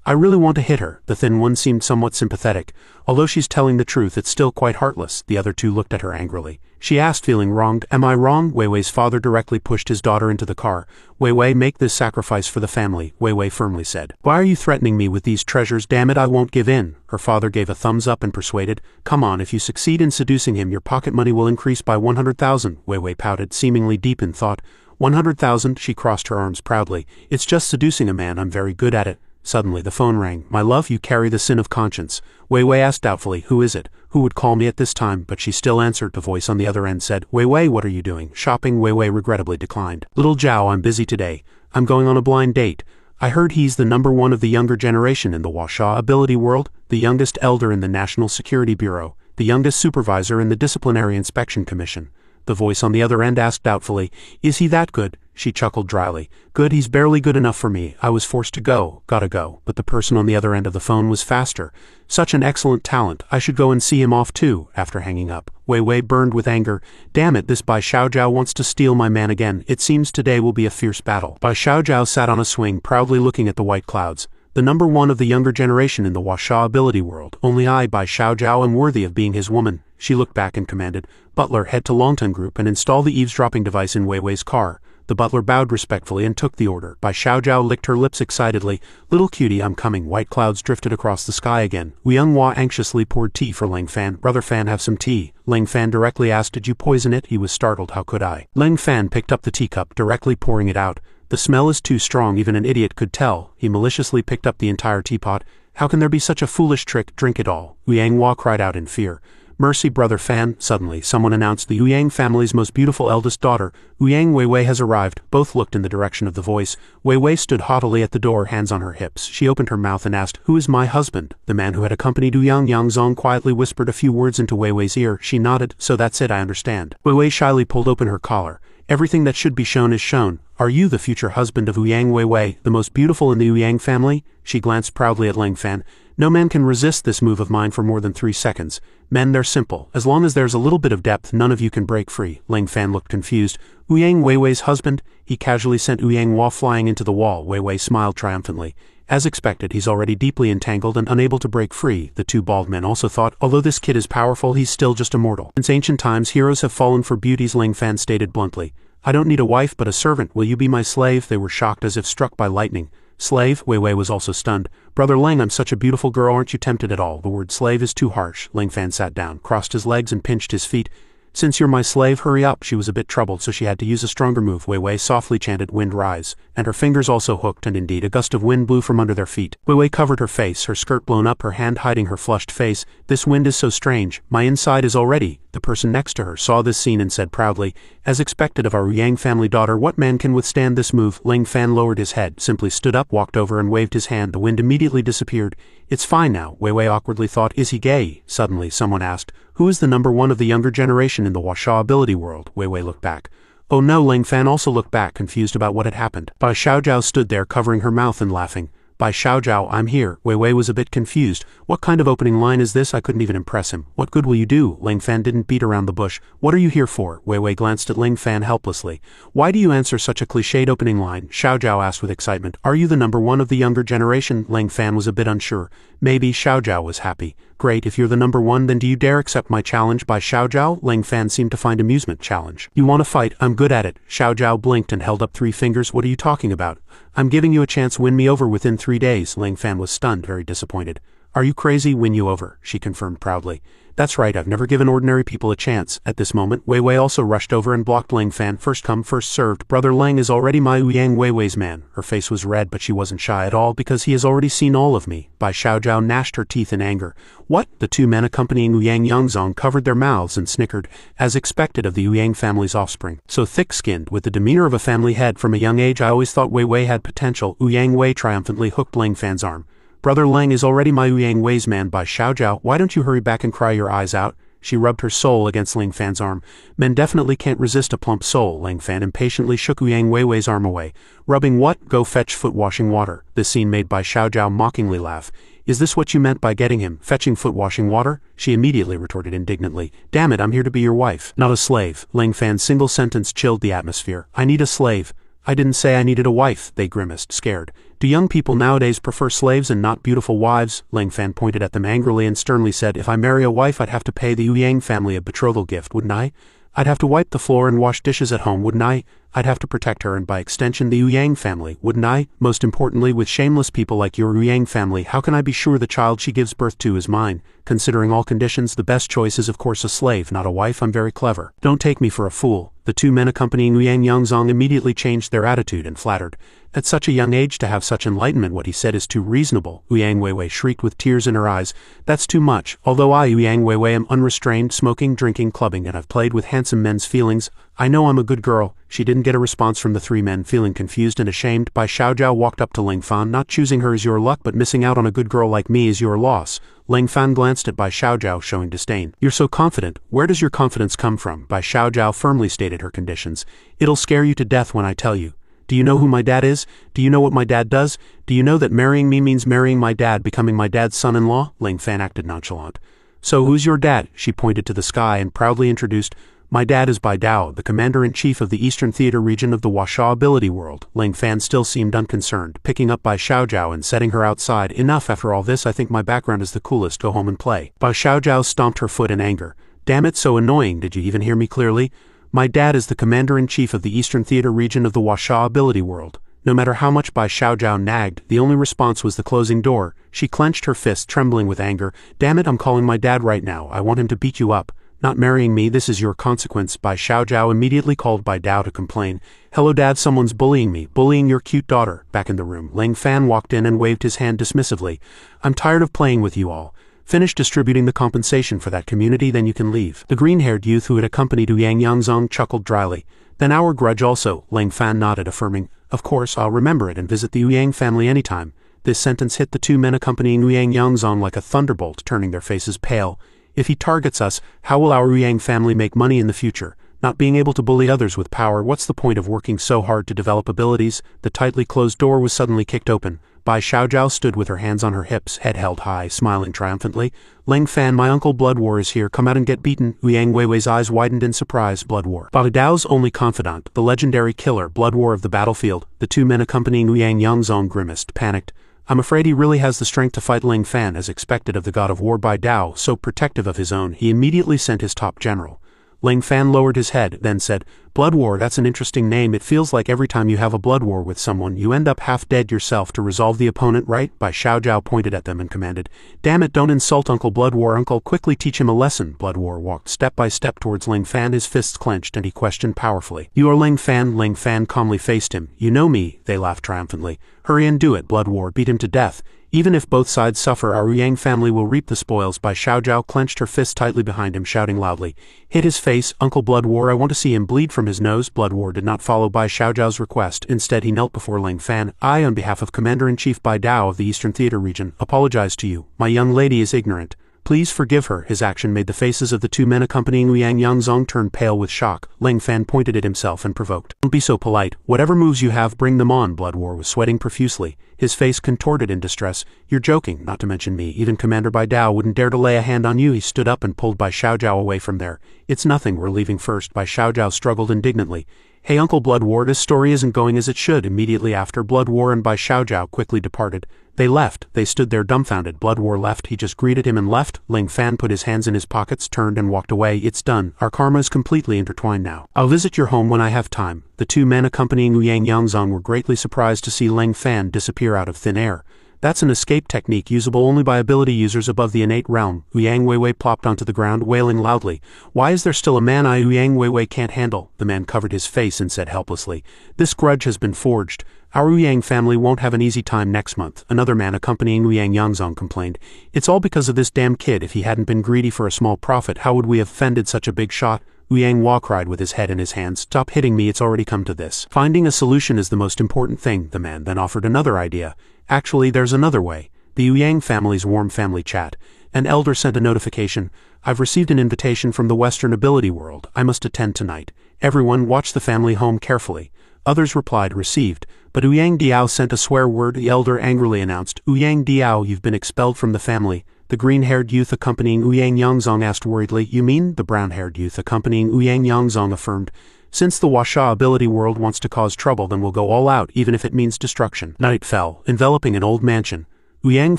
"I really want to hit her." The thin one seemed somewhat sympathetic. "Although she's telling the truth, it's still quite heartless." The other 2 looked at her angrily. She asked, feeling wronged, "Am I wrong?" Weiwei's father directly pushed his daughter into the car. "Weiwei, make this sacrifice for the family," Weiwei firmly said. "Why are you threatening me with these treasures? Damn it, I won't give in." Her father gave a thumbs up and persuaded, "Come on, if you succeed in seducing him your pocket money will increase by 100,000. Weiwei pouted, seemingly deep in thought. 100,000? She crossed her arms proudly. "It's just seducing a man. I'm very good at it." Suddenly the phone rang. "My love, you carry the sin of conscience." Weiwei asked doubtfully, "Who is it?" Who would call me at this time? But she still answered. The voice on the other end said, Wei Wei, what are you doing? Shopping? Wei Wei regrettably declined. Little Zhao, I'm busy today. I'm going on a blind date. I heard he's the number one of the younger generation in the Washa ability world, the youngest elder in the National Security Bureau, the youngest supervisor in the Disciplinary Inspection Commission. The voice on the other end asked doubtfully, Is he that good? She chuckled dryly. Good, he's barely good enough for me. I was forced to go. Gotta go. But the person on the other end of the phone was faster. Such an excellent talent. I should go and see him off too. After hanging up, Wei Wei burned with anger. Damn it, this Bai Xiaojiao wants to steal my man again. It seems today will be a fierce battle. Bai Xiaojiao sat on a swing, proudly looking at the white clouds. The number one of the younger generation in the Washa ability world. Only I, Bai Xiaojiao, am worthy of being his woman. She looked back and commanded, Butler, head to Longton Group and install the eavesdropping device in Wei Wei's car. The butler bowed respectfully and took the order. Bai Xiaojiao licked her lips excitedly. Little cutie, I'm coming. White clouds drifted across the sky again. Yang Hua anxiously poured tea for Ling Fan. Brother Fan, have some tea. Ling Fan directly asked, Did you poison it? He was startled. How could I? Ling Fan picked up the teacup, directly pouring it out. The smell is too strong, even an idiot could tell. He maliciously picked up the entire teapot. How can there be such a foolish trick? Drink it all. Yang Hua cried out in fear. Mercy, Brother Fan. Suddenly, someone announced the Yang family's most beautiful eldest daughter. Yang Wei Wei has arrived. Both looked in the direction of the voice. Wei Wei stood haughtily at the door, hands on her hips. She opened her mouth and asked, Who is my husband? The man who had accompanied Yang Yangzong quietly whispered a few words into Wei Wei's ear. She nodded. So that's it, I understand. Wei Wei shyly pulled open her collar. Everything that should be shown is shown. Are you the future husband of Yang Wei Wei, the most beautiful in the Yang family? She glanced proudly at Ling Fan. No man can resist this move of mine for more than 3 seconds. Men, they're simple. As long as there's a little bit of depth, none of you can break free. Ling Fan looked confused. Yang Wei Wei's husband? He casually sent Yang Hua flying into the wall. Wei Wei smiled triumphantly. As expected, he's already deeply entangled and unable to break free, the two bald men also thought. Although this kid is powerful, he's still just a mortal. Since ancient times, heroes have fallen for beauties, Ling Fan stated bluntly. I don't need a wife but a servant. Will you be my slave? They were shocked as if struck by lightning. Slave? Wei Wei was also stunned. Brother Ling, I'm such a beautiful girl, aren't you tempted at all? The word slave is too harsh. Ling Fan sat down, crossed his legs and pinched his feet. Since you're my slave, hurry up. She was a bit troubled, so she had to use a stronger move. Wei Wei softly chanted, Wind rise. And her fingers also hooked, and indeed a gust of wind blew from under their feet. Wei Wei covered her face, her skirt blown up, her hand hiding her flushed face. This wind is so strange. My inside is already. The person next to her saw this scene and said proudly, As expected of our Yang family daughter, what man can withstand this move? Ling Fan lowered his head, simply stood up, walked over and waved his hand. The wind immediately disappeared. It's fine now, Wei Wei awkwardly thought. Is he gay? Suddenly, someone asked, Who is the number one of the younger generation in the Washa ability world? Wei Wei looked back. Oh no, Ling Fan also looked back, confused about what had happened. Bai Xiaojiao stood there, covering her mouth and laughing. Bai Xiaojiao, I'm here. Wei Wei was a bit confused. What kind of opening line is this? I couldn't even impress him. What good will you do? Ling Fan didn't beat around the bush. What are you here for? Wei Wei glanced at Ling Fan helplessly. Why do you answer such a cliched opening line? Xiaojiao asked with excitement. Are you the number one of the younger generation? Ling Fan was a bit unsure. Maybe. Xiaojiao was happy. Great, if you're the number one, then do you dare accept my challenge? Bai Xiaojiao? Ling Fan seemed to find amusement. Challenge. You want to fight? I'm good at it. Xiaojiao blinked and held up 3 fingers. What are you talking about? I'm giving you a chance. Win me over within 3 days. Ling Fan was stunned, very disappointed. Are you crazy? Win you over, she confirmed proudly. That's right, I've never given ordinary people a chance. At this moment, Wei Wei also rushed over and blocked Ling Fan. First come, first served. Brother Ling is already my Yang Wei Wei's man. Her face was red, but she wasn't shy at all because he has already seen all of me. Bai Xiaojiao gnashed her teeth in anger. What? The 2 men accompanying Yang Yangzong covered their mouths and snickered, as expected of the Yang family's offspring. So thick-skinned, with the demeanor of a family head from a young age, I always thought Wei Wei had potential. Yang Wei triumphantly hooked Ling Fan's arm. Brother Ling is already my Yang Wei's man. Bai Xiaojiao, why don't you hurry back and cry your eyes out? She rubbed her soul against Ling Fan's arm. Men definitely can't resist a plump soul. Ling Fan impatiently shook Yang Wei Wei's arm away. Rubbing what? Go fetch foot-washing water. This scene made Bai Xiaojiao mockingly laugh. Is this what you meant by getting him, fetching foot-washing water? She immediately retorted indignantly. Damn it, I'm here to be your wife, not a slave. Ling Fan's single sentence chilled the atmosphere. I need a slave. I didn't say I needed a wife, they grimaced, scared. Do young people nowadays prefer slaves and not beautiful wives? Ling Fan pointed at them angrily and sternly said, If I marry a wife, I'd have to pay the Yang family a betrothal gift, wouldn't I? I'd have to wipe the floor and wash dishes at home, wouldn't I? I'd have to protect her and by extension the Yang family, wouldn't I? Most importantly, with shameless people like your Yang family, how can I be sure the child she gives birth to is mine? Considering all conditions, the best choice is of course a slave, not a wife. I'm very clever. Don't take me for a fool. The 2 men accompanying Yang Yangzong immediately changed their attitude and flattered. At such a young age to have such enlightenment, what he said is too reasonable, Yang Weiwei shrieked with tears in her eyes. That's too much. Although I, Yang Weiwei, am unrestrained, smoking, drinking, clubbing, and I've played with handsome men's feelings, I know I'm a good girl. She didn't get a response from the three men. Feeling confused and ashamed, Bai Xiaojiao walked up to Ling Fan. Not choosing her is your luck, but missing out on a good girl like me is your loss. Ling Fan glanced at Bai Xiaojiao, showing disdain. You're so confident. Where does your confidence come from? Bai Xiaojiao firmly stated her conditions. It'll scare you to death when I tell you. Do you know who my dad is? Do you know what my dad does? Do you know that marrying me means marrying my dad, becoming my dad's son-in-law? Ling Fan acted nonchalant. So who's your dad? She pointed to the sky and proudly introduced, my dad is Bai Dao, the commander-in-chief of the Eastern Theater region of the Wuxia ability world. Ling Fan still seemed unconcerned, picking up Bai Xiaojiao and setting her outside. Enough, after all this, I think my background is the coolest. Go home and play. Bai Xiaojiao stomped her foot in anger. Damn it, so annoying. Did you even hear me clearly? My dad is the commander-in-chief of the Eastern Theater region of the Wuxia ability world. No matter how much Bai Xiaojiao nagged, the only response was the closing door. She clenched her fist, trembling with anger. Damn it, I'm calling my dad right now. I want him to beat you up. Not marrying me, this is your consequence. Bai Xiaojiao immediately called Bai Dao to complain. Hello dad, someone's bullying me, bullying your cute daughter. Back in the room, Ling Fan walked in and waved his hand dismissively. I'm tired of playing with you all. Finish distributing the compensation for that community, then you can leave. The green-haired youth who had accompanied Yang Yangzong chuckled dryly. Then our grudge also, Ling Fan nodded, affirming. Of course, I'll remember it and visit the Yang family anytime. This sentence hit the two men accompanying Yang Yangzong like a thunderbolt, turning their faces pale. If he targets us, how will our Yang family make money in the future? Not being able to bully others with power, what's the point of working so hard to develop abilities? The tightly closed door was suddenly kicked open. Bai Xiaojiao stood with her hands on her hips, head held high, smiling triumphantly. Ling Fan, my uncle Blood War is here, come out and get beaten. Yang Weiwei's eyes widened in surprise. Blood War. Bai Dao's only confidant, the legendary killer, Blood War of the battlefield. The two men accompanying Yang Yangzong grimaced, panicked. I'm afraid he really has the strength to fight Ling Fan, as expected of the god of war. Bai Dao, so protective of his own, he immediately sent his top general. Ling Fan lowered his head, then said, Blood War, that's an interesting name. It feels like every time you have a blood war with someone, you end up half dead yourself to resolve the opponent, right? Bai Xiaojiao pointed at them and commanded, Damn it, don't insult Uncle Blood War. Uncle, quickly teach him a lesson. Blood War walked step by step towards Ling Fan, his fists clenched, and he questioned powerfully. You are Ling Fan? Ling Fan calmly faced him. You know me, they laughed triumphantly. Hurry and do it, Blood War, beat him to death. Even if both sides suffer, our Yang family will reap the spoils. Bai Xiaojiao clenched her fist tightly behind him, shouting loudly. Hit his face, Uncle Blood War, I want to see him bleed from his nose. Blood War did not follow Bai Xiaojiao's request. Instead, he knelt before Ling Fan. I, on behalf of Commander-in-Chief Bai Dao of the Eastern Theater region, apologize to you. My young lady is ignorant. Please forgive her. His action made the faces of the two men accompanying Yang Yangzong turn pale with shock. Ling Fan pointed at himself and provoked. Don't be so polite. Whatever moves you have, bring them on. Blood War was sweating profusely, his face contorted in distress. You're joking, not to mention me. Even Commander Bai Dao wouldn't dare to lay a hand on you. He stood up and pulled Bai Xiaojiao away from there. It's nothing, we're leaving first. Bai Xiaojiao struggled indignantly. Hey Uncle Blood War, this story isn't going as it should. Immediately after, Blood War and Bai Xiaojiao quickly departed. They left. They stood there dumbfounded. Blood War left. He just greeted him and left. Ling Fan put his hands in his pockets, turned and walked away. It's done. Our karma is completely intertwined now. I'll visit your home when I have time. The two men accompanying Yang Yangzong were greatly surprised to see Ling Fan disappear out of thin air. That's an escape technique usable only by ability users above the innate realm. Yang Weiwei plopped onto the ground, wailing loudly. Why is there still a man Yang Weiwei can't handle? The man covered his face and said helplessly. This grudge has been forged. Our Yang family won't have an easy time next month. Another man accompanying Yang Yangzong complained. It's all because of this damn kid. If he hadn't been greedy for a small profit, how would we have fended such a big shot? Yang Hua cried with his head in his hands. Stop hitting me, it's already come to this. Finding a solution is the most important thing. The man then offered another idea. Actually, there's another way. The Yang family's warm family chat. An elder sent a notification. I've received an invitation from the Western ability world. I must attend tonight. Everyone watch the family home carefully. Others replied, received. But Yang Diao sent a swear word. The elder angrily announced, Yang Diao, you've been expelled from the family. The green-haired youth accompanying Yang Yangzong asked worriedly. You mean? The brown-haired youth accompanying Yang Yangzong affirmed. Since the Wuxia ability world wants to cause trouble, then we'll go all out, even if it means destruction. Night fell, enveloping an old mansion. Yang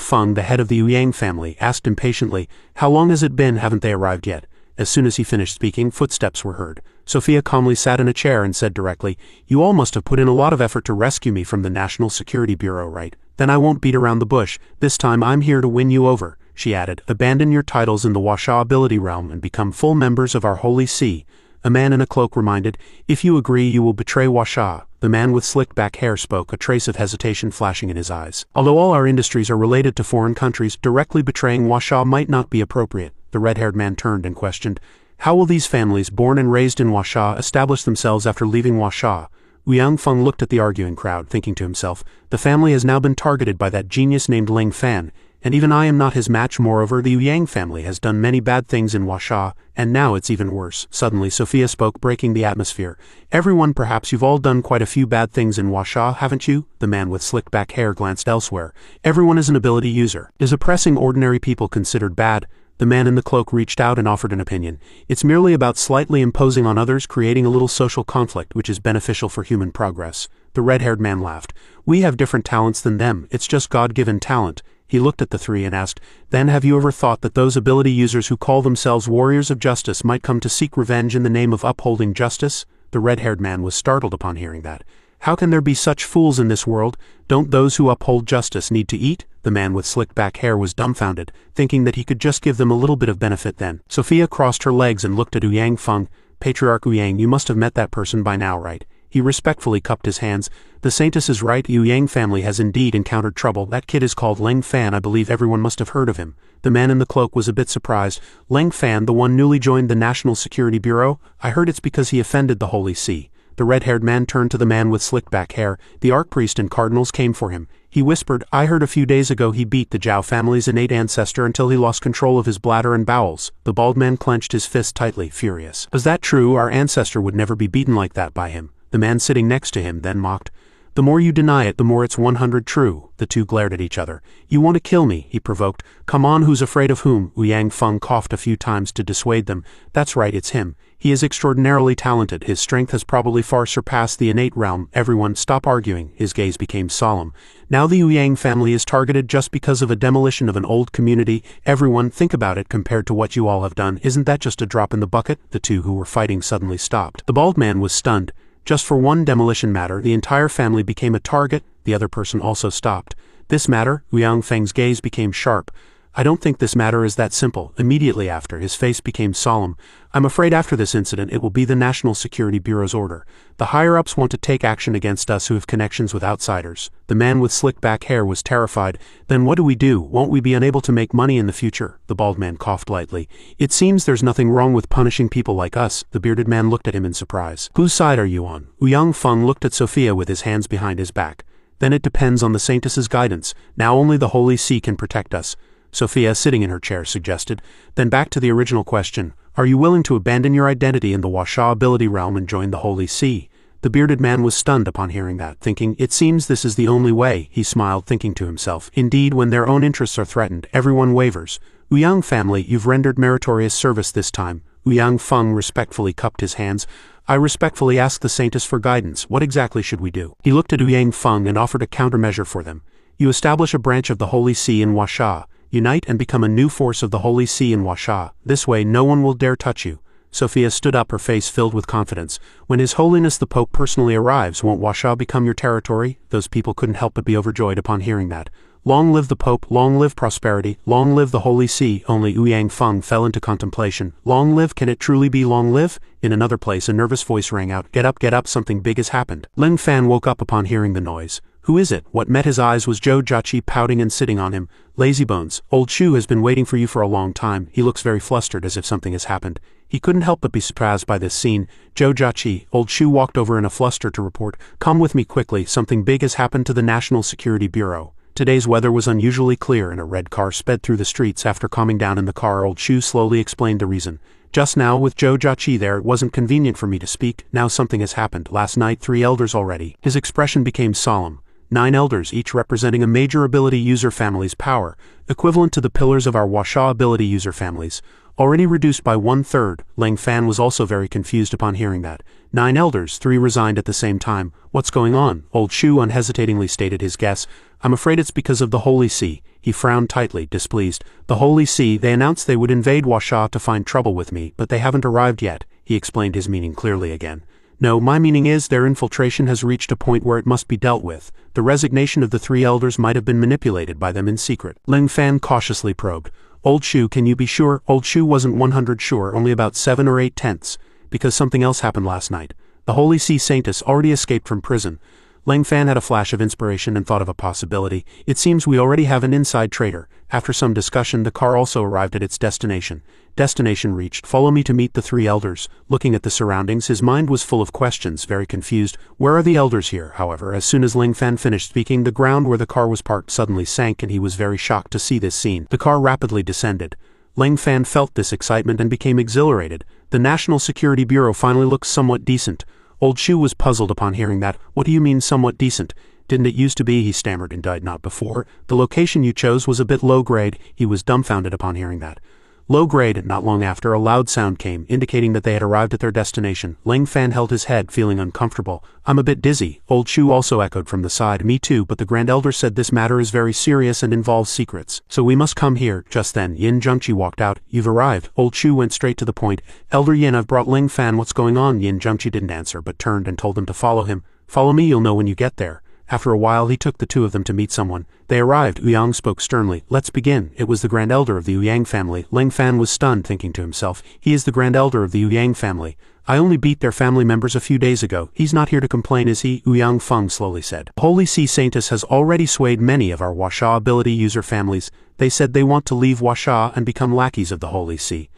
Feng, the head of the Yang family, asked impatiently, How long has it been? Haven't they arrived yet? As soon as he finished speaking, footsteps were heard. Sophia calmly sat in a chair and said directly, You all must have put in a lot of effort to rescue me from the National Security Bureau, right? Then I won't beat around the bush. This time I'm here to win you over. She added, Abandon your titles in the Wuxia ability realm and become full members of our holy see. A man in a cloak reminded, "If you agree you will betray Washa." The man with slicked back hair spoke, a trace of hesitation flashing in his eyes. "Although all our industries are related to foreign countries, directly betraying Washa might not be appropriate." The red-haired man turned and questioned, "How will these families born and raised in Washa establish themselves after leaving Washa?" Ouyang Feng looked at the arguing crowd, thinking to himself, "The family has now been targeted by that genius named Ling Fan, and even I am not his match. Moreover, the Ouyang family has done many bad things in Washa, and now it's even worse." Suddenly, Sophia spoke, breaking the atmosphere. "Everyone, perhaps you've all done quite a few bad things in Washa, haven't you?" The man with slicked back hair glanced elsewhere. "Everyone is an ability user. Is oppressing ordinary people considered bad?" The man in the cloak reached out and offered an opinion. "It's merely about slightly imposing on others, creating a little social conflict, which is beneficial for human progress." The red-haired man laughed. "We have different talents than them, it's just God-given talent." He looked at the three and asked, "Then have you ever thought that those ability users who call themselves warriors of justice might come to seek revenge in the name of upholding justice?" The red-haired man was startled upon hearing that. "How can there be such fools in this world? Don't those who uphold justice need to eat?" The man with slicked back hair was dumbfounded, thinking that he could just give them a little bit of benefit then. Sophia crossed her legs and looked at Ouyang Feng. "Patriarch Ouyang, you must have met that person by now, right?" He respectfully cupped his hands. "The saintess is right, the Ouyang family has indeed encountered trouble. That kid is called Ling Fan. I believe everyone must have heard of him." The man in the cloak was a bit surprised. "Ling Fan, the one newly joined the National Security Bureau? I heard it's because he offended the Holy See." The red-haired man turned to the man with slicked back hair. "The archpriest and cardinals came for him." He whispered, "I heard a few days ago he beat the Zhao family's innate ancestor until he lost control of his bladder and bowels." The bald man clenched his fist tightly, furious. "Is that true? Our ancestor would never be beaten like that by him." The man sitting next to him then mocked, "The more you deny it, the more it's 100 true." The two glared at each other. "You want to kill me?" he provoked. "Come on, who's afraid of whom?" Ouyang Feng coughed a few times to dissuade them. "That's right, it's him. He is extraordinarily talented. His strength has probably far surpassed the innate realm." "Everyone, stop arguing." His gaze became solemn. "Now the Ouyang family is targeted just because of a demolition of an old community. Everyone, think about it compared to what you all have done. Isn't that just a drop in the bucket?" The two who were fighting suddenly stopped. The bald man was stunned. Just for one demolition matter, the entire family became a target. The other person also stopped. "This matter?" Ouyang Feng's gaze became sharp. "I don't think this matter is that simple." Immediately after, his face became solemn. "I'm afraid after this incident it will be the National Security Bureau's order. The higher-ups want to take action against us who have connections with outsiders." The man with slick back hair was terrified. "Then what do we do? Won't we be unable to make money in the future?" The bald man coughed lightly. "It seems there's nothing wrong with punishing people like us." The bearded man looked at him in surprise. "Whose side are you on?" Ouyang Feng looked at Sophia with his hands behind his back. "Then it depends on the saintess's guidance. Now only the Holy See can protect us." Sophia, sitting in her chair, suggested. "Then back to the original question. Are you willing to abandon your identity in the Washa ability realm and join the Holy See?" The bearded man was stunned upon hearing that, thinking, "It seems this is the only way." He smiled, thinking to himself, "Indeed, when their own interests are threatened, everyone wavers." "Ouyang family, you've rendered meritorious service this time." Ouyang Feng respectfully cupped his hands. "I respectfully ask the saintess for guidance. What exactly should we do?" He looked at Ouyang Feng and offered a countermeasure for them. "You establish a branch of the Holy See in Washa. Unite and become a new force of the Holy See in Washa. This way no one will dare touch you." Sophia stood up, her face filled with confidence. "When His Holiness the Pope personally arrives, won't Washa become your territory?" Those people couldn't help but be overjoyed upon hearing that. "Long live the Pope, long live prosperity, long live the Holy See." Only Ouyang Feng fell into contemplation. Long live? Can it truly be long live? In another place a nervous voice rang out, get up, something big has happened." Ling Fan woke up upon hearing the noise. "Who is it?" What met his eyes was Zhou Jiaqi pouting and sitting on him. "Lazybones, old Shu has been waiting for you for a long time." He looks very flustered, as if something has happened. He couldn't help but be surprised by this scene. "Zhou Jiaqi," old Shu walked over in a fluster to report, "Come with me quickly, something big has happened to the National Security Bureau." Today's weather was unusually clear and a red car sped through the streets. After calming down in the car, old Shu slowly explained the reason. "Just now, with Zhou Jiaqi there, it wasn't convenient for me to speak. Now something has happened. Last night 3 elders already." His expression became solemn. 9 elders, each representing a major ability user family's power, equivalent to the pillars of our Washa ability user families, already reduced by 1/3. Ling Fan was also very confused upon hearing that. 9 elders, 3 resigned at the same time. "What's going on?" Old Shu unhesitatingly stated his guess. "I'm afraid it's because of the Holy See." He frowned tightly, displeased. "The Holy See, they announced they would invade Washa to find trouble with me, but they haven't arrived yet." He explained his meaning clearly again. "No, my meaning is their infiltration has reached a point where it must be dealt with. The resignation of the 3 elders might have been manipulated by them in secret." Ling Fan cautiously probed. "Old Shu, can you be sure?" Old Shu wasn't 100 sure, only about 7 or 8 tenths. because something else happened last night. The Holy Sea Saintess already escaped from prison. Lang Fan had a flash of inspiration and thought of a possibility. It seems we already have an inside traitor. After some discussion, the car also arrived at its destination. Destination reached. Follow me to meet the three elders. Looking at the surroundings, his mind was full of questions, very confused. Where are the elders here? However, as soon as Lang Fan finished speaking, the ground where the car was parked suddenly sank and he was very shocked to see this scene. The car rapidly descended. Lang Fan felt this excitement and became exhilarated. The National Security Bureau finally looks somewhat decent. Old Shu was puzzled upon hearing that. What do you mean somewhat decent? Didn't it used to be, he stammered, and died not before. The location you chose was a bit low grade. He was dumbfounded upon hearing that. Low grade. Not long after, a loud sound came, indicating that they had arrived at their destination. Lang Fan held his head, feeling uncomfortable. I'm a bit dizzy. Old Shu also echoed from the side. Me too, but the Grand Elder said this matter is very serious and involves secrets. So we must come here. Just then, Yin Zhengqi walked out. You've arrived. Old Shu went straight to the point. Elder Yin, I've brought Lang Fan. What's going on? Yin Zhengqi didn't answer, but turned and told them to follow him. Follow me, you'll know when you get there. After a while, he took the two of them to meet someone. They arrived. Ouyang spoke sternly. Let's begin. It was the Grand Elder of the Ouyang family. Lang Fan was stunned, thinking to himself, he is the Grand Elder of the Ouyang family. I only beat their family members a few days ago. He's not here to complain, is he? Ouyang Feng slowly said. The Holy Sea Saintess has already swayed many of our Huasha ability user families. They said they want to leave Huasha and become lackeys of the Holy Sea.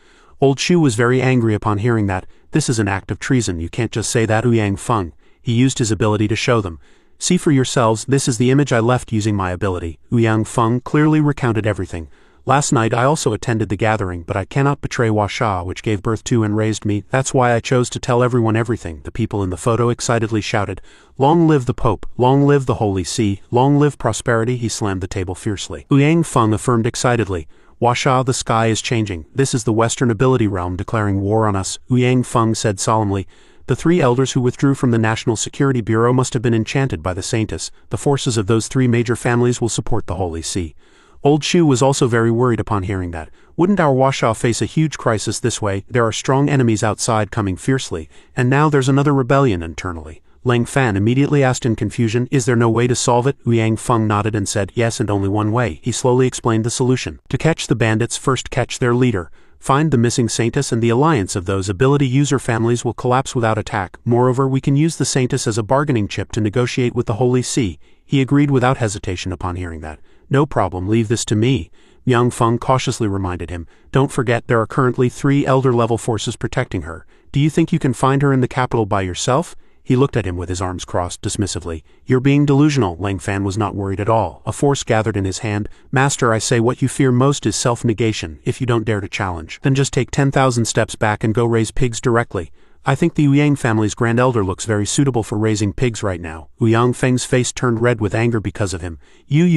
Old Shu was very angry upon hearing that. This is an act of treason. You can't just say that, Ouyang Feng. He used his ability to show them. See for yourselves, this is the image I left using my ability. Ouyang Feng clearly recounted everything. Last night I also attended the gathering, but I cannot betray Huasha, which gave birth to and raised me. That's why I chose to tell everyone everything. The people in the photo excitedly shouted, Long live the Pope, long live the Holy Sea, long live prosperity. He slammed the table fiercely. Ouyang Feng affirmed excitedly, Huasha, the sky is changing. This is the Western ability realm declaring war on us. Ouyang Feng said solemnly, the three elders who withdrew from the National Security Bureau must have been enchanted by the Saintess. The forces of those three major families will support the Holy Sea. Old Shu was also very worried upon hearing that. Wouldn't our Huasha face a huge crisis this way? There are strong enemies outside coming fiercely, and now there's another rebellion internally. Lang Fan immediately asked in confusion, is there no way to solve it? Ouyang Feng nodded and said, yes, and only one way. He slowly explained the solution. To catch the bandits, first catch their leader. Find the missing Saintess and the alliance of those ability user families will collapse without attack. Moreover, we can use the Saintess as a bargaining chip to negotiate with the Holy Sea. He agreed without hesitation upon hearing that. No problem, leave this to me. Yang Feng cautiously reminded him. Don't forget there are currently 3 elder-level forces protecting her. Do you think you can find her in the capital by yourself? He looked at him with his arms crossed dismissively. You're being delusional. Lang Fan was not worried at all. A force gathered in his hand. Master, I say what you fear most is self-negation. If you don't dare to challenge, then just take 10,000 steps back and go raise pigs directly. I think the Ouyang family's Grand Elder looks very suitable for raising pigs right now. Ouyang Feng's face turned red with anger because of him. You.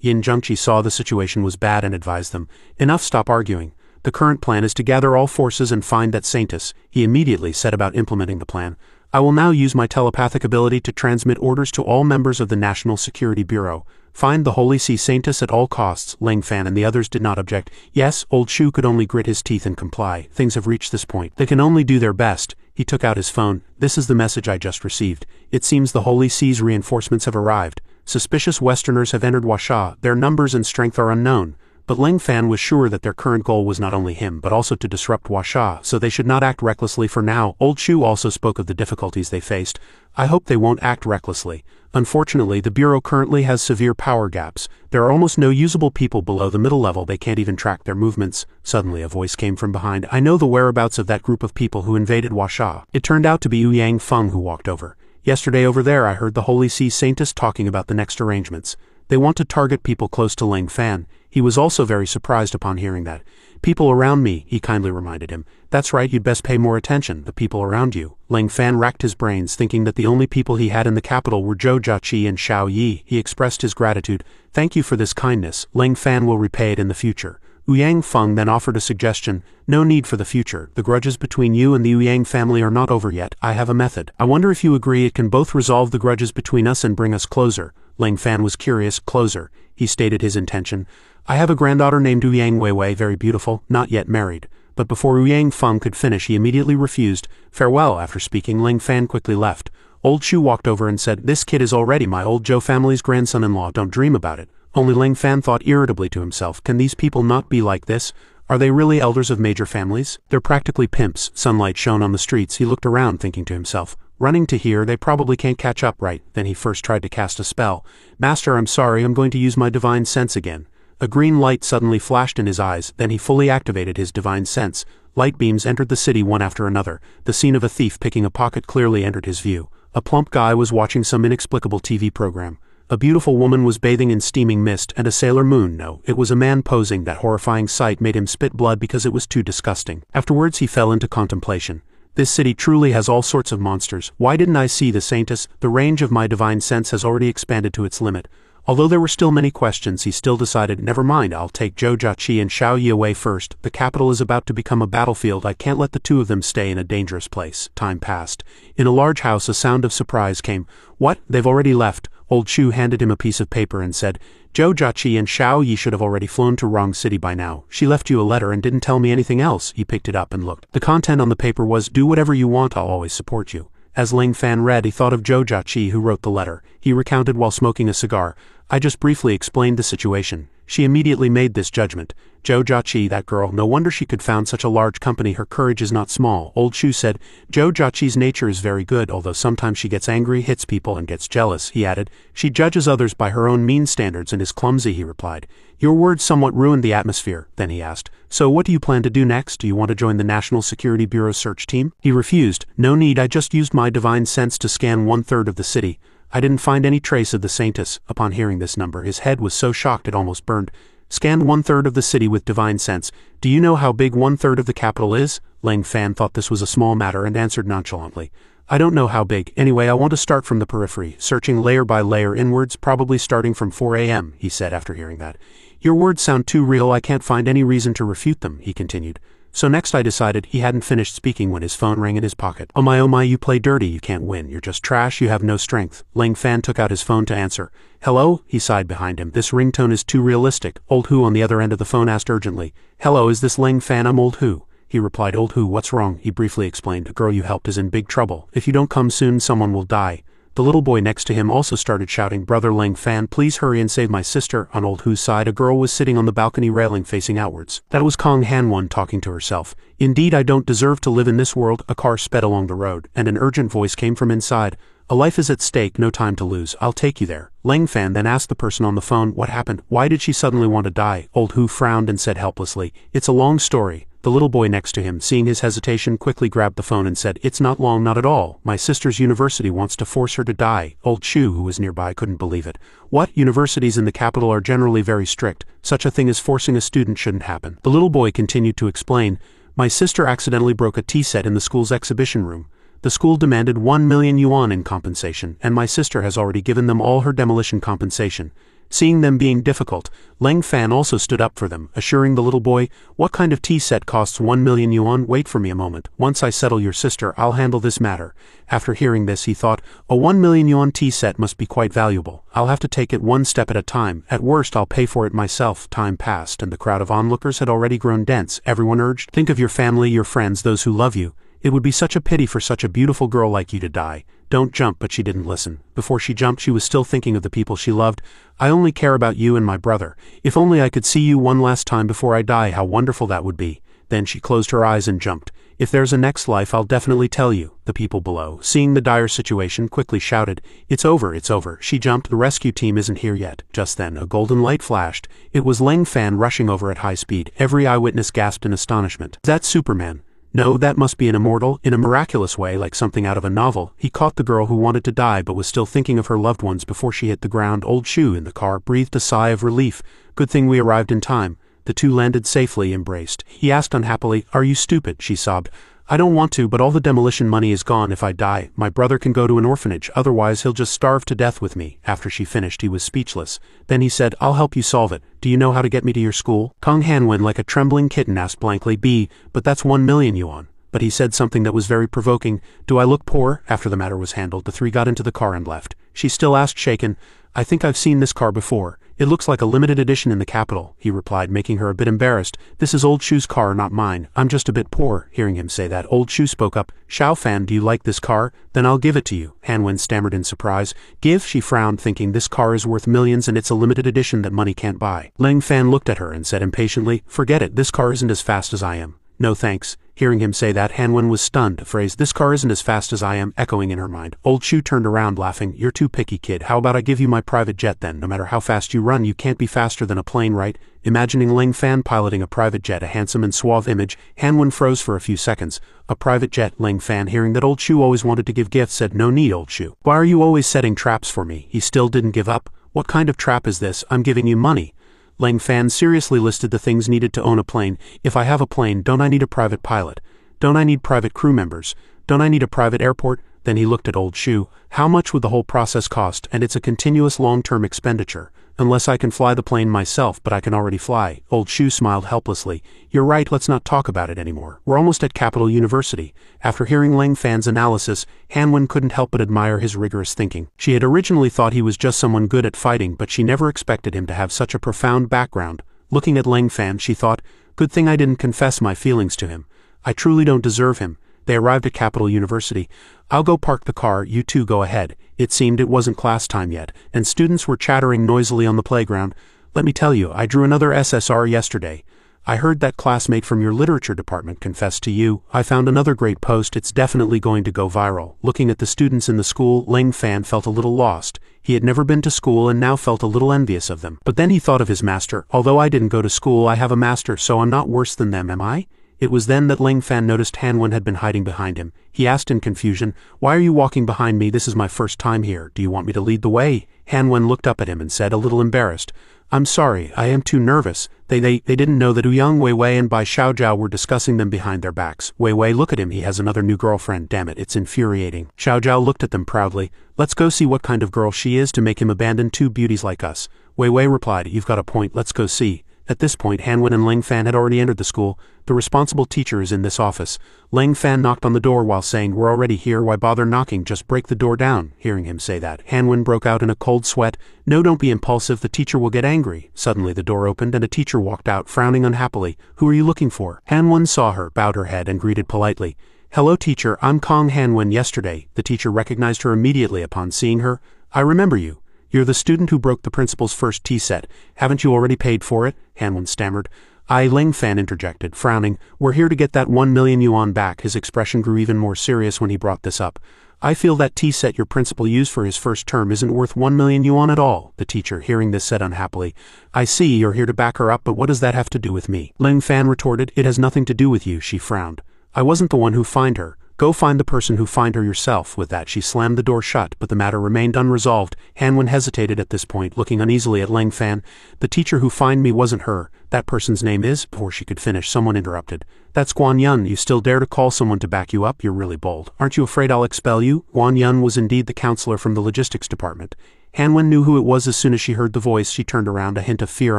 Yin Zhengqi saw the situation was bad and advised them. Enough, stop arguing. The current plan is to gather all forces and find that Saintess. He immediately set about implementing the plan. I will now use my telepathic ability to transmit orders to all members of the National Security Bureau. Find the Holy Sea Saintess at all costs. Lang Fan and the others did not object. Yes, Old Shu could only grit his teeth and comply. Things have reached this point. They can only do their best. He took out his phone. This is the message I just received. It seems the Holy Sea's reinforcements have arrived. Suspicious Westerners have entered Huasha. Their numbers and strength are unknown. But Lang Fan was sure that their current goal was not only him but also to disrupt Huasha, so they should not act recklessly for now. Old Shu also spoke of the difficulties they faced. I hope they won't act recklessly. Unfortunately, the Bureau currently has severe power gaps. There are almost no usable people below the middle level. They can't even track their movements. Suddenly a voice came from behind. I know the whereabouts of that group of people who invaded Huasha. It turned out to be Ouyang Feng who walked over. Yesterday over there I heard the Holy Sea Saintess talking about the next arrangements. They want to target people close to Lang Fan. He was also very surprised upon hearing that. People around me, he kindly reminded him. That's right, you'd best pay more attention, the people around you. Lang Fan racked his brains, thinking that the only people he had in the capital were Zhou Jiaqi and Xiao Yi. He expressed his gratitude. Thank you for this kindness. Lang Fan will repay it in the future. Ouyang Feng then offered a suggestion. No need for the future. The grudges between you and the Ouyang family are not over yet. I have a method. I wonder if you agree it can both resolve the grudges between us and bring us closer. Lang Fan was curious. Closer. He stated his intention. I have a granddaughter named Ouyang Weiwei, very beautiful, not yet married. But before Ouyang Feng could finish, he immediately refused. Farewell. After speaking, Lang Fan quickly left. Old Shu walked over and said, this kid is already my old Zhou family's grandson-in-law. Don't dream about it. Only Lang Fan thought irritably to himself, can these people not be like this? Are they really elders of major families? They're practically pimps. Sunlight shone on the streets. He looked around, thinking to himself, running to here, they probably can't catch up right. Then he first tried to cast a spell. Master, I'm sorry, I'm going to use my divine sense again. A green light suddenly flashed in his eyes, then he fully activated his divine sense. Light beams entered the city one after another. The scene of a thief picking a pocket clearly entered his view. A plump guy was watching some inexplicable TV program. A beautiful woman was bathing in steaming mist, and a Sailor Moon, no, it was a man posing. That horrifying sight made him spit blood because it was too disgusting. Afterwards he fell into contemplation. This city truly has all sorts of monsters. Why didn't I see the Saintess? The range of my divine sense has already expanded to its limit. Although there were still many questions, he still decided, never mind, I'll take Zhou Jiaqi and Xiao Yi away first. The capital is about to become a battlefield. I can't let the two of them stay in a dangerous place. Time passed. In a large house, a sound of surprise came. What? They've already left. Old Shu handed him a piece of paper and said, Zhou Jiaqi and Xiao Yi should have already flown to Rong City by now. She left you a letter and didn't tell me anything else. He picked it up and looked. The content on the paper was, do whatever you want, I'll always support you. As Ling Fan read, he thought of Zhou Jiaqi, who wrote the letter. He recounted while smoking a cigar. I just briefly explained the situation. She immediately made this judgment. Zhou Jiaqi, that girl, no wonder she could found such a large company. Her courage is not small. Old Shu said, Zhou Jiaqi's nature is very good, although sometimes she gets angry, hits people, and gets jealous. He added, she judges others by her own mean standards and is clumsy. He replied, your words somewhat ruined the atmosphere. Then he asked, so what do you plan to do next? Do you want to join the National Security Bureau search team? He refused. No need, I just used my divine sense to scan 1/3 of the city. I didn't find any trace of the Saintess. Upon hearing this number, his head was so shocked it almost burned. Scanned 1/3 of the city with divine sense. Do you know how big 1/3 of the capital is? Lang Fan thought this was a small matter and answered nonchalantly. I don't know how big. Anyway, I want to start from the periphery, searching layer by layer inwards, probably starting from 4 a.m., he said after hearing that. Your words sound too real. I can't find any reason to refute them, he continued. So next I decided. He hadn't finished speaking when his phone rang in his pocket. Oh my, you play dirty. You can't win. You're just trash. You have no strength. Lang Fan took out his phone to answer. Hello? He sighed behind him. This ringtone is too realistic. Old Hu on the other end of the phone asked urgently. Hello, is this Lang Fan? I'm Old Hu. He replied. Old Hu, what's wrong? He briefly explained. A girl you helped is in big trouble. If you don't come soon, someone will die. The little boy next to him also started shouting, Brother Lang Fan, please hurry and save my sister. On Old Hu's side, a girl was sitting on the balcony railing facing outwards. That was Kong Han-won talking to herself. Indeed, I don't deserve to live in this world. A car sped along the road, and an urgent voice came from inside. A life is at stake, no time to lose. I'll take you there. Lang Fan then asked the person on the phone, what happened? Why did she suddenly want to die? Old Hu frowned and said helplessly, it's a long story. The little boy next to him, seeing his hesitation, quickly grabbed the phone and said, it's not long, not at all. My sister's university wants to force her to die. Old Shu, who was nearby, couldn't believe it. What? Universities in the capital are generally very strict. Such a thing as forcing a student shouldn't happen. The little boy continued to explain, my sister accidentally broke a tea set in the school's exhibition room. The school demanded 1 million yuan in compensation, and my sister has already given them all her demolition compensation. Seeing them being difficult, Lang Fan also stood up for them, assuring the little boy, what kind of tea set costs 1 million yuan? Wait for me a moment. Once I settle your sister, I'll handle this matter. After hearing this, he thought, a 1 million yuan tea set must be quite valuable. I'll have to take it one step at a time. At worst, I'll pay for it myself. Time passed, and the crowd of onlookers had already grown dense. Everyone urged, think of your family, your friends, those who love you. It would be such a pity for such a beautiful girl like you to die. Don't jump, but she didn't listen. Before she jumped, she was still thinking of the people she loved. I only care about you and my brother. If only I could see you one last time before I die, how wonderful that would be. Then she closed her eyes and jumped. If there's a next life, I'll definitely tell you. The people below, seeing the dire situation, quickly shouted, it's over, it's over. She jumped. The rescue team isn't here yet. Just then, a golden light flashed. It was Lang Fan rushing over at high speed. Every eyewitness gasped in astonishment. That's Superman. No, that must be an immortal. In a miraculous way, like something out of a novel, he caught the girl who wanted to die but was still thinking of her loved ones before she hit the ground. Old Shu in the car breathed a sigh of relief. Good thing we arrived in time. The two landed safely, embraced. He asked unhappily, are you stupid? She sobbed. I don't want to, but all the demolition money is gone. If I die, my brother can go to an orphanage, otherwise he'll just starve to death with me. After she finished, he was speechless. Then he said, I'll help you solve it. Do you know how to get me to your school? Kong Han-won, like a trembling kitten, asked blankly, but that's 1 million yuan. But he said something that was very provoking. Do I look poor? After the matter was handled, the three got into the car and left. She still asked shaken, I think I've seen this car before. It looks like a limited edition in the capital, he replied, making her a bit embarrassed. This is Old Shu's car, not mine. I'm just a bit poor. Hearing him say that, Old Shu spoke up. Xiao Fan, do you like this car? Then I'll give it to you. Han Wen stammered in surprise. Give? She frowned, thinking this car is worth millions and it's a limited edition that money can't buy. Lang Fan looked at her and said impatiently, forget it, this car isn't as fast as I am. No thanks. Hearing him say that, Han Wen was stunned. The phrase, this car isn't as fast as I am, echoing in her mind. Old Shu turned around laughing. You're too picky, kid. How about I give you my private jet then? No matter how fast you run, you can't be faster than a plane, right? Imagining Lang Fan piloting a private jet, a handsome and suave image, Han Wen froze for a few seconds. A private jet. Lang Fan, hearing that Old Shu always wanted to give gifts, said, no need, Old Shu. Why are you always setting traps for me? He still didn't give up. What kind of trap is this? I'm giving you money. Lang Fan seriously listed the things needed to own a plane. If I have a plane, don't I need a private pilot? Don't I need private crew members? Don't I need a private airport? Then he looked at Old Shu. How much would the whole process cost? And it's a continuous long-term expenditure. Unless I can fly the plane myself, but I can already fly. Old Shu smiled helplessly. You're right, let's not talk about it anymore. We're almost at Capital University. After hearing Lang Fan's analysis, Han Wen couldn't help but admire his rigorous thinking. She had originally thought he was just someone good at fighting, but she never expected him to have such a profound background. Looking at Lang Fan, she thought, good thing I didn't confess my feelings to him. I truly don't deserve him. They arrived at Capital University. I'll go park the car, you two go ahead. It seemed it wasn't class time yet, and students were chattering noisily on the playground. Let me tell you, I drew another SSR yesterday. I heard that classmate from your literature department confessed to you. I found another great post, it's definitely going to go viral. Looking at the students in the school, Lang Fan felt a little lost. He had never been to school and now felt a little envious of them. But then he thought of his master. Although I didn't go to school, I have a master, so I'm not worse than them, am I? It was then that Lang Fan noticed Han Wen had been hiding behind him. He asked in confusion, why are you walking behind me? This is my first time here. Do you want me to lead the way? Han Wen looked up at him and said, a little embarrassed, I'm sorry, I am too nervous. They didn't know that Ouyang, Wei Wei and Bai Xiaojiao were discussing them behind their backs. Wei Wei, look at him, he has another new girlfriend, damn it, it's infuriating. Xiaojiao looked at them proudly. Let's go see what kind of girl she is to make him abandon two beauties like us. Wei Wei replied, you've got a point, let's go see. At this point, Han Wen and Lang Fan had already entered the school. The responsible teacher is in this office. Lang Fan knocked on the door while saying, we're already here, why bother knocking, just break the door down. Hearing him say that, Han Wen broke out in a cold sweat. No, don't be impulsive, the teacher will get angry. Suddenly the door opened and a teacher walked out, frowning unhappily. Who are you looking for? Han Wen saw her, bowed her head and greeted politely. Hello teacher, I'm Kong Han Wen yesterday. The teacher recognized her immediately upon seeing her. I remember you. You're the student who broke the principal's first tea set. Haven't you already paid for it? Han Wen stammered. Lang Fan interjected, frowning. We're here to get that 1 million yuan back. His expression grew even more serious when he brought this up. I feel that tea set your principal used for his first term isn't worth 1 million yuan at all, the teacher, hearing this, said unhappily. I see, you're here to back her up, but what does that have to do with me? Lang Fan retorted, it has nothing to do with you, she frowned. I wasn't the one who fined her. Go find the person who fined her yourself. With that, she slammed the door shut, but the matter remained unresolved. Han Wen hesitated at this point, looking uneasily at Lang Fan. The teacher who fined me wasn't her. That person's name is... Before she could finish, someone interrupted. That's Guan Yun. You still dare to call someone to back you up? You're really bold. Aren't you afraid I'll expel you? Guan Yun was indeed the counselor from the logistics department. Han Wen knew who it was as soon as she heard the voice. She turned around, a hint of fear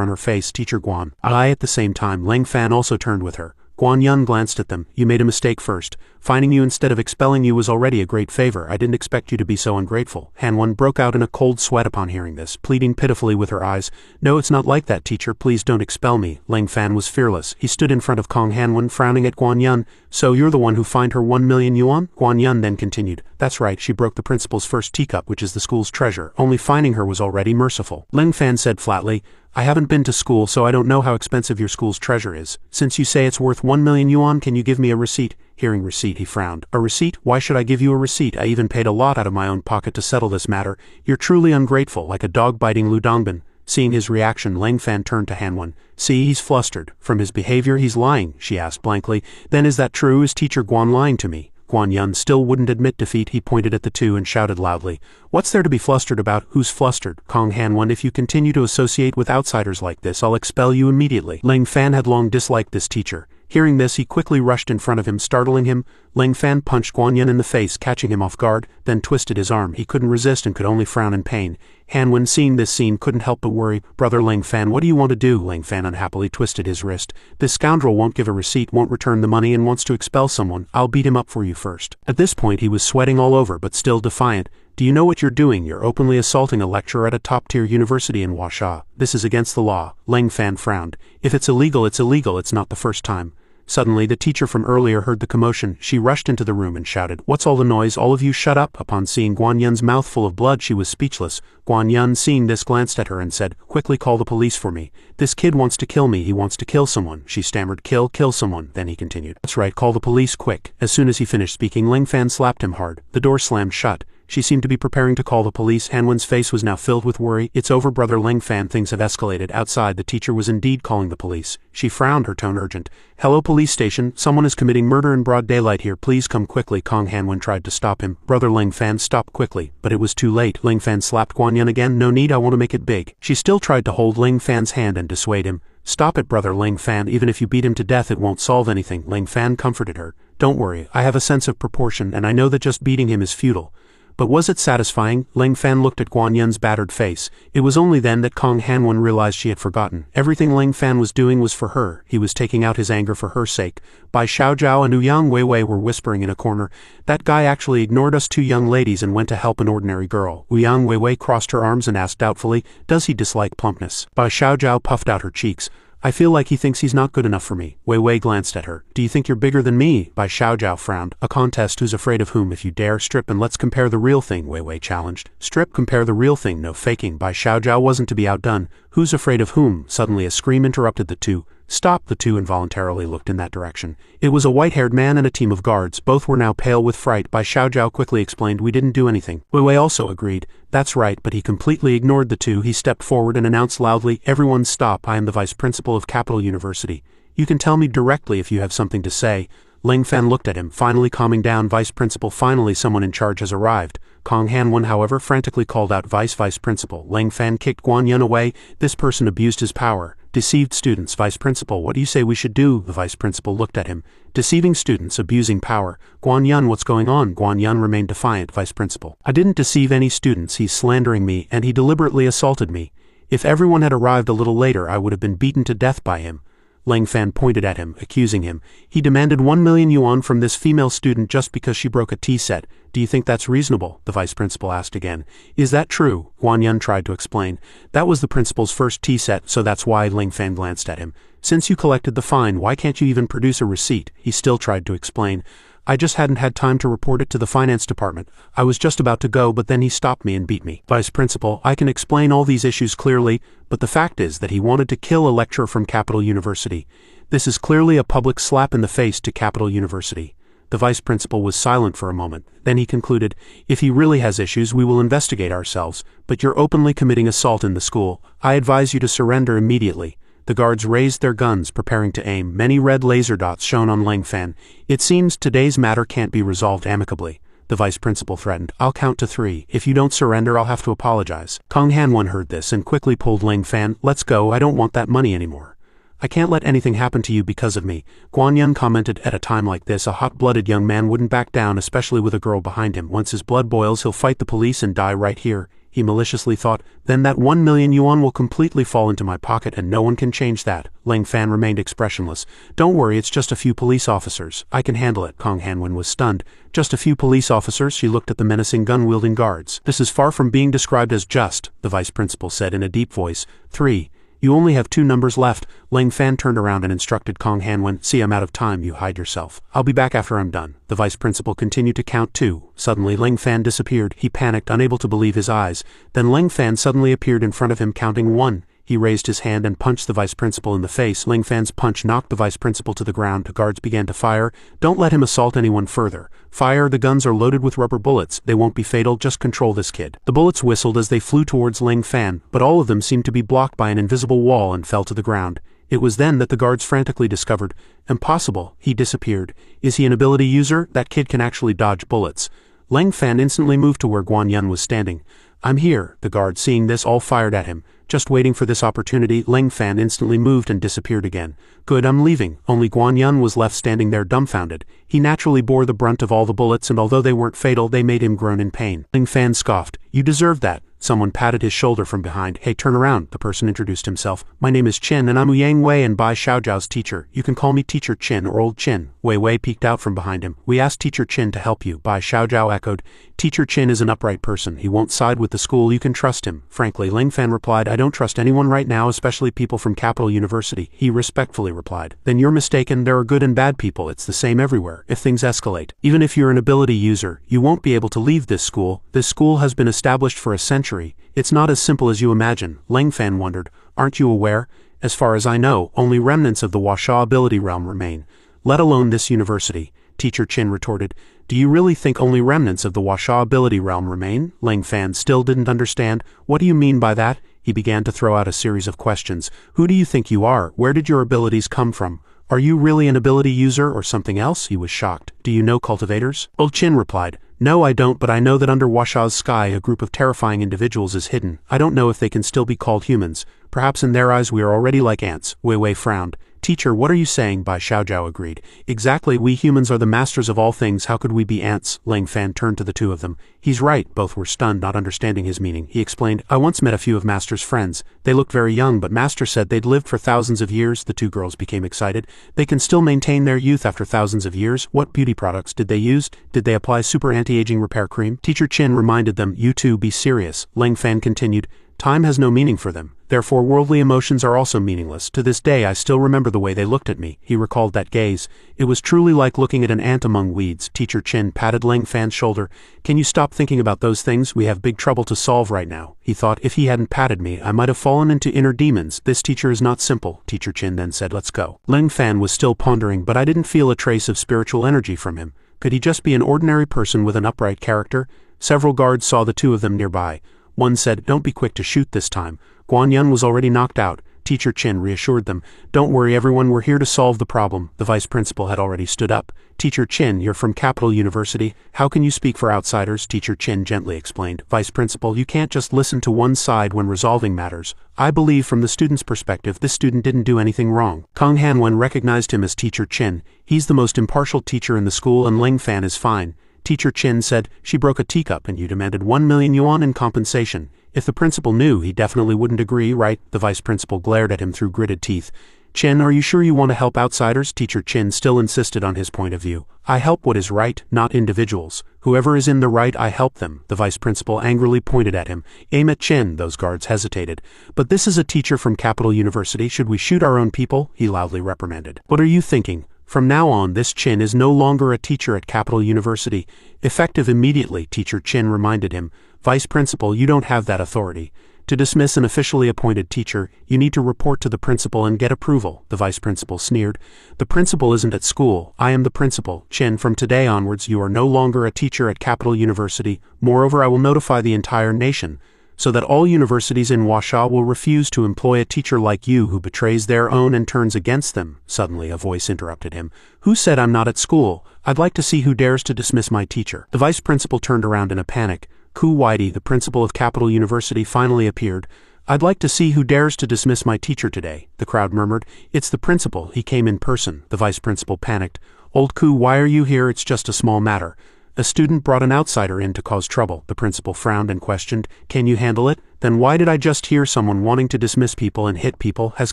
on her face. Teacher Guan. I at the same time. Lang Fan also turned with her. Guan Yun glanced at them. You made a mistake first. Finding you instead of expelling you was already a great favor. I didn't expect you to be so ungrateful. Han Wen broke out in a cold sweat upon hearing this, pleading pitifully with her eyes. No, it's not like that, teacher. Please don't expel me. Lang Fan was fearless. He stood in front of Kong Han Wen, frowning at Guan Yun. So you're the one who fined her 1 million yuan? Guan Yun then continued. That's right, she broke the principal's first teacup, which is the school's treasure. Only fining her was already merciful. Lang Fan said flatly, I haven't been to school, so I don't know how expensive your school's treasure is. Since you say it's worth 1 million yuan, can you give me a receipt? Hearing receipt, he frowned. A receipt? Why should I give you a receipt? I even paid a lot out of my own pocket to settle this matter. You're truly ungrateful, like a dog biting Lu Dongbin. Seeing his reaction, Lang Fan turned to Han Wen. See, he's flustered. From his behavior, he's lying, she asked blankly. Then is that true? Is teacher Guan lying to me? Guan Yun still wouldn't admit defeat. He pointed at the two and shouted loudly. What's there to be flustered about? Who's flustered? Kong Han Wen, if you continue to associate with outsiders like this, I'll expel you immediately. Lang Fan had long disliked this teacher. Hearing this, he quickly rushed in front of him, startling him. Ling Fan punched Guan Yun in the face, catching him off guard, then twisted his arm. He couldn't resist and could only frown in pain. Han Wen, seeing this scene, couldn't help but worry. "Brother Ling Fan, what do you want to do?" Ling Fan unhappily twisted his wrist. "This scoundrel won't give a receipt, won't return the money, and wants to expel someone. I'll beat him up for you first." At this point he was sweating all over, but still defiant. "Do you know what you're doing? You're openly assaulting a lecturer at a top-tier university in Huasha. This is against the law." Ling Fan frowned. "If it's illegal, it's illegal. It's not the first time." Suddenly, the teacher from earlier heard the commotion. She rushed into the room and shouted, "What's all the noise? All of you shut up!" Upon seeing Guan Yun's mouth full of blood, she was speechless. Guan Yun, seeing this, glanced at her and said, "Quickly call the police for me. This kid wants to kill me. He wants to kill someone." She stammered, Kill someone." Then he continued, "That's right, call the police, quick." As soon as he finished speaking, Ling Fan slapped him hard. The door slammed shut. She seemed to be preparing to call the police. Han Wen's face was now filled with worry. "It's over, Brother Ling Fan. Things have escalated." Outside, the teacher was indeed calling the police. She frowned, her tone urgent. "Hello, police station. Someone is committing murder in broad daylight here. Please come quickly." Han Wen tried to stop him. "Brother Ling Fan, stop quickly." But it was too late. Ling Fan slapped Guan Yun again. "No need, I want to make it big." She still tried to hold Ling Fan's hand and dissuade him. "Stop it, Brother Ling Fan. Even if you beat him to death, it won't solve anything." Ling Fan comforted her. "Don't worry, I have a sense of proportion, and I know that just beating him is futile." But was it satisfying? Ling Fan looked at Guan Yun's battered face. It was only then that Han Wen realized she had forgotten. Everything Ling Fan was doing was for her. He was taking out his anger for her sake. Bai Xiaojiao and Ouyang Weiwei were whispering in a corner. "That guy actually ignored us two young ladies and went to help an ordinary girl." Ouyang Weiwei crossed her arms and asked doubtfully, "Does he dislike plumpness?" Bai Xiaojiao puffed out her cheeks. "I feel like he thinks he's not good enough for me." Wei Wei glanced at her. "Do you think you're bigger than me?" Bai Xiaojiao frowned. "A contest, who's afraid of whom? If you dare, strip and let's compare the real thing," Wei Wei challenged. "Strip, compare the real thing, no faking." Bai Xiaojiao wasn't to be outdone. "Who's afraid of whom?" Suddenly a scream interrupted the two. "Stop!" The two involuntarily looked in that direction. It was a white-haired man and a team of guards. Both were now pale with fright. Bai Xiaojiao quickly explained, "We didn't do anything." Wei Wei also agreed. "That's right," but he completely ignored the two. He stepped forward and announced loudly, "Everyone stop, I am the vice principal of Capital University. You can tell me directly if you have something to say." Ling Fan looked at him, finally calming down. "Vice principal, finally someone in charge has arrived." Han Wen, however, frantically called out, "Vice principal." Ling Fan kicked Guan Yun away. "This person abused his power. Deceived students." "Vice principal, what do you say we should do?" The vice principal looked at him. "Deceiving students, abusing power." "Guan Yun, what's going on?" Guan Yun remained defiant. "Vice principal, I didn't deceive any students. He's slandering me, and he deliberately assaulted me. If everyone had arrived a little later, I would have been beaten to death by him." Ling Fan pointed at him, accusing him. "He demanded 1 million yuan from this female student just because she broke a tea set. Do you think that's reasonable?" the vice principal asked again. "Is that true?" Guan Yun tried to explain. "That was the principal's first tea set, so that's why." Ling Fan glanced at him. "Since you collected the fine, why can't you even produce a receipt?" He still tried to explain. "I just hadn't had time to report it to the finance department. I was just about to go, but then he stopped me and beat me." "Vice principal, I can explain all these issues clearly, but the fact is that he wanted to kill a lecturer from Capital University. This is clearly a public slap in the face to Capital University." The vice principal was silent for a moment. Then he concluded, "If he really has issues, we will investigate ourselves, but you're openly committing assault in the school. I advise you to surrender immediately." The guards raised their guns, preparing to aim. Many red laser dots shone on Ling Fan. "It seems today's matter can't be resolved amicably," the vice principal threatened. "I'll count to 3. If you don't surrender, I'll have to apologize." Han Wen heard this and quickly pulled Ling Fan. "Let's go, I don't want that money anymore." "I can't let anything happen to you because of me," Guan Yun commented. At a time like this, a hot-blooded young man wouldn't back down, especially with a girl behind him. Once his blood boils, he'll fight the police and die right here, he maliciously thought. "Then that 1 million yuan will completely fall into my pocket and no one can change that." Ling Fan remained expressionless. "Don't worry, it's just a few police officers. I can handle it." Han Wen was stunned. "Just a few police officers?" She looked at the menacing gun-wielding guards. "This is far from being described as just," the vice principal said in a deep voice. 3. "You only have 2 numbers left." Ling Fan turned around and instructed Han Wen, "See, I'm out of time, you hide yourself. I'll be back after I'm done." The vice principal continued to count 2. Suddenly Ling Fan disappeared. He panicked, unable to believe his eyes. Then Ling Fan suddenly appeared in front of him, counting 1. He raised his hand and punched the vice principal in the face. Ling Fan's punch knocked the vice principal to the ground. The guards began to fire. "Don't let him assault anyone further. Fire, the guns are loaded with rubber bullets. They won't be fatal, just control this kid." The bullets whistled as they flew towards Ling Fan, but all of them seemed to be blocked by an invisible wall and fell to the ground. It was then that the guards frantically discovered, "Impossible, he disappeared. Is he an ability user? That kid can actually dodge bullets." Ling Fan instantly moved to where Guan Yun was standing. "I'm here." The guards, seeing this, all fired at him. just waiting for this opportunity. Ling Fan instantly moved and disappeared again. Good, I'm leaving. Only Guan Yun was left standing there dumbfounded. He naturally bore the brunt of all the bullets, and although they weren't fatal, they made him groan in pain. Ling Fan scoffed. You deserved that. Someone patted his shoulder from behind. Hey, turn around, the person introduced himself. My name is Qin, and I'm Yang Wei and Bai Xiaojiao's teacher. You can call me Teacher Qin or Old Qin. Wei Wei peeked out from behind him. We asked Teacher Qin to help you, Bai Xiaojiao echoed. Teacher Qin is an upright person. He won't side with the school. You can trust him. Frankly, Ling Fan replied, I don't trust anyone right now, especially people from Capital University. He respectfully replied. Then you're mistaken. There are good and bad people. It's the same everywhere. If things escalate, even if you're an ability user, you won't be able to leave this school. This school has been established for a century. It's not as simple as you imagine. Ling Fan wondered, aren't you aware? As far as I know, only remnants of the Huaxia ability realm remain. Let alone this university. Teacher Qin retorted. Do you really think only remnants of the Huaxia ability realm remain? Ling Fan still didn't understand. What do you mean by that? He began to throw out a series of questions. Who do you think you are? Where did your abilities come from? Are you really an ability user or something else? He was shocked. Do you know cultivators? Old Qin replied. No, I don't, but I know that under Huaxia's sky a group of terrifying individuals is hidden. I don't know if they can still be called humans. Perhaps in their eyes we are already like ants. Wei Wei frowned. Teacher, what are you saying? Bai Xiaojiao agreed. Exactly, we humans are the masters of all things. How could we be ants? Ling Fan turned to the two of them. He's right. Both were stunned, not understanding his meaning. He explained, I once met a few of Master's friends. They looked very young, but Master said they'd lived for thousands of years. The two girls became excited. They can still maintain their youth after thousands of years. What beauty products did they use? Did they apply super anti-aging repair cream? Teacher Qin reminded them, you two be serious. Ling Fan continued, time has no meaning for them. Therefore worldly emotions are also meaningless. To this day I still remember the way they looked at me. He recalled that gaze. It was truly like looking at an ant among weeds. Teacher Qin patted Ling Fan's shoulder. Can you stop thinking about those things? We have big trouble to solve right now. He thought, if he hadn't patted me, I might have fallen into inner demons. This teacher is not simple. Teacher Qin then said, let's go. Ling Fan was still pondering, but I didn't feel a trace of spiritual energy from him. Could he just be an ordinary person with an upright character? Several guards saw the two of them nearby. One said, don't be quick to shoot this time. Guan Yun was already knocked out. Teacher Qin reassured them. Don't worry everyone, we're here to solve the problem. The vice principal had already stood up. Teacher Qin, you're from Capital University. How can you speak for outsiders? Teacher Qin gently explained. Vice principal, you can't just listen to one side when resolving matters. I believe from the student's perspective this student didn't do anything wrong. Kang Hanwen recognized him as Teacher Qin. He's the most impartial teacher in the school and Ling Fan is fine. Teacher Qin said, she broke a teacup and you demanded 1 million yuan in compensation. If the principal knew, he definitely wouldn't agree, right? The vice principal glared at him through gritted teeth. Qin, are you sure you want to help outsiders? Teacher Qin still insisted on his point of view. I help what is right, not individuals. Whoever is in the right, I help them. The vice principal angrily pointed at him. Aim at Qin. Those guards hesitated. But this is a teacher from Capital University. Should we shoot our own people? He loudly reprimanded. What are you thinking? From now on, this Qin is no longer a teacher at Capital University. Effective immediately, Teacher Qin reminded him. Vice principal, you don't have that authority. To dismiss an officially appointed teacher, you need to report to the principal and get approval. The vice principal sneered. The principal isn't at school. I am the principal. Qin, from today onwards, you are no longer a teacher at Capital University. Moreover, I will notify the entire nation, so that all universities in Huaxia will refuse to employ a teacher like you who betrays their own and turns against them. Suddenly a voice interrupted him. Who said I'm not at school? I'd like to see who dares to dismiss my teacher. The vice principal turned around in a panic. Ku Waidi, the principal of Capital University, finally appeared. I'd like to see who dares to dismiss my teacher today. The crowd murmured. It's the principal. He came in person. The vice principal panicked. Old Ku, why are you here? It's just a small matter. A student brought an outsider in to cause trouble. The principal frowned and questioned, can you handle it? Then why did I just hear someone wanting to dismiss people and hit people? Has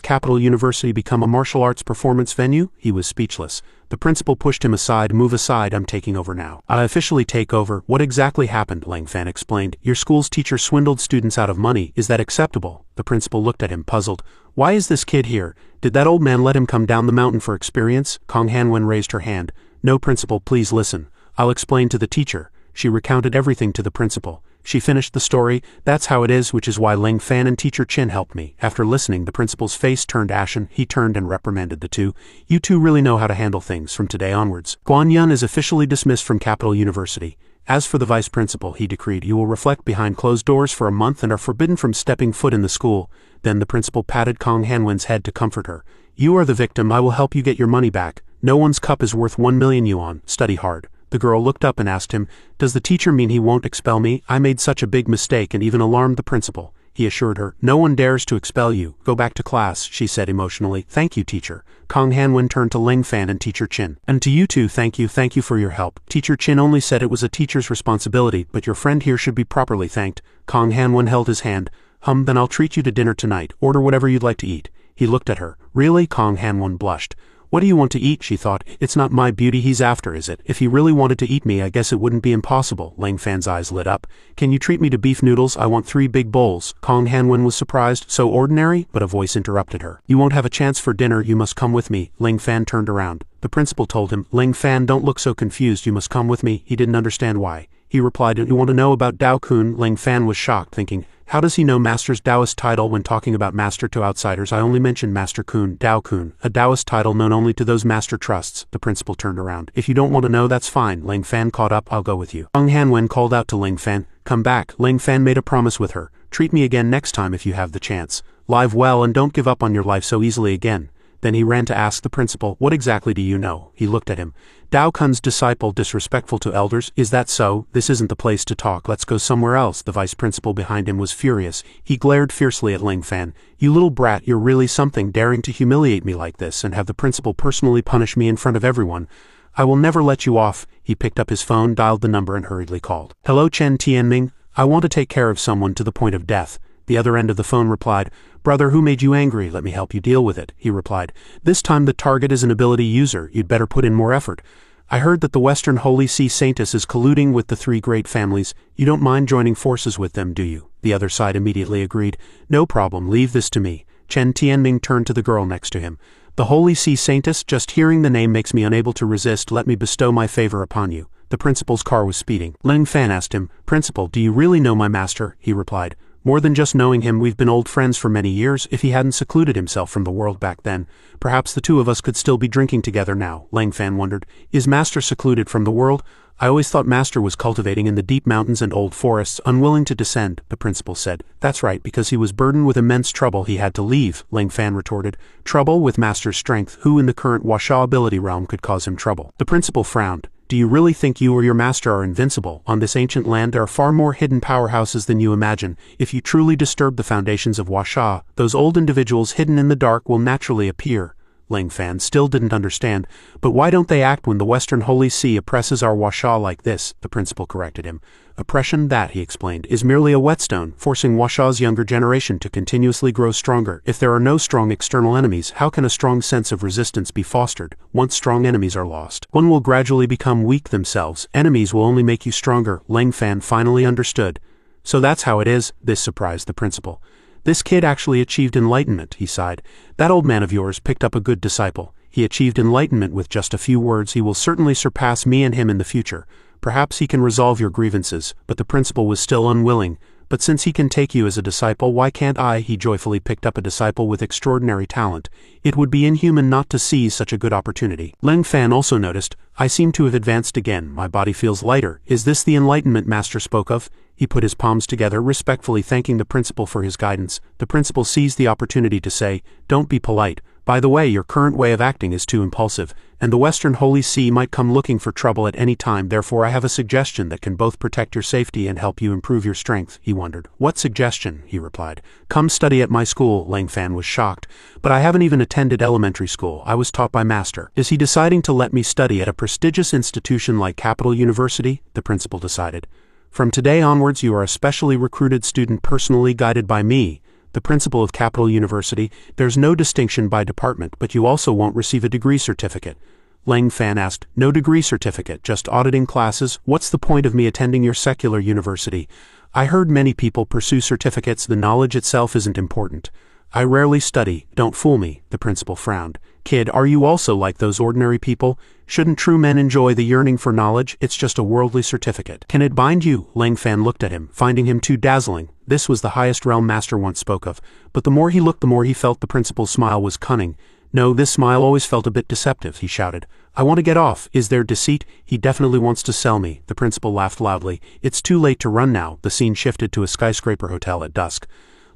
Capital University become a martial arts performance venue? He was speechless. The principal pushed him aside. Move aside, I'm taking over now. I officially take over. What exactly happened? Ling Fan explained. Your school's teacher swindled students out of money. Is that acceptable? The principal looked at him, puzzled. Why is this kid here? Did that old man let him come down the mountain for experience? Kang Hanwen raised her hand. No, principal, please listen. I'll explain to the teacher. She recounted everything to the principal. She finished the story. That's how it is, which is why Ling Fan and Teacher Qin helped me. After listening, the principal's face turned ashen. He turned and reprimanded the two. You two really know how to handle things. From today onwards, Guan Yun is officially dismissed from Capital University. As for the vice principal, he decreed, you will reflect behind closed doors for a month and are forbidden from stepping foot in the school. Then the principal patted Kang Hanwen's head to comfort her. You are the victim. I will help you get your money back. No one's cup is worth 1 million yuan. Study hard. The girl looked up and asked him, does the teacher mean he won't expel me? I made such a big mistake and even alarmed the principal. he assured her. No one dares to expel you. Go back to class, she said emotionally. Thank you, teacher. Kong Hanwen turned to Ling Fan and Teacher Chin. And to you too, thank you for your help. Teacher Chin only said it was a teacher's responsibility, but your friend here should be properly thanked. Kong Hanwen held his hand. Then I'll treat you to dinner tonight. Order whatever you'd like to eat. He looked at her. Really? Kong Hanwen blushed. What do you want to eat? She thought. It's not my beauty he's after, is it? If he really wanted to eat me, I guess it wouldn't be impossible. Ling Fan's eyes lit up. Can you treat me to beef noodles? I want 3 big bowls. Kong Hanwen was surprised. So ordinary? But a voice interrupted her. You won't have a chance for dinner. You must come with me. Ling Fan turned around. The principal told him, Ling Fan, don't look so confused. You must come with me. He didn't understand why. He replied, you want to know about Dao Kun? Ling Fan was shocked, thinking, how does he know Master's Taoist title when talking about Master to outsiders? I only mentioned Master Kun, Dao Kun, a Taoist title known only to those Master trusts. The principal turned around. If you don't want to know, that's fine. Ling Fan caught up. I'll go with you. Kong Hanwen called out to Ling Fan, come back. Ling Fan made a promise with her. Treat me again next time if you have the chance. Live well and don't give up on your life so easily again. Then he ran to ask the principal, what exactly do you know? He looked at him. Dao Kun's disciple disrespectful to elders? Is that so? This isn't the place to talk. Let's go somewhere else. The vice principal behind him was furious. He glared fiercely at Ling Fan. You little brat, you're really something, daring to humiliate me like this and have the principal personally punish me in front of everyone. I will never let you off. He picked up his phone, dialed the number and hurriedly called. Hello, Chen Tianming. I want to take care of someone to the point of death. The other end of the phone replied, Brother, who made you angry? Let me help you deal with it. He replied, This time the target is an ability user. You'd better put in more effort. I heard that the Western Holy See Saintess is colluding with the 3 great families. You don't mind joining forces with them, do you? The other side immediately agreed. No problem, leave this to me. Chen Tianming turned to the girl next to him. The Holy See Saintess? Just hearing the name makes me unable to resist. Let me bestow my favor upon you. The principal's car was speeding. Ling Fan asked him, Principal, do you really know my master? He replied, More than just knowing him, we've been old friends for many years. If he hadn't secluded himself from the world back then, perhaps the 2 of us could still be drinking together now. Ling Fan wondered, is Master secluded from the world? I always thought Master was cultivating in the deep mountains and old forests, unwilling to descend, the principal said. That's right, because he was burdened with immense trouble he had to leave, Ling Fan retorted. Trouble with Master's strength? Who in the current Wuxia ability realm could cause him trouble? The principal frowned. Do you really think you or your master are invincible? On this ancient land there are far more hidden powerhouses than you imagine. If you truly disturb the foundations of Wuxia, those old individuals hidden in the dark will naturally appear. Ling Fan still didn't understand. But why don't they act when the Western Holy See oppresses our Wuxia like this? The principal corrected him. Oppression, that, he explained, is merely a whetstone, forcing Wuxia's younger generation to continuously grow stronger. If there are no strong external enemies, how can a strong sense of resistance be fostered? Once strong enemies are lost, one will gradually become weak themselves. Enemies will only make you stronger. Ling Fan finally understood. So that's how it is? This surprised the principal. This kid actually achieved enlightenment, he sighed. That old man of yours picked up a good disciple. He achieved enlightenment with just a few words. He will certainly surpass me and him in the future. Perhaps he can resolve your grievances. But the principal was still unwilling. But since he can take you as a disciple, why can't I? He joyfully picked up a disciple with extraordinary talent. It would be inhuman not to seize such a good opportunity. Ling Fan also noticed, I seem to have advanced again. My body feels lighter. Is this the enlightenment Master spoke of? He put his palms together, respectfully thanking the principal for his guidance. The principal seized the opportunity to say, Don't be polite. By the way, your current way of acting is too impulsive, and the Western Holy See might come looking for trouble at any time. Therefore I have a suggestion that can both protect your safety and help you improve your strength. He wondered. What suggestion? He replied. Come study at my school. Ling Fan was shocked. But I haven't even attended elementary school. I was taught by Master. Is he deciding to let me study at a prestigious institution like Capital University? The principal decided. From today onwards you are a specially recruited student personally guided by me, the principal of Capital University. There's no distinction by department, but you also won't receive a degree certificate. Ling Fan asked, No degree certificate, just auditing classes? What's the point of me attending your secular university? I heard many people pursue certificates. The knowledge itself isn't important. I rarely study. Don't fool me, the principal frowned. Kid, are you also like those ordinary people? Shouldn't true men enjoy the yearning for knowledge? It's just a worldly certificate. Can it bind you? Ling Fan looked at him, finding him too dazzling. This was the highest realm Master once spoke of. But the more he looked, the more he felt the principal's smile was cunning. No, this smile always felt a bit deceptive, he shouted. I want to get off. Is there deceit? He definitely wants to sell me. The principal laughed loudly. It's too late to run now. The scene shifted to a skyscraper hotel at dusk.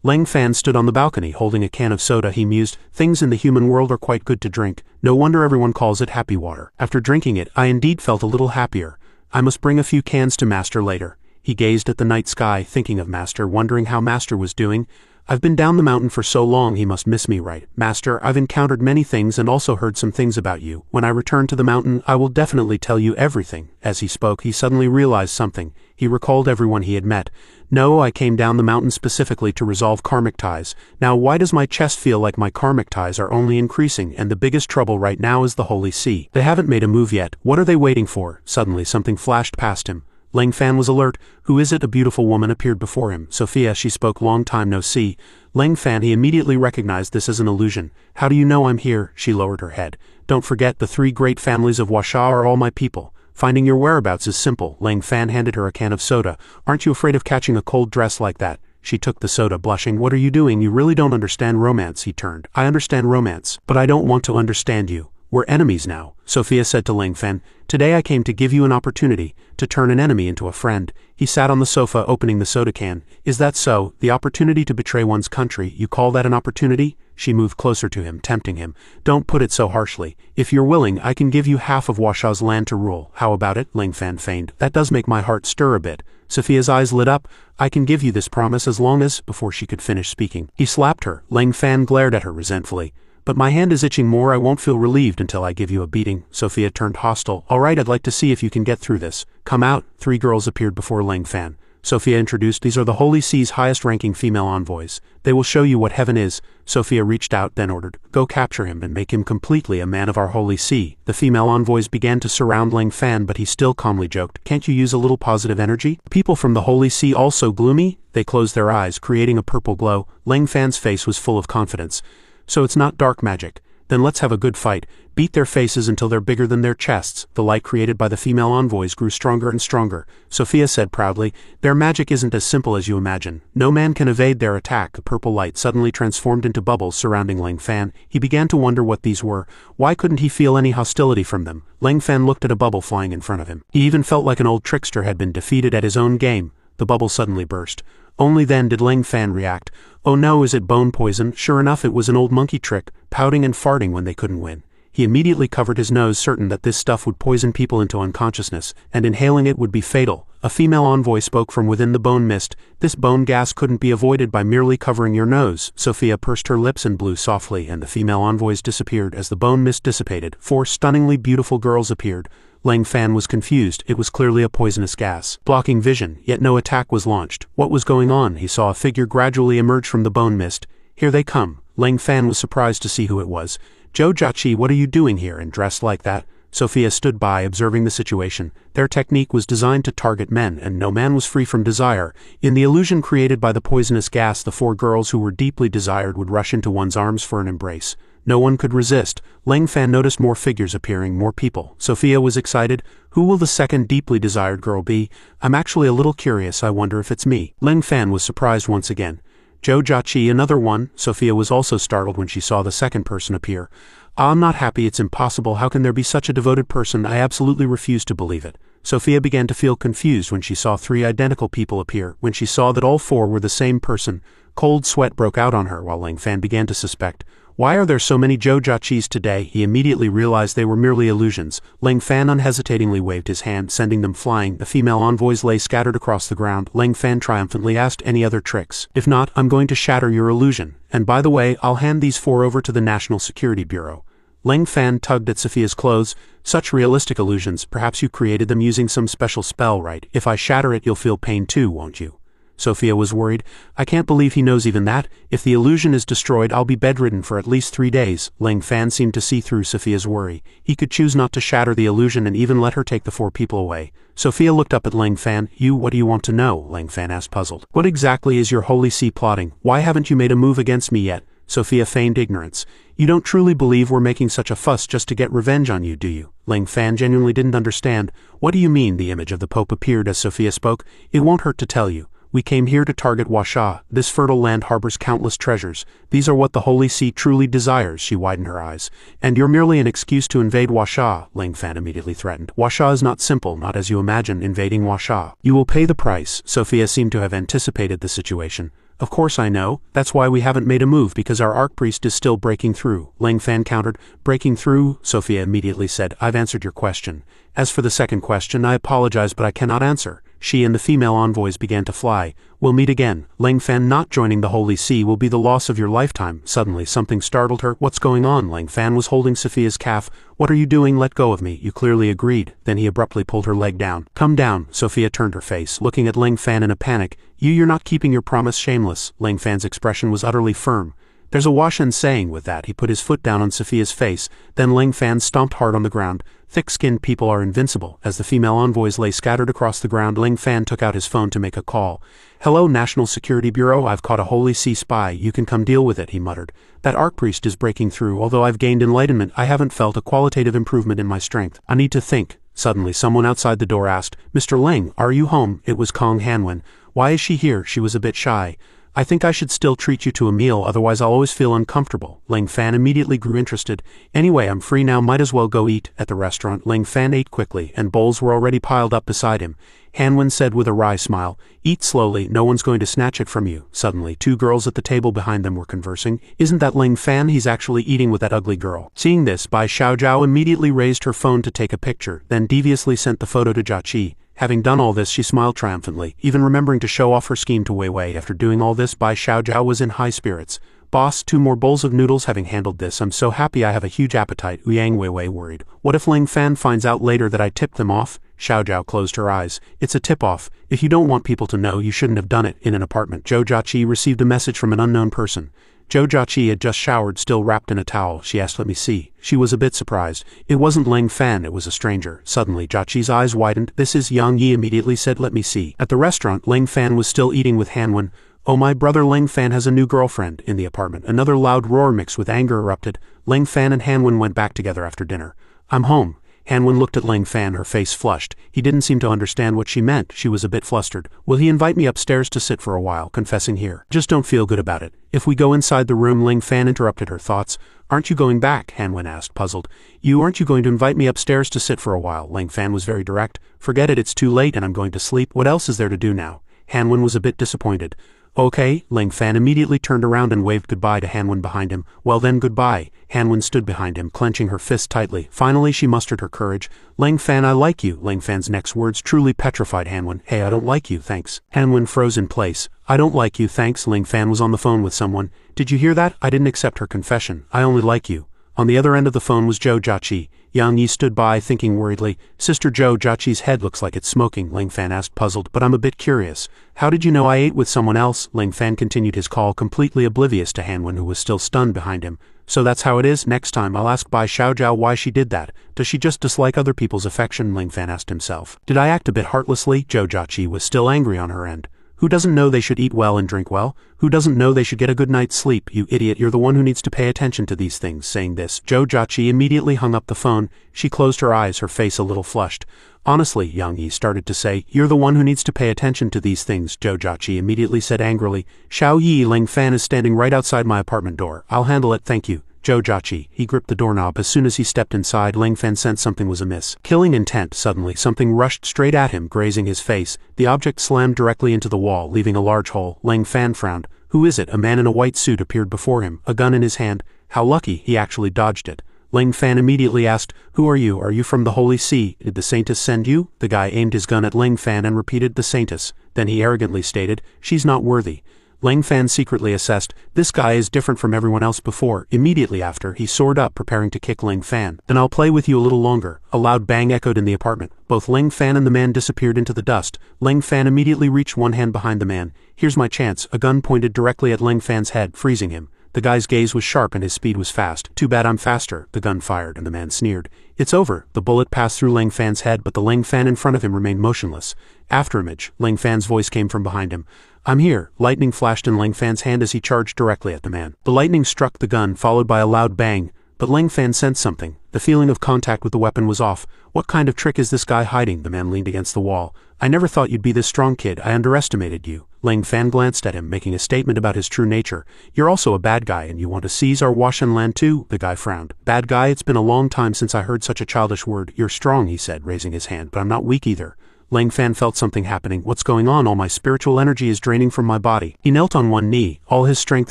Ling Fan stood on the balcony holding a can of soda. He mused, things in the human world are quite good to drink. No wonder everyone calls it happy water. After drinking it, I indeed felt a little happier. I must bring a few cans to Master later. He gazed at the night sky, thinking of Master, wondering how Master was doing. I've been down the mountain for so long he must miss me, right? Master, I've encountered many things and also heard some things about you. When I return to the mountain, I will definitely tell you everything. As he spoke, he suddenly realized something. He recalled everyone he had met. No, I came down the mountain specifically to resolve karmic ties. Now why does my chest feel like my karmic ties are only increasing, and the biggest trouble right now is the Holy Sea? They haven't made a move yet. What are they waiting for? Suddenly something flashed past him. Lang Fan was alert. Who is it? A beautiful woman appeared before him. Sophia, she spoke. Long time no see. Lang Fan, he immediately recognized this as an illusion. How do you know I'm here? She lowered her head. Don't forget, the 3 great families of Washa are all my people. Finding your whereabouts is simple. Lang Fan handed her a can of soda. Aren't you afraid of catching a cold dress like that? She took the soda, blushing. What are you doing? You really don't understand romance. He turned. I understand romance, but I don't want to understand you. We're enemies now, Sophia said to Lang Fan. Today I came to give you an opportunity to turn an enemy into a friend. He sat on the sofa opening the soda can. Is that so? The opportunity to betray one's country, you call that an opportunity? She moved closer to him, tempting him. Don't put it so harshly. If you're willing, I can give you half of Washa's land to rule. How about it? Lang Fan feigned. That does make my heart stir a bit. Sophia's eyes lit up. I can give you this promise as long as, before she could finish speaking, he slapped her. Lang Fan glared at her resentfully. But my hand is itching more. I won't feel relieved until I give you a beating. Sophia turned hostile. All right, I'd like to see if you can get through this. Come out. 3 girls appeared before Lang Fan. Sophia introduced. These are the Holy Sea's highest-ranking female envoys. They will show you what heaven is. Sophia reached out, then ordered, go capture him and make him completely a man of our Holy See. The female envoys began to surround Lang Fan, but he still calmly joked, can't you use a little positive energy? People from the Holy See also gloomy? They closed their eyes, creating a purple glow. Lang Fan's face was full of confidence. So it's not dark magic. Then let's have a good fight. Beat their faces until they're bigger than their chests. The light created by the female envoys grew stronger and stronger. Sophia said proudly, their magic isn't as simple as you imagine. No man can evade their attack. The purple light suddenly transformed into bubbles surrounding Lang Fan. He began to wonder what these were. Why couldn't he feel any hostility from them? Lang Fan looked at a bubble flying in front of him. He even felt like an old trickster had been defeated at his own game. The bubble suddenly burst. Only then did Lang Fan react. Oh no, is it bone poison? Sure enough, it was an old monkey trick, pouting and farting when they couldn't win. He immediately covered his nose, certain that this stuff would poison people into unconsciousness, and inhaling it would be fatal. A female envoy spoke from within the bone mist. This bone gas couldn't be avoided by merely covering your nose. Sophia pursed her lips and blew softly, and the female envoys disappeared. As the bone mist dissipated, 4 stunningly beautiful girls appeared. Lang Fan was confused. It was clearly a poisonous gas, blocking vision, yet no attack was launched. What was going on? He saw a figure gradually emerge from the bone mist. Here they come. Lang Fan was surprised to see who it was. Zhou Jiaqi, what are you doing here and dressed like that? Sophia stood by, observing the situation. Their technique was designed to target men, and no man was free from desire. In the illusion created by the poisonous gas, the 4 girls who were deeply desired would rush into one's arms for an embrace. No one could resist. Lang Fan noticed more figures appearing, more people. Sophia was excited. Who will the second deeply desired girl be? I'm actually a little curious. I wonder if it's me. Lang Fan was surprised once again. Zhou Jiaqi, another one. Sophia was also startled when she saw the second person appear. I'm not happy. It's impossible. How can there be such a devoted person? I absolutely refuse to believe it. Sophia began to feel confused when she saw 3 identical people appear. When she saw that all 4 were the same person, cold sweat broke out on her, while Lang Fan began to suspect. Why are there so many Zhou Jiaqis today? He immediately realized they were merely illusions. Lang Fan unhesitatingly waved his hand, sending them flying. The female envoys lay scattered across the ground. Lang Fan triumphantly asked, any other tricks? If not, I'm going to shatter your illusion. And by the way, I'll hand these 4 over to the National Security Bureau. Lang Fan tugged at Sophia's clothes. Such realistic illusions, perhaps you created them using some special spell, right? If I shatter it, you'll feel pain too, won't you? Sophia was worried. I can't believe he knows even that. If the illusion is destroyed, I'll be bedridden for at least 3 days. Lang Fan seemed to see through Sophia's worry. He could choose not to shatter the illusion and even let her take the 4 people away. Sophia looked up at Lang Fan. What do you want to know? Lang Fan asked, puzzled. What exactly is your Holy See plotting? Why haven't you made a move against me yet? Sophia feigned ignorance. You don't truly believe we're making such a fuss just to get revenge on you, do you? Lang Fan genuinely didn't understand. What do you mean? The image of the Pope appeared as Sophia spoke. It won't hurt to tell you. We came here to target Washa. This fertile land harbors countless treasures. These are what the Holy See truly desires. She widened her eyes. And you're merely an excuse to invade Washa, Lang Fan immediately threatened. Washa is not simple, not as you imagine invading Washa. You will pay the price. Sophia seemed to have anticipated the situation. Of course I know. That's why we haven't made a move, because our archpriest is still breaking through. Lang Fan countered. Breaking through? Sophia immediately said, I've answered your question. As for the second question, I apologize, but I cannot answer. she and the female envoys began to fly. We'll meet again. Lang Fan not joining the Holy See will be the loss of your lifetime. Suddenly something startled her. What's going on? Lang Fan was holding Sophia's calf. What are you doing? Let go of me. You clearly agreed. Then he abruptly pulled her leg down. Come down. Sophia turned her face, looking at Lang Fan in a panic. You're not keeping your promise. Shameless. Lang Fan's expression was utterly firm. There's a Washan saying with that. He put his foot down on Sophia's face. Then Lang Fan stomped hard on the ground. Thick-skinned people are invincible. As the female envoys lay scattered across the ground, Lang Fan took out his phone to make a call. Hello, National Security Bureau. I've caught a Holy See spy. You can come deal with it, he muttered. That archpriest is breaking through. Although I've gained enlightenment, I haven't felt a qualitative improvement in my strength. I need to think. Suddenly, someone outside the door asked, Mr. Lang, are you home? It was Kong Hanwen. Why is she here? She was a bit shy. I think I should still treat you to a meal, otherwise I'll always feel uncomfortable. Lang Fan immediately grew interested. Anyway, I'm free now, might as well go eat. At the restaurant, Lang Fan ate quickly, and bowls were already piled up beside him. Hanwen said with a wry smile, Eat slowly, no one's going to snatch it from you. Suddenly, two girls at the table behind them were conversing. Isn't that Lang Fan? He's actually eating with that ugly girl. Seeing this, Bai Xiaojiao immediately raised her phone to take a picture, then deviously sent the photo to Jia Qi. Having done all this, she smiled triumphantly, even remembering to show off her scheme to Wei Wei. After doing all this, Bai Xiaojiao was in high spirits. Boss, 2 more bowls of noodles. Having handled this, I'm so happy I have a huge appetite. Yang Wei Wei worried. What if Lang Fan finds out later that I tipped them off? Xiaojiao closed her eyes. It's a tip-off. If you don't want people to know, you shouldn't have done it. In an apartment, Zhou Jiaqi received a message from an unknown person. Zhou Jiaqi had just showered, still wrapped in a towel. She asked, let me see. She was a bit surprised. It wasn't Lang Fan, it was a stranger. Suddenly, Jiaqi's eyes widened. This is Yang Yi immediately said, let me see. At the restaurant, Lang Fan was still eating with Hanwen. Oh, my brother Lang Fan has a new girlfriend. In the apartment, another loud roar mixed with anger erupted. Lang Fan and Hanwen went back together after dinner. I'm home. Hanwen looked at Lang Fan, her face flushed. He didn't seem to understand what she meant. She was a bit flustered. Will he invite me upstairs to sit for a while, confessing here? Just don't feel good about it. If we go inside the room, Lang Fan interrupted her thoughts. Aren't you going back? Hanwen asked, puzzled. Aren't you going to invite me upstairs to sit for a while? Lang Fan was very direct. Forget it, it's too late and I'm going to sleep. What else is there to do now? Hanwen was a bit disappointed. Okay, Lang Fan immediately turned around and waved goodbye to Hanwen behind him. Well then, goodbye. Hanwen stood behind him, clenching her fist tightly. Finally, she mustered her courage. Lang Fan, I like you. Lang Fan's next words truly petrified Hanwen. Hey, I don't like you, thanks. Hanwen froze in place. I don't like you, thanks. Lang Fan was on the phone with someone. Did you hear that? I didn't accept her confession. I only like you. On the other end of the phone was Zhou Jiaqi. Yang Yi stood by, thinking worriedly. Sister Zhou, Jiaqi's head looks like it's smoking, Lang Fan asked, puzzled, but I'm a bit curious. How did you know I ate with someone else? Lang Fan continued his call, completely oblivious to Hanwen, who was still stunned behind him. So that's how it is? Next time I'll ask Bai Xiaojiao why she did that. Does she just dislike other people's affection? Lang Fan asked himself. Did I act a bit heartlessly? Zhou Jiaqi was still angry on her end. Who doesn't know they should eat well and drink well? Who doesn't know they should get a good night's sleep? You idiot, you're the one who needs to pay attention to these things. Saying this, Zhou Jiaqi immediately hung up the phone. She closed her eyes, her face a little flushed. Honestly, Yang Yi started to say, you're the one who needs to pay attention to these things, Zhou Jiaqi immediately said angrily. Xiao Yi, Lang Fan is standing right outside my apartment door. I'll handle it, thank you. Zhou Jiaqi. He gripped the doorknob. As soon as he stepped inside, Lang Fan sensed something was amiss. Killing intent. Suddenly, something rushed straight at him, grazing his face. The object slammed directly into the wall, leaving a large hole. Lang Fan frowned. Who is it? A man in a white suit appeared before him, a gun in his hand. How lucky, he actually dodged it. Lang Fan immediately asked, Who are you? Are you from the Holy See? Did the Saintess send you? The guy aimed his gun at Lang Fan and repeated, the Saintess. Then he arrogantly stated, She's not worthy. Lang Fan secretly assessed, this guy is different from everyone else before. Immediately after, he soared up, preparing to kick Lang Fan. Then I'll play with you a little longer. A loud bang echoed in the apartment. Both Lang Fan and the man disappeared into the dust. Lang Fan immediately reached one hand behind the man. Here's my chance. A gun pointed directly at Lang Fan's head, freezing him. The guy's gaze was sharp and his speed was fast. Too bad I'm faster. The gun fired and the man sneered. It's over. The bullet passed through Lang Fan's head, but the Lang Fan in front of him remained motionless. Afterimage, Lang Fan's voice came from behind him. I'm here. Lightning flashed in Lang Fan's hand as he charged directly at the man. The lightning struck the gun, followed by a loud bang. But Lang Fan sensed something. The feeling of contact with the weapon was off. What kind of trick is this guy hiding? The man leaned against the wall. I never thought you'd be this strong, kid. I underestimated you. Lang Fan glanced at him, making a statement about his true nature. You're also a bad guy and you want to seize our Washan land too? The guy frowned. Bad guy? It's been a long time since I heard such a childish word. You're strong, he said, raising his hand, but I'm not weak either. Lang Fan felt something happening. What's going on? All my spiritual energy is draining from my body. He knelt on one knee, all his strength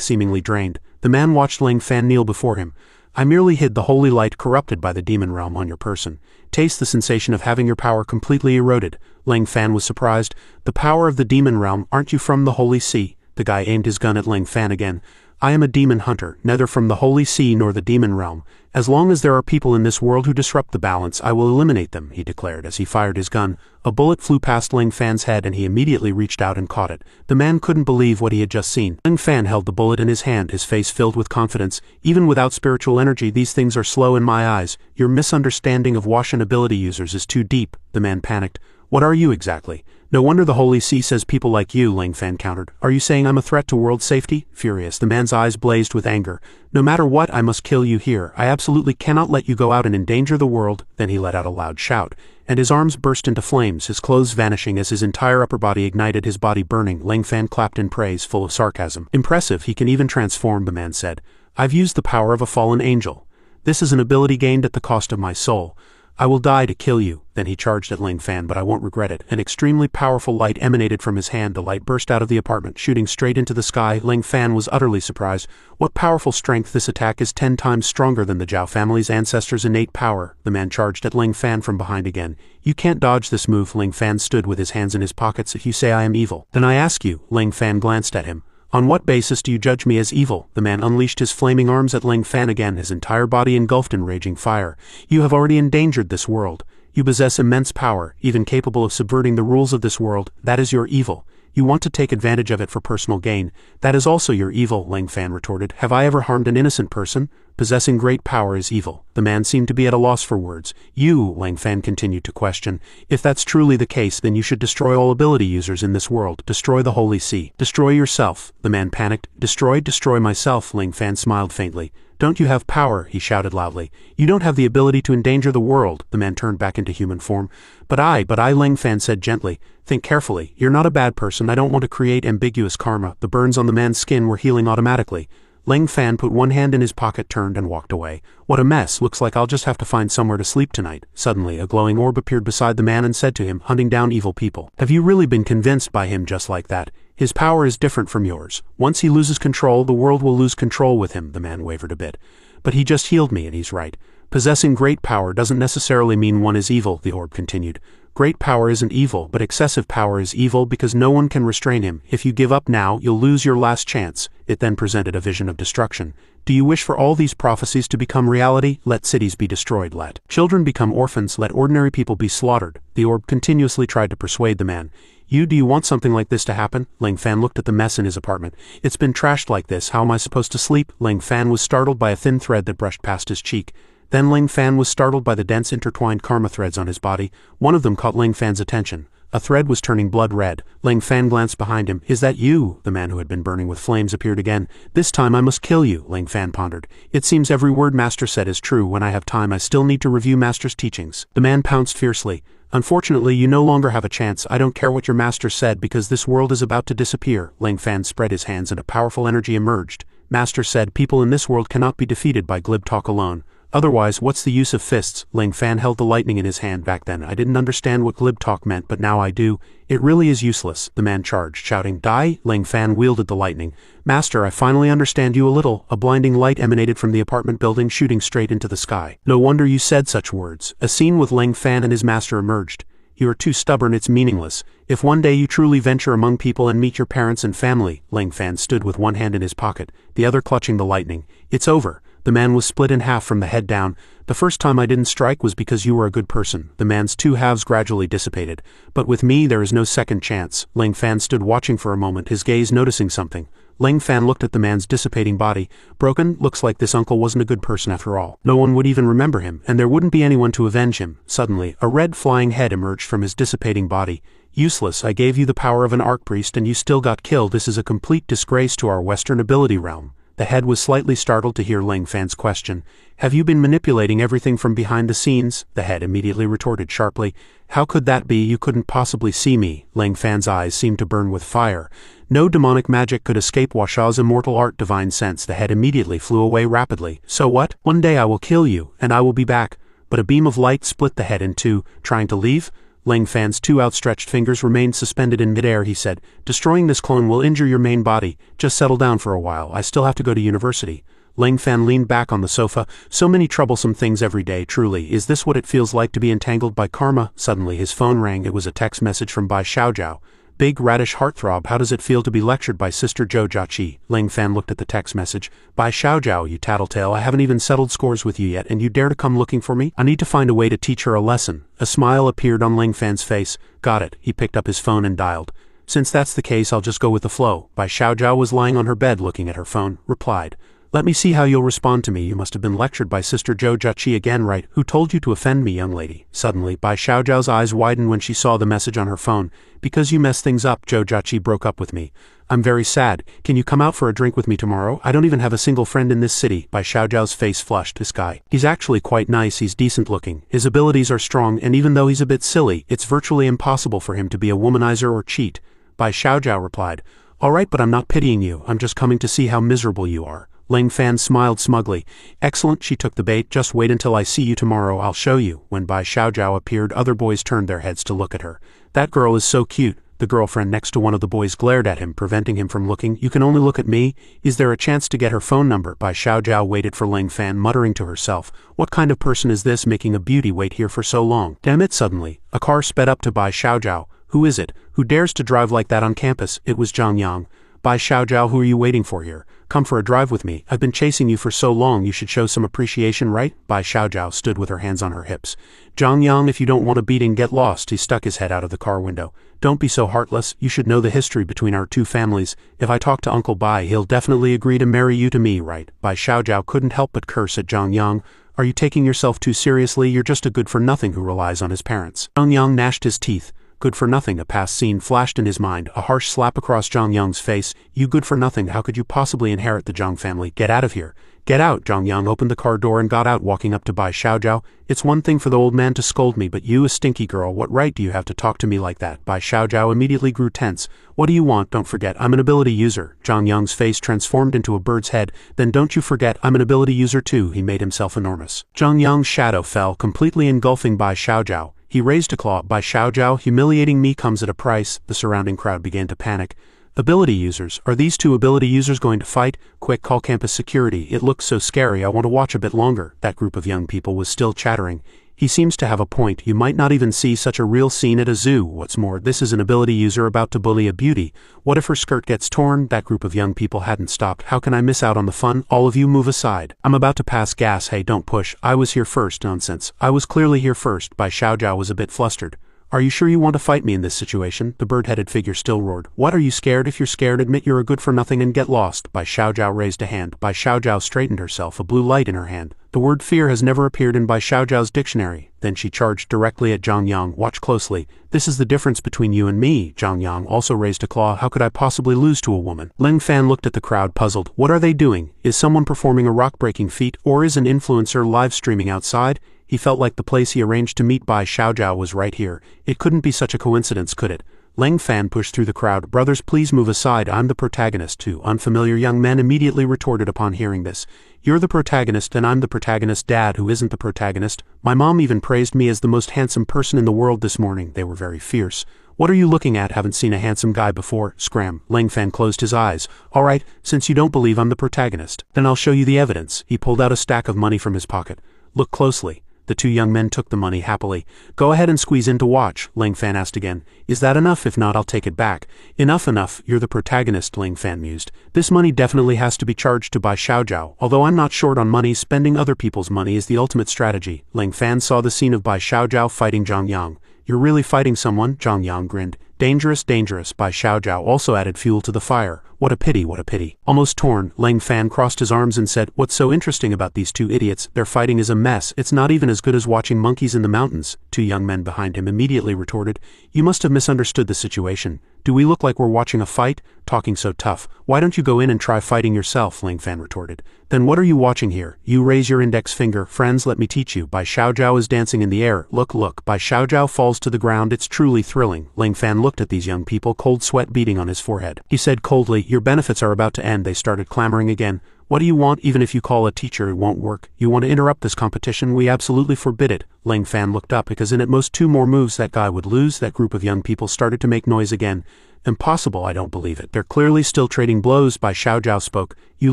seemingly drained. The man watched Lang Fan kneel before him. I merely hid the holy light corrupted by the demon realm on your person. Taste the sensation of having your power completely eroded. Ling Fan was surprised. The power of the demon realm, aren't you from the Holy See? The guy aimed his gun at Ling Fan again. I am a demon hunter, neither from the Holy See nor the demon realm. As long as there are people in this world who disrupt the balance, I will eliminate them, he declared as he fired his gun. A bullet flew past Ling Fan's head and he immediately reached out and caught it. The man couldn't believe what he had just seen. Ling Fan held the bullet in his hand, his face filled with confidence. Even without spiritual energy, these things are slow in my eyes. Your misunderstanding of Washan ability users is too deep, the man panicked. What are you exactly? No wonder the Holy See says people like you, Ling Fan countered. Are you saying I'm a threat to world safety? Furious, the man's eyes blazed with anger. No matter what, I must kill you here. I absolutely cannot let you go out and endanger the world. Then he let out a loud shout, and his arms burst into flames, his clothes vanishing as his entire upper body ignited, his body burning. Ling Fan clapped in praise, full of sarcasm. Impressive, he can even transform, the man said. I've used the power of a fallen angel. This is an ability gained at the cost of my soul. I will die to kill you. Then he charged at Ling Fan, but I won't regret it. An extremely powerful light emanated from his hand. The light burst out of the apartment, shooting straight into the sky. Ling Fan was utterly surprised. What powerful strength! This attack is 10 times stronger than the Zhao family's ancestors' innate power. The man charged at Ling Fan from behind again. You can't dodge this move. Ling Fan stood with his hands in his pockets. If you say I am evil, then I ask you. Ling Fan glanced at him. On what basis do you judge me as evil? The man unleashed his flaming arms at Ling Fan again, his entire body engulfed in raging fire. You have already endangered this world. You possess immense power, even capable of subverting the rules of this world. That is your evil. You want to take advantage of it for personal gain. That is also your evil, Ling Fan retorted. Have I ever harmed an innocent person? Possessing great power is evil. The man seemed to be at a loss for words. You, Ling Fan continued to question. If that's truly the case, then you should destroy all ability users in this world. Destroy the Holy See. Destroy yourself. The man panicked. Destroy myself, Ling Fan smiled faintly. Don't you have power? He shouted loudly. You don't have the ability to endanger the world. The man turned back into human form. But I, Ling Fan said gently. Think carefully. You're not a bad person. I don't want to create ambiguous karma. The burns on the man's skin were healing automatically. Ling Fan put one hand in his pocket, turned and walked away. What a mess. Looks like I'll just have to find somewhere to sleep tonight. Suddenly, a glowing orb appeared beside the man and said to him, hunting down evil people. Have you really been convinced by him just like that? His power is different from yours. Once he loses control, the world will lose control with him. The man wavered a bit. But he just healed me, and he's right. Possessing great power doesn't necessarily mean one is evil, the orb continued. Great power isn't evil, but excessive power is evil because no one can restrain him. If you give up now, you'll lose your last chance. It then presented a vision of destruction. Do you wish for all these prophecies to become reality? Let cities be destroyed. Let children become orphans. Let ordinary people be slaughtered. The orb continuously tried to persuade the man. Do you want something like this to happen? Ling Fan looked at the mess in his apartment. It's been trashed like this. How am I supposed to sleep? Ling Fan was startled by a thin thread that brushed past his cheek. Then Ling Fan was startled by the dense intertwined karma threads on his body. One of them caught Ling Fan's attention. A thread was turning blood red. Ling Fan glanced behind him. Is that you? The man who had been burning with flames appeared again. This time I must kill you, Ling Fan pondered. It seems every word Master said is true. When I have time, I still need to review Master's teachings. The man pounced fiercely. Unfortunately, you no longer have a chance. I don't care what your master said because this world is about to disappear. Ling Fan spread his hands and a powerful energy emerged. Master said people in this world cannot be defeated by glib talk alone. Otherwise, what's the use of fists? Ling Fan held the lightning in his hand. Back then, I didn't understand what glib talk meant, but now I do. It really is useless. The man charged, shouting, Die! Ling Fan wielded the lightning. Master, I finally understand you a little. A blinding light emanated from the apartment building, shooting straight into the sky. No wonder you said such words. A scene with Ling Fan and his master emerged. You are too stubborn, it's meaningless. If one day you truly venture among people and meet your parents and family, Ling Fan stood with one hand in his pocket, the other clutching the lightning. It's over. The man was split in half from the head down. The first time I didn't strike was because you were a good person. The man's two halves gradually dissipated. But with me there is no second chance. Ling Fan stood watching for a moment, his gaze noticing something. Ling Fan looked at the man's dissipating body. Broken, looks like this uncle wasn't a good person after all. No one would even remember him, and there wouldn't be anyone to avenge him. Suddenly, a red flying head emerged from his dissipating body. Useless, I gave you the power of an archpriest and you still got killed. This is a complete disgrace to our Western ability realm. The head was slightly startled to hear Ling Fan's question. Have you been manipulating everything from behind the scenes? The head immediately retorted sharply. How could that be? You couldn't possibly see me. Ling Fan's eyes seemed to burn with fire. No demonic magic could escape Washa's immortal art divine sense. The head immediately flew away rapidly. So what? One day I will kill you, and I will be back. But a beam of light split the head in two. Trying to leave? Ling Fan's two outstretched fingers remained suspended in midair. He said, Destroying this clone will injure your main body. Just settle down for a while. I still have to go to university. Ling Fan leaned back on the sofa. So many troublesome things every day, truly. Is this what it feels like to be entangled by karma? Suddenly his phone rang. It was a text message from Bai Xiaojiao. Big radish heartthrob, how does it feel to be lectured by Sister Zhou Jiaqi? Ling Fan looked at the text message. Bai Xiaojiao, you tattletale, I haven't even settled scores with you yet and you dare to come looking for me? I need to find a way to teach her a lesson. A smile appeared on Ling Fan's face. Got it. He picked up his phone and dialed. Since that's the case, I'll just go with the flow. Bai Xiaojiao was lying on her bed looking at her phone, replied. Let me see how you'll respond to me. You must have been lectured by Sister Zhou Jiaqi again, right? Who told you to offend me, young lady? Suddenly, Bai Xiaojiao's eyes widened when she saw the message on her phone. Because you messed things up, Zhou Jiaqi broke up with me. I'm very sad. Can you come out for a drink with me tomorrow? I don't even have a single friend in this city. Bai Xiaojiao's face flushed. This guy. He's actually quite nice. He's decent looking. His abilities are strong, and even though he's a bit silly, it's virtually impossible for him to be a womanizer or cheat. Bai Xiaojiao replied. All right, but I'm not pitying you. I'm just coming to see how miserable you are. Ling Fan smiled smugly. Excellent, she took the bait. Just wait until I see you tomorrow, I'll show you. When Bai Xiaojiao appeared, other boys turned their heads to look at her. That girl is so cute. The girlfriend next to one of the boys glared at him, preventing him from looking. You can only look at me. Is there a chance to get her phone number? Bai Xiaojiao waited for Ling Fan, muttering to herself. What kind of person is this, making a beauty wait here for so long? Damn it, suddenly. A car sped up to Bai Xiaojiao. Who is it? Who dares to drive like that on campus? It was Zhang Yang. Bai Xiaojiao, who are you waiting for here? Come for a drive with me. I've been chasing you for so long, you should show some appreciation, right? Bai Xiaojiao stood with her hands on her hips. Zhang Yang, if you don't want a beating, get lost. He stuck his head out of the car window. Don't be so heartless. You should know the history between our two families. If I talk to Uncle Bai, he'll definitely agree to marry you to me, right? Bai Xiaojiao couldn't help but curse at Zhang Yang. Are you taking yourself too seriously? You're just a good-for-nothing who relies on his parents. Zhang Yang gnashed his teeth. Good-for-nothing, a past scene flashed in his mind, a harsh slap across Zhang Yang's face. You good-for-nothing, how could you possibly inherit the Zhang family? Get out of here. Get out. Zhang Yang opened the car door and got out, walking up to Bai Xiaojiao. It's one thing for the old man to scold me, but you, a stinky girl, what right do you have to talk to me like that? Bai Xiaojiao immediately grew tense. What do you want? Don't forget, I'm an ability user. Zhang Yang's face transformed into a bird's head. Then don't you forget, I'm an ability user too. He made himself enormous. Zhang Yang's shadow fell, completely engulfing Bai Xiaojiao. He raised a claw. Bai Xiaojiao, humiliating me comes at a price. The surrounding crowd began to panic. Ability users. Are these two ability users going to fight? Quick, call campus security. It looks so scary, I want to watch a bit longer. That group of young people was still chattering. He seems to have a point. You might not even see such a real scene at a zoo. What's more, this is an ability user about to bully a beauty. What if her skirt gets torn? That group of young people hadn't stopped. How can I miss out on the fun? All of you move aside. I'm about to pass gas. Hey, don't push. I was here first. Nonsense. I was clearly here first. Bai Xiaojiao was a bit flustered. Are you sure you want to fight me in this situation? The bird-headed figure still roared. What, are you scared? If you're scared, admit you're a good-for-nothing and get lost. Bai Xiaojiao raised a hand. Bai Xiaojiao straightened herself, a blue light in her hand. The word fear has never appeared in Bai Xiaojiao's dictionary. Then she charged directly at Zhang Yang. Watch closely. This is the difference between you and me. Zhang Yang also raised a claw. How could I possibly lose to a woman? Ling Fan looked at the crowd, puzzled. What are they doing? Is someone performing a rock-breaking feat, or is an influencer live-streaming outside? He felt like the place he arranged to meet Bai Xiaojiao was right here. It couldn't be such a coincidence, could it? Ling Fan pushed through the crowd. Brothers, please move aside. I'm the protagonist. Two unfamiliar young men immediately retorted upon hearing this. You're the protagonist and I'm the protagonist. Dad, who isn't the protagonist. My mom even praised me as the most handsome person in the world this morning. They were very fierce. What are you looking at? Haven't seen a handsome guy before. Scram. Ling Fan closed his eyes. All right, since you don't believe I'm the protagonist, then I'll show you the evidence. He pulled out a stack of money from his pocket. Look closely. The two young men took the money happily. Go ahead and squeeze in to watch, Ling Fan asked again. Is that enough? If not, I'll take it back. Enough. You're the protagonist, Ling Fan mused. This money definitely has to be charged to Bai Xiaojiao. Although I'm not short on money, spending other people's money is the ultimate strategy. Ling Fan saw the scene of Bai Xiaojiao fighting Zhang Yang. You're really fighting someone? Zhang Yang grinned. Dangerous. Bai Xiaojiao also added fuel to the fire. What a pity. Almost torn, Ling Fan crossed his arms and said, What's so interesting about these two idiots? Their fighting is a mess. It's not even as good as watching monkeys in the mountains. Two young men behind him immediately retorted. You must have misunderstood the situation. Do we look like we're watching a fight? Talking so tough. Why don't you go in and try fighting yourself? Ling Fan retorted. Then what are you watching here? You raise your index finger. Friends, let me teach you. Bai Xiaojiao is dancing in the air. Look. Bai Xiaojiao falls to the ground. It's truly thrilling. Ling Fan looked at these young people, cold sweat beading on his forehead. He said coldly, Your benefits are about to end. They started clamoring again. What do you want? Even if you call a teacher, it won't work. You want to interrupt this competition? We absolutely forbid it. Ling Fan looked up because in at most 2 more moves that guy would lose. That group of young people started to make noise again. Impossible, I don't believe it. They're clearly still trading blows, Bai Xiaojiao spoke. You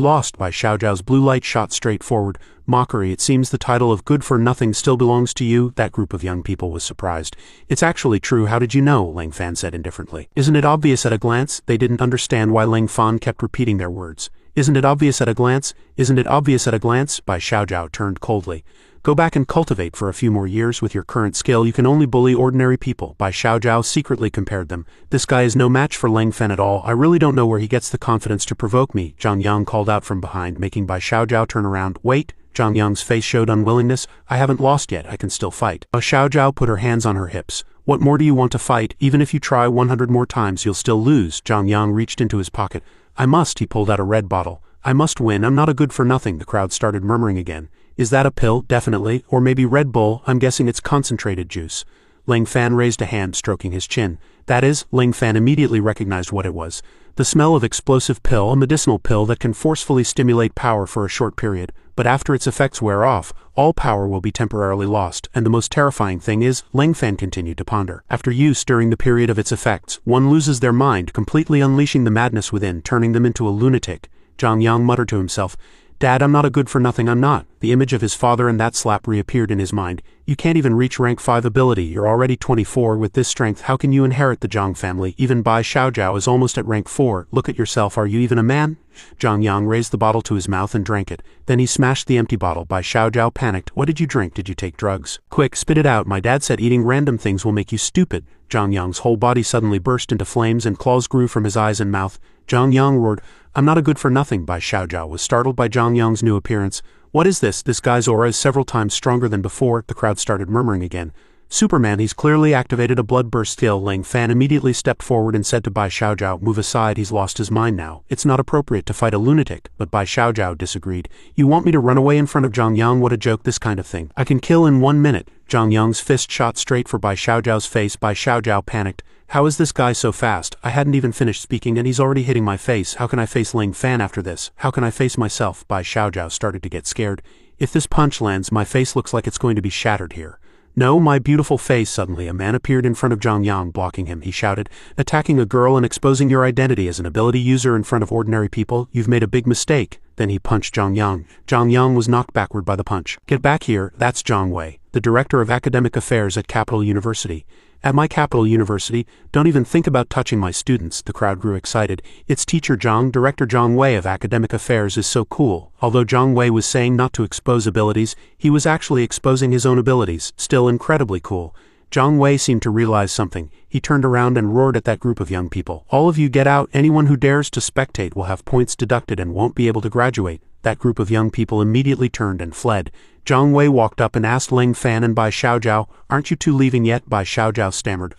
lost, Bai Xiaojiao's blue light shot straight forward. Mockery, it seems the title of good for nothing still belongs to you. That group of young people was surprised. It's actually true, how did you know? Ling Fan said indifferently. Isn't it obvious at a glance? They didn't understand why Ling Fan kept repeating their words. Isn't it obvious at a glance? Isn't it obvious at a glance? Bai Xiaojiao turned coldly. Go back and cultivate for a few more years. With your current skill, you can only bully ordinary people. Bai Xiaojiao secretly compared them. This guy is no match for Ling Fan at all. I really don't know where he gets the confidence to provoke me. Zhang Yang called out from behind, making Bai Xiaojiao turn around. Wait. Zhang Yang's face showed unwillingness. I haven't lost yet. I can still fight. Bai Xiaojiao put her hands on her hips. What more do you want to fight? Even if you try 100 more times, you'll still lose. Zhang Yang reached into his pocket. I must. He pulled out a red bottle. I must win. I'm not a good for nothing. The crowd started murmuring again. Is that a pill? Definitely. Or maybe Red Bull. I'm guessing it's concentrated juice. Ling Fan raised a hand, stroking his chin. That is, Ling Fan immediately recognized what it was. The smell of explosive pill, a medicinal pill that can forcefully stimulate power for a short period, but after its effects wear off, all power will be temporarily lost, and the most terrifying thing is, Ling Fan continued to ponder. After use during the period of its effects, one loses their mind, completely unleashing the madness within, turning them into a lunatic. Zhang Yang muttered to himself, Dad, I'm not a good for nothing, I'm not. The image of his father and that slap reappeared in his mind. You can't even reach rank 5 ability, you're already 24, with this strength how can you inherit the Zhang family? Even Bai Xiaojiao is almost at rank 4, look at yourself, are you even a man? Zhang Yang raised the bottle to his mouth and drank it. Then he smashed the empty bottle. Bai Xiaojiao panicked. What did you drink? Did you take drugs? Quick, spit it out. My dad said eating random things will make you stupid. Zhang Yang's whole body suddenly burst into flames and claws grew from his eyes and mouth. Zhang Yang roared, I'm not a good for nothing. Bai Xiaojiao was startled by Zhang Yang's new appearance. What is this? This guy's aura is several times stronger than before. The crowd started murmuring again. Superman, he's clearly activated a blood burst skill. Ling Fan immediately stepped forward and said to Bai Xiaojiao, move aside, he's lost his mind now. It's not appropriate to fight a lunatic. But Bai Xiaojiao disagreed. You want me to run away in front of Zhang Yang? What a joke, this kind of thing. I can kill in 1 minute. Zhang Yang's fist shot straight for Bai Xiaojiao's face. Bai Xiaojiao panicked. How is this guy so fast? I hadn't even finished speaking and he's already hitting my face. How can I face Ling Fan after this? How can I face myself? Bai Xiaojiao started to get scared. If this punch lands, my face looks like it's going to be shattered here. No, my beautiful face. Suddenly a man appeared in front of Zhang Yang, blocking him. He shouted, attacking a girl and exposing your identity as an ability user in front of ordinary people, you've made a big mistake. Then he punched Zhang Yang. Zhang Yang was knocked backward by the punch. Get back here, that's Zhang Wei, the director of academic affairs at Capital University. At my Capital University, don't even think about touching my students. The crowd grew excited. It's teacher Zhang, Director Zhang Wei of Academic Affairs is so cool. Although Zhang Wei was saying not to expose abilities, he was actually exposing his own abilities, still incredibly cool. Zhang Wei seemed to realize something. He turned around and roared at that group of young people. All of you get out, anyone who dares to spectate will have points deducted and won't be able to graduate. That group of young people immediately turned and fled. Zhang Wei walked up and asked Ling Fan and Bai Xiaojiao, aren't you two leaving yet? Bai Xiaojiao stammered.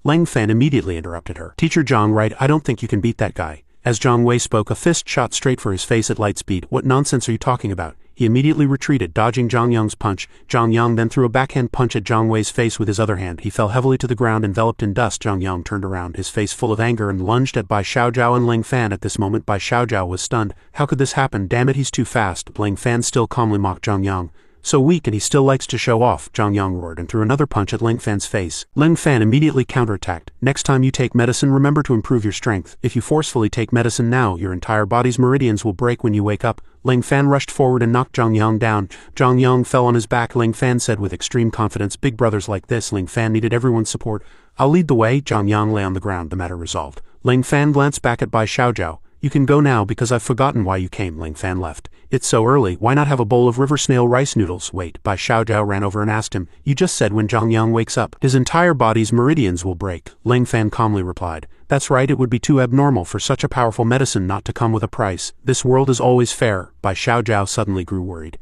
Ling Fan immediately interrupted her. Teacher Zhang, right, I don't think you can beat that guy. As Zhang Wei spoke, a fist shot straight for his face at light speed. What nonsense are you talking about? He immediately retreated, dodging Zhang Yang's punch. Zhang Yang then threw a backhand punch at Zhang Wei's face with his other hand. He fell heavily to the ground, enveloped in dust. Zhang Yang turned around, his face full of anger, and lunged at Bai Xiaojiao and Ling Fan. At this moment, Bai Xiaojiao was stunned. How could this happen? Damn it, he's too fast. Ling Fan still calmly mocked Zhang Yang. So weak, and he still likes to show off. Zhang Yang roared and threw another punch at Ling Fan's face. Ling Fan immediately counterattacked. Next time you take medicine, remember to improve your strength. If you forcefully take medicine now, your entire body's meridians will break when you wake up. Ling Fan rushed forward and knocked Zhang Yang down. Zhang Yang fell on his back. Ling Fan said with extreme confidence, big brothers like this, Ling Fan needed everyone's support. I'll lead the way. Zhang Yang lay on the ground, the matter resolved. Ling Fan glanced back at Bai Xiaojiao. You can go now because I've forgotten why you came. Ling Fan left. It's so early, why not have a bowl of river snail rice noodles? Wait, Bai Xiaojiao ran over and asked him, you just said when Zhang Yang wakes up, his entire body's meridians will break. Ling Fan calmly replied, that's right, it would be too abnormal for such a powerful medicine not to come with a price. This world is always fair. Bai Xiaojiao suddenly grew worried.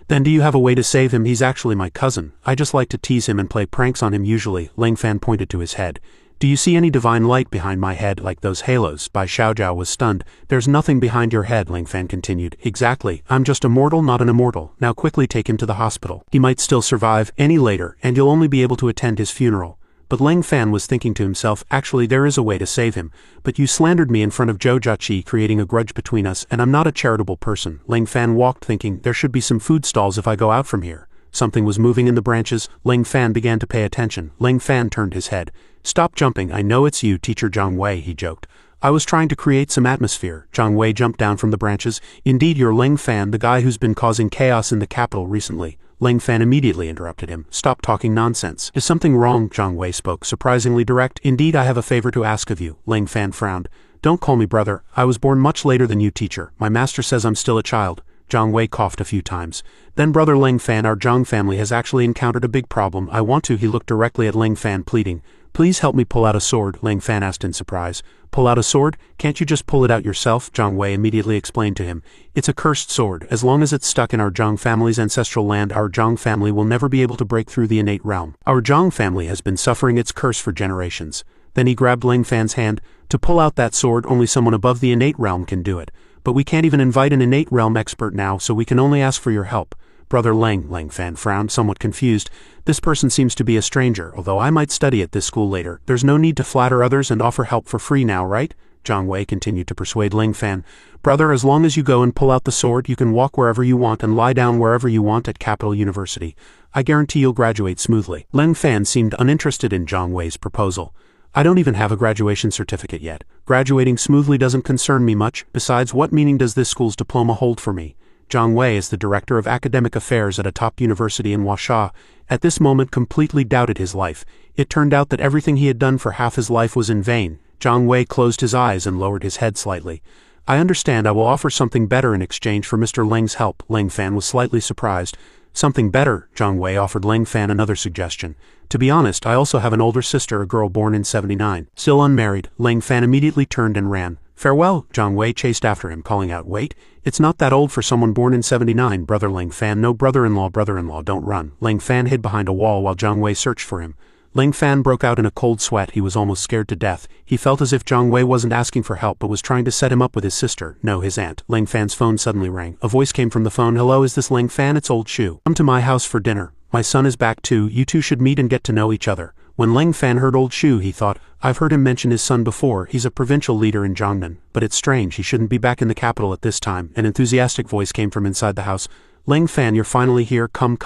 Then do you have a way to save him? He's actually my cousin. I just like to tease him and play pranks on him usually. Ling Fan pointed to his head. Do you see any divine light behind my head like those halos? Bai Xiaojiao was stunned. There's nothing behind your head, Ling Fan continued. Exactly. I'm just a mortal, not an immortal. Now quickly take him to the hospital. He might still survive any later, and you'll only be able to attend his funeral. But Ling Fan was thinking to himself, actually there is a way to save him. But you slandered me in front of Zhou Jiaqi, creating a grudge between us, and I'm not a charitable person. Ling Fan walked thinking, there should be some food stalls if I go out from here. Something was moving in the branches. Ling Fan began to pay attention. Ling Fan turned his head. "Stop jumping, I know it's you, Teacher Zhang Wei," he joked. "I was trying to create some atmosphere." Zhang Wei jumped down from the branches. "Indeed, you're Ling Fan, the guy who's been causing chaos in the capital recently." Ling Fan immediately interrupted him. "Stop talking nonsense." "Is something wrong?" Zhang Wei spoke, surprisingly direct. "Indeed, I have a favor to ask of you." Ling Fan frowned. "Don't call me brother. I was born much later than you, teacher. My master says I'm still a child." Zhang Wei coughed a few times. "Then brother Ling Fan, our Zhang family has actually encountered a big problem. I want to." He looked directly at Ling Fan, pleading. "Please help me pull out a sword," Ling Fan asked in surprise. "Pull out a sword? Can't you just pull it out yourself?" Zhang Wei immediately explained to him. "It's a cursed sword. As long as it's stuck in our Zhang family's ancestral land, our Zhang family will never be able to break through the innate realm. Our Zhang family has been suffering its curse for generations." Then he grabbed Ling Fan's hand. "To pull out that sword, only someone above the innate realm can do it. But we can't even invite an innate realm expert now, so we can only ask for your help." "Brother Ling," Ling Fan frowned, somewhat confused. "This person seems to be a stranger, although I might study at this school later. There's no need to flatter others and offer help for free now, right?" Zhang Wei continued to persuade Ling Fan. "Brother, as long as you go and pull out the sword, you can walk wherever you want and lie down wherever you want at Capital University. I guarantee you'll graduate smoothly." Ling Fan seemed uninterested in Zhang Wei's proposal. "I don't even have a graduation certificate yet. Graduating smoothly doesn't concern me much. Besides, what meaning does this school's diploma hold for me?" Zhang Wei, as the director of academic affairs at a top university in Huaxia, at this moment completely doubted his life. It turned out that everything he had done for half his life was in vain. Zhang Wei closed his eyes and lowered his head slightly. "I understand. I will offer something better in exchange for Mr. Ling's help." Ling Fan was slightly surprised. "Something better?" Zhang Wei offered Ling Fan another suggestion. "To be honest, I also have an older sister, a girl born in '79, still unmarried." Ling Fan immediately turned and ran. "Farewell!" Zhang Wei chased after him, calling out, "Wait, it's not that old for someone born in '79, brother Ling Fan. No, brother-in-law, don't run." Ling Fan hid behind a wall while Zhang Wei searched for him. Ling Fan broke out in a cold sweat. He was almost scared to death. He felt as if Zhang Wei wasn't asking for help but was trying to set him up with his sister, no, his aunt. Ling Fan's phone suddenly rang. A voice came from the phone. "Hello, is this Ling Fan? It's old Shu. Come to my house for dinner. My son is back too. You two should meet and get to know each other." When Ling Fan heard old Shu, he thought, "I've heard him mention his son before. He's a provincial leader in Jiangnan. But it's strange, he shouldn't be back in the capital at this time." An enthusiastic voice came from inside the house. "Ling Fan, you're finally here. Come,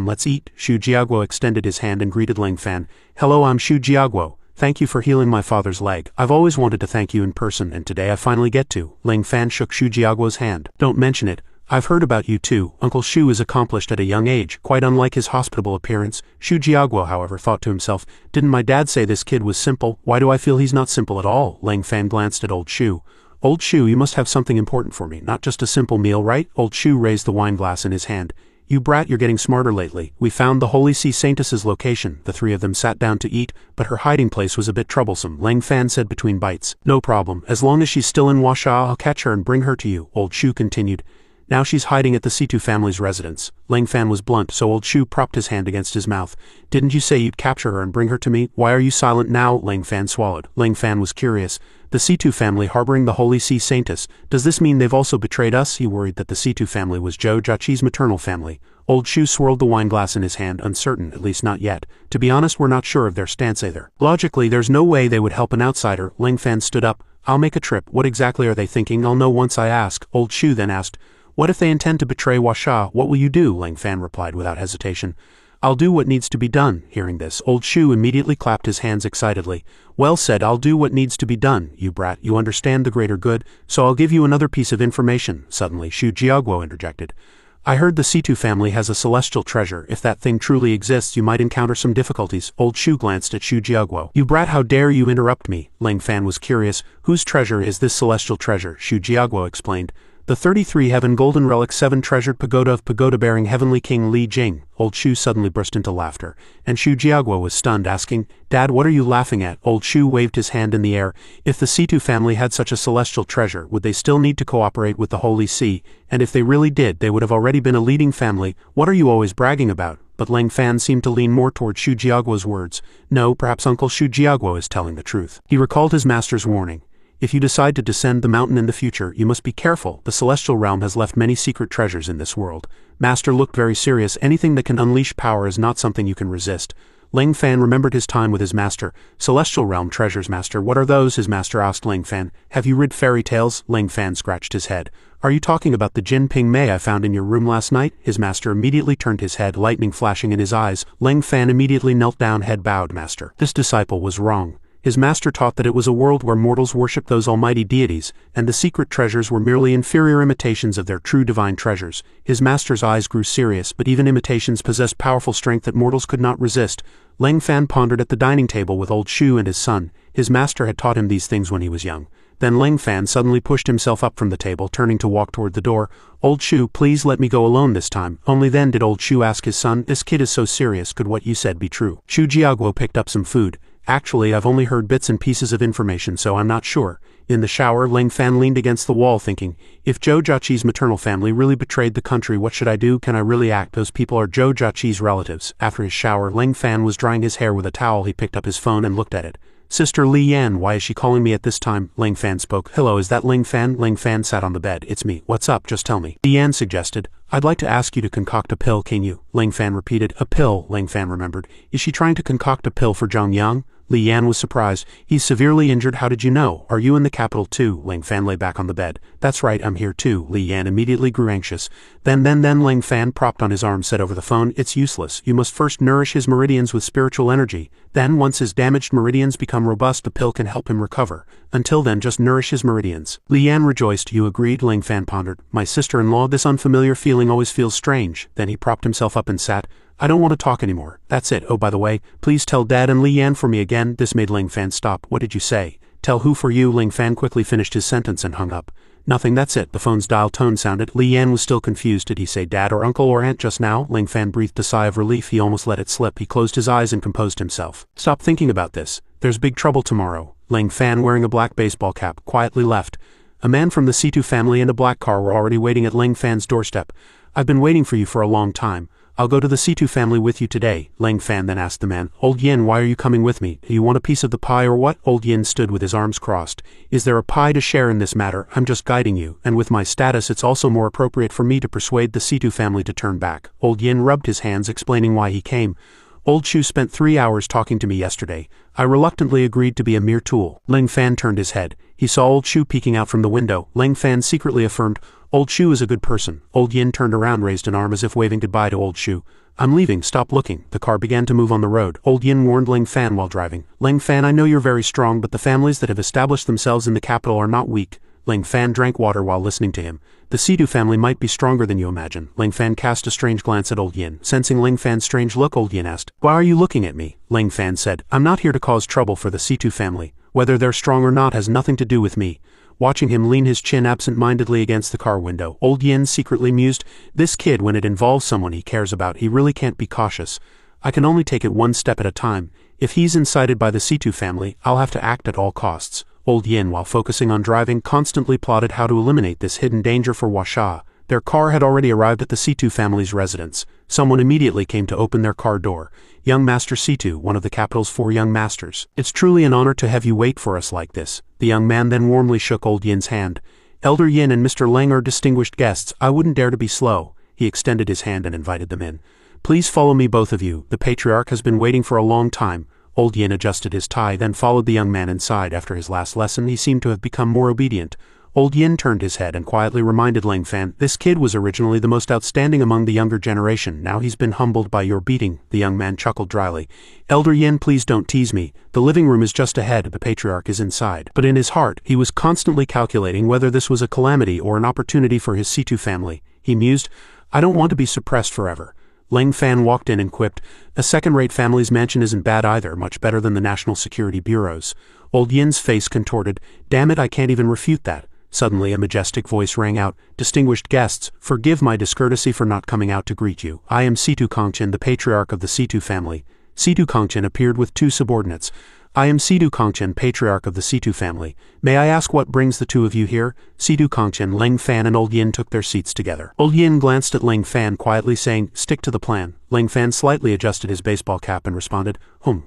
let's eat." Shu Jiaguo extended his hand and greeted Ling Fan. "Hello, I'm Shu Jiaguo. Thank you for healing my father's leg. I've always wanted to thank you in person, and today I finally get to." Ling Fan shook Shu Jiaguo's hand. "Don't mention it. I've heard about you too. Uncle Shu is accomplished at a young age, quite unlike his hospitable appearance." Shu Jiaguo, however, thought to himself, "Didn't my dad say this kid was simple? Why do I feel he's not simple at all?" Ling Fan glanced at old Shu. "Old Shu, you must have something important for me, not just a simple meal, right?" Old Shu raised the wine glass in his hand. "You brat, you're getting smarter lately. We found the Holy See Saintess's location." The three of them sat down to eat, but her hiding place was a bit troublesome, Ling Fan said between bites. "No problem. As long as she's still in Huaxia, I'll catch her and bring her to you," Old Shu continued. "Now she's hiding at the Situ family's residence." Ling Fan was blunt, so Old Shu propped his hand against his mouth. "Didn't you say you'd capture her and bring her to me? Why are you silent now?" Ling Fan swallowed. Ling Fan was curious. "The Situ family harboring the Holy See Saintess. Does this mean they've also betrayed us?" He worried that the Situ family was Zhou Jiaqi's maternal family. Old Shu swirled the wine glass in his hand, uncertain, at least not yet. "To be honest, we're not sure of their stance either. Logically, there's no way they would help an outsider." Ling Fan stood up. "I'll make a trip. What exactly are they thinking? I'll know once I ask." Old Shu then asked, "What if they intend to betray Huaxia? What will you do?" Ling Fan replied without hesitation. "I'll do what needs to be done." Hearing this, Old Shu immediately clapped his hands excitedly. "Well said, I'll do what needs to be done. You brat, you understand the greater good, so I'll give you another piece of information." Suddenly, Shu Jiaguo interjected. "I heard the Situ family has a celestial treasure. If that thing truly exists, you might encounter some difficulties." Old Shu glanced at Shu Jiaguo. "You brat, how dare you interrupt me?" Ling Fan was curious. "Whose treasure is this celestial treasure?" Shu Jiaguo explained. "The 33 Heaven Golden Relic 7 Treasured Pagoda of Pagoda-bearing Heavenly King Li Jing." Old Shu suddenly burst into laughter, and Shu Jiaguo was stunned, asking, "Dad, what are you laughing at?" Old Shu waved his hand in the air. "If the Situ family had such a celestial treasure, would they still need to cooperate with the Holy See? And if they really did, they would have already been a leading family. What are you always bragging about?" But Ling Fan seemed to lean more toward Shu Jiaguo's words. "No, perhaps Uncle Shu Jiaguo is telling the truth." He recalled his master's warning. "If you decide to descend the mountain in the future, you must be careful. The celestial realm has left many secret treasures in this world." Master looked very serious. "Anything that can unleash power is not something you can resist." Ling Fan remembered his time with his master. "Celestial realm treasures, master. What are those?" his master asked Ling Fan. "Have you read fairy tales?" Ling Fan scratched his head. Are you talking about the Jin Ping Mei I found in your room last night? His master immediately turned his head, lightning flashing in his eyes. Leng Fan immediately knelt down, head bowed. Master, this disciple was wrong. His master taught that it was a world where mortals worshipped those almighty deities, and the secret treasures were merely inferior imitations of their true divine treasures. His master's eyes grew serious, but even imitations possessed powerful strength that mortals could not resist. Leng Fan pondered at the dining table with old Shu and his son. His master had taught him these things when he was young. Then Leng Fan suddenly pushed himself up from the table, turning to walk toward the door. Old Shu, please let me go alone this time. Only then did old Shu ask his son, this kid is so serious, could what you said be true? Shu Jiaguo picked up some food. Actually, I've only heard bits and pieces of information, so I'm not sure. In the shower, Leng Fan leaned against the wall thinking, if Zhou Jiaqi's maternal family really betrayed the country, what should I do? Can I really act? Those people are Zhou Jiaqi's relatives. After his shower, Leng Fan was drying his hair with a towel. He picked up his phone and looked at it. Sister Li Yan, why is she calling me at this time? Leng Fan spoke. Hello, is that Leng Fan? Leng Fan sat on the bed. It's me. What's up? Just tell me. Li Yan suggested. I'd like to ask you to concoct a pill, can you? Leng Fan repeated. A pill, Leng Fan remembered. Is she trying to concoct a pill for Zhang Yang? Li Yan was surprised. He's severely injured. How did you know? Are you in the capital too? Leng Fan lay back on the bed. That's right, I'm here too. Li Yan immediately grew anxious. Then Leng Fan, propped on his arm, said over the phone, it's useless. You must first nourish his meridians with spiritual energy. Then, once his damaged meridians become robust, the pill can help him recover. Until then, just nourish his meridians. Li Yan rejoiced. You agreed? Leng Fan pondered. My sister-in-law, this unfamiliar feeling always feels strange. Then he propped himself up and sat. I don't want to talk anymore. That's it. Oh, by the way, please tell Dad and Li Yan for me again. This made Leng Fan stop. What did you say? Tell who for you? Leng Fan quickly finished his sentence and hung up. Nothing, that's it. The phone's dial tone sounded. Li Yan was still confused. Did he say Dad or Uncle or Aunt just now? Leng Fan breathed a sigh of relief. He almost let it slip. He closed his eyes and composed himself. Stop thinking about this. There's big trouble tomorrow. Leng Fan, wearing a black baseball cap, quietly left. A man from the Situ family and a black car were already waiting at Leng Fan's doorstep. I've been waiting for you for a long time. I'll go to the Situ family with you today. Leng Fan then asked the man, Old Yin, why are you coming with me? Do you want a piece of the pie or what? Old Yin stood with his arms crossed. Is there a pie to share in this matter? I'm just guiding you, and with my status it's also more appropriate for me to persuade the Situ family to turn back. Old Yin rubbed his hands, explaining why he came. Old Shu spent 3 hours talking to me yesterday. I reluctantly agreed to be a mere tool. Leng Fan turned his head. He saw Old Shu peeking out from the window. Leng Fan secretly affirmed, Old Shu is a good person. Old Yin turned around, raised an arm as if waving goodbye to Old Shu. I'm leaving, stop looking. The car began to move on the road. Old Yin warned Leng Fan while driving. Leng Fan, I know you're very strong, but the families that have established themselves in the capital are not weak. Leng Fan drank water while listening to him. The Situ family might be stronger than you imagine. Leng Fan cast a strange glance at Old Yin. Sensing Leng Fan's strange look, Old Yin asked, Why are you looking at me? Leng Fan said, I'm not here to cause trouble for the Situ family. Whether they're strong or not has nothing to do with me. Watching him lean his chin absent-mindedly against the car window, Old Yin secretly mused, this kid, when it involves someone he cares about, he really can't be cautious. I can only take it one step at a time. If he's incited by the Situ family, I'll have to act at all costs. Old Yin, while focusing on driving, constantly plotted how to eliminate this hidden danger for Washa. Their car had already arrived at the Situ family's residence. Someone immediately came to open their car door. Young Master Situ, one of the capital's 4 young masters. It's truly an honor to have you wait for us like this. The young man then warmly shook Old Yin's hand. Elder Yin and Mr. Leng are distinguished guests. I wouldn't dare to be slow. He extended his hand and invited them in. Please follow me, both of you. The patriarch has been waiting for a long time. Old Yin adjusted his tie, then followed the young man inside. After his last lesson, he seemed to have become more obedient. Old Yin turned his head and quietly reminded Leng Fan, this kid was originally the most outstanding among the younger generation. Now he's been humbled by your beating. The young man chuckled dryly. Elder Yin, please don't tease me. The living room is just ahead. The patriarch is inside. But in his heart, he was constantly calculating whether this was a calamity or an opportunity for his Situ family. He mused, I don't want to be suppressed forever. Leng Fan walked in and quipped, a second-rate family's mansion isn't bad either, much better than the National Security Bureau's. Old Yin's face contorted. Damn it, I can't even refute that. Suddenly a majestic voice rang out, Distinguished guests, forgive my discourtesy for not coming out to greet you. I am Situ Kongchen, the patriarch of the Situ family. Situ Kongchen appeared with 2 subordinates. I am Situ Kongchen, patriarch of the Situ family. May I ask what brings the 2 of you here? Situ Kongchen, Leng Fan and Old Yin took their seats together. Old Yin glanced at Leng Fan quietly, saying, Stick to the plan. Leng Fan slightly adjusted his baseball cap and responded,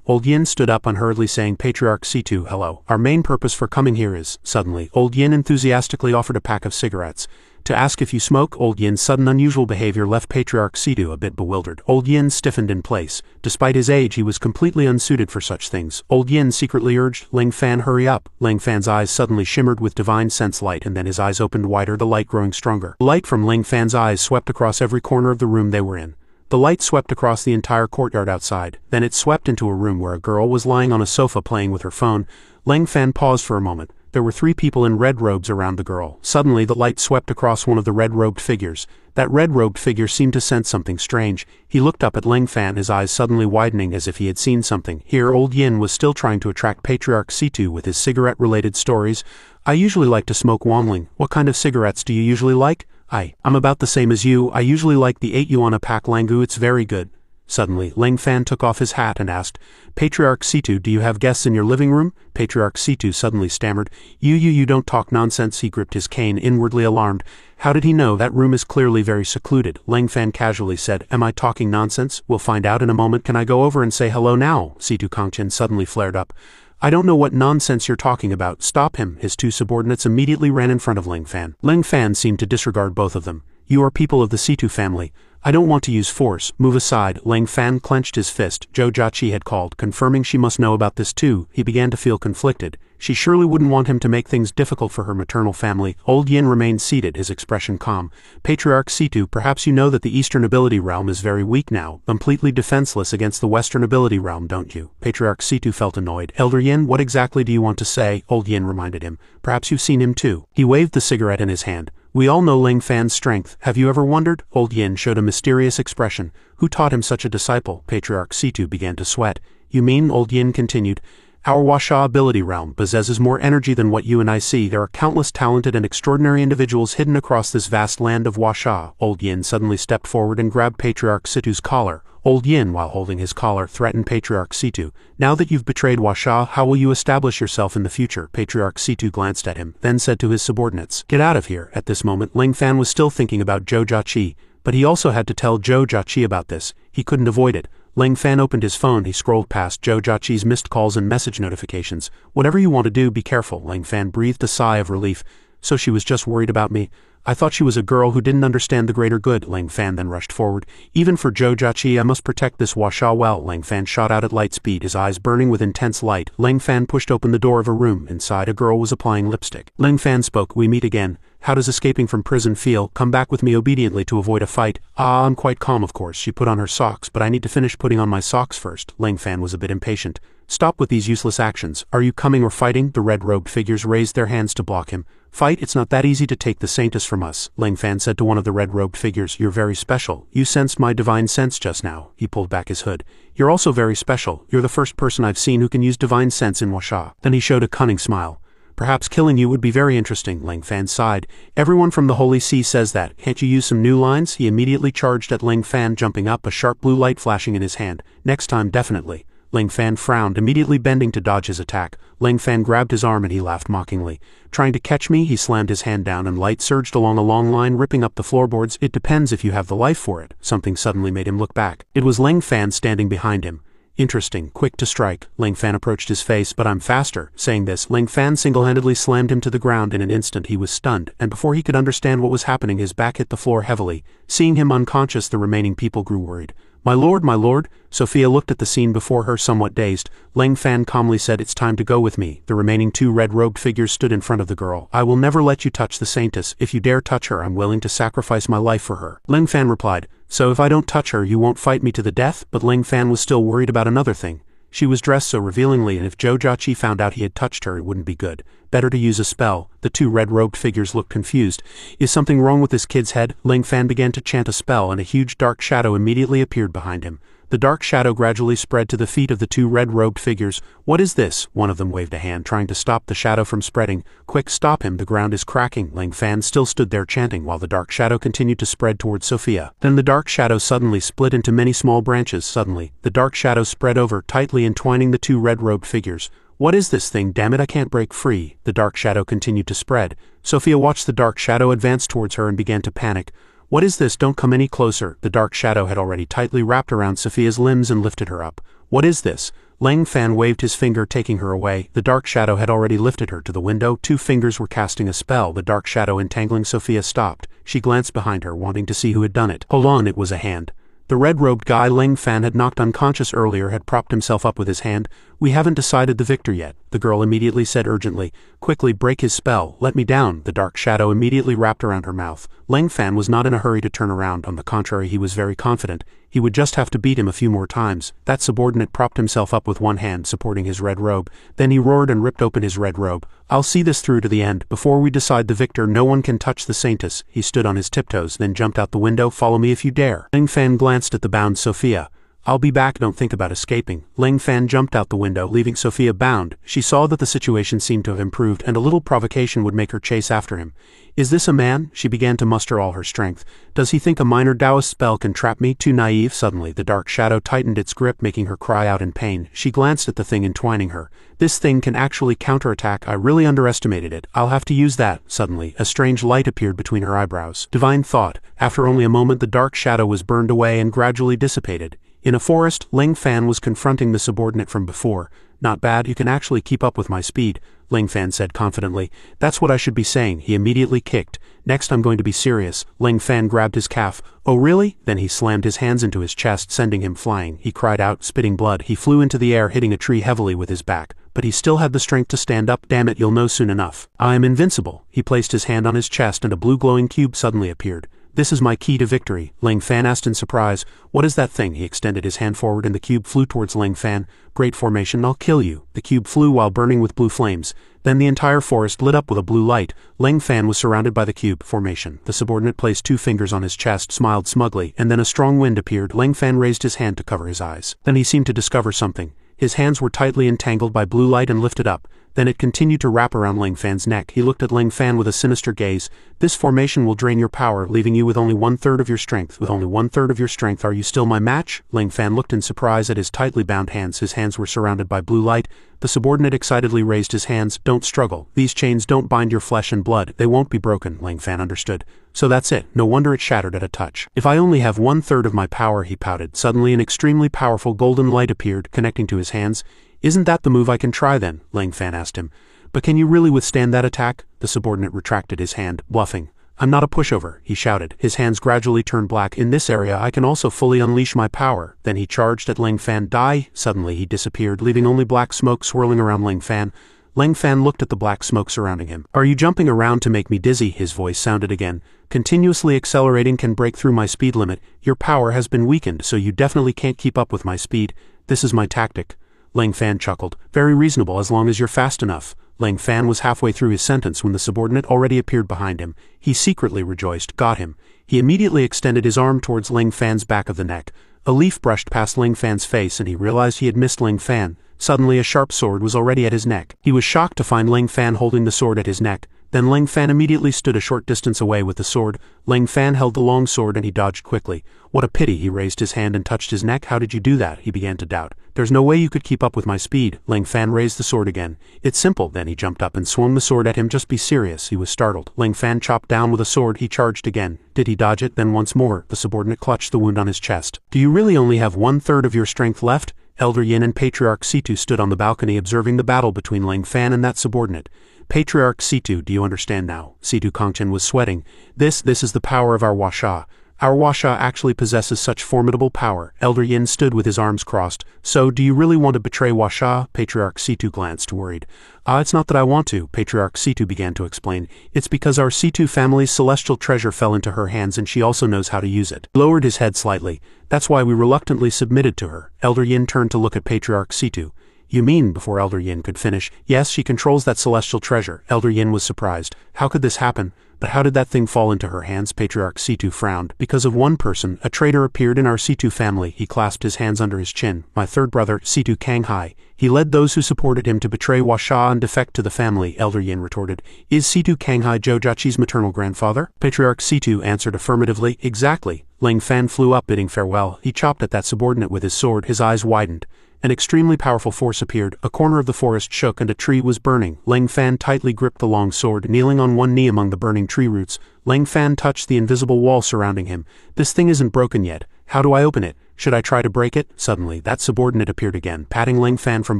Old Yin stood up unhurriedly, saying, Patriarch Situ, hello. Our main purpose for coming here is, suddenly, Old Yin enthusiastically offered a pack of cigarettes. to ask if you smoke. Old Yin's sudden unusual behavior left Patriarch Situ a bit bewildered. Old Yin stiffened in place. Despite his age, he was completely unsuited for such things. Old Yin secretly urged, Ling Fan, hurry up. Ling Fan's eyes suddenly shimmered with divine sense light, and then his eyes opened wider, the light growing stronger. The light from Ling Fan's eyes swept across every corner of the room they were in. The light swept across the entire courtyard outside. Then it swept into a room where a girl was lying on a sofa playing with her phone. Ling Fan paused for a moment. There were 3 people in red robes around the girl. Suddenly, the light swept across one of the red-robed figures. That red-robed figure seemed to sense something strange. He looked up at Ling Fan, his eyes suddenly widening as if he had seen something. Here, Old Yin was still trying to attract Patriarch Situ with his cigarette-related stories. I usually like to smoke Wangling. What kind of cigarettes do you usually like? I'm about the same as you. I usually like the 8 yuan a pack Langu, it's very good. Suddenly, Ling Fan took off his hat and asked, Patriarch Situ, do you have guests in your living room? Patriarch Situ suddenly stammered, You don't talk nonsense. He gripped his cane, inwardly alarmed. How did he know? That room is clearly very secluded. Ling Fan casually said, Am I talking nonsense? We'll find out in a moment. Can I go over and say hello now? Situ Kangchen suddenly flared up. I don't know what nonsense you're talking about. Stop him. His 2 subordinates immediately ran in front of Ling Fan. Ling Fan seemed to disregard both of them. You are people of the Situ family. I don't want to use force. Move aside. Ling Fan clenched his fist. Zhou Jiaqi had called, confirming she must know about this too. He began to feel conflicted. She surely wouldn't want him to make things difficult for her maternal family. Old Yin remained seated, his expression calm. Patriarch Situ, perhaps you know that the Eastern ability realm is very weak now, completely defenseless against the Western ability realm, don't you? Patriarch Situ felt annoyed. Elder Yin, what exactly do you want to say? Old Yin reminded him. Perhaps you've seen him too. He waved the cigarette in his hand. We all know Ling Fan's strength. Have you ever wondered? Old Yin showed a mysterious expression. Who taught him such a disciple? Patriarch Situ began to sweat. You mean? Old Yin continued. Our Huasha ability realm possesses more energy than what you and I see. There are countless talented and extraordinary individuals hidden across this vast land of Huasha. Old Yin suddenly stepped forward and grabbed Patriarch Situ's collar. Old Yin, while holding his collar, threatened Patriarch Situ. Now that you've betrayed Huasha, how will you establish yourself in the future? Patriarch Situ glanced at him, then said to his subordinates, Get out of here. At this moment, Ling Fan was still thinking about Zhou Jiaqi, but he also had to tell Zhou Jiaqi about this. He couldn't avoid it. Ling Fan opened his phone. He scrolled past Zhou Jiaqi's missed calls and message notifications. Whatever you want to do, be careful. Ling Fan breathed a sigh of relief. So she was just worried about me. I thought she was a girl who didn't understand the greater good. Ling Fan then rushed forward. Even for Zhou Jiaqi, I must protect this Huasha well. Ling Fan shot out at light speed, his eyes burning with intense light. Ling Fan pushed open the door of a room. Inside, a girl was applying lipstick. Ling Fan spoke. We meet again. How does escaping from prison feel? Come back with me obediently to avoid a fight. I'm quite calm, of course. She put on her socks, but I need to finish putting on my socks first. Ling Fan was a bit impatient. Stop with these useless actions. Are you coming or fighting? The red-robed figures raised their hands to block him. Fight? It's not that easy to take the Saintess from us. Ling Fan said to one of the red-robed figures, You're very special. You sensed my divine sense just now. He pulled back his hood. You're also very special. You're the first person I've seen who can use divine sense in Huasha. Then he showed a cunning smile. Perhaps killing you would be very interesting. Ling Fan sighed. Everyone from the Holy See says that. Can't you use some new lines? He immediately charged at Ling Fan, jumping up, a sharp blue light flashing in his hand. Next time, definitely. Ling Fan frowned, immediately bending to dodge his attack. Ling Fan grabbed his arm and he laughed mockingly. Trying to catch me? He slammed his hand down and light surged along a long line, ripping up the floorboards. It depends if you have the life for it. Something suddenly made him look back. It was Ling Fan standing behind him. Interesting, quick to strike. Ling Fan approached his face, but I'm faster. Saying this, Ling Fan single-handedly slammed him to the ground. In an instant he was stunned, and before he could understand what was happening, his back hit the floor heavily. Seeing him unconscious, the remaining people grew worried. My lord, my lord. Sophia looked at the scene before her, somewhat dazed. Ling Fan calmly said, It's time to go with me. The remaining 2 red-robed figures stood in front of the girl. I will never let you touch the Saintess. If you dare touch her, I'm willing to sacrifice my life for her. Ling Fan replied, So if I don't touch her, you won't fight me to the death? But Ling Fan was still worried about another thing. She was dressed so revealingly, and if Zhou Jiaqi found out he had touched her, it wouldn't be good. Better to use a spell. The 2 red-robed figures looked confused. Is something wrong with this kid's head? Ling Fan began to chant a spell, and a huge dark shadow immediately appeared behind him. The dark shadow gradually spread to the feet of the 2 red-robed figures. What is this? One of them waved a hand, trying to stop the shadow from spreading. Quick, stop him, the ground is cracking. Ling Fan still stood there chanting, while the dark shadow continued to spread towards Sophia. Then the dark shadow suddenly split into many small branches. Suddenly, the dark shadow spread over, tightly entwining the 2 red-robed figures. What is this thing? Damn it, I can't break free. The dark shadow continued to spread. Sophia watched the dark shadow advance towards her and began to panic. What is this? Don't come any closer. The dark shadow had already tightly wrapped around Sophia's limbs and lifted her up. What is this? Lang Fan waved his finger, taking her away. The dark shadow had already lifted her to the window. 2 fingers were casting a spell. The dark shadow entangling Sophia stopped. She glanced behind her, wanting to see who had done it. Hold on, it was a hand. The red-robed guy Lang Fan had knocked unconscious earlier had propped himself up with his hand. We haven't decided the victor yet, the girl immediately said urgently. Quickly, break his spell. Let me down. The dark shadow immediately wrapped around her mouth. Lang Fan was not in a hurry to turn around. On the contrary, he was very confident. He would just have to beat him a few more times. That subordinate propped himself up with one hand, supporting his red robe. Then he roared and ripped open his red robe. I'll see this through to the end. Before we decide the victor, no one can touch the saintess. He stood on his tiptoes, then jumped out the window. Follow me if you dare. Lang Fan glanced at the bound Sophia. I'll be back, don't think about escaping. Lang Fan jumped out the window, leaving Sophia bound. She saw that the situation seemed to have improved, and a little provocation would make her chase after him. Is this a man? She began to muster all her strength. Does he think a minor Taoist spell can trap me? Too naive. Suddenly, the dark shadow tightened its grip, making her cry out in pain. She glanced at the thing entwining her. This thing can actually counterattack. I really underestimated it. I'll have to use that. Suddenly, a strange light appeared between her eyebrows. Divine thought. After only a moment, the dark shadow was burned away and gradually dissipated. In a forest, Lang Fan was confronting the subordinate from before. Not bad, you can actually keep up with my speed, Lang Fan said confidently. That's what I should be saying. He immediately kicked. Next I'm going to be serious. Lang Fan grabbed his calf. Oh really? Then he slammed his hands into his chest, sending him flying. He cried out, spitting blood. He flew into the air, hitting a tree heavily with his back. But he still had the strength to stand up. Damn it, you'll know soon enough. I am invincible. He placed his hand on his chest and a blue glowing cube suddenly appeared. This is my key to victory, Lang Fan asked in surprise. What is that thing? He extended his hand forward and the cube flew towards Lang Fan. Great formation, I'll kill you. The cube flew while burning with blue flames. Then the entire forest lit up with a blue light. Lang Fan was surrounded by the cube formation. The subordinate placed 2 fingers on his chest, smiled smugly, and then a strong wind appeared. Lang Fan raised his hand to cover his eyes. Then he seemed to discover something. His hands were tightly entangled by blue light and lifted up. Then it continued to wrap around Lang Fan's neck. He looked at Lang Fan with a sinister gaze. This formation will drain your power, leaving you with only 1/3 of your strength. With only 1/3 of your strength, are you still my match? Lang Fan looked in surprise at his tightly bound hands. His hands were surrounded by blue light. The subordinate excitedly raised his hands. Don't struggle. These chains don't bind your flesh and blood. They won't be broken, Lang Fan understood. So that's it. No wonder it shattered at a touch. If I only have 1/3 of my power, he pouted. Suddenly an extremely powerful golden light appeared, connecting to his hands. Isn't that the move I can try then? Lang Fan asked him. But can you really withstand that attack? The subordinate retracted his hand, bluffing. I'm not a pushover, he shouted. His hands gradually turned black. In this area I can also fully unleash my power. Then he charged at Lang Fan. Die! Suddenly he disappeared, leaving only black smoke swirling around Lang Fan. Lang Fan looked at the black smoke surrounding him. Are you jumping around to make me dizzy? His voice sounded again. Continuously accelerating can break through my speed limit. Your power has been weakened, so you definitely can't keep up with my speed. This is my tactic. Lang Fan chuckled. Very reasonable as long as you're fast enough. Lang Fan was halfway through his sentence when the subordinate already appeared behind him. He secretly rejoiced. Got him. He immediately extended his arm towards Lang Fan's back of the neck. A leaf brushed past Lang Fan's face and he realized he had missed Lang Fan. Suddenly a sharp sword was already at his neck. He was shocked to find Lang Fan holding the sword at his neck. Then Lang Fan immediately stood a short distance away with the sword. Lang Fan held the long sword and he dodged quickly. What a pity. He raised his hand and touched his neck. How did you do that? He began to doubt. There's no way you could keep up with my speed. Lang Fan raised the sword again. It's simple. Then he jumped up and swung the sword at him. Just be serious. He was startled. Lang Fan chopped down with a sword. He charged again. Did he dodge it? Then once more. The subordinate clutched the wound on his chest. Do you really only have 1/3 of your strength left? Elder Yin and Patriarch Situ stood on the balcony observing the battle between Lang Fan and that subordinate. Patriarch Situ, do you understand now? Situ Kongchen was sweating. This is the power of our Washa. Our Washa actually possesses such formidable power. Elder Yin stood with his arms crossed. So, do you really want to betray Washa? Patriarch Situ glanced worried. It's not that I want to, Patriarch Situ began to explain. It's because our Situ family's celestial treasure fell into her hands and she also knows how to use it. He lowered his head slightly. That's why we reluctantly submitted to her. Elder Yin turned to look at Patriarch Situ. You mean, before Elder Yin could finish, yes, she controls that celestial treasure. Elder Yin was surprised. How could this happen? But how did that thing fall into her hands? Patriarch Situ frowned. Because of one person, a traitor appeared in our Situ family. He clasped his hands under his chin. My third brother, Situ Kanghai. He led those who supported him to betray Washa and defect to the family, Elder Yin retorted. Is Situ Kanghai Jojachi's maternal grandfather? Patriarch Situ answered affirmatively. Exactly. Lang Fan flew up bidding farewell. He chopped at that subordinate with his sword. His eyes widened. An extremely powerful force appeared. A corner of the forest shook and a tree was burning. Lang Fan tightly gripped the long sword, kneeling on one knee among the burning tree roots. Lang Fan touched the invisible wall surrounding him. This thing isn't broken yet. How do I open it? Should I try to break it? Suddenly, that subordinate appeared again, patting Ling Fan from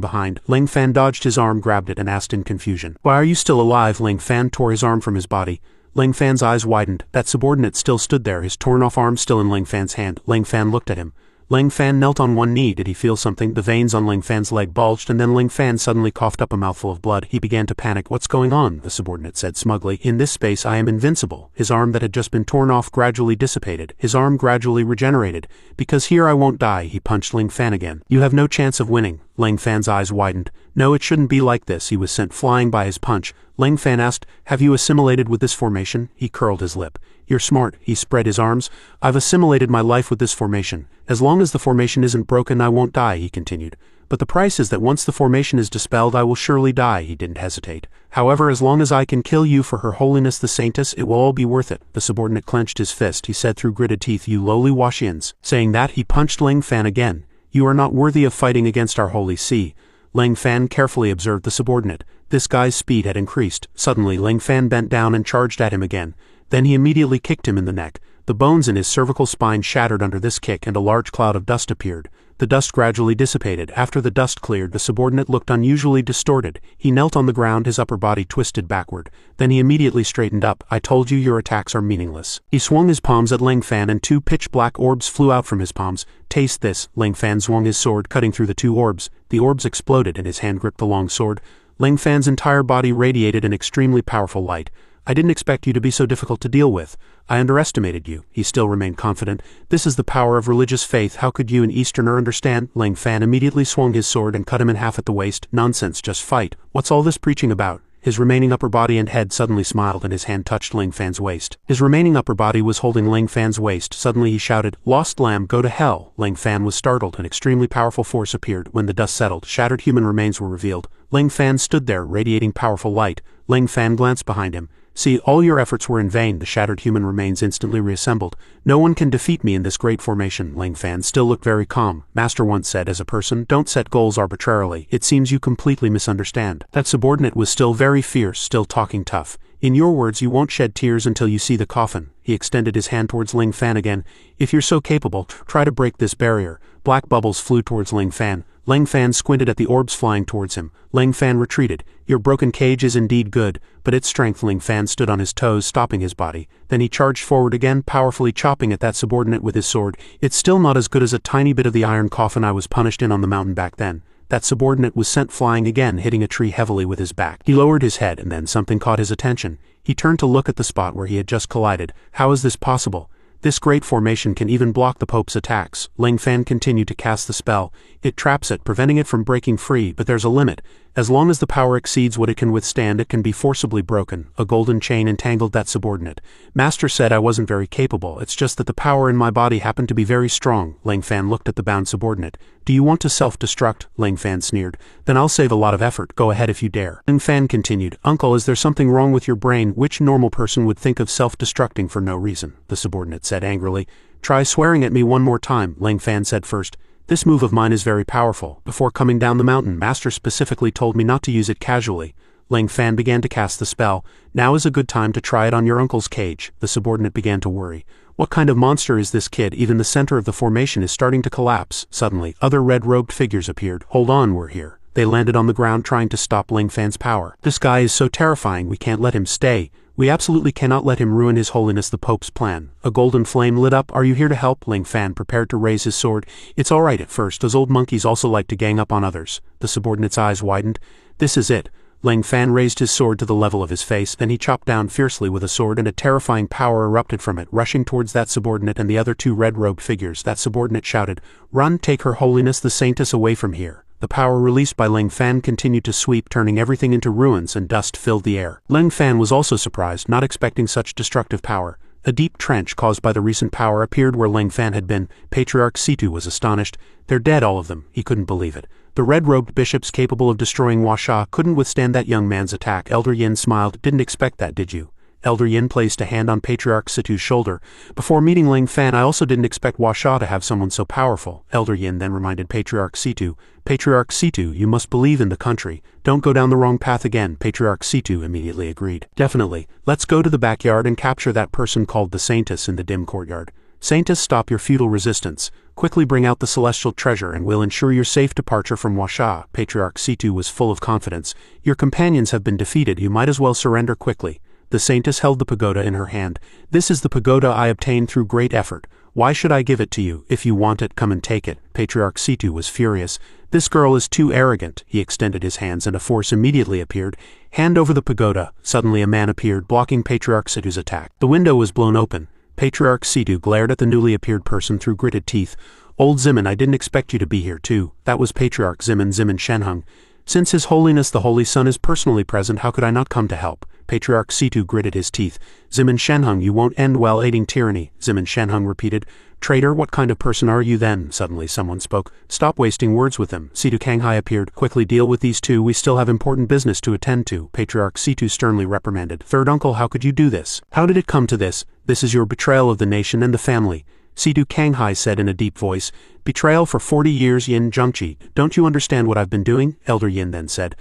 behind. Ling Fan dodged his arm, grabbed it, and asked in confusion, "Why are you still alive?" Ling Fan tore his arm from his body. Ling Fan's eyes widened. That subordinate still stood there, his torn-off arm still in Ling Fan's hand. Ling Fan looked at him. Ling Fan knelt on one knee. Did he feel something? The veins on Ling Fan's leg bulged, and then Ling Fan suddenly coughed up a mouthful of blood. He began to panic. "What's going on?" the subordinate said smugly. "In this space I am invincible." His arm that had just been torn off gradually dissipated. His arm gradually regenerated. "Because here I won't die." He punched Ling Fan again. "You have no chance of winning." Ling Fan's eyes widened. "No, it shouldn't be like this." He was sent flying by his punch. Ling Fan asked, "Have you assimilated with this formation?" He curled his lip. "You're smart." He spread his arms. "I've assimilated my life with this formation. As long as the formation isn't broken, I won't die," he continued. "But the price is that once the formation is dispelled, I will surely die." He didn't hesitate. "However, as long as I can kill you for Her Holiness the Saintess, it will all be worth it." The subordinate clenched his fist. He said through gritted teeth, "You lowly Washians." Saying that, he punched Ling Fan again. "You are not worthy of fighting against our holy sea." Ling Fan carefully observed the subordinate. This guy's speed had increased. Suddenly, Ling Fan bent down and charged at him again. Then he immediately kicked him in the neck. The bones in his cervical spine shattered under this kick, and a large cloud of dust appeared. The dust gradually dissipated. After the dust cleared, the subordinate looked unusually distorted. He knelt on the ground, his upper body twisted backward. Then he immediately straightened up. "I told you your attacks are meaningless." He swung his palms at Ling Fan, and two pitch-black orbs flew out from his palms. "Taste this." Ling Fan swung his sword, cutting through the two orbs. The orbs exploded, and his hand gripped the long sword. Ling Fan's entire body radiated an extremely powerful light. "I didn't expect you to be so difficult to deal with. I underestimated you." He still remained confident. "This is the power of religious faith. How could you, an Easterner, understand?" Ling Fan immediately swung his sword and cut him in half at the waist. "Nonsense, just fight. What's all this preaching about?" His remaining upper body and head suddenly smiled, and his hand touched Ling Fan's waist. His remaining upper body was holding Ling Fan's waist. Suddenly he shouted, "Lost lamb, go to hell!" Ling Fan was startled. An extremely powerful force appeared. When the dust settled, shattered human remains were revealed. Ling Fan stood there, radiating powerful light. Ling Fan glanced behind him. "See, all your efforts were in vain." The shattered human remains instantly reassembled. "No one can defeat me in this great formation." Ling Fan still looked very calm. "Master once said, as a person, don't set goals arbitrarily. It seems you completely misunderstand." That subordinate was still very fierce, still talking tough. "In your words, you won't shed tears until you see the coffin." He extended his hand towards Ling Fan again. "If you're so capable, try to break this barrier." Black bubbles flew towards Ling Fan. Ling Fan squinted at the orbs flying towards him. Ling Fan retreated. "Your broken cage is indeed good, but its strength." Ling Fan stood on his toes, stopping his body. Then he charged forward again, powerfully chopping at that subordinate with his sword. "It's still not as good as a tiny bit of the iron coffin I was punished in on the mountain back then." That subordinate was sent flying again, hitting a tree heavily with his back. He lowered his head, and then something caught his attention. He turned to look at the spot where he had just collided. "How is this possible? This great formation can even block the Pope's attacks." Ling Fan continued to cast the spell. "It traps it, preventing it from breaking free, but there's a limit. As long as the power exceeds what it can withstand, it can be forcibly broken." A golden chain entangled that subordinate. "Master said I wasn't very capable. It's just that the power in my body happened to be very strong." Ling Fan looked at the bound subordinate. "Do you want to self-destruct?" Ling Fan sneered. "Then I'll save a lot of effort. Go ahead if you dare." Ling Fan continued, "Uncle, is there something wrong with your brain? Which normal person would think of self-destructing for no reason?" The subordinate said angrily. "Try swearing at me one more time," Ling Fan said first. "This move of mine is very powerful. Before coming down the mountain, Master specifically told me not to use it casually." Ling Fan began to cast the spell. "Now is a good time to try it on your uncle's cage." The subordinate began to worry. "What kind of monster is this kid? Even the center of the formation is starting to collapse." Suddenly, other red-robed figures appeared. "Hold on, we're here." They landed on the ground trying to stop Ling Fan's power. "This guy is so terrifying, we can't let him stay. We absolutely cannot let him ruin His Holiness the Pope's plan." A golden flame lit up. "Are you here to help?" Ling Fan prepared to raise his sword. "It's all right at first. Those old monkeys also like to gang up on others." The subordinate's eyes widened. "This is it." Ling Fan raised his sword to the level of his face, then he chopped down fiercely with a sword, and a terrifying power erupted from it, rushing towards that subordinate and the other two red-robed figures. That subordinate shouted, "Run, take Her Holiness the Saintess away from here." The power released by Ling Fan continued to sweep, turning everything into ruins, and dust filled the air. Ling Fan was also surprised, not expecting such destructive power. A deep trench caused by the recent power appeared where Ling Fan had been. Patriarch Situ was astonished. "They're dead, all of them." He couldn't believe it. The red-robed bishops capable of destroying Huasha couldn't withstand that young man's attack. Elder Yin smiled. "Didn't expect that, did you?" Elder Yin placed a hand on Patriarch Situ's shoulder. "Before meeting Ling Fan, I also didn't expect Huasha to have someone so powerful." Elder Yin then reminded Patriarch Situ, "Patriarch Situ, you must believe in the country. Don't go down the wrong path again." Patriarch Situ immediately agreed. "Definitely. Let's go to the backyard and capture that person called the Saintess in the dim courtyard." Saintess, stop your futile resistance. Quickly bring out the celestial treasure and we'll ensure your safe departure from Washa. Patriarch Situ was full of confidence. Your companions have been defeated, you might as well surrender quickly. The Saintess held the pagoda in her hand. This is the pagoda I obtained through great effort. Why should I give it to you? If you want it, come and take it. Patriarch Situ was furious. This girl is too arrogant. He extended his hands and a force immediately appeared. Hand over the pagoda. Suddenly a man appeared, blocking Patriarch Situ's attack. The window was blown open. Patriarch Situ glared at the newly appeared person through gritted teeth. Old Zimin, I didn't expect you to be here too. That was Patriarch Zimin Shenhung. Since His Holiness the Holy Sun is personally present, how could I not come to help? Patriarch Situ gritted his teeth. Zimin Shenhung, you won't end well aiding tyranny, Zimin Shenhung repeated. Traitor, what kind of person are you then? Suddenly someone spoke. Stop wasting words with them. Situ Kanghai appeared. Quickly deal with these two, we still have important business to attend to. Patriarch Situ sternly reprimanded. Third uncle, how could you do this? How did it come to this? This is your betrayal of the nation and the family. Situ Kanghai said in a deep voice. Betrayal for 40 years, Yin Zhengqi. Don't you understand what I've been doing? Elder Yin then said.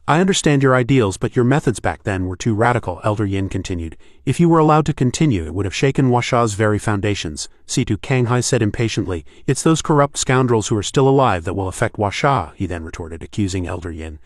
I understand your ideals, but your methods back then were too radical, Elder Yin continued. If you were allowed to continue, it would have shaken Washa's very foundations. Situ Kanghai said impatiently. It's those corrupt scoundrels who are still alive that will affect Washa, he then retorted, accusing Elder Yin.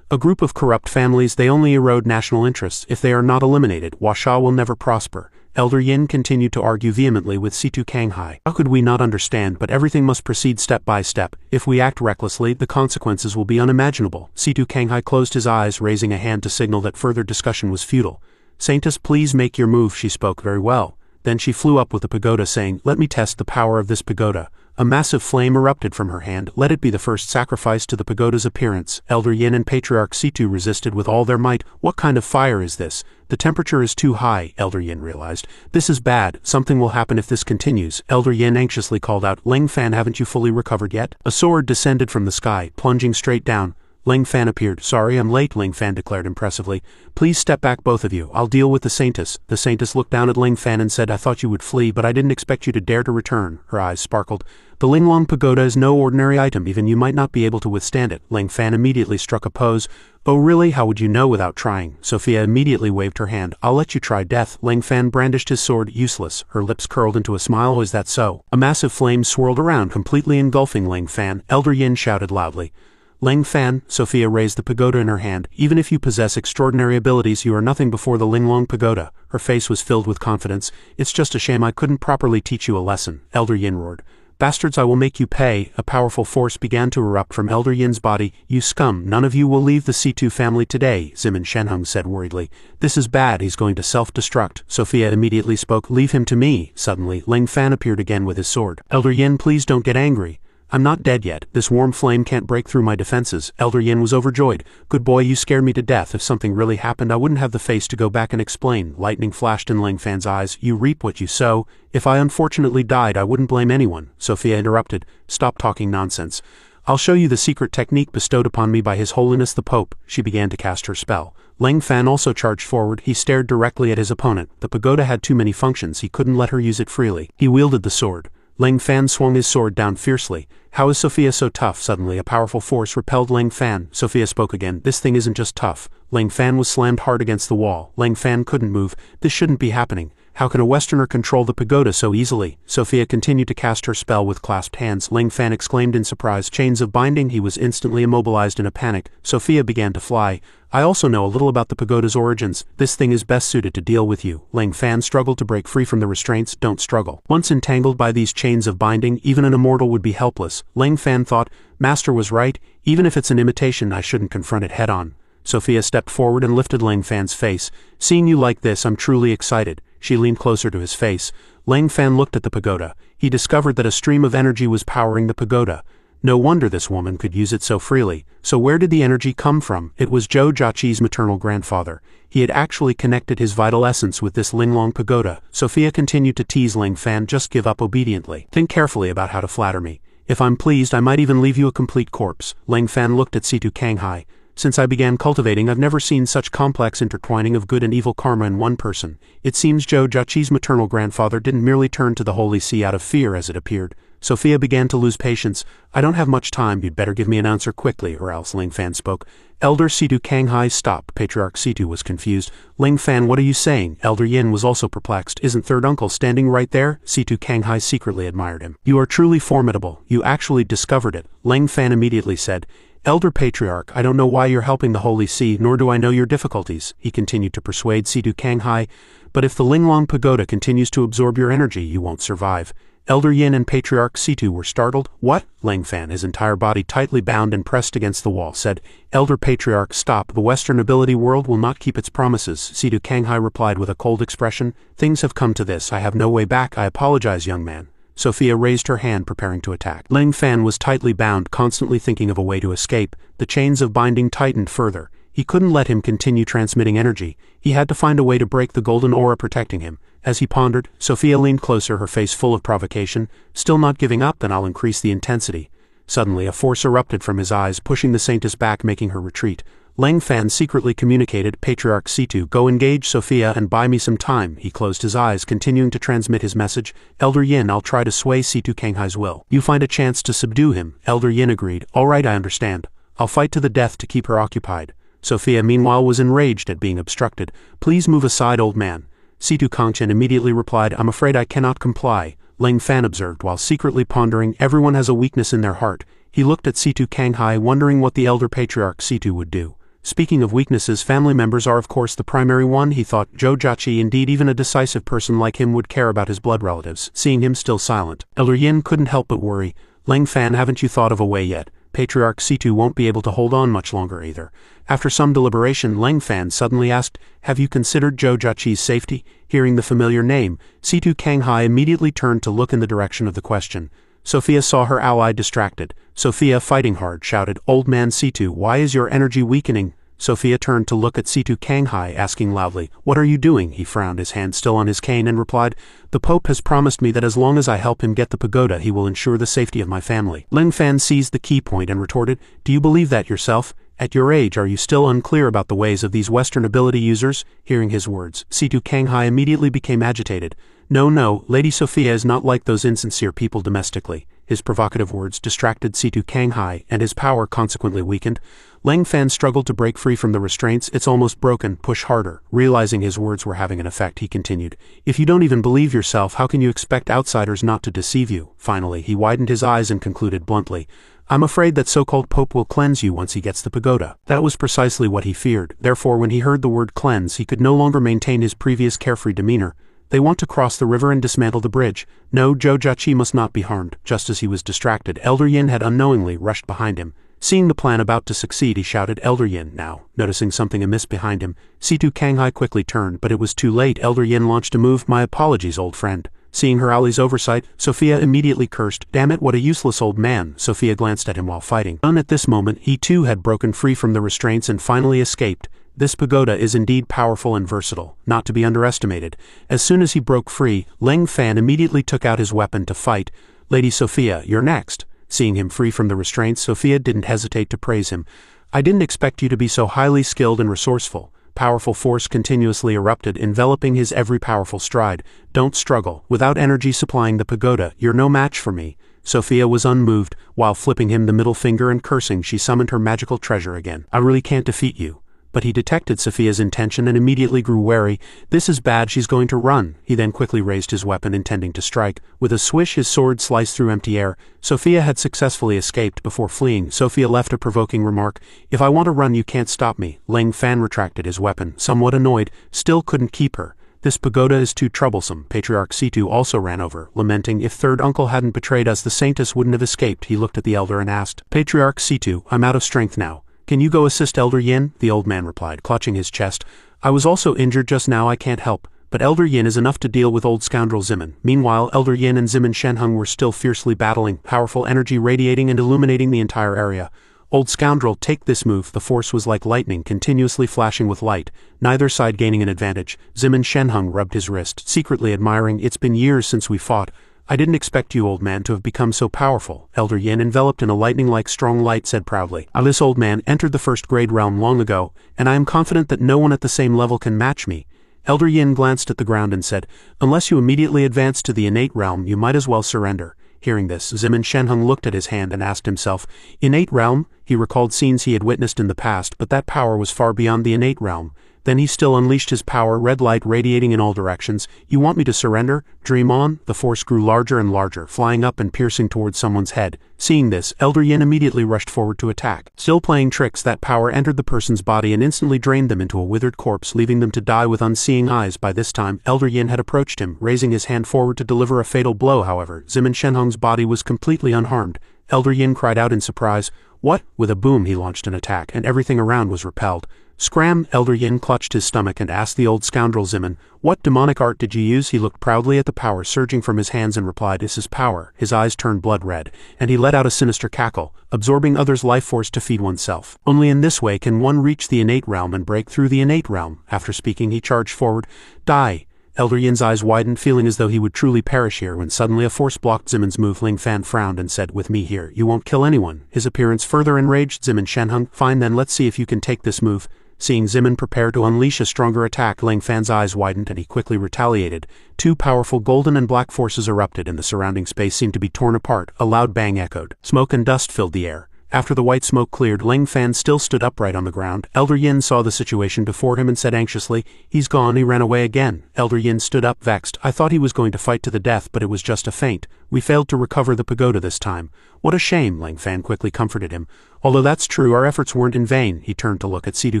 A group of corrupt families, they only erode national interests. If they are not eliminated, Washa will never prosper. Elder Yin continued to argue vehemently with Situ Kanghai. How could we not understand, but everything must proceed step by step. If we act recklessly, the consequences will be unimaginable. Situ Kanghai closed his eyes, raising a hand to signal that further discussion was futile. Saintess, please make your move, she spoke. Very well. Then she flew up with the pagoda, saying, let me test the power of this pagoda. A massive flame erupted from her hand. Let it be the first sacrifice to the pagoda's appearance. Elder Yin and Patriarch Situ resisted with all their might. What kind of fire is this? The temperature is too high, Elder Yin realized. This is bad. Something will happen if this continues. Elder Yin anxiously called out, Ling Fan, haven't you fully recovered yet? A sword descended from the sky, plunging straight down. Ling Fan appeared. Sorry, I'm late, Ling Fan declared impressively. Please step back, both of you. I'll deal with the Saintess. The Saintess looked down at Ling Fan and said, I thought you would flee, but I didn't expect you to dare to return. Her eyes sparkled. The Linglong Pagoda is no ordinary item, even you might not be able to withstand it. Ling Fan immediately struck a pose. Oh really? How would you know without trying? Sophia immediately waved her hand. I'll let you try death. Ling Fan brandished his sword. Useless. Her lips curled into a smile. Oh, is that so? A massive flame swirled around, completely engulfing Ling Fan. Elder Yin shouted loudly. Ling Fan, Sophia raised the pagoda in her hand. Even if you possess extraordinary abilities, you are nothing before the Linglong Pagoda. Her face was filled with confidence. It's just a shame I couldn't properly teach you a lesson. Elder Yin roared. Bastards, I will make you pay. A powerful force began to erupt from Elder Yin's body. You scum, none of you will leave the Situ family today, Zimin Shenhung said worriedly. This is bad, he's going to self-destruct. Sophia immediately spoke. Leave him to me. Suddenly, Ling Fan appeared again with his sword. Elder Yin, please don't get angry. I'm not dead yet. This warm flame can't break through my defenses. Elder Yin was overjoyed. Good boy, you scared me to death. If something really happened, I wouldn't have the face to go back and explain. Lightning flashed in Ling Fan's eyes. You reap what you sow. If I unfortunately died, I wouldn't blame anyone. Sophia interrupted. Stop talking nonsense. I'll show you the secret technique bestowed upon me by His Holiness the Pope. She began to cast her spell. Ling Fan also charged forward. He stared directly at his opponent. The pagoda had too many functions. He couldn't let her use it freely. He wielded the sword. Ling Fan swung his sword down fiercely. How is Sophia so tough? Suddenly a powerful force repelled Ling Fan. Sophia spoke again. This thing isn't just tough. Ling Fan was slammed hard against the wall. Ling Fan couldn't move. This shouldn't be happening. How can a Westerner control the pagoda so easily? Sophia continued to cast her spell with clasped hands. Ling Fan exclaimed in surprise. Chains of binding. He was instantly immobilized in a panic. Sophia began to fly. I also know a little about the pagoda's origins. This thing is best suited to deal with you. Ling Fan struggled to break free from the restraints. Don't struggle. Once entangled by these chains of binding, even an immortal would be helpless. Ling Fan thought, Master was right. Even if it's an imitation, I shouldn't confront it head on. Sophia stepped forward and lifted Ling Fan's face. Seeing you like this, I'm truly excited. She leaned closer to his face. Ling Fan looked at the pagoda. He discovered that a stream of energy was powering the pagoda. No wonder this woman could use it so freely. So where did the energy come from? It was Zhou Jiaqi's maternal grandfather. He had actually connected his vital essence with this Linglong Pagoda. Sophia continued to tease Ling Fan. Just give up obediently. Think carefully about how to flatter me. If I'm pleased, I might even leave you a complete corpse. Ling Fan looked at Situ Kanghai. Since I began cultivating, I've never seen such complex intertwining of good and evil karma in one person. It seems Zhou Jiaqi's maternal grandfather didn't merely turn to the Holy See out of fear as it appeared. Sophia began to lose patience. I don't have much time, you'd better give me an answer quickly, or else, Ling Fan spoke. Elder Situ Kanghai, stop. Patriarch Situ was confused. Ling Fan, what are you saying? Elder Yin was also perplexed. Isn't third uncle standing right there? Situ Kanghai secretly admired him. You are truly formidable. You actually discovered it, Ling Fan immediately said. Elder Patriarch, I don't know why you're helping the Holy See, nor do I know your difficulties, he continued to persuade Situ Kanghai, but if the Linglong Pagoda continues to absorb your energy, you won't survive. Elder Yin and Patriarch Situ were startled. What? Ling Fan, his entire body tightly bound and pressed against the wall, said. Elder Patriarch, stop. The Western ability world will not keep its promises, Situ Kanghai replied with a cold expression. Things have come to this. I have no way back. I apologize, young man. Sophia raised her hand, preparing to attack. Ling Fan was tightly bound, constantly thinking of a way to escape. The chains of binding tightened further. He couldn't let him continue transmitting energy. He had to find a way to break the golden aura protecting him. As he pondered, Sophia leaned closer, her face full of provocation. Still not giving up, then I'll increase the intensity. Suddenly, a force erupted from his eyes, pushing the saintess back, making her retreat. Ling Fan secretly communicated, Patriarch Situ, go engage Sophia and buy me some time. He closed his eyes, continuing to transmit his message. Elder Yin, I'll try to sway Situ Kanghai's will. You find a chance to subdue him. Elder Yin agreed. All right, I understand. I'll fight to the death to keep her occupied. Sophia meanwhile was enraged at being obstructed. Please move aside, old man. Situ Kangchen immediately replied, I'm afraid I cannot comply. Ling Fan observed while secretly pondering, everyone has a weakness in their heart. He looked at Situ Kanghai, wondering what the elder patriarch Situ would do. Speaking of weaknesses, family members are of course the primary one, he thought. Jojachi, indeed even a decisive person like him would care about his blood relatives, seeing him still silent. Elder Yin couldn't help but worry. Ling Fan, haven't you thought of a way yet? Patriarch Situ won't be able to hold on much longer either. After some deliberation, Ling Fan suddenly asked, have you considered Jojachi's safety? Hearing the familiar name, Situ Kanghai immediately turned to look in the direction of the question. Sophia saw her ally distracted. Sophia, fighting hard, shouted, Old man Situ, why is your energy weakening? Sophia turned to look at Situ Kanghai, asking loudly, what are you doing? He frowned, his hand still on his cane, and replied, the Pope has promised me that as long as I help him get the pagoda, he will ensure the safety of my family. Ling Fan seized the key point and retorted, do you believe that yourself? At your age, are you still unclear about the ways of these Western ability users? Hearing his words, Situ Kanghai immediately became agitated. No, Lady Sophia is not like those insincere people domestically. His provocative words distracted Situ Kanghai, and his power consequently weakened. Ling Fan struggled to break free from the restraints. It's almost broken. Push harder. Realizing his words were having an effect, he continued. If you don't even believe yourself, how can you expect outsiders not to deceive you? Finally, he widened his eyes and concluded bluntly, I'm afraid that so-called Pope will cleanse you once he gets the pagoda. That was precisely what he feared. Therefore, when he heard the word cleanse, he could no longer maintain his previous carefree demeanor. They want to cross the river and dismantle the bridge. No, Jojachi must not be harmed. Just as he was distracted, Elder Yin had unknowingly rushed behind him. Seeing the plan about to succeed, he shouted, Elder Yin, now. Noticing something amiss behind him, Situ Kanghai quickly turned, but it was too late. Elder Yin launched a move. My apologies, old friend. Seeing her ally's oversight, Sophia immediately cursed, damn it, what a useless old man. Sophia glanced at him while fighting. At this moment, he too had broken free from the restraints and finally escaped. This pagoda is indeed powerful and versatile, not to be underestimated. As soon as he broke free, Ling Fan immediately took out his weapon to fight. Lady Sophia, you're next. Seeing him free from the restraints, Sophia didn't hesitate to praise him. I didn't expect you to be so highly skilled and resourceful. Powerful force continuously erupted, enveloping his every powerful stride. Don't struggle. Without energy supplying the pagoda, you're no match for me. Sophia was unmoved. While flipping him the middle finger and cursing, she summoned her magical treasure again. I really can't defeat you. But he detected Sophia's intention and immediately grew wary. This is bad, she's going to run. He then quickly raised his weapon, intending to strike. With a swish, his sword sliced through empty air. Sophia had successfully escaped. Before fleeing, Sophia left a provoking remark. If I want to run, you can't stop me. Ling Fan retracted his weapon, somewhat annoyed, still couldn't keep her. This pagoda is too troublesome. Patriarch Situ also ran over, lamenting, if third uncle hadn't betrayed us, the saintess wouldn't have escaped. He looked at the elder and asked, Patriarch Situ, I'm out of strength now. Can you go assist Elder Yin? The old man replied, clutching his chest. I was also injured just now, I can't help. But Elder Yin is enough to deal with old scoundrel Zimin. Meanwhile, Elder Yin and Zimin Shenhung were still fiercely battling, powerful energy radiating and illuminating the entire area. Old scoundrel, take this move. The force was like lightning, continuously flashing with light, neither side gaining an advantage. Zimin Shenhung rubbed his wrist, secretly admiring, it's been years since we fought. I didn't expect you, old man, to have become so powerful. Elder Yin, enveloped in a lightning-like strong light, said proudly, This old man entered the first grade realm long ago, and I am confident that no one at the same level can match me. Elder Yin glanced at the ground and said, unless you immediately advance to the innate realm, you might as well surrender. Hearing this, Zimin Shenhung looked at his hand and asked himself, innate realm? He recalled scenes he had witnessed in the past, but that power was far beyond the innate realm. Then he still unleashed his power, red light radiating in all directions. You want me to surrender? Dream on? The force grew larger and larger, flying up and piercing towards someone's head. Seeing this, Elder Yin immediately rushed forward to attack. Still playing tricks, that power entered the person's body and instantly drained them into a withered corpse, leaving them to die with unseeing eyes. By this time, Elder Yin had approached him, raising his hand forward to deliver a fatal blow. However, Zimin Shenhung's body was completely unharmed. Elder Yin cried out in surprise. What? With a boom he launched an attack, and everything around was repelled. Scram! Elder Yin clutched his stomach and asked the old scoundrel Zimin, what demonic art did you use? He looked proudly at the power surging from his hands and replied, this is power. His eyes turned blood red, and he let out a sinister cackle, absorbing others' life force to feed oneself. Only in this way can one reach the innate realm and break through the innate realm. After speaking, he charged forward. Die! Elder Yin's eyes widened, feeling as though he would truly perish here, when suddenly a force blocked Zimin's move. Ling Fan frowned and said, with me here, you won't kill anyone. His appearance further enraged Zimin Shenhung. Fine then, let's see if you can take this move. Seeing Zimin prepare to unleash a stronger attack, Ling Fan's eyes widened and he quickly retaliated. Two powerful golden and black forces erupted and the surrounding space seemed to be torn apart. A loud bang echoed. Smoke and dust filled the air. After the white smoke cleared, Ling Fan still stood upright on the ground. Elder Yin saw the situation before him and said anxiously, he's gone, he ran away again. Elder Yin stood up vexed. I thought he was going to fight to the death, but it was just a feint. We failed to recover the pagoda this time. What a shame, Ling Fan quickly comforted him. Although that's true, our efforts weren't in vain. He turned to look at Situ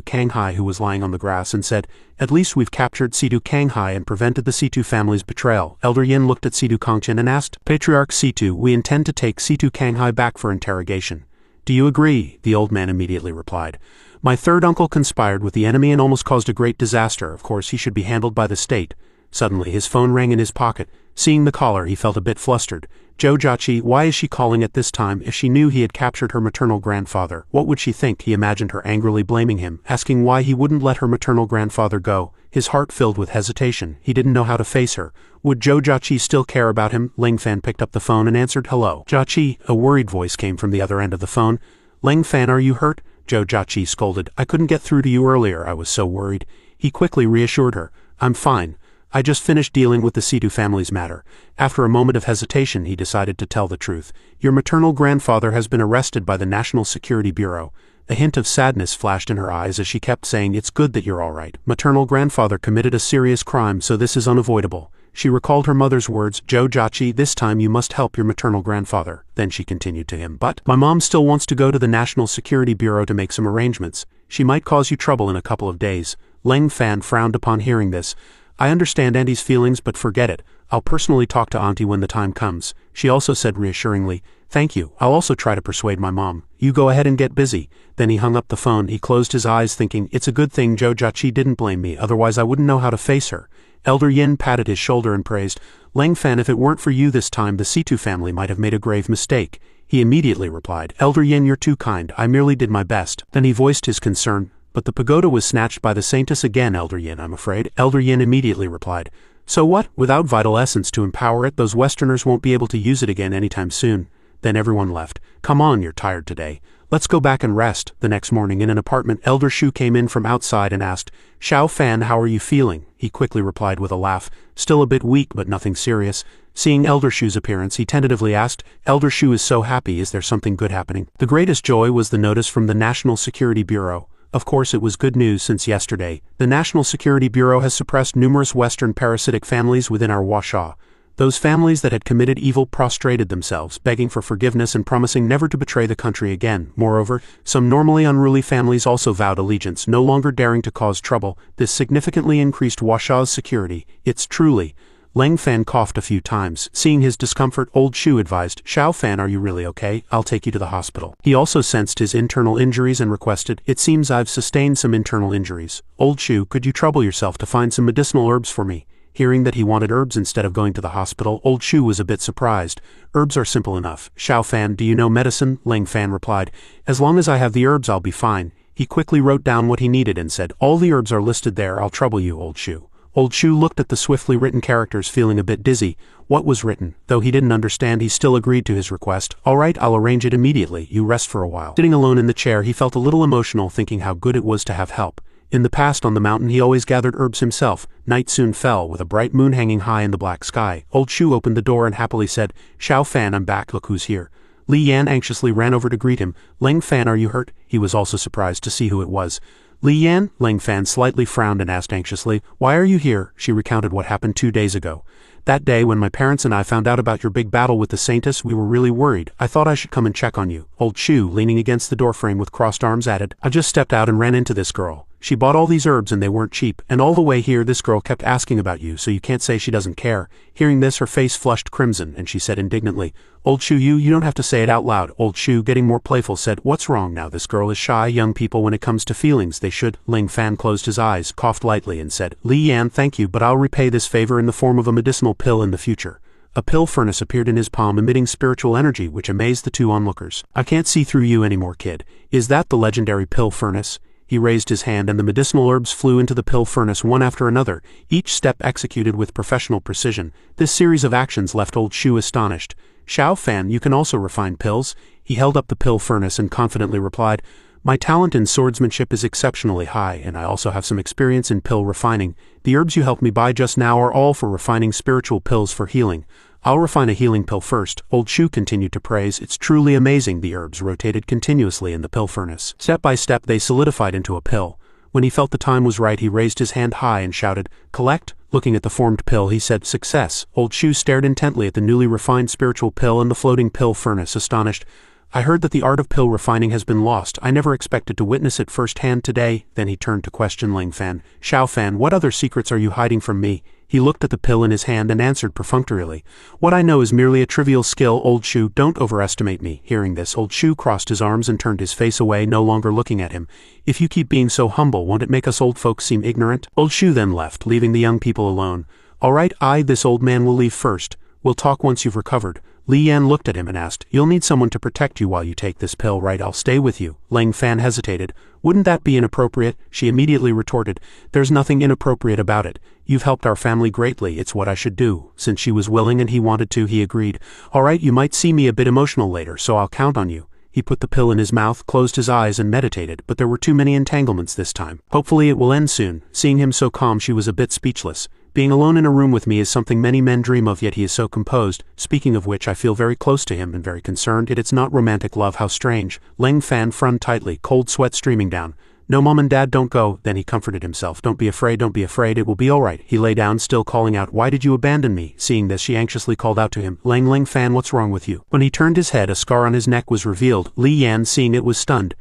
Kanghai, who was lying on the grass, and said, at least we've captured Situ Kanghai and prevented the Situ family's betrayal. Elder Yin looked at Situ Kongchen and asked, Patriarch Situ, we intend to take Situ Kanghai back for interrogation. Do you agree? The old man immediately replied. My third uncle conspired with the enemy and almost caused a great disaster. Of course, he should be handled by the state. Suddenly, his phone rang in his pocket. Seeing the caller, he felt a bit flustered. Jojachi, why is she calling at this time? If she knew he had captured her maternal grandfather, what would she think? He imagined her angrily blaming him, asking why he wouldn't let her maternal grandfather go. His heart filled with hesitation. He didn't know how to face her. Would Jojachi still care about him? Ling Fan picked up the phone and answered, hello. Jachi, a worried voice came from the other end of the phone. Ling Fan, are you hurt? Jojachi scolded. I couldn't get through to you earlier, I was so worried. He quickly reassured her. I'm fine. I just finished dealing with the Situ family's matter. After a moment of hesitation, he decided to tell the truth. Your maternal grandfather has been arrested by the National Security Bureau. A hint of sadness flashed in her eyes as she kept saying, it's good that you're all right. Maternal grandfather committed a serious crime, so this is unavoidable. She recalled her mother's words, Jojachi, this time you must help your maternal grandfather. Then she continued to him, but my mom still wants to go to the National Security Bureau to make some arrangements. She might cause you trouble in a couple of days. Ling Fan frowned upon hearing this. I understand Auntie's feelings, but forget it. I'll personally talk to Auntie when the time comes. She also said reassuringly, thank you. I'll also try to persuade my mom. You go ahead and get busy. Then he hung up the phone. He closed his eyes thinking, it's a good thing Jojachi didn't blame me, otherwise I wouldn't know how to face her. Elder Yin patted his shoulder and praised, Ling Fan, if it weren't for you this time, the Situ family might have made a grave mistake. He immediately replied, Elder Yin, you're too kind. I merely did my best. Then he voiced his concern. But the pagoda was snatched by the saintess again, Elder Yin, I'm afraid. Elder Yin immediately replied, so what? Without vital essence to empower it, those Westerners won't be able to use it again anytime soon. Then everyone left. Come on, you're tired today. Let's go back and rest. The next morning in an apartment, Elder Shu came in from outside and asked, Xiao Fan, how are you feeling? He quickly replied with a laugh, still a bit weak but nothing serious. Seeing Elder Shu's appearance, he tentatively asked, Elder Shu is so happy, is there something good happening? The greatest joy was the notice from the National Security Bureau. Of course it was good news since yesterday. The National Security Bureau has suppressed numerous Western parasitic families within our Washa. Those families that had committed evil prostrated themselves, begging for forgiveness and promising never to betray the country again. Moreover, some normally unruly families also vowed allegiance, no longer daring to cause trouble. This significantly increased Washa's security. It's truly... Ling Fan coughed a few times. Seeing his discomfort, Old Shu advised, Xiao Fan, are you really okay? I'll take you to the hospital. He also sensed his internal injuries and requested, it seems I've sustained some internal injuries. Old Shu, could you trouble yourself to find some medicinal herbs for me? Hearing that he wanted herbs instead of going to the hospital, Old Shu was a bit surprised. Herbs are simple enough. Xiao Fan, do you know medicine? Ling Fan replied, as long as I have the herbs I'll be fine. He quickly wrote down what he needed and said, all the herbs are listed there, I'll trouble you, Old Shu. Old Shu looked at the swiftly written characters, feeling a bit dizzy. What was written? Though he didn't understand, he still agreed to his request. All right, I'll arrange it immediately. You rest for a while. Sitting alone in the chair, he felt a little emotional, thinking how good it was to have help. In the past on the mountain he always gathered herbs himself. Night soon fell, with a bright moon hanging high in the black sky. Old Shu opened the door and happily said, "Xiao Fan, I'm back, look who's here." Li Yan anxiously ran over to greet him. "Leng Fan, are you hurt?" He was also surprised to see who it was. "Li Yan?" Leng Fan slightly frowned and asked anxiously, "Why are you here?" She recounted what happened 2 days ago. "That day when my parents and I found out about your big battle with the Saintess, we were really worried. I thought I should come and check on you." Old Shu, leaning against the doorframe with crossed arms, added, "I just stepped out and ran into this girl. She bought all these herbs and they weren't cheap, and all the way here this girl kept asking about you, so you can't say she doesn't care." Hearing this, her face flushed crimson, and she said indignantly, "Old Shu, you don't have to say it out loud." Old Shu, getting more playful, said, "What's wrong now? This girl is shy. Young people, when it comes to feelings, they should." Ling Fan closed his eyes, coughed lightly, and said, "Li Yan, thank you, but I'll repay this favor in the form of a medicinal pill in the future." A pill furnace appeared in his palm, emitting spiritual energy, which amazed the two onlookers. "I can't see through you anymore, kid. Is that the legendary pill furnace?" He raised his hand and the medicinal herbs flew into the pill furnace one after another, each step executed with professional precision. This series of actions left Old Shu astonished. "Xiao Fan, you can also refine pills?" He held up the pill furnace and confidently replied, "My talent in swordsmanship is exceptionally high, and I also have some experience in pill refining. The herbs you helped me buy just now are all for refining spiritual pills for healing. I'll refine a healing pill first." Old Shu continued to praise. "It's truly amazing." The herbs rotated continuously in the pill furnace. Step by step they solidified into a pill. When he felt the time was right, he raised his hand high and shouted, "Collect." Looking at the formed pill, he said, "Success." Old Shu stared intently at the newly refined spiritual pill and the floating pill furnace, astonished. "I heard that the art of pill refining has been lost. I never expected to witness it firsthand today." Then he turned to question Ling Fan. "Xiao Fan, what other secrets are you hiding from me?" He looked at the pill in his hand and answered perfunctorily, "What I know is merely a trivial skill, Old Shu. Don't overestimate me." Hearing this, Old Shu crossed his arms and turned his face away, no longer looking at him. "If you keep being so humble, won't it make us old folks seem ignorant?" Old Shu then left, leaving the young people alone. "All right, this old man will leave first. We'll talk once you've recovered." Li Yan looked at him and asked, "You'll need someone to protect you while you take this pill, right? I'll stay with you." Ling Fan hesitated. "Wouldn't that be inappropriate?" She immediately retorted, "There's nothing inappropriate about it. You've helped our family greatly. It's what I should do." Since she was willing and he wanted to, he agreed. "All right, you might see me a bit emotional later, so I'll count on you." He put the pill in his mouth, closed his eyes, and meditated, but there were too many entanglements this time. Hopefully it will end soon. Seeing him so calm, she was a bit speechless. "Being alone in a room with me is something many men dream of, yet he is so composed. Speaking of which, I feel very close to him and very concerned. It's not romantic love, how strange." Ling Fan frowned tightly, cold sweat streaming down. "No, Mom and Dad, don't go." Then he comforted himself. Don't be afraid, it will be all right." He lay down, still calling out, "Why did you abandon me?" Seeing this, she anxiously called out to him, Ling Fan, what's wrong with you?" When he turned his head, a scar on his neck was revealed. Li Yan, seeing it, was stunned.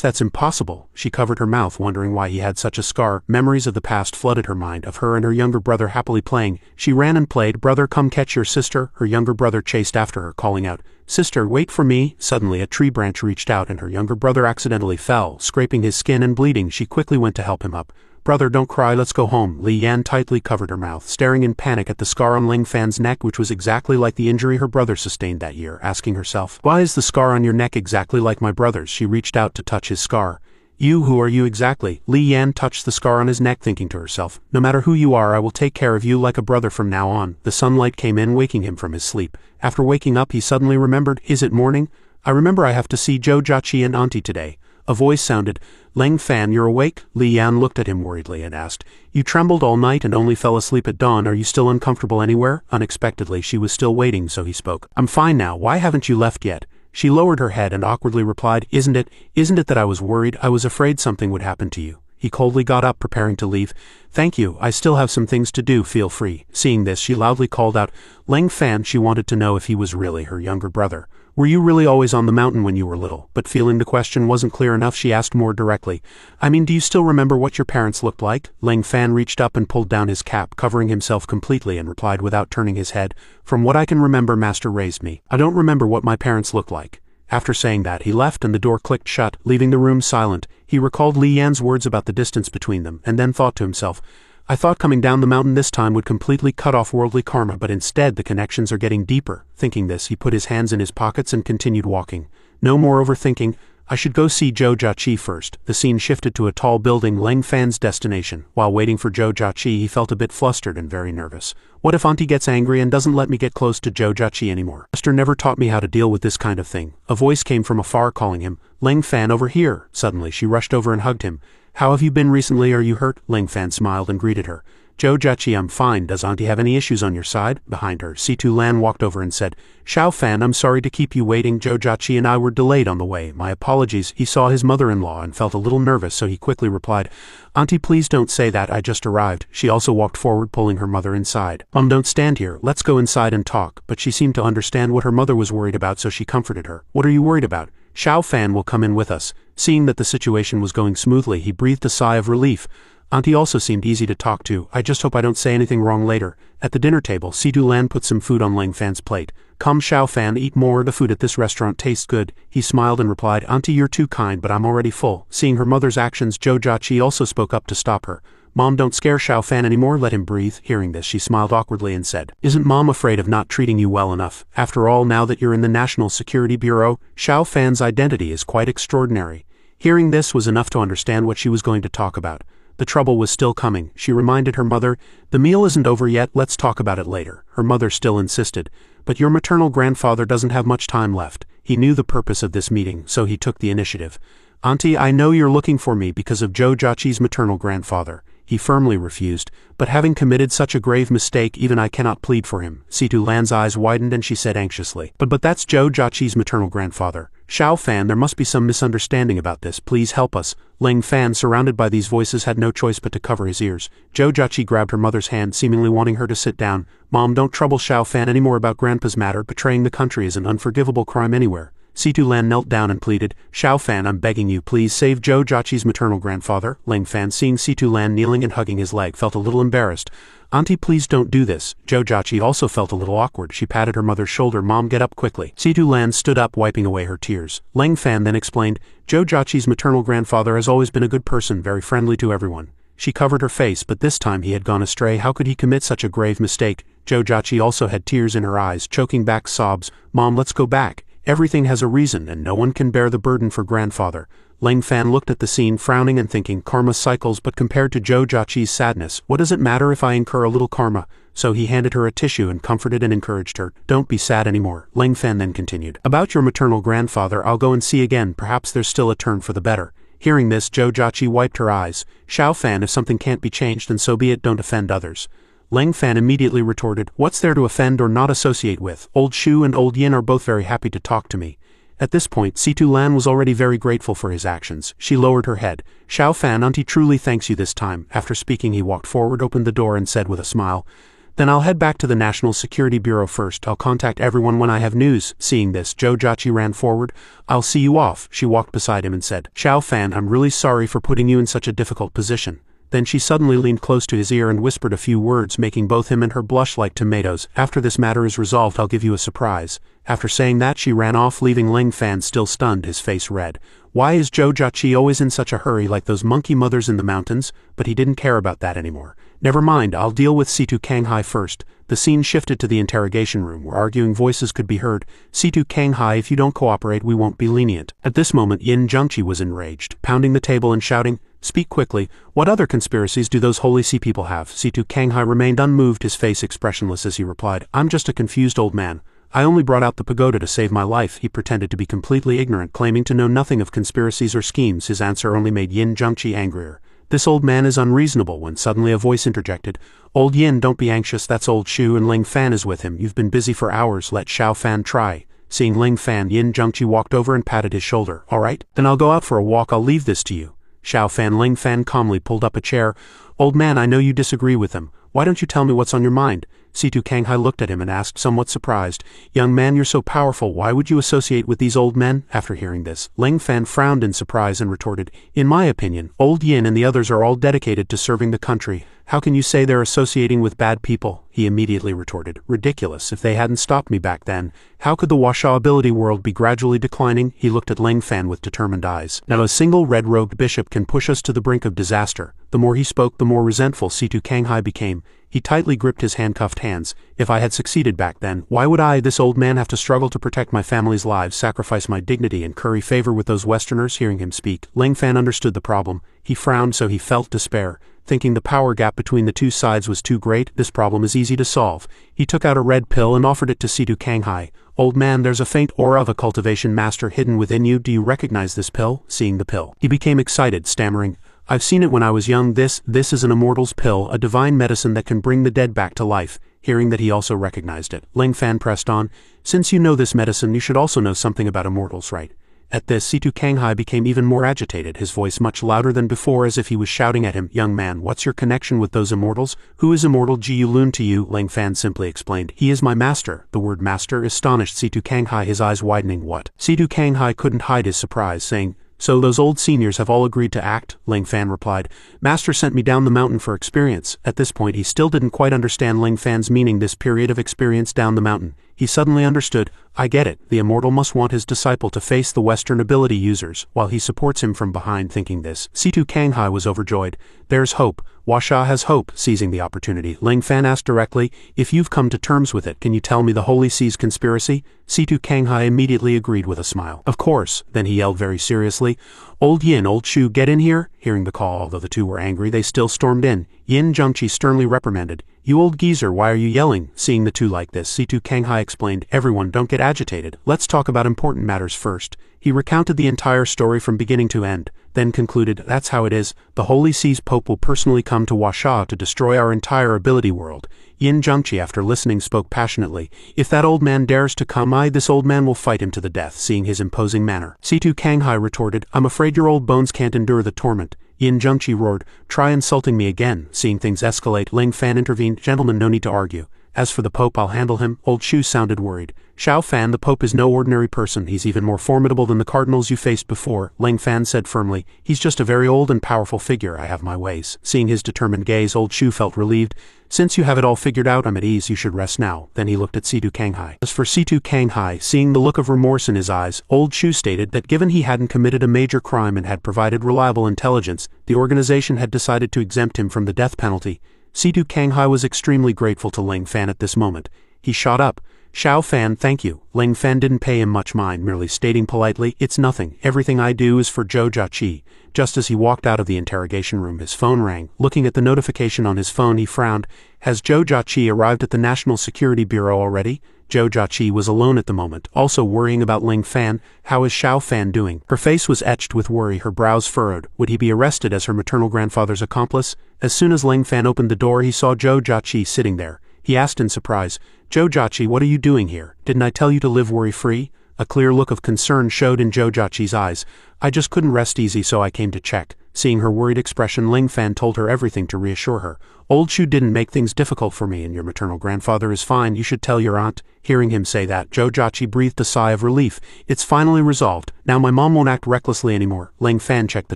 That's impossible." She covered her mouth, wondering why he had such a scar. Memories of the past flooded her mind, of her and her younger brother happily playing. She ran and played, "Brother, come catch your sister." Her younger brother chased after her, calling out, "Sister, wait for me." Suddenly a tree branch reached out and her younger brother accidentally fell, scraping his skin and bleeding. She quickly went to help him up. "Brother, don't cry, let's go home." Li Yan tightly covered her mouth, staring in panic at the scar on Ling Fan's neck, which was exactly like the injury her brother sustained that year, asking herself, "Why is the scar on your neck exactly like my brother's?" She reached out to touch his scar. Who are you exactly?" Li Yan touched the scar on his neck, thinking to herself, "No matter who you are, I will take care of you like a brother from now on." The sunlight came in, waking him from his sleep. After waking up, he suddenly remembered, "Is it morning? I remember I have to see Zhou Jiaqi and Auntie today." A voice sounded, "Ling Fan, you're awake?" Li Yan looked at him worriedly and asked, "You trembled all night and only fell asleep at dawn. Are you still uncomfortable anywhere?" Unexpectedly, she was still waiting, so he spoke. "I'm fine now. Why haven't you left yet?" She lowered her head and awkwardly replied, Isn't it that I was worried? I was afraid something would happen to you." He coldly got up, preparing to leave. "Thank you, I still have some things to do, feel free." Seeing this, she loudly called out, "Ling Fan." She wanted to know if he was really her younger brother. "Were you really always on the mountain when you were little?" But feeling the question wasn't clear enough, she asked more directly, do you still remember what your parents looked like?" Ling Fan reached up and pulled down his cap, covering himself completely, and replied without turning his head, "From what I can remember, Master raised me. I don't remember what my parents looked like." After saying that, he left and the door clicked shut, leaving the room silent. He recalled Li Yan's words about the distance between them, and then thought to himself, "I thought coming down the mountain this time would completely cut off worldly karma, but instead the connections are getting deeper." Thinking this, he put his hands in his pockets and continued walking. No more overthinking. "I should go see Zhou Jiaqi first." The scene shifted to a tall building, Ling Fan's destination. While waiting for Zhou Jiaqi, he felt a bit flustered and very nervous. What if Auntie gets angry and doesn't let me get close to Zhou Jiaqi anymore? Master never taught me how to deal with this kind of thing. A voice came from afar calling him, "Ling Fan, over here." Suddenly she rushed over and hugged him. How have you been recently? Are you hurt? Ling Fan smiled and greeted her. Jojachi, I'm fine. Does auntie have any issues on your side? Behind her, Situ Lan walked over and said, Xiao Fan, I'm sorry to keep you waiting. Jojachi and I were delayed on the way. My apologies. He saw his mother-in-law and felt a little nervous, so he quickly replied, Auntie, please don't say that. I just arrived. She also walked forward, pulling her mother inside. Don't stand here. Let's go inside and talk. But she seemed to understand what her mother was worried about, so she comforted her. What are you worried about? Xiao Fan will come in with us. Seeing that the situation was going smoothly, he breathed a sigh of relief. Auntie also seemed easy to talk to. I just hope I don't say anything wrong later. At the dinner table, Situ Lan put some food on Ling Fan's plate. Come Xiao Fan, eat more. The food at this restaurant tastes good. He smiled and replied, Auntie, you're too kind, but I'm already full. Seeing her mother's actions, Jojachi also spoke up to stop her. Mom, don't scare Xiao Fan anymore. Let him breathe. Hearing this, she smiled awkwardly and said, Isn't Mom afraid of not treating you well enough? After all, now that you're in the National Security Bureau, Xiao Fan's identity is quite extraordinary. Hearing this was enough to understand what she was going to talk about. The trouble was still coming. She reminded her mother, The meal isn't over yet, let's talk about it later. Her mother still insisted, But your maternal grandfather doesn't have much time left. He knew the purpose of this meeting, so he took the initiative. Auntie, I know you're looking for me because of Jojachi's maternal grandfather. He firmly refused, but having committed such a grave mistake, even I cannot plead for him. Situ Lan's eyes widened and she said anxiously, But that's Jojachi's maternal grandfather. Xiao Fan, there must be some misunderstanding about this. Please help us. Ling Fan, surrounded by these voices, had no choice but to cover his ears. Jojachi grabbed her mother's hand, seemingly wanting her to sit down. Mom, don't trouble Xiao Fan anymore about Grandpa's matter. Betraying the country is an unforgivable crime anywhere. Situ Lan knelt down and pleaded, Xiao Fan, I'm begging you, please save Jojachi's maternal grandfather. Ling Fan, seeing Situ Lan kneeling and hugging his leg, felt a little embarrassed. Auntie, please don't do this. Jojachi also felt a little awkward. She patted her mother's shoulder. Mom, get up quickly. Situ Lan stood up, wiping away her tears. Ling Fan then explained, Jojachi's maternal grandfather has always been a good person, very friendly to everyone. She covered her face, but this time he had gone astray. How could he commit such a grave mistake? Jojachi also had tears in her eyes, choking back sobs. Mom, let's go back. Everything has a reason, and no one can bear the burden for grandfather. Ling Fan looked at the scene, frowning and thinking, karma cycles, but compared to Jojachi's sadness, what does it matter if I incur a little karma? So he handed her a tissue and comforted and encouraged her. Don't be sad anymore. Ling Fan then continued, About your maternal grandfather, I'll go and see again. Perhaps there's still a turn for the better. Hearing this, Jojachi wiped her eyes. Xiao Fan, if something can't be changed, then so be it. Don't offend others. Ling Fan immediately retorted, What's there to offend or not associate with? Old Shu and Old Yin are both very happy to talk to me. At this point, Situ Lan was already very grateful for his actions. She lowered her head. Xiao Fan, Auntie truly thanks you this time. After speaking, he walked forward, opened the door, and said with a smile, Then I'll head back to the National Security Bureau first. I'll contact everyone when I have news. Seeing this, Jojachi ran forward. I'll see you off. She walked beside him and said, Xiao Fan, I'm really sorry for putting you in such a difficult position. Then she suddenly leaned close to his ear and whispered a few words, making both him and her blush like tomatoes. After this matter is resolved, I'll give you a surprise. After saying that, she ran off, leaving Ling Fan still stunned, his face red. Why is Jojachi always in such a hurry, like those monkey mothers in the mountains? But he didn't care about that anymore. Never mind, I'll deal with Situ Kanghai first. The scene shifted to the interrogation room, where arguing voices could be heard. Situ Kanghai, if you don't cooperate, we won't be lenient. At this moment, Yin Zhengqi was enraged, pounding the table and shouting, Speak quickly. What other conspiracies do those holy sea people have? Situ Kanghai remained unmoved, his face expressionless as he replied, I'm just a confused old man. I only brought out the pagoda to save my life. He pretended to be completely ignorant, claiming to know nothing of conspiracies or schemes. His answer only made Yin Zhengqi angrier. This old man is unreasonable. When suddenly a voice interjected, Old Yin, don't be anxious, that's old Shu and Ling Fan is with him. You've been busy for hours, let Xiao Fan try. Seeing Ling Fan, Yin Zhengqi walked over and patted his shoulder. All right, then I'll go out for a walk, I'll leave this to you. Xiao Fan, Ling Fan calmly pulled up a chair. Old man, I know you disagree with him. Why don't you tell me what's on your mind? Situ Kanghai looked at him and asked, somewhat surprised, Young man, you're so powerful, why would you associate with these old men? After hearing this, Ling Fan frowned in surprise and retorted, In my opinion, Old Yin and the others are all dedicated to serving the country. How can you say they're associating with bad people? He immediately retorted, Ridiculous, if they hadn't stopped me back then. How could the Washa ability world be gradually declining? He looked at Ling Fan with determined eyes. Now a single red-robed bishop can push us to the brink of disaster. The more he spoke, the more resentful Situ Kanghai became. He tightly gripped his handcuffed hands. If I had succeeded back then, why would I, this old man, have to struggle to protect my family's lives, sacrifice my dignity, and curry favor with those Westerners? Hearing him speak, Ling Fan understood the problem. He frowned, so he felt despair. Thinking the power gap between the two sides was too great, this problem is easy to solve. He took out a red pill and offered it to Situ Kanghai. Old man, there's a faint aura of a cultivation master hidden within you. Do you recognize this pill? Seeing the pill, he became excited, stammering, I've seen it when I was young. This is an immortal's pill, a divine medicine that can bring the dead back to life. Hearing that he also recognized it, Ling Fan pressed on, since you know this medicine, you should also know something about immortals, right? At this, Situ Kanghai became even more agitated, his voice much louder than before, as if he was shouting at him. Young man, what's your connection with those immortals? Who is immortal Ji Lun to you? Ling Fan simply explained. He is my master. The word master astonished Situ Kanghai, his eyes widening. What? Situ Kanghai couldn't hide his surprise, saying, so those old seniors have all agreed to act? Ling Fan replied. Master sent me down the mountain for experience. At this point he still didn't quite understand Ling Fan's meaning, this period of experience down the mountain. He suddenly understood. I get it. The immortal must want his disciple to face the Western ability users, while he supports him from behind. Thinking this, Situ Kanghai was overjoyed. There's hope. Washa has hope. Seizing the opportunity, Ling Fan asked directly, if you've come to terms with it, can you tell me the Holy Sea's conspiracy? Situ Kanghai immediately agreed with a smile. Of course. Then he yelled very seriously, Old Yin, Old Shu, get in here. Hearing the call, although the two were angry, they still stormed in. Yin Zhengqi sternly reprimanded, you old geezer, why are you yelling? Seeing the two like this, Situ Kanghai explained, everyone don't get agitated. Let's talk about important matters first. He recounted the entire story from beginning to end, then concluded, that's how it is. The Holy Sea's Pope will personally come to Washa to destroy our entire ability world. Yin Zhengqi, after listening, spoke passionately. If that old man dares to come, this old man will fight him to the death. Seeing his imposing manner, Situ Kanghai retorted, I'm afraid your old bones can't endure the torment. Yin Zhengqi roared, try insulting me again. Seeing things escalate, Ling Fan intervened, gentlemen, no need to argue. As for the Pope, I'll handle him. Old Shu sounded worried. Xiao Fan, the Pope is no ordinary person. He's even more formidable than the cardinals you faced before. Ling Fan said firmly. He's just a very old and powerful figure. I have my ways. Seeing his determined gaze, Old Shu felt relieved. Since you have it all figured out, I'm at ease. You should rest now. Then he looked at Situ Kanghai. As for Situ Kanghai, seeing the look of remorse in his eyes, Old Shu stated that given he hadn't committed a major crime and had provided reliable intelligence, the organization had decided to exempt him from the death penalty. Situ Kanghai was extremely grateful to Ling Fan at this moment. He shot up. Xiao Fan, thank you. Ling Fan didn't pay him much mind, merely stating politely, it's nothing. Everything I do is for Zhou Jiaqi. Just as he walked out of the interrogation room, his phone rang. Looking at the notification on his phone, he frowned. Has Zhou Jiaqi arrived at the National Security Bureau already? Zhou Jiaqi was alone at the moment, also worrying about Ling Fan. How is Xiao Fan doing? Her face was etched with worry, her brows furrowed. Would he be arrested as her maternal grandfather's accomplice? As soon as Ling Fan opened the door, he saw Zhou Jiaqi sitting there. He asked in surprise, Zhou Jiaqi, what are you doing here? Didn't I tell you to live worry-free? A clear look of concern showed in Zhou Jiaqi's eyes. I just couldn't rest easy, so I came to check. Seeing her worried expression, Ling Fan told her everything to reassure her. Old Shu didn't make things difficult for me, and your maternal grandfather is fine. You should tell your aunt. Hearing him say that, Zhou Jiaqi breathed a sigh of relief. It's finally resolved. Now my mom won't act recklessly anymore. Ling Fan checked the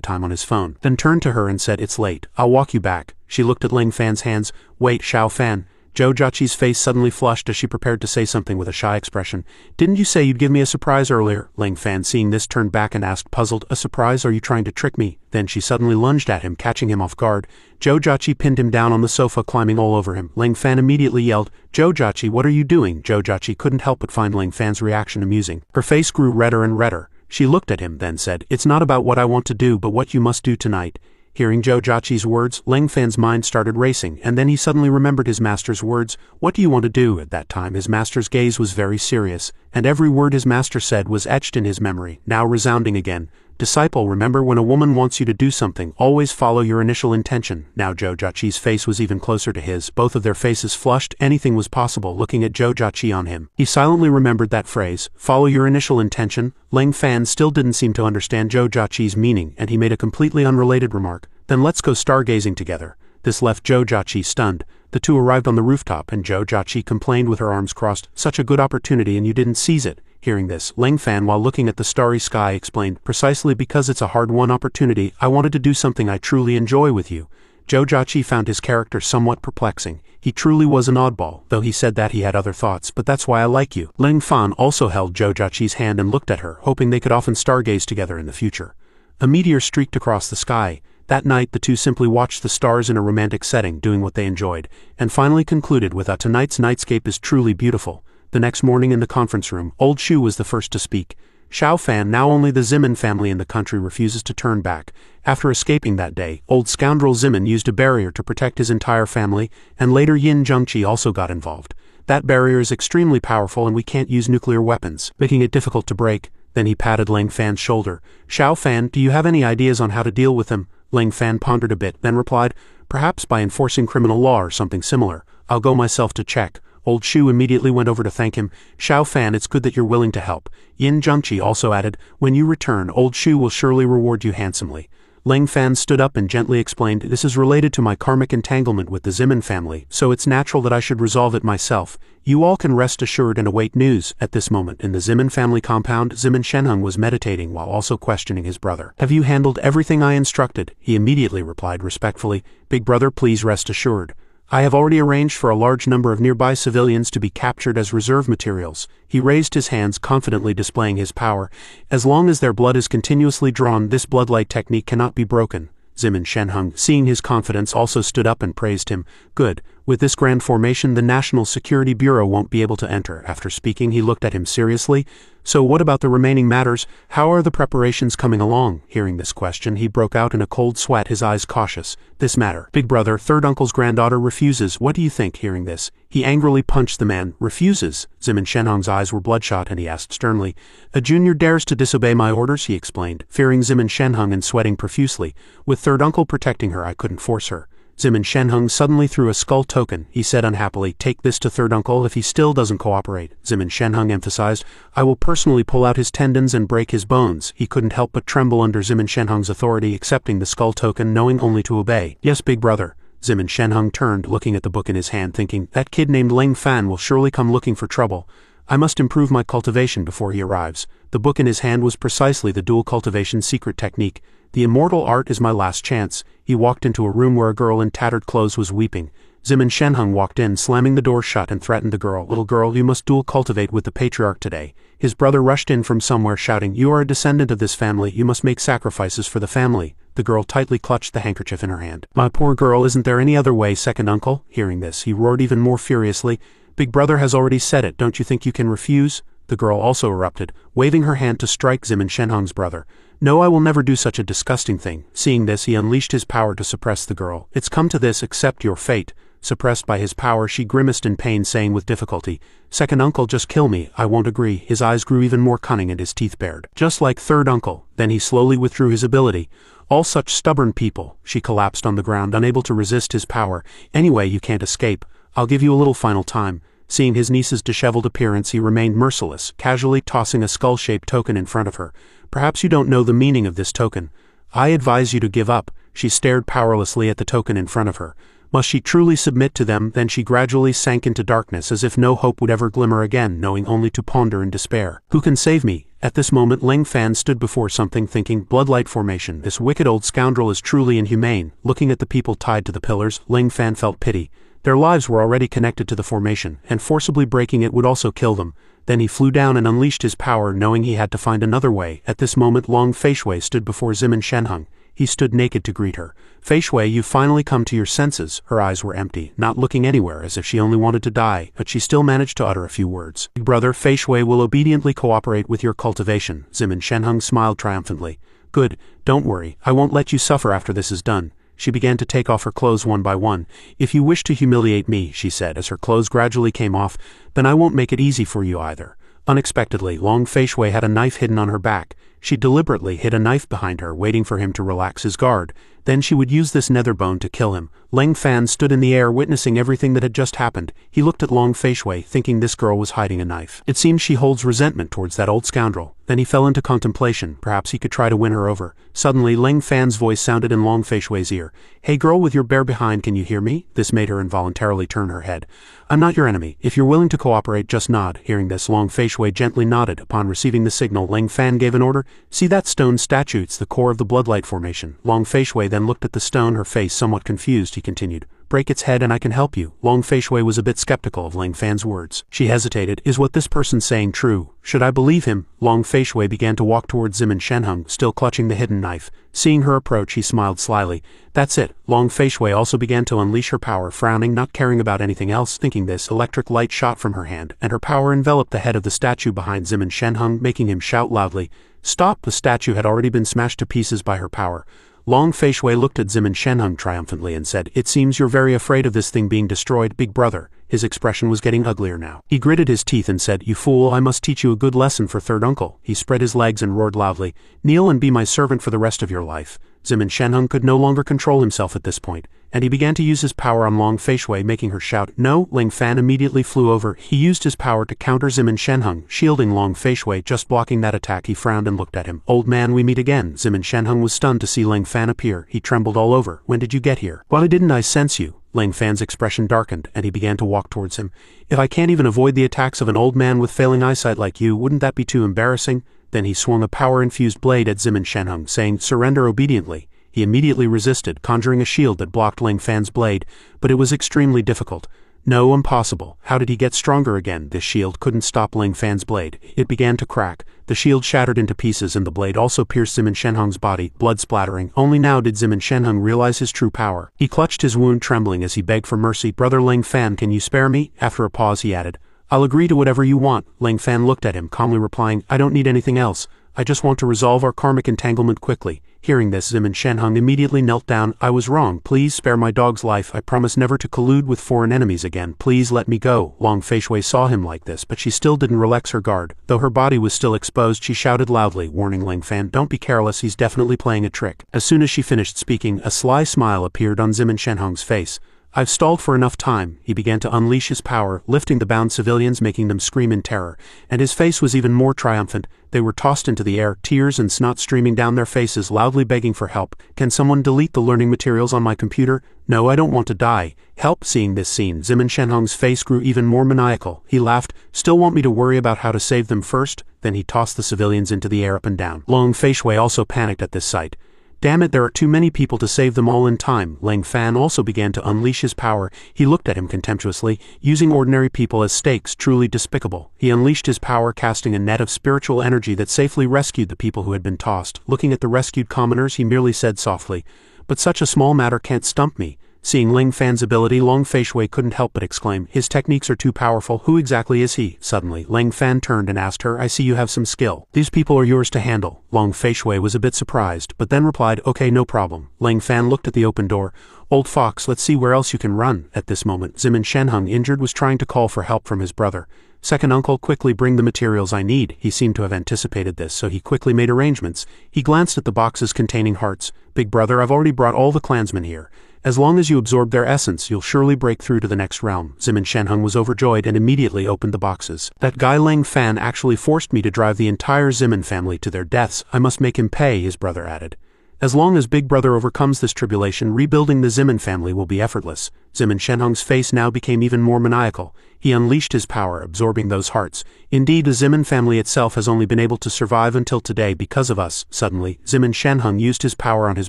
time on his phone, then turned to her and said, it's late. I'll walk you back. She looked at Ling Fan's hands. Wait, Xiao Fan. Zhou Jiaqi's face suddenly flushed as she prepared to say something with a shy expression. Didn't you say you'd give me a surprise earlier? Ling Fan, seeing this, turned back and asked, puzzled, a surprise? Are you trying to trick me? Then she suddenly lunged at him, catching him off guard. Zhou Jiaqi pinned him down on the sofa, climbing all over him. Ling Fan immediately yelled, Zhou Jiaqi, what are you doing? Zhou Jiaqi couldn't help but find Ling Fan's reaction amusing. Her face grew redder and redder. She looked at him, then said, it's not about what I want to do, but what you must do tonight. Hearing Zhou Jiaqi's words, Ling Fan's mind started racing, and then he suddenly remembered his master's words. What do you want to do? At that time his master's gaze was very serious, and every word his master said was etched in his memory, now resounding again. Disciple, remember, when a woman wants you to do something, always follow your initial intention. Now Zhou Jiaqi's face was even closer to his. Both of their faces flushed. Anything was possible looking at Zhou Jiaqi on him. He silently remembered that phrase, follow your initial intention. Ling Fan still didn't seem to understand Zhou Jiaqi's meaning, and he made a completely unrelated remark. Then let's go stargazing together. This left Zhou Jiaqi stunned. The two arrived on the rooftop, and Zhou Jiaqi complained with her arms crossed, such a good opportunity and you didn't seize it. Hearing this, Ling Fan, while looking at the starry sky, explained, precisely because it's a hard-won opportunity, I wanted to do something I truly enjoy with you. Zhou Jiaqi found his character somewhat perplexing. He truly was an oddball, though he said that he had other thoughts, but that's why I like you. Ling Fan also held Zhou Jiaqi's hand and looked at her, hoping they could often stargaze together in the future. A meteor streaked across the sky. That night the two simply watched the stars in a romantic setting, doing what they enjoyed, and finally concluded with a tonight's nightscape is truly beautiful. The next morning in the conference room, Old Shu was the first to speak. Xiao Fan, now only the Zimin family in the country, refuses to turn back. After escaping that day, old scoundrel Zimin used a barrier to protect his entire family, and later Yin Zhengqi also got involved. That barrier is extremely powerful and we can't use nuclear weapons, making it difficult to break. Then he patted Ling Fan's shoulder. Xiao Fan, do you have any ideas on how to deal with them? Ling Fan pondered a bit, then replied, "Perhaps by enforcing criminal law or something similar. I'll go myself to check." Old Shu immediately went over to thank him. "Xiao Fan, it's good that you're willing to help." Yin Zhengqi also added, "When you return, Old Shu will surely reward you handsomely." Ling Fan stood up and gently explained, "This is related to my karmic entanglement with the Zimin family, so it's natural that I should resolve it myself. You all can rest assured and await news." At this moment, in the Zimin family compound, Zimin Shenhung was meditating while also questioning his brother. "Have you handled everything I instructed?" He immediately replied respectfully, "Big brother, please rest assured. I have already arranged for a large number of nearby civilians to be captured as reserve materials." He raised his hands, confidently displaying his power. "As long as their blood is continuously drawn, this bloodlight technique cannot be broken." Zimin Shenhung, seeing his confidence, also stood up and praised him. "Good. With this grand formation, the National Security Bureau won't be able to enter." After speaking, he looked at him seriously. "So what about the remaining matters? How are the preparations coming along?" Hearing this question, he broke out in a cold sweat, his eyes cautious. "This matter. Big brother, third uncle's granddaughter refuses. What do you think?" Hearing this, he angrily punched the man. "Refuses?" Zimin Shenhung's eyes were bloodshot and he asked sternly. "A junior dares to disobey my orders," he explained, fearing Zimin Shenhung and sweating profusely. "With third uncle protecting her, I couldn't force her." Zimin Shenhung suddenly threw a skull token. He said unhappily, "Take this to third uncle if he still doesn't cooperate." Zimin Shenhung emphasized, "I will personally pull out his tendons and break his bones." He couldn't help but tremble under Zimin Shenhung's authority, accepting the skull token, knowing only to obey. "Yes, big brother." Zimin Shenhung turned, looking at the book in his hand, thinking, "That kid named Ling Fan will surely come looking for trouble. I must improve my cultivation before he arrives." The book in his hand was precisely the dual cultivation secret technique. "The immortal art is my last chance." He walked into a room where a girl in tattered clothes was weeping. Zimin Shenhung walked in, slamming the door shut, and threatened the girl. "Little girl, you must dual cultivate with the patriarch today." His brother rushed in from somewhere shouting, "You are a descendant of this family, you must make sacrifices for the family." The girl tightly clutched the handkerchief in her hand. "My poor girl, isn't there any other way, second uncle?" Hearing this, he roared even more furiously. "Big brother has already said it, don't you think you can refuse?" The girl also erupted, waving her hand to strike Zimin Shenhung's brother. "No, I will never do such a disgusting thing." Seeing this, he unleashed his power to suppress the girl. "It's come to this, accept your fate." Suppressed by his power, she grimaced in pain, saying with difficulty, "Second uncle, just kill me." "I won't agree." His eyes grew even more cunning and his teeth bared. "Just like third uncle." Then he slowly withdrew his ability. "All such stubborn people." She collapsed on the ground, unable to resist his power. "Anyway, you can't escape. I'll give you a little final time." Seeing his niece's disheveled appearance, he remained merciless, casually tossing a skull-shaped token in front of her. "Perhaps you don't know the meaning of this token. I advise you to give up." She stared powerlessly at the token in front of her. Must she truly submit to them? Then she gradually sank into darkness, as if no hope would ever glimmer again, knowing only to ponder in despair. "Who can save me?" At this moment, Ling Fan stood before something, thinking, "Bloodlight formation. This wicked old scoundrel is truly inhumane." Looking at the people tied to the pillars, Ling Fan felt pity. Their lives were already connected to the formation, and forcibly breaking it would also kill them. Then he flew down and unleashed his power, knowing he had to find another way. At this moment, Long Feishui stood before Zimin Shenhung. He stood naked to greet her. "Feishui, you've finally come to your senses." Her eyes were empty, not looking anywhere, as if she only wanted to die, but she still managed to utter a few words. "Brother, Feishui will obediently cooperate with your cultivation." Zimin Shenhung smiled triumphantly. "Good, don't worry, I won't let you suffer after this is done." She began to take off her clothes one by one. "If you wish to humiliate me," she said, as her clothes gradually came off, "then I won't make it easy for you either." Unexpectedly, Long Feishui had a knife hidden on her back. She deliberately hid a knife behind her, waiting for him to relax his guard. Then she would use this nether bone to kill him. Ling Fan stood in the air, witnessing everything that had just happened. He looked at Long Feishui, thinking this girl was hiding a knife. It seems she holds resentment towards that old scoundrel. Then he fell into contemplation. Perhaps he could try to win her over. Suddenly, Ling Fan's voice sounded in Long Feishui's ear. "Hey girl with your bear behind, can you hear me?" This made her involuntarily turn her head. "I'm not your enemy. If you're willing to cooperate, just nod." Hearing this, Long Feishui gently nodded. Upon receiving the signal, Ling Fan gave an order. "See that stone statue? It's the core of the bloodlight formation." Long Feishui then looked at the stone, her face somewhat confused. He continued, "Break its head and I can help you." Long Feishui was a bit skeptical of Ling Fan's words. She hesitated. "Is what this person saying true? Should I believe him?" Long Feishui began to walk towards Zimin Shenhung, still clutching the hidden knife. Seeing her approach, he smiled slyly. "That's it." Long Feishui also began to unleash her power, frowning, not caring about anything else. Thinking this, electric light shot from her hand, and her power enveloped the head of the statue behind Zimin Shenhung, making him shout loudly, "Stop!" The statue had already been smashed to pieces by her power. Long Feishui looked at Zimin Shenhung triumphantly and said, "It seems you're very afraid of this thing being destroyed, big brother." His expression was getting uglier now. He gritted his teeth and said, "You fool, I must teach you a good lesson for third uncle." He spread his legs and roared loudly, "Kneel and be my servant for the rest of your life." Zimin Shenhung could no longer control himself at this point, and he began to use his power on Long Fei Shui, making her shout, "No!" Ling Fan immediately flew over. He used his power to counter Zimin Shenhung, shielding Long Fei Shui, just blocking that attack. He frowned and looked at him. "Old man, we meet again." Zimin Shenhung was stunned to see Ling Fan appear. He trembled all over. "When did you get here?" "Why didn't I sense you?" Ling Fan's expression darkened, and he began to walk towards him. "If I can't even avoid the attacks of an old man with failing eyesight like you, wouldn't that be too embarrassing?" Then he swung a power-infused blade at Zimin Shenhung, saying, "Surrender obediently." He immediately resisted, conjuring a shield that blocked Ling Fan's blade, but it was extremely difficult. No, impossible. How did he get stronger again? This shield couldn't stop Ling Fan's blade. It began to crack. The shield shattered into pieces and the blade also pierced Zimin Shenhung's body, blood splattering. Only now did Zimin Shenhung realize his true power. He clutched his wound, trembling as he begged for mercy. "Brother Ling Fan, can you spare me?" After a pause he added, "I'll agree to whatever you want." Ling Fan looked at him, calmly replying, "I don't need anything else. I just want to resolve our karmic entanglement quickly." Hearing this, Zimin Shenhung immediately knelt down. "I was wrong. Please spare my dog's life. I promise never to collude with foreign enemies again. Please let me go." Long Fei Shui saw him like this, but she still didn't relax her guard. Though her body was still exposed, she shouted loudly, warning Ling Fan, "Don't be careless, he's definitely playing a trick." As soon as she finished speaking, a sly smile appeared on Zimin Shenhung's face. "I've stalled for enough time." He began to unleash his power, lifting the bound civilians, making them scream in terror. And his face was even more triumphant. They were tossed into the air, tears and snot streaming down their faces, loudly begging for help. "Can someone delete the learning materials on my computer? No, I don't want to die. Help!" Seeing this scene, Zimin Shenhung's face grew even more maniacal. He laughed. "Still want me to worry about how to save them first?" Then he tossed the civilians into the air up and down. Long Fei Shui also panicked at this sight. "Damn it, there are too many people to save them all in time." Ling Fan also began to unleash his power. He looked at him contemptuously, using ordinary people as stakes, truly despicable. He unleashed his power, casting a net of spiritual energy that safely rescued the people who had been tossed. Looking at the rescued commoners, he merely said softly, "But such a small matter can't stump me." Seeing Ling Fan's ability, Long Fei Shui couldn't help but exclaim, "His techniques are too powerful. Who exactly is he?" Suddenly, Ling Fan turned and asked her, "I see you have some skill. These people are yours to handle." Long Fei Shui was a bit surprised, but then replied, "Okay, no problem." Ling Fan looked at the open door. "Old fox, let's see where else you can run." At this moment, Zimin Shenhung, injured, was trying to call for help from his brother. "Second uncle, quickly bring the materials I need." He seemed to have anticipated this, so he quickly made arrangements. He glanced at the boxes containing hearts. "Big brother, I've already brought all the clansmen here. As long as you absorb their essence, you'll surely break through to the next realm." Zimin Shenhung was overjoyed and immediately opened the boxes. "That guy Ling Fan actually forced me to drive the entire Zimin family to their deaths. I must make him pay," his brother added. "As long as Big Brother overcomes this tribulation, rebuilding the Zimin family will be effortless." Zimin Shenhung's face now became even more maniacal. He unleashed his power, absorbing those hearts. "Indeed, the Zimin family itself has only been able to survive until today because of us." Suddenly, Zimin Shenhung used his power on his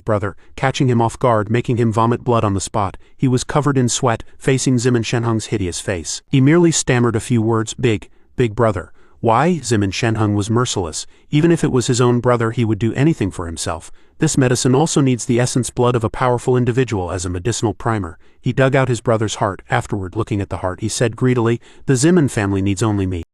brother, catching him off guard, making him vomit blood on the spot. He was covered in sweat, facing Zimin Shenhung's hideous face. He merely stammered a few words, Big brother. Why?" Zimin Shenhung was merciless. Even if it was his own brother, he would do anything for himself. "This medicine also needs the essence blood of a powerful individual as a medicinal primer." He dug out his brother's heart. Afterward, looking at the heart, he said greedily, "The Zimin family needs only me."